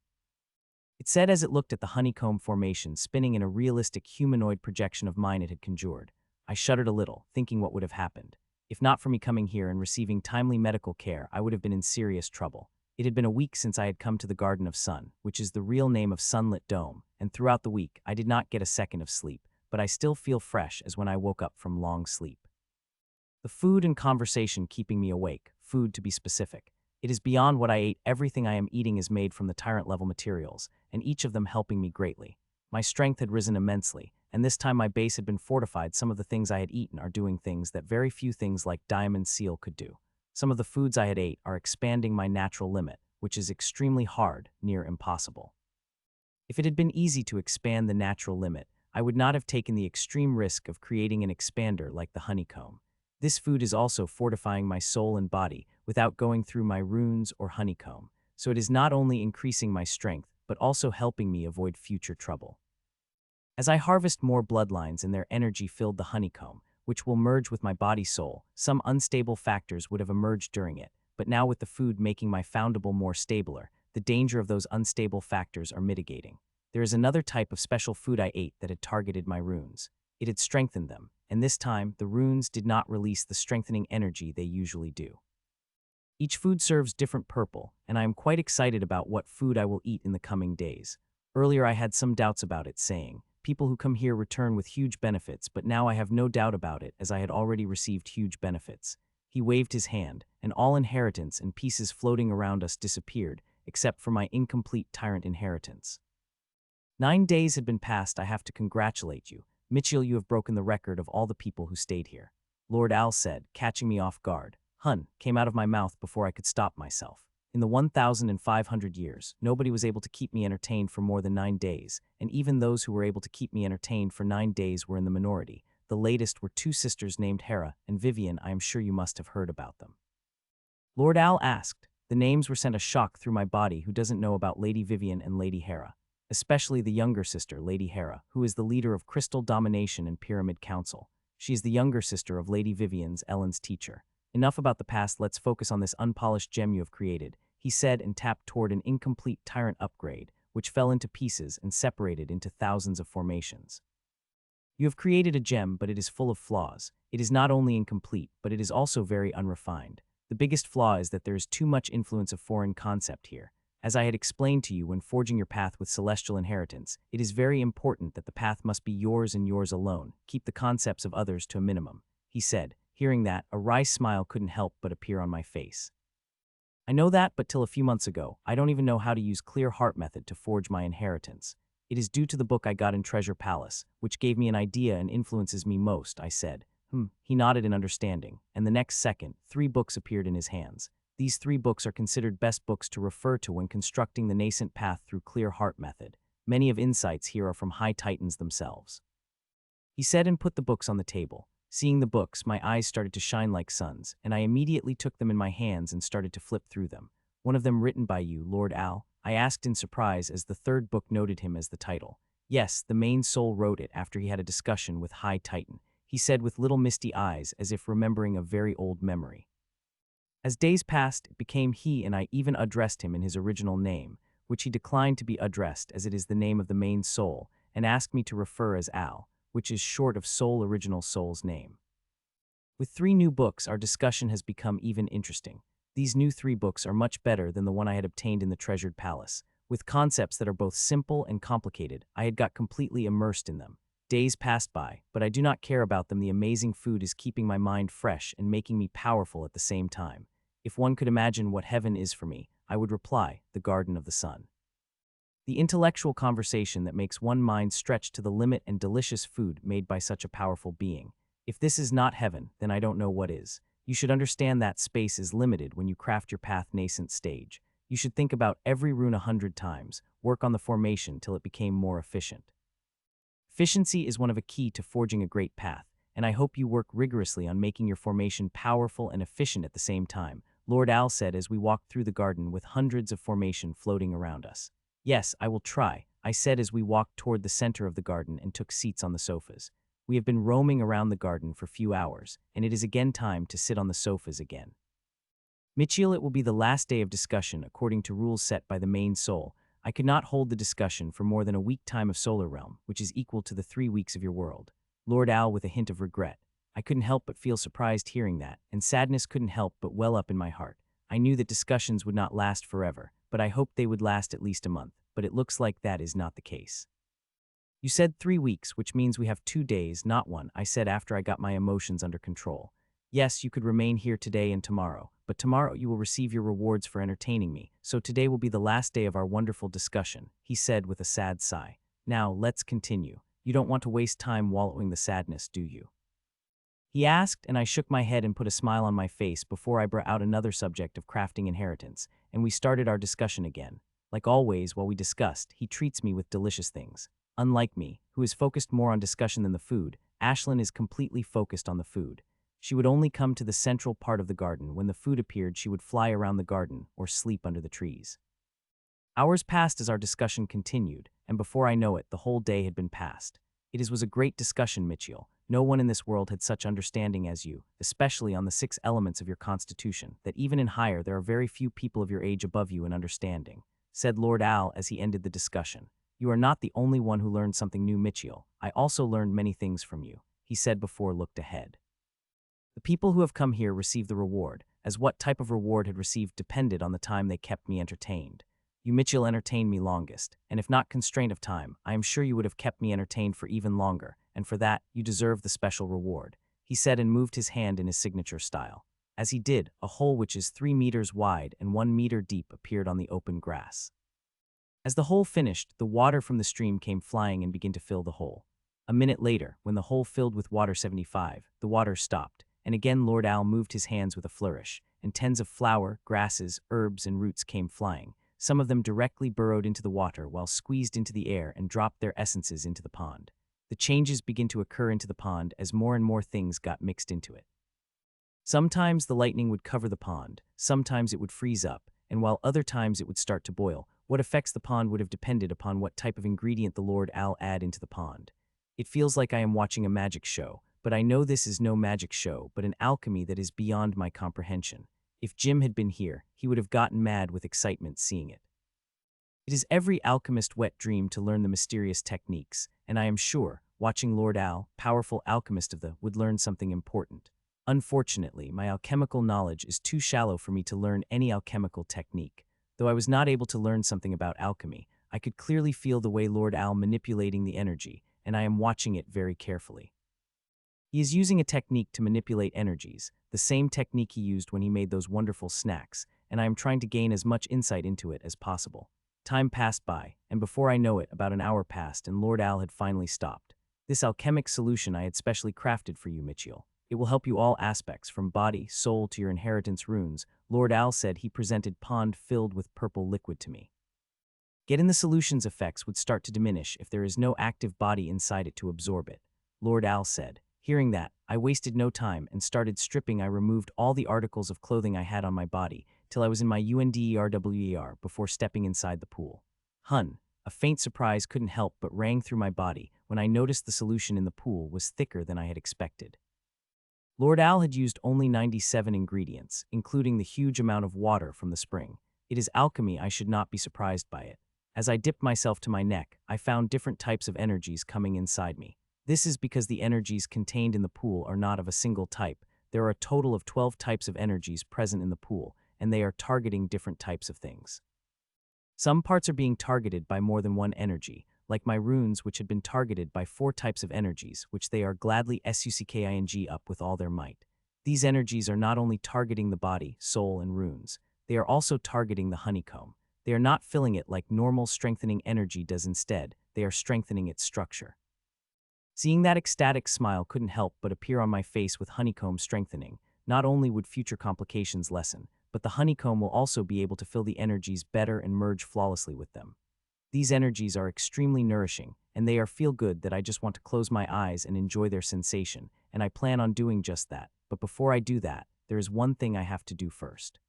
It said as it looked at the honeycomb formation spinning in a realistic humanoid projection of mine it had conjured. I shuddered a little, thinking what would have happened. If not for me coming here and receiving timely medical care, I would have been in serious trouble. It had been a week since I had come to the Garden of Sun, which is the real name of Sunlit Dome, and throughout the week I did not get a second of sleep, but I still feel fresh as when I woke up from long sleep. The food and conversation keeping me awake, food to be specific. It is beyond what I ate. Everything I am eating is made from the Tyrant-level materials, and each of them helping me greatly. My strength had risen immensely, and this time my base had been fortified. Some of the things I had eaten are doing things that very few things like diamond seal could do. Some of the foods I had ate are expanding my natural limit, which is extremely hard, near impossible. If it had been easy to expand the natural limit, I would not have taken the extreme risk of creating an expander like the honeycomb. This food is also fortifying my soul and body without going through my runes or honeycomb, so it is not only increasing my strength, but also helping me avoid future trouble. As I harvest more bloodlines and their energy filled the honeycomb, which will merge with my body soul, some unstable factors would have emerged during it, but now with the food making my foundable more stabler, the danger of those unstable factors are mitigating. There is another type of special food I ate that had targeted my runes. It had strengthened them, and this time the runes did not release the strengthening energy they usually do. Each food serves different purple, and I am quite excited about what food I will eat in the coming days. Earlier I had some doubts about it, saying, people who come here return with huge benefits, but now I have no doubt about it as I had already received huge benefits. He waved his hand, and all inheritance and pieces floating around us disappeared, except for my incomplete tyrant inheritance. 9 days had been passed. I have to congratulate you. Mitchell, you have broken the record of all the people who stayed here. Lord Al said, catching me off guard. Hun, came out of my mouth before I could stop myself. In the 1,500 years, nobody was able to keep me entertained for more than 9 days, and even those who were able to keep me entertained for 9 days were in the minority. The latest were 2 sisters named Hera and Vivian. I am sure you must have heard about them. Lord Al asked. The names were sent a shock through my body. Who doesn't know about Lady Vivian and Lady Hera? Especially the younger sister, Lady Hera, who is the leader of Crystal Domination and Pyramid Council. She is the younger sister of Lady Vivian's, Ellen's teacher. Enough about the past, let's focus on this unpolished gem you have created, he said and tapped toward an incomplete tyrant upgrade, which fell into pieces and separated into thousands of formations. You have created a gem, but it is full of flaws. It is not only incomplete, but it is also very unrefined. The biggest flaw is that there is too much influence of foreign concept here. As I had explained to you when forging your path with celestial inheritance, it is very important that the path must be yours and yours alone. Keep the concepts of others to a minimum, he said. Hearing that, a wry smile couldn't help but appear on my face. I know that, but till a few months ago, I don't even know how to use clear heart method to forge my inheritance. It is due to the book I got in Treasure Palace, which gave me an idea and influences me most, I said. He nodded in understanding, and the next second, 3 books appeared in his hands. These 3 books are considered best books to refer to when constructing the nascent path through clear heart method. Many of insights here are from high titans themselves. He said and put the books on the table. Seeing the books, my eyes started to shine like suns, and I immediately took them in my hands and started to flip through them. One of them written by you, Lord Al? I asked in surprise as the 3rd book noted him as the title. Yes, the main soul wrote it after he had a discussion with High Titan, he said with little misty eyes as if remembering a very old memory. As days passed, it became he, and I even addressed him in his original name, which he declined to be addressed as it is the name of the main soul, and asked me to refer as Al, which is short of Soul Original Soul's name. With 3 new books, our discussion has become even interesting. These new 3 books are much better than the one I had obtained in the Treasured Palace. With concepts that are both simple and complicated, I had got completely immersed in them. Days passed by, but I do not care about them. The amazing food is keeping my mind fresh and making me powerful at the same time. If one could imagine what heaven is for me, I would reply, the Garden of the Sun. The intellectual conversation that makes one mind stretch to the limit and delicious food made by such a powerful being. If this is not heaven, then I don't know what is. You should understand that space is limited when you craft your path nascent stage. You should think about every rune 100 times, work on the formation till it became more efficient. Efficiency is one of a key to forging a great path, and I hope you work rigorously on making your formation powerful and efficient at the same time, Lord Al said as we walked through the garden with hundreds of formation floating around us. Yes, I will try, I said as we walked toward the center of the garden and took seats on the sofas. We have been roaming around the garden for few hours, and it is again time to sit on the sofas again. Mitchell, it will be the last day of discussion according to rules set by the main soul. I could not hold the discussion for more than a week time of solar realm, which is equal to the 3 weeks of your world. Lord Owl with a hint of regret. I couldn't help but feel surprised hearing that, and sadness couldn't help but well up in my heart. I knew that discussions would not last forever, but I hoped they would last at least a month, but it looks like that is not the case. You said 3 weeks, which means we have 2 days, not one, I said after I got my emotions under control. Yes, you could remain here today and tomorrow, but tomorrow you will receive your rewards for entertaining me, so today will be the last day of our wonderful discussion, he said with a sad sigh. Now, let's continue. You don't want to waste time wallowing the sadness, do you? He asked, and I shook my head and put a smile on my face before I brought out another subject of crafting inheritance, and we started our discussion again. Like always, while we discussed, he treats me with delicious things. Unlike me, who is focused more on discussion than the food, Ashlyn is completely focused on the food. She would only come to the central part of the garden. When the food appeared, she would fly around the garden or sleep under the trees. Hours passed as our discussion continued, and before I know it, the whole day had been passed. It was a great discussion, Mitchell. No one in this world had such understanding as you, especially on the 6 elements of your constitution, that even in higher there are very few people of your age above you in understanding, said Lord Owl as he ended the discussion. You are not the only one who learned something new, Mitchell. I also learned many things from you, he said before looked ahead. The people who have come here receive the reward, as what type of reward had received depended on the time they kept me entertained. You, Mitchell, entertained me longest, and if not constraint of time, I am sure you would have kept me entertained for even longer, and for that, you deserve the special reward, he said and moved his hand in his signature style. As he did, a hole which is 3 meters wide and 1 meter deep appeared on the open grass. As the hole finished, the water from the stream came flying and began to fill the hole. A minute later, when the hole filled with water 75, the water stopped, and again Lord Owl moved his hands with a flourish, and tens of flower, grasses, herbs, and roots came flying. Some of them directly burrowed into the water while squeezed into the air and dropped their essences into the pond. The changes begin to occur into the pond as more and more things got mixed into it. Sometimes the lightning would cover the pond, sometimes it would freeze up, and while other times it would start to boil, what affects the pond would have depended upon what type of ingredient the Lord Owl add into the pond. It feels like I am watching a magic show, but I know this is no magic show, but an alchemy that is beyond my comprehension. If Jim had been here, he would have gotten mad with excitement seeing it. It is every alchemist's wet dream to learn the mysterious techniques, and I am sure, watching Lord Owl, powerful alchemist of the, would learn something important. Unfortunately, my alchemical knowledge is too shallow for me to learn any alchemical technique. Though I was not able to learn something about alchemy, I could clearly feel the way Lord Owl manipulating the energy, and I am watching it very carefully. He is using a technique to manipulate energies, the same technique he used when he made those wonderful snacks, and I am trying to gain as much insight into it as possible. Time passed by, and before I know it, about an hour passed and Lord Owl had finally stopped. This alchemic solution I had specially crafted for you, Mitchell. It will help you all aspects, from body, soul to your inheritance runes. Lord Owl said he presented pond filled with purple liquid to me. Getting the solution's effects would start to diminish if there is no active body inside it to absorb it, Lord Owl said. Hearing that, I wasted no time and started stripping. I removed all the articles of clothing I had on my body, till I was in my underwear before stepping inside the pool. A faint surprise couldn't help but rang through my body when I noticed the solution in the pool was thicker than I had expected. Lord Owl had used only 97 ingredients, including the huge amount of water from the spring. It is alchemy, I should not be surprised by it. As I dipped myself to my neck, I found different types of energies coming inside me. This is because the energies contained in the pool are not of a single type. There are a total of 12 types of energies present in the pool, and they are targeting different types of things. Some parts are being targeted by more than one energy, like my runes, which had been targeted by 4 types of energies, which they are gladly sucking up with all their might. These energies are not only targeting the body, soul, and runes, they are also targeting the honeycomb. They are not filling it like normal strengthening energy does. Instead, they are strengthening its structure. Seeing that ecstatic smile couldn't help but appear on my face. With honeycomb strengthening, not only would future complications lessen, but the honeycomb will also be able to fill the energies better and merge flawlessly with them. These energies are extremely nourishing, and they are feel good that I just want to close my eyes and enjoy their sensation, and I plan on doing just that. But before I do that, there is one thing I have to do first.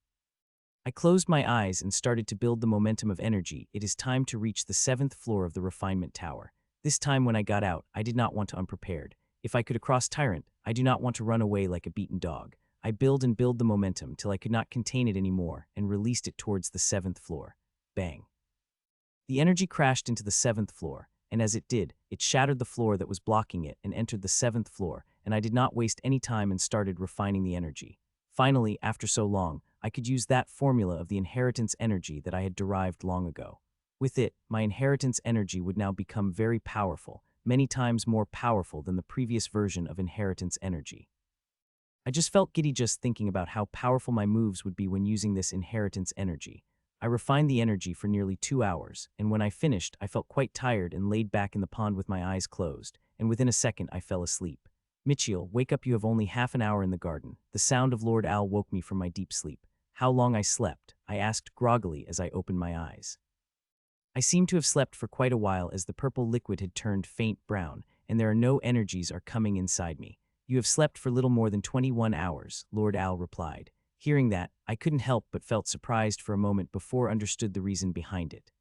I closed my eyes and started to build the momentum of energy. It is time to reach the 7th floor of the refinement tower. This time when I got out, I did not want to unprepared. If I could across Tyrant, I do not want to run away like a beaten dog. I build and build the momentum till I could not contain it anymore and released it towards the 7th floor. Bang. The energy crashed into the 7th floor, and as it did, it shattered the floor that was blocking it and entered the 7th floor, and I did not waste any time and started refining the energy. Finally, after so long, I could use that formula of the inheritance energy that I had derived long ago. With it, my inheritance energy would now become very powerful, many times more powerful than the previous version of inheritance energy. I just felt giddy just thinking about how powerful my moves would be when using this inheritance energy. I refined the energy for nearly 2 hours, and when I finished, I felt quite tired and laid back in the pond with my eyes closed, and within a second I fell asleep. Mitchell, wake up, you have only half an hour in the garden. The sound of Lord Owl woke me from my deep sleep. How long I slept? I asked groggily as I opened my eyes. I seemed to have slept for quite a while as the purple liquid had turned faint brown, and there are no energies are coming inside me. You have slept for little more than 21 hours, Lord Owl replied. Hearing that, I couldn't help but felt surprised for a moment before understood the reason behind it.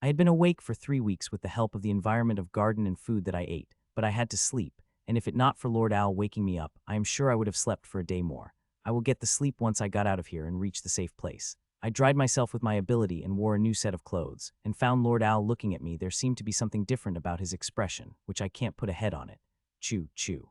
I had been awake for 3 weeks with the help of the environment of garden and food that I ate, but I had to sleep, and if it not for Lord Owl waking me up, I am sure I would have slept for a day more. I will get the sleep once I got out of here and reach the safe place. I dried myself with my ability and wore a new set of clothes, and found Lord Owl looking at me. There seemed to be something different about his expression, which I can't put a head on it. Choo, choo.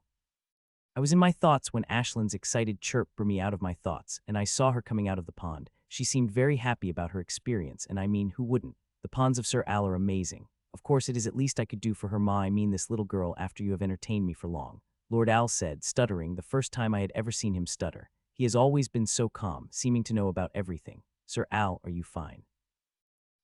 I was in my thoughts when Ashlin's excited chirp blew me out of my thoughts, and I saw her coming out of the pond. She seemed very happy about her experience, and I mean, who wouldn't? The ponds of Sir Owl are amazing. Of course, it is at least I could do for her ma. I mean this little girl after you have entertained me for long. Lord Owl said, stuttering the first time I had ever seen him stutter. He has always been so calm, seeming to know about everything. Sir Owl, are you fine?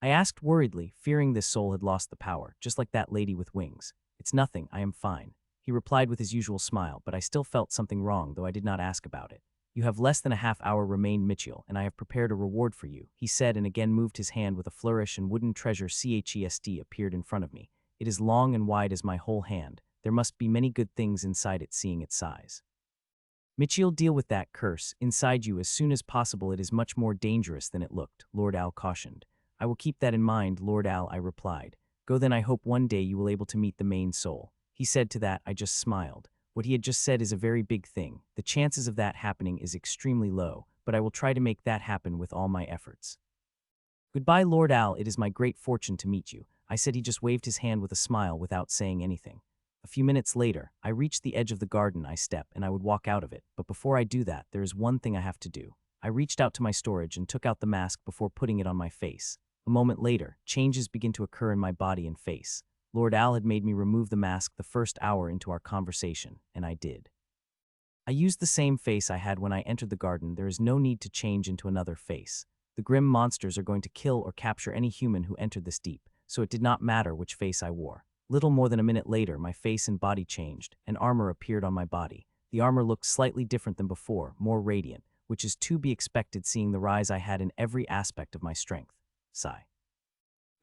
I asked worriedly, fearing this soul had lost the power, just like that lady with wings. It's nothing, I am fine. He replied with his usual smile, but I still felt something wrong, though I did not ask about it. You have less than a half hour remained, Mitchell, and I have prepared a reward for you, he said, and again moved his hand with a flourish, and wooden treasure chest appeared in front of me. It is long and wide as my whole hand. There must be many good things inside it, seeing its size. Mitchell, deal with that curse inside you as soon as possible. It is much more dangerous than it looked, Lord Owl cautioned. I will keep that in mind, Lord Owl, I replied. Go then, I hope one day you will able to meet the main soul. He said. To that, I just smiled. What he had just said is a very big thing. The chances of that happening is extremely low, but I will try to make that happen with all my efforts. Goodbye, Lord Owl, it is my great fortune to meet you, I said. He just waved his hand with a smile without saying anything. A few minutes later, I reached the edge of the garden. I step, and I would walk out of it, but before I do that, there is one thing I have to do. I reached out to my storage and took out the mask before putting it on my face. A moment later, changes begin to occur in my body and face. Lord Owl had made me remove the mask the first hour into our conversation, and I did. I used the same face I had when I entered the garden. There is no need to change into another face. The grim monsters are going to kill or capture any human who entered this deep, so it did not matter which face I wore. Little more than a minute later, my face and body changed, and armor appeared on my body. The armor looked slightly different than before, more radiant, which is to be expected seeing the rise I had in every aspect of my strength. Sigh.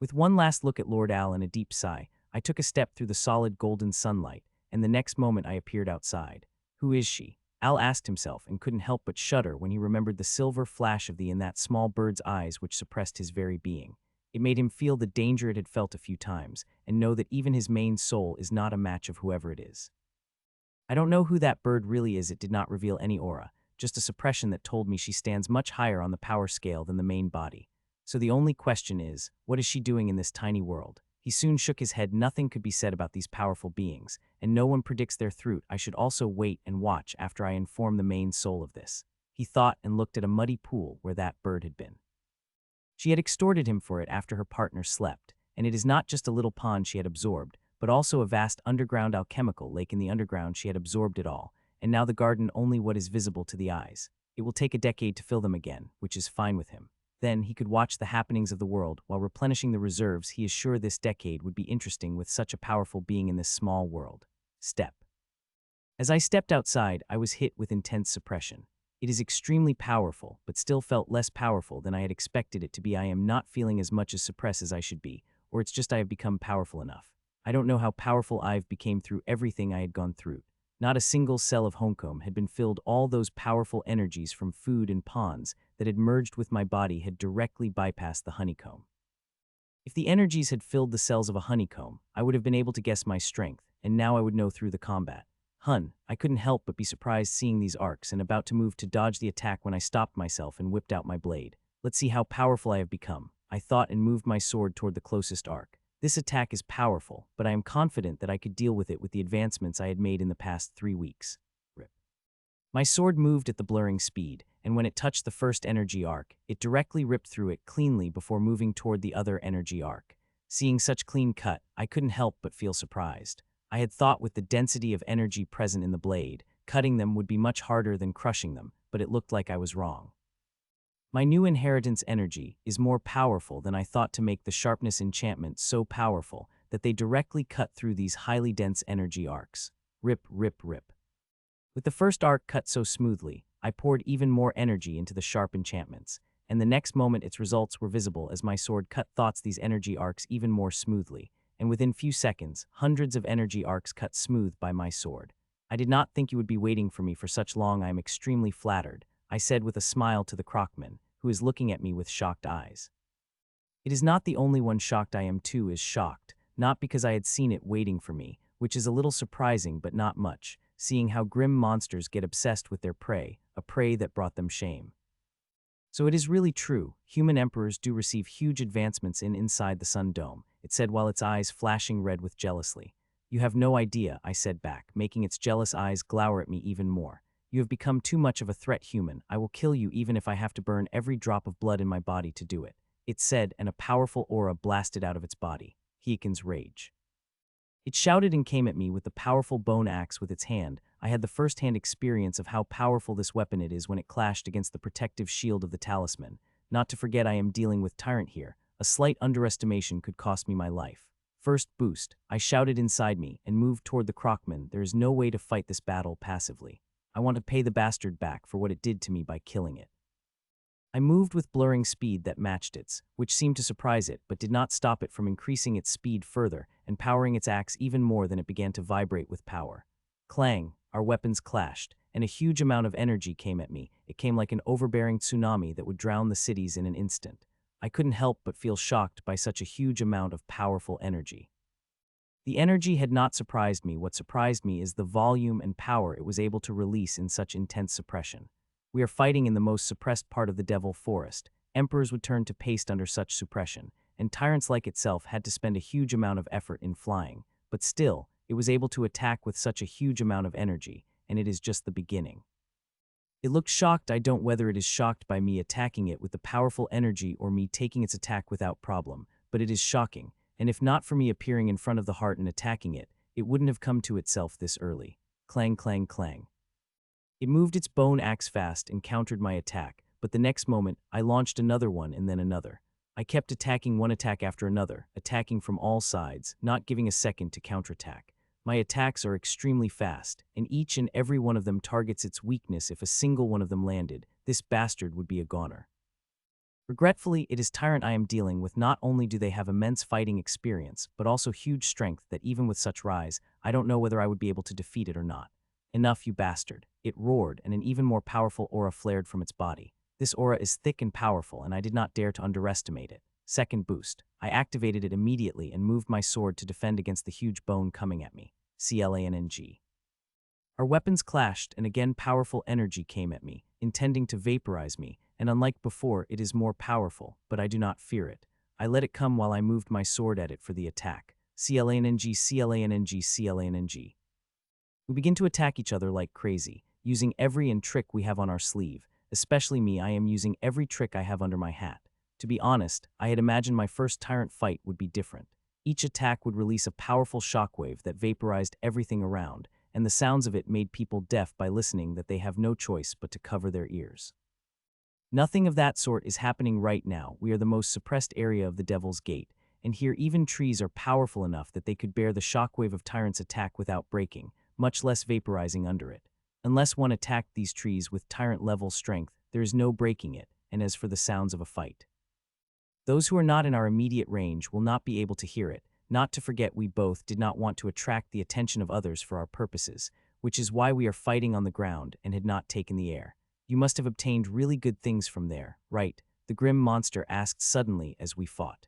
With one last look at Lord Owl and a deep sigh, I took a step through the solid golden sunlight, and the next moment I appeared outside. Who is she? Owl asked himself, and couldn't help but shudder when he remembered the silver flash of in that small bird's eyes which suppressed his very being. It made him feel the danger it had felt a few times, and know that even his main soul is not a match of whoever it is. I don't know who that bird really is. It did not reveal any aura, just a suppression that told me she stands much higher on the power scale than the main body. So the only question is, what is she doing in this tiny world? He soon shook his head. Nothing could be said about these powerful beings, and no one predicts their truth. I should also wait and watch after I inform the main soul of this. He thought and looked at a muddy pool where that bird had been. She had extorted him for it after her partner slept, and it is not just a little pond she had absorbed, but also a vast underground alchemical lake in the underground. She had absorbed it all, and now the garden only what is visible to the eyes. It will take a decade to fill them again, which is fine with him. Then he could watch the happenings of the world while replenishing the reserves. He is sure this decade would be interesting with such a powerful being in this small world. Step. As I stepped outside, I was hit with intense suppression. It is extremely powerful, but still felt less powerful than I had expected it to be. I am not feeling as much as suppressed as I should be, or it's just I have become powerful enough. I don't know how powerful I've became through everything I had gone through. Not a single cell of honeycomb had been filled. All those powerful energies from food and ponds that had merged with my body had directly bypassed the honeycomb. If the energies had filled the cells of a honeycomb, I would have been able to guess my strength, and now I would know through the combat. I couldn't help but be surprised seeing these arcs and about to move to dodge the attack when I stopped myself and whipped out my blade. Let's see how powerful I have become, I thought, and moved my sword toward the closest arc. This attack is powerful, but I am confident that I could deal with it with the advancements I had made in the past 3 weeks. Rip. My sword moved at the blurring speed, and when it touched the first energy arc, it directly ripped through it cleanly before moving toward the other energy arc. Seeing such clean cut, I couldn't help but feel surprised. I had thought with the density of energy present in the blade, cutting them would be much harder than crushing them, but it looked like I was wrong. My new inheritance energy is more powerful than I thought to make the sharpness enchantment so powerful that they directly cut through these highly dense energy arcs. Rip, rip, rip. With the first arc cut so smoothly, I poured even more energy into the sharp enchantments, and the next moment its results were visible as my sword cut these energy arcs even more smoothly, and within few seconds, hundreds of energy arcs cut smooth by my sword. I did not think you would be waiting for me for such long. I am extremely flattered, I said with a smile to the crocman, who is looking at me with shocked eyes. It is not the only one shocked. I am too is shocked, not because I had seen it waiting for me, which is a little surprising but not much, seeing how grim monsters get obsessed with their prey, a prey that brought them shame. So it is really true, human emperors do receive huge advancements inside the Sun Dome, it said while its eyes flashing red with jealously. You have no idea, I said back, making its jealous eyes glower at me even more. You have become too much of a threat, human. I will kill you even if I have to burn every drop of blood in my body to do it, it said, and a powerful aura blasted out of its body. Heikin's rage. It shouted and came at me with the powerful bone axe with its hand. I had the first-hand experience of how powerful this weapon it is when it clashed against the protective shield of the talisman. Not to forget I am dealing with Tyrant here. A slight underestimation could cost me my life. First boost, I shouted inside me and moved toward the crocman. There is no way to fight this battle passively. I want to pay the bastard back for what it did to me by killing it. I moved with blurring speed that matched its, which seemed to surprise it but did not stop it from increasing its speed further and powering its axe even more than it began to vibrate with power. Clang, our weapons clashed, and a huge amount of energy came at me. It came like an overbearing tsunami that would drown the cities in an instant. I couldn't help but feel shocked by such a huge amount of powerful energy. The energy had not surprised me. What surprised me is the volume and power it was able to release in such intense suppression. We are fighting in the most suppressed part of the Devil Forest. Emperors would turn to paste under such suppression, and tyrants like itself had to spend a huge amount of effort in flying. But still, it was able to attack with such a huge amount of energy, and it is just the beginning. It looked shocked. I don't whether it is shocked by me attacking it with the powerful energy or me taking its attack without problem, but it is shocking. And if not for me appearing in front of the heart and attacking it, it wouldn't have come to itself this early. Clang, clang, clang. It moved its bone axe fast and countered my attack, but the next moment, I launched another one and then another. I kept attacking one attack after another, attacking from all sides, not giving a second to counterattack. My attacks are extremely fast, and each and every one of them targets its weakness. If a single one of them landed, this bastard would be a goner. Regretfully, it is Tyrant I am dealing with. Not only do they have immense fighting experience, but also huge strength that even with such rise, I don't know whether I would be able to defeat it or not. Enough, you bastard. It roared, and an even more powerful aura flared from its body. This aura is thick and powerful, and I did not dare to underestimate it. Second boost. I activated it immediately and moved my sword to defend against the huge bone coming at me. Clang. Our weapons clashed, and again powerful energy came at me, intending to vaporize me, and unlike before, it is more powerful, but I do not fear it. I let it come while I moved my sword at it for the attack. Clang. We begin to attack each other like crazy, using every trick we have on our sleeve. Especially me, I am using every trick I have under my hat. To be honest, I had imagined my first Tyrant fight would be different. Each attack would release a powerful shockwave that vaporized everything around, and the sounds of it made people deaf by listening that they have no choice but to cover their ears. Nothing of that sort is happening right now. We are the most suppressed area of the Devil's Gate, and here even trees are powerful enough that they could bear the shockwave of Tyrant's attack without breaking, much less vaporizing under it. Unless one attacked these trees with Tyrant-level strength, there is no breaking it, and as for the sounds of a fight, those who are not in our immediate range will not be able to hear it. Not to forget, we both did not want to attract the attention of others for our purposes, which is why we are fighting on the ground and had not taken the air. You must have obtained really good things from there, right? The grim monster asked suddenly as we fought.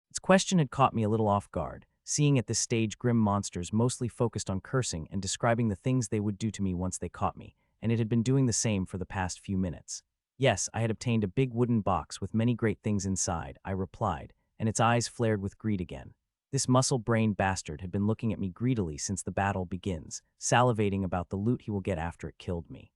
Its question had caught me a little off guard, seeing at this stage grim monsters mostly focused on cursing and describing the things they would do to me once they caught me, and it had been doing the same for the past few minutes. Yes, I had obtained a big wooden box with many great things inside, I replied, and its eyes flared with greed again. This muscle-brained bastard had been looking at me greedily since the battle begins, salivating about the loot he will get after it killed me.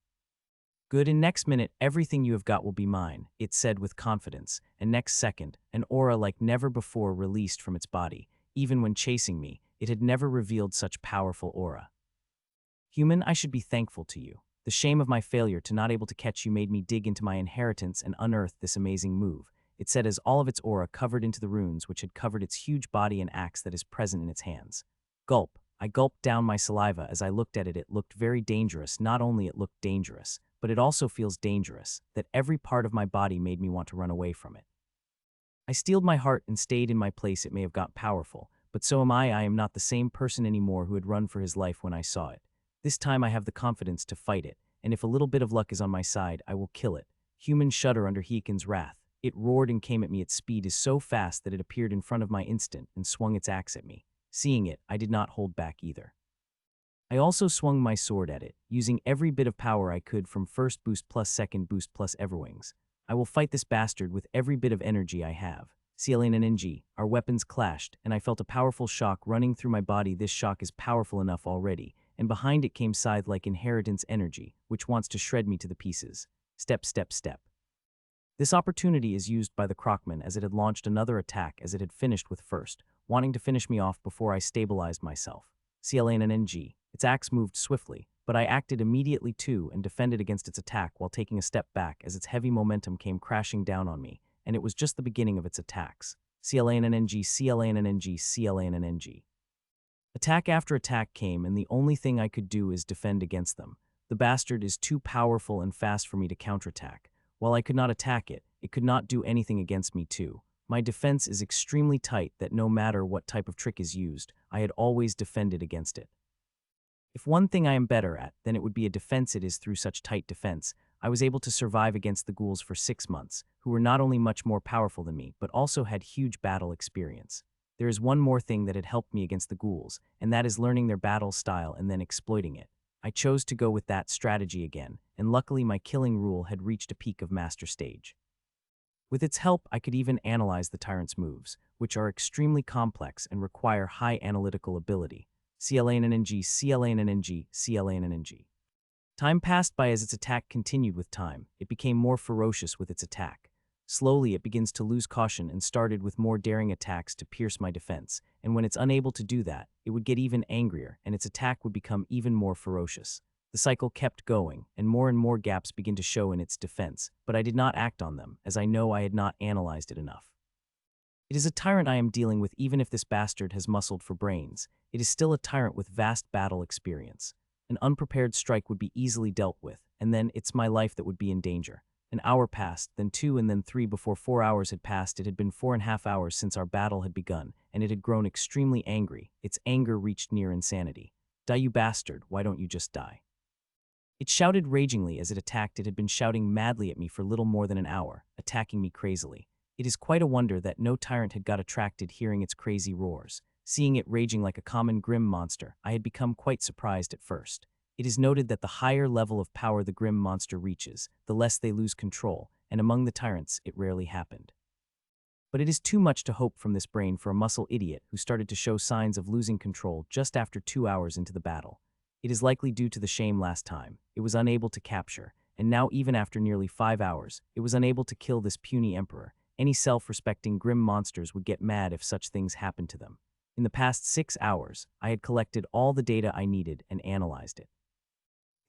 Good, and next minute, everything you have got will be mine, it said with confidence, and next second, an aura like never before released from its body. Even when chasing me, it had never revealed such powerful aura. Human, I should be thankful to you. The shame of my failure to not able to catch you made me dig into my inheritance and unearth this amazing move, it said as all of its aura covered into the runes which had covered its huge body and axe that is present in its hands. Gulp. I gulped down my saliva as I looked at it. It looked very dangerous. Not only it looked dangerous, but it also feels dangerous, that every part of my body made me want to run away from it. I steeled my heart and stayed in my place. It may have got powerful, but so am I. I am not the same person anymore who had run for his life when I saw it. This time I have the confidence to fight it, and if a little bit of luck is on my side, I will kill it. Humans shudder under Heikin's wrath. It roared and came at me. Its speed is so fast that it appeared in front of my instant and swung its axe at me. Seeing it, I did not hold back either. I also swung my sword at it, using every bit of power I could from first boost plus second boost plus everwings. I will fight this bastard with every bit of energy I have. Escalating, our weapons clashed, and I felt a powerful shock running through my body. This shock is powerful enough already, and behind it came scythe-like inheritance energy, which wants to shred me to the pieces. Step, step, step. This opportunity is used by the Crockman as it had launched another attack as it had finished with first, wanting to finish me off before I stabilized myself. Escalating. Its axe moved swiftly, but I acted immediately too and defended against its attack while taking a step back as its heavy momentum came crashing down on me, and it was just the beginning of its attacks. Escalating. Attack after attack came, and the only thing I could do is defend against them. The bastard is too powerful and fast for me to counterattack. While I could not attack it, it could not do anything against me too. My defense is extremely tight that no matter what type of trick is used, I had always defended against it. If one thing I am better at, then it would be a defense. It is through such tight defense, I was able to survive against the ghouls for 6 months, who were not only much more powerful than me, but also had huge battle experience. There is one more thing that had helped me against the ghouls, and that is learning their battle style and then exploiting it. I chose to go with that strategy again, and luckily my killing rule had reached a peak of master stage. With its help, I could even analyze the tyrant's moves, which are extremely complex and require high analytical ability. Escalating. Time passed by as its attack continued. With time, it became more ferocious with its attack. Slowly, it begins to lose caution and started with more daring attacks to pierce my defense, and when it's unable to do that, it would get even angrier and its attack would become even more ferocious. The cycle kept going, and more gaps began to show in its defense, but I did not act on them, as I know I had not analyzed it enough. It is a tyrant I am dealing with. Even if this bastard has muscled for brains, it is still a tyrant with vast battle experience. An unprepared strike would be easily dealt with, and then it's my life that would be in danger. An hour passed, then 2, and then 3. Before 4 hours had passed, it had been 4.5 hours since our battle had begun, and it had grown extremely angry. Its anger reached near insanity. Die, you bastard, why don't you just die? It shouted ragingly as it attacked. It had been shouting madly at me for little more than an hour, attacking me crazily. It is quite a wonder that no tyrant had got attracted hearing its crazy roars. Seeing it raging like a common grim monster, I had become quite surprised at first. It is noted that the higher level of power the grim monster reaches, the less they lose control, and among the tyrants, it rarely happened. But it is too much to hope from this brain for a muscle idiot who started to show signs of losing control just after 2 hours into the battle. It is likely due to the shame last time. It was unable to capture, and now even after nearly 5 hours, it was unable to kill this puny emperor. Any self-respecting grim monsters would get mad if such things happened to them. In the past 6 hours, I had collected all the data I needed and analyzed it.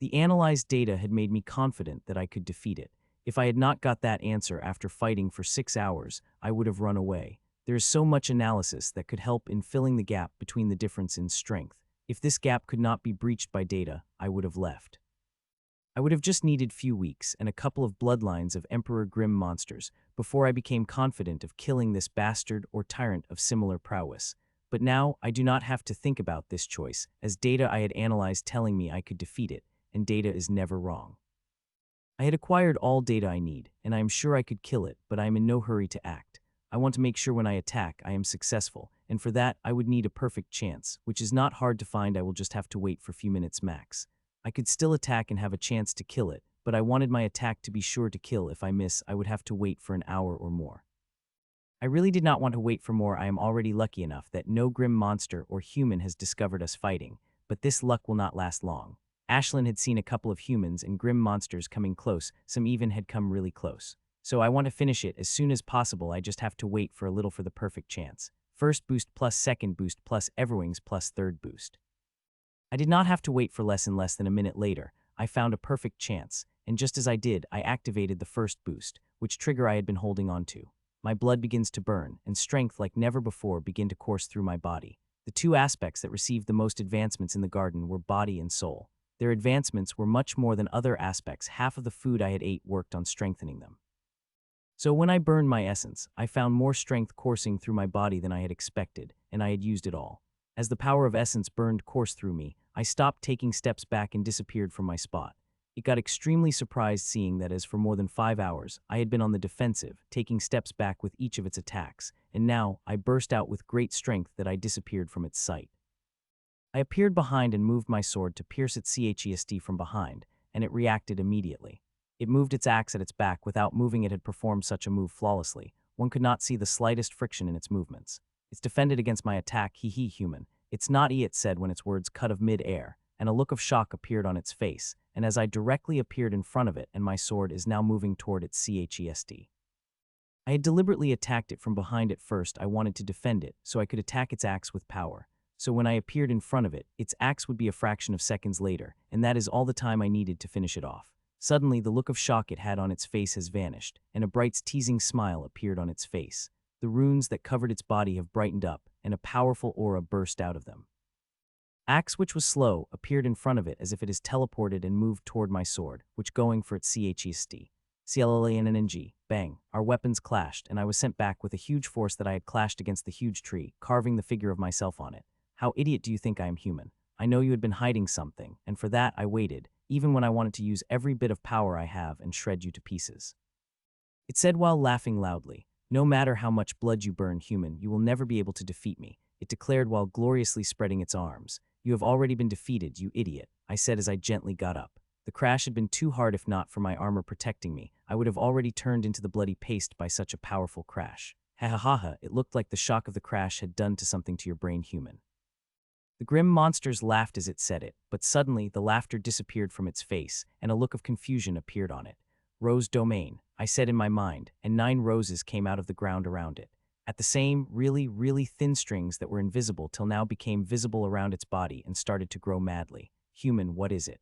The analyzed data had made me confident that I could defeat it. If I had not got that answer after fighting for 6 hours, I would have run away. There is so much analysis that could help in filling the gap between the difference in strength. If this gap could not be breached by data, I would have left. I would have just needed few weeks and a couple of bloodlines of Emperor Grim monsters before I became confident of killing this bastard or tyrant of similar prowess. But now I do not have to think about this choice, as data I had analyzed telling me I could defeat it, and data is never wrong. I had acquired all data I need, and I am sure I could kill it, but I am in no hurry to act. I want to make sure when I attack I am successful, and for that I would need a perfect chance, which is not hard to find. I will just have to wait for a few minutes max. I could still attack and have a chance to kill it, but I wanted my attack to be sure to kill. If I miss, I would have to wait for an hour or more. I really did not want to wait for more. I am already lucky enough that no grim monster or human has discovered us fighting, but this luck will not last long. Ashlyn had seen a couple of humans and grim monsters coming close, some even had come really close. So I want to finish it as soon as possible. I just have to wait for a little for the perfect chance. First boost plus second boost plus Everwings plus third boost. I did not have to wait for less than a minute later. I found a perfect chance, and just as I did, I activated the first boost, which trigger I had been holding on to. My blood begins to burn, and strength like never before begin to course through my body. The two aspects that received the most advancements in the garden were body and soul. Their advancements were much more than other aspects. Half of the food I had ate worked on strengthening them. So when I burned my essence, I found more strength coursing through my body than I had expected, and I had used it all. As the power of essence burned course through me, I stopped taking steps back and disappeared from my spot. It got extremely surprised seeing that as for more than 5 hours, I had been on the defensive, taking steps back with each of its attacks, and now I burst out with great strength that I disappeared from its sight. I appeared behind and moved my sword to pierce its chest from behind, and it reacted immediately. It moved its axe at its back without moving. It had performed such a move flawlessly. One could not see the slightest friction in its movements. It's defended against my attack, hee human. It's not it said when its words cut of mid-air, and a look of shock appeared on its face, and as I directly appeared in front of it and my sword is now moving toward its chest. I had deliberately attacked it from behind at first. I wanted to defend it, so I could attack its axe with power. So when I appeared in front of it, its axe would be a fraction of seconds later, and that is all the time I needed to finish it off. Suddenly, the look of shock it had on its face has vanished, and a bright, teasing smile appeared on its face. The runes that covered its body have brightened up, and a powerful aura burst out of them. Axe, which was slow, appeared in front of it as if it is teleported and moved toward my sword, which going for its chest. CLLANNG, bang, our weapons clashed, and I was sent back with a huge force that I had clashed against the huge tree, carving the figure of myself on it. How idiot do you think I am, human? I know you had been hiding something, and for that I waited, even when I wanted to use every bit of power I have and shred you to pieces. It said while laughing loudly, no matter how much blood you burn, human, you will never be able to defeat me, it declared while gloriously spreading its arms. You have already been defeated, you idiot, I said as I gently got up. The crash had been too hard. If not for my armor protecting me, I would have already turned into the bloody paste by such a powerful crash. Ha ha ha ha, it looked like the shock of the crash had done something to your brain, human. The grim monsters laughed as it said it, but suddenly the laughter disappeared from its face, and a look of confusion appeared on it. Rose domain, I said in my mind, and 9 roses came out of the ground around it. At the same, really thin strings that were invisible till now became visible around its body and started to grow madly. Human, what is it?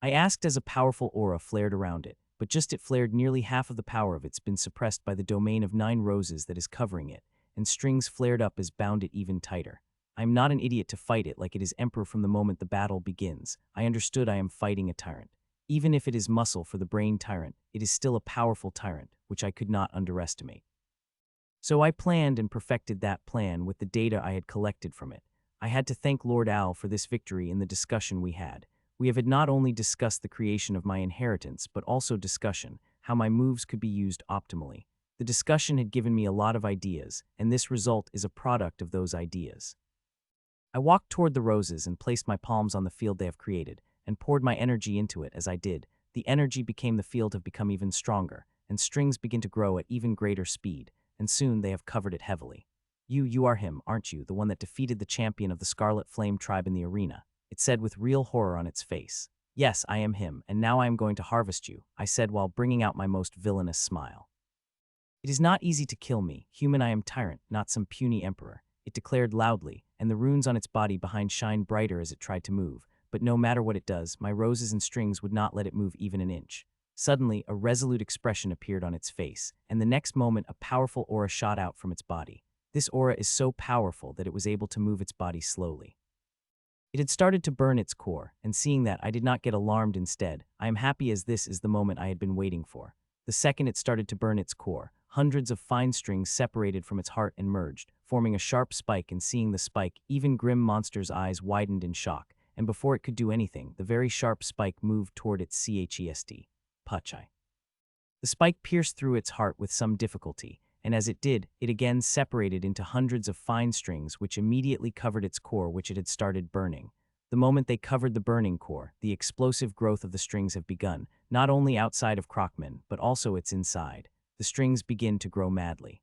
I asked as a powerful aura flared around it, but just it flared. Nearly half of the power of it's been suppressed by the domain of 9 roses that is covering it, and strings flared up as bound it even tighter. I am not an idiot to fight it like it is emperor from the moment the battle begins. I understood I am fighting a tyrant. Even if it is muscle for the brain tyrant, it is still a powerful tyrant, which I could not underestimate. So I planned and perfected that plan with the data I had collected from it. I had to thank Lord Al for this victory in the discussion we had. We have had not only discussed the creation of my inheritance, but also discussion, how my moves could be used optimally. The discussion had given me a lot of ideas, and this result is a product of those ideas. I walked toward the roses and placed my palms on the field they have created, and poured my energy into it. As I did, the energy became the field have become even stronger, and strings begin to grow at even greater speed, and soon they have covered it heavily. You are him, aren't you, the one that defeated the champion of the Scarlet Flame tribe in the arena? It said with real horror on its face. Yes, I am him, and now I am going to harvest you, I said while bringing out my most villainous smile. It is not easy to kill me, human. I am tyrant, not some puny emperor, it declared loudly, and the runes on its body behind shined brighter as it tried to move, but no matter what it does, my roses and strings would not let it move even an inch. Suddenly, a resolute expression appeared on its face, and the next moment a powerful aura shot out from its body. This aura is so powerful that it was able to move its body slowly. It had started to burn its core, and seeing that, I did not get alarmed. Instead, I am happy as this is the moment I had been waiting for. The second it started to burn its core, hundreds of fine strings separated from its heart and merged, forming a sharp spike, and seeing the spike, even Grim Monster's eyes widened in shock, and before it could do anything, the very sharp spike moved toward its chest. Puchai. The spike pierced through its heart with some difficulty, and as it did, it again separated into hundreds of fine strings which immediately covered its core, which it had started burning. The moment they covered the burning core, the explosive growth of the strings have begun, not only outside of Crockman, but also its inside. The strings begin to grow madly.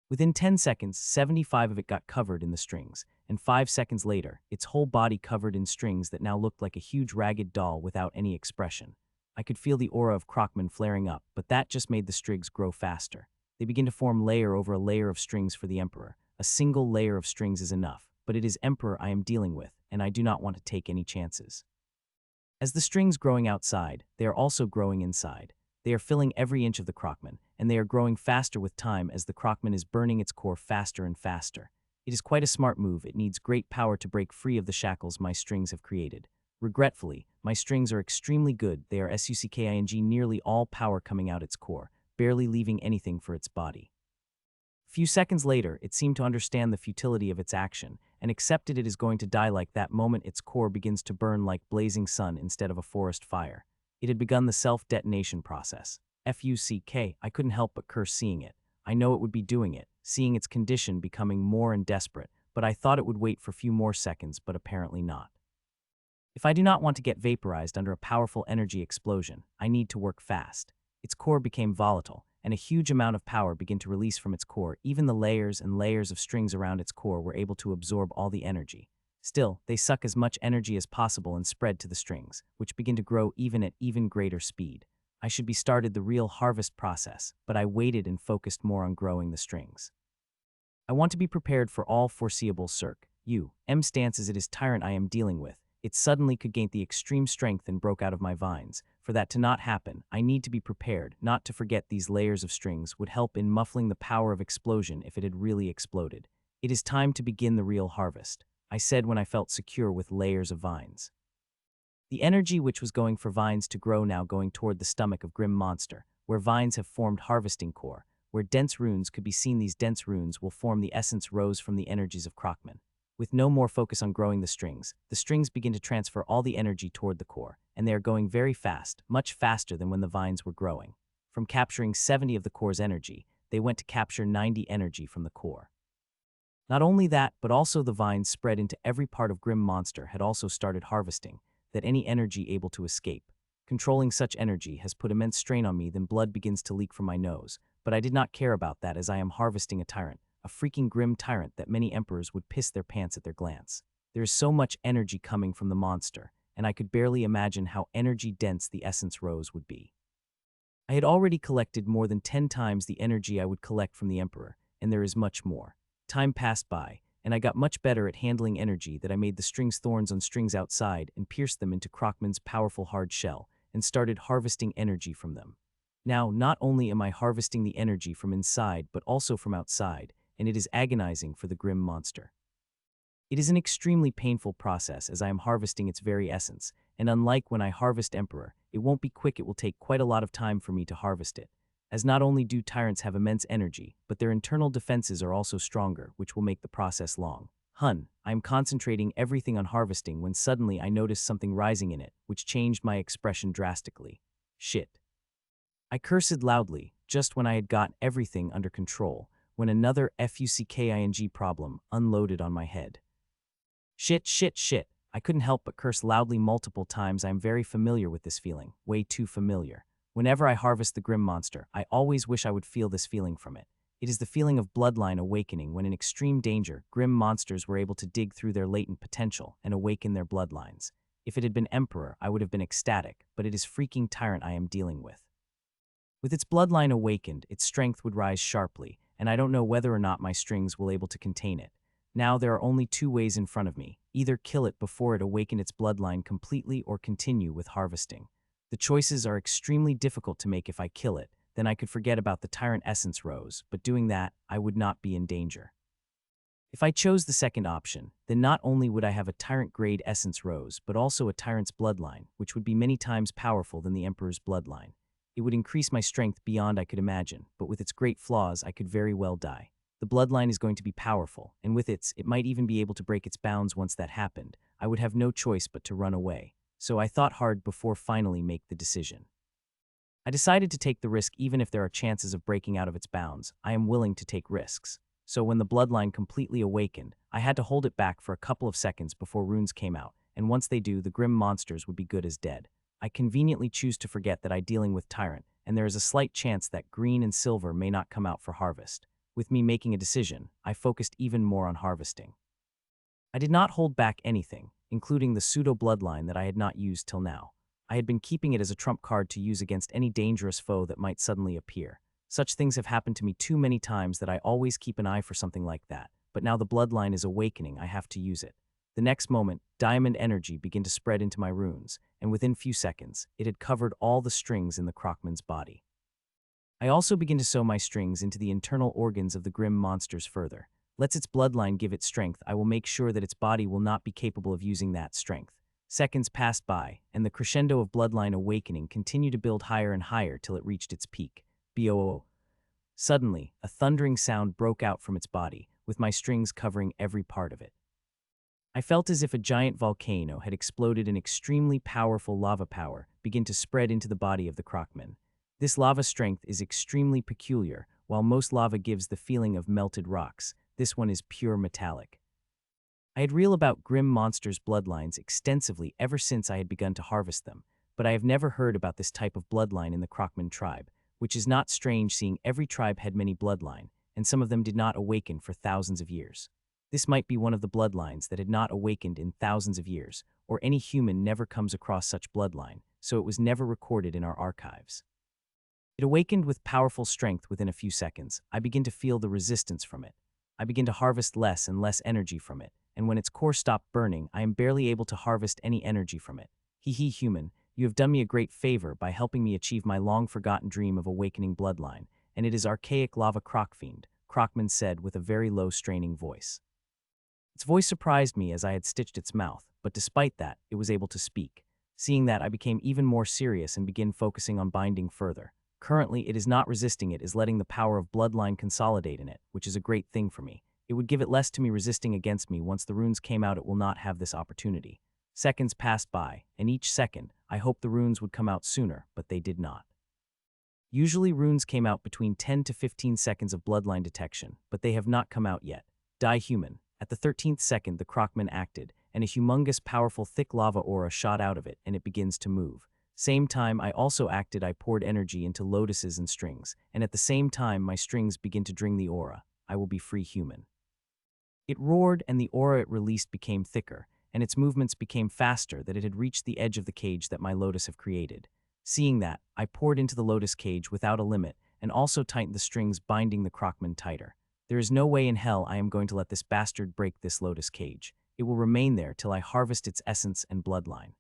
Within 10 seconds, 75 of it got covered in the strings, and 5 seconds later, its whole body covered in strings that now looked like a huge ragged doll without any expression. I could feel the aura of Crockman flaring up, but that just made the strings grow faster. They begin to form layer over a layer of strings for the Emperor. A single layer of strings is enough, but it is Emperor I am dealing with, and I do not want to take any chances. As the strings growing outside, they are also growing inside. They are filling every inch of the Crockman, and they are growing faster with time as the Crockman is burning its core faster and faster. It is quite a smart move. It needs great power to break free of the shackles my strings have created. Regretfully, my strings are extremely good. They are sucking nearly all power coming out its core, barely leaving anything for its body. Few seconds later, it seemed to understand the futility of its action and accepted it is going to die. Like that moment, its core begins to burn like blazing sun instead of a forest fire. It had begun the self-detonation process. I couldn't help but curse seeing it. I know it would be doing it, seeing its condition becoming more and desperate, but I thought it would wait for a few more seconds, but apparently not. If I do not want to get vaporized under a powerful energy explosion, I need to work fast. Its core became volatile, and a huge amount of power began to release from its core. Even the layers and layers of strings around its core were able to absorb all the energy. Still, they suck as much energy as possible and spread to the strings, which begin to grow even at even greater speed. I should be started the real harvest process, but I waited and focused more on growing the strings. I want to be prepared for all foreseeable stances. It is Tyrant I am dealing with. It suddenly could gain the extreme strength and broke out of my vines. For that to not happen, I need to be prepared. Not to forget these layers of strings would help in muffling the power of explosion if it had really exploded. It is time to begin the real harvest, I said when I felt secure with layers of vines. The energy which was going for vines to grow now going toward the stomach of Grim Monster, where vines have formed harvesting core, where dense runes could be seen. These dense runes will form the essence rose from the energies of Crockman. With no more focus on growing the strings begin to transfer all the energy toward the core, and they are going very fast, much faster than when the vines were growing. From capturing 70 of the core's energy, they went to capture 90 energy from the core. Not only that, but also the vines spread into every part of Grim Monster had also started harvesting, that any energy able to escape. Controlling such energy has put immense strain on me. Then blood begins to leak from my nose, but I did not care about that as I am harvesting a tyrant. A freaking grim tyrant that many emperors would piss their pants at their glance. There is so much energy coming from the monster, and I could barely imagine how energy-dense the essence rose would be. I had already collected more than 10 times the energy I would collect from the emperor, and there is much more. Time passed by, and I got much better at handling energy that I made the strings thorns on strings outside and pierced them into Crockman's powerful hard shell, and started harvesting energy from them. Now, not only am I harvesting the energy from inside, but also from outside, and it is agonizing for the grim monster. It is an extremely painful process as I am harvesting its very essence, and unlike when I harvest Emperor, it won't be quick. It will take quite a lot of time for me to harvest it, as not only do tyrants have immense energy, but their internal defenses are also stronger, which will make the process long. I am concentrating everything on harvesting when suddenly I noticed something rising in it, which changed my expression drastically. Shit. I cursed loudly, just when I had got everything under control, when another fucking problem unloaded on my head. Shit. I couldn't help but curse loudly multiple times. I am very familiar with this feeling, way too familiar. Whenever I harvest the Grim Monster, I always wish I would feel this feeling from it. It is the feeling of bloodline awakening when in extreme danger, Grim Monsters were able to dig through their latent potential and awaken their bloodlines. If it had been Emperor, I would have been ecstatic, but it is freaking Tyrant I am dealing with. With its bloodline awakened, its strength would rise sharply, and I don't know whether or not my strings will able to contain it. Now there are only two ways in front of me, either kill it before it awaken its bloodline completely or continue with harvesting. The choices are extremely difficult to make. If I kill it, then I could forget about the tyrant essence rose, but doing that, I would not be in danger. If I chose the second option, then not only would I have a tyrant-grade essence rose, but also a tyrant's bloodline, which would be many times powerful than the Emperor's bloodline. It would increase my strength beyond I could imagine, but with its great flaws, I could very well die. The bloodline is going to be powerful, and with it might even be able to break its bounds. Once that happened, I would have no choice but to run away. So I thought hard before finally make the decision. I decided to take the risk even if there are chances of breaking out of its bounds. I am willing to take risks. So when the bloodline completely awakened, I had to hold it back for a couple of seconds before runes came out, and once they do, the grim monsters would be good as dead. I conveniently choose to forget that I'm dealing with Tyrant, and there is a slight chance that green and silver may not come out for harvest. with me making a decision, I focused even more on harvesting. I did not hold back anything, including the pseudo-bloodline that I had not used till now. I had been keeping it as a trump card to use against any dangerous foe that might suddenly appear. Such things have happened to me too many times that I always keep an eye for something like that, but now the bloodline is awakening, I have to use it. The next moment, diamond energy began to spread into my runes, and within few seconds, it had covered all the strings in the Crocman's body. I also begin to sew my strings into the internal organs of the grim monsters further. Lets its bloodline give it strength, I will make sure that its body will not be capable of using that strength. Seconds passed by, and the crescendo of bloodline awakening continued to build higher and higher till it reached its peak. Boo! Suddenly, a thundering sound broke out from its body, with my strings covering every part of it. I felt as if a giant volcano had exploded and extremely powerful lava power began to spread into the body of the Crocman. This lava strength is extremely peculiar. While most lava gives the feeling of melted rocks, this one is pure metallic. I had read about grim monsters' bloodlines extensively ever since I had begun to harvest them, but I have never heard about this type of bloodline in the Crocman tribe, which is not strange seeing every tribe had many bloodline, and some of them did not awaken for thousands of years. This might be one of the bloodlines that had not awakened in thousands of years, or any human never comes across such bloodline, so it was never recorded in our archives. It awakened with powerful strength within a few seconds. I begin to feel the resistance from it. I begin to harvest less and less energy from it, and when its core stopped burning, I am barely able to harvest any energy from it. Hee human, you have done me a great favor by helping me achieve my long-forgotten dream of awakening bloodline, and it is archaic lava crocfiend, Crocman said with a very low straining voice. Its voice surprised me as I had stitched its mouth, but despite that, it was able to speak. Seeing that, I became even more serious and began focusing on binding further. Currently, it is not resisting it, is letting the power of bloodline consolidate in it, which is a great thing for me. It would give it less to me resisting against me. Once the runes came out, it will not have this opportunity. Seconds passed by, and each second, I hoped the runes would come out sooner, but they did not. Usually runes came out between 10 to 15 seconds of bloodline detection, but they have not come out yet. Die human. At the 13th second, the Crocman acted, and a humongous, powerful, thick lava aura shot out of it, and it begins to move. Same time I also acted, I poured energy into lotuses and strings, and at the same time my strings begin to drain the aura. I will be free human. It roared, and the aura it released became thicker, and its movements became faster that it had reached the edge of the cage that my lotus have created. Seeing that, I poured into the lotus cage without a limit, and also tightened the strings binding the Crocman tighter. There is no way in hell I am going to let this bastard break this lotus cage. It will remain there till I harvest its essence and bloodline.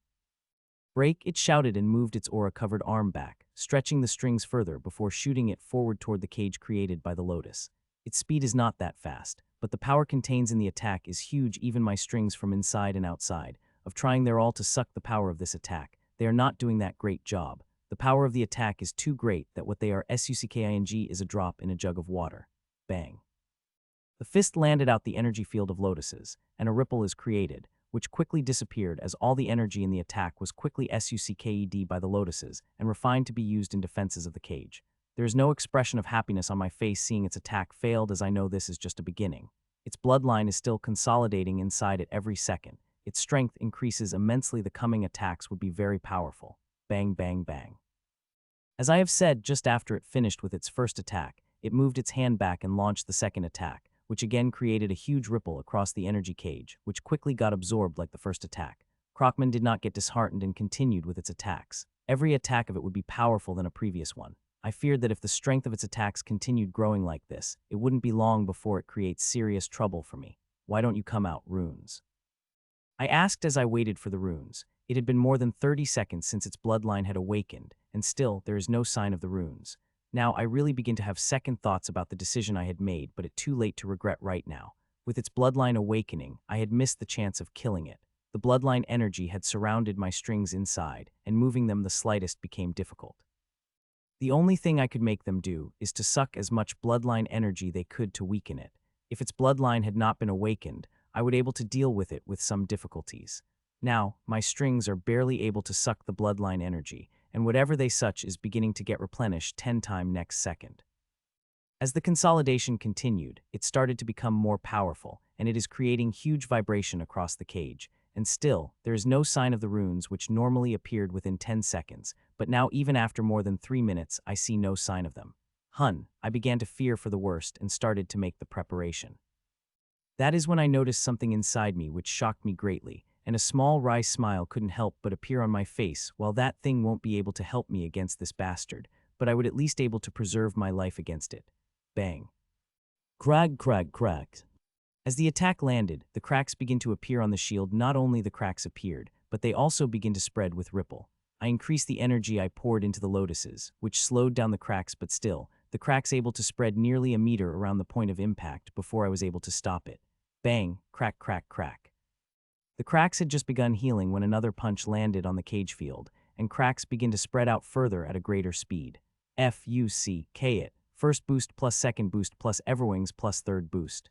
Break, it shouted and moved its aura-covered arm back, stretching the strings further before shooting it forward toward the cage created by the lotus. Its speed is not that fast, but the power contained in the attack is huge. Even my strings from inside and outside, of trying their all to suck the power of this attack, they are not doing that great job. The power of the attack is too great that what they are sucking is a drop in a jug of water. Bang. The fist landed out the energy field of lotuses, and a ripple is created, which quickly disappeared as all the energy in the attack was quickly sucked by the lotuses and refined to be used in defenses of the cage. There is no expression of happiness on my face seeing its attack failed, as I know this is just a beginning. Its bloodline is still consolidating inside it every second. Its strength increases immensely. The coming attacks would be very powerful. Bang, bang, bang. As I have said, just after it finished with its first attack, it moved its hand back and launched the second attack, which again created a huge ripple across the energy cage, which quickly got absorbed like the first attack. Crocman did not get disheartened and continued with its attacks. Every attack of it would be powerful than a previous one. I feared that if the strength of its attacks continued growing like this, it wouldn't be long before it creates serious trouble for me. Why don't you come out, runes? I asked as I waited for the runes. It had been more than 30 seconds since its bloodline had awakened, and still there is no sign of the runes. Now I really begin to have second thoughts about the decision I had made, but it's too late to regret right now. With its bloodline awakening, I had missed the chance of killing it. The bloodline energy had surrounded my strings inside, and moving them the slightest became difficult. The only thing I could make them do is to suck as much bloodline energy they could to weaken it. If its bloodline had not been awakened, I would be able to deal with it with some difficulties. Now, my strings are barely able to suck the bloodline energy, and whatever they such is beginning to get replenished 10 times next second. As the consolidation continued, it started to become more powerful, and it is creating huge vibration across the cage. And still, there is no sign of the runes which normally appeared within 10 seconds, but now even after more than 3 minutes, I see no sign of them. I began to fear for the worst and started to make the preparation. That is when I noticed something inside me which shocked me greatly, and a small wry smile couldn't help but appear on my face. While that thing won't be able to help me against this bastard, but I would at least able to preserve my life against it. Bang. Crag. As the attack landed, the cracks begin to appear on the shield. Not only the cracks appeared, but they also begin to spread with ripple. I increased the energy I poured into the lotuses, which slowed down the cracks, but still, the cracks able to spread nearly a meter around the point of impact before I was able to stop it. Bang, crack. The cracks had just begun healing when another punch landed on the cage field, and cracks begin to spread out further at a greater speed. Fuck it. First boost plus second boost plus Everwings plus third boost.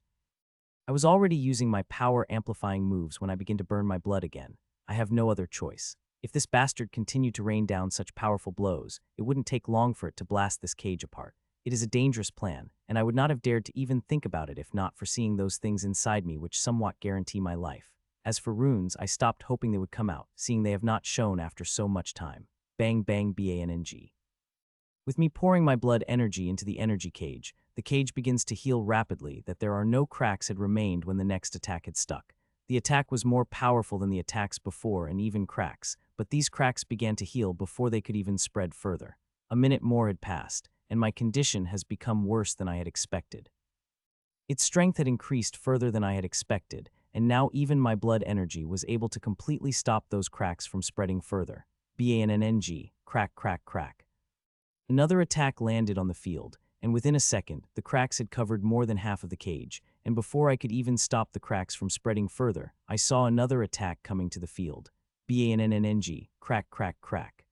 I was already using my power amplifying moves when I begin to burn my blood again. I have no other choice. If this bastard continued to rain down such powerful blows, it wouldn't take long for it to blast this cage apart. It is a dangerous plan, and I would not have dared to even think about it if not for seeing those things inside me which somewhat guarantee my life. As for runes, I stopped hoping they would come out, seeing they have not shown after so much time. Bang bang. With me pouring my blood energy into the energy cage, the cage begins to heal rapidly. That there are no cracks had remained when the next attack had stuck. The attack was more powerful than the attacks before and even cracks, but these cracks began to heal before they could even spread further. A minute more had passed, and my condition has become worse than I had expected. Its strength had increased further than I had expected, and now even my blood energy was able to completely stop those cracks from spreading further. Bang, crack. Another attack landed on the field, and within a second, the cracks had covered more than half of the cage, and before I could even stop the cracks from spreading further, I saw another attack coming to the field. Bang, crack.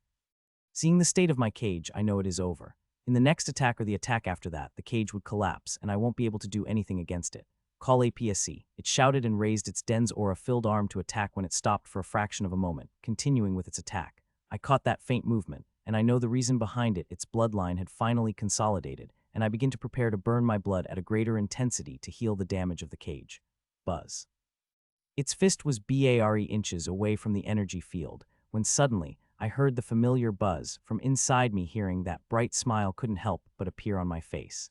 Seeing the state of my cage, I know it is over. In the next attack or the attack after that, the cage would collapse, and I won't be able to do anything against it. Call APSC. It shouted and raised its dense aura-filled arm to attack when it stopped for a fraction of a moment, continuing with its attack. I caught that faint movement, and I know the reason behind it. Its bloodline had finally consolidated, and I begin to prepare to burn my blood at a greater intensity to heal the damage of the cage. Buzz. Its fist was bare inches away from the energy field, when suddenly, I heard the familiar buzz from inside me. Hearing that bright smile couldn't help but appear on my face.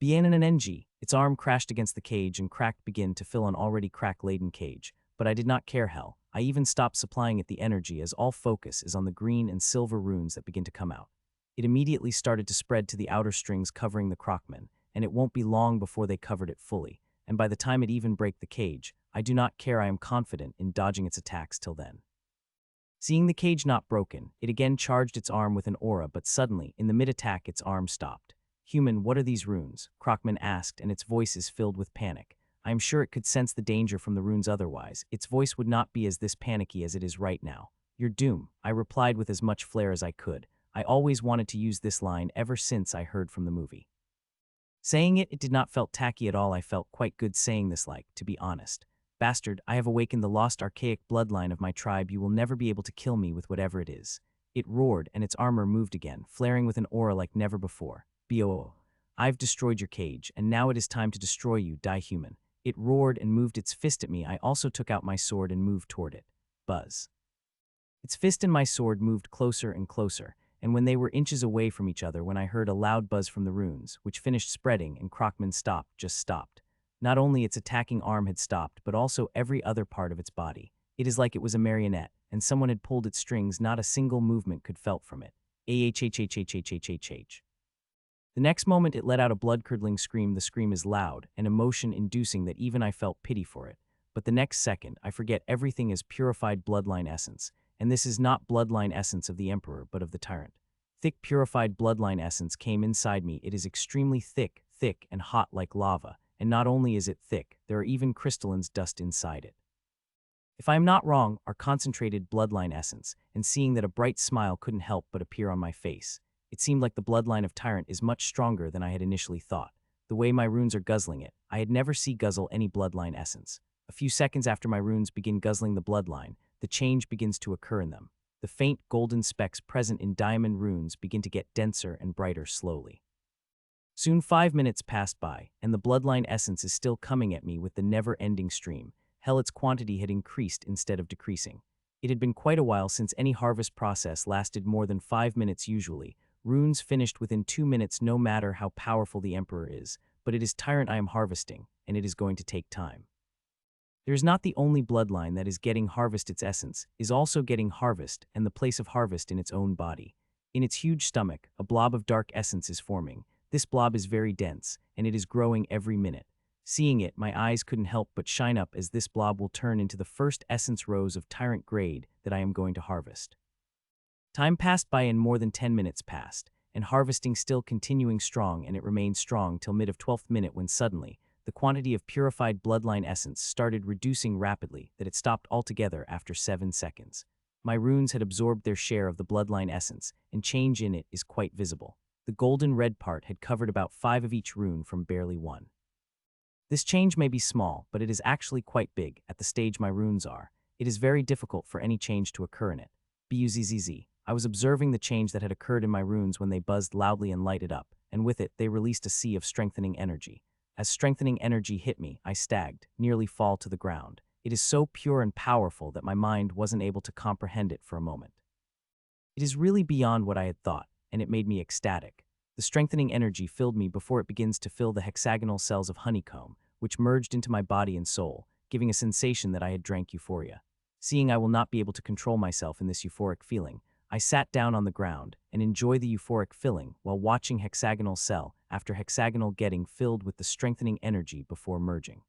Bang, its arm crashed against the cage and cracked begin to fill an already crack-laden cage, but I did not care. Hell, I even stopped supplying it the energy as all focus is on the green and silver runes that begin to come out. It immediately started to spread to the outer strings covering the Crockman, and it won't be long before they covered it fully, and by the time it even break the cage, I do not care. I am confident in dodging its attacks till then. Seeing the cage not broken, it again charged its arm with an aura, but suddenly, in the mid-attack, its arm stopped. Human, what are these runes? Crockman asked, and its voice is filled with panic. I am sure it could sense the danger from the runes, otherwise its voice would not be as this panicky as it is right now. Your doom, I replied with as much flair as I could. I always wanted to use this line ever since I heard from the movie. Saying it did not felt tacky at all. I felt quite good saying this, like, to be honest. Bastard, I have awakened the lost archaic bloodline of my tribe. You will never be able to kill me with whatever it is. It roared, and its armor moved again, flaring with an aura like never before. Boo! I've destroyed your cage, and now it is time to destroy you, die human. It roared and moved its fist at me. I also took out my sword and moved toward it. Buzz. Its fist and my sword moved closer and closer, and when they were inches away from each other, when I heard a loud buzz from the runes, which finished spreading, and Crockman just stopped. Not only its attacking arm had stopped, but also every other part of its body. It is like it was a marionette, and someone had pulled its strings. Not a single movement could felt from it. The next moment it let out a blood-curdling scream. The scream is loud and emotion-inducing that even I felt pity for it. But the next second, I forget everything as purified bloodline essence, and this is not bloodline essence of the Emperor, but of the Tyrant. Thick purified bloodline essence came inside me. It is extremely thick and hot like lava, and not only is it thick, there are even crystallines dust inside it. If I am not wrong, our concentrated bloodline essence, and seeing that a bright smile couldn't help but appear on my face, it seemed like the bloodline of Tyrant is much stronger than I had initially thought. The way my runes are guzzling it, I had never seen guzzle any bloodline essence. A few seconds after my runes begin guzzling the bloodline, the change begins to occur in them. The faint golden specks present in diamond runes begin to get denser and brighter slowly. Soon 5 minutes passed by, and the bloodline essence is still coming at me with the never-ending stream. Hell, its quantity had increased instead of decreasing. It had been quite a while since any harvest process lasted more than 5 minutes usually, runes finished within 2 minutes no matter how powerful the Emperor is, but it is Tyrant I am harvesting, and it is going to take time. There is not the only bloodline that is getting harvest its essence, is also getting harvest and the place of harvest in its own body. In its huge stomach, a blob of dark essence is forming. This blob is very dense, and it is growing every minute. Seeing it, my eyes couldn't help but shine up as this blob will turn into the first essence rose of Tyrant grade that I am going to harvest. Time passed by and more than 10 minutes passed, and harvesting still continuing strong, and it remained strong till mid of 12th minute when suddenly, the quantity of purified bloodline essence started reducing rapidly that it stopped altogether after 7 seconds. My runes had absorbed their share of the bloodline essence, and change in it is quite visible. The golden red part had covered about 5 of each rune from barely 1. This change may be small, but it is actually quite big at the stage my runes are. It is very difficult for any change to occur in it. Buzzz. I was observing the change that had occurred in my runes when they buzzed loudly and lighted up, and with it they released a sea of strengthening energy. As strengthening energy hit me, I stagged, nearly fall to the ground. It is so pure and powerful that my mind wasn't able to comprehend it for a moment. It is really beyond what I had thought, and it made me ecstatic. The strengthening energy filled me before it begins to fill the hexagonal cells of honeycomb, which merged into my body and soul, giving a sensation that I had drank euphoria. Seeing I will not be able to control myself in this euphoric feeling, I sat down on the ground and enjoyed the euphoric filling while watching hexagonal cell after hexagonal getting filled with the strengthening energy before merging.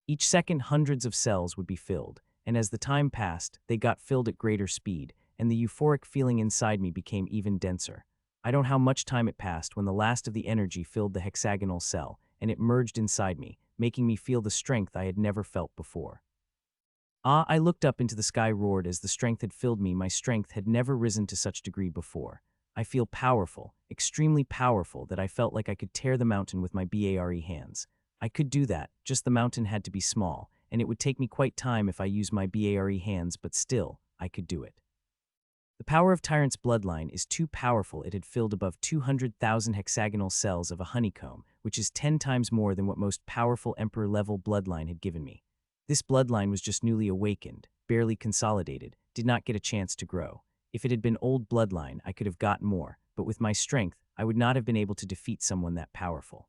Each second hundreds of cells would be filled, and as the time passed, they got filled at greater speed, and the euphoric feeling inside me became even denser. I don't know how much time it passed when the last of the energy filled the hexagonal cell, and it merged inside me, making me feel the strength I had never felt before. I looked up into the sky, roared as the strength had filled me. My strength had never risen to such degree before. I feel powerful, extremely powerful, that I felt like I could tear the mountain with my bare hands. I could do that, just the mountain had to be small, and it would take me quite time if I used my bare hands, but still, I could do it. The power of Tyrant's bloodline is too powerful. It had filled above 200,000 hexagonal cells of a honeycomb, which is 10 times more than what most powerful Emperor-level bloodline had given me. This bloodline was just newly awakened, barely consolidated, did not get a chance to grow. If it had been old bloodline, I could have gotten more, but with my strength, I would not have been able to defeat someone that powerful.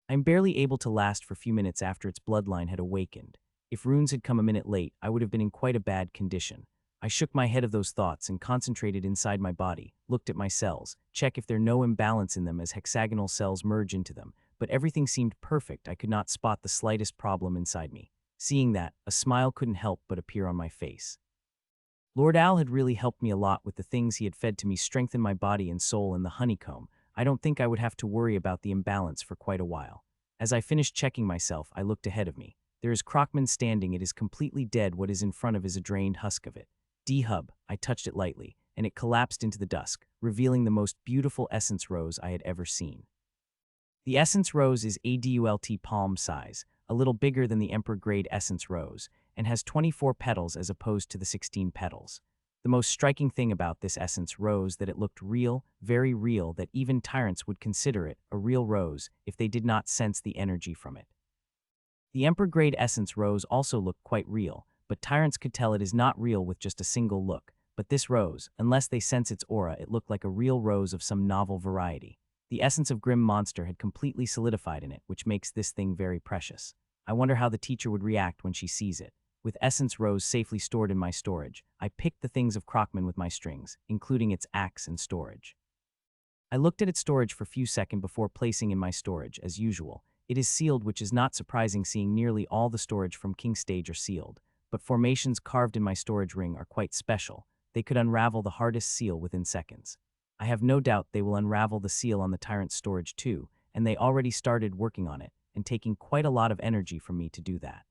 I am barely able to last for a few minutes after its bloodline had awakened. If runes had come a minute late, I would have been in quite a bad condition. I shook my head of those thoughts and concentrated inside my body, looked at my cells, check if there no imbalance in them as hexagonal cells merge into them, but everything seemed perfect. I could not spot the slightest problem inside me. Seeing that, a smile couldn't help but appear on my face. Lord Al had really helped me a lot with the things he had fed to me, strengthen my body and soul in the honeycomb. I don't think I would have to worry about the imbalance for quite a while. As I finished checking myself, I looked ahead of me. There is Crockman standing. It is completely dead. What is in front of is a drained husk of it. D-Hub, I touched it lightly, and it collapsed into the dusk, revealing the most beautiful essence rose I had ever seen. The essence rose is adult palm size, a little bigger than the Emperor-grade essence rose, and has 24 petals as opposed to the 16 petals. The most striking thing about this essence rose that it looked real, very real, that even tyrants would consider it a real rose if they did not sense the energy from it. The Emperor-grade essence rose also looked quite real, but tyrants could tell it is not real with just a single look. But this rose, unless they sense its aura, it looked like a real rose of some novel variety. The essence of Grim Monster had completely solidified in it, which makes this thing very precious. I wonder how the teacher would react when she sees it. With essence rose safely stored in my storage, I picked the things of Crockman with my strings, including its axe and storage. I looked at its storage for a few seconds before placing in my storage, as usual. It is sealed, which is not surprising seeing nearly all the storage from King Stage are sealed. But formations carved in my storage ring are quite special. They could unravel the hardest seal within seconds. I have no doubt they will unravel the seal on the Tyrant storage too, and they already started working on it, and taking quite a lot of energy from me to do that.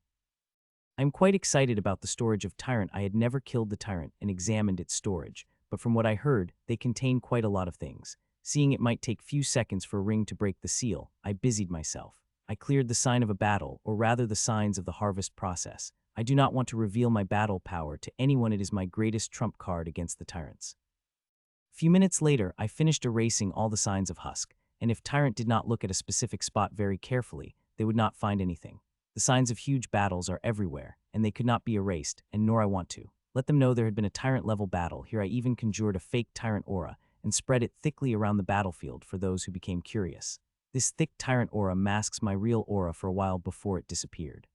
I am quite excited about the storage of Tyrant. I had never killed the Tyrant and examined its storage, but from what I heard, they contain quite a lot of things. Seeing it might take few seconds for a ring to break the seal, I busied myself. I cleared the sign of a battle, or rather the signs of the harvest process. I do not want to reveal my battle power to anyone. It is my greatest trump card against the tyrants. A few minutes later, I finished erasing all the signs of husk, and if Tyrant did not look at a specific spot very carefully, they would not find anything. The signs of huge battles are everywhere, and they could not be erased, and nor I want to. Let them know there had been a Tyrant-level battle. Here I even conjured a fake Tyrant aura, and spread it thickly around the battlefield for those who became curious. This thick tyrant aura masks my real aura for a while before it disappeared.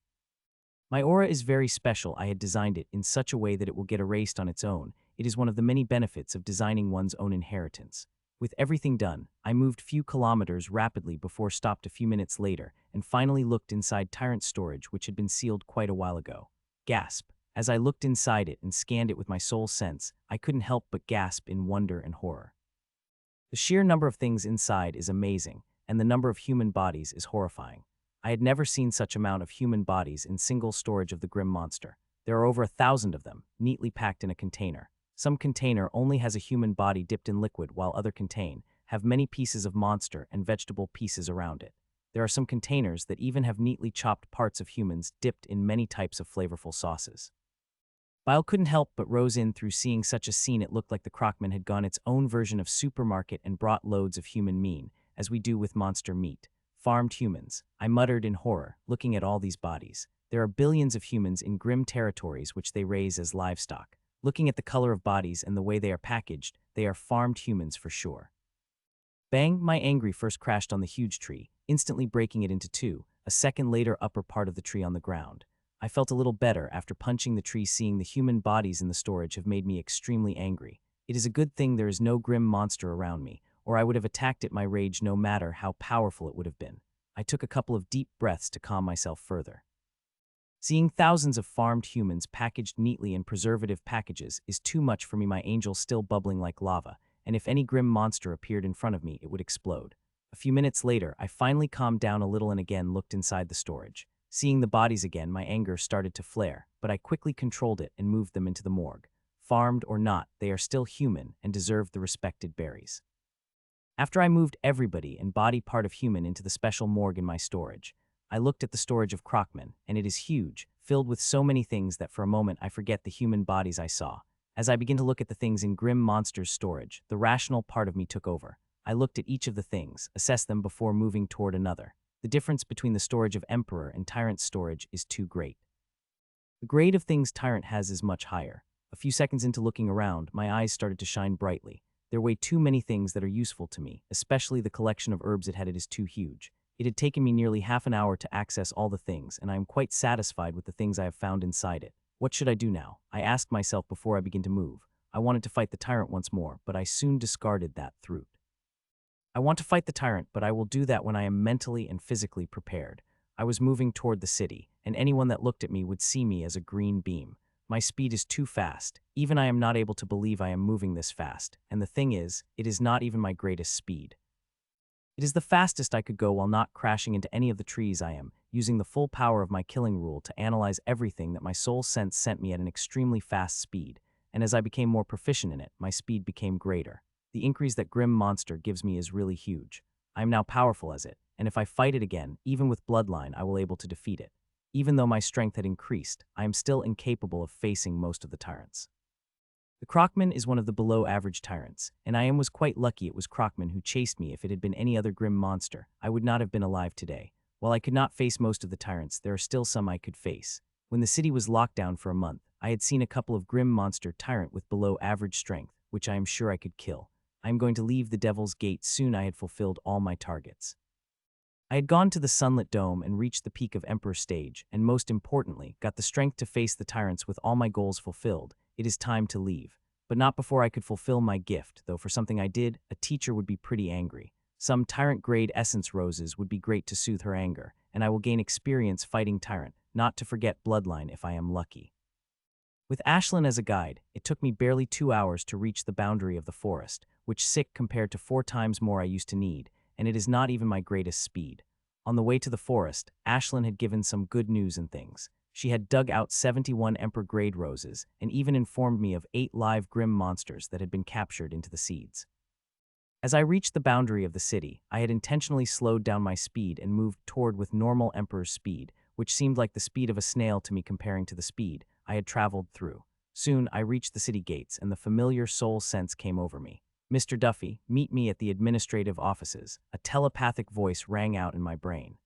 My aura is very special. I had designed it in such a way that it will get erased on its own. It is one of the many benefits of designing one's own inheritance. With everything done, I moved few kilometers rapidly before stopped a few minutes later and finally looked inside Tyrant's storage, which had been sealed quite a while ago. Gasp. As I looked inside it and scanned it with my soul sense, I couldn't help but gasp in wonder and horror. The sheer number of things inside is amazing, and the number of human bodies is horrifying. I had never seen such amount of human bodies in single storage of the grim monster. There are over 1,000 of them, neatly packed in a container. Some container only has a human body dipped in liquid, while other contain have many pieces of monster and vegetable pieces around it. There are some containers that even have neatly chopped parts of humans dipped in many types of flavorful sauces. Bile couldn't help but rose in through seeing such a scene. It looked like the Crockman had gone its own version of supermarket and brought loads of human mean, as we do with monster meat. Farmed humans, I muttered in horror, looking at all these bodies. There are billions of humans in grim territories which they raise as livestock. Looking at the color of bodies and the way they are packaged, they are farmed humans for sure. Bang! My angry first crashed on the huge tree, instantly breaking it into two. A second later, upper part of the tree on the ground. I felt a little better after punching the tree. Seeing the human bodies in the storage have made me extremely angry. It is a good thing there is no grim monster around me, or I would have attacked it. My rage, no matter how powerful it would have been. I took a couple of deep breaths to calm myself further. Seeing thousands of farmed humans packaged neatly in preservative packages is too much for me. My angel still bubbling like lava, and if any grim monster appeared in front of me, it would explode. A few minutes later, I finally calmed down a little and again looked inside the storage. Seeing the bodies again, my anger started to flare, but I quickly controlled it and moved them into the morgue. Farmed or not, they are still human and deserve the respected berries. After I moved everybody and body part of human into the special morgue in my storage, I looked at the storage of Crockman, and it is huge, filled with so many things that for a moment I forget the human bodies I saw. As I begin to look at the things in Grim Monster's storage, the rational part of me took over. I looked at each of the things, assessed them before moving toward another. The difference between the storage of Emperor and Tyrant's storage is too great. The grade of things Tyrant has is much higher. A few seconds into looking around, my eyes started to shine brightly. There were way too many things that are useful to me, especially the collection of herbs it had. It is too huge. It had taken me nearly half an hour to access all the things, and I am quite satisfied with the things I have found inside it. What should I do now? I asked myself before I began to move. I wanted to fight the Tyrant once more, but I soon discarded that thought. I want to fight the Tyrant, but I will do that when I am mentally and physically prepared. I was moving toward the city, and anyone that looked at me would see me as a green beam. My speed is too fast. Even I am not able to believe I am moving this fast, and the thing is, it is not even my greatest speed. It is the fastest I could go while not crashing into any of the trees. I am using the full power of my killing rule to analyze everything that my soul sense sent me at an extremely fast speed, and as I became more proficient in it, my speed became greater. The increase that Grim Monster gives me is really huge. I am now powerful as it, and if I fight it again, even with bloodline, I will able to defeat it. Even though my strength had increased, I am still incapable of facing most of the tyrants. The Crockman is one of the below-average tyrants, and I was quite lucky it was Crockman who chased me. If it had been any other grim monster, I would not have been alive today. While I could not face most of the tyrants, there are still some I could face. When the city was locked down for a month, I had seen a couple of grim monster tyrant with below-average strength, which I am sure I could kill. I am going to leave the Devil's Gate soon. I had fulfilled all my targets. I had gone to the sunlit dome and reached the peak of Emperor Stage, and most importantly, got the strength to face the tyrants. With all my goals fulfilled, it is time to leave. But not before I could fulfill my gift, though for something I did, a teacher would be pretty angry. Some tyrant-grade essence roses would be great to soothe her anger, and I will gain experience fighting tyrant, not to forget bloodline if I am lucky. With Ashlyn as a guide, it took me barely 2 hours to reach the boundary of the forest, which sick compared to 4 times more I used to need, and it is not even my greatest speed. On the way to the forest, Ashlyn had given some good news and things. She had dug out 71 Emperor-grade roses and even informed me of 8 live grim monsters that had been captured into the seeds. As I reached the boundary of the city, I had intentionally slowed down my speed and moved toward with normal Emperor's speed, which seemed like the speed of a snail to me comparing to the speed I had traveled through. Soon, I reached the city gates, and the familiar soul sense came over me. "Mr. Duffy, meet me at the administrative offices." A telepathic voice rang out in my brain.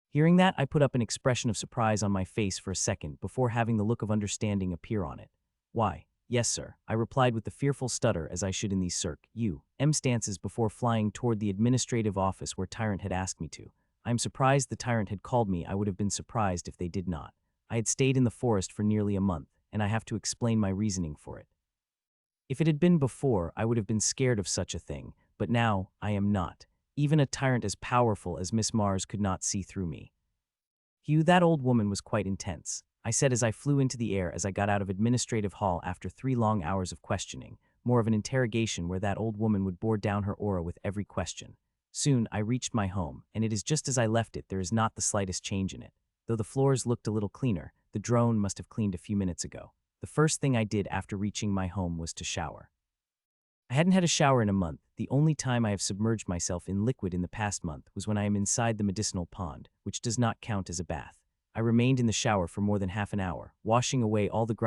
Hearing that, I put up an expression of surprise on my face for a second before having the look of understanding appear on it. "Why, Yes, sir, I replied with the fearful stutter as I should in these circ.U.M. stances before flying toward the administrative office where Tyrant had asked me to. I am surprised the Tyrant had called me. I would have been surprised if they did not. I had stayed in the forest for nearly a month, and I have to explain my reasoning for it. If it had been before, I would have been scared of such a thing, but now I am not. Even a tyrant as powerful as Miss Mars could not see through me. Hugh, that old woman was quite intense, I said as I flew into the air as I got out of administrative hall after 3 long hours of questioning, more of an interrogation where that old woman would bore down her aura with every question. Soon I reached my home, and it is just as I left it. There is not the slightest change in it. Though the floors looked a little cleaner, the drone must have cleaned a few minutes ago. The first thing I did after reaching my home was to shower. I hadn't had a shower in a month. The only time I have submerged myself in liquid in the past month was when I am inside the medicinal pond, which does not count as a bath. I remained in the shower for more than half an hour, washing away all the grime